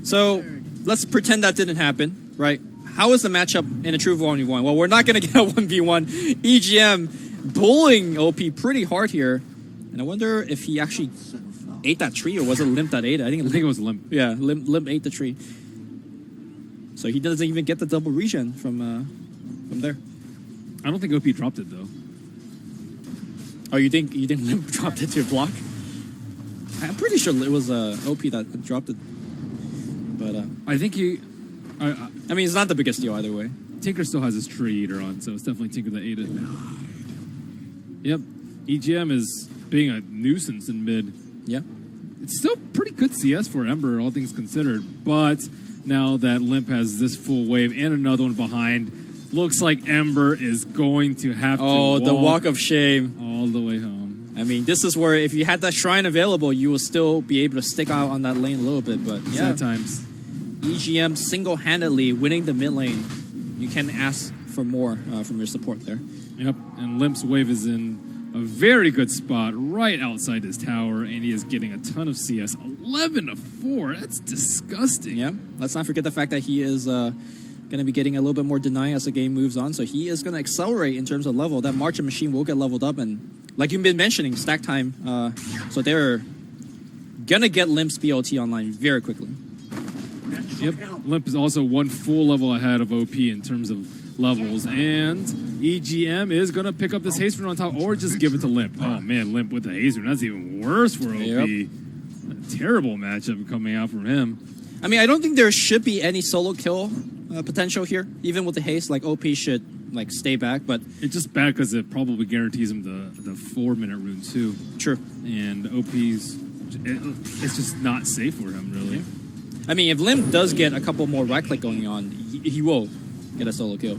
So let's pretend that didn't happen, right? How is the matchup in a true 1v1? Well, we're not going to get a 1v1. EGM bullying OP pretty hard here. And I wonder if he actually ate that tree, or was it Limp that ate it? I think it was Limp. Yeah, Limp ate the tree. So he doesn't even get the double regen from there. I don't think OP dropped it, though. Oh, you think Limp dropped it to your block? I'm pretty sure it was OP that dropped it. But I think he... I mean, it's not the biggest deal either way. Tinker still has his tree eater on, so it's definitely Tinker that ate it. Yep. EGM is being a nuisance in mid. Yeah. It's still pretty good CS for Ember, all things considered. But now that Limp has this full wave and another one behind, looks like Ember is going to have to walk the walk of shame. All the way home. I mean, this is where if you had that shrine available, you will still be able to stick out on that lane a little bit. But yeah, sometimes EGM single-handedly winning the mid lane. You can ask for more from your support there. Yep, and Limp's wave is in a very good spot right outside his tower, and he is getting a ton of CS. 11-4, that's disgusting. Yeah, let's not forget the fact that he is going to be getting a little bit more deny as the game moves on, so he is going to accelerate in terms of level. That Marching Machine will get leveled up, and like you've been mentioning, stack time, so they're going to get Limp's BLT online very quickly. Yep, Limp is also one full level ahead of OP in terms of levels, and EGM is going to pick up this haste rune on top, or just give it to Limp. Oh man, Limp with the haste rune, that's even worse for OP. Yep. A terrible matchup coming out from him. I mean, I don't think there should be any solo kill potential here, even with the haste. Like OP should like stay back, but it's just bad because it probably guarantees him the 4-minute rune too. True, and OP's it's just not safe for him really. Yeah. I mean, if Limp does get a couple more right click going on, he will get a solo kill.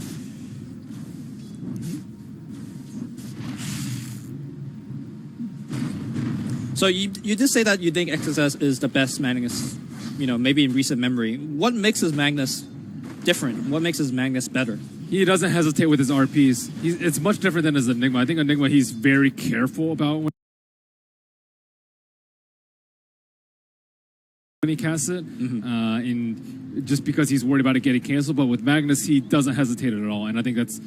So you did say that you think XSS is the best Magnus, maybe in recent memory. What makes his Magnus different? What makes his Magnus better? He doesn't hesitate with his RPs. It's much different than his Enigma. I think Enigma, he's very careful about when he casts it, just because he's worried about it getting canceled. But with Magnus, he doesn't hesitate at all, and I think that's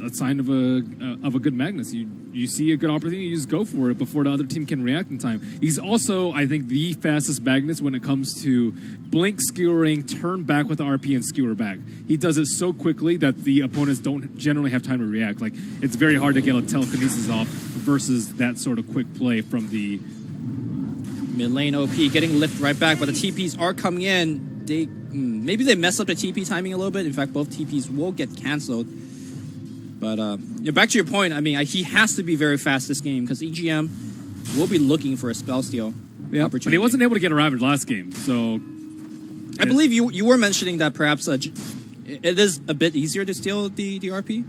a sign of a good Magnus. You see a good opportunity, you just go for it before the other team can react in time. He's also, I think, the fastest Magnus when it comes to blink, skewering, turn back with the RP, and skewer back. He does it so quickly that the opponents don't generally have time to react. Like, it's very hard to get a telekinesis off versus that sort of quick play from the mid lane. OP getting lift right back, but the TPs are coming in. Maybe they mess up the TP timing a little bit. In fact, both TPs will get canceled. But back to your point, I mean, he has to be very fast this game because EGM will be looking for a spell steal opportunity. But he wasn't able to get a Ravage last game, so I believe you were mentioning that perhaps it is a bit easier to steal the RP.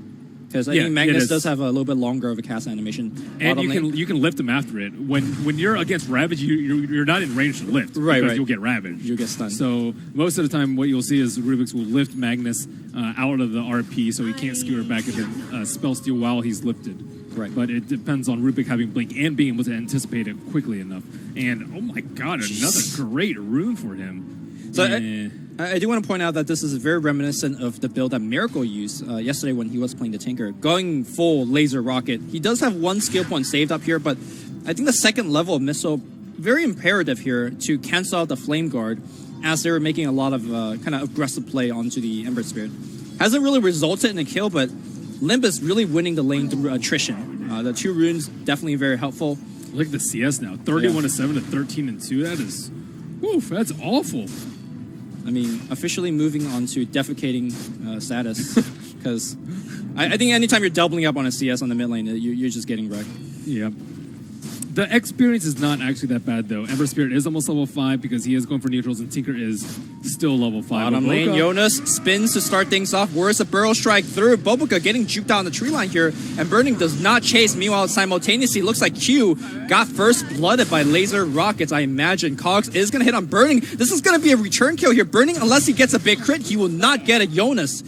Because I think Magnus does have a little bit longer of a cast animation, and you can lift him after it. When you're against Ravage, you're not in range to lift, because you'll get Ravage. You'll get stunned. So most of the time, what you'll see is Rubik's will lift Magnus out of the RP, so he can't skewer back and then spell steal while he's lifted. Right. But it depends on Rubik having blink and being able to anticipate it quickly enough. And oh my god, another great rune for him. So I do want to point out that this is very reminiscent of the build that Miracle used yesterday when he was playing the Tinker, going full laser rocket. He does have one skill point saved up here, but I think the second level of missile, very imperative here to cancel out the Flame Guard as they were making a lot of kind of aggressive play onto the Ember Spirit. Hasn't really resulted in a kill, but Limp is really winning the lane through attrition. The 2 runes definitely very helpful. Look at the CS now, 31-7 to 13-2. That is, oof, that's awful. I mean, officially moving on to defecating status, because I think anytime you're doubling up on a CS on the mid lane, you're just getting wrecked. Yeah. The experience is not actually that bad, though. Ember Spirit is almost level 5 because he is going for neutrals, and Tinker is still level 5. Bottom lane, Jonas spins to start things off. Where's the Burrow Strike through? Bobuka getting juked out on the tree line here, and Burning does not chase. Meanwhile, simultaneously, looks like Q got first blooded by laser rockets. I imagine Cogs is going to hit on Burning. This is going to be a return kill here. Burning, unless he gets a big crit, he will not get a Jonas.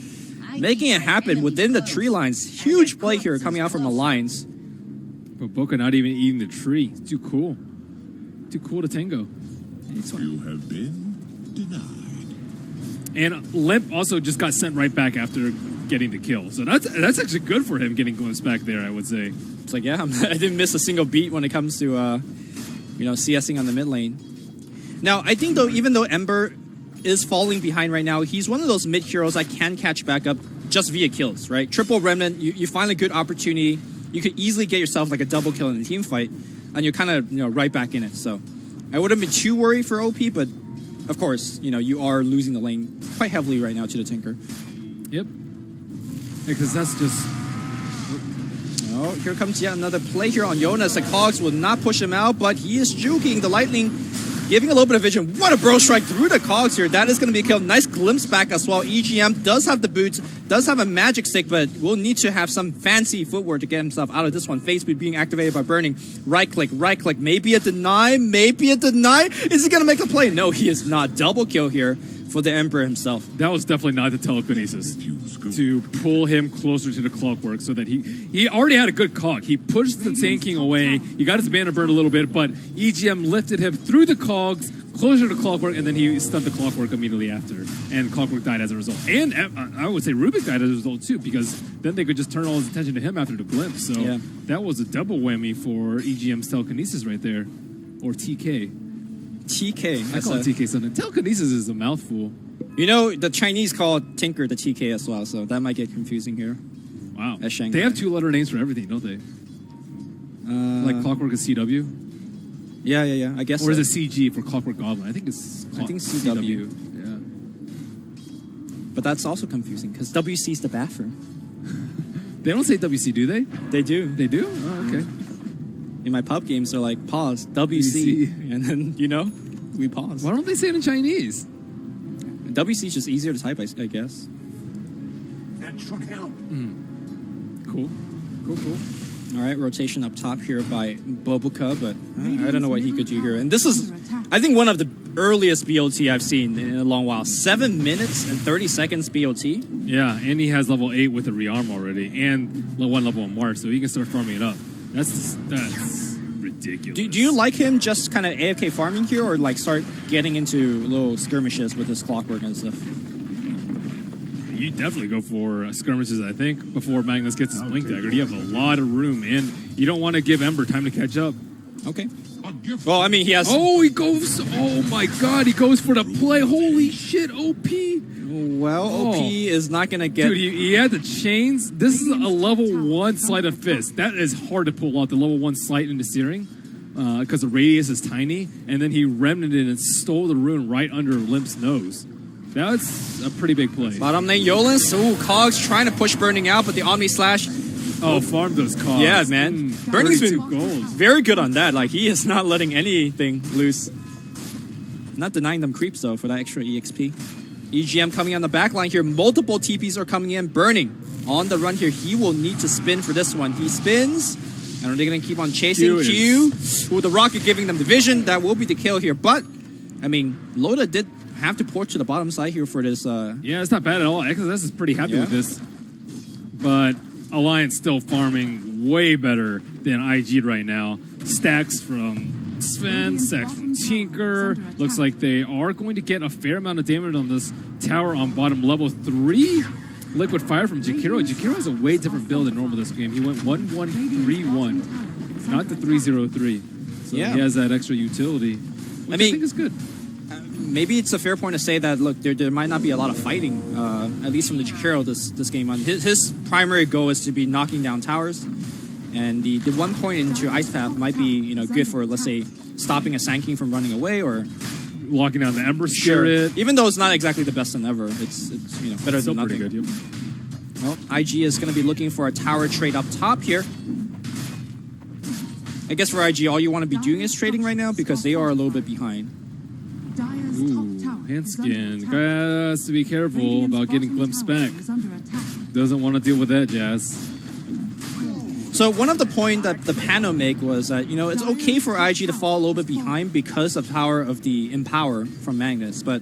Making it happen within the tree lines. Huge play here coming out from Alliance. But Boca not even eating the tree. It's too cool. Too cool to tango. You have been denied. And Limp also just got sent right back after getting the kill. So that's actually good for him getting glimpsed back there, I would say. It's like, yeah, I didn't miss a single beat when it comes to, CSing on the mid lane. Now, I think, though, even though Ember is falling behind right now, he's one of those mid heroes that can catch back up just via kills, right? Triple Remnant, you find a good opportunity. You could easily get yourself like a double kill in a team fight, and you're kind of right back in it. So I wouldn't be too worried for OP, but of course, you are losing the lane quite heavily right now to the Tinker. Yep. Because that's just... Oh, here comes yet another play here on Jonas. The Cogs will not push him out, but he is juking. The Lightning giving a little bit of vision. What a Burrow Strike through the Cogs here. That is going to be a kill. Nice glimpse back as well. EGM does have the boots, does have a magic stick, but will need to have some fancy footwork to get himself out of this one. Face Boot being activated by Burning. Right click. Maybe a deny. Is he going to make a play? No, he is not. Double kill here for the Emperor himself. That was definitely not the telekinesis to pull him closer to the Clockwork so that he already had a good cog. He pushed the tanking away. He got his mana burned a little bit, but EGM lifted him through the cogs, closer to Clockwork, and then he stunned the Clockwork immediately after. And Clockwork died as a result. And I would say Rubik died as a result too, because then they could just turn all his attention to him after the glimpse. So that was a double whammy for EGM's telekinesis right there. Or TK. I call it TK something. Telekinesis is a mouthful. The Chinese call Tinker the TK as well, so that might get confusing here. Wow. At Shanghai. They have 2-letter names for everything, don't they? Like Clockwork is CW? Yeah, I guess Or is it CG for Clockwork Goblin? I think it's CW. Yeah. But that's also confusing, because WC is the bathroom. They don't say WC, do they? They do. They do? Oh, okay. In my pub games, they're like, pause, WC. And then, we pause. Why don't they say it in Chinese? WC is just easier to type, I guess. That should help. Cool. All right, rotation up top here by Bobuka, but I don't know what he could do here. And this is, I think, one of the earliest BOT I've seen in a long while. 7 minutes and 30 seconds BOT. Yeah, and he has level 8 with a rearm already, and 1 level on March, so he can start farming it up. That's ridiculous. Do you like him just kind of AFK farming here, or like start getting into little skirmishes with his Clockwork and stuff? You definitely go for skirmishes, I think, before Magnus gets his Blink Dagger. You have a lot of room, and you don't want to give Ember time to catch up. Okay. Well, I mean, he has... Oh, he goes... Oh, my God. He goes for the play. Holy shit, OP. Well, OP is not going to get... Dude, he had the chains. This is a level 1 Sleight of Fist. That is hard to pull off, the level 1 Sleight into Searing, because the radius is tiny. And then he remnanted and stole the rune right under Limp's nose. That's a pretty big play. Bottom lane, Yolans. Ooh, Cogs trying to push Burning out, but the Omni Slash... Oh, farm those Cogs. Yeah, man. Burning's been gold. Very good on that. Like, he is not letting anything loose. Not denying them creeps, though, for that extra EXP. EGM coming on the back line here. Multiple TPs are coming in. Burning on the run here. He will need to spin for this one. He spins. And are they going to keep on chasing? Q. With the rocket giving them the vision. That will be the kill here. But, I mean, Loda did have to port to the bottom side here for this. Yeah, it's not bad at all. XSS is pretty happy with this. But Alliance still farming way better than IG right now. Stacks from Sven, Sax from Tinker. Looks like they are going to get a fair amount of damage on this tower on bottom level 3. Liquid Fire from Jakiro. Jakiro has a way different build than normal this game. He went 1-1-3-1, not the 3-0-3. So Yeah. he has that extra utility, which I think is good. Maybe it's a fair point to say that, look, there might not be a lot of fighting, at least from the Jakiro this game on. His primary goal is to be knocking down towers, and the one point into Ice Path might be good for, let's say, stopping a Sand King from running away or locking down the Ember Spirit. Sure. Even though it's not exactly the best than ever, it's better than nothing. Pretty good, Well, IG is going to be looking for a tower trade up top here. I guess for IG, all you want to be doing is trading right now because they are a little bit behind. Ooh, Hanskin has to be careful about getting glimpsed back. Doesn't want to deal with that, Jazz. So one of the points that the panel make was that, it's okay for IG to fall a little bit behind because of power of the Empower from Magnus, but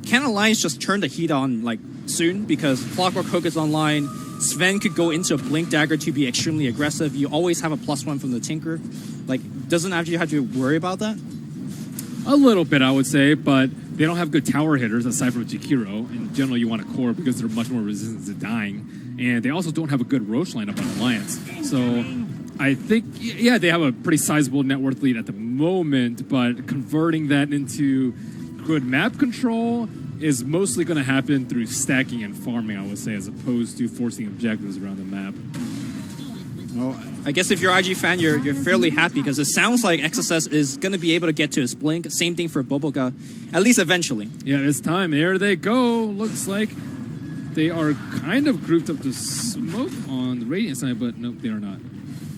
can Alliance just turn the heat on soon? Because Clockwork Hook is online, Sven could go into a Blink Dagger to be extremely aggressive, you always have a +1 from the Tinker. Doesn't IG have to worry about that? A little bit, I would say, but they don't have good tower hitters aside from Jakiro. In general, you want a core because they're much more resistant to dying. And they also don't have a good Roche lineup on Alliance. So I think, yeah, they have a pretty sizable net worth lead at the moment, but converting that into good map control is mostly going to happen through stacking and farming, I would say, as opposed to forcing objectives around the map. Well, I guess if you're an IG fan, you're fairly happy because it sounds like XSS is going to be able to get to his Blink. Same thing for Boboga, at least eventually. Yeah, it's time. There they go. Looks like they are kind of grouped up to smoke on the Radiant side, but nope, they are not.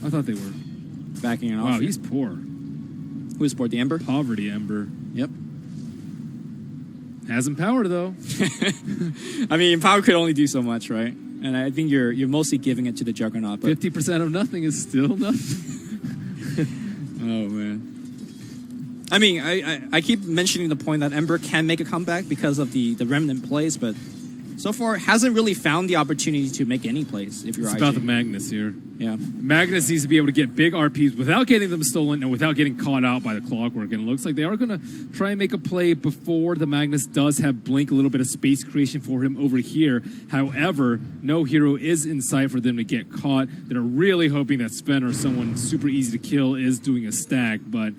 I thought they were. Backing it off. Wow, he's poor. Who's poor? The Ember? Poverty Ember. Yep. Has Empower, though. I mean, Empower could only do so much, right? And I think you're mostly giving it to the Juggernaut. But 50% of nothing is still nothing. Oh, man. I mean, I keep mentioning the point that Ember can make a comeback because of the Remnant plays, but so far hasn't really found the opportunity to make any plays if you're It's IG. about the Magnus here. Yeah. Magnus needs to be able to get big RPs without getting them stolen and without getting caught out by the Clockwork. And it looks like they are going to try and make a play before the Magnus does have Blink, a little bit of space creation for him over here. However, no hero is in sight for them to get caught. They're really hoping that Sven or someone super easy to kill is doing a stack, but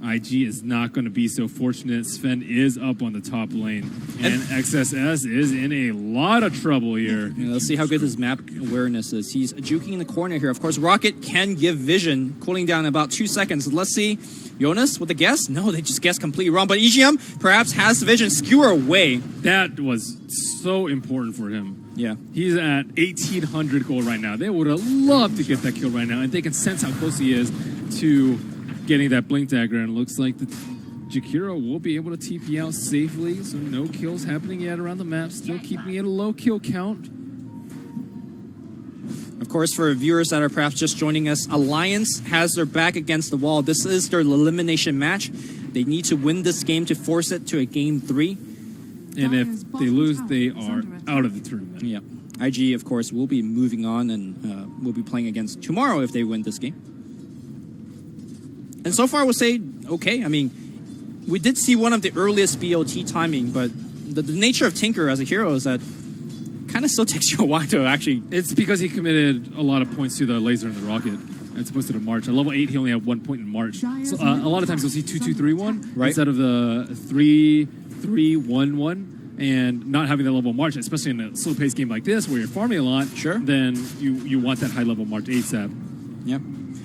IG is not going to be so fortunate. Sven is up on the top lane, and XSS is in a lot of trouble here. Yeah, let's see how good his map awareness is. He's juking in the corner here. Of course, Rocket can give vision, cooling down in about 2 seconds. Let's see. Jonas with the guess? No, they just guessed completely wrong. But EGM perhaps has the vision. Skewer away. That was so important for him. Yeah. He's at 1,800 gold right now. They would have loved to get that kill right now, and they can sense how close he is to getting that Blink Dagger, and it looks like the Jakiro will be able to TP out safely, so no kills happening yet around the map, still keeping it a low kill count. Of course, for viewers that are perhaps just joining us, Alliance has their back against the wall. This is their elimination match. They need to win this game to force it to a game 3. And if they lose, they are out of the tournament. Yeah. IG, of course, will be moving on and will be playing against tomorrow if they win this game. And so far, I would say, okay. I mean, we did see one of the earliest BOT timing, but the nature of Tinker as a hero is that kind of still takes you a while to actually... It's because he committed a lot of points to the laser and the rocket as opposed to the March. At level 8, he only had 1 point in March. So a lot of times you'll see 2-2-3-1 instead of the 3-3-1-1. And not having that level of March, especially in a slow-paced game like this where you're farming a lot, then you want that high-level March ASAP. Yeah.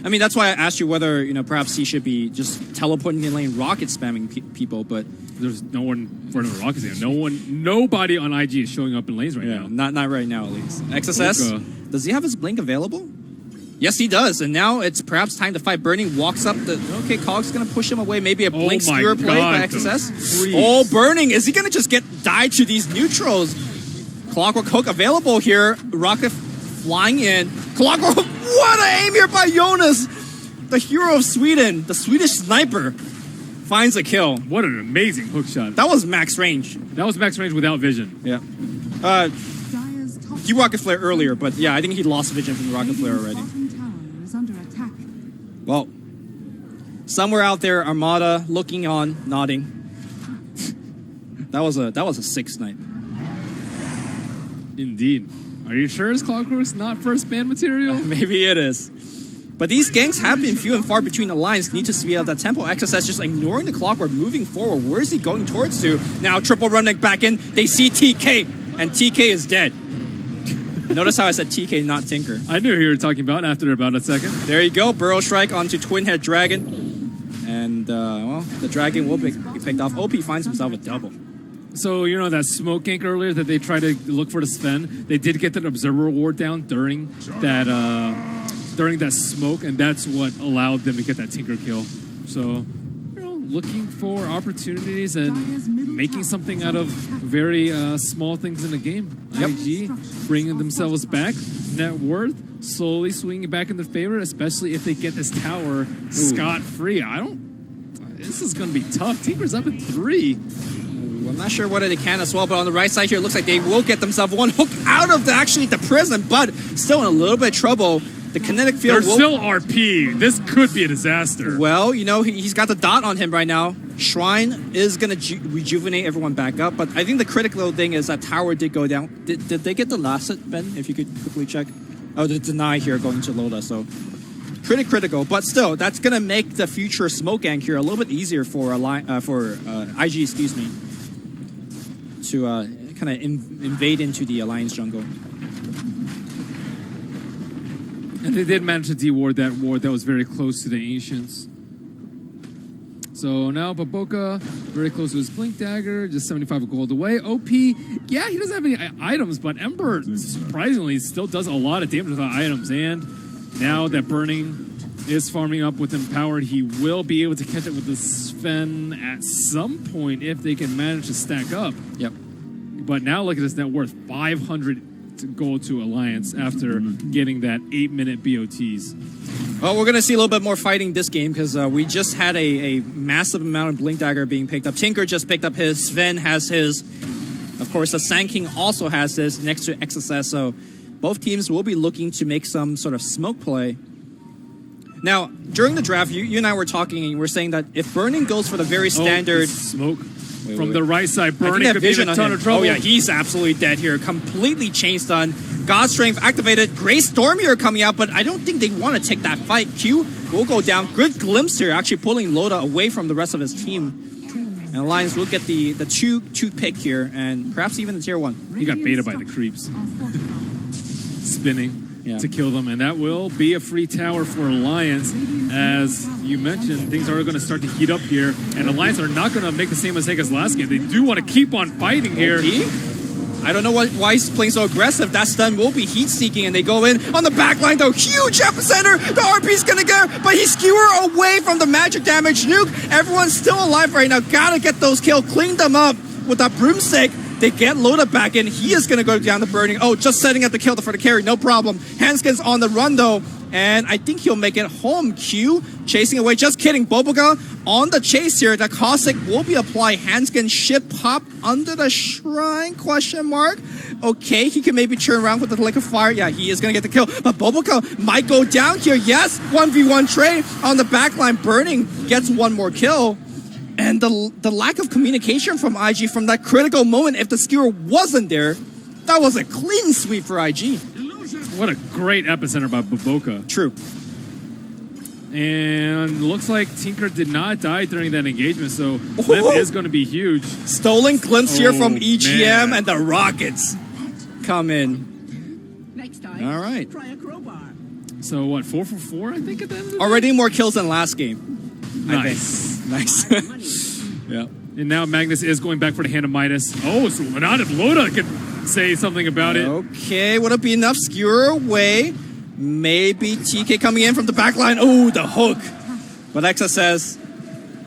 I mean, that's why I asked you whether, perhaps he should be just teleporting in lane, rocket spamming people, but... There's no one for another rocket here. Nobody on IG is showing up in lanes right now. Not right now, at least. XSS, does he have his Blink available? Yes, he does, and now it's perhaps time to fight. Burning walks up the... Okay, Cog's going to push him away. Maybe a Blink skewer play by XSS. Oh, Burning, is he going to just get died to these neutrals? Clockwork Hook available here. Rocket flying in. Clockwork Hook, what an aim here by Jonas! The hero of Sweden, the Swedish sniper, finds a kill. What an amazing hook shot. That was max range. That was max range without vision. Yeah. He rocket flare earlier, but yeah, I think he lost vision from the rocket flare already. Well, Somewhere out there, Armada looking on, nodding. That was a sick snipe. Indeed. Are you sure it's Clockwork's not first ban material? Maybe it is. But these ganks have been few and far between the lines. Need to speed up that tempo. XSS just ignoring the Clockwork, moving forward. Where is he going towards to? Now triple running back in. They see TK, and TK is dead. Notice how I said TK, not Tinker. I knew who you were talking about after about a second. There you go. Burrow Strike onto Twin Head Dragon. And, well, the Dragon will be picked off. OP finds himself a double. So, you know that smoke gank earlier that they tried to look for the Sven? They did get that Observer Ward down during that smoke, and that's what allowed them to get that Tinker kill. So, you know, looking for opportunities and making something out of very small things in the game. Yep. IG bringing themselves back. Net worth slowly swinging back in their favor, especially if they get this tower scot-free. This is going to be tough. Tinker's up at 3. I'm not sure whether they can as well, but on the right side here, it looks like they will get themselves one hook out of the prison, but still in a little bit of trouble. The kinetic field They're still RP. This could be a disaster. Well, you know, he's got the dot on him right now. Shrine is going to rejuvenate everyone back up, but I think the critical thing is that tower did go down. Did they get the last hit, Ben, if you could quickly check? Oh, the deny here going to Loda, so pretty critical, but still, that's going to make the future smoke gank here a little bit easier for IG, excuse me, to kind of invade into the Alliance jungle. And they did manage to de-ward that ward that was very close to the Ancients. So now Baboka, very close to his Blink Dagger, just 75 gold away. OP, yeah, he doesn't have any items, but Ember, surprisingly, still does a lot of damage without items. And now that Burning is farming up with Empowered, he will be able to catch it with the Sven at some point if they can manage to stack up. Yep. But now look at this net worth, 500 gold to Alliance after getting that 8-minute BOTs. Well, we're going to see a little bit more fighting this game because we just had a massive amount of Blink Dagger being picked up. Tinker just picked up his. Sven has his. Of course, the Sand King also has his next to XSS. So both teams will be looking to make some sort of smoke play. Now, during the draft, you and I were talking and we're saying that if Burning goes for the very standard... smoke from the right side. Burning could be in a ton of Oh trouble. yeah, he's absolutely dead here. Completely chain stun. God Strength activated. Grey Storm here coming out, but I don't think they want to take that fight. Q will go down. Good glimpse here, actually pulling Loda away from the rest of his team. And Alliance will get the two pick here, and perhaps even the tier 1. He got baited by the creeps. Spinning to kill them, and that will be a free tower for Alliance. As you mentioned, things are going to start to heat up here, and Alliance are not going to make the same mistake as last game. They do want to keep on fighting here. I don't know why he's playing so aggressive. That stun will be heat-seeking, and they go in on the backline, though. Huge epicenter. The RP's going to get, but he's skewer away from the magic damage nuke. Everyone's still alive right now. Got to get those kills, clean them up with that broomstick. They get Loda back in. He is going to go down the Burning. Oh, just setting up the kill for the carry. No problem. Hanskin's on the run, though. And I think he'll make it home. Q chasing away. Just kidding. Boboga on the chase here. The Caustic will be applied. Hanskin ship pop under the shrine? Question mark. Okay, he can maybe turn around with the Lick of Fire. Yeah, he is going to get the kill. But Boboga might go down here. Yes, 1v1 trade on the backline. Burning gets one more kill. And the lack of communication from IG from that critical moment, if the skewer wasn't there, that was a clean sweep for IG. What a great epicenter by Baboka. True. And looks like Tinker did not die during that engagement, so Flip is going to be huge. Stolen glimpse here from EGM, and the Rockets come in. Next time, all right. Try a crowbar. So what, 4 for 4, I think, at the end of the day? Already more kills than last game. Nice. Nice. Yeah. And now Magnus is going back for the Hand of Midas. Oh, so not if Loda could say something about it. Okay, would it be enough? Skewer away. Maybe TK coming in from the back line. Oh, the hook. But XSS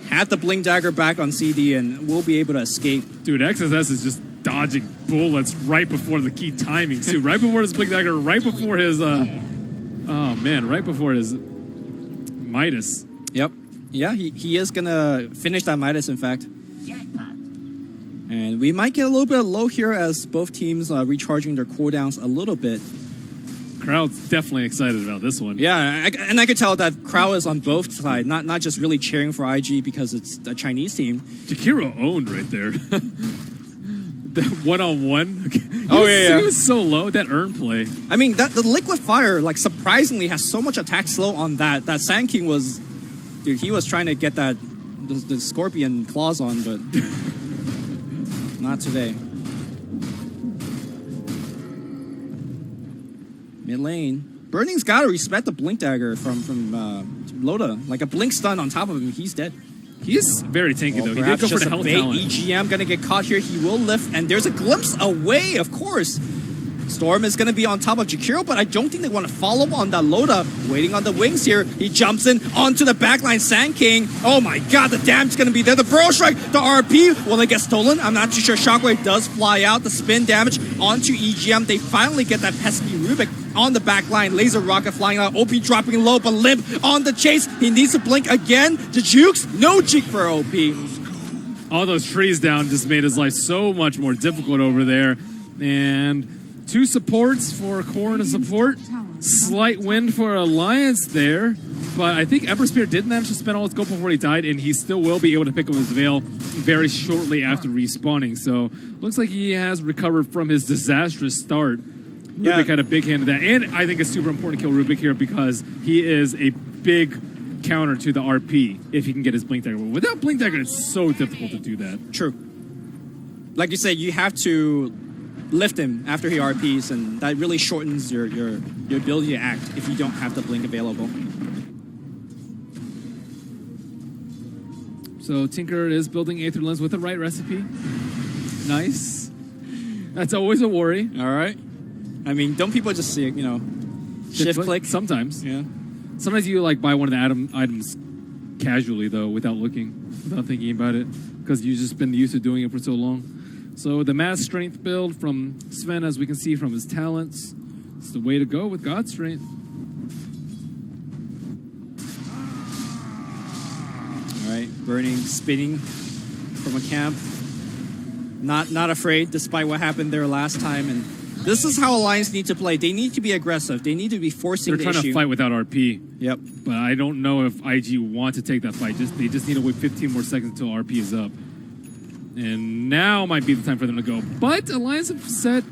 had the Blink Dagger back on CD and will be able to escape. Dude, XSS is just dodging bullets right before the key timing, too. Right before his Blink Dagger, right before his, right before his Midas. Yep. Yeah, he is going to finish that Midas, in fact. And we might get a little bit low here as both teams are recharging their cooldowns a little bit. crowd's definitely excited about this one. Yeah, and I could tell that crowd is on both sides, not just really cheering for IG because it's a Chinese team. Jakiro owned right there. The one-on-one. Oh, yeah. He was so low, that earn play. I mean, the Liquid Fire, like, surprisingly has so much attack slow on that. That Sand King was... Dude, he was trying to get the Scorpion claws on, but... not today. Mid lane. Burning's got to respect the Blink Dagger from Loda. Like, a Blink stun on top of him, he's dead. He is very tanky, though. He did Perhaps go for just the a health bait. talent. EGM gonna get caught here. He will lift, and there's a glimpse away, of course. Storm is gonna be on top of Jakiro, but I don't think they want to follow on that Loda. Waiting on the wings here. He jumps in onto the backline. Sand King. Oh my god, the damage is gonna be there. The Burrow Strike, the RP. Will it get stolen? I'm not too sure. Shockwave does fly out. The spin damage onto EGM. They finally get that pesky Rubik on the back line. Laser rocket flying out. OP dropping low, but Limp on the chase. He needs to blink again. The jukes, no juke for OP. All those trees down just made his life so much more difficult over there. And 2 supports for Core and a support. Slight win for Alliance there. But I think Ember Spear did manage to spend all his gold before he died, and he still will be able to pick up his Veil very shortly after respawning. So looks like he has recovered from his disastrous start. Yeah. Rubik had a big hand in that. And I think it's super important to kill Rubik here because he is a big counter to the RP if he can get his Blink Dagger. Without Blink Dagger, it's so difficult to do that. True. Like you said, you have to lift him after he RPs, and that really shortens your ability to act if you don't have the Blink available. So Tinker is building Aether Lens with the right recipe. Nice. That's always a worry. All right. I mean, don't people just see it, shift click? Sometimes. Yeah. Sometimes you like buy one of the items casually though, without looking, without thinking about it, because you've just been used to doing it for so long. So the mass strength build from Sven, as we can see from his talents, it's the way to go with God Strength. All right, Burning, spinning from a camp. Not afraid, despite what happened there last time. And this is how Alliance need to play. They need to be aggressive. They need to be forcing the issue. They're trying to fight without RP. Yep. But I don't know if IG want to take that fight. They just need to wait 15 more seconds until RP is up. And now might be the time for them to go. But Alliance have set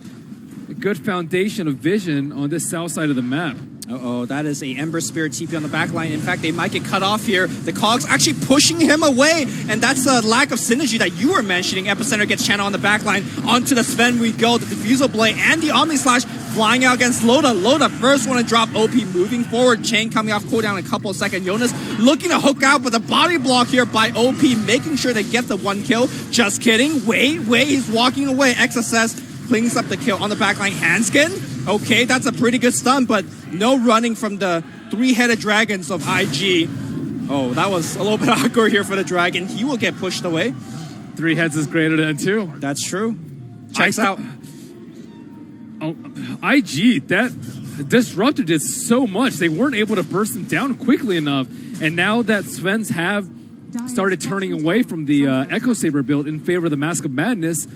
a good foundation of vision on this south side of the map. Uh-oh, that is a Ember Spirit TP on the back line. In fact, they might get cut off here. The Cogs actually pushing him away, and that's the lack of synergy that you were mentioning. Epicenter gets channel on the back line. Onto the Sven we go. The Diffusal Blade and the Omni Slash flying out against Loda. Loda first one to drop OP, moving forward. Chain coming off cooldown in a couple of seconds. Jonas looking to hook out, but the body block here by OP, making sure they get the 1 kill. Just kidding. Wait, he's walking away. XSS cleans up the kill on the back line. Handskin. Okay, that's a pretty good stun, but no running from the 3-headed dragons of IG. Oh, that was a little bit awkward here for the dragon. He will get pushed away. 3 heads is greater than 2. That's true. Checks out. Oh, IG, that Disruptor did so much. They weren't able to burst him down quickly enough. And now that Sven's have started turning away from the Echo Saber build in favor of the Mask of Madness,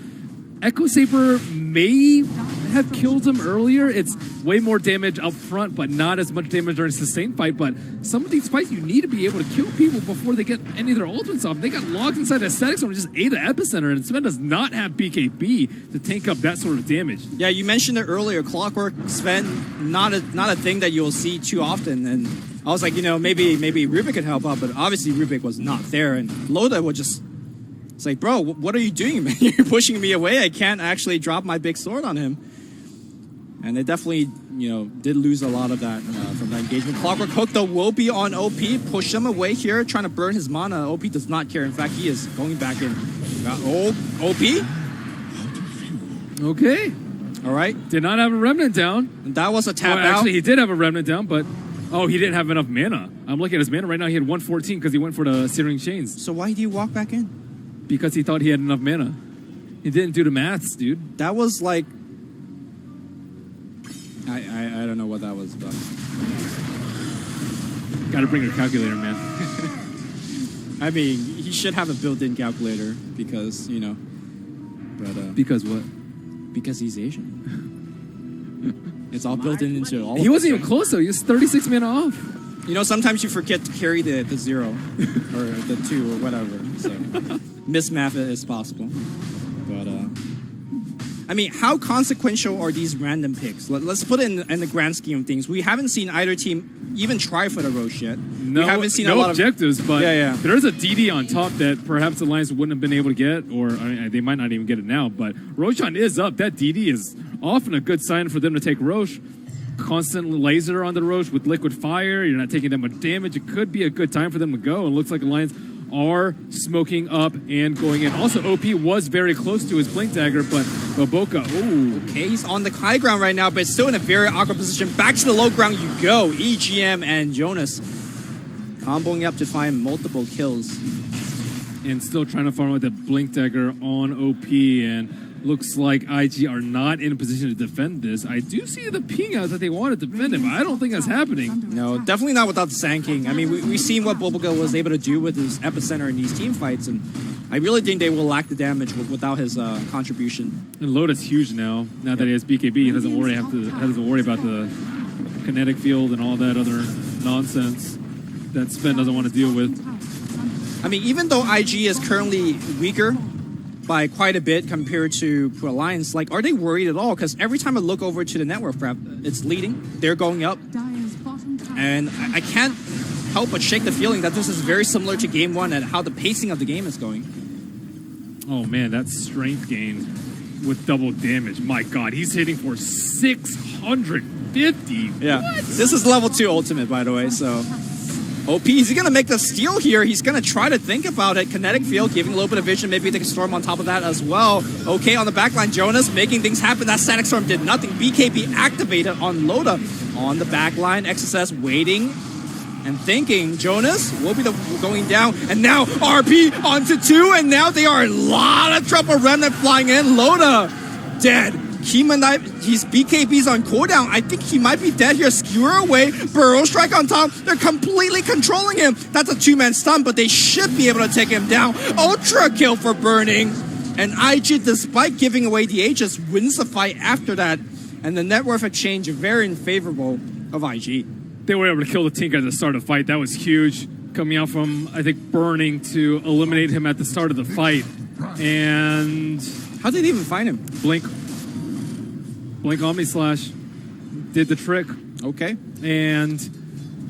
Echo Saber may have killed him earlier. It's way more damage up front, but not as much damage during a sustained fight. But some of these fights, you need to be able to kill people before they get any of their ultimates off. They got locked inside Aesthetics and just ate the Epicenter, and Sven does not have BKB to tank up that sort of damage. Yeah, you mentioned it earlier. Clockwork, Sven, not a thing that you'll see too often. And I was like, maybe Rubik could help out, but obviously Rubik was not there. And Loda would just... It's like, bro, what are you doing, man? You're pushing me away. I can't actually drop my big sword on him. And they definitely, did lose a lot of that from that engagement. Clockwork Hook, though, will be on OP. Push him away here, trying to burn his mana. OP does not care. In fact, he is going back in. Got OP. Okay. All right. Did not have a Remnant down. And that was a tap out. Actually, he did have a Remnant down, but... Oh, he didn't have enough mana. I'm looking at his mana right now. He had 114 because he went for the Searing Chains. So why do you walk back in? Because he thought he had enough mana. He didn't do the maths, dude. That was like... I don't know what that was about. Gotta bring your calculator, man. I mean, he should have a built-in calculator because, But, because what? Because he's Asian. It's all built into all. He wasn't even close though. He was 36 mana off. You know, sometimes you forget to carry the 0 or the 2 or whatever. So mismath is possible. But I mean, how consequential are these random picks? Let's put it in the grand scheme of things. We haven't seen either team even try for the Roche yet. No, we haven't seen no a lot objectives, but yeah. there's a DD on top that perhaps Alliance wouldn't have been able to get, or I mean, they might not even get it now. But Roshan is up. That DD is often a good sign for them to take Roche. Constant laser on the Roche with liquid fire. You're not taking that much damage. It could be a good time for them to go. It looks like Alliance are smoking up and going in. Also, OP was very close to his Blink Dagger, but Boboka, ooh. Okay, he's on the high ground right now, but still in a very awkward position. Back to the low ground you go. EGM and Jonas comboing up to find multiple kills. And still trying to farm with the Blink Dagger on OP, and looks like IG are not in a position to defend this. I do see the ping out that they want to defend it, but I don't think that's happening. No, definitely not without the Sand King. I mean, we've seen what Boboka was able to do with his Epicenter in these team fights, and I really think they will lack the damage without his contribution. And Loda's huge now that he has BKB. He doesn't worry about the kinetic field and all that other nonsense that Sven doesn't want to deal with. I mean, even though IG is currently weaker by quite a bit compared to Alliance, like, are they worried at all? Because every time I look over to the network prep, it's leading. They're going up. And I can't help but shake the feeling that this is very similar to Game 1 and how the pacing of the game is going. Oh, man, that strength gain with double damage. My God, he's hitting for 650. Yeah. What? This is level 2 ultimate, by the way, so... OP, is he going to make the steal here? He's going to try to think about it. Kinetic field, giving a little bit of vision. Maybe they can storm on top of that as well. Okay, on the backline, Jonas making things happen. That static storm did nothing. BKB activated on Loda. On the backline, XSS waiting and thinking. Jonas will be going down. And now RP onto 2. And now they are a lot of trouble. Remnant flying in. Loda dead. Kima Knife, his BKB's on cooldown. I think he might be dead here. Skewer away, Burrow Strike on top. They're completely controlling him. That's a 2-man stun, but they should be able to take him down. Ultra kill for Burning. And IG, despite giving away the Aegis, wins the fight after that. And the net worth exchange very unfavorable of IG. They were able to kill the Tinker at the start of the fight. That was huge. Coming out from, I think, Burning to eliminate him at the start of the fight. And... how did they even find him? Blink Omni Slash did the trick. Okay. And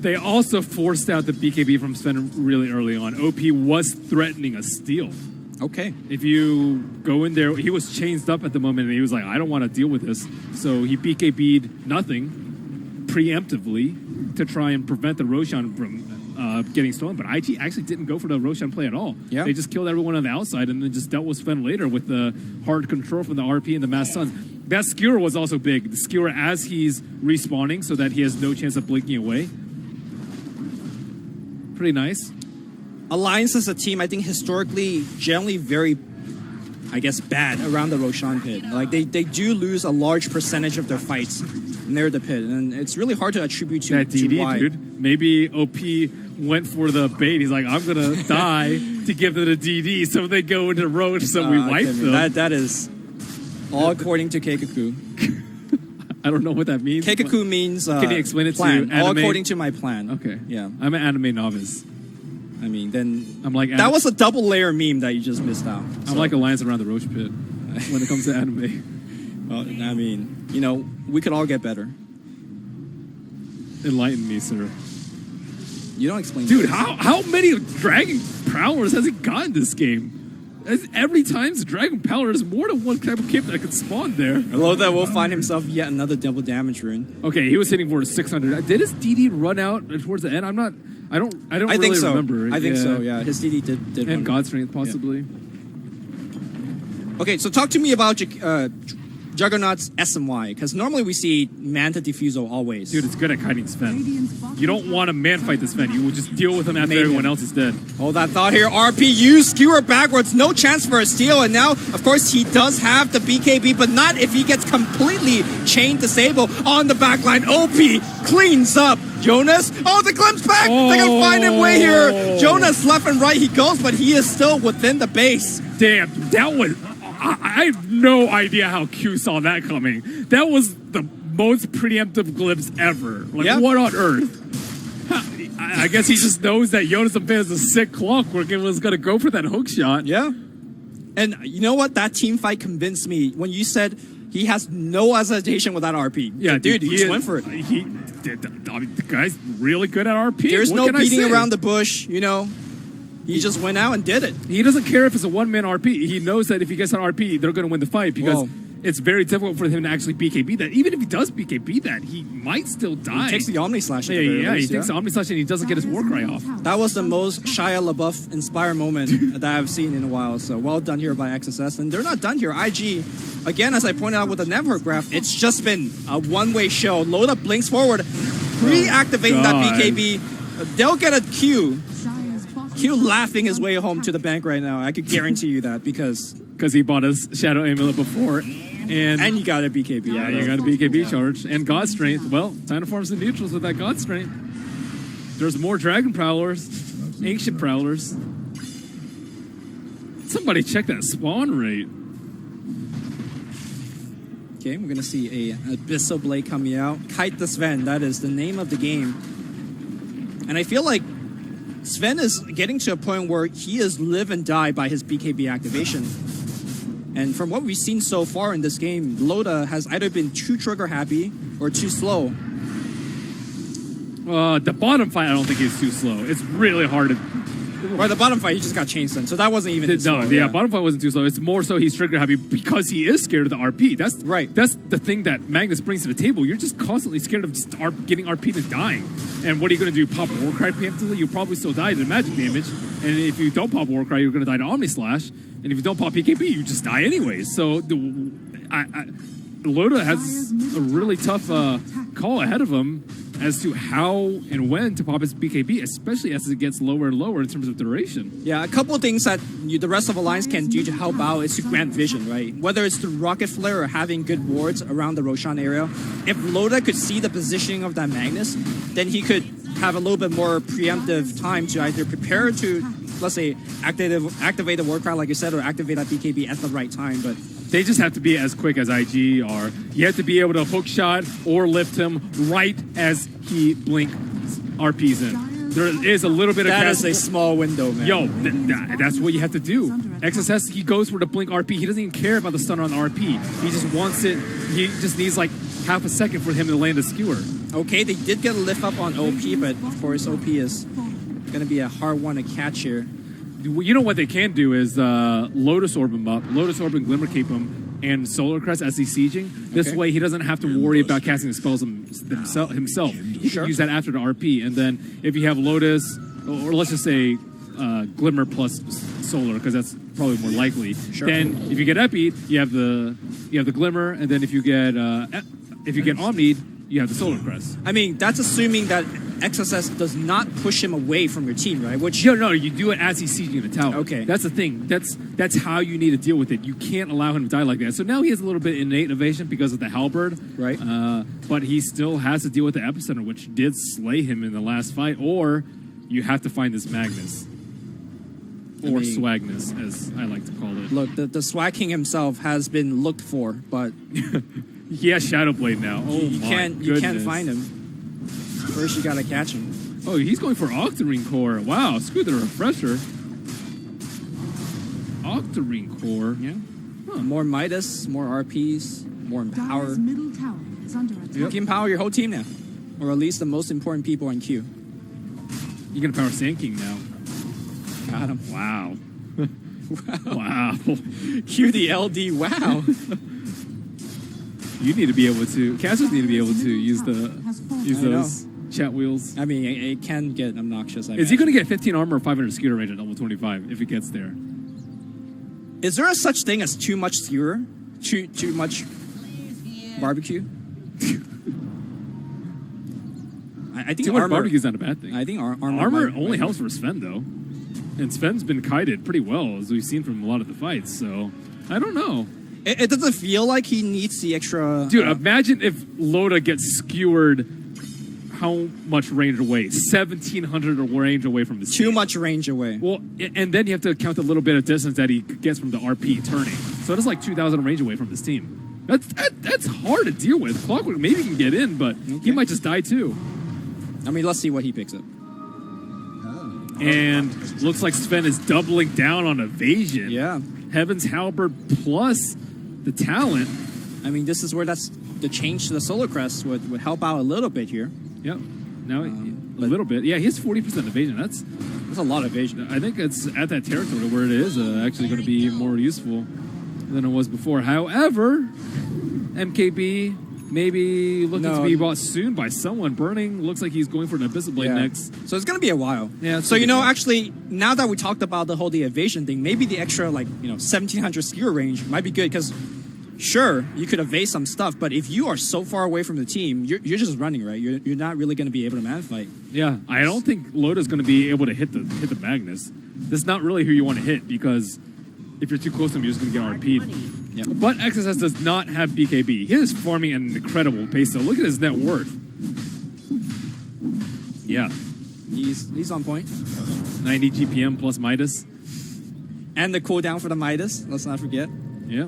they also forced out the BKB from Sven really early on. OP was threatening a steal. Okay. If you go in there, he was chained up at the moment, and he was like, I don't want to deal with this. So he BKB'd nothing preemptively to try and prevent the Roshan from getting stolen. But IG actually didn't go for the Roshan play at all. Yeah. They just killed everyone on the outside and then just dealt with Sven later with the hard control from the RP and the Mass Suns. That skewer was also big. The skewer as he's respawning so that he has no chance of blinking away. Pretty nice. Alliance is a team, I think, historically, generally very, I guess, bad around the Roshan pit. Like, they do lose a large percentage of their fights near the pit, and it's really hard to attribute to that DD, why. dude. Maybe OP went for the bait. He's like, I'm going to die to give them the DD, so they go into Roach, so we wipe them. That is all according to Keikaku. I don't know what that means. Keikaku means can you explain it plan. to anime? All according to my plan. Okay. Yeah. I'm an anime novice. I mean, then I'm like that was a double layer meme that you just missed out. I'm like Alliance around the Roach pit when it comes to anime. Well, I mean, you know, we could all get better. Enlighten me, sir. You don't explain. Dude, how many Dragon Prowlers has he gotten this game? Every time the Dragon Prowler is more than one type of cape that can spawn there. Loda will find himself yet another double damage rune. Okay, he was hitting for 600. Did his DD run out towards the end? I don't really think so. remember. I think so, yeah. His DD did and God Strength, possibly. Yeah. Okay, so talk to me about Juggernaut's SMY, because normally we see Manta Diffuso always. Dude, it's good at kiting Sven. You don't want to man fight this Sven. You will just deal with him after everyone else is dead. Hold that thought here. RPU, skewer backwards, no chance for a steal. And now, of course, he does have the BKB, but not if he gets completely chain disabled on the backline. OP cleans up. Jonas, the glimpse back. They can find him way here. Jonas left and right he goes, but he is still within the base. Damn, that was... I have no idea how Q saw that coming. That was the most preemptive glyphs ever. Like, what on earth? I guess he just knows that Jonas has a sick clockwork and was going to go for that hook shot. Yeah. And you know what? That team fight convinced me when you said he has no hesitation with that RP. Yeah, dude, he just went for it. The guy's really good at RP. There's no beating around the bush, you know. He just went out and did it. He doesn't care if it's a one-man RP. He knows that if he gets an RP, they're going to win the fight because it's very difficult for him to actually BKB that. Even if he does BKB that, he might still die. He takes the Omni Slash. Yeah, he takes the Omni Slash and he doesn't get his Warcry off. That was the most Shia LaBeouf inspired moment that I've seen in a while. So well done here by XSS. And they're not done here. IG, again, as I pointed out with the network graph, it's just been a one-way show. Loda blinks forward, reactivating that BKB. They'll get a Q. Q laughing his way home to the bank right now. I could guarantee you that because he bought his Shadow Amulet before. And you got a BKB. Yeah, you got a BKB charge. And God Strength. Well, time to farm some neutrals with that God Strength. There's more Dragon Prowlers. Ancient Prowlers. Somebody check that spawn rate. Okay, we're going to see a Abyssal Blade coming out. Kite the Sven, that is the name of the game. And I feel like Sven is getting to a point where he is live and die by his BKB activation. And from what we've seen so far in this game, Loda has either been too trigger happy or too slow. The bottom fight, I don't think he's too slow. It's really hard to... Well, the bottom fight, he just got changed then, so that wasn't even slow. Bottom fight wasn't too slow. It's more so he's trigger happy because he is scared of the RP. That's right. That's the thing that Magnus brings to the table. You're just constantly scared of just getting RP'd and dying. And what are you going to do? Pop Warcry preemptively? You'll probably still die to magic damage. And if you don't pop Warcry, you're going to die to Omni Slash. And if you don't pop PKB, you just die anyways. So Loda has a really tough call ahead of him as to how and when to pop his BKB, especially as it gets lower and lower in terms of duration. Yeah, a couple of things that the rest of Alliance can do to help out is to grant vision, right? Whether it's the Rocket Flare or having good wards around the Roshan area. If Loda could see the positioning of that Magnus, then he could have a little bit more preemptive time to either prepare to, let's say, activate the Warcry, like you said, or activate that BKB at the right time. But they just have to be as quick as IG are. You have to be able to hook shot or lift him right as he blink RPs in. There is a little bit of... That is a small window, man. Yo, that's what you have to do. XSS, he goes for the blink RP. He doesn't even care about the stun on the RP. He just wants it. He just needs like half a second for him to land a skewer. Okay, they did get a lift up on OP, but of course OP is going to be a hard one to catch here. You know what they can do is Lotus Orb him up, Lotus Orb and Glimmer Cape him, and Solar Crest as he's sieging. This way he doesn't have to worry about casting the spells himself. He can use that after the RP. And then if you have Lotus, or let's just say Glimmer plus Solar, because that's probably more likely. Then if you get Epi, you have the Glimmer, and then if you get Omnied, you have the Solar Crest. I mean, that's assuming that XSS does not push him away from your team, right? Which no, you do it as he's sieging the tower. Okay, that's the thing. That's how you need to deal with it. You can't allow him to die like that. So now he has a little bit of innate evasion because of the Halberd, right? But he still has to deal with the Epicenter, which did slay him in the last fight. Or you have to find this Magnus. Or Swagnus, as I like to call it. Look, the Swag King himself has been looked for, but he has Shadowblade now. You can't find him. First, you gotta catch him. Oh, he's going for Octarine Core. Wow, screw the refresher. Octarine Core. Yeah. Huh. More Midas, more RPs, more Empower. You can empower your whole team now, or at least the most important people in queue. You can empower Sand King now. Got him. Wow. Wow. Cue the LD. Wow. You need to be able to. Casters need to be able to use those chat wheels. I mean, it can get obnoxious. Is he going to get 15 armor or 500 skewer range at level 25 if he gets there? Is there a such thing as too much skewer? Too much barbecue? I think too much barbecue is not a bad thing. I think armor only helps for Sven though, and Sven's been kited pretty well as we've seen from a lot of the fights. So I don't know. It doesn't feel like he needs the extra... Dude, imagine if Loda gets skewered how much range away? 1,700 range away from the team. Too much range away. Well, and then you have to count the little bit of distance that he gets from the RP turning. So that's like 2,000 range away from this team. That's hard to deal with. Clockwork maybe can get in, but he might just die too. I mean, let's see what he picks up. And looks like Sven is doubling down on evasion. Yeah. Heaven's Halberd plus the talent. I mean, this is where the change to the Solar Crest would help out a little bit here. Yep. Now a little bit. Yeah, he has 40% evasion. That's a lot of evasion. I think it's at that territory where it is actually going to be more useful than it was before. However, MKB maybe looking to be bought soon by someone. Burning looks like he's going for an Abyssal Blade next. So it's going to be a while. Yeah. So, actually, now that we talked about the whole evasion thing, maybe the extra, 1,700 skewer range might be good because, sure, you could evade some stuff, but if you are so far away from the team, you're just running, right? You're not really going to be able to man fight. Yeah, I don't think Loda's going to be able to hit the Magnus. That's not really who you want to hit because if you're too close to him, you're just going to get RP'd. Yep. But XSS does not have BKB. He is farming at an incredible pace, though. Look at his net worth. Yeah. He's on point. 90 GPM plus Midas. And the cooldown for the Midas, let's not forget. Yeah.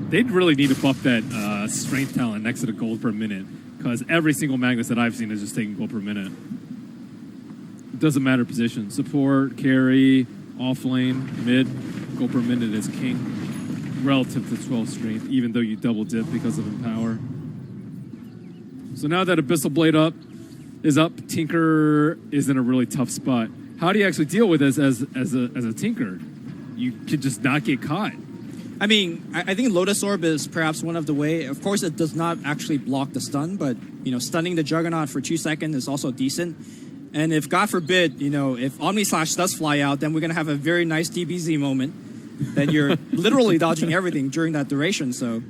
They'd really need to buff that strength talent next to the gold per minute because every single Magnus that I've seen is just taking gold per minute. It doesn't matter position. Support, carry, offlane, mid, gold per minute is king. Relative to 12 strength, even though you double dip because of Empower. So now that Abyssal Blade is up, Tinker is in a really tough spot. How do you actually deal with this as a Tinker? You could just not get caught. I mean, I think Lotus Orb is perhaps one of the way. Of course, it does not actually block the stun, but stunning the Juggernaut for 2 seconds is also decent. And if God forbid, if Omni Slash does fly out, then we're gonna have a very nice DBZ moment. Then you're literally dodging everything during that duration. So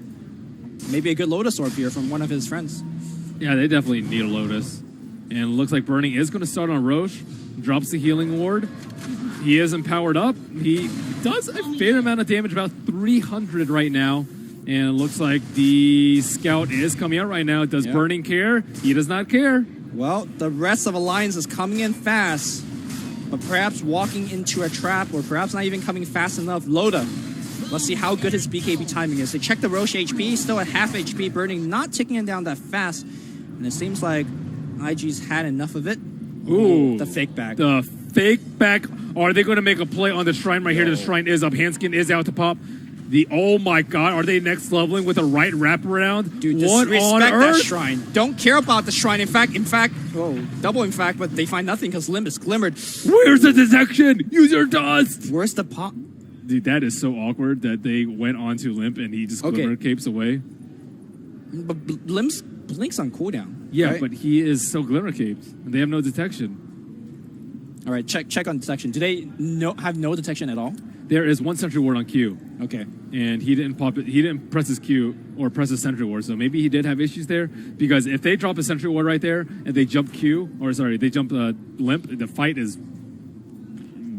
maybe a good Lotus Orb here from one of his friends. Yeah, they definitely need a Lotus. And it looks like Burning is going to start on Roche. Drops the healing ward. He is empowered up. He does a fair amount of damage, about 300 right now. And it looks like the Scout is coming out right now. Does Burning care? He does not care. Well, the rest of Alliance is coming in fast. But perhaps walking into a trap, or perhaps not even coming fast enough. Loda, let's see how good his BKB timing is. They check the Roche HP, still at half HP. Burning not ticking him down that fast. And it seems like IG's had enough of it. Ooh. The fake back. The fake back. Are they going to make a play on the Shrine right here? The Shrine is up. Handskin is out to pop. Oh my god, are they next leveling with a right wraparound? Dude, just respect that Shrine. Don't care about the Shrine. In fact, double in fact, but they find nothing because Limb is glimmered. Where's the detection? Use your dust! Where's the pop? Dude, that is so awkward that they went on to Limp and he just glimmer capes away. But Limb's blinks on cooldown. Yeah, right? but he is so glimmer caped and they have no detection. All right, check on detection. Do they have no detection at all? There is one sentry ward on Q. Okay. And he didn't pop it. He didn't press his Q or press his sentry ward. So maybe he did have issues there because if they drop a sentry ward right there and they jump they jump Limp, the fight is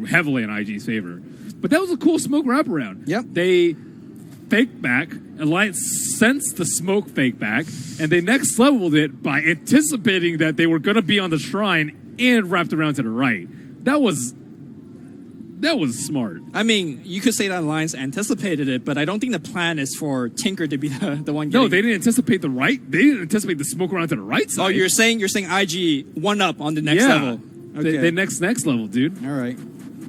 heavily in IG's favor. But that was a cool smoke wraparound. Yep. They fake back. Alliance sensed the smoke fake back, and they next leveled it by anticipating that they were going to be on the Shrine and wrapped around to the right. That was smart. I mean, you could say that Alliance anticipated it, but I don't think the plan is for Tinker to be the one getting... No, they didn't anticipate the right. They didn't anticipate the smoke around to the right side. Oh, you're saying IG one up on the next level. Okay. They next level, dude. All right.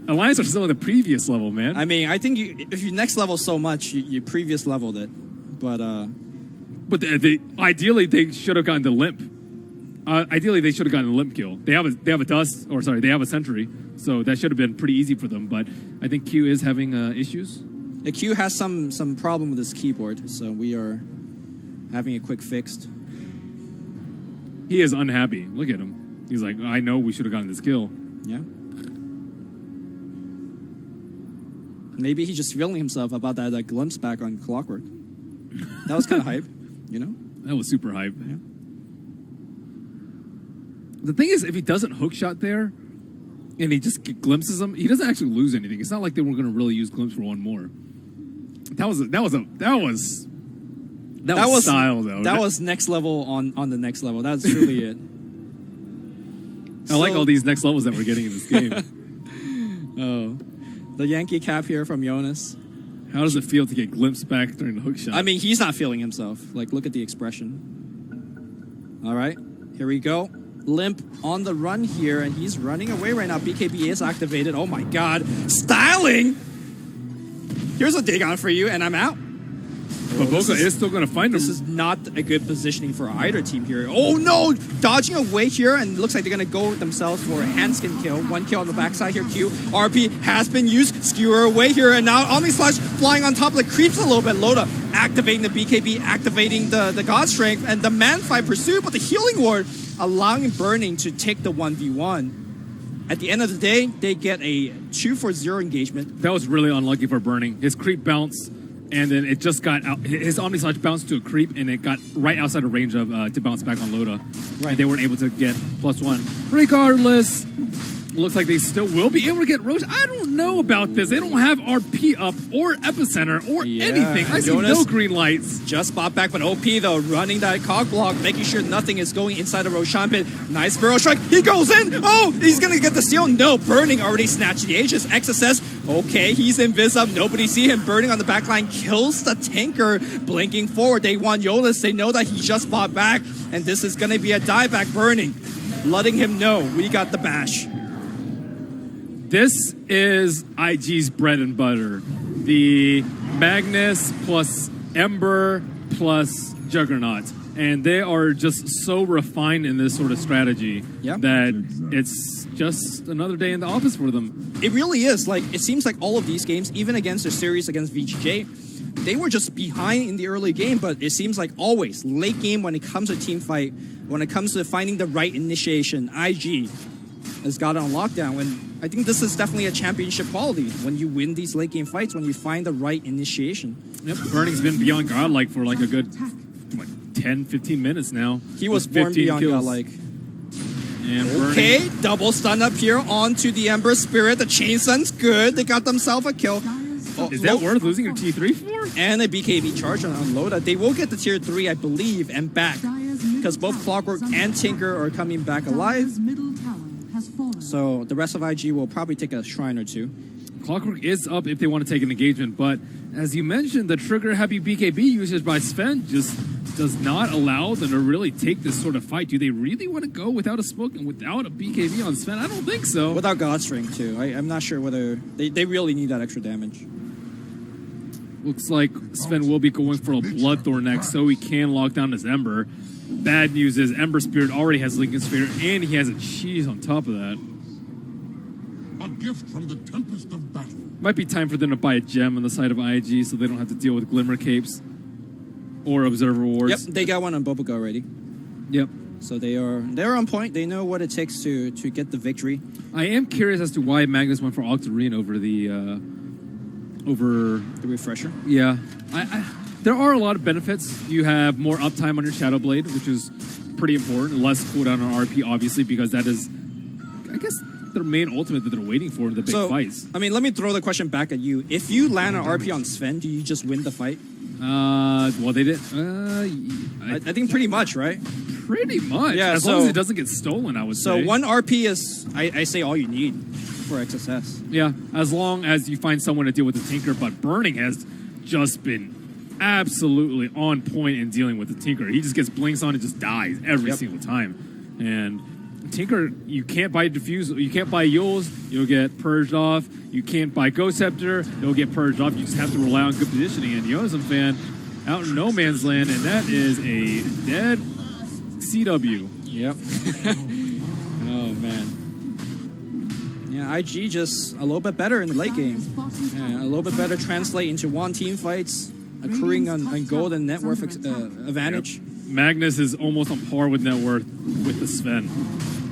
Alliance are still in the previous level, man. I mean, I think if you next level so much, you previous leveled it. But ideally, they should have gotten the Limp. Ideally, they should have gotten a Limp kill. They have a sentry, so that should have been pretty easy for them. But I think Q is having issues. Yeah, Q has some problem with his keyboard, so we are having it quick fixed. He is unhappy. Look at him. He's like, I know we should have gotten this kill. Yeah. Maybe he's just feeling himself about that glimpse back on Clockwork. That was kind of hype, That was super hype. Yeah. The thing is, if he doesn't hookshot there, and he just glimpses him, he doesn't actually lose anything. It's not like they were going to really use glimpse for one more. That was style, though. That was next level on the next level. That's really it. I like all these next levels that we're getting in this game. Oh, the Yankee cap here from Jonas. How does it feel to get glimpsed back during the hook shot? I mean, he's not feeling himself. Like, look at the expression. All right, here we go. Limp on the run here, and he's running away right now. BKB is activated. Oh my God, styling! Here's a dig on for you, and I'm out. But Boca is still going to find him. This is not a good positioning for either team here. Oh no! Dodging away here, and it looks like they're going to go themselves for a handskin kill. One kill on the backside here. Q. RP has been used. Skewer away here, and now Omni Slash flying on top, like creeps a little bit. Loda activating the BKB, activating the God Strength, and the Man Fight pursuit, but the Healing Ward allowing Burning to take the 1v1. At the end of the day, they get a 2-for-0 engagement. That was really unlucky for Burning. His creep bounced, and then it just got out. His Omni Slash bounced to a creep, and it got right outside of range of to bounce back on Loda. Right. And they weren't able to get +1. Regardless, looks like they still will be able to get Roche. I don't know about this. They don't have RP up or Epicenter or anything. I see no green lights. Just bought back, but OP though, running that cog block, making sure nothing is going inside the Roshan pit. Nice barrel strike. He goes in. Oh, he's going to get the steal. No, Burning already snatched the Aegis. XSS, okay, he's invis up. Nobody see him. Burning on the back line kills the tanker. Blinking forward. They want Yolis. They know that he just bought back, and this is going to be a dieback. Burning, letting him know we got the bash. This is IG's bread and butter. The Magnus plus Ember plus Juggernaut. And they are just so refined in this sort of strategy that it's just another day in the office for them. It really is. Like, it seems like all of these games, even against their series against VGJ, they were just behind in the early game, but it seems like always, late game when it comes to team fight, when it comes to finding the right initiation, IG has got it on lockdown. When I think this is definitely a championship quality when you win these late game fights, when you find the right initiation. Yep, Burning's been beyond godlike for like a good 10-15 minutes now. He was born beyond godlike. And okay, double stun up here onto the Ember Spirit. The Chain Sun's good. They got themselves a kill. Is that worth losing a T3 for? And a BKB charge on Loda. They will get the tier 3, I believe, and back. Because both Clockwork and Tinker are coming back alive. So the rest of IG will probably take a shrine or two. Clockwork is up if they want to take an engagement, but as you mentioned, the trigger-happy BKB usage by Sven just does not allow them to really take this sort of fight. Do they really want to go without a smoke and without a BKB on Sven? I don't think so. Without Godstring, too. I'm not sure whether... They really need that extra damage. Looks like Sven will be going for a Bloodthorn next, so he can lock down his Ember. Bad news is Ember Spirit already has Lincoln Sphere, and he has a cheese on top of that. A gift from the tempest of battle. Might be time for them to buy a gem on the side of IG so they don't have to deal with Glimmer Capes or Observer Wars. Yep, they got one on Boboga already. Yep. So they're on point. They know what it takes to get the victory. I am curious as to why Magnus went for Octarine over the refresher. Yeah. There are a lot of benefits. You have more uptime on your Shadow Blade, which is pretty important. Less cooldown on RP, obviously, because that is, I guess, their main ultimate that they're waiting for in the big fights. I mean, let me throw the question back at you. If you land an RP on Sven, do you just win the fight? Well, they did. I think pretty much, right? Pretty much. Yeah, as long as it doesn't get stolen, I would say. So one RP is, I say, all you need for XSS. Yeah, as long as you find someone to deal with the Tinker, but Burning has just been absolutely on point in dealing with the Tinker. He just gets blinks on and just dies every single time. And Tinker, you can't buy Diffuse, you can't buy Yules, you'll get purged off. You can't buy Ghost Scepter, you'll get purged off. You just have to rely on good positioning. And Yozum fan out in no man's land, and that is a dead CW. Yep. Oh, man. Yeah, IG just a little bit better in the late game. Yeah, a little bit better translate into one team fights, accruing on gold and net worth advantage. Yep. Magnus is almost on par with net worth with the Sven.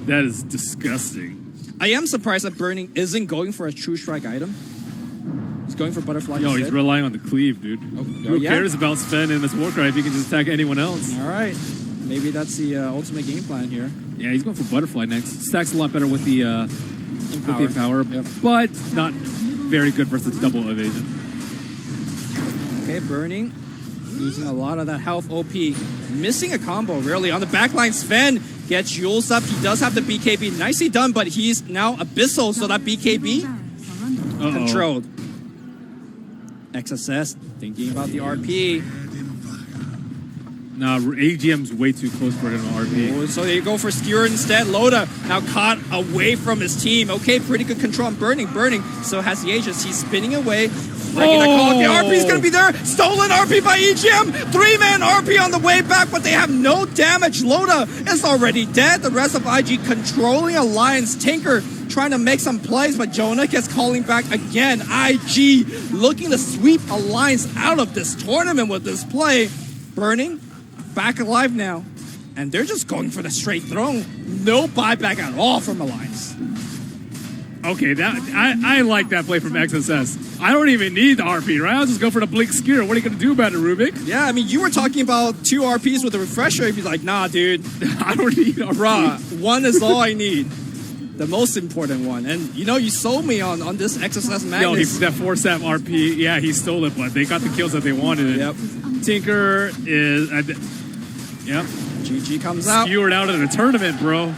That is disgusting. I am surprised that Burning isn't going for a True Strike item. He's going for Butterfly instead. He's relying on the cleave, dude. Who cares about Sven in this Warcry if he can just attack anyone else? All right. Maybe that's the ultimate game plan here. Yeah, he's going for Butterfly next. Stacks a lot better with the Empower, but not very good versus double evasion. Okay, Burning. Using a lot of that health OP. Missing a combo, really. On the backline, Sven gets Yules up. He does have the BKB. Nicely done, but he's now Abyssal, so that BKB controlled. XSS thinking about the RP. Nah, AGM's way too close for him to RP. Oh, so they go for Skewer instead. Loda now caught away from his team. Okay, pretty good control on Burning. Burning still has the Aegis. He's spinning away. Breaking the call. The RP is going to be there. Stolen RP by EGM. 3-man RP on the way back, but they have no damage. Loda is already dead. The rest of IG controlling Alliance. Tinker trying to make some plays, but Jonah gets calling back again. IG looking to sweep Alliance out of this tournament with this play. Burning back alive now, and they're just going for the straight throne. No buyback at all from Alliance. Okay, I like that play from XSS. I don't even need the RP, right? I'll just go for the Blink Skewer. What are you going to do about it, Rubik? Yeah, I mean, you were talking about 2 RPs with a refresher. You'd be like, nah, dude. I don't need RP. Bruh, 1 is all I need. The most important one. And, you sold me on this XSS Magnus. That 4-step RP, yeah, he stole it, but they got the kills that they wanted. Yep. Tinker is... Yep. GG comes out. Skewered out of the tournament, bro.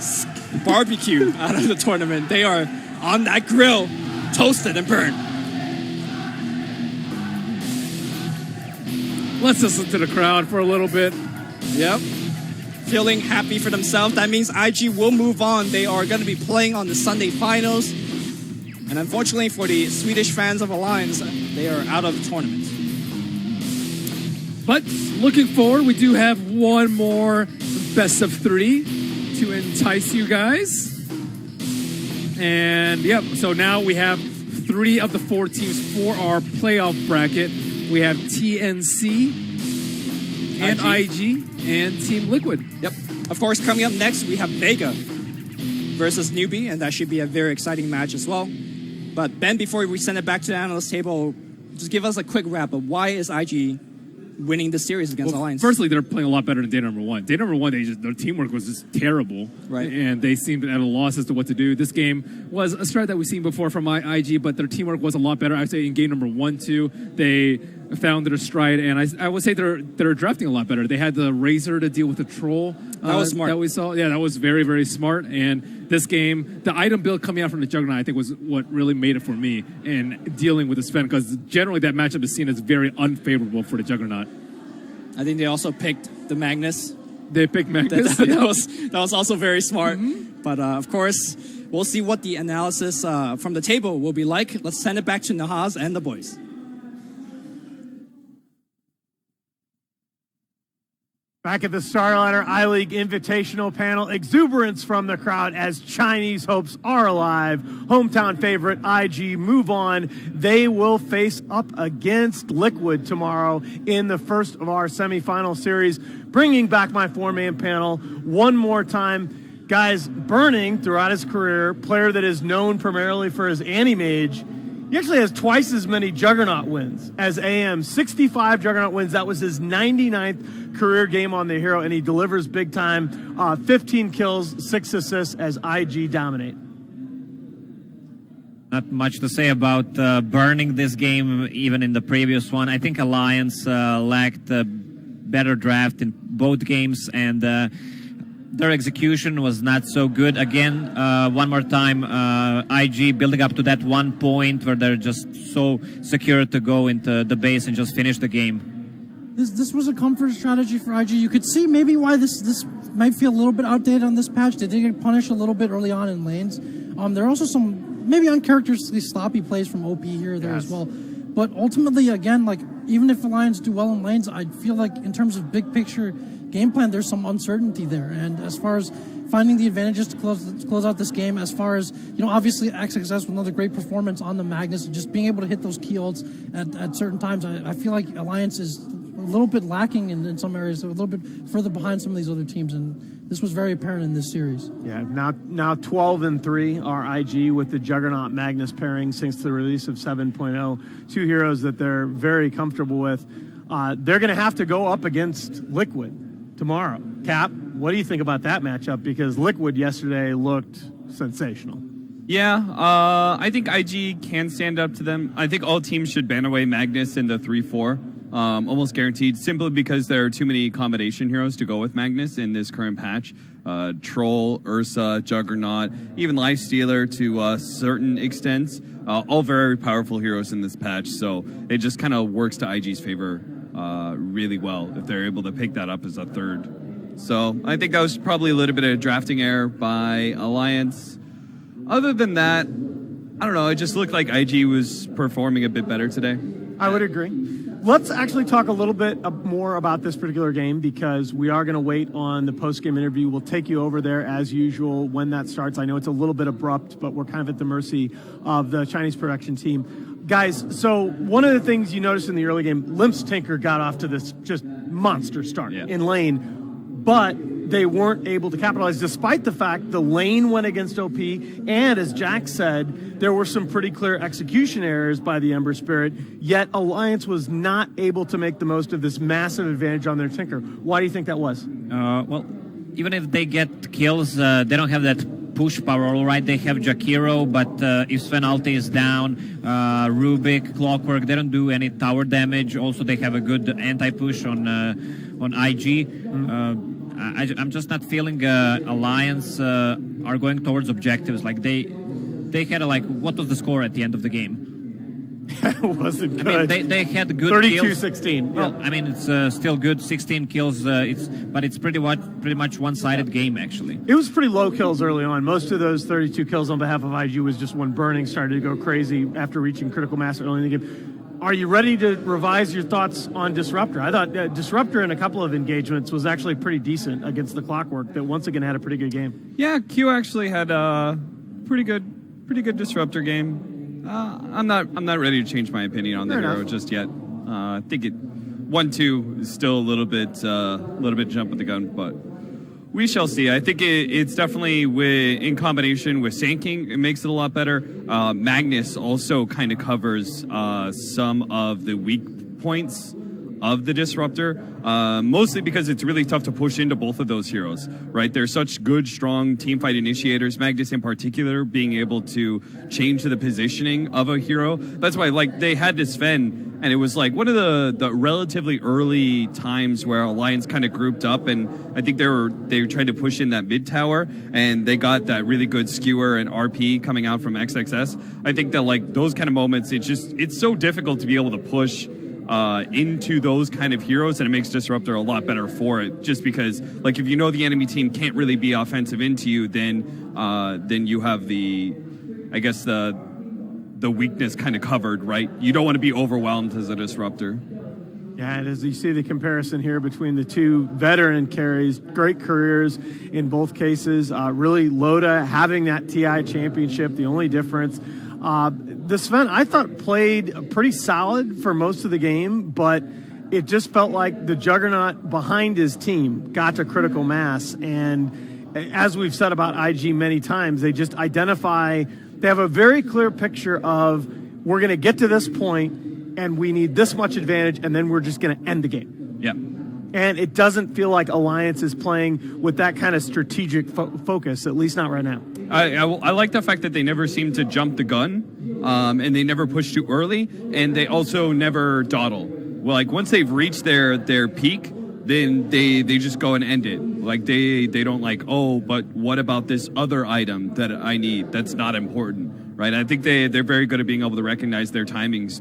Barbecue out of the tournament. They are on that grill, toasted and burned. Let's listen to the crowd for a little bit. Yep. Feeling happy for themselves. That means IG will move on. They are going to be playing on the Sunday finals. And unfortunately for the Swedish fans of Alliance, they are out of the tournament. But looking forward, we do have one more best of 3 to entice you guys. And yep, so now we have 3 of the 4 teams for our playoff bracket. We have TNC and IG and Team Liquid. Yep. Of course, coming up next, we have Vega versus Newbie, and that should be a very exciting match as well. But Ben, before we send it back to the analyst table, just give us a quick wrap of why is IG winning the series against Alliance? Firstly, they're playing a lot better than day number 1. Day number 1, their teamwork was just terrible. Right. And they seemed at a loss as to what to do. This game was a strat that we've seen before from IG, but their teamwork was a lot better. I'd say in game number 1, 2, they found their stride, and I would say they're drafting a lot better. They had the Razor to deal with the Troll. That was smart. That we saw. Yeah, that was very, very smart. And this game, the item build coming out from the Juggernaut, I think was what really made it for me in dealing with the Sven, because generally that matchup is seen as very unfavorable for the Juggernaut. I think they also picked the Magnus. They picked Magnus. that was also very smart. Mm-hmm. But of course, we'll see what the analysis from the table will be like. Let's send it back to Nahaz and the boys. Back at the Starliner I-League Invitational panel, exuberance from the crowd as Chinese hopes are alive. Hometown favorite IG move on. They will face up against Liquid tomorrow in the first of our semifinal series. Bringing back my 4-man panel one more time. Guys, Burning throughout his career, player that is known primarily for his Anti-Mage, he actually has twice as many Juggernaut wins as AM. 65 Juggernaut wins. That was his 99th career game on the hero, and he delivers big time. 15 kills, 6 assists as IG dominate. Not much to say about Burning this game, even in the previous one. I think Alliance lacked a better draft in both games, and their execution was not so good. Again, one more time, IG building up to that one point where they're just so secure to go into the base and just finish the game. This was a comfort strategy for IG. You could see maybe why this might feel a little bit outdated on this patch. They did get punished a little bit early on in lanes. There are also some maybe uncharacteristically sloppy plays from OP here or there as well. But ultimately, again, like even if Alliance do well in lanes, I feel like in terms of big picture game plan, there's some uncertainty there. And as far as finding the advantages to close out this game, as far as, obviously XXS with another great performance on the Magnus, and just being able to hit those key ults at certain times, I feel like Alliance is a little bit lacking in some areas, a little bit further behind some of these other teams, and this was very apparent in this series. Yeah, now 12-3 are IG with the Juggernaut Magnus pairing since the release of 7.0. 2 heroes that they're very comfortable with. They're going to have to go up against Liquid tomorrow. Cap, what do you think about that matchup? Because Liquid yesterday looked sensational. Yeah, I think IG can stand up to them. I think all teams should ban away Magnus in the 3-4. Almost guaranteed, simply because there are too many combination heroes to go with Magnus in this current patch. Troll, Ursa, Juggernaut, even Lifestealer to certain extents. all very powerful heroes in this patch, so it just kind of works to IG's favor really well if they're able to pick that up as a third. So I think that was probably a little bit of a drafting error by Alliance. Other than that, I don't know, it just looked like IG was performing a bit better today. I would agree. Let's actually talk a little bit more about this particular game because we are going to wait on the post-game interview. We'll take you over there as usual when that starts. I know it's a little bit abrupt, but we're kind of at the mercy of the Chinese production team. Guys, so one of the things you noticed in the early game, Limp's Tinker got off to this just monster start in lane, but they weren't able to capitalize despite the fact the lane went against OP, and as Jack said, there were some pretty clear execution errors by the Ember Spirit, yet Alliance was not able to make the most of this massive advantage on their Tinker. Why do you think that was? Well, even if they get kills, they don't have that push power, all right? They have Jakiro, but if Sven Alte is down, Rubik, Clockwork, they don't do any tower damage. Also, they have a good anti-push on IG. I'm just not feeling Alliance are going towards objectives. Like they had what was the score at the end of the game? It wasn't good. I mean, they had good 32-16. Well, I mean, it's still good, 16 kills. But it's pretty much one-sided game actually. It was pretty low kills early on. Most of those 32 kills on behalf of IG was just when Burning started to go crazy after reaching critical mass early in the game. Are you ready to revise your thoughts on Disruptor? I thought Disruptor in a couple of engagements was actually pretty decent against the Clockwork that once again had a pretty good game. Yeah, Q actually had a pretty good Disruptor game. I'm not ready to change my opinion on the hero just yet. I think 1-2 is still a little bit jump with the gun, but we shall see. I think it's definitely in combination with Sand King, it makes it a lot better. Magnus also kind of covers some of the weak points of the Disruptor, mostly because it's really tough to push into both of those heroes, right? They're such good, strong teamfight initiators, Magnus in particular, being able to change the positioning of a hero. That's why, they had to Sven, and it was one of the relatively early times where Alliance kind of grouped up, and I think they tried to push in that mid tower, and they got that really good skewer and RP coming out from XXS. I think that those kind of moments, it's so difficult to be able to push into those kind of heroes, and it makes Disruptor a lot better for it, just because if you know the enemy team can't really be offensive into you, then you have the weakness kind of covered, right? You don't want to be overwhelmed as a Disruptor. Yeah, and as you see the comparison here between the two veteran carries, great careers in both cases. Really, Loda having that TI championship, the only difference. The Sven, I thought, played pretty solid for most of the game, but it just felt like the juggernaut behind his team got to critical mass. And as we've said about IG many times, they just identify, they have a very clear picture of, we're going to get to this point and we need this much advantage, and then we're just going to end the game. Yeah. And it doesn't feel like Alliance is playing with that kind of strategic focus, at least not right now. I like the fact that they never seem to jump the gun, and they never push too early, and they also never dawdle. Well, once they've reached their peak, then they just go and end it. They don't but what about this other item that I need that's not important, right? I think they're very good at being able to recognize their timings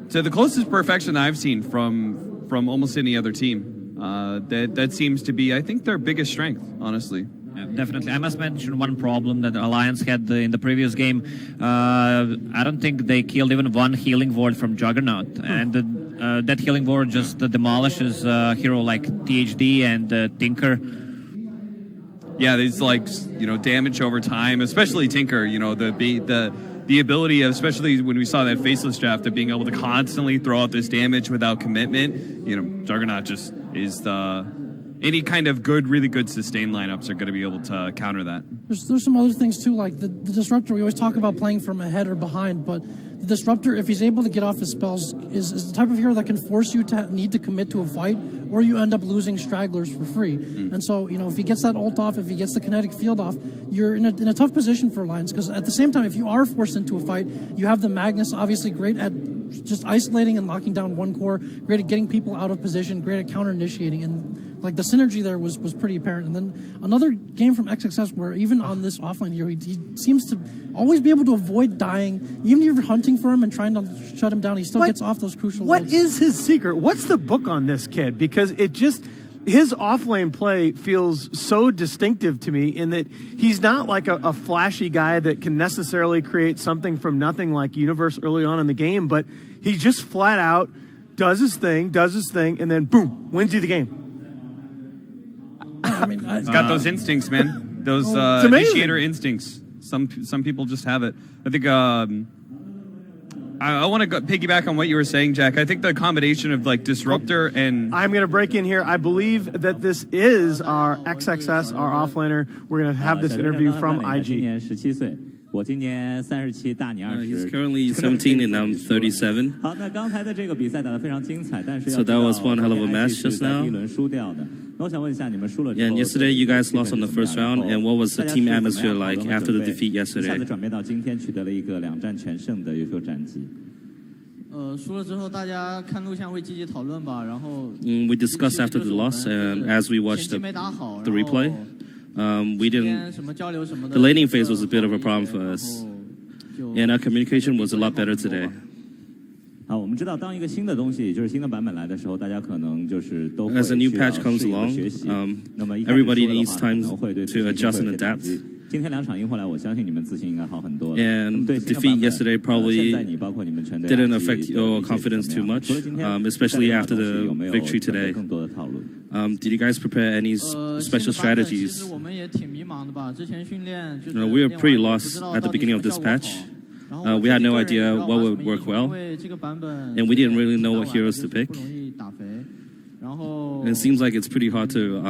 to the closest perfection I've seen from almost any other team. That seems to be, I think, their biggest strength, honestly. Yeah, definitely. I must mention one problem that Alliance had in the previous game. I don't think they killed even one healing ward from Juggernaut. And that healing ward just demolishes a hero like THD and Tinker. Yeah, there's damage over time, especially Tinker, the ability of, especially when we saw that faceless draft, of being able to constantly throw out this damage without commitment. Juggernaut just is any kind of really good sustain lineups are going to be able to counter that. There's some other things too, like the Disruptor. We always talk about playing from ahead or behind, but the Disruptor, if he's able to get off his spells, is the type of hero that can force you to need to commit to a fight, or you end up losing stragglers for free. And so, if he gets that ult off, if he gets the kinetic field off, you're in a tough position for Alliance, because at the same time, if you are forced into a fight, you have the Magnus, obviously great at just isolating and locking down one core, great at getting people out of position, great at counter-initiating, and like the synergy there was pretty apparent. And then another game from XXS where even on this offline hero, he seems to always be able to avoid dying. Even if you're hunting for him and trying to shut him down, he still gets off those crucial What loads. is his secret? What's the book on this kid? Because his offlane play feels so distinctive to me in that he's not like a flashy guy that can necessarily create something from nothing like Universe early on in the game, but he just flat out does his thing, and then boom, wins you the game. I mean, He's got those instincts, man. Those It's amazing. initiator instincts. Some people just have it. I think I want to piggyback on what you were saying, Jack. I think the combination of like Disruptor and I'm going to break in here. I believe that this is our XXS, our offlaner. We're going to have this interview from IG. He's currently 17 and I'm 37. So that was one hell of a match just now. Yeah, and yesterday you guys lost on the first round. And what was the team atmosphere like after the defeat yesterday? 输了之后，大家看录像会积极讨论吧。然后 We discussed after the loss, and as we watched the replay, we didn't. The laning phase was a bit of a problem for us, and our communication was a lot better today. 我们知道，当一个新的东西，就是新的版本来的时候，大家可能就是都会 As a new 需要 patch comes 适应和 along, 学习。那么 everybody needs time 可能会对 to adjust and adapt. 今天两场赢回来，我相信你们自信应该好很多了。 And the defeat yesterday probably didn't affect your confidence too much, especially after the victory today. Did you guys prepare any special 其 strategies? 实我们也挺迷茫的吧。之前训练就是 We were pretty lost at the beginning of this patch. We had no idea what would work well, 因为这个版本 and we didn't really know what heroes to pick. 不容易打肥，然后 And it seems like it's pretty hard to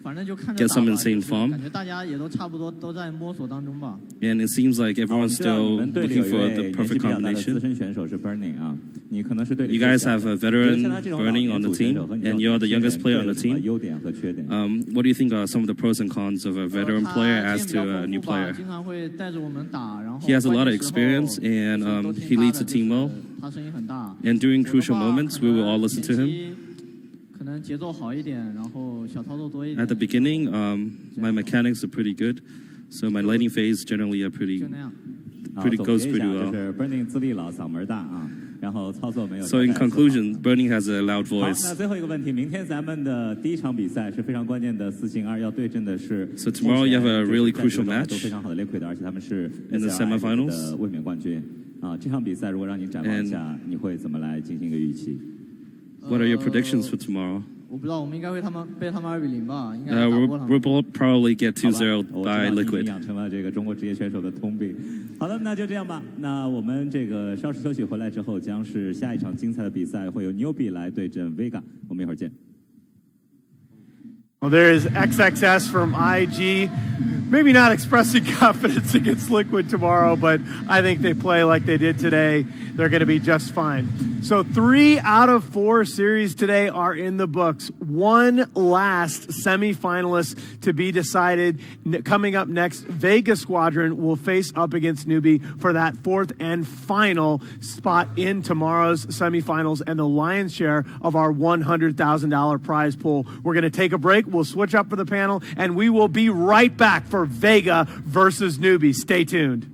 反正就看着 get 打 some 吧 insane 就是 form. 感觉大家也都差不多都在摸索当中吧。 And it seems like everyone's still looking for the perfect combination. 资深选手是 Burning 啊，你可能是队里 You guys have a veteran Burning on the team, and you're the youngest player on the team. 优点和缺点。 What do you think are some of the pros and cons of a veteran player as to a new player? 经常会带着我们打，然后 He has a lot of experience, and he leads the team well. 他声音很大。 And during crucial moments, we will all listen to him. 可能节奏好一点，然后小操作多一点。 At the beginning, my mechanics are pretty good, so my laning phase generally are pretty goes pretty well. 就是 Burning 资历老，嗓门大啊，然后操作没有。 So in conclusion, Burning has a loud 好， voice. 那最后一个问题，明天咱们的第一场比赛是非常关键的4-2，要对阵的是 So tomorrow you have a really crucial match 都非常好的 Liquid， 而且他们是 in the semifinals 的卫冕冠军啊。这场比赛如果让你展望一下，你会怎么来进行一个预期？ What are your predictions for tomorrow? 我不知道，我们应该会被他们2-0吧，应该打不过他们。 We'll probably get 2-0我 by 知道 Liquid. 你养成了这个中国职业选手的通病。好的，那就这样吧。那我们这个稍事休息回来之后，将是下一场精彩的比赛，会由 Newbie 来对阵 Vega。我们一会儿见。 Well, there is XXS from IG. Maybe not expressing confidence against Liquid tomorrow, but I think they play like they did today. They're going to be just fine. So 3 out of 4 series today are in the books. One last semifinalist to be decided. Coming up next, Vega Squadron will face up against Newbie for that 4th and final spot in tomorrow's semifinals and the lion's share of our $100,000 prize pool. We're going to take a break. We'll switch up for the panel, and we will be right back for Vega versus Newbie. Stay tuned.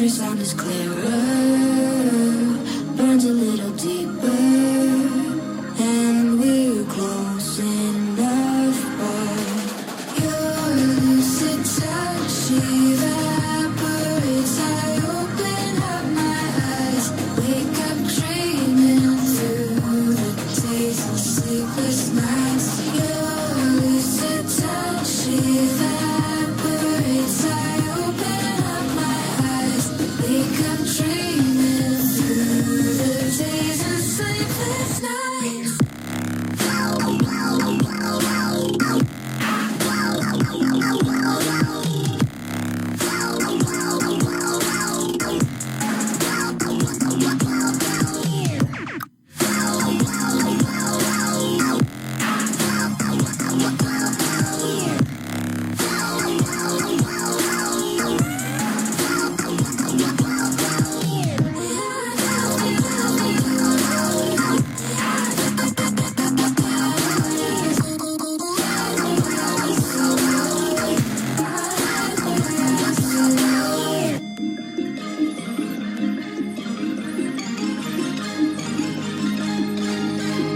every sound is clearer, burns a little deeper, and we're close enough, but your lucid touch evaporates. I open up my eyes, wake up dreaming through the days and sleepless nights. Your lucid touch evaporates. I open up my eyes, wake up dreaming through the days and sleepless nights.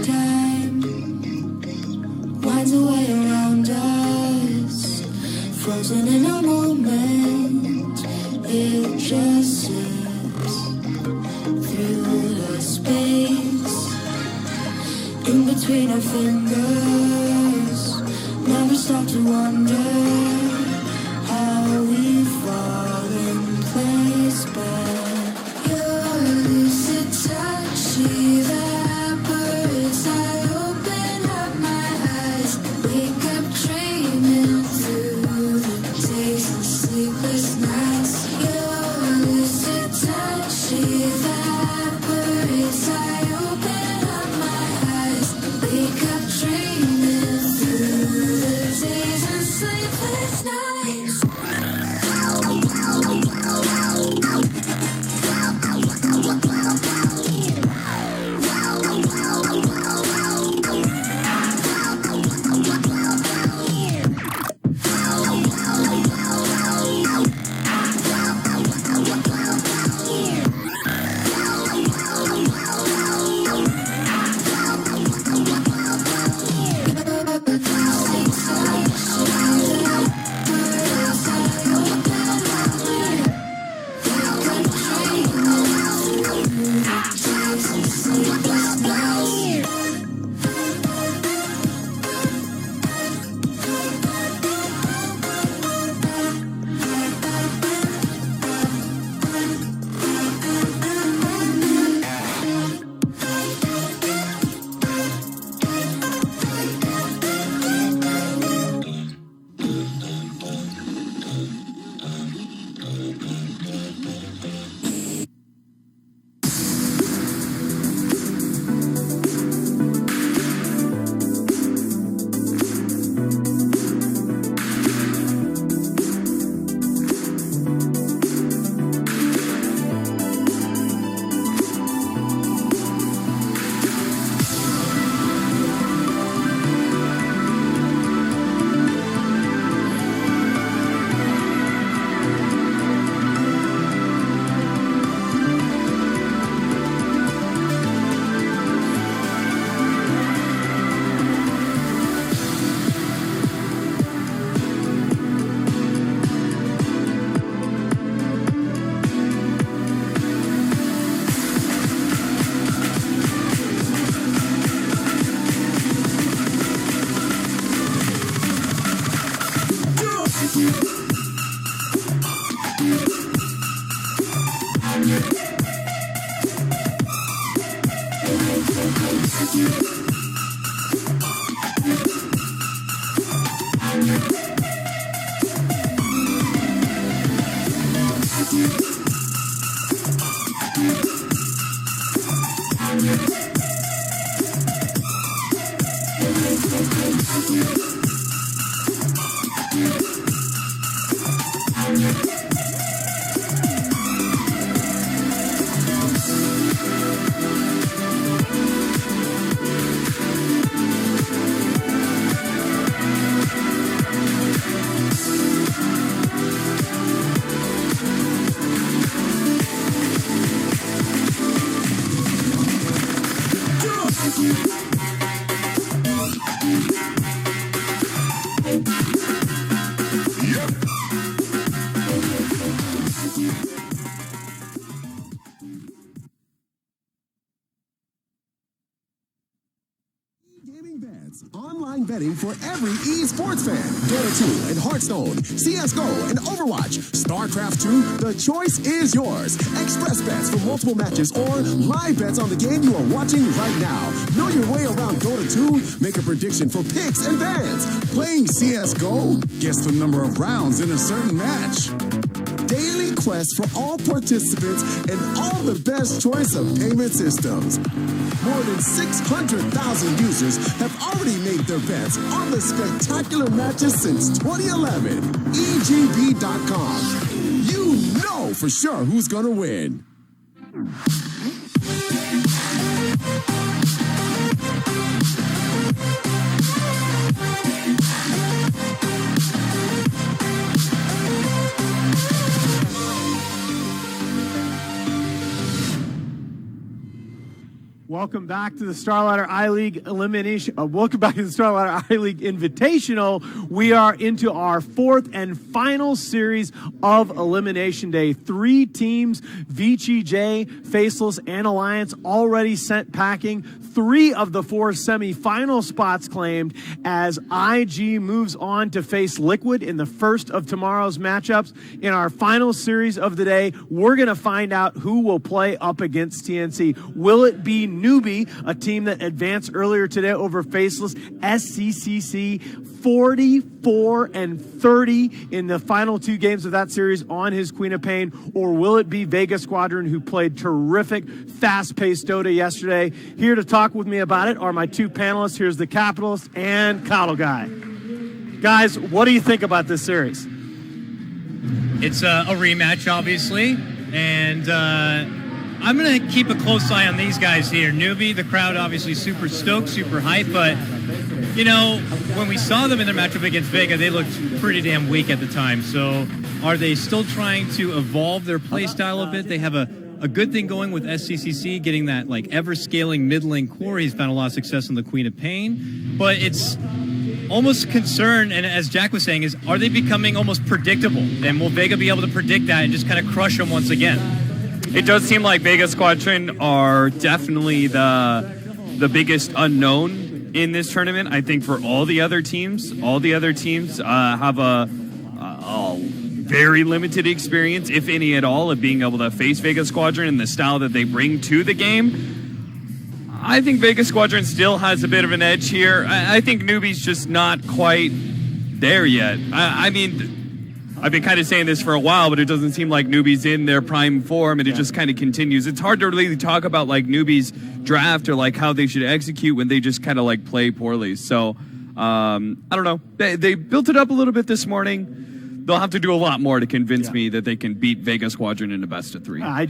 Time winds away around us, frozen in a moment. It just slips through the space in between our fingers. Never stop to wonder how we fall in place, but your lucid touch evaporates. I open up my eyes, wake up dreaming through the days and sleepless nights. Your lucid touch evaporates. I open up my eyes, wake up dreaming through the days and sleepless nights. betting for every esports fan. Dota 2 and Hearthstone, CSGO and Overwatch, StarCraft 2, the choice is yours. Express bets for multiple matches or live bets on the game you are watching right now. Know your way around Dota 2? Make a prediction for picks and bans. Playing CSGO? Guess the number of rounds in a certain match. Daily quests for all participants and all the best choice of payment systems. More than 600,000 users have already made their bets on the spectacular matches since 2011. EGB.com. You know for sure who's gonna win. Welcome back to the Starladder I-League elimination. Welcome back to the Starladder I-League Invitational. We are into our fourth and final series of Elimination Day. 3 teams, VGJ, Faceless, and Alliance, already sent packing. 3 of the 4 semi-final spots claimed as IG moves on to face Liquid in the first of tomorrow's matchups. In our final series of the day, we're going to find out who will play up against TNC. Will it be Newbie, a team that advanced earlier today over Faceless, SCCC 44-30 in the final 2 games of that series on his Queen of Pain, or will it be Vega Squadron, who played terrific, fast-paced Dota yesterday? Here to talk with me about it are my 2 panelists. Here's the Capitalist and Coddle Guy. Guys, what do you think about this series? It's a rematch, obviously, and I'm going to keep a close eye on these guys here. Newbie, the crowd obviously super stoked, super hyped, but, you know, when we saw them in their matchup against Vega, they looked pretty damn weak at the time. So are they still trying to evolve their play style a bit? They have a good thing going with SCCC, getting that, like, ever-scaling mid-lane core. He's found a lot of success in the Queen of Pain, but it's almost concern, and as Jack was saying, is are they becoming almost predictable? And will Vega be able to predict that and just kind of crush them once again? It does seem like Vega Squadron are definitely the biggest unknown in this tournament. I think for all the other teams have a very limited experience, if any at all, of being able to face Vega Squadron and the style that they bring to the game. I think Vega Squadron still has a bit of an edge here. I think Newbie's just not quite there yet. I mean, I've been kind of saying this for a while, but it doesn't seem like Newbie's in their prime form, and it just kind of continues. It's hard to really talk about, like, Newbie's draft or, like, how they should execute when they just kind of, like, play poorly. So, I don't know. They built it up a little bit this morning. They'll have to do a lot more to convince me that they can beat Vega Squadron in a best of 3. I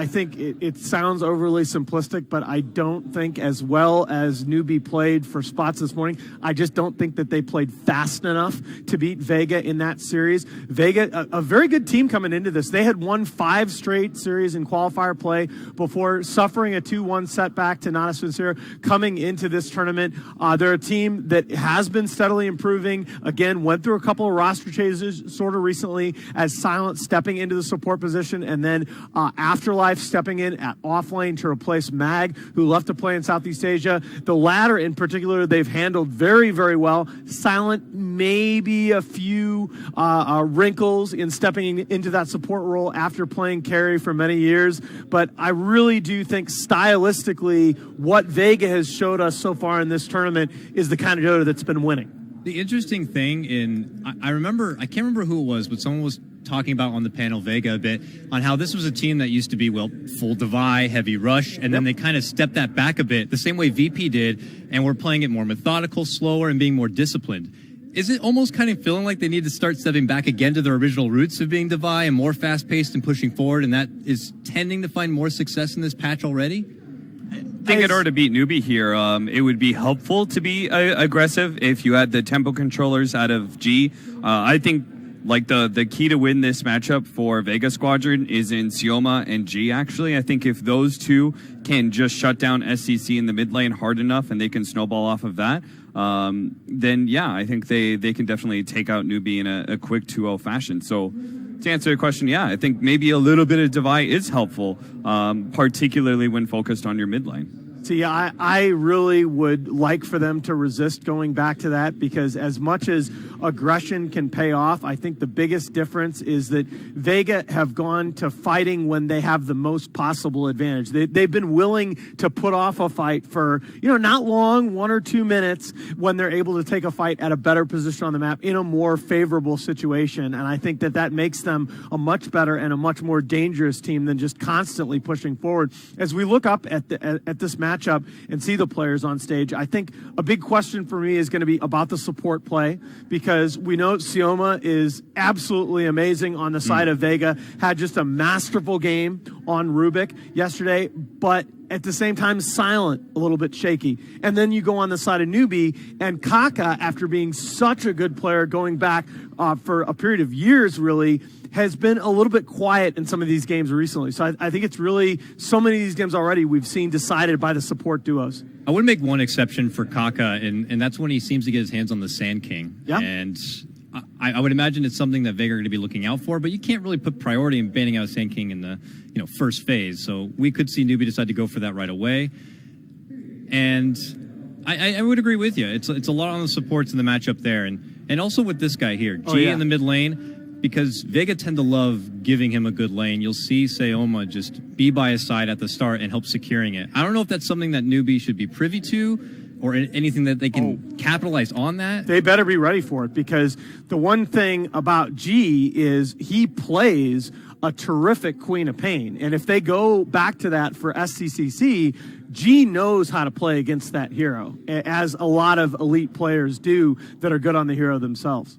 think it sounds overly simplistic, but I don't think, as well as Newbie played for spots this morning, I just don't think that they played fast enough to beat Vega in that series. Vega, a very good team coming into this. They had won 5 straight series in qualifier play before suffering a 2-1 setback to Nana Sincere coming into this tournament. They're a team that has been steadily improving. Again, went through a couple of roster changes sort of recently, as Silent stepping into the support position, and then Afterlife stepping in at offlane to replace Mag, who left to play in Southeast Asia. The latter in particular, they've handled very, very well. Silent, maybe a few wrinkles in stepping into that support role after playing carry for many years, but I really do think stylistically what Vega has showed us so far in this tournament is the kind of Dota that's been winning. The interesting thing I can't remember who it was, but someone was talking about on the panel, Vega, a bit, on how this was a team that used to be, well, full Devi, heavy rush, and then they kind of stepped that back a bit, the same way VP did, and we're playing it more methodical, slower, and being more disciplined. Is it almost kind of feeling like they need to start stepping back again to their original roots of being Devi and more fast-paced and pushing forward, and that is tending to find more success in this patch already? I think in order to beat Newbie here, it would be helpful to be aggressive if you had the tempo controllers out of G. I think, like, the key to win this matchup for Vega Squadron is in Sioma and G, actually. I think if those two can just shut down SCC in the mid lane hard enough and they can snowball off of that, then, yeah, I think they can definitely take out Newbie in a quick 2-0 fashion. So, to answer your question, yeah, I think maybe a little bit of Devi is helpful, particularly when focused on your mid lane. See, I really would like for them to resist going back to that, because as much as aggression can pay off, I think the biggest difference is that Vega have gone to fighting when they have the most possible advantage. They've been willing to put off a fight for, not long, 1 or 2 minutes, when they're able to take a fight at a better position on the map in a more favorable situation. And I think that makes them a much better and a much more dangerous team than just constantly pushing forward. As we look up at this matchup and see the players on stage, I think a big question for me is going to be about the support play, because we know Sioma is absolutely amazing on the side of Vega, had just a masterful game on Rubik yesterday, but at the same time silent, a little bit shaky. And then you go on the side of Newbie, and Kaka, after being such a good player going back for a period of years, really has been a little bit quiet in some of these games recently. So I think it's really, so many of these games already we've seen decided by the support duos. I would make one exception for Kaka, and that's when he seems to get his hands on the Sand King. Yeah. And I would imagine it's something that Vega are going to be looking out for, but you can't really put priority in banning out Sand King in the first phase. So we could see Newbie decide to go for that right away. And I would agree with you. It's a lot on the supports in the matchup there, and also with this guy here, G in the mid lane. Because Vega tend to love giving him a good lane. You'll see Sayoma just be by his side at the start and help securing it. I don't know if that's something that Newbie should be privy to, or anything that they can capitalize on that. They better be ready for it, because the one thing about G is he plays a terrific Queen of Pain. And if they go back to that for SCCC, G knows how to play against that hero, as a lot of elite players do that are good on the hero themselves.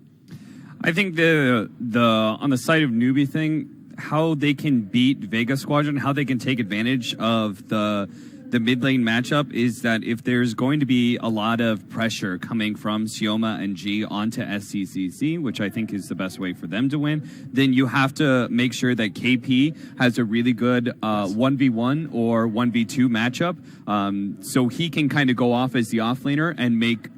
I think the on the side of Newbie thing, how they can beat Vega Squadron, how they can take advantage of the mid lane matchup is that if there's going to be a lot of pressure coming from Sioma and G onto SCCC, which I think is the best way for them to win, then you have to make sure that KP has a really good 1v1 or 1v2 matchup, so he can kind of go off as the offlaner and make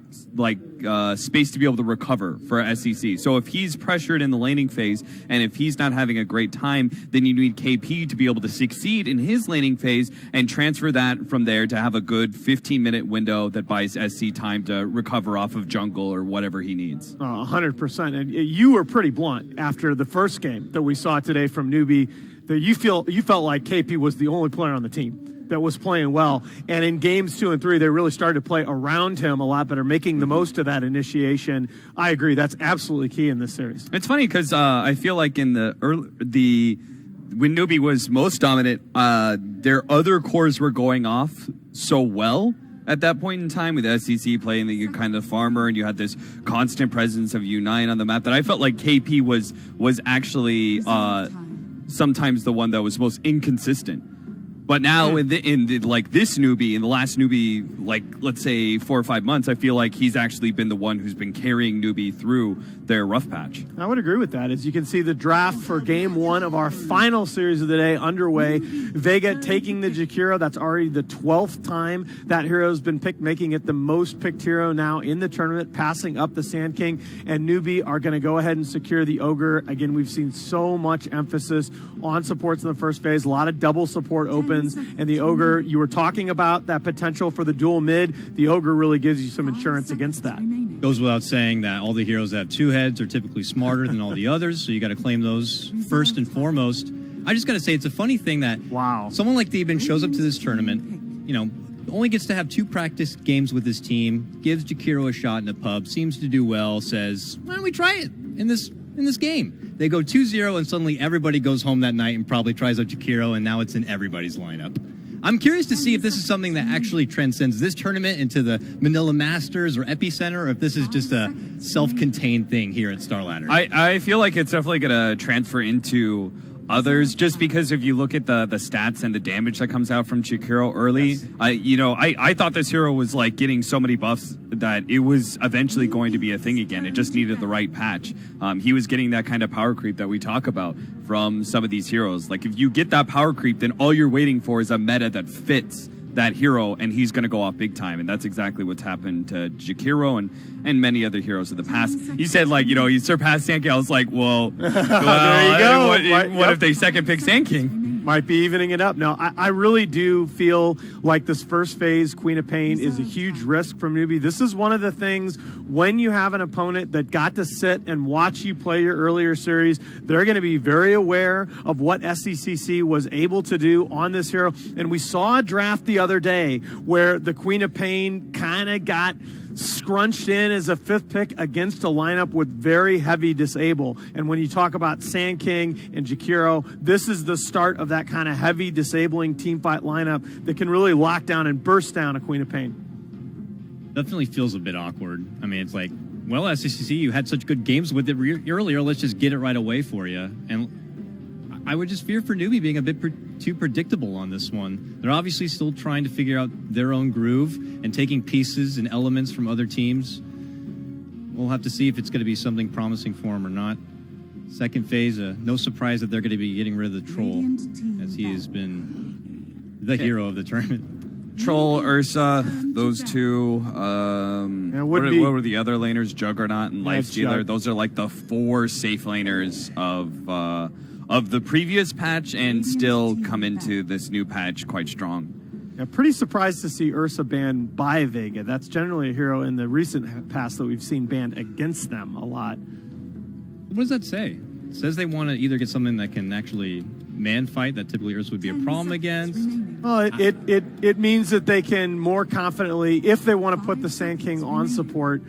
space to be able to recover for SCC. So if he's pressured in the laning phase, and if he's not having a great time, then you need KP to be able to succeed in his laning phase and transfer that from there to have a good 15-minute window that buys SC time to recover off of jungle or whatever he needs. 100%. And you were pretty blunt after the first game that we saw today from Newbie, that you felt like KP was the only player on the team that was playing well. And in games 2 and 3, they really started to play around him a lot better, making the most of that initiation. I agree. That's absolutely key in this series. It's funny because I feel like in when Newbie was most dominant, their other cores were going off so well at that point in time, with SCC playing the kind of farmer, and you had this constant presence of U9 on the map, that I felt like KP was actually sometimes the one that was most inconsistent. But now in this Newbie, in the last Newbie, let's say 4 or 5 months, I feel like he's actually been the one who's been carrying Newbie through their rough patch. I would agree with that. As you can see, the draft for game 1 of our final series of the day underway. Vega taking the Jakiro. That's already the 12th time that hero's been picked, making it the most picked hero now in the tournament, passing up the Sand King. And Newbie are going to go ahead and secure the Ogre. Again, we've seen so much emphasis on supports in the first phase, a lot of double support opens. And the Ogre, you were talking about that potential for the dual mid. The Ogre really gives you some insurance against that. Goes without saying that all the heroes that have 2 heads are typically smarter than all the others, so you got to claim those first and foremost. I just got to say, it's a funny thing that someone like Theben shows up to this tournament, only gets to have 2 practice games with his team, gives Jakiro a shot in the pub, seems to do well, says, why don't we try it in this game? They go 2-0, and suddenly everybody goes home that night and probably tries out Jakiro, and now it's in everybody's lineup. I'm curious to see if this is something that actually transcends this tournament into the Manila Masters or Epicenter, or if this is just a self-contained thing here at Starladder. I feel like it's definitely going to transfer into others, just because if you look at the stats and the damage that comes out from Jakiro early, I thought this hero was getting so many buffs that it was eventually going to be a thing again. It just needed the right patch. He was getting that kind of power creep that we talk about from some of these heroes. If you get that power creep, then all you're waiting for is a meta that fits that hero, and he's going to go off big time. And that's exactly what's happened to Jakiro and many other heroes of the past. You said, he surpassed Sand King. I was like, well, there you go. What if they second pick Sand King? Might be evening it up. No, I really do feel like this first phase, Queen of Pain, is a huge risk from Newbie. This is one of the things when you have an opponent that got to sit and watch you play your earlier series, they're going to be very aware of what SCCC was able to do on this hero. And we saw a draft the other day where the Queen of Pain kind of got scrunched in as a 5th pick against a lineup with very heavy disable. And when you talk about Sand King and Jakiro, this is the start of that kind of heavy disabling teamfight lineup that can really lock down and burst down a Queen of Pain. Definitely feels a bit awkward. I mean, it's like, well, SCCC, you had such good games with it earlier. Let's just get it right away for you. And I would just fear for Newbie being a bit too predictable on this one. They're obviously still trying to figure out their own groove and taking pieces and elements from other teams. We'll have to see if it's going to be something promising for him or not. Second phase, no surprise that they're going to be getting rid of the Troll, as he has been the hero of the tournament. Troll, Ursa, those two. What were the other laners? Juggernaut and Lifestealer. Those are like the 4 safe laners of the previous patch and still come into this new patch quite strong. Yeah, pretty surprised to see Ursa banned by Vega. That's generally a hero in the recent past that we've seen banned against them a lot. What does that say? It says they want to either get something that can actually man fight, that typically Ursa would be a problem against. Well, it means that they can more confidently, if they want to put the Sand King on support,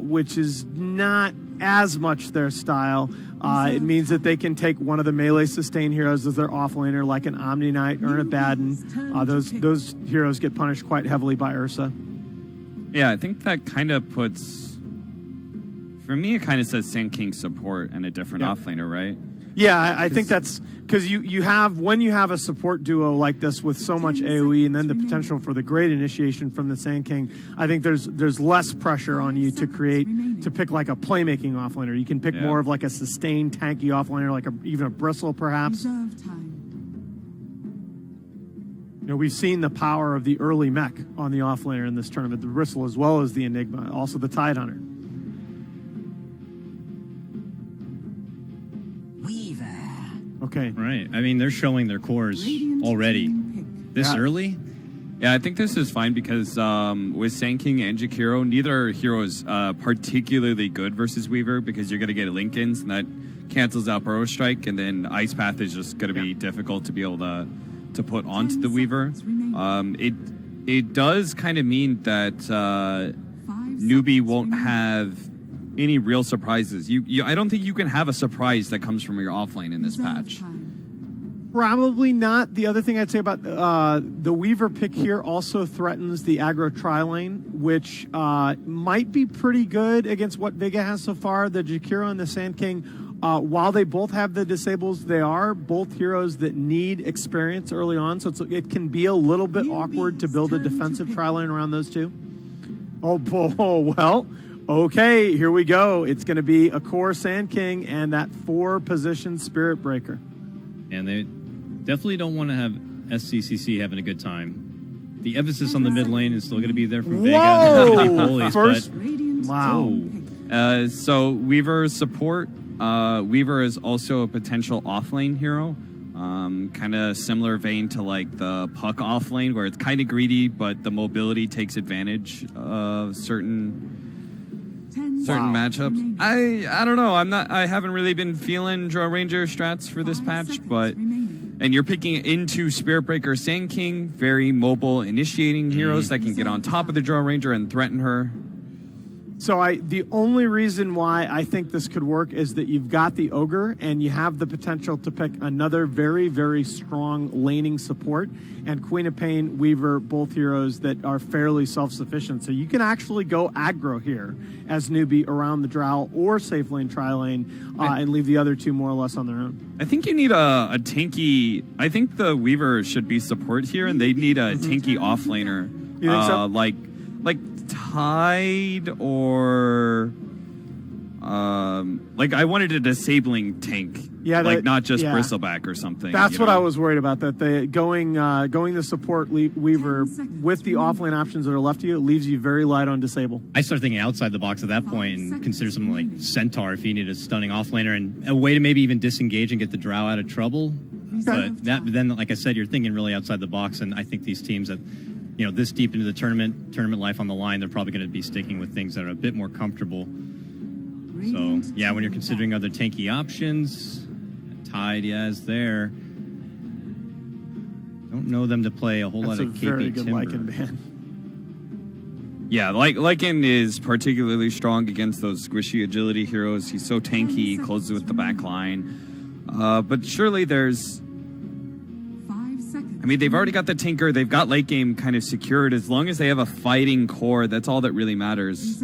which is not as much their style, it means that they can take one of the melee sustain heroes as their offlaner, like an Omni Knight or an Abaddon. Those heroes get punished quite heavily by Ursa. Yeah, I think that kind of puts... For me, it kind of says Sand King support and a different offlaner, right? Yeah, I think that's because you have, when you have a support duo like this with so much AoE and then the potential for the great initiation from the Sand King, I think there's less pressure on you to pick like a playmaking offlaner. You can pick more of like a sustained tanky offlaner, like even a Bristle perhaps. You know, we've seen the power of the early mech on the offlaner in this tournament, the Bristle as well as the Enigma, also the Tidehunter. Okay. Right. I mean, they're showing their cores already. This early? Yeah, I think this is fine because with Sand King and Jakiro, neither hero is particularly good versus Weaver because you're going to get Lincolns and that cancels out Burrow Strike, and then Ice Path is just going to be difficult to be able to put onto the Weaver. It does kind of mean that Newbie won't have any real surprises. I don't think you can have a surprise that comes from your offlane in this patch. Probably not. The other thing I'd say about the Weaver pick here also threatens the aggro tri-lane, which might be pretty good against what Vega has so far. The Jakiro and the Sand King, while they both have the disables, they are both heroes that need experience early on, so it can be a little bit awkward to build a defensive tri-lane around those two. Oh, well... Okay, here we go. It's going to be a core Sand King and that 4-position Spirit Breaker. And they definitely don't want to have SCCC having a good time. The emphasis on the mid lane is still going to be there from Vega. Whoa! First, wow. So Weaver support. Weaver is also a potential offlane hero. Kind of similar vein to like the Puck offlane, where it's kind of greedy, but the mobility takes advantage of certain matchups. I don't know. I haven't really been feeling Draw Ranger strats for this patch, and you're picking into Spirit Breaker Sand King, very mobile initiating heroes that can get on top of the Draw Ranger and threaten her. So the only reason why I think this could work is that you've got the Ogre and you have the potential to pick another very, very strong laning support, and Queen of Pain, Weaver, both heroes that are fairly self-sufficient. So you can actually go aggro here as Newbie around the Drow or safe lane, tri-lane, and leave the other two more or less on their own. I think you need a tanky... I think the Weaver should be support here, and they need a tanky offlaner. You think so? Like Tide or like I wanted a disabling tank, not just Bristleback or something. That's what I was worried about. That the going the support Weaver with the offlane options that are left to you, it leaves you very light on disable. I started thinking outside the box at that point and consider something like Centaur if you need a stunning offlaner and a way to maybe even disengage and get the Drow out of trouble. But then, like I said, you're thinking really outside the box, and I think these teams that, this deep into the tournament life on the line, they're probably going to be sticking with things that are a bit more comfortable. So, yeah, when you're considering other tanky options, Tide, is there. Don't know them to play a whole lot of KP very good Timber. Lycan ban. Yeah, Lycan is particularly strong against those squishy agility heroes. He's so tanky, he closes with the back line. But surely there's... I mean, they've already got the Tinker. They've got late game kind of secured. As long as they have a fighting core, that's all that really matters.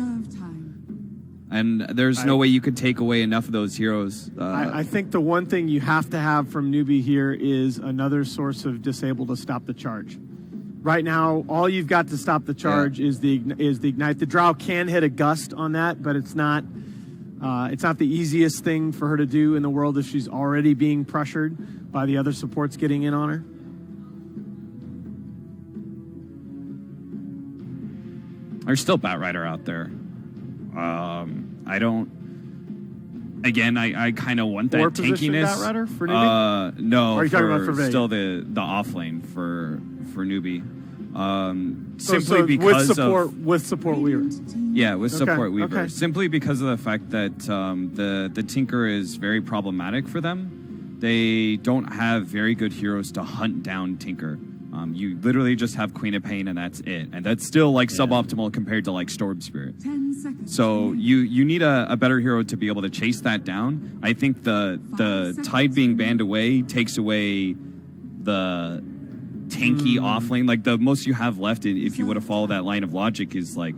And there's no way you could take away enough of those heroes. I think the one thing you have to have from Newbie here is another source of disable to stop the charge. Right now, all you've got to stop the charge is the Ignite. The Drow can hit a Gust on that, but it's not the easiest thing for her to do in the world if she's already being pressured by the other supports getting in on her. There's still Batrider out there. I don't. Again, I kind of want that Or position tankiness. Batrider for Newbie? No, Or are you talking about for Vega? still the off lane for Newbie. So Simply because with support Weaver. Yeah, with Okay, support Weaver. okay. Simply because of the fact that the Tinker is very problematic for them. They don't have very good heroes to hunt down Tinker. You literally just have Queen of Pain and that's it. And that's still like suboptimal compared to like Storm Spirit. 10 seconds. So you need a better hero to be able to chase that down. I think the Tide being banned away takes away the tanky off lane. Like the most you have left, if you would have followed that line of logic, is like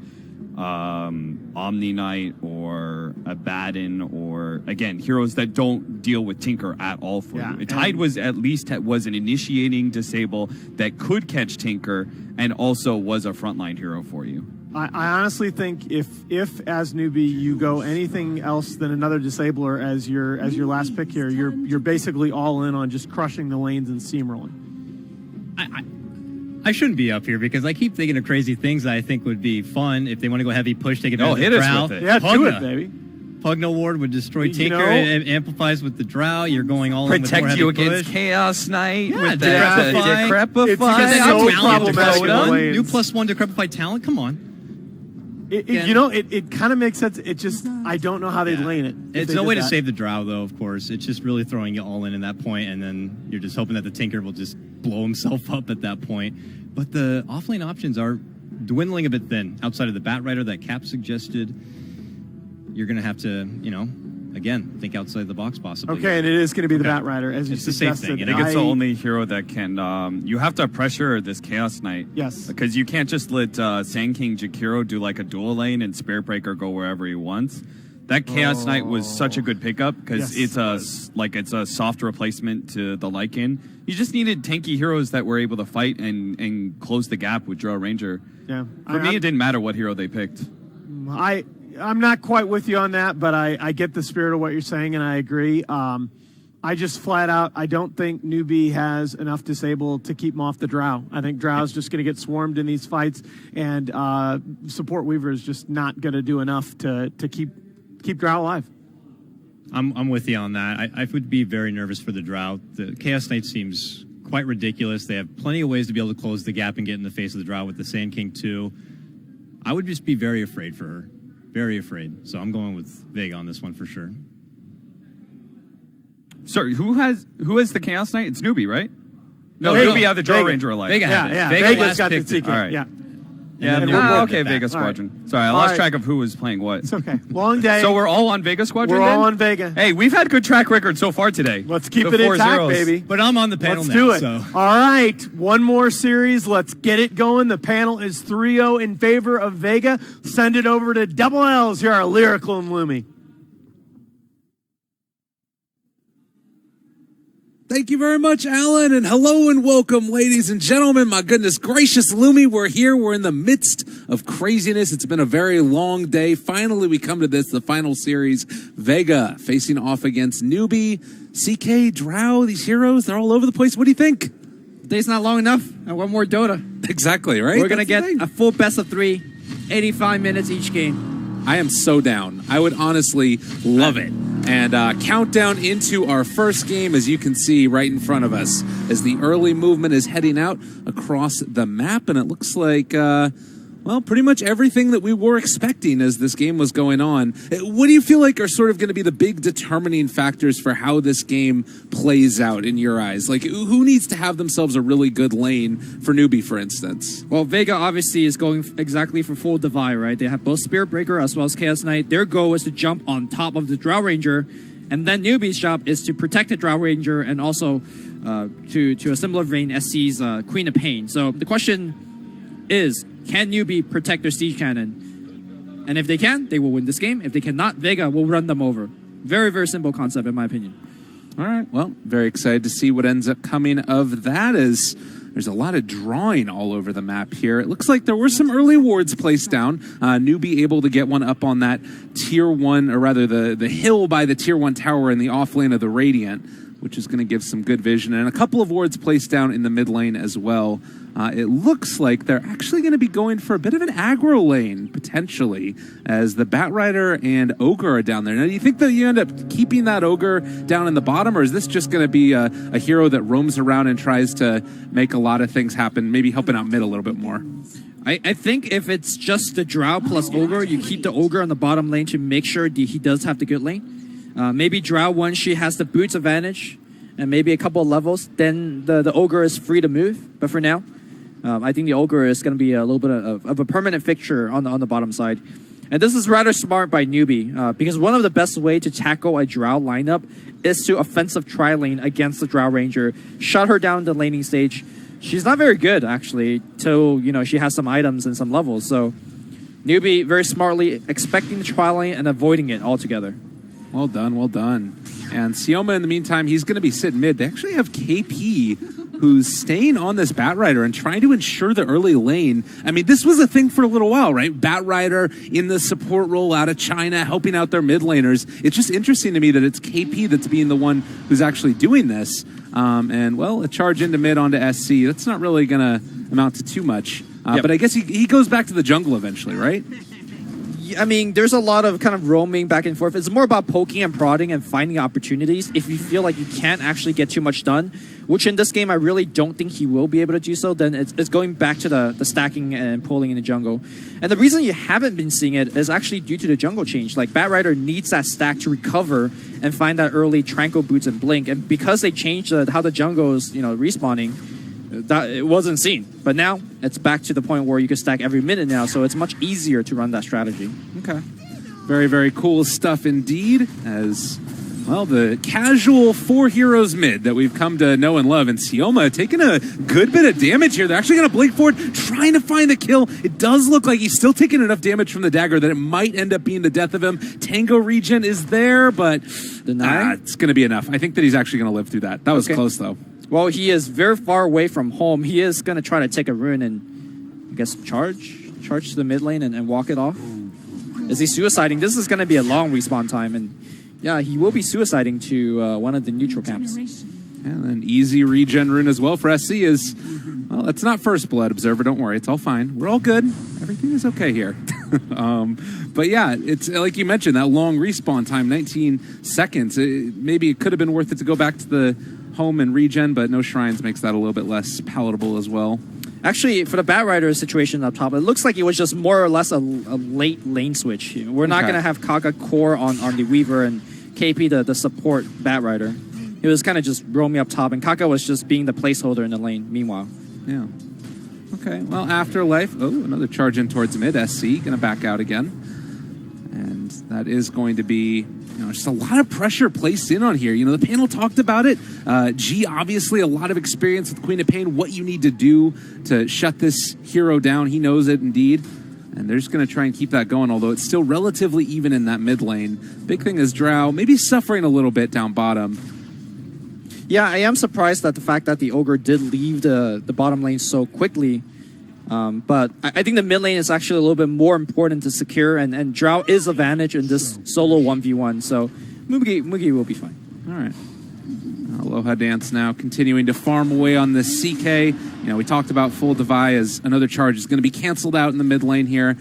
Omni Knight or Abaddon, or again heroes that don't deal with Tinker at all for you. Tide was at least was an initiating disable that could catch Tinker and also was a frontline hero for you. I honestly think if as Newbie you go anything else than another disabler as your last pick here, you're basically all in on just crushing the lanes and steamrolling. I shouldn't be up here because I keep thinking of crazy things that I think would be fun if they want to go heavy push, take advantage of hit the us Drow. with it. Yeah, Pugna. do it, baby. Pugna Ward would destroy You Tinker. know- It amplifies with the Drow. You're going all in with more Protect heavy you against push. Chaos Knight Yeah, with that Decrepify. It's Decrepify. so Talent problematic in the Decrepify. lanes. New +1 Decrepify talent. Come on. It kind of makes sense. It just I don't know how they'd lane it. if It's they no did way to that. save the Drow, though, of course. It's just really throwing you all in that point, and then you're just hoping that the Tinker will just blow himself up at that point. But the offlane options are dwindling a bit thin. Outside of the Batrider that Cap suggested, you're going to have to, again, think outside the box possibly. Okay, and it is going to be the Batrider, as you It's the same suggested. thing. I think it's the only hero that can. You have to pressure this Chaos Knight. Yes. Because you can't just let Sand King Jakiro do like a dual lane and Spirit Breaker go wherever he wants. That Chaos Knight was such a good pickup because it's a soft replacement to the Lycan. You just needed tanky heroes that were able to fight and close the gap with Drow Ranger. Yeah. For me, it didn't matter what hero they picked. I'm not quite with you on that, but I get the spirit of what you're saying, and I agree. I just flat out, I don't think Newbie has enough disable to keep him off the Drow. I think Drow's just going to get swarmed in these fights, and Support Weaver is just not going to do enough to keep Drow alive. I'm with you on that. I would be very nervous for the Drow. The Chaos Knight seems quite ridiculous. They have plenty of ways to be able to close the gap and get in the face of the Drow with the Sand King too. I would just be very afraid for her. Very afraid. So I'm going with Vega on this one for sure. Sorry, who has the Chaos Knight? It's Newbie, right? No, Vega. Newbie had the Drow Vega. Ranger alive. Vega had it. Vega Vega's last got the picked it. secret. All right. Yeah. Yeah, And we're both okay, at that. Vega All Squadron. Sorry, I All lost right. track of who was playing what. It's okay. Long day. So we're all on Vega Squadron We're then? all on Vega. Hey, we've had good track record so far today. Let's keep The it intact, 4-0s. baby. But I'm on the panel Let's now. do it. So. All right. One more series. Let's get it going. The panel is 3-0 in favor of Vega. Send it over to Double L's. Here are Lyrical and Lumi. Thank you very much, Alan, and hello and welcome, ladies and gentlemen. My goodness gracious, Lumi, we're here. We're in the midst of craziness. It's been a very long day. Finally, we come to this, the final series. Vega facing off against Newbie, CK, Drow, these heroes, they're all over the place. What do you think? Day's not long enough. I want more Dota. Exactly, right? We're going to That's the get thing. a full best of 3, 85 minutes each game. I am so down. I would honestly love it. And countdown into our first game, as you can see right in front of us, as the early movement is heading out across the map. And it looks like, well, pretty much everything that we were expecting as this game was going on. What do you feel like are sort of going to be the big determining factors for how this game plays out in your eyes? Like, who needs to have themselves a really good lane for Newbie, for instance? Well, Vega obviously is going exactly for full Divide, right? They have both Spirit Breaker as well as Chaos Knight. Their goal is to jump on top of the Drow Ranger, and then Newbie's job is to protect the Drow Ranger and also to a similar vein, SC's Queen of Pain. So the question is, can Newbie protect their Siege Cannon? And if they can, they will win this game. If they cannot, Vega will run them over. Very, very simple concept, in my opinion. All right, well, very excited to see what ends up coming of that, as there's a lot of drawing all over the map here. It looks like there were some early wards placed down. Newbie able to get one up on that tier 1, or rather the hill by the tier 1 tower in the off lane of the Radiant, which is going to give some good vision. And a couple of wards placed down in the mid lane as well. It looks like they're actually going to be going for a bit of an aggro lane, potentially, as the Batrider and Ogre are down there. Now, do you think that you end up keeping that Ogre down in the bottom, or is this just going to be a hero that roams around and tries to make a lot of things happen, maybe helping out mid a little bit more? I think if it's just the Drow plus Ogre, you keep the Ogre on the bottom lane to make sure he does have the good lane. Maybe Drow, once she has the boots advantage, and maybe a couple of levels, then the Ogre is free to move. But for now, I think the Ogre is going to be a little bit of a permanent fixture on the bottom side. And this is rather smart by Newbie, because one of the best way to tackle a Drow lineup is to offensive tri-lane against the Drow Ranger, shut her down the laning stage. She's not very good, actually, till she has some items and some levels. So Newbie very smartly expecting the tri-lane and avoiding it altogether. Well done, well done. And Sioma, in the meantime, he's going to be sitting mid. They actually have KP, who's staying on this Batrider and trying to ensure the early lane. I mean, this was a thing for a little while, right? Batrider in the support role out of China, helping out their mid laners. It's just interesting to me that it's KP that's being the one who's actually doing this. And, well, a charge into mid onto SC. That's not really going to amount to too much. But I guess he goes back to the jungle eventually, right? I mean, there's a lot of kind of roaming back and forth. It's more about poking and prodding and finding opportunities. If you feel like you can't actually get too much done, which in this game I really don't think he will be able to do so, then it's going back to the stacking and pulling in the jungle. And the reason you haven't been seeing it is actually due to the jungle change. Like, Batrider needs that stack to recover and find that early Tranquil Boots and Blink. And because they changed how the jungle is respawning, that it wasn't seen. But now it's back to the point where you can stack every minute now, so it's much easier to run that strategy. Okay. Very, very cool stuff indeed, as, well, the casual 4 heroes mid that we've come to know and love. And Sioma taking a good bit of damage here. They're actually going to blink forward, trying to find the kill. It does look like he's still taking enough damage from the dagger that it might end up being the death of him. Tango regen is there, but it's going to be enough. I think that he's actually going to live through that. That was close, though. Well, he is very far away from home. He is going to try to take a rune and, I guess, charge to the mid lane and walk it off. Is he suiciding? This is going to be a long respawn time, and yeah, he will be suiciding to one of the neutral camps. And an easy regen rune as well for SC is, well, it's not first blood, Observer. Don't worry, it's all fine. We're all good. Everything is okay here. But yeah, it's like you mentioned, that long respawn time, 19 seconds. Maybe it could have been worth it to go back to the home and regen, but no shrines makes that a little bit less palatable as well. Actually, for the Batrider situation up top, it looks like it was just more or less a late lane switch. We're not going to have Kaga core on the Weaver and KP the support Batrider. It was kind of just roaming up top, and Kaga was just being the placeholder in the lane meanwhile. Yeah. Okay, well, Afterlife. Oh, another charge in towards mid. SC going to back out again. And that is going to be, just a lot of pressure placed in on here. The panel talked about it. G, obviously, a lot of experience with Queen of Pain, what you need to do to shut this hero down. He knows it, indeed. And they're just going to try and keep that going, although it's still relatively even in that mid lane. Big thing is Drow maybe suffering a little bit down bottom. Yeah, I am surprised at the fact that the Ogre did leave the bottom lane so quickly. But I think the mid lane is actually a little bit more important to secure, and Drow is advantage in this solo 1v1, so Mugi will be fine. All right. Aloha Dance now continuing to farm away on this CK. We talked about full Divide as another charge is going to be canceled out in the mid lane here.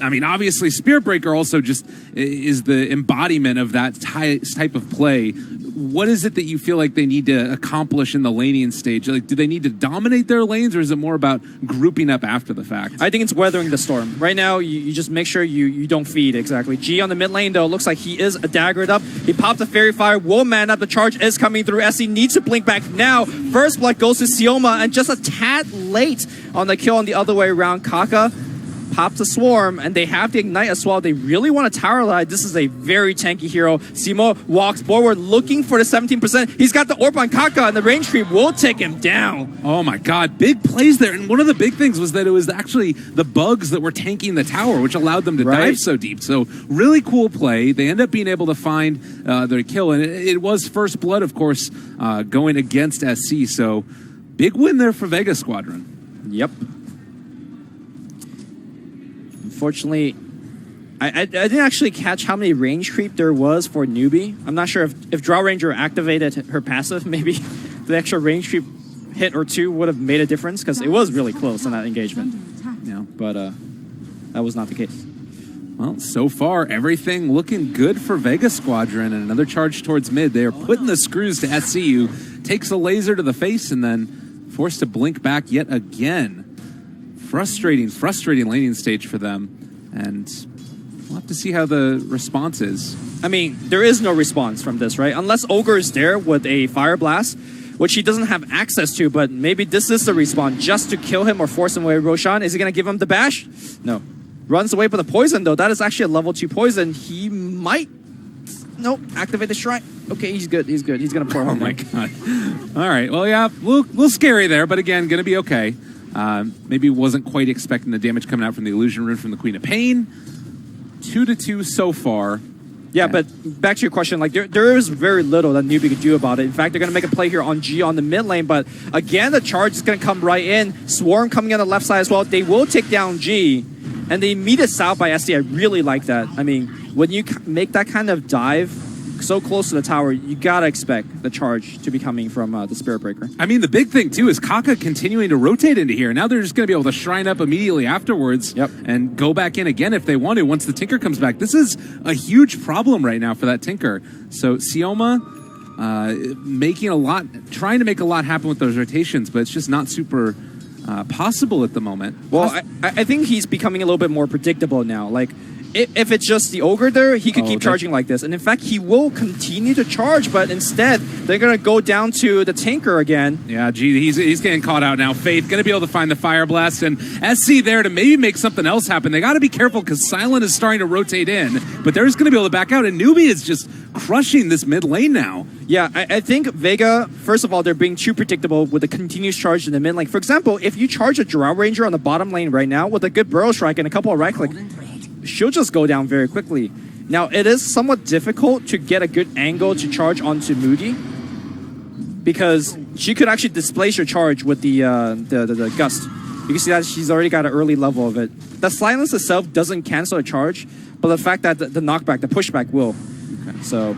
I mean, obviously, Spirit Breaker also just is the embodiment of that type of play. What is it that you feel like they need to accomplish in the laning stage? Like, do they need to dominate their lanes, or is it more about grouping up after the fact? I think it's weathering the storm. Right now, you just make sure you don't feed, exactly. G on the mid lane, though, looks like he is daggered up. He popped the Fairy Fire, will man up. The charge is coming through. SC needs to blink back now. First blood goes to Sioma, and just a tad late on the kill on the other way around. Kaka pops the Swarm, and they have the Ignite as well. They really want a tower line. This is a very tanky hero. Simo walks forward, looking for the 17%. He's got the Orb on Kaka, and the range creep will take him down. Oh my god, big plays there. And one of the big things was that it was actually the bugs that were tanking the tower, which allowed them to dive so deep. So really cool play. They end up being able to find their kill, and it was first blood, of course, going against SC. So big win there for Vega Squadron. Yep. Unfortunately, I didn't actually catch how many range creep there was for Newbie. I'm not sure if Drow Ranger activated her passive, maybe the extra range creep hit or two would have made a difference, because it was really close in that engagement. Yeah. But that was not the case. Well, so far, everything looking good for Vega Squadron, and another charge towards mid. They are putting the screws to SCU, takes a laser to the face, and then forced to blink back yet again. Frustrating laning stage for them, and we'll have to see how the response is. I mean, there is no response from this, right? Unless Ogre is there with a Fire Blast, which he doesn't have access to, but maybe this is the response just to kill him or force him away. Roshan, is he going to give him the bash? No. Runs away with the poison, though. That is actually a level 2 poison. He might... Nope, activate the shrine. Okay, he's good. He's good. He's going to pour home. Oh, my God. All right. Well, yeah, a little scary there, but again, going to be okay. Maybe wasn't quite expecting the damage coming out from the Illusion Rune from the Queen of Pain. 2-2 so far. Yeah, but back to your question, like there is very little that Newbie could do about it. In fact, they're going to make a play here on G on the mid lane, but again, the charge is going to come right in. Swarm coming on the left side as well. They will take down G, and they meet us out by SD. I really like that. I mean, when you make that kind of dive so close to the tower, you gotta expect the charge to be coming from the Spirit Breaker. I mean, the big thing too is Kaka continuing to rotate into here. Now they're just going to be able to shrine up immediately afterwards and go back in again if they want to once the Tinker comes back. This is a huge problem right now for that Tinker. So Sioma trying to make a lot happen with those rotations, but it's just not super possible at the moment. Well, I think he's becoming a little bit more predictable now. Like, if it's just the Ogre there, he could keep charging like this. And in fact, he will continue to charge, but instead, they're going to go down to the Tinker again. Yeah, gee, he's getting caught out now. Faith going to be able to find the Fire Blast, and SC there to maybe make something else happen. They got to be careful because Silent is starting to rotate in, but they're just going to be able to back out, and Newbie is just crushing this mid lane now. Yeah, I think Vega, first of all, they're being too predictable with the continuous charge in the mid lane. For example, if you charge a Drow Ranger on the bottom lane right now with a good Burrow Strike and a couple of right click, she'll just go down very quickly. Now, it is somewhat difficult to get a good angle to charge onto Moody because she could actually displace your charge with the Gust. You can see that she's already got an early level of it. The silence itself doesn't cancel a charge, but the fact that the knockback, the pushback will. Okay. So...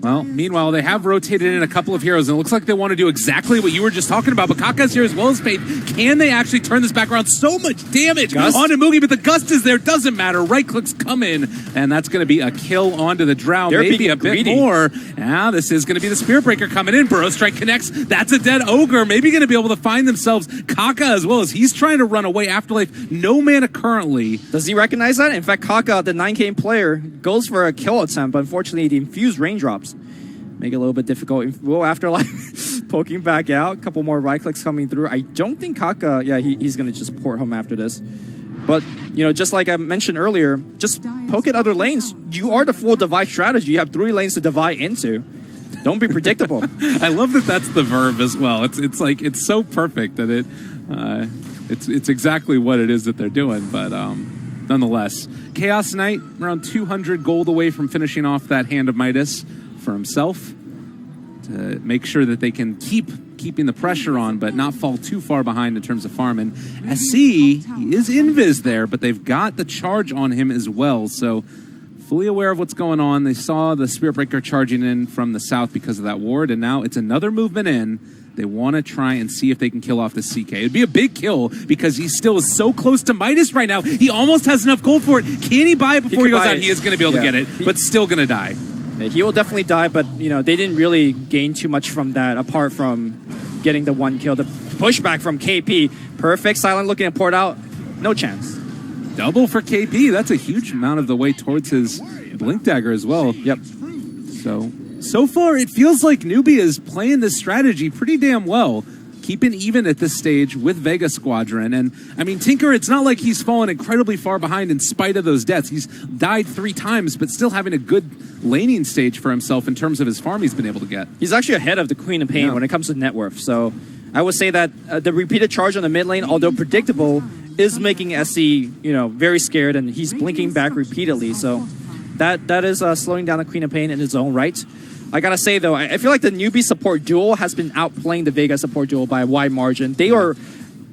Well, meanwhile, they have rotated in a couple of heroes, and it looks like they want to do exactly what you were just talking about. But Kaka's here as well as Fate. Can they actually turn this back around? So much damage onto Mugi, but the Gust is there. Doesn't matter. Right clicks come in, and that's going to be a kill onto the Drow. They're maybe a bit more. Yeah, this is going to be the Spirit Breaker coming in. Burrow Strike connects. That's a dead Ogre. Maybe going to be able to find themselves Kaka as well as he's trying to run away. Afterlife, no mana currently. Does he recognize that? In fact, Kaka, the 9K player, goes for a kill attempt, but unfortunately, the infused raindrops make it a little bit difficult. Will Afterlife poking back out. A couple more right clicks coming through. I don't think Kaka, he's going to just port home after this. But, you know, just like I mentioned earlier, just poke at other lanes. You are the full divide strategy. You have 3 lanes to divide into. Don't be predictable. I love that that's the verb as well. It's like, it's so perfect that it's exactly what it is that they're doing. But nonetheless, Chaos Knight around 200 gold away from finishing off that Hand of Midas for himself to make sure that they can keeping the pressure on but not fall too far behind in terms of farming. SC, he is invis there, but they've got the charge on him as well, so fully aware of what's going on. They saw the Spirit Breaker charging in from the south because of that ward, and now it's another movement in. They want to try and see if they can kill off the CK. It'd be a big kill because he still is so close to Midas right now. He almost has enough gold for it. Can he buy it before he goes out? He is going to be able to get it, but still going to die. Yeah, he will definitely die, but they didn't really gain too much from that apart from getting the one kill. The pushback from KP, perfect. Silent looking at port out, no chance. Double for KP. That's a huge amount of the way towards his Blink Dagger as well. Yep. So far, it feels like Newbie is playing this strategy pretty damn well, keeping even at this stage with Vega Squadron. And, I mean, Tinker, it's not like he's fallen incredibly far behind in spite of those deaths. He's died 3 times, but still having a good laning stage for himself in terms of his farm he's been able to get. He's actually ahead of the Queen of Pain when it comes to net worth. So I would say that the repeated charge on the mid lane, although predictable, is making SC, very scared, and he's blinking back repeatedly. So that is slowing down the Queen of Pain in its own right. I gotta say, though, I feel like the newbie support duo has been outplaying the Vega support duo by a wide margin. They are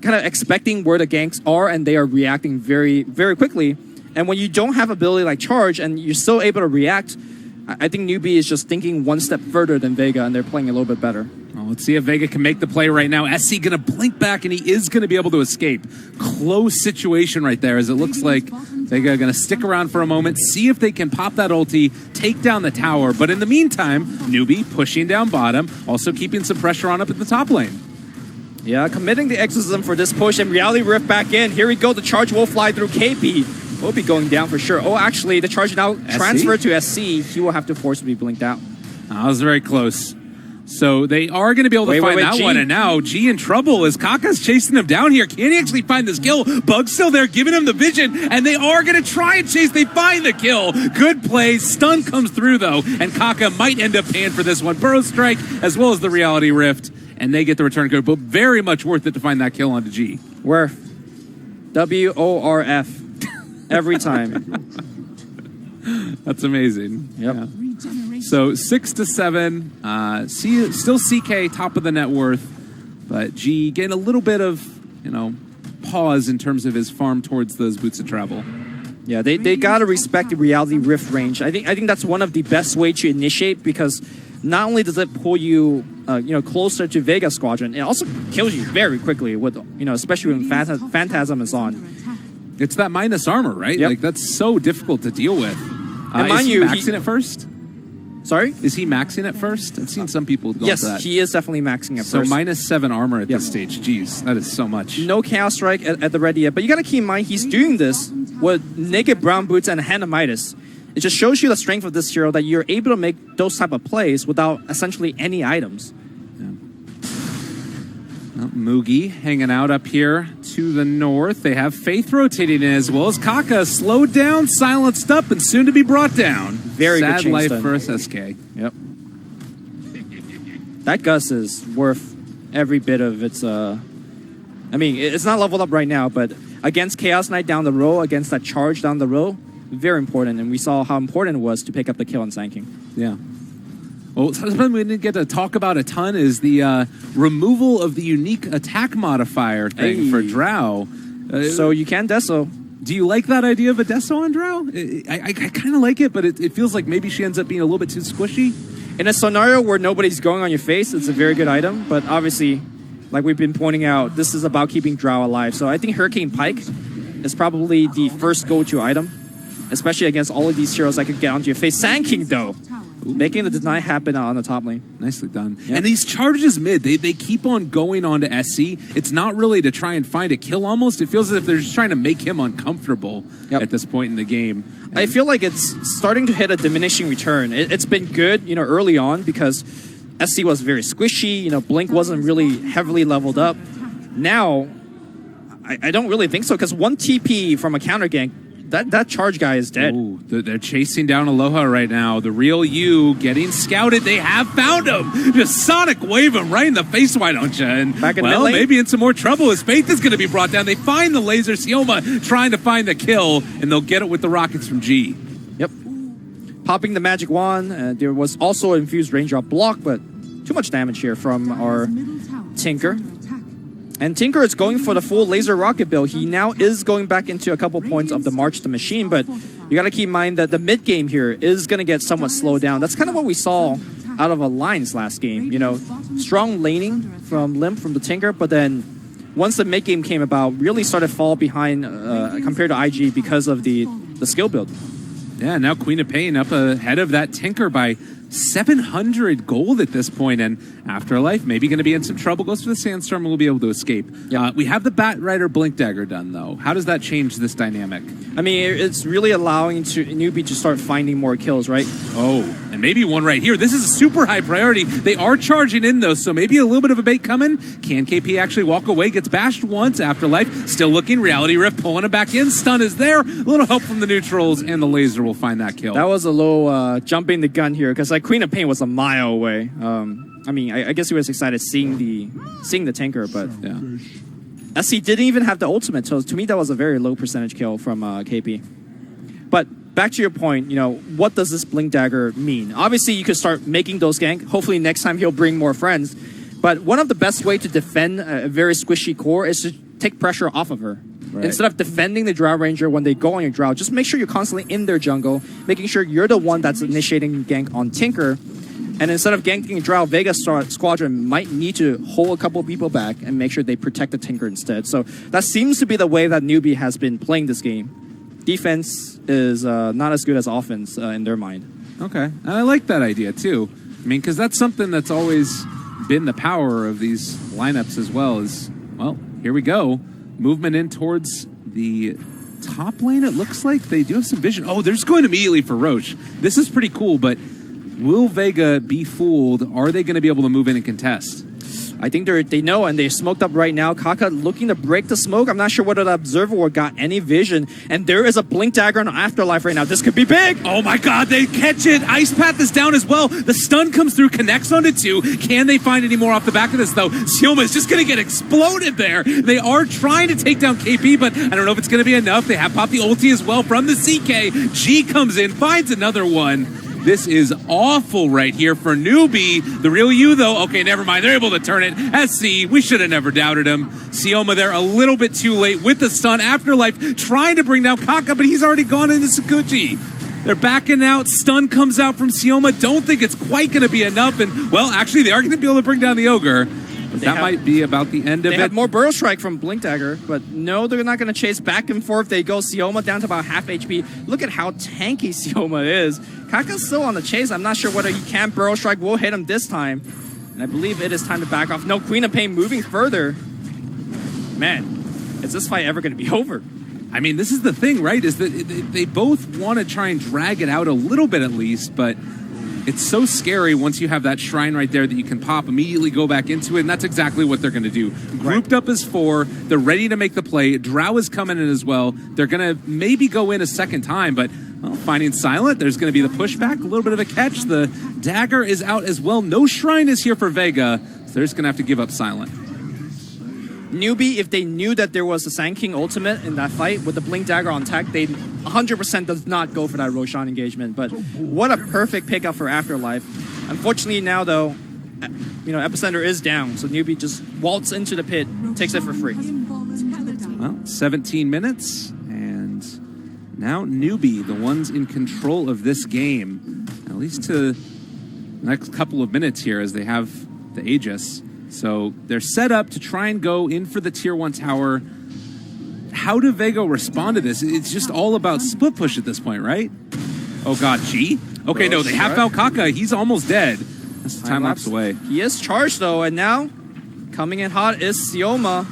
kind of expecting where the ganks are, and they are reacting very, very quickly. And when you don't have ability like charge, and you're still able to react, I think newbie is just thinking one step further than Vega, and they're playing a little bit better. Well, let's see if Vega can make the play right now. SC going to blink back, and he is going to be able to escape. Close situation right there, as it looks like Vega going to stick around for a moment, see if they can pop that ulti, take down the tower. But in the meantime, Newbie pushing down bottom, also keeping some pressure on up at the top lane. Yeah, committing the exorcism for this push, and Reality Rift back in. Here we go, the charge will fly through KP. Will be going down for sure. Oh, actually, the charge now transferred to SC. He will have to force to be blinked out. That was very close. So they are going to be able to find that one, and now G in trouble as Kaka's chasing him down here. Can he actually find this kill? Bug's still there, giving him the vision, and they are going to try and chase. They find the kill. Good play. Stun comes through, though, and Kaka might end up paying for this one. Burrow Strike, as well as the Reality Rift, and they get the return code, but very much worth it to find that kill onto G. Worth. WORF. Every time. That's amazing. Yep. Yeah. So 6-7, still CK top of the net worth, but G getting a little bit of, pause in terms of his farm towards those boots of travel. Yeah, they gotta respect the Reality Rift range. I think that's one of the best way to initiate, because not only does it pull you, closer to Vega Squadron, it also kills you very quickly with, especially when Phantasm is on. It's that minus armor, right? Yep. Like that's so difficult to deal with. And mind is he you, maxing it first? Sorry? Is he maxing it first? I've seen some people go yes, for that. He is definitely maxing it first. So -7 armor at this stage. Jeez, that is so much. No Chaos Strike at the ready yet, but you gotta keep in mind he's doing this with naked brown boots and a hand of Midas. It just shows you the strength of this hero, that you're able to make those type of plays without essentially any items. Mugi hanging out up here to the north. They have Faith rotating in, as well as Kaka slowed down, silenced up, and soon to be brought down. Very sad good life stun. for SSK. Yep. That Gus is worth every bit of its. It's not leveled up right now, but against Chaos Knight down the row, against that charge down the row, very important. And we saw how important it was to pick up the kill on Sand King. Yeah. Well, something we didn't get to talk about a ton is the removal of the unique attack modifier thing for Drow. So you can Deso. Do you like that idea of a Deso on Drow? I kind of like it, but it feels like maybe she ends up being a little bit too squishy. In a scenario where nobody's going on your face, it's a very good item. But obviously, like we've been pointing out, this is about keeping Drow alive. So I think Hurricane Pike is probably the first go-to item, especially against all of these heroes that could get onto your face. Sand King, though. Making the deny happen on the top lane. Nicely done. Yep. And these charges mid, they keep on going on to SC. It's not really to try and find a kill almost. It feels as if they're just trying to make him uncomfortable at this point in the game. And I feel like it's starting to hit a diminishing return. It's been good, early on because SC was very squishy. Blink wasn't really heavily leveled up. Now, I don't really think so, because one TP from a counter gank, that charge guy is dead. Ooh, they're chasing down Aloha right now. The real you getting scouted. They have found him. Just Sonic wave him right in the face, why don't you? And back in well, mid lane? Maybe in some more trouble. His Faith is going to be brought down. They find the laser. Sioma trying to find the kill, and they'll get it with the rockets from G. Yep. Popping the magic wand. There was also an infused raindrop block, but too much damage here from our Tinker. And Tinker is going for the full laser rocket build. He now is going back into a couple points of the March the Machine, but you got to keep in mind that the mid game here is going to get somewhat slowed down. That's kind of what we saw out of Alliance last game. Strong laning from Limp, from the Tinker, but then once the mid game came about, really started to fall behind compared to IG because of the skill build. Yeah, now Queen of Pain up ahead of that Tinker by 700 gold at this point, and Afterlife maybe going to be in some trouble. Goes for the Sandstorm and will be able to escape. We have the Bat Rider Blink Dagger done, though. How does that change this dynamic? I mean, it's really allowing Newbie to start finding more kills, right? Oh, and maybe one right here. This is a super high priority. They are charging in, though, so maybe a little bit of a bait coming. Can KP actually walk away? Gets bashed once. Afterlife still looking. Reality Rift pulling it back in. Stun is there. A little help from the neutrals, and the laser will find that kill. That was a little jumping the gun here, because like Queen of Pain was a mile away. I mean, I guess he was excited seeing the Tinker, but yeah. SC didn't even have the ultimate, so to me that was a very low percentage kill from KP. But back to your point, you know, what does this Blink Dagger mean? Obviously, you could start making those gank. Hopefully next time he'll bring more friends. But one of the best way to defend a very squishy core is to take pressure off of her. Right. Instead of defending the Drow Ranger when they go on your Drow, just make sure you're constantly in their jungle, making sure you're the one that's initiating gank on Tinker. And instead of ganking Drow, Vega Squadron might need to hold a couple people back and make sure they protect the Tinker instead. So that seems to be the way that Newbie has been playing this game. Defense is not as good as offense in their mind. Okay, and I like that idea too. I mean, because that's something that's always been the power of these lineups as well. Is, well, here we go. Movement in towards the top lane, it looks like. They do have some vision. Oh, they're just going immediately for Roche. This is pretty cool, but will Vega be fooled? Are they going to be able to move in and contest? I think they know, and they're smoked up right now. Kaka looking to break the smoke. I'm not sure whether the Observer Ward got any vision. And there is a Blink Dagger on Afterlife right now. This could be big. Oh my god, they catch it. Ice Path is down as well. The stun comes through, connects onto 2. Can they find any more off the back of this, though? Sioma is just going to get exploded there. They are trying to take down KP, but I don't know if it's going to be enough. They have popped the ulti as well from the CK. G comes in, finds another one. This is awful right here for Newbie. The real you, though, okay, never mind. They're able to turn it. SC, we should have never doubted him. Sioma there a little bit too late with the stun. Afterlife trying to bring down Kaka, but he's already gone into Sakuchi. They're backing out. Stun comes out from Sioma. Don't think it's quite going to be enough. And, well, actually, they are going to be able to bring down the Ogre. But that might be about the end of it. They have more Burrow Strike from Blink Dagger, but no, they're not going to chase back and forth. They go Sioma down to about half HP. Look at how tanky Sioma is. Kaka's still on the chase. I'm not sure whether he can Burrow Strike. Will hit him this time. And I believe it is time to back off. No, Queen of Pain moving further. Man, is this fight ever going to be over? I mean, this is the thing, right? Is that they both want to try and drag it out a little bit at least, but it's so scary once you have that shrine right there that you can pop, immediately go back into it, and that's exactly what they're going to do. Grouped up as 4, they're ready to make the play. Drow is coming in as well. They're going to maybe go in a second time, but well, finding Silent, there's going to be the pushback, a little bit of a catch. The dagger is out as well. No shrine is here for Vega, so they're just going to have to give up Silent. Newbie, if they knew that there was a Sand King ultimate in that fight with the Blink Dagger on tech, they 100% does not go for that Roshan engagement. But what a perfect pickup for Afterlife. Unfortunately now, though, you know, Epicenter is down, so Newbie just waltzes into the pit, takes it for free. Well, 17 minutes, and now Newbie, the ones in control of this game, at least to the next couple of minutes here as they have the Aegis. So they're set up to try and go in for the tier 1 tower. How do Vega respond to this? It's just all about split push at this point, right? Oh god, G? Okay, no, they have found Kaka. He's almost dead. That's time lapse away. He is charged though, and now coming in hot is Sioma.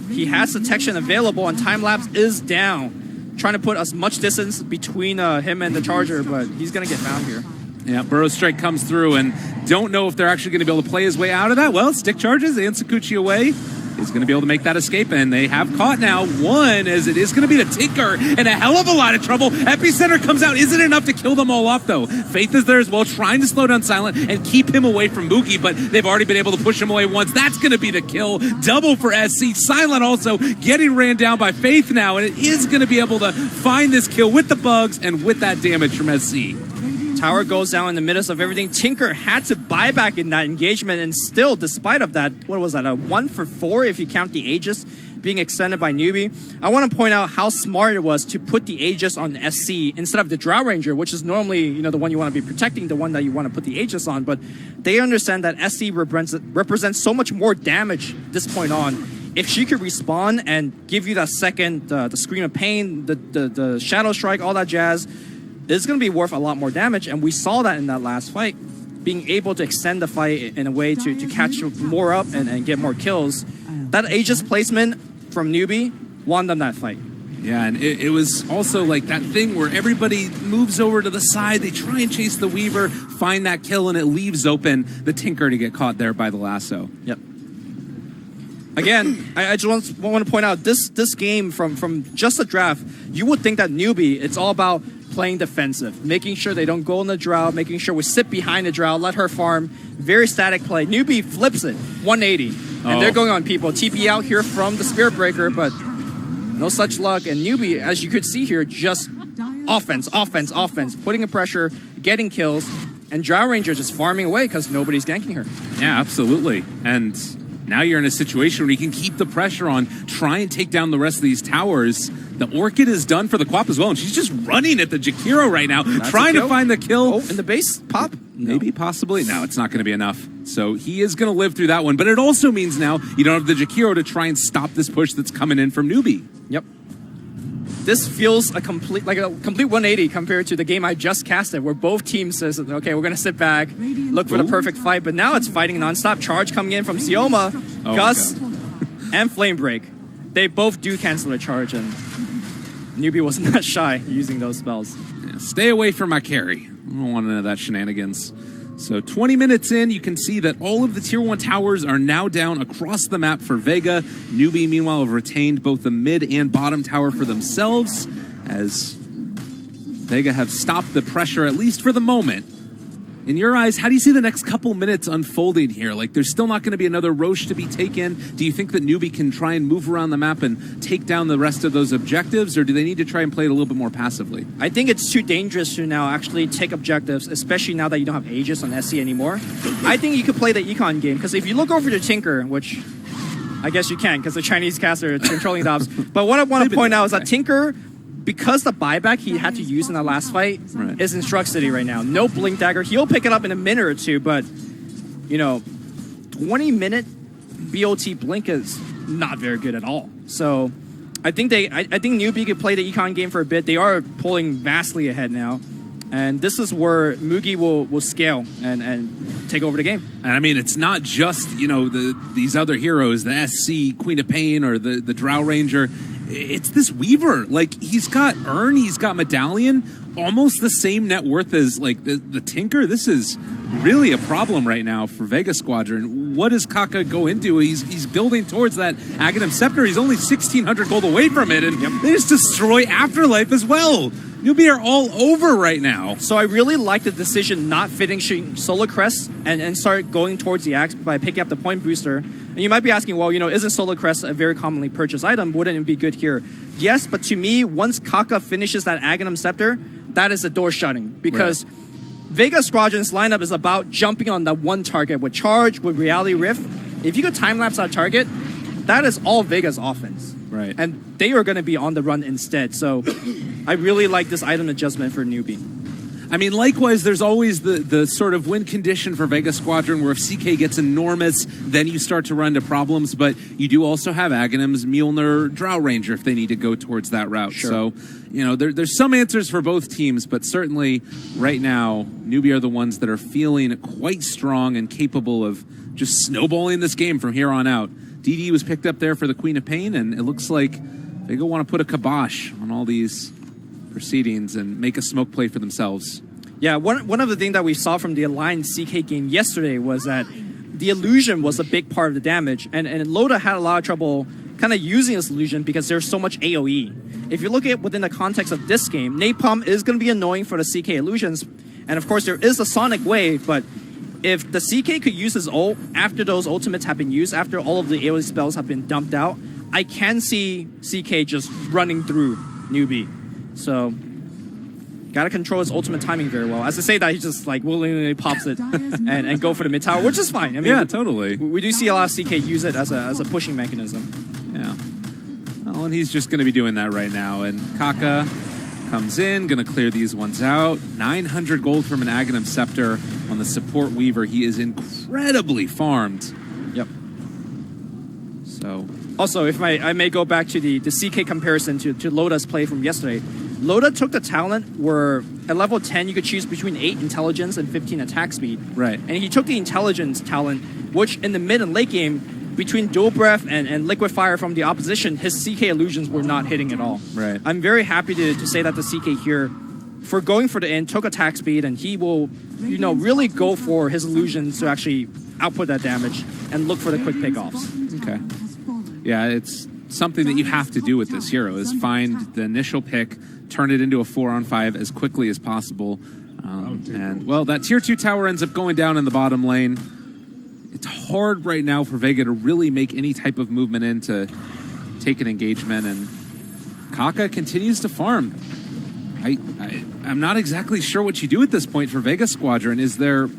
He has detection available, and time lapse is down. Trying to put as much distance between him and the charger, but he's gonna get found here. Yeah, Burrow Strike comes through, and don't know if they're actually going to be able to play his way out of that. Well, stick charges and Sakuchi away. He's going to be able to make that escape, and they have caught now one, as it is going to be the Tinker in a hell of a lot of trouble. Epicenter comes out. Isn't enough to kill them all off, though. Faith is there as well, trying to slow down Silent and keep him away from Mookie, but they've already been able to push him away once. That's going to be the kill. Double for SC. Silent also getting ran down by Faith now, and it is going to be able to find this kill with the bugs and with that damage from SC. Tower goes down in the midst of everything. Tinker had to buy back in that engagement, and still, despite of that, what was that, a 1 for 4 if you count the Aegis? being extended by Newbie. I want to point out how smart it was to put the Aegis on SC instead of the Drow Ranger, which is normally the one you want to be protecting, the one that you want to put the Aegis on. But they understand that SC represents so much more damage this point on. If she could respawn and give you that second, the Scream of Pain, the Shadow Strike, all that jazz, it's going to be worth a lot more damage. And we saw that in that last fight. Being able to extend the fight in a way to catch more up and get more kills. That Aegis placement from Newbie won them that fight. Yeah, and it was also like that thing where everybody moves over to the side, they try and chase the Weaver, find that kill, and it leaves open the Tinker to get caught there by the lasso. Yep. Again, I just want to point out this game from just the draft, you would think that Newbie, it's all about playing defensive, making sure they don't go in the Drow, making sure we sit behind the Drow, let her farm, very static play. Newbie flips it, 180, and they're going on people. TP out here from the Spirit Breaker, but no such luck. And Newbie, as you could see here, just offense, putting in pressure, getting kills, and Drow Ranger just farming away because nobody's ganking her. Yeah, absolutely. And now you're in a situation where you can keep the pressure on, try and take down the rest of these towers. The Orchid is done for the Quap as well, and she's just running at the Jakiro right now, trying to find the kill. Oh, in the base pop? Maybe, possibly. No, it's not going to be enough. So he is going to live through that one. But it also means now you don't have the Jakiro to try and stop this push that's coming in from Newbie. Yep. This feels a complete 180 compared to the game I just casted, where both teams says, okay, we're going to sit back, look for the perfect fight. But now it's fighting nonstop. Charge coming in from Sioma, Gus, and Flame Break. They both do cancel the charge, and Newbie was not shy using those spells. Yeah, stay away from my carry. I don't want none of that shenanigans. So 20 minutes in, you can see that all of the Tier 1 towers are now down across the map for Vega. Newbie, meanwhile, have retained both the mid and bottom tower for themselves, as Vega have stopped the pressure, at least for the moment. In your eyes, how do you see the next couple minutes unfolding here? Like, there's still not going to be another Roche to be taken. Do you think that Newbie can try and move around the map and take down the rest of those objectives, or do they need to try and play it a little bit more passively? I think it's too dangerous to now actually take objectives, especially now that you don't have Aegis on SC anymore. I think you could play the Econ game, because if you look over to Tinker, which I guess you can, because the Chinese caster is controlling the ops, but what I want to point out is that Tinker, because the buyback he had to use in the last fight is in Struck City right now. No Blink Dagger. He'll pick it up in a minute or two, but, 20-minute BOT Blink is not very good at all. So I think Newbie could play the Econ game for a bit. They are pulling vastly ahead now. And this is where Mugi will scale and take over the game. And I mean, it's not just, these other heroes, the SC, Queen of Pain, or the Drow Ranger. It's this Weaver. Like, he's got Urn, he's got Medallion, almost the same net worth as, like, the Tinker. This is really a problem right now for Vega Squadron. What does Kaka go into? He's building towards that Aghanim Scepter. He's only 1,600 gold away from it, and they just destroy Afterlife as well. Newbie are all over right now. So I really like the decision not finishing Solar Crest and start going towards the Axe by picking up the point booster. And you might be asking, well, isn't Solar Crest a very commonly purchased item? Wouldn't it be good here? Yes, but to me, once Kaka finishes that Aghanim Scepter, that is the door shutting. Because Vega Squadron's lineup is about jumping on that one target with Charge, with Reality Rift. If you could time-lapse that target, that is all Vega's offense. Right. And they are going to be on the run instead. So I really like this item adjustment for Newbie. I mean, likewise, there's always the sort of win condition for Vega Squadron where if CK gets enormous, then you start to run into problems. But you do also have Aghanims, Mjolnir, Drow Ranger if they need to go towards that route. Sure. So, there's some answers for both teams, but certainly right now, Newbie are the ones that are feeling quite strong and capable of just snowballing this game from here on out. DD was picked up there for the Queen of Pain, and it looks like Vega want to put a kibosh on all these proceedings and make a smoke play for themselves. Yeah, one of the things that we saw from the Alliance CK game yesterday was that the illusion was a big part of the damage, and Loda had a lot of trouble kind of using this illusion because there's so much AoE. If you look at within the context of this game, Napalm is going to be annoying for the CK illusions, and of course there is a Sonic Wave, but if the CK could use his ult after those ultimates have been used, after all of the AoE spells have been dumped out, I can see CK just running through Newbie. So, gotta control his ultimate timing very well. As I say that, he just like willingly pops it and go for the mid tower, which is fine. I mean, yeah, totally. We do see a lot of CK use it as a pushing mechanism. Yeah. Well, and he's just going to be doing that right now. And Kaka comes in, going to clear these ones out. 900 gold from an Aghanim Scepter on the support Weaver. He is incredibly farmed. Yep. So... Also, if I may go back to the CK comparison to Loda's play from yesterday, Loda took the talent where at level 10 you could choose between 8 intelligence and 15 attack speed. Right. And he took the intelligence talent, which in the mid and late game, between dual breath and liquid fire from the opposition, his CK illusions were not hitting at all. Right. I'm very happy to say that the CK here, for going for the end, took attack speed, and he will, really go for his illusions to actually output that damage and look for the quick pickoffs. Okay. Yeah, it's something that you have to do with this hero, is find the initial pick, turn it into a 4-on-5 as quickly as possible. And, well, that tier 2 tower ends up going down in the bottom lane. It's hard right now for Vega to really make any type of movement in to take an engagement, and Kaka continues to farm. I'm not exactly sure what you do at this point for Vega Squadron. Is there...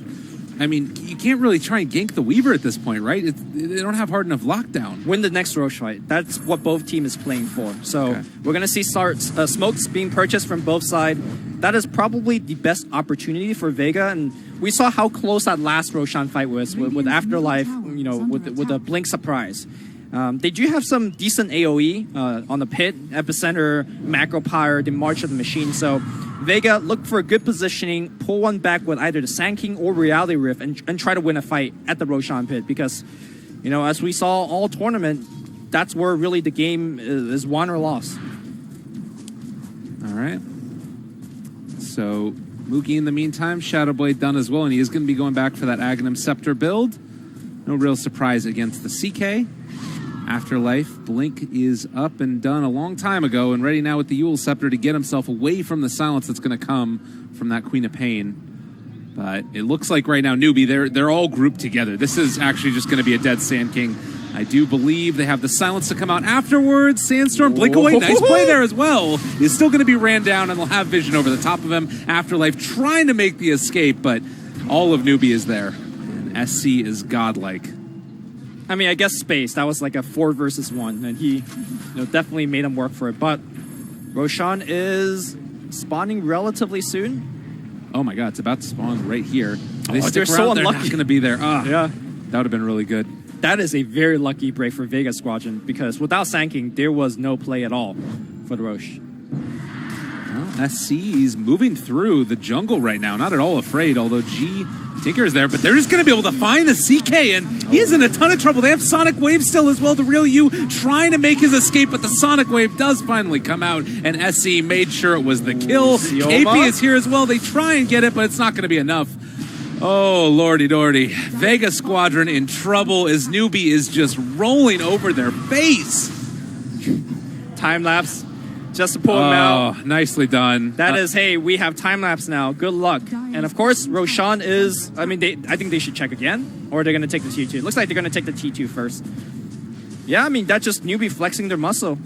I mean, you can't really try and gank the Weaver at this point, right? They don't have hard enough lockdown. Win the next Roche fight. That's what both teams is playing for. So we're going to see smokes being purchased from both sides. That is probably the best opportunity for Vega. And we saw how close that last Roshan fight was with Afterlife, with a blink surprise. They do have some decent AoE on the pit, Epicenter, Macro Pyre, the March of the Machine. So Vega, look for a good positioning, pull one back with either the Sand King or Reality Rift, and try to win a fight at the Roshan pit. Because, as we saw all tournament, that's where really the game is won or lost. All right. So Mookie, in the meantime, Shadowblade done as well, and he is going to be going back for that Aghanim Scepter build. No real surprise against the CK. Afterlife, Blink is up and done a long time ago and ready now with the Yule Scepter to get himself away from the silence that's going to come from that Queen of Pain. But it looks like right now, Newbie, they're all grouped together. This is actually just going to be a dead Sand King. I do believe they have the silence to come out afterwards. Sandstorm, blink away. Nice play there as well. He's still going to be ran down, and they'll have vision over the top of him. Afterlife trying to make the escape, but all of Newbie is there. And SC is godlike. I mean, I guess space. That was like a 4 versus 1, and he definitely made him work for it. But Roshan is spawning relatively soon. Oh my God, it's about to spawn right here. They're so unlucky. They're not going to be there. Yeah, that would have been really good. That is a very lucky break for Vega Squadron, because without Sand King, there was no play at all for the Roche. Well, SC is moving through the jungle right now, not at all afraid, although G Tinker is there, but they're just going to be able to find the CK, and he is in a ton of trouble. They have Sonic Wave still as well. The real you trying to make his escape, but the Sonic Wave does finally come out, and SC made sure it was the kill. KP is here as well. They try and get it, but it's not going to be enough. Oh, lordy-dordy. Vega Squadron in trouble as Newbie is just rolling over their face. Time-lapse. Just to pull him out. Oh, nicely done. That is, hey, we have time-lapse now. Good luck. And of course, Roshan is, I think they should check again, or they're going to take the T2. It looks like they're going to take the T2 first. Yeah, I mean, that's just Newbie flexing their muscle.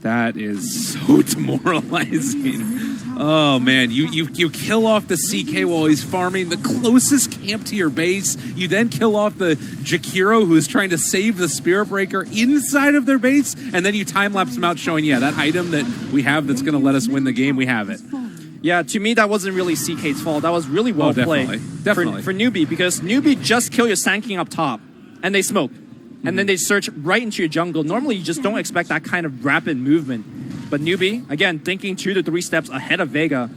That is so demoralizing. Oh, man. You kill off the CK while he's farming the closest camp to your base. You then kill off the Jakiro, who is trying to save the Spirit Breaker inside of their base, and then you time-lapse him out showing, that item that we have that's going to let us win the game, we have it. Yeah, to me, that wasn't really CK's fault. That was really well played definitely. For Newbie, because Newbie just kill your Sand King up top, and they smoke. And then they search right into your jungle. Normally, you just don't expect that kind of rapid movement. But Newbie, again, thinking 2 to 3 steps ahead of Vega,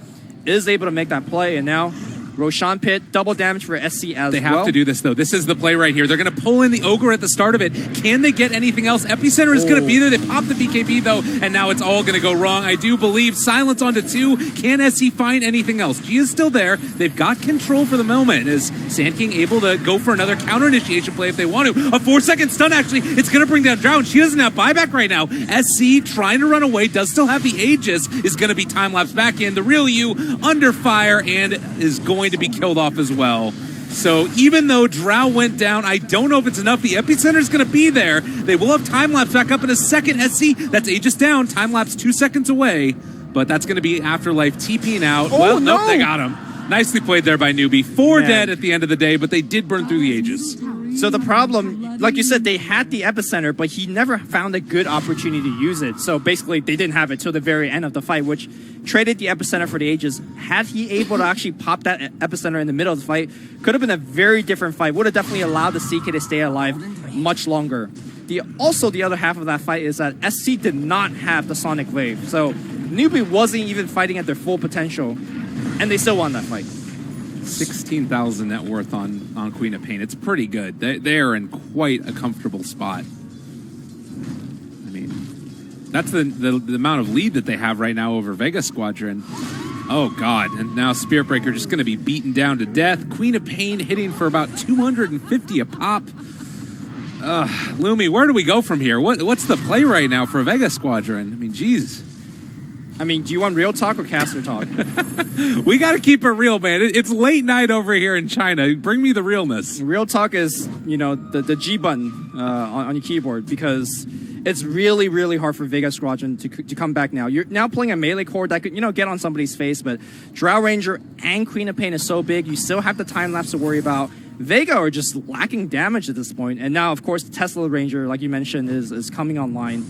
is able to make that play. And now, Roshan Pit, double damage for SC as well. They have to do this, though. This is the play right here. They're going to pull in the Ogre at the start of it. Can they get anything else? Epicenter is going to be there. They pop the BKB, though, and now it's all going to go wrong. I do believe silence onto 2. Can SC find anything else? G is still there. They've got control for the moment. Is Sand King able to go for another counter-initiation play if they want to? A 4-second stun, actually. It's going to bring down Drown. She doesn't have buyback right now. SC trying to run away, does still have the Aegis, is going to be time-lapsed back in. The real you under fire and is going to be killed off as well. So even though Drow went down, I don't know if it's enough. The Epicenter is going to be there. They will have time-lapse back up in a second. SC, that's Aegis down. Time-lapse 2 seconds away. But that's going to be Afterlife TPing out. Nope, they got him. Nicely played there by Newbie. 4 dead at the end of the day, but they did burn through the Aegis. So the problem, like you said, they had the epicenter, but he never found a good opportunity to use it. So basically, they didn't have it till the very end of the fight, which traded the epicenter for the Aegis. Had he able to actually pop that epicenter in the middle of the fight, could have been a very different fight. Would have definitely allowed the CK to stay alive much longer. Also, the other half of that fight is that SC did not have the Sonic Wave. So Newbie wasn't even fighting at their full potential, and they still won that fight. 16,000 net worth on Queen of Pain. It's pretty good. They are in quite a comfortable spot. I mean, that's the amount of lead that they have right now over Vega Squadron. Oh, God. And now Spirit Breaker just going to be beaten down to death. Queen of Pain hitting for about 250 a pop. Lumi, where do we go from here? What's the play right now for Vega Squadron? I mean, geez. I mean, do you want real talk or caster talk? We got to keep it real, man. It's late night over here in China. Bring me the realness. Real talk is, the G button on your keyboard, because it's really, really hard for Vega Squadron to come back now. You're now playing a melee core that could, get on somebody's face, but Drow Ranger and Queen of Pain is so big, you still have the time lapse to worry about. Vega are just lacking damage at this point, and now, of course, Tesla Ranger, like you mentioned, is coming online.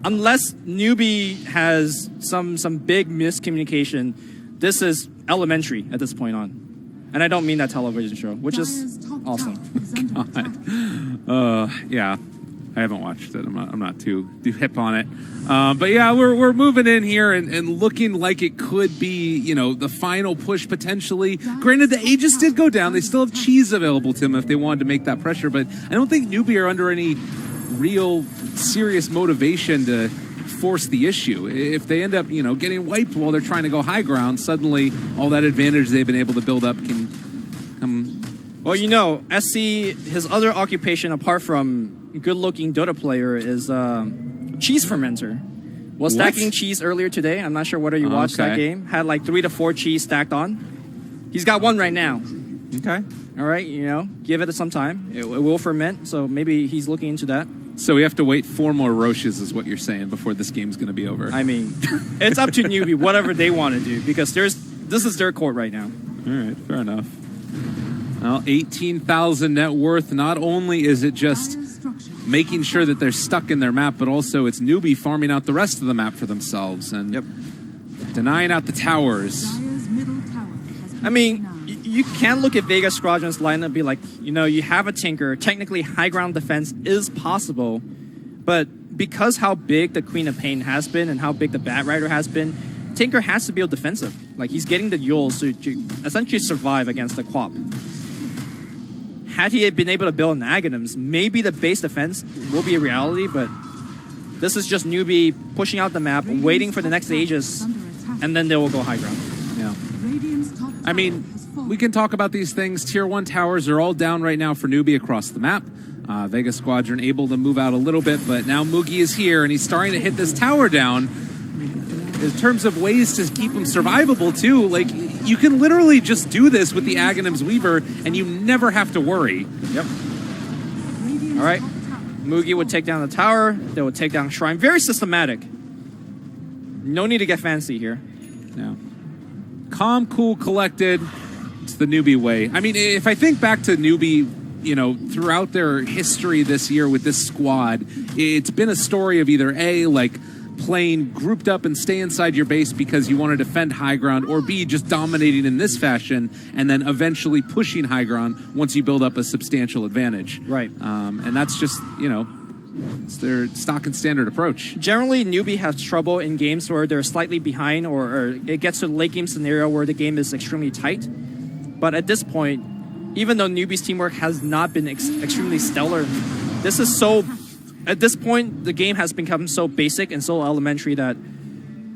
Unless Newbie has some big miscommunication, this is elementary at this point on. And I don't mean that television show, which is awesome. Yeah, I haven't watched it. I'm not too hip on it. But yeah, we're moving in here and looking like it could be, the final push potentially. Granted, the Aegis did go down. They still have cheese available to them if they wanted to make that pressure. But I don't think Newbie are under any real serious motivation to force the issue. If they end up, getting wiped while they're trying to go high ground, suddenly all that advantage they've been able to build up can come. Well, SC, his other occupation apart from good-looking Dota player is cheese fermenter. Was stacking cheese earlier today. I'm not sure whether you watched that game. Had like 3 to 4 cheese stacked on. He's got one right now. Okay. All right, give it some time. It will ferment, so maybe he's looking into that. So we have to wait 4 more Roches is what you're saying before this game's going to be over. I mean, it's up to Newbie, whatever they want to do, because this is their court right now. All right, fair enough. Well, 18,000 net worth. Not only is it just making sure that they're stuck in their map, but also it's Newbie farming out the rest of the map for themselves and denying out the towers. I mean, you can look at Vega Squadron's lineup and be like, you have a Tinker. Technically, high ground defense is possible. But because how big the Queen of Pain has been and how big the Bat Rider has been, Tinker has to be defensive. Like, he's getting the Yules to essentially survive against the Quap. Had he been able to build an Aghanims, maybe the base defense will be a reality, but this is just Newbie pushing out the map, waiting for the next Aegis, and then they will go high ground. Yeah. I mean, we can talk about these things. Tier 1 towers are all down right now for Newbie across the map. Vega Squadron able to move out a little bit, but now Mugi is here, and he's starting to hit this tower down. In terms of ways to keep him survivable, too, like, you can literally just do this with the Aghanims Weaver, and you never have to worry. Yep. All right. Mugi would take down the tower. They would take down Shrine. Very systematic. No need to get fancy here. Yeah. Calm, cool, collected. It's the Newbie way. I mean, if I think back to Newbie, throughout their history this year with this squad, it's been a story of either A, like playing grouped up and stay inside your base because you want to defend high ground, or B, just dominating in this fashion and then eventually pushing high ground once you build up a substantial advantage. Right. And that's just, it's their stock and standard approach. Generally, Newbie has trouble in games where they're slightly behind, or it gets to a late game scenario where the game is extremely tight. But at this point, even though Newbie's teamwork has not been extremely stellar, at this point, the game has become so basic and so elementary that,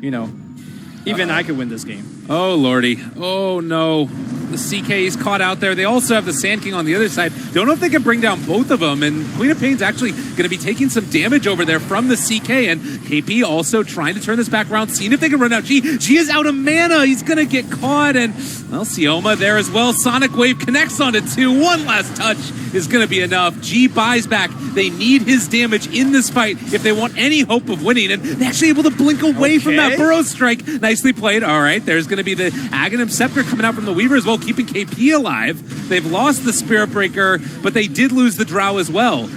even I could win this game. Oh, lordy. Oh, no. The CK is caught out there. They also have the Sand King on the other side. Don't know if they can bring down both of them, and Queen of Pain's actually going to be taking some damage over there from the CK, and KP also trying to turn this back around, seeing if they can run out G. G is out of mana. He's going to get caught, and, well, Sioma there as well. Sonic Wave connects onto 2. One last touch is going to be enough. G buys back. They need his damage in this fight if they want any hope of winning, and they're actually able to blink away from that Burrow Strike. Nicely played. All right, there's going going to be the Aghanim Scepter coming out from the Weaver as well, keeping KP alive. They've lost the Spirit Breaker, but they did lose the Drow as well.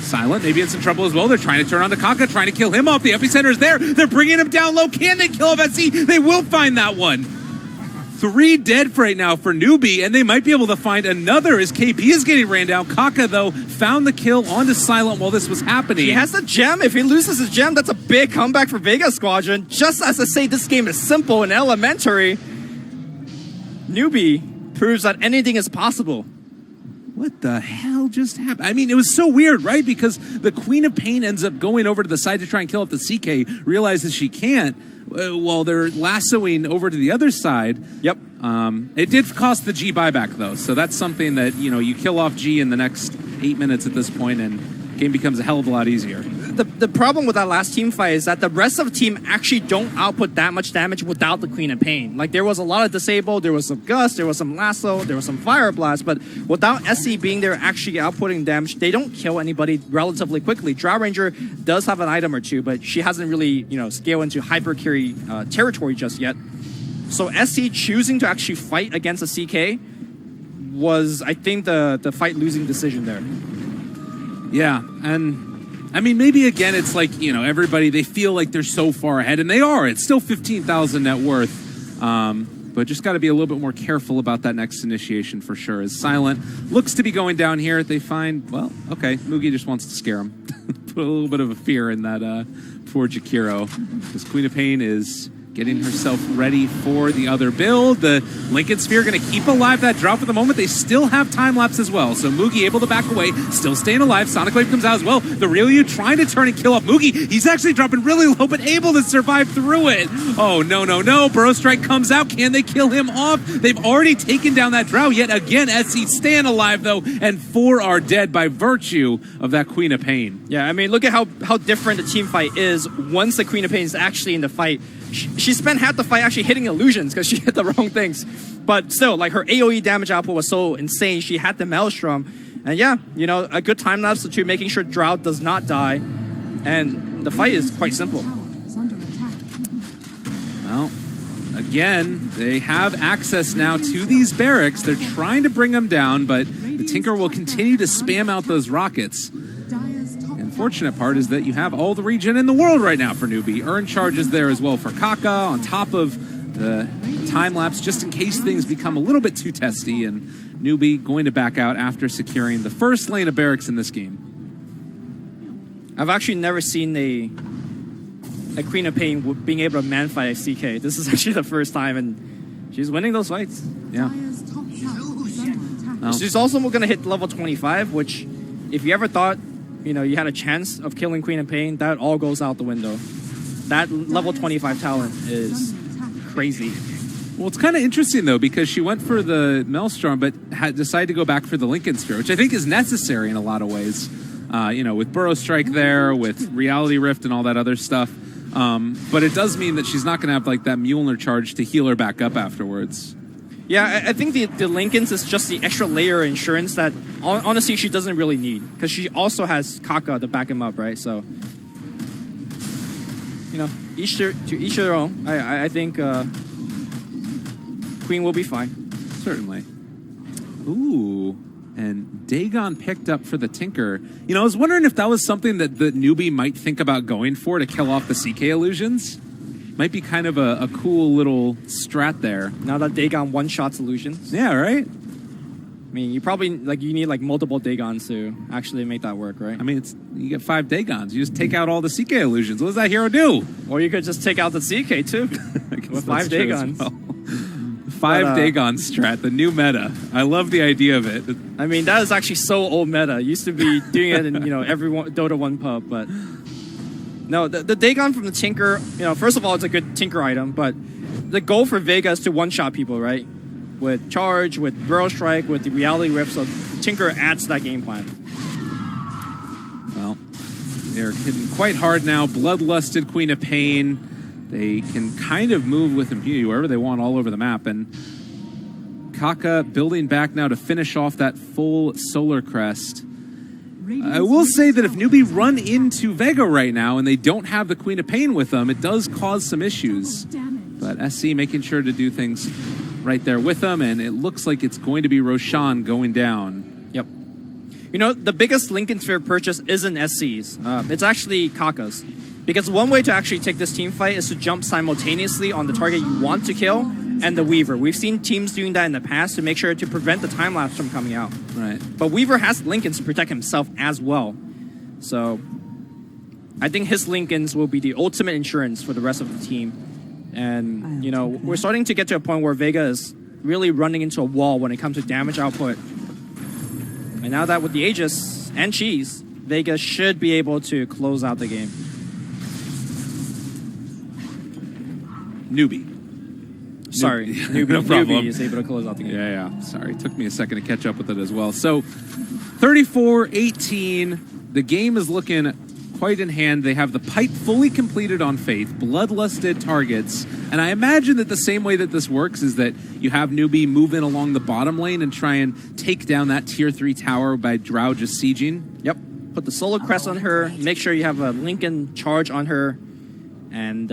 Silent, maybe in some trouble as well. They're trying to turn on the Kaka, trying to kill him off. The epicenter is there. They're bringing him down low. Can they kill off SC? They will find that one. 3 dead right now for Newbie, and they might be able to find another as KP is getting ran down. Kaka, though, found the kill onto Silent while this was happening. He has the gem. If he loses his gem, that's a big comeback for Vega Squadron. Just as I say, this game is simple and elementary. Newbie proves that anything is possible. What the hell just happened? I mean, it was so weird, right? Because the Queen of Pain ends up going over to the side to try and kill off the CK, realizes she can't, while they're lassoing over to the other side. Yep. It did cost the G buyback, though, so that's something that, you kill off G in the next 8 minutes at this point, and the game becomes a hell of a lot easier. The problem with that last team fight is that the rest of the team actually don't output that much damage without the Queen of Pain. Like, there was a lot of Disable, there was some Gust, there was some Lasso, there was some Fire Blast, but without SC being there actually outputting damage, they don't kill anybody relatively quickly. Drow Ranger does have an item or two, but she hasn't really, scaled into hyper carry territory just yet. So SC choosing to actually fight against a CK was, I think, the fight-losing decision there. Yeah, and I mean, maybe again, it's like, everybody, they feel like they're so far ahead, and they are. It's still 15,000 net worth, but just got to be a little bit more careful about that next initiation for sure. As Silent looks to be going down here, they find, well, okay, Mugi just wants to scare him. Put a little bit of a fear in that poor Jakiro, because Queen of Pain is getting herself ready for the other build. The Lincoln Sphere going to keep alive that drop for the moment. They still have time lapse as well. So Mugi able to back away, still staying alive. Sonic Wave comes out as well. The Ryu trying to turn and kill up Mugi. He's actually dropping really low, but able to survive through it. Oh, no. Burrow Strike comes out. Can they kill him off? They've already taken down that Drow. Yet again, SC staying alive, though, and 4 are dead by virtue of that Queen of Pain. Yeah, I mean, look at how different the team fight is once the Queen of Pain is actually in the fight. She spent half the fight actually hitting illusions because she hit the wrong things. But still, like, her AoE damage output was so insane. She had the Maelstrom. And yeah, a good time lapse to making sure Drow does not die. And the fight is quite simple. Well, again, they have access now to these barracks. They're trying to bring them down, but the Tinker will continue to spam out those rockets. Unfortunate part is that you have all the regen in the world right now for Newbie. Earn charges there as well for Kaka on top of the time lapse just in case things become a little bit too testy, and Newbie going to back out after securing the first lane of barracks in this game. I've actually never seen a Queen of Pain being able to man fight a CK. This is actually the first time, and she's winning those fights. Yeah. She's also going to hit level 25, which if you ever thought you had a chance of killing Queen of Pain, that all goes out the window. That level 25 talent is crazy. Well, it's kind of interesting, though, because she went for the Maelstrom, but decided to go back for the Lincoln Sphere, which I think is necessary in a lot of ways. With Burrow Strike there, with Reality Rift and all that other stuff. But it does mean that she's not going to have, like, that Mjolnir charge to heal her back up afterwards. Yeah, I think the Lincolns is just the extra layer of insurance that, honestly, she doesn't really need. Because she also has Kaka to back him up, right? So, each to each their own. I think Queen will be fine. Certainly. Ooh, and Dagon picked up for the Tinker. I was wondering if that was something that the Newbie might think about going for to kill off the CK illusions. Might be kind of a cool little strat there. Now that Dagon one-shots illusions. Yeah, right? I mean, you probably, you need, multiple Dagons to actually make that work, right? I mean, you get 5 Dagons. You just take out all the CK illusions. What does that hero do? Or you could just take out the CK, too. With 5 Dagons. Well. 5 Dagon strat, the new meta. I love the idea of it. I mean, that is actually so old meta. It used to be doing it in, every Dota 1 pub, but... No, the Dagon from the Tinker, first of all, it's a good Tinker item, but the goal for Vega is to one-shot people, right? With Charge, with Burrow Strike, with the Reality Rift, so Tinker adds to that game plan. Well, they're hitting quite hard now. Bloodlusted Queen of Pain. They can kind of move with impunity wherever they want all over the map, and Kaka building back now to finish off that full Solar Crest. I will say that if Newbie run into Vega right now and they don't have the Queen of Pain with them, it does cause some issues. But But SC making sure to do things right there with them, and it looks like it's going to be Roshan going down. Yep. You know, the biggest Lincoln Sphere purchase isn't SC's. It's actually Kaka's. Because one way to actually take this team fight is to jump simultaneously on the target you want to kill and the Weaver. We've seen teams doing that in the past to make sure to prevent the time lapse from coming out. Right. But Weaver has Lincolns to protect himself as well. So I think his Lincolns will be the ultimate insurance for the rest of the team. And, you know, we're starting to get to a point where Vega is really running into a wall when it comes to damage output. And now that with the Aegis and Cheese, Vega should be able to close out the game. Sorry, Newbie. No problem. Newbie is able to close out the game. Yeah. Sorry, it took me a second to catch up with it as well. So 34-18, the game is looking quite in hand. They have the pipe fully completed on Faith, bloodlusted targets, and I imagine that the same way that this works is that you have Newbie move in along the bottom lane and try and take down that tier 3 tower by Drow just sieging. Yep. Put the Solar Crest on her, make sure you have a Lincoln charge on her, and,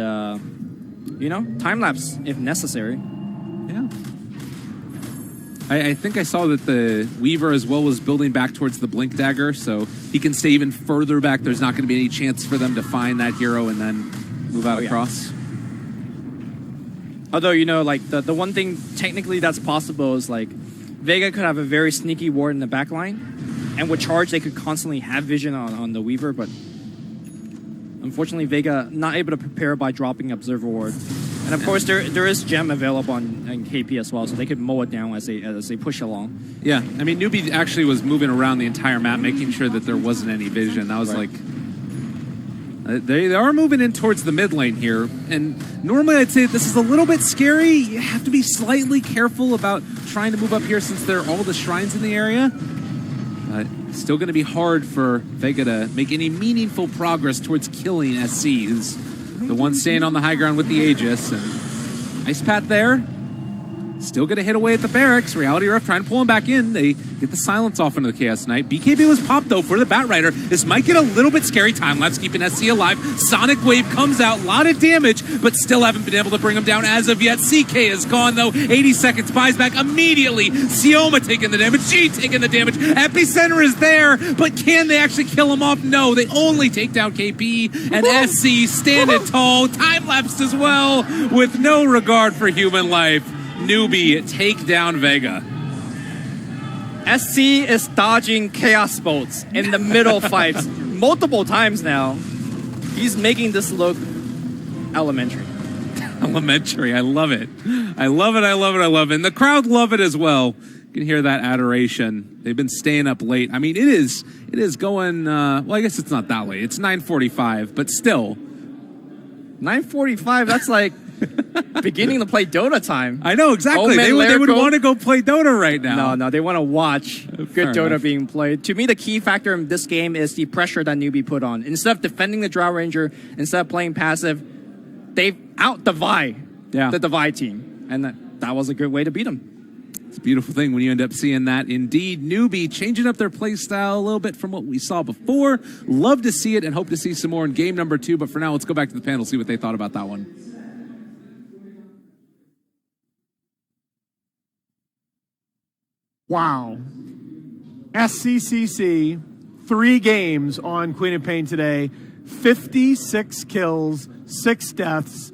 you know, time-lapse if necessary. Yeah. I think I saw that the Weaver as well was building back towards the Blink Dagger, so he can stay even further back. There's not going to be any chance for them to find that hero and then move out across. Although, you know, like, the one thing technically that's possible is, like, Vega could have a very sneaky ward in the back line, and with charge, they could constantly have vision on the Weaver, but unfortunately, Vega not able to prepare by dropping Observer Ward. And of course, there is Gem available on KP as well, so they could mow it down as they push along. Yeah, I mean, Newbie actually was moving around the entire map, making sure that there wasn't any vision. That was like... They are moving in towards the mid lane here, and normally I'd say this is a little bit scary. You have to be slightly careful about trying to move up here since there are all the shrines in the area. But still going to be hard for Vega to make any meaningful progress towards killing SC, who's the one staying on the high ground with the Aegis. And Ice Pat there. Still going to hit away at the barracks. Reality Rough trying to pull him back in. They get the silence off into the Chaos Knight. BKB was popped, though, for the Batrider. This might get a little bit scary. Time-lapse keeping SC alive. Sonic Wave comes out. A lot of damage, but still haven't been able to bring him down as of yet. CK is gone, though. 80 seconds. Buys back immediately. Sioma taking the damage. G taking the damage. Epicenter is there, but can they actually kill him off? No. They only take down KP and SC standing tall. Time-lapsed as well with no regard for human life. Newbie take down Vega. SC is dodging Chaos Bolts in the middle fights multiple times now. He's making this look elementary. Elementary, I love it. I love it, I love it, I love it. And the crowd love it as well. You can hear that adoration. They've been staying up late. I mean, it is going, well, I guess it's not that late. It's 9:45, but still. 9:45, that's like beginning to play Dota time. I know, exactly. They would want to go play Dota right now. No, they want to watch good Dota being played. To me, the key factor in this game is the pressure that Newbie put on. Instead of defending the Drow Ranger, instead of playing passive, they out-divide the Divide team. And that was a good way to beat them. It's a beautiful thing when you end up seeing that. Indeed, Newbie changing up their play style a little bit from what we saw before. Love to see it and hope to see some more in game number 2. But for now, let's go back to the panel, see what they thought about that one. Wow. SCCC, 3 games on Queen of Pain today. 56 kills, 6 deaths,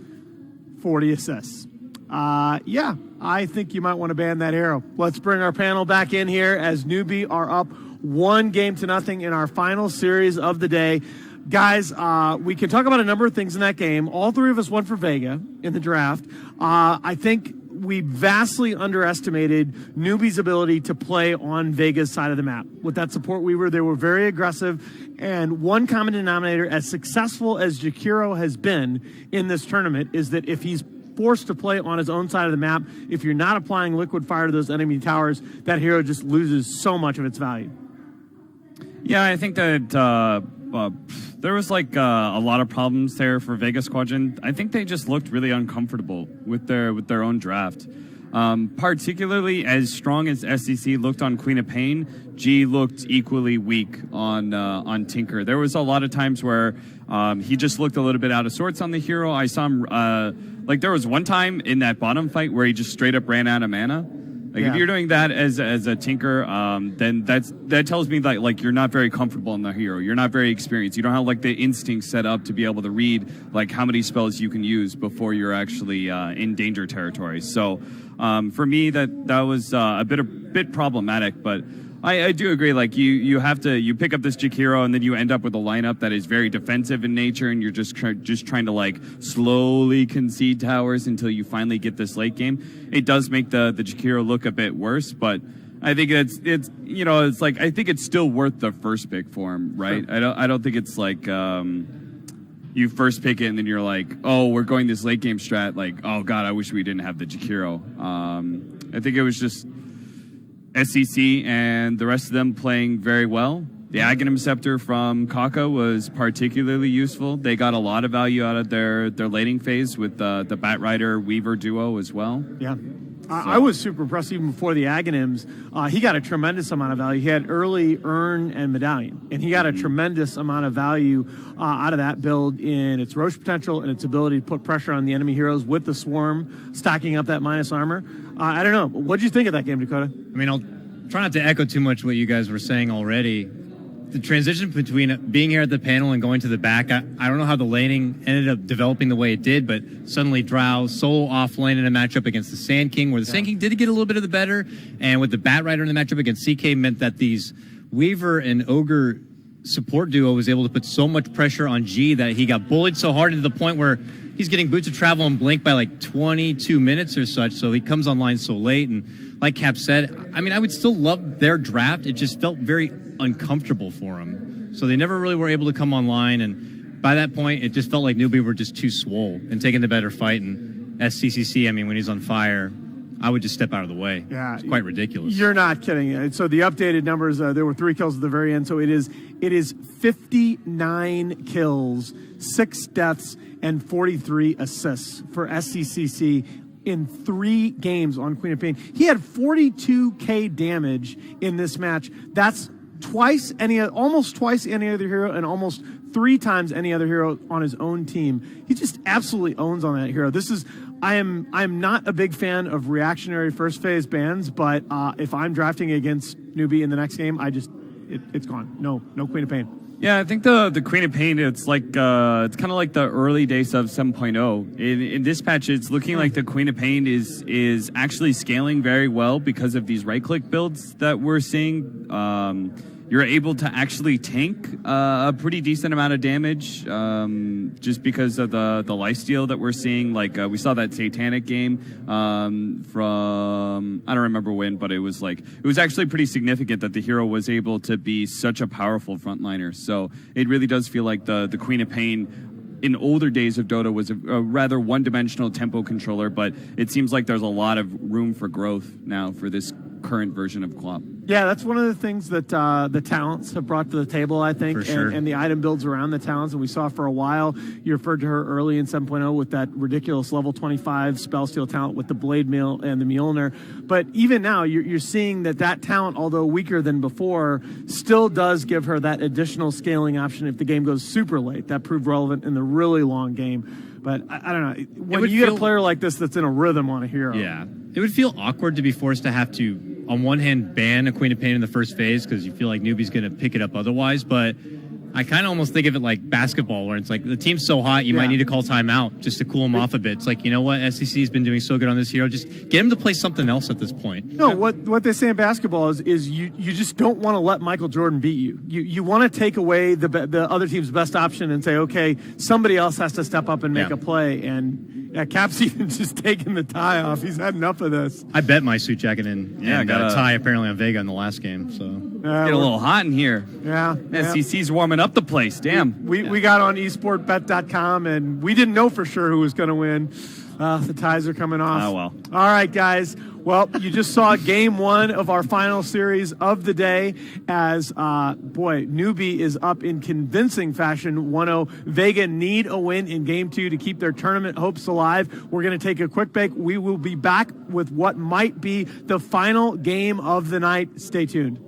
40 assists. Yeah, I think you might want to ban that hero. Let's bring our panel back in here as Newbie are up 1-0 in our final series of the day. Guys, we can talk about a number of things in that game. All 3 of us went for Vega in the draft. I think we vastly underestimated Newbie's ability to play on Vega's side of the map. With that support Weaver, they were very aggressive. And one common denominator, as successful as Jakiro has been in this tournament, is that if he's forced to play on his own side of the map, if you're not applying liquid fire to those enemy towers, that hero just loses so much of its value. Yeah, I think that there was like a lot of problems there for Vega Squadron. I think they just looked really uncomfortable with their own draft. Particularly as strong as SCC looked on Queen of Pain, G looked equally weak on Tinker. There was a lot of times where he just looked a little bit out of sorts on the hero. I saw him there was one time in that bottom fight where he just straight up ran out of mana. If you're doing that as a Tinker, then that tells me that you're not very comfortable in the hero. You're not very experienced. You don't have the instinct set up to be able to read how many spells you can use before you're actually in danger territory. So for me, that was a bit problematic, but I do agree. You pick up this Jakiro and then you end up with a lineup that is very defensive in nature, and you're just trying to slowly concede towers until you finally get this late game. It does make the Jakiro look a bit worse, but I think I think it's still worth the first pick for him, right? Sure. I don't think it's you first pick it and then you're oh, we're going this late game strat. Oh God, I wish we didn't have the Jakiro. I think it was just SCC and the rest of them playing very well. The Aghanim Scepter from Kaka was particularly useful. They got a lot of value out of their laning phase with the Batrider Weaver duo as well. Yeah. I was super impressed even before the Aghanims. He got a tremendous amount of value. He had early Urn and Medallion, and he got a tremendous amount of value out of that build in its Roche potential and its ability to put pressure on the enemy heroes with the Swarm, stacking up that minus armor. I don't know. What did you think of that game, Dakota? I mean, I'll try not to echo too much what you guys were saying already. The transition between being here at the panel and going to the back, I don't know how the laning ended up developing the way it did, but suddenly Drow solo off lane in a matchup against the Sand King, where the Sand King did get a little bit of the better, and with the Batrider in the matchup against CK meant that these Weaver and Ogre support duo was able to put so much pressure on G that he got bullied so hard to the point where he's getting Boots of Travel and Blink by 22 minutes or such, so he comes online so late. And like Cap said, I mean, I would still love their draft. It just felt very uncomfortable for him. So they never really were able to come online, and by that point, it just felt like Newbie were just too swole and taking the better fight. And SCCC, I mean, when he's on fire, I would just step out of the way. Yeah, it's quite ridiculous. You're not kidding. So the updated numbers, there were 3 kills at the very end. So it is 59 kills, 6 deaths, and 43 assists for SCCC in 3 games on Queen of Pain. He had 42k damage in this match. That's almost twice any other hero, and almost 3 times any other hero on his own team. He just absolutely owns on that hero. I'm not a big fan of reactionary first phase bans, but if I'm drafting against Newbie in the next game, it's gone. No Queen of Pain. Yeah, I think the Queen of Pain, it's kind of like the early days of 7.0. In this patch, it's looking like the Queen of Pain is actually scaling very well because of these right-click builds that we're seeing. You're able to actually tank a pretty decent amount of damage just because of the lifesteal that we're seeing. We saw that Satanic game from, I don't remember when, but it was actually pretty significant that the hero was able to be such a powerful frontliner. So it really does feel like the Queen of Pain in older days of Dota was a rather one-dimensional tempo controller, but it seems like there's a lot of room for growth now for this current version of Clop. Yeah, that's one of the things that the talents have brought to the table, I think, for sure. and the item builds around the talents. And we saw for a while, you referred to her early in 7.0 with that ridiculous level 25 Spellsteal talent with the Blade Mill and the Mjolnir. But even now, you're seeing that talent, although weaker than before, still does give her that additional scaling option if the game goes super late. That proved relevant in the really long game. But I don't know. When you get a player like this that's in a rhythm on a hero. Yeah. It would feel awkward to be forced to have to, on one hand, ban a Queen of Pain in the first phase because you feel like Newbie's going to pick it up otherwise. But I kind of almost think of it like basketball, where it's like the team's so hot, you might need to call timeout just to cool him off a bit. It's like, you know what? SCC's been doing so good on this hero. Just get him to play something else at this point. No, what they say in basketball is you just don't want to let Michael Jordan beat you. You want to take away the other team's best option and say, okay, somebody else has to step up and make a play. And Cap's even just taking the tie off. He's had enough of this. I bet my suit jacket in. Yeah, got a tie apparently on Vega in the last game. So get a little hot in here. Yeah, SCC's warming up the place. Damn. We got on esportbet.com and we didn't know for sure who was going to win. The ties are coming off. Oh, well. All right, guys. Well, you just saw game one of our final series of the day as, Newbie is up in convincing fashion, 1-0. Vega need a win in game two to keep their tournament hopes alive. We're going to take a quick break. We will be back with what might be the final game of the night. Stay tuned.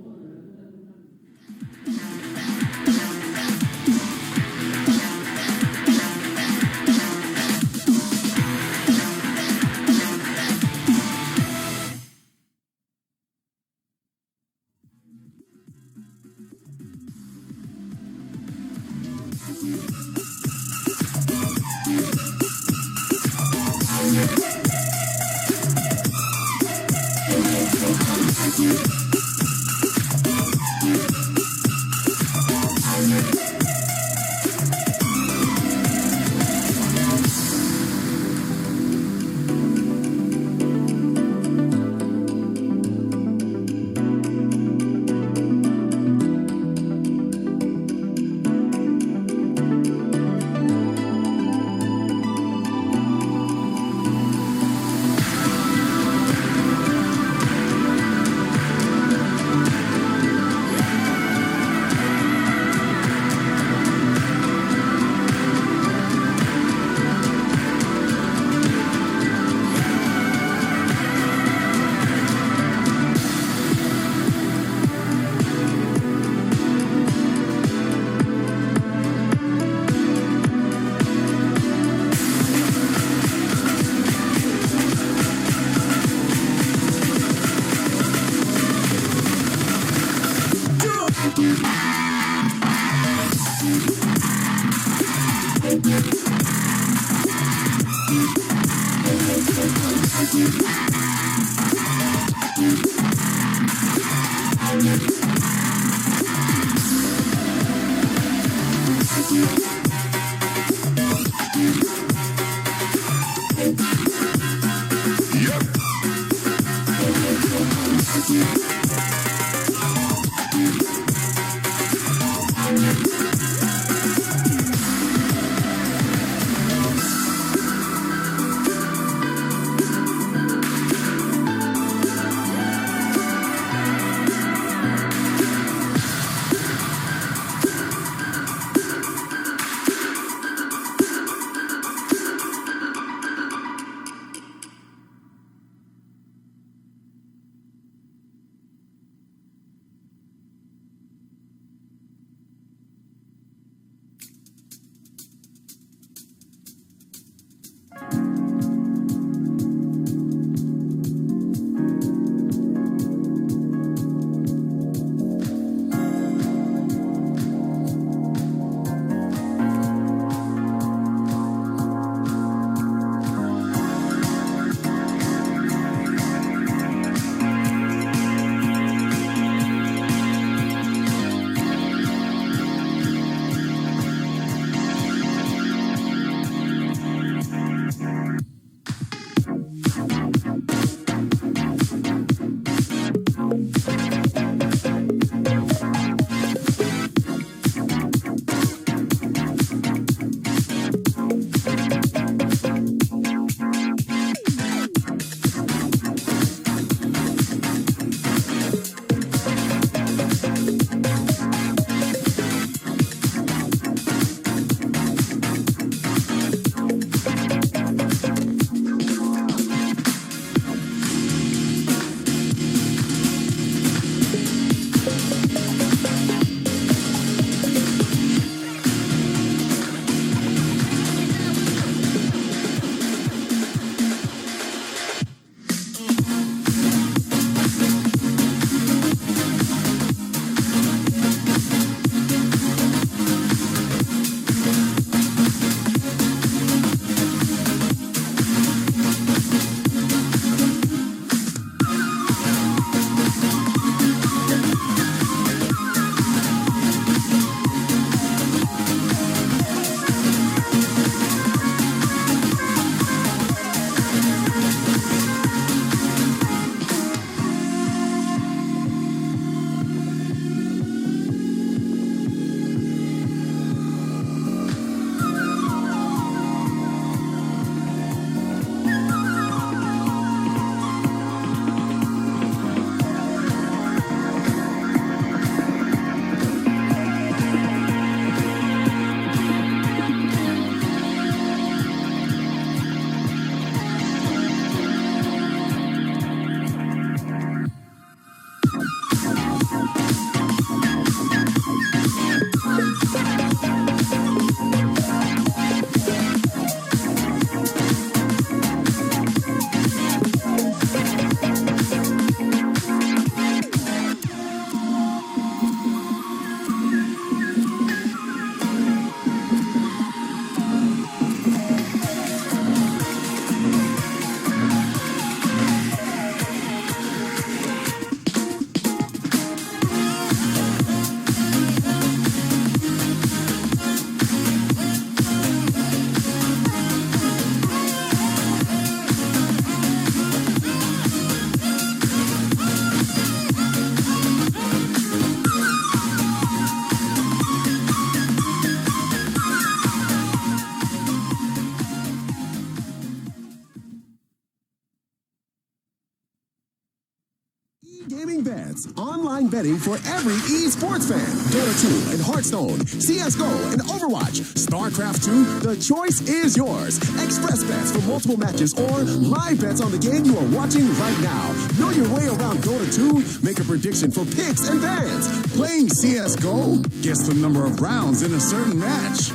Bets, online betting for every esports fan. Dota 2 and Hearthstone, CSGO and Overwatch, StarCraft 2, the choice is yours. Express bets for multiple matches or live bets on the game you are watching right now. Know your way around Dota 2? Make a prediction for picks and bans. Playing CSGO? Guess the number of rounds in a certain match.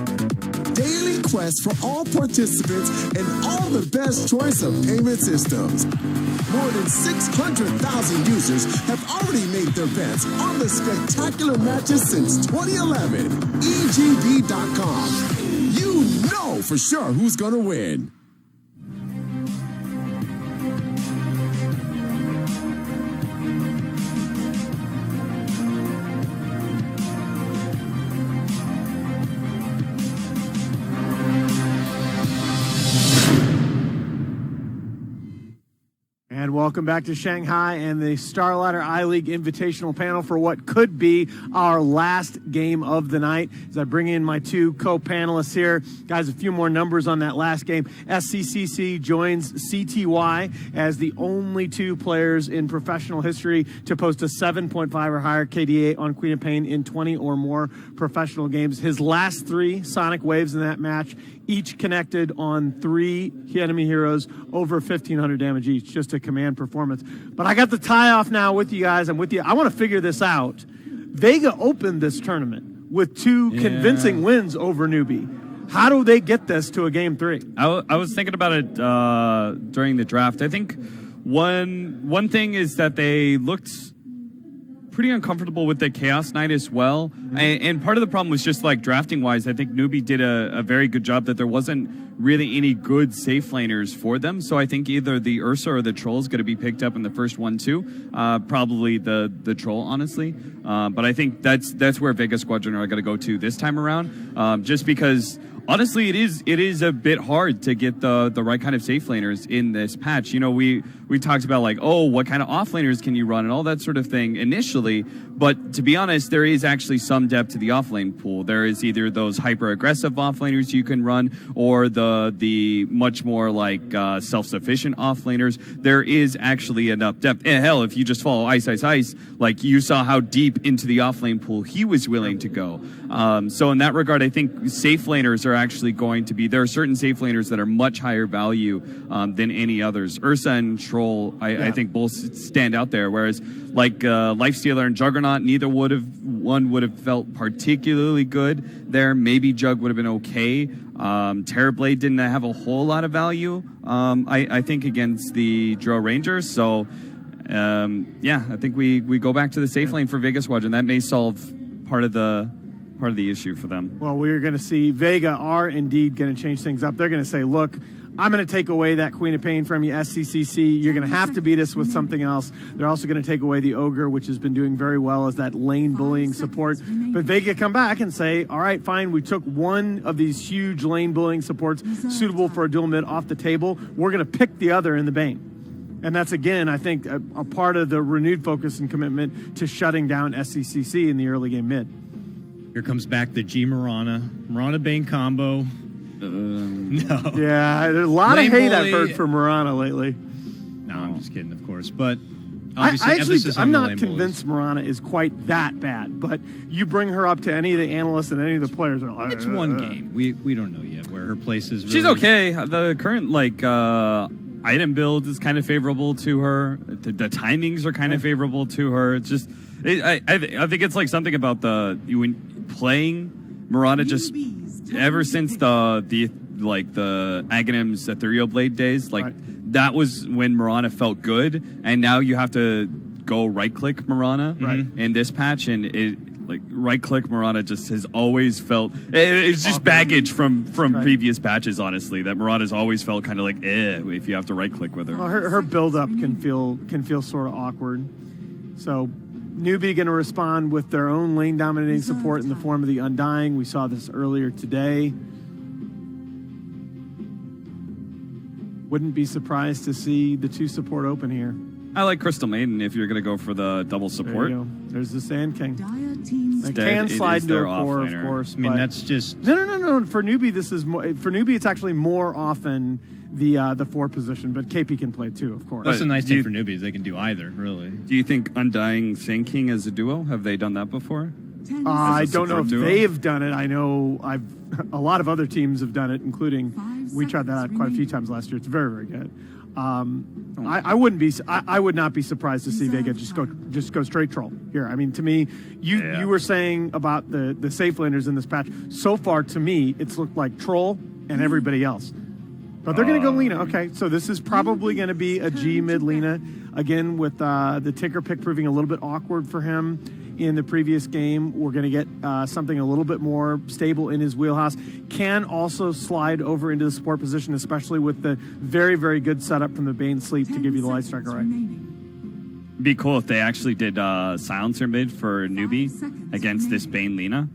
Daily quests for all participants and all the best choice of payment systems. More than 600,000 users have already made their bets on the spectacular matches since 2011. EGB.com. You know for sure who's going to win. And welcome back to Shanghai and the Starladder I-League Invitational panel for what could be our last game of the night. As I bring in my two co-panelists here. Guys, a few more numbers on that last game. SCCC joins CTY as the only two players in professional history to post a 7.5 or higher KDA on Queen of Pain in 20 or more professional games. His last three Sonic Waves in that match each connected on 3 enemy heroes over 1,500 damage each. Just a command performance. But I got the tie-off now with you guys. I'm with you. I want to figure this out. Vega opened this tournament with 2 convincing wins over Newbie. How do they get this to a game 3? I was thinking about it during the draft. I think one thing is that they looked pretty uncomfortable with the Chaos Knight as well. And part of the problem was just like drafting wise, I think Newbie did a very good job that there wasn't really any good safe laners for them. So I think either the Ursa or the Troll is going to be picked up in the first one too. Probably the Troll, honestly. But I think that's where Vega Squadron are going to go to this time around. Just because honestly, it is a bit hard to get the right kind of safe laners in this patch. You know, we talked about like, oh, what kind of off laners can you run and all that sort of thing initially. But to be honest, there is actually some depth to the offlane pool. There is either those hyper aggressive offlaners you can run, or the much more like self-sufficient offlaners. There is actually enough depth. And hell, if you just follow Ice, like you saw how deep into the offlane pool he was willing to go. So in that regard, I think safe laners are actually going to be, there are certain safe laners that are much higher value than any others. Ursa and Troll, I think both stand out there, whereas like Lifestealer and Juggernaut, neither would have felt particularly good there. Maybe Jug would have been okay. Terrorblade didn't have a whole lot of value, I think, against the Drill Rangers. So I think we go back to the safe lane for Vega Squadron. That may solve part of the issue for them. Well, we're going to see Vega are indeed going to change things up. They're going to say, look, I'm going to take away that Queen of Pain from you, SCCC. You're going to have to beat us with something else. They're also going to take away the Ogre, which has been doing very well as that lane bullying support. But Vega come back and say, all right, fine, we took one of these huge lane bullying supports suitable for a dual mid off the table. We're going to pick the other in the Bane. And that's, again, I think, a part of the renewed focus and commitment to shutting down SCCC in the early game mid. Here comes back the G Mirana Bane combo. No. Yeah, there's a lot of hate I've heard from Mirana lately. No, I'm just kidding, of course. But obviously, I'm not convinced Mirana is quite that bad. But you bring her up to any of the analysts and any of the players, are like, it's one game. We don't know yet where her place is. She's okay. The current item build is kind of favorable to her. The timings are kind of favorable to her. It's just, I think it's like something about when playing Mirana just ever since the Aghanims Ethereal Blade days, that was when Mirana felt good, and now you have to go right click Mirana in this patch, and it right click Mirana just has always felt it's just baggage from previous patches, honestly, that Mirana's always felt kind of like if you have to right click with her. Well, her build up can feel sort of awkward. So Newbie going to respond with their own lane dominating support in the form of the Undying. We saw this earlier today. Wouldn't be surprised to see the 2 support open here. I like Crystal Maiden if you're going to go for the double support. There you go. There's the Sand King. It can slide into a core, of course. I mean, that's just no. For Newbie, it's actually more often the 4 position, but KP can play too, of course. That's a nice thing for newbies. They can do either, really. Do you think Undying Sand King as a duo? Have they done that before? I don't know if duo? they've done it. I know a lot of other teams have done it, including we tried that out quite a few times last year. It's very, very good. I would not be surprised to see Vega just go straight troll here. I mean, to me, you were saying about the safe laners in this patch. So far, to me, it's looked like troll and everybody else. But they're going to go Lina. Okay, so this is probably going to be a G mid Lina again, with the Tinker pick proving a little bit awkward for him in the previous game. We're going to get something a little bit more stable in his wheelhouse. Can also slide over into the support position, especially with the very, very good setup from the Bane Sleep to give you the light striker right. Be cool if they actually did silencer mid for newbie against this Bane Lina.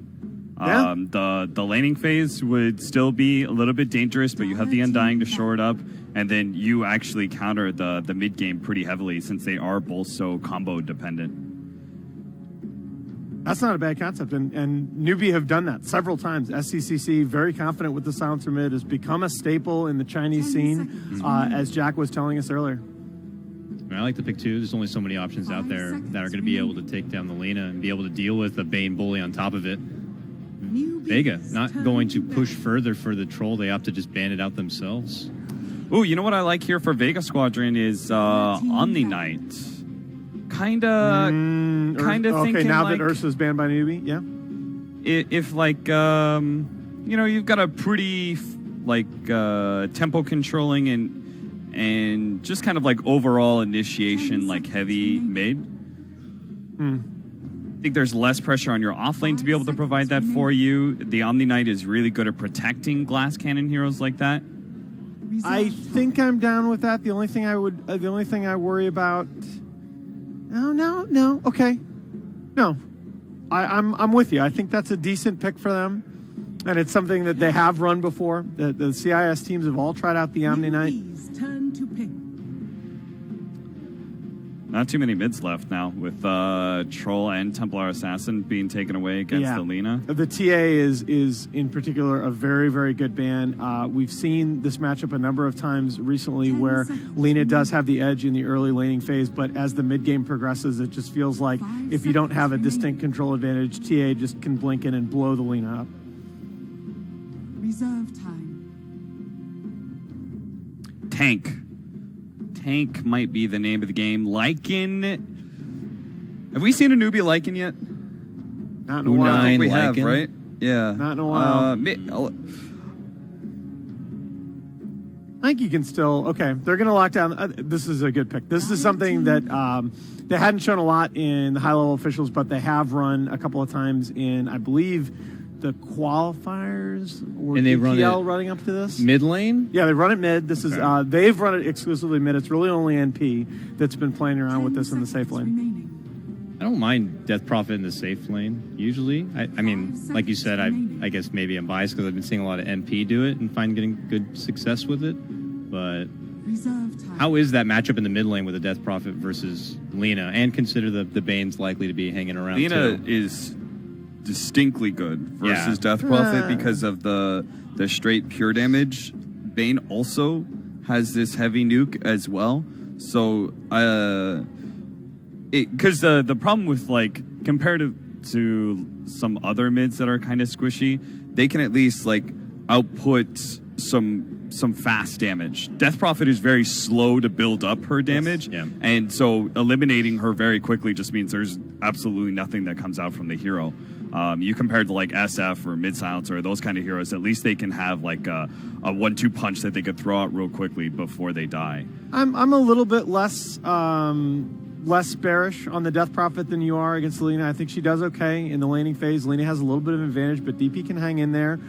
Yeah. The laning phase would still be a little bit dangerous, but you have the Undying to shore it up, and then you actually counter the mid game pretty heavily since they are both so combo dependent. That's not a bad concept, and Newbie have done that several times. SCCC, very confident with the silencer mid, has become a staple in the Chinese scene, as Jack was telling us earlier. I like the pick too. There's only so many options out there that are going to be able to take down the Lina and be able to deal with a Bane bully on top of it. Vega not going to push further for the troll. They opt to just ban it out themselves. Oh, you know what I like here for Vega Squadron is Omni Knight. Kind of thinking. Okay, now like, that Ursa's banned by Newbie, yeah. If like you've got a pretty tempo controlling and just kind of like overall initiation like heavy mid. I think there's less pressure on your off lane to be able to provide that for you. The Omni Knight is really good at protecting glass cannon heroes like that. I think I'm down with that. The only thing I worry about. No. Okay, no. I'm with you. I think that's a decent pick for them, and it's something that they have run before. The CIS teams have all tried out the Omni Knight. Turn to pick. Not too many mids left now with Troll and Templar Assassin being taken away against the Lina. The TA is in particular a very, very good ban. We've seen this matchup a number of times recently where Lina does have the edge in the early laning phase, but as the mid game progresses, it just feels like if you don't have a distinct control advantage, TA just can blink in and blow the Lina up. Reserve time. Tank might be the name of the game. Lycan. Have we seen a newbie Lycan yet? Not in a while. I think we Lycan. have, right? Yeah. Not in a while. I think you can still. Okay, they're going to lock down. This is a good pick. This is something that they hadn't shown a lot in the high-level officials, but they have run a couple of times in, I believe, the qualifiers or and they run it running up to this mid lane. Yeah, they run it mid. This is they've run it exclusively mid. It's really only NP that's been playing around with this in the safe lane. I don't mind Death Prophet in the safe lane usually. I mean, like you said, I guess maybe I'm biased because I've been seeing a lot of NP do it and find getting good success with it. But how is that matchup in the mid lane with a Death Prophet versus Lina? And consider the Bane's likely to be hanging around. Lina too. is distinctly good versus Death Prophet because of the straight pure damage. Bane also has this heavy nuke as well. So because the problem with like comparative to some other mids that are kind of squishy, they can at least like output some fast damage. Death Prophet is very slow to build up her damage, and so eliminating her very quickly just means there's absolutely nothing that comes out from the hero. You compare to like SF or Mid Silencer or those kind of heroes, at least they can have like a 1-2 punch that they could throw out real quickly before they die. I'm a little bit less bearish on the Death Prophet than you are against Lina. I think she does okay in the laning phase. Lina has a little bit of advantage, but DP can hang in there.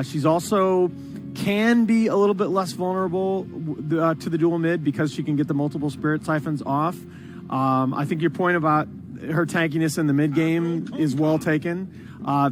She's also can be a little bit less vulnerable to the dual mid because she can get the multiple spirit siphons off. I think your point about her tankiness in the mid game is well taken.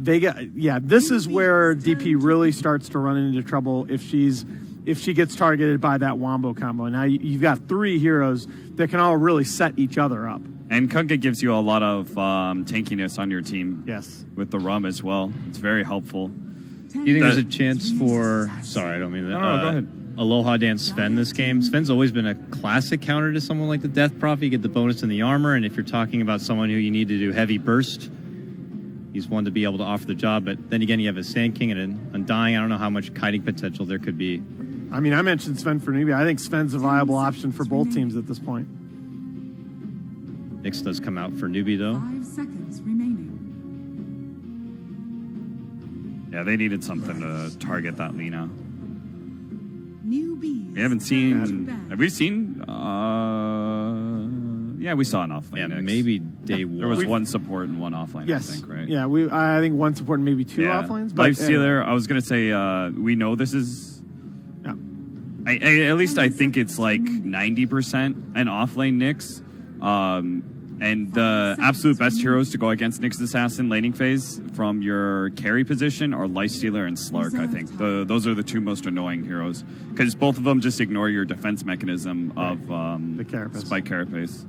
Vega, this is where DP really starts to run into trouble if she gets targeted by that Wombo combo. Now you've got 3 heroes that can all really set each other up. And Kunkka gives you a lot of tankiness on your team. Yes, with the rum as well. It's very helpful. Do you think there's a chance for... Sorry, I don't mean that. No, go ahead. Aloha Dance Sven this game. Sven's always been a classic counter to someone like the Death Prophet. You get the bonus in the armor, and if you're talking about someone who you need to do heavy burst, he's one to be able to offer the job. But then again, you have a Sand King and an Undying. I don't know how much kiting potential there could be. I mean, I mentioned Sven for Nubia. I think Sven's a viable option for both teams at this point. Nyx does come out for Newbie, though. 5 seconds remaining. Yeah, they needed something to target that Lina. Newbies. We haven't seen... Have we seen... yeah, we saw an offlane. Yeah, Nyx. maybe day one. There was one support and one offlane, Yes. I think, right? Yeah, I think one support and maybe two offlanes. But Lifestealer, I was going to say, we know this is... Yeah. At least I think it's like 90% an offlane Nyx. And the absolute best heroes to go against Nyx Assassin laning phase from your carry position are Lifestealer and Slark, I think. Those are the two most annoying heroes. Because both of them just ignore your defense mechanism of the carapace. Spike Carapace.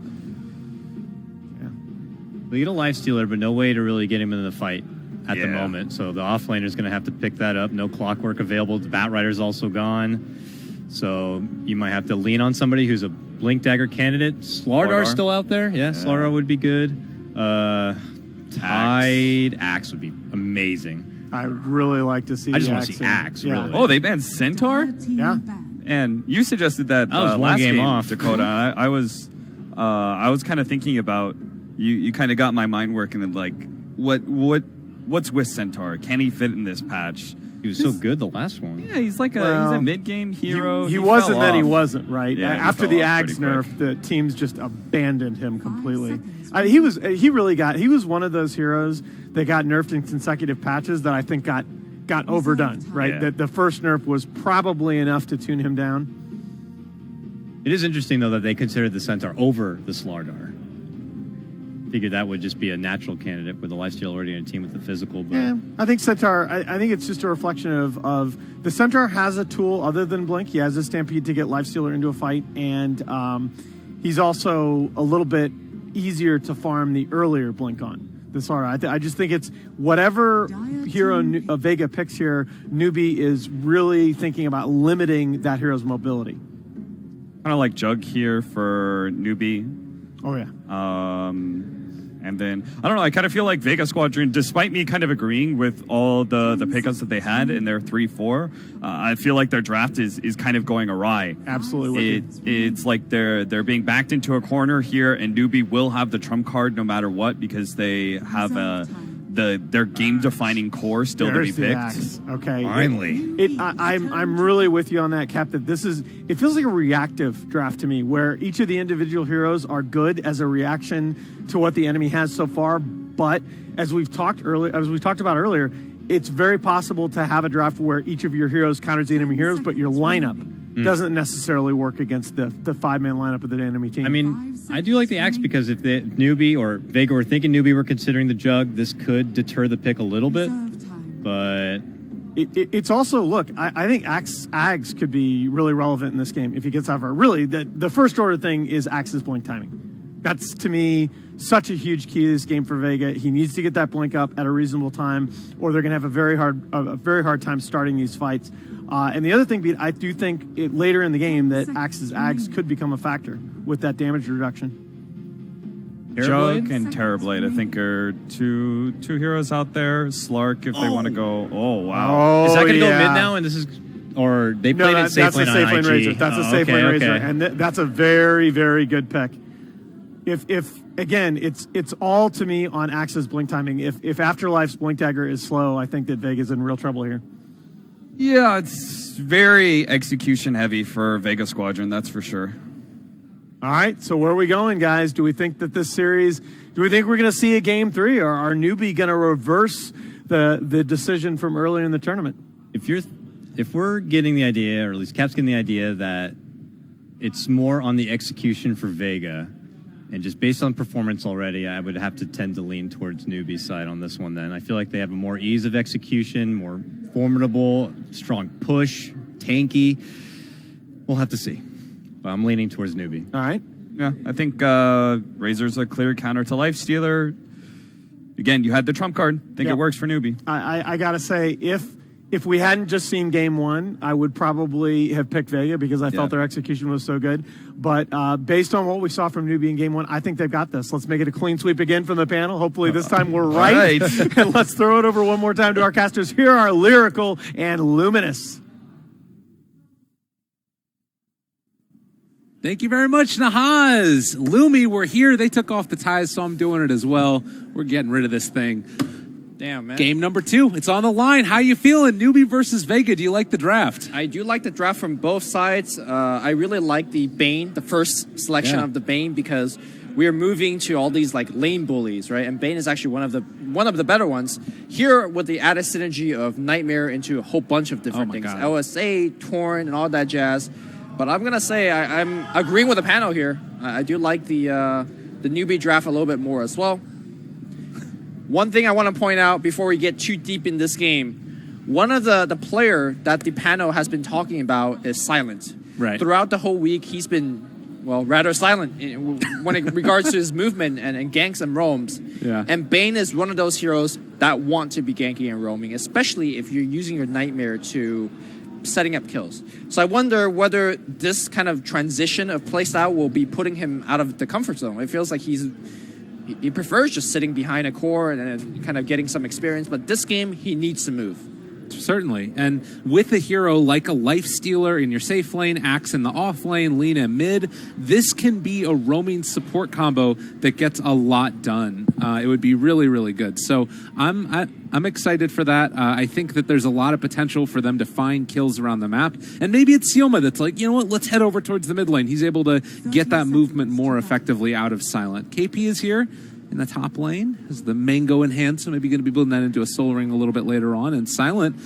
We get a Lifestealer, but no way to really get him in the fight at the moment. So the offlaner is going to have to pick that up. No Clockwork available. The Bat Rider's also gone. So you might have to lean on somebody who's a Blink Dagger candidate. Slardar still out there. Yeah, Slardar would be good. Tide Axe would be amazing. I would really like to see I just the want to see Axe, really. Oh, they banned Centaur? Yeah. And you suggested that was one last game off. Dakota. I was kind of thinking about... You kind of got my mind working and like, what's with Centaur? Can he fit in this patch? He was so good the last one. Yeah, he's like he's a mid-game hero. He wasn't fell that off. he wasn't, right? Yeah, he After fell the off Axe pretty nerf, quick. the teams just abandoned him completely. He was one of those heroes that got nerfed in consecutive patches that I think got overdone, right? Yeah. That the first nerf was probably enough to tune him down. It is interesting, though, that they considered the Centaur over the Slardar. Figured that would just be a natural candidate with the Lifesteal already in a team with the physical. But Yeah, I think Centaur. I think it's just a reflection of the Centaur has a tool other than Blink. He has a Stampede to get Lifestealer into a fight, and he's also a little bit easier to farm the earlier Blink on. This I just think it's whatever hero Vega picks here. Newbie is really thinking about limiting that hero's mobility. Kind of like Jug here for Newbie. Oh yeah. And then, I don't know, I kind of feel like Vega Squadron, despite me kind of agreeing with all the pickups that they had in their 3-4, I feel like their draft is kind of going awry. Absolutely. It's like they're being backed into a corner here, and Newbie will have the trump card no matter what because they have their game-defining core still There's to be the picked. Axe. Okay. Finally. I'm really with you on that, Cap, that it feels like a reactive draft to me, where each of the individual heroes are good as a reaction to what the enemy has so far. But as we talked about earlier, it's very possible to have a draft where each of your heroes counters the enemy heroes, but your lineup doesn't necessarily work against the 5-man lineup of the enemy team. I mean, I do like the Axe because if the Newbie or Vega were thinking Newbie were considering the Jug, this could deter the pick a little bit. But it's also, look, I think Axe could be really relevant in this game if he gets out of her. Really, the first order thing is Axe's Blink timing. That's, to me, such a huge key to this game for Vega. He needs to get that Blink up at a reasonable time, or they're going to have a very hard time starting these fights. And the other thing, I do think later in the game that Axe's Ags could become a factor with that damage reduction. Jug and Terrorblade, I think, are two heroes out there. Slark, if they want to go. Oh, wow. Is that going to go mid now? And this is... Or they played it safe lane on IG? Razor. That's a safe lane Razor. And that's a very, very good pick. If again, it's all to me on Axe's Blink timing. If Afterlife's Blink Dagger is slow, I think that Vega's in real trouble here. Yeah, it's very execution heavy for Vega Squadron, that's for sure. All right, so where are we going, guys? Do we think that this series, do we think we're going to see a game 3, or are Newbie going to reverse the decision from earlier in the tournament? If we're getting the idea, or at least Cap's getting the idea that it's more on the execution for Vega, and just based on performance already, I would have to tend to lean towards Newbie's side on this one then. I feel like they have a more ease of execution, more formidable, strong push, tanky. We'll have to see. But I'm leaning towards Newbie. All right. Yeah, I think Razor's a clear counter to Lifestealer. Again, you had the trump card. I think it works for Newbie. I got to say, if if we hadn't just seen game one, I would probably have picked Vega because I felt their execution was so good. But based on what we saw from Newbie in game one, I think they've got this. Let's make it a clean sweep again from the panel. Hopefully this time we're right. And let's throw it over one more time to our casters. Here are Lyrical and Luminous. Thank you very much, Nahaz. Lumi, we're here. They took off the ties, so I'm doing it as well. We're getting rid of this thing. Damn, man. Game number 2. It's on the line. How you feeling? Newbie versus Vega. Do you like the draft? I do like the draft from both sides. I really like the Bane, the first selection of the Bane, because we are moving to all these like lane bullies, right? And Bane is actually one of the better ones. Here with the added synergy of Nightmare into a whole bunch of different things. God. LSA, Torn, and all that jazz. But I'm gonna say I'm agreeing with the panel here. I do like the Newbie draft a little bit more as well. One thing I want to point out before we get too deep in this game, one of the player that the panel has been talking about is Silent. Right. Throughout the whole week, he's been, well, rather silent when it regards to his movement and ganks and roams. Yeah. And Bane is one of those heroes that want to be ganking and roaming, especially if you're using your Nightmare to setting up kills. So I wonder whether this kind of transition of playstyle will be putting him out of the comfort zone. It feels like he prefers just sitting behind a core and kind of getting some experience, but this game, he needs to move. Certainly. And with a hero like a Life Stealer in your safe lane, Axe in the off lane, Lina in mid, this can be a roaming support combo that gets a lot done. It would be really, really good. So I'm excited for that. I think that there's a lot of potential for them to find kills around the map. And maybe it's Sioma that's like, you know what, let's head over towards the mid lane. He's able to get that movement more effectively out of Silent. KP is here in the top lane as the Mango enhance, so maybe going to be building that into a Soul Ring a little bit later on. And Silent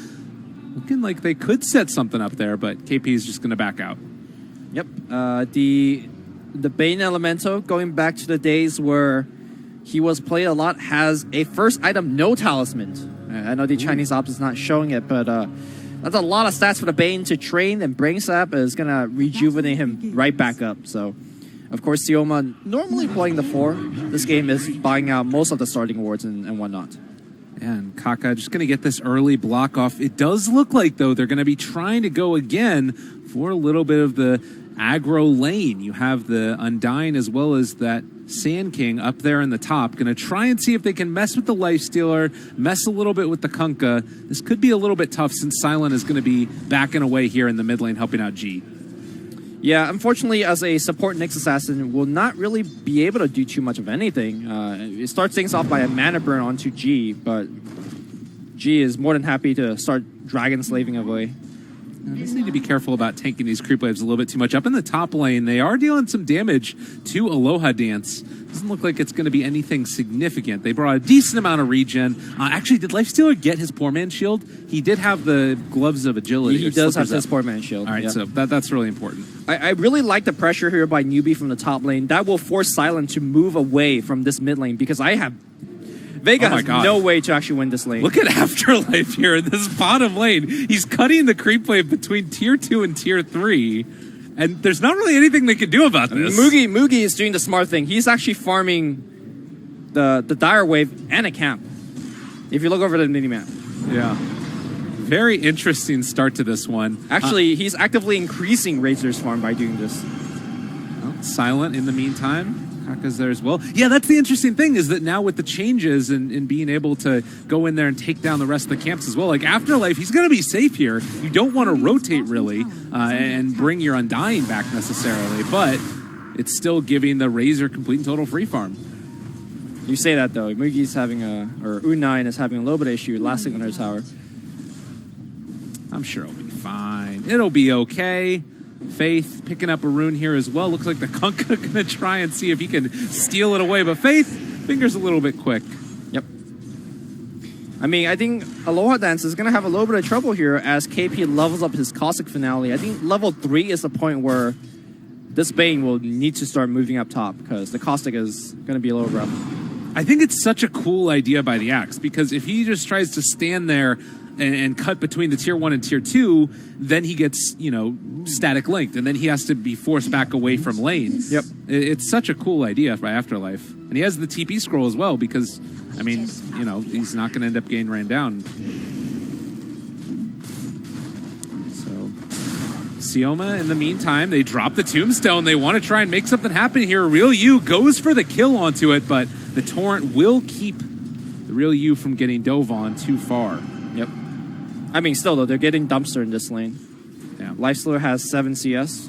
looking like they could set something up there, but KP is just going to back out. Yep. The Bane Elemental, going back to the days where he was played a lot, has a first item, no talisman. I know the Chinese ops is not showing it, but that's a lot of stats for the Bane to train, and Brain Sap is going to rejuvenate him right back up. So, of course, Sioma normally playing the 4. This game is buying out most of the starting wards and whatnot. And Kaka just going to get this early block off. It does look like, though, they're going to be trying to go again for a little bit of the aggro lane. You have the Undying as well as that Sand King up there in the top. Going to try and see if they can mess with the Lifestealer, mess a little bit with the Kunkka. This could be a little bit tough since Silent is going to be backing away here in the mid lane helping out G. Yeah, unfortunately, as a support Nyx Assassin, will not really be able to do too much of anything. It starts things off by a mana burn onto G, but G is more than happy to start dragon slaving away. They just need to be careful about tanking these creep waves a little bit too much. Up in the top lane, they are dealing some damage to Aloha Dance. Doesn't look like it's going to be anything significant. They brought a decent amount of regen. Actually, did Lifestealer get his Poor Man Shield? He did have the Gloves of Agility. He does have his Poor Man Shield. All right, yeah. so that's really important. I really like the pressure here by Newbie from the top lane. That will force Silent to move away from this mid lane because Vega has no way to actually win this lane. Look at Afterlife here in this bottom lane. He's cutting the creep wave between tier 2 and tier 3. And there's not really anything they can do about this. Mugi is doing the smart thing. He's actually farming the Dire Wave and a camp. If you look over the minimap. Yeah. Very interesting start to this one. Actually, he's actively increasing Razor's farm by doing this. Silent in the meantime. Kaka's there as well. Yeah, that's the interesting thing is that now with the changes and being able to go in there and take down the rest of the camps as well, like Afterlife, he's going to be safe here. You don't want to rotate really and bring your Undying back necessarily, but it's still giving the Razor complete and total free farm. You say that though. Mugi's having or U9 is having a little bit of issue lasting on her tower. I'm sure it'll be fine. It'll be okay. Faith picking up a rune here as well. Looks like the Kunkka going to try and see if he can steal it away. But Faith, fingers a little bit quick. Yep. I mean, I think Aloha Dance is going to have a little bit of trouble here as KP levels up his Caustic Finale. I think level 3 is the point where this Bane will need to start moving up top because the Caustic is going to be a little rough. I think it's such a cool idea by the Axe because if he just tries to stand there and cut between the tier 1 and tier 2, then he gets, static linked, and then he has to be forced back away from lane. Yep. It's such a cool idea by Afterlife. And he has the TP scroll as well because, I mean, he's not going to end up getting ran down. Sioma, in the meantime, they drop the tombstone. They want to try and make something happen here. Real Yu goes for the kill onto it, but the Torrent will keep the Real Yu from getting dove on too far. Yep. I mean, still, though, they're getting dumpster in this lane. Yeah. Lifestealer has 7 CS.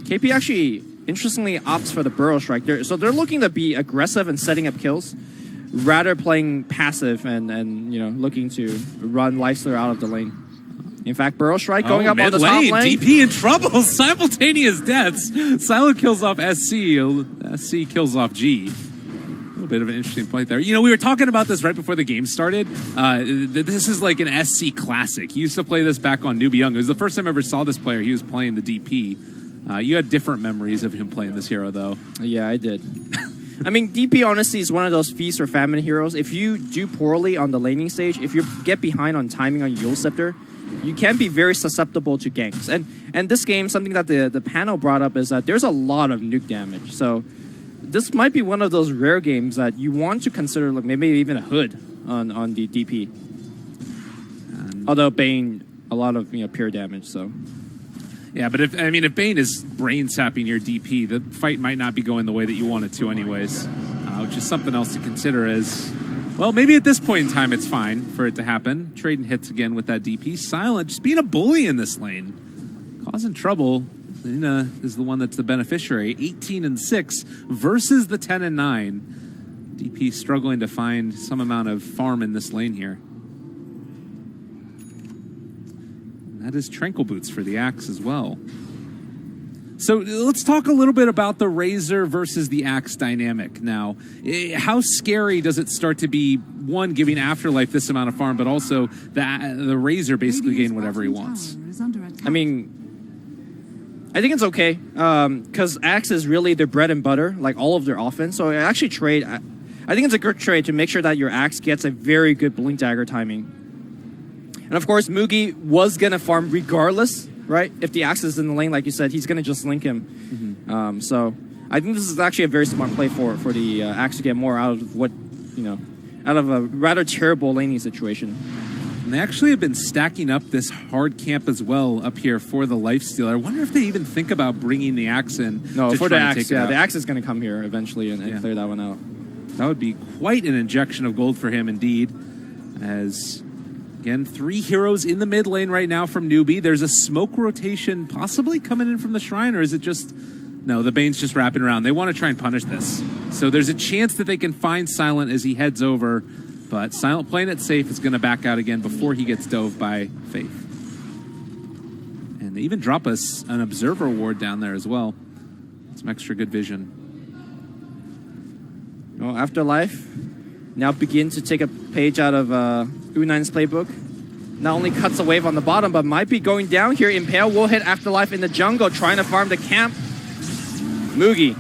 KP actually, interestingly, opts for the Burrow Strike. So they're looking to be aggressive and setting up kills, rather playing passive and looking to run Lifestealer out of the lane. In fact, Burrow Strike going up on the top lane. DP in trouble. Simultaneous deaths. Silent kills off SC. SC kills off G. A little bit of an interesting point there. We were talking about this right before the game started. This is like an SC classic. He used to play this back on Newbie Young. It was the first time I ever saw this player. He was playing the DP. You had different memories of him playing this hero, though. Yeah, I did. I mean, DP honestly is one of those feast or famine heroes. If you do poorly on the laning stage, if you get behind on timing on Yule Scepter, you can be very susceptible to ganks. And this game, something that the panel brought up is that there's a lot of nuke damage. So this might be one of those rare games that you want to consider, like maybe even a hood on the DP. Although Bane, a lot of pure damage. So. Yeah, but if Bane is brain sapping your DP, the fight might not be going the way that you want it to anyways, which is something else to consider as, well, maybe at this point in time it's fine for it to happen. Trading hits again with that DP. Silent, just being a bully in this lane. Causing trouble. Lina is the one that's the beneficiary. 18-6 versus the 10-9. DP struggling to find some amount of farm in this lane here. That is Tranquil Boots for the Axe as well. So let's talk a little bit about the Razor versus the Axe dynamic now. How scary does it start to be, one, giving Afterlife this amount of farm, but also the Razor basically gain whatever he wants? I mean, I think it's okay, because Axe is really their bread and butter, like all of their offense. So I actually trade. I think it's a good trade to make sure that your Axe gets a very good Blink Dagger timing. And of course, Mugi was going to farm regardless, right? If the Axe is in the lane, like you said, he's going to just link him. So I think this is actually a very smart play for the Axe to get more out of out of a rather terrible laning situation. And they actually have been stacking up this hard camp as well up here for the Lifestealer. I wonder if they even think about bringing the Axe in. No, for the Axe, the Axe is going to come here eventually and clear that one out. That would be quite an injection of gold for him indeed, as... Again, 3 heroes in the mid lane right now from Newbie. There's a smoke rotation possibly coming in from the Shrine, or is it just... No, the Bane's just wrapping around. They want to try and punish this. So there's a chance that they can find Silent as he heads over, but Silent playing it safe is going to back out again before he gets dove by Faith. And they even drop us an Observer Ward down there as well. Some extra good vision. Well, Afterlife now begin to take a page out of U9's playbook. Not only cuts a wave on the bottom, but might be going down here. Impale will hit Afterlife in the jungle, trying to farm the camp. Mugi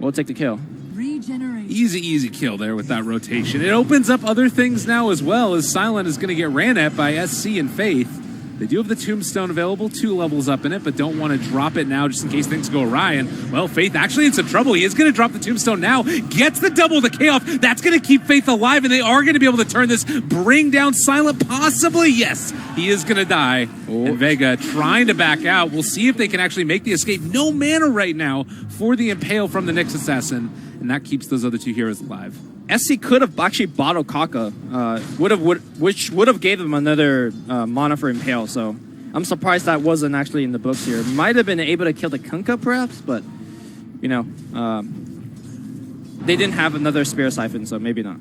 will take the kill. Easy kill there with that rotation. It opens up other things now as well, as Silent is going to get ran at by SC and Faith. They do have the Tombstone available, 2 levels up in it, but don't want to drop it now just in case things go awry. And, well, Faith actually in some trouble. He is going to drop the Tombstone now, gets the double decay off. That's going to keep Faith alive, and they are going to be able to turn this, bring down Silent, possibly. Yes, he is going to die. And Vega trying to back out. We'll see if they can actually make the escape. No mana right now for the Impale from the Nyx Assassin, and that keeps those other 2 heroes alive. SC could have actually bottled Kaka, which would have gave them another mana for Impale. So I'm surprised that wasn't actually in the books here. Might have been able to kill the Kunkka perhaps, but they didn't have another Spear Siphon, so maybe not.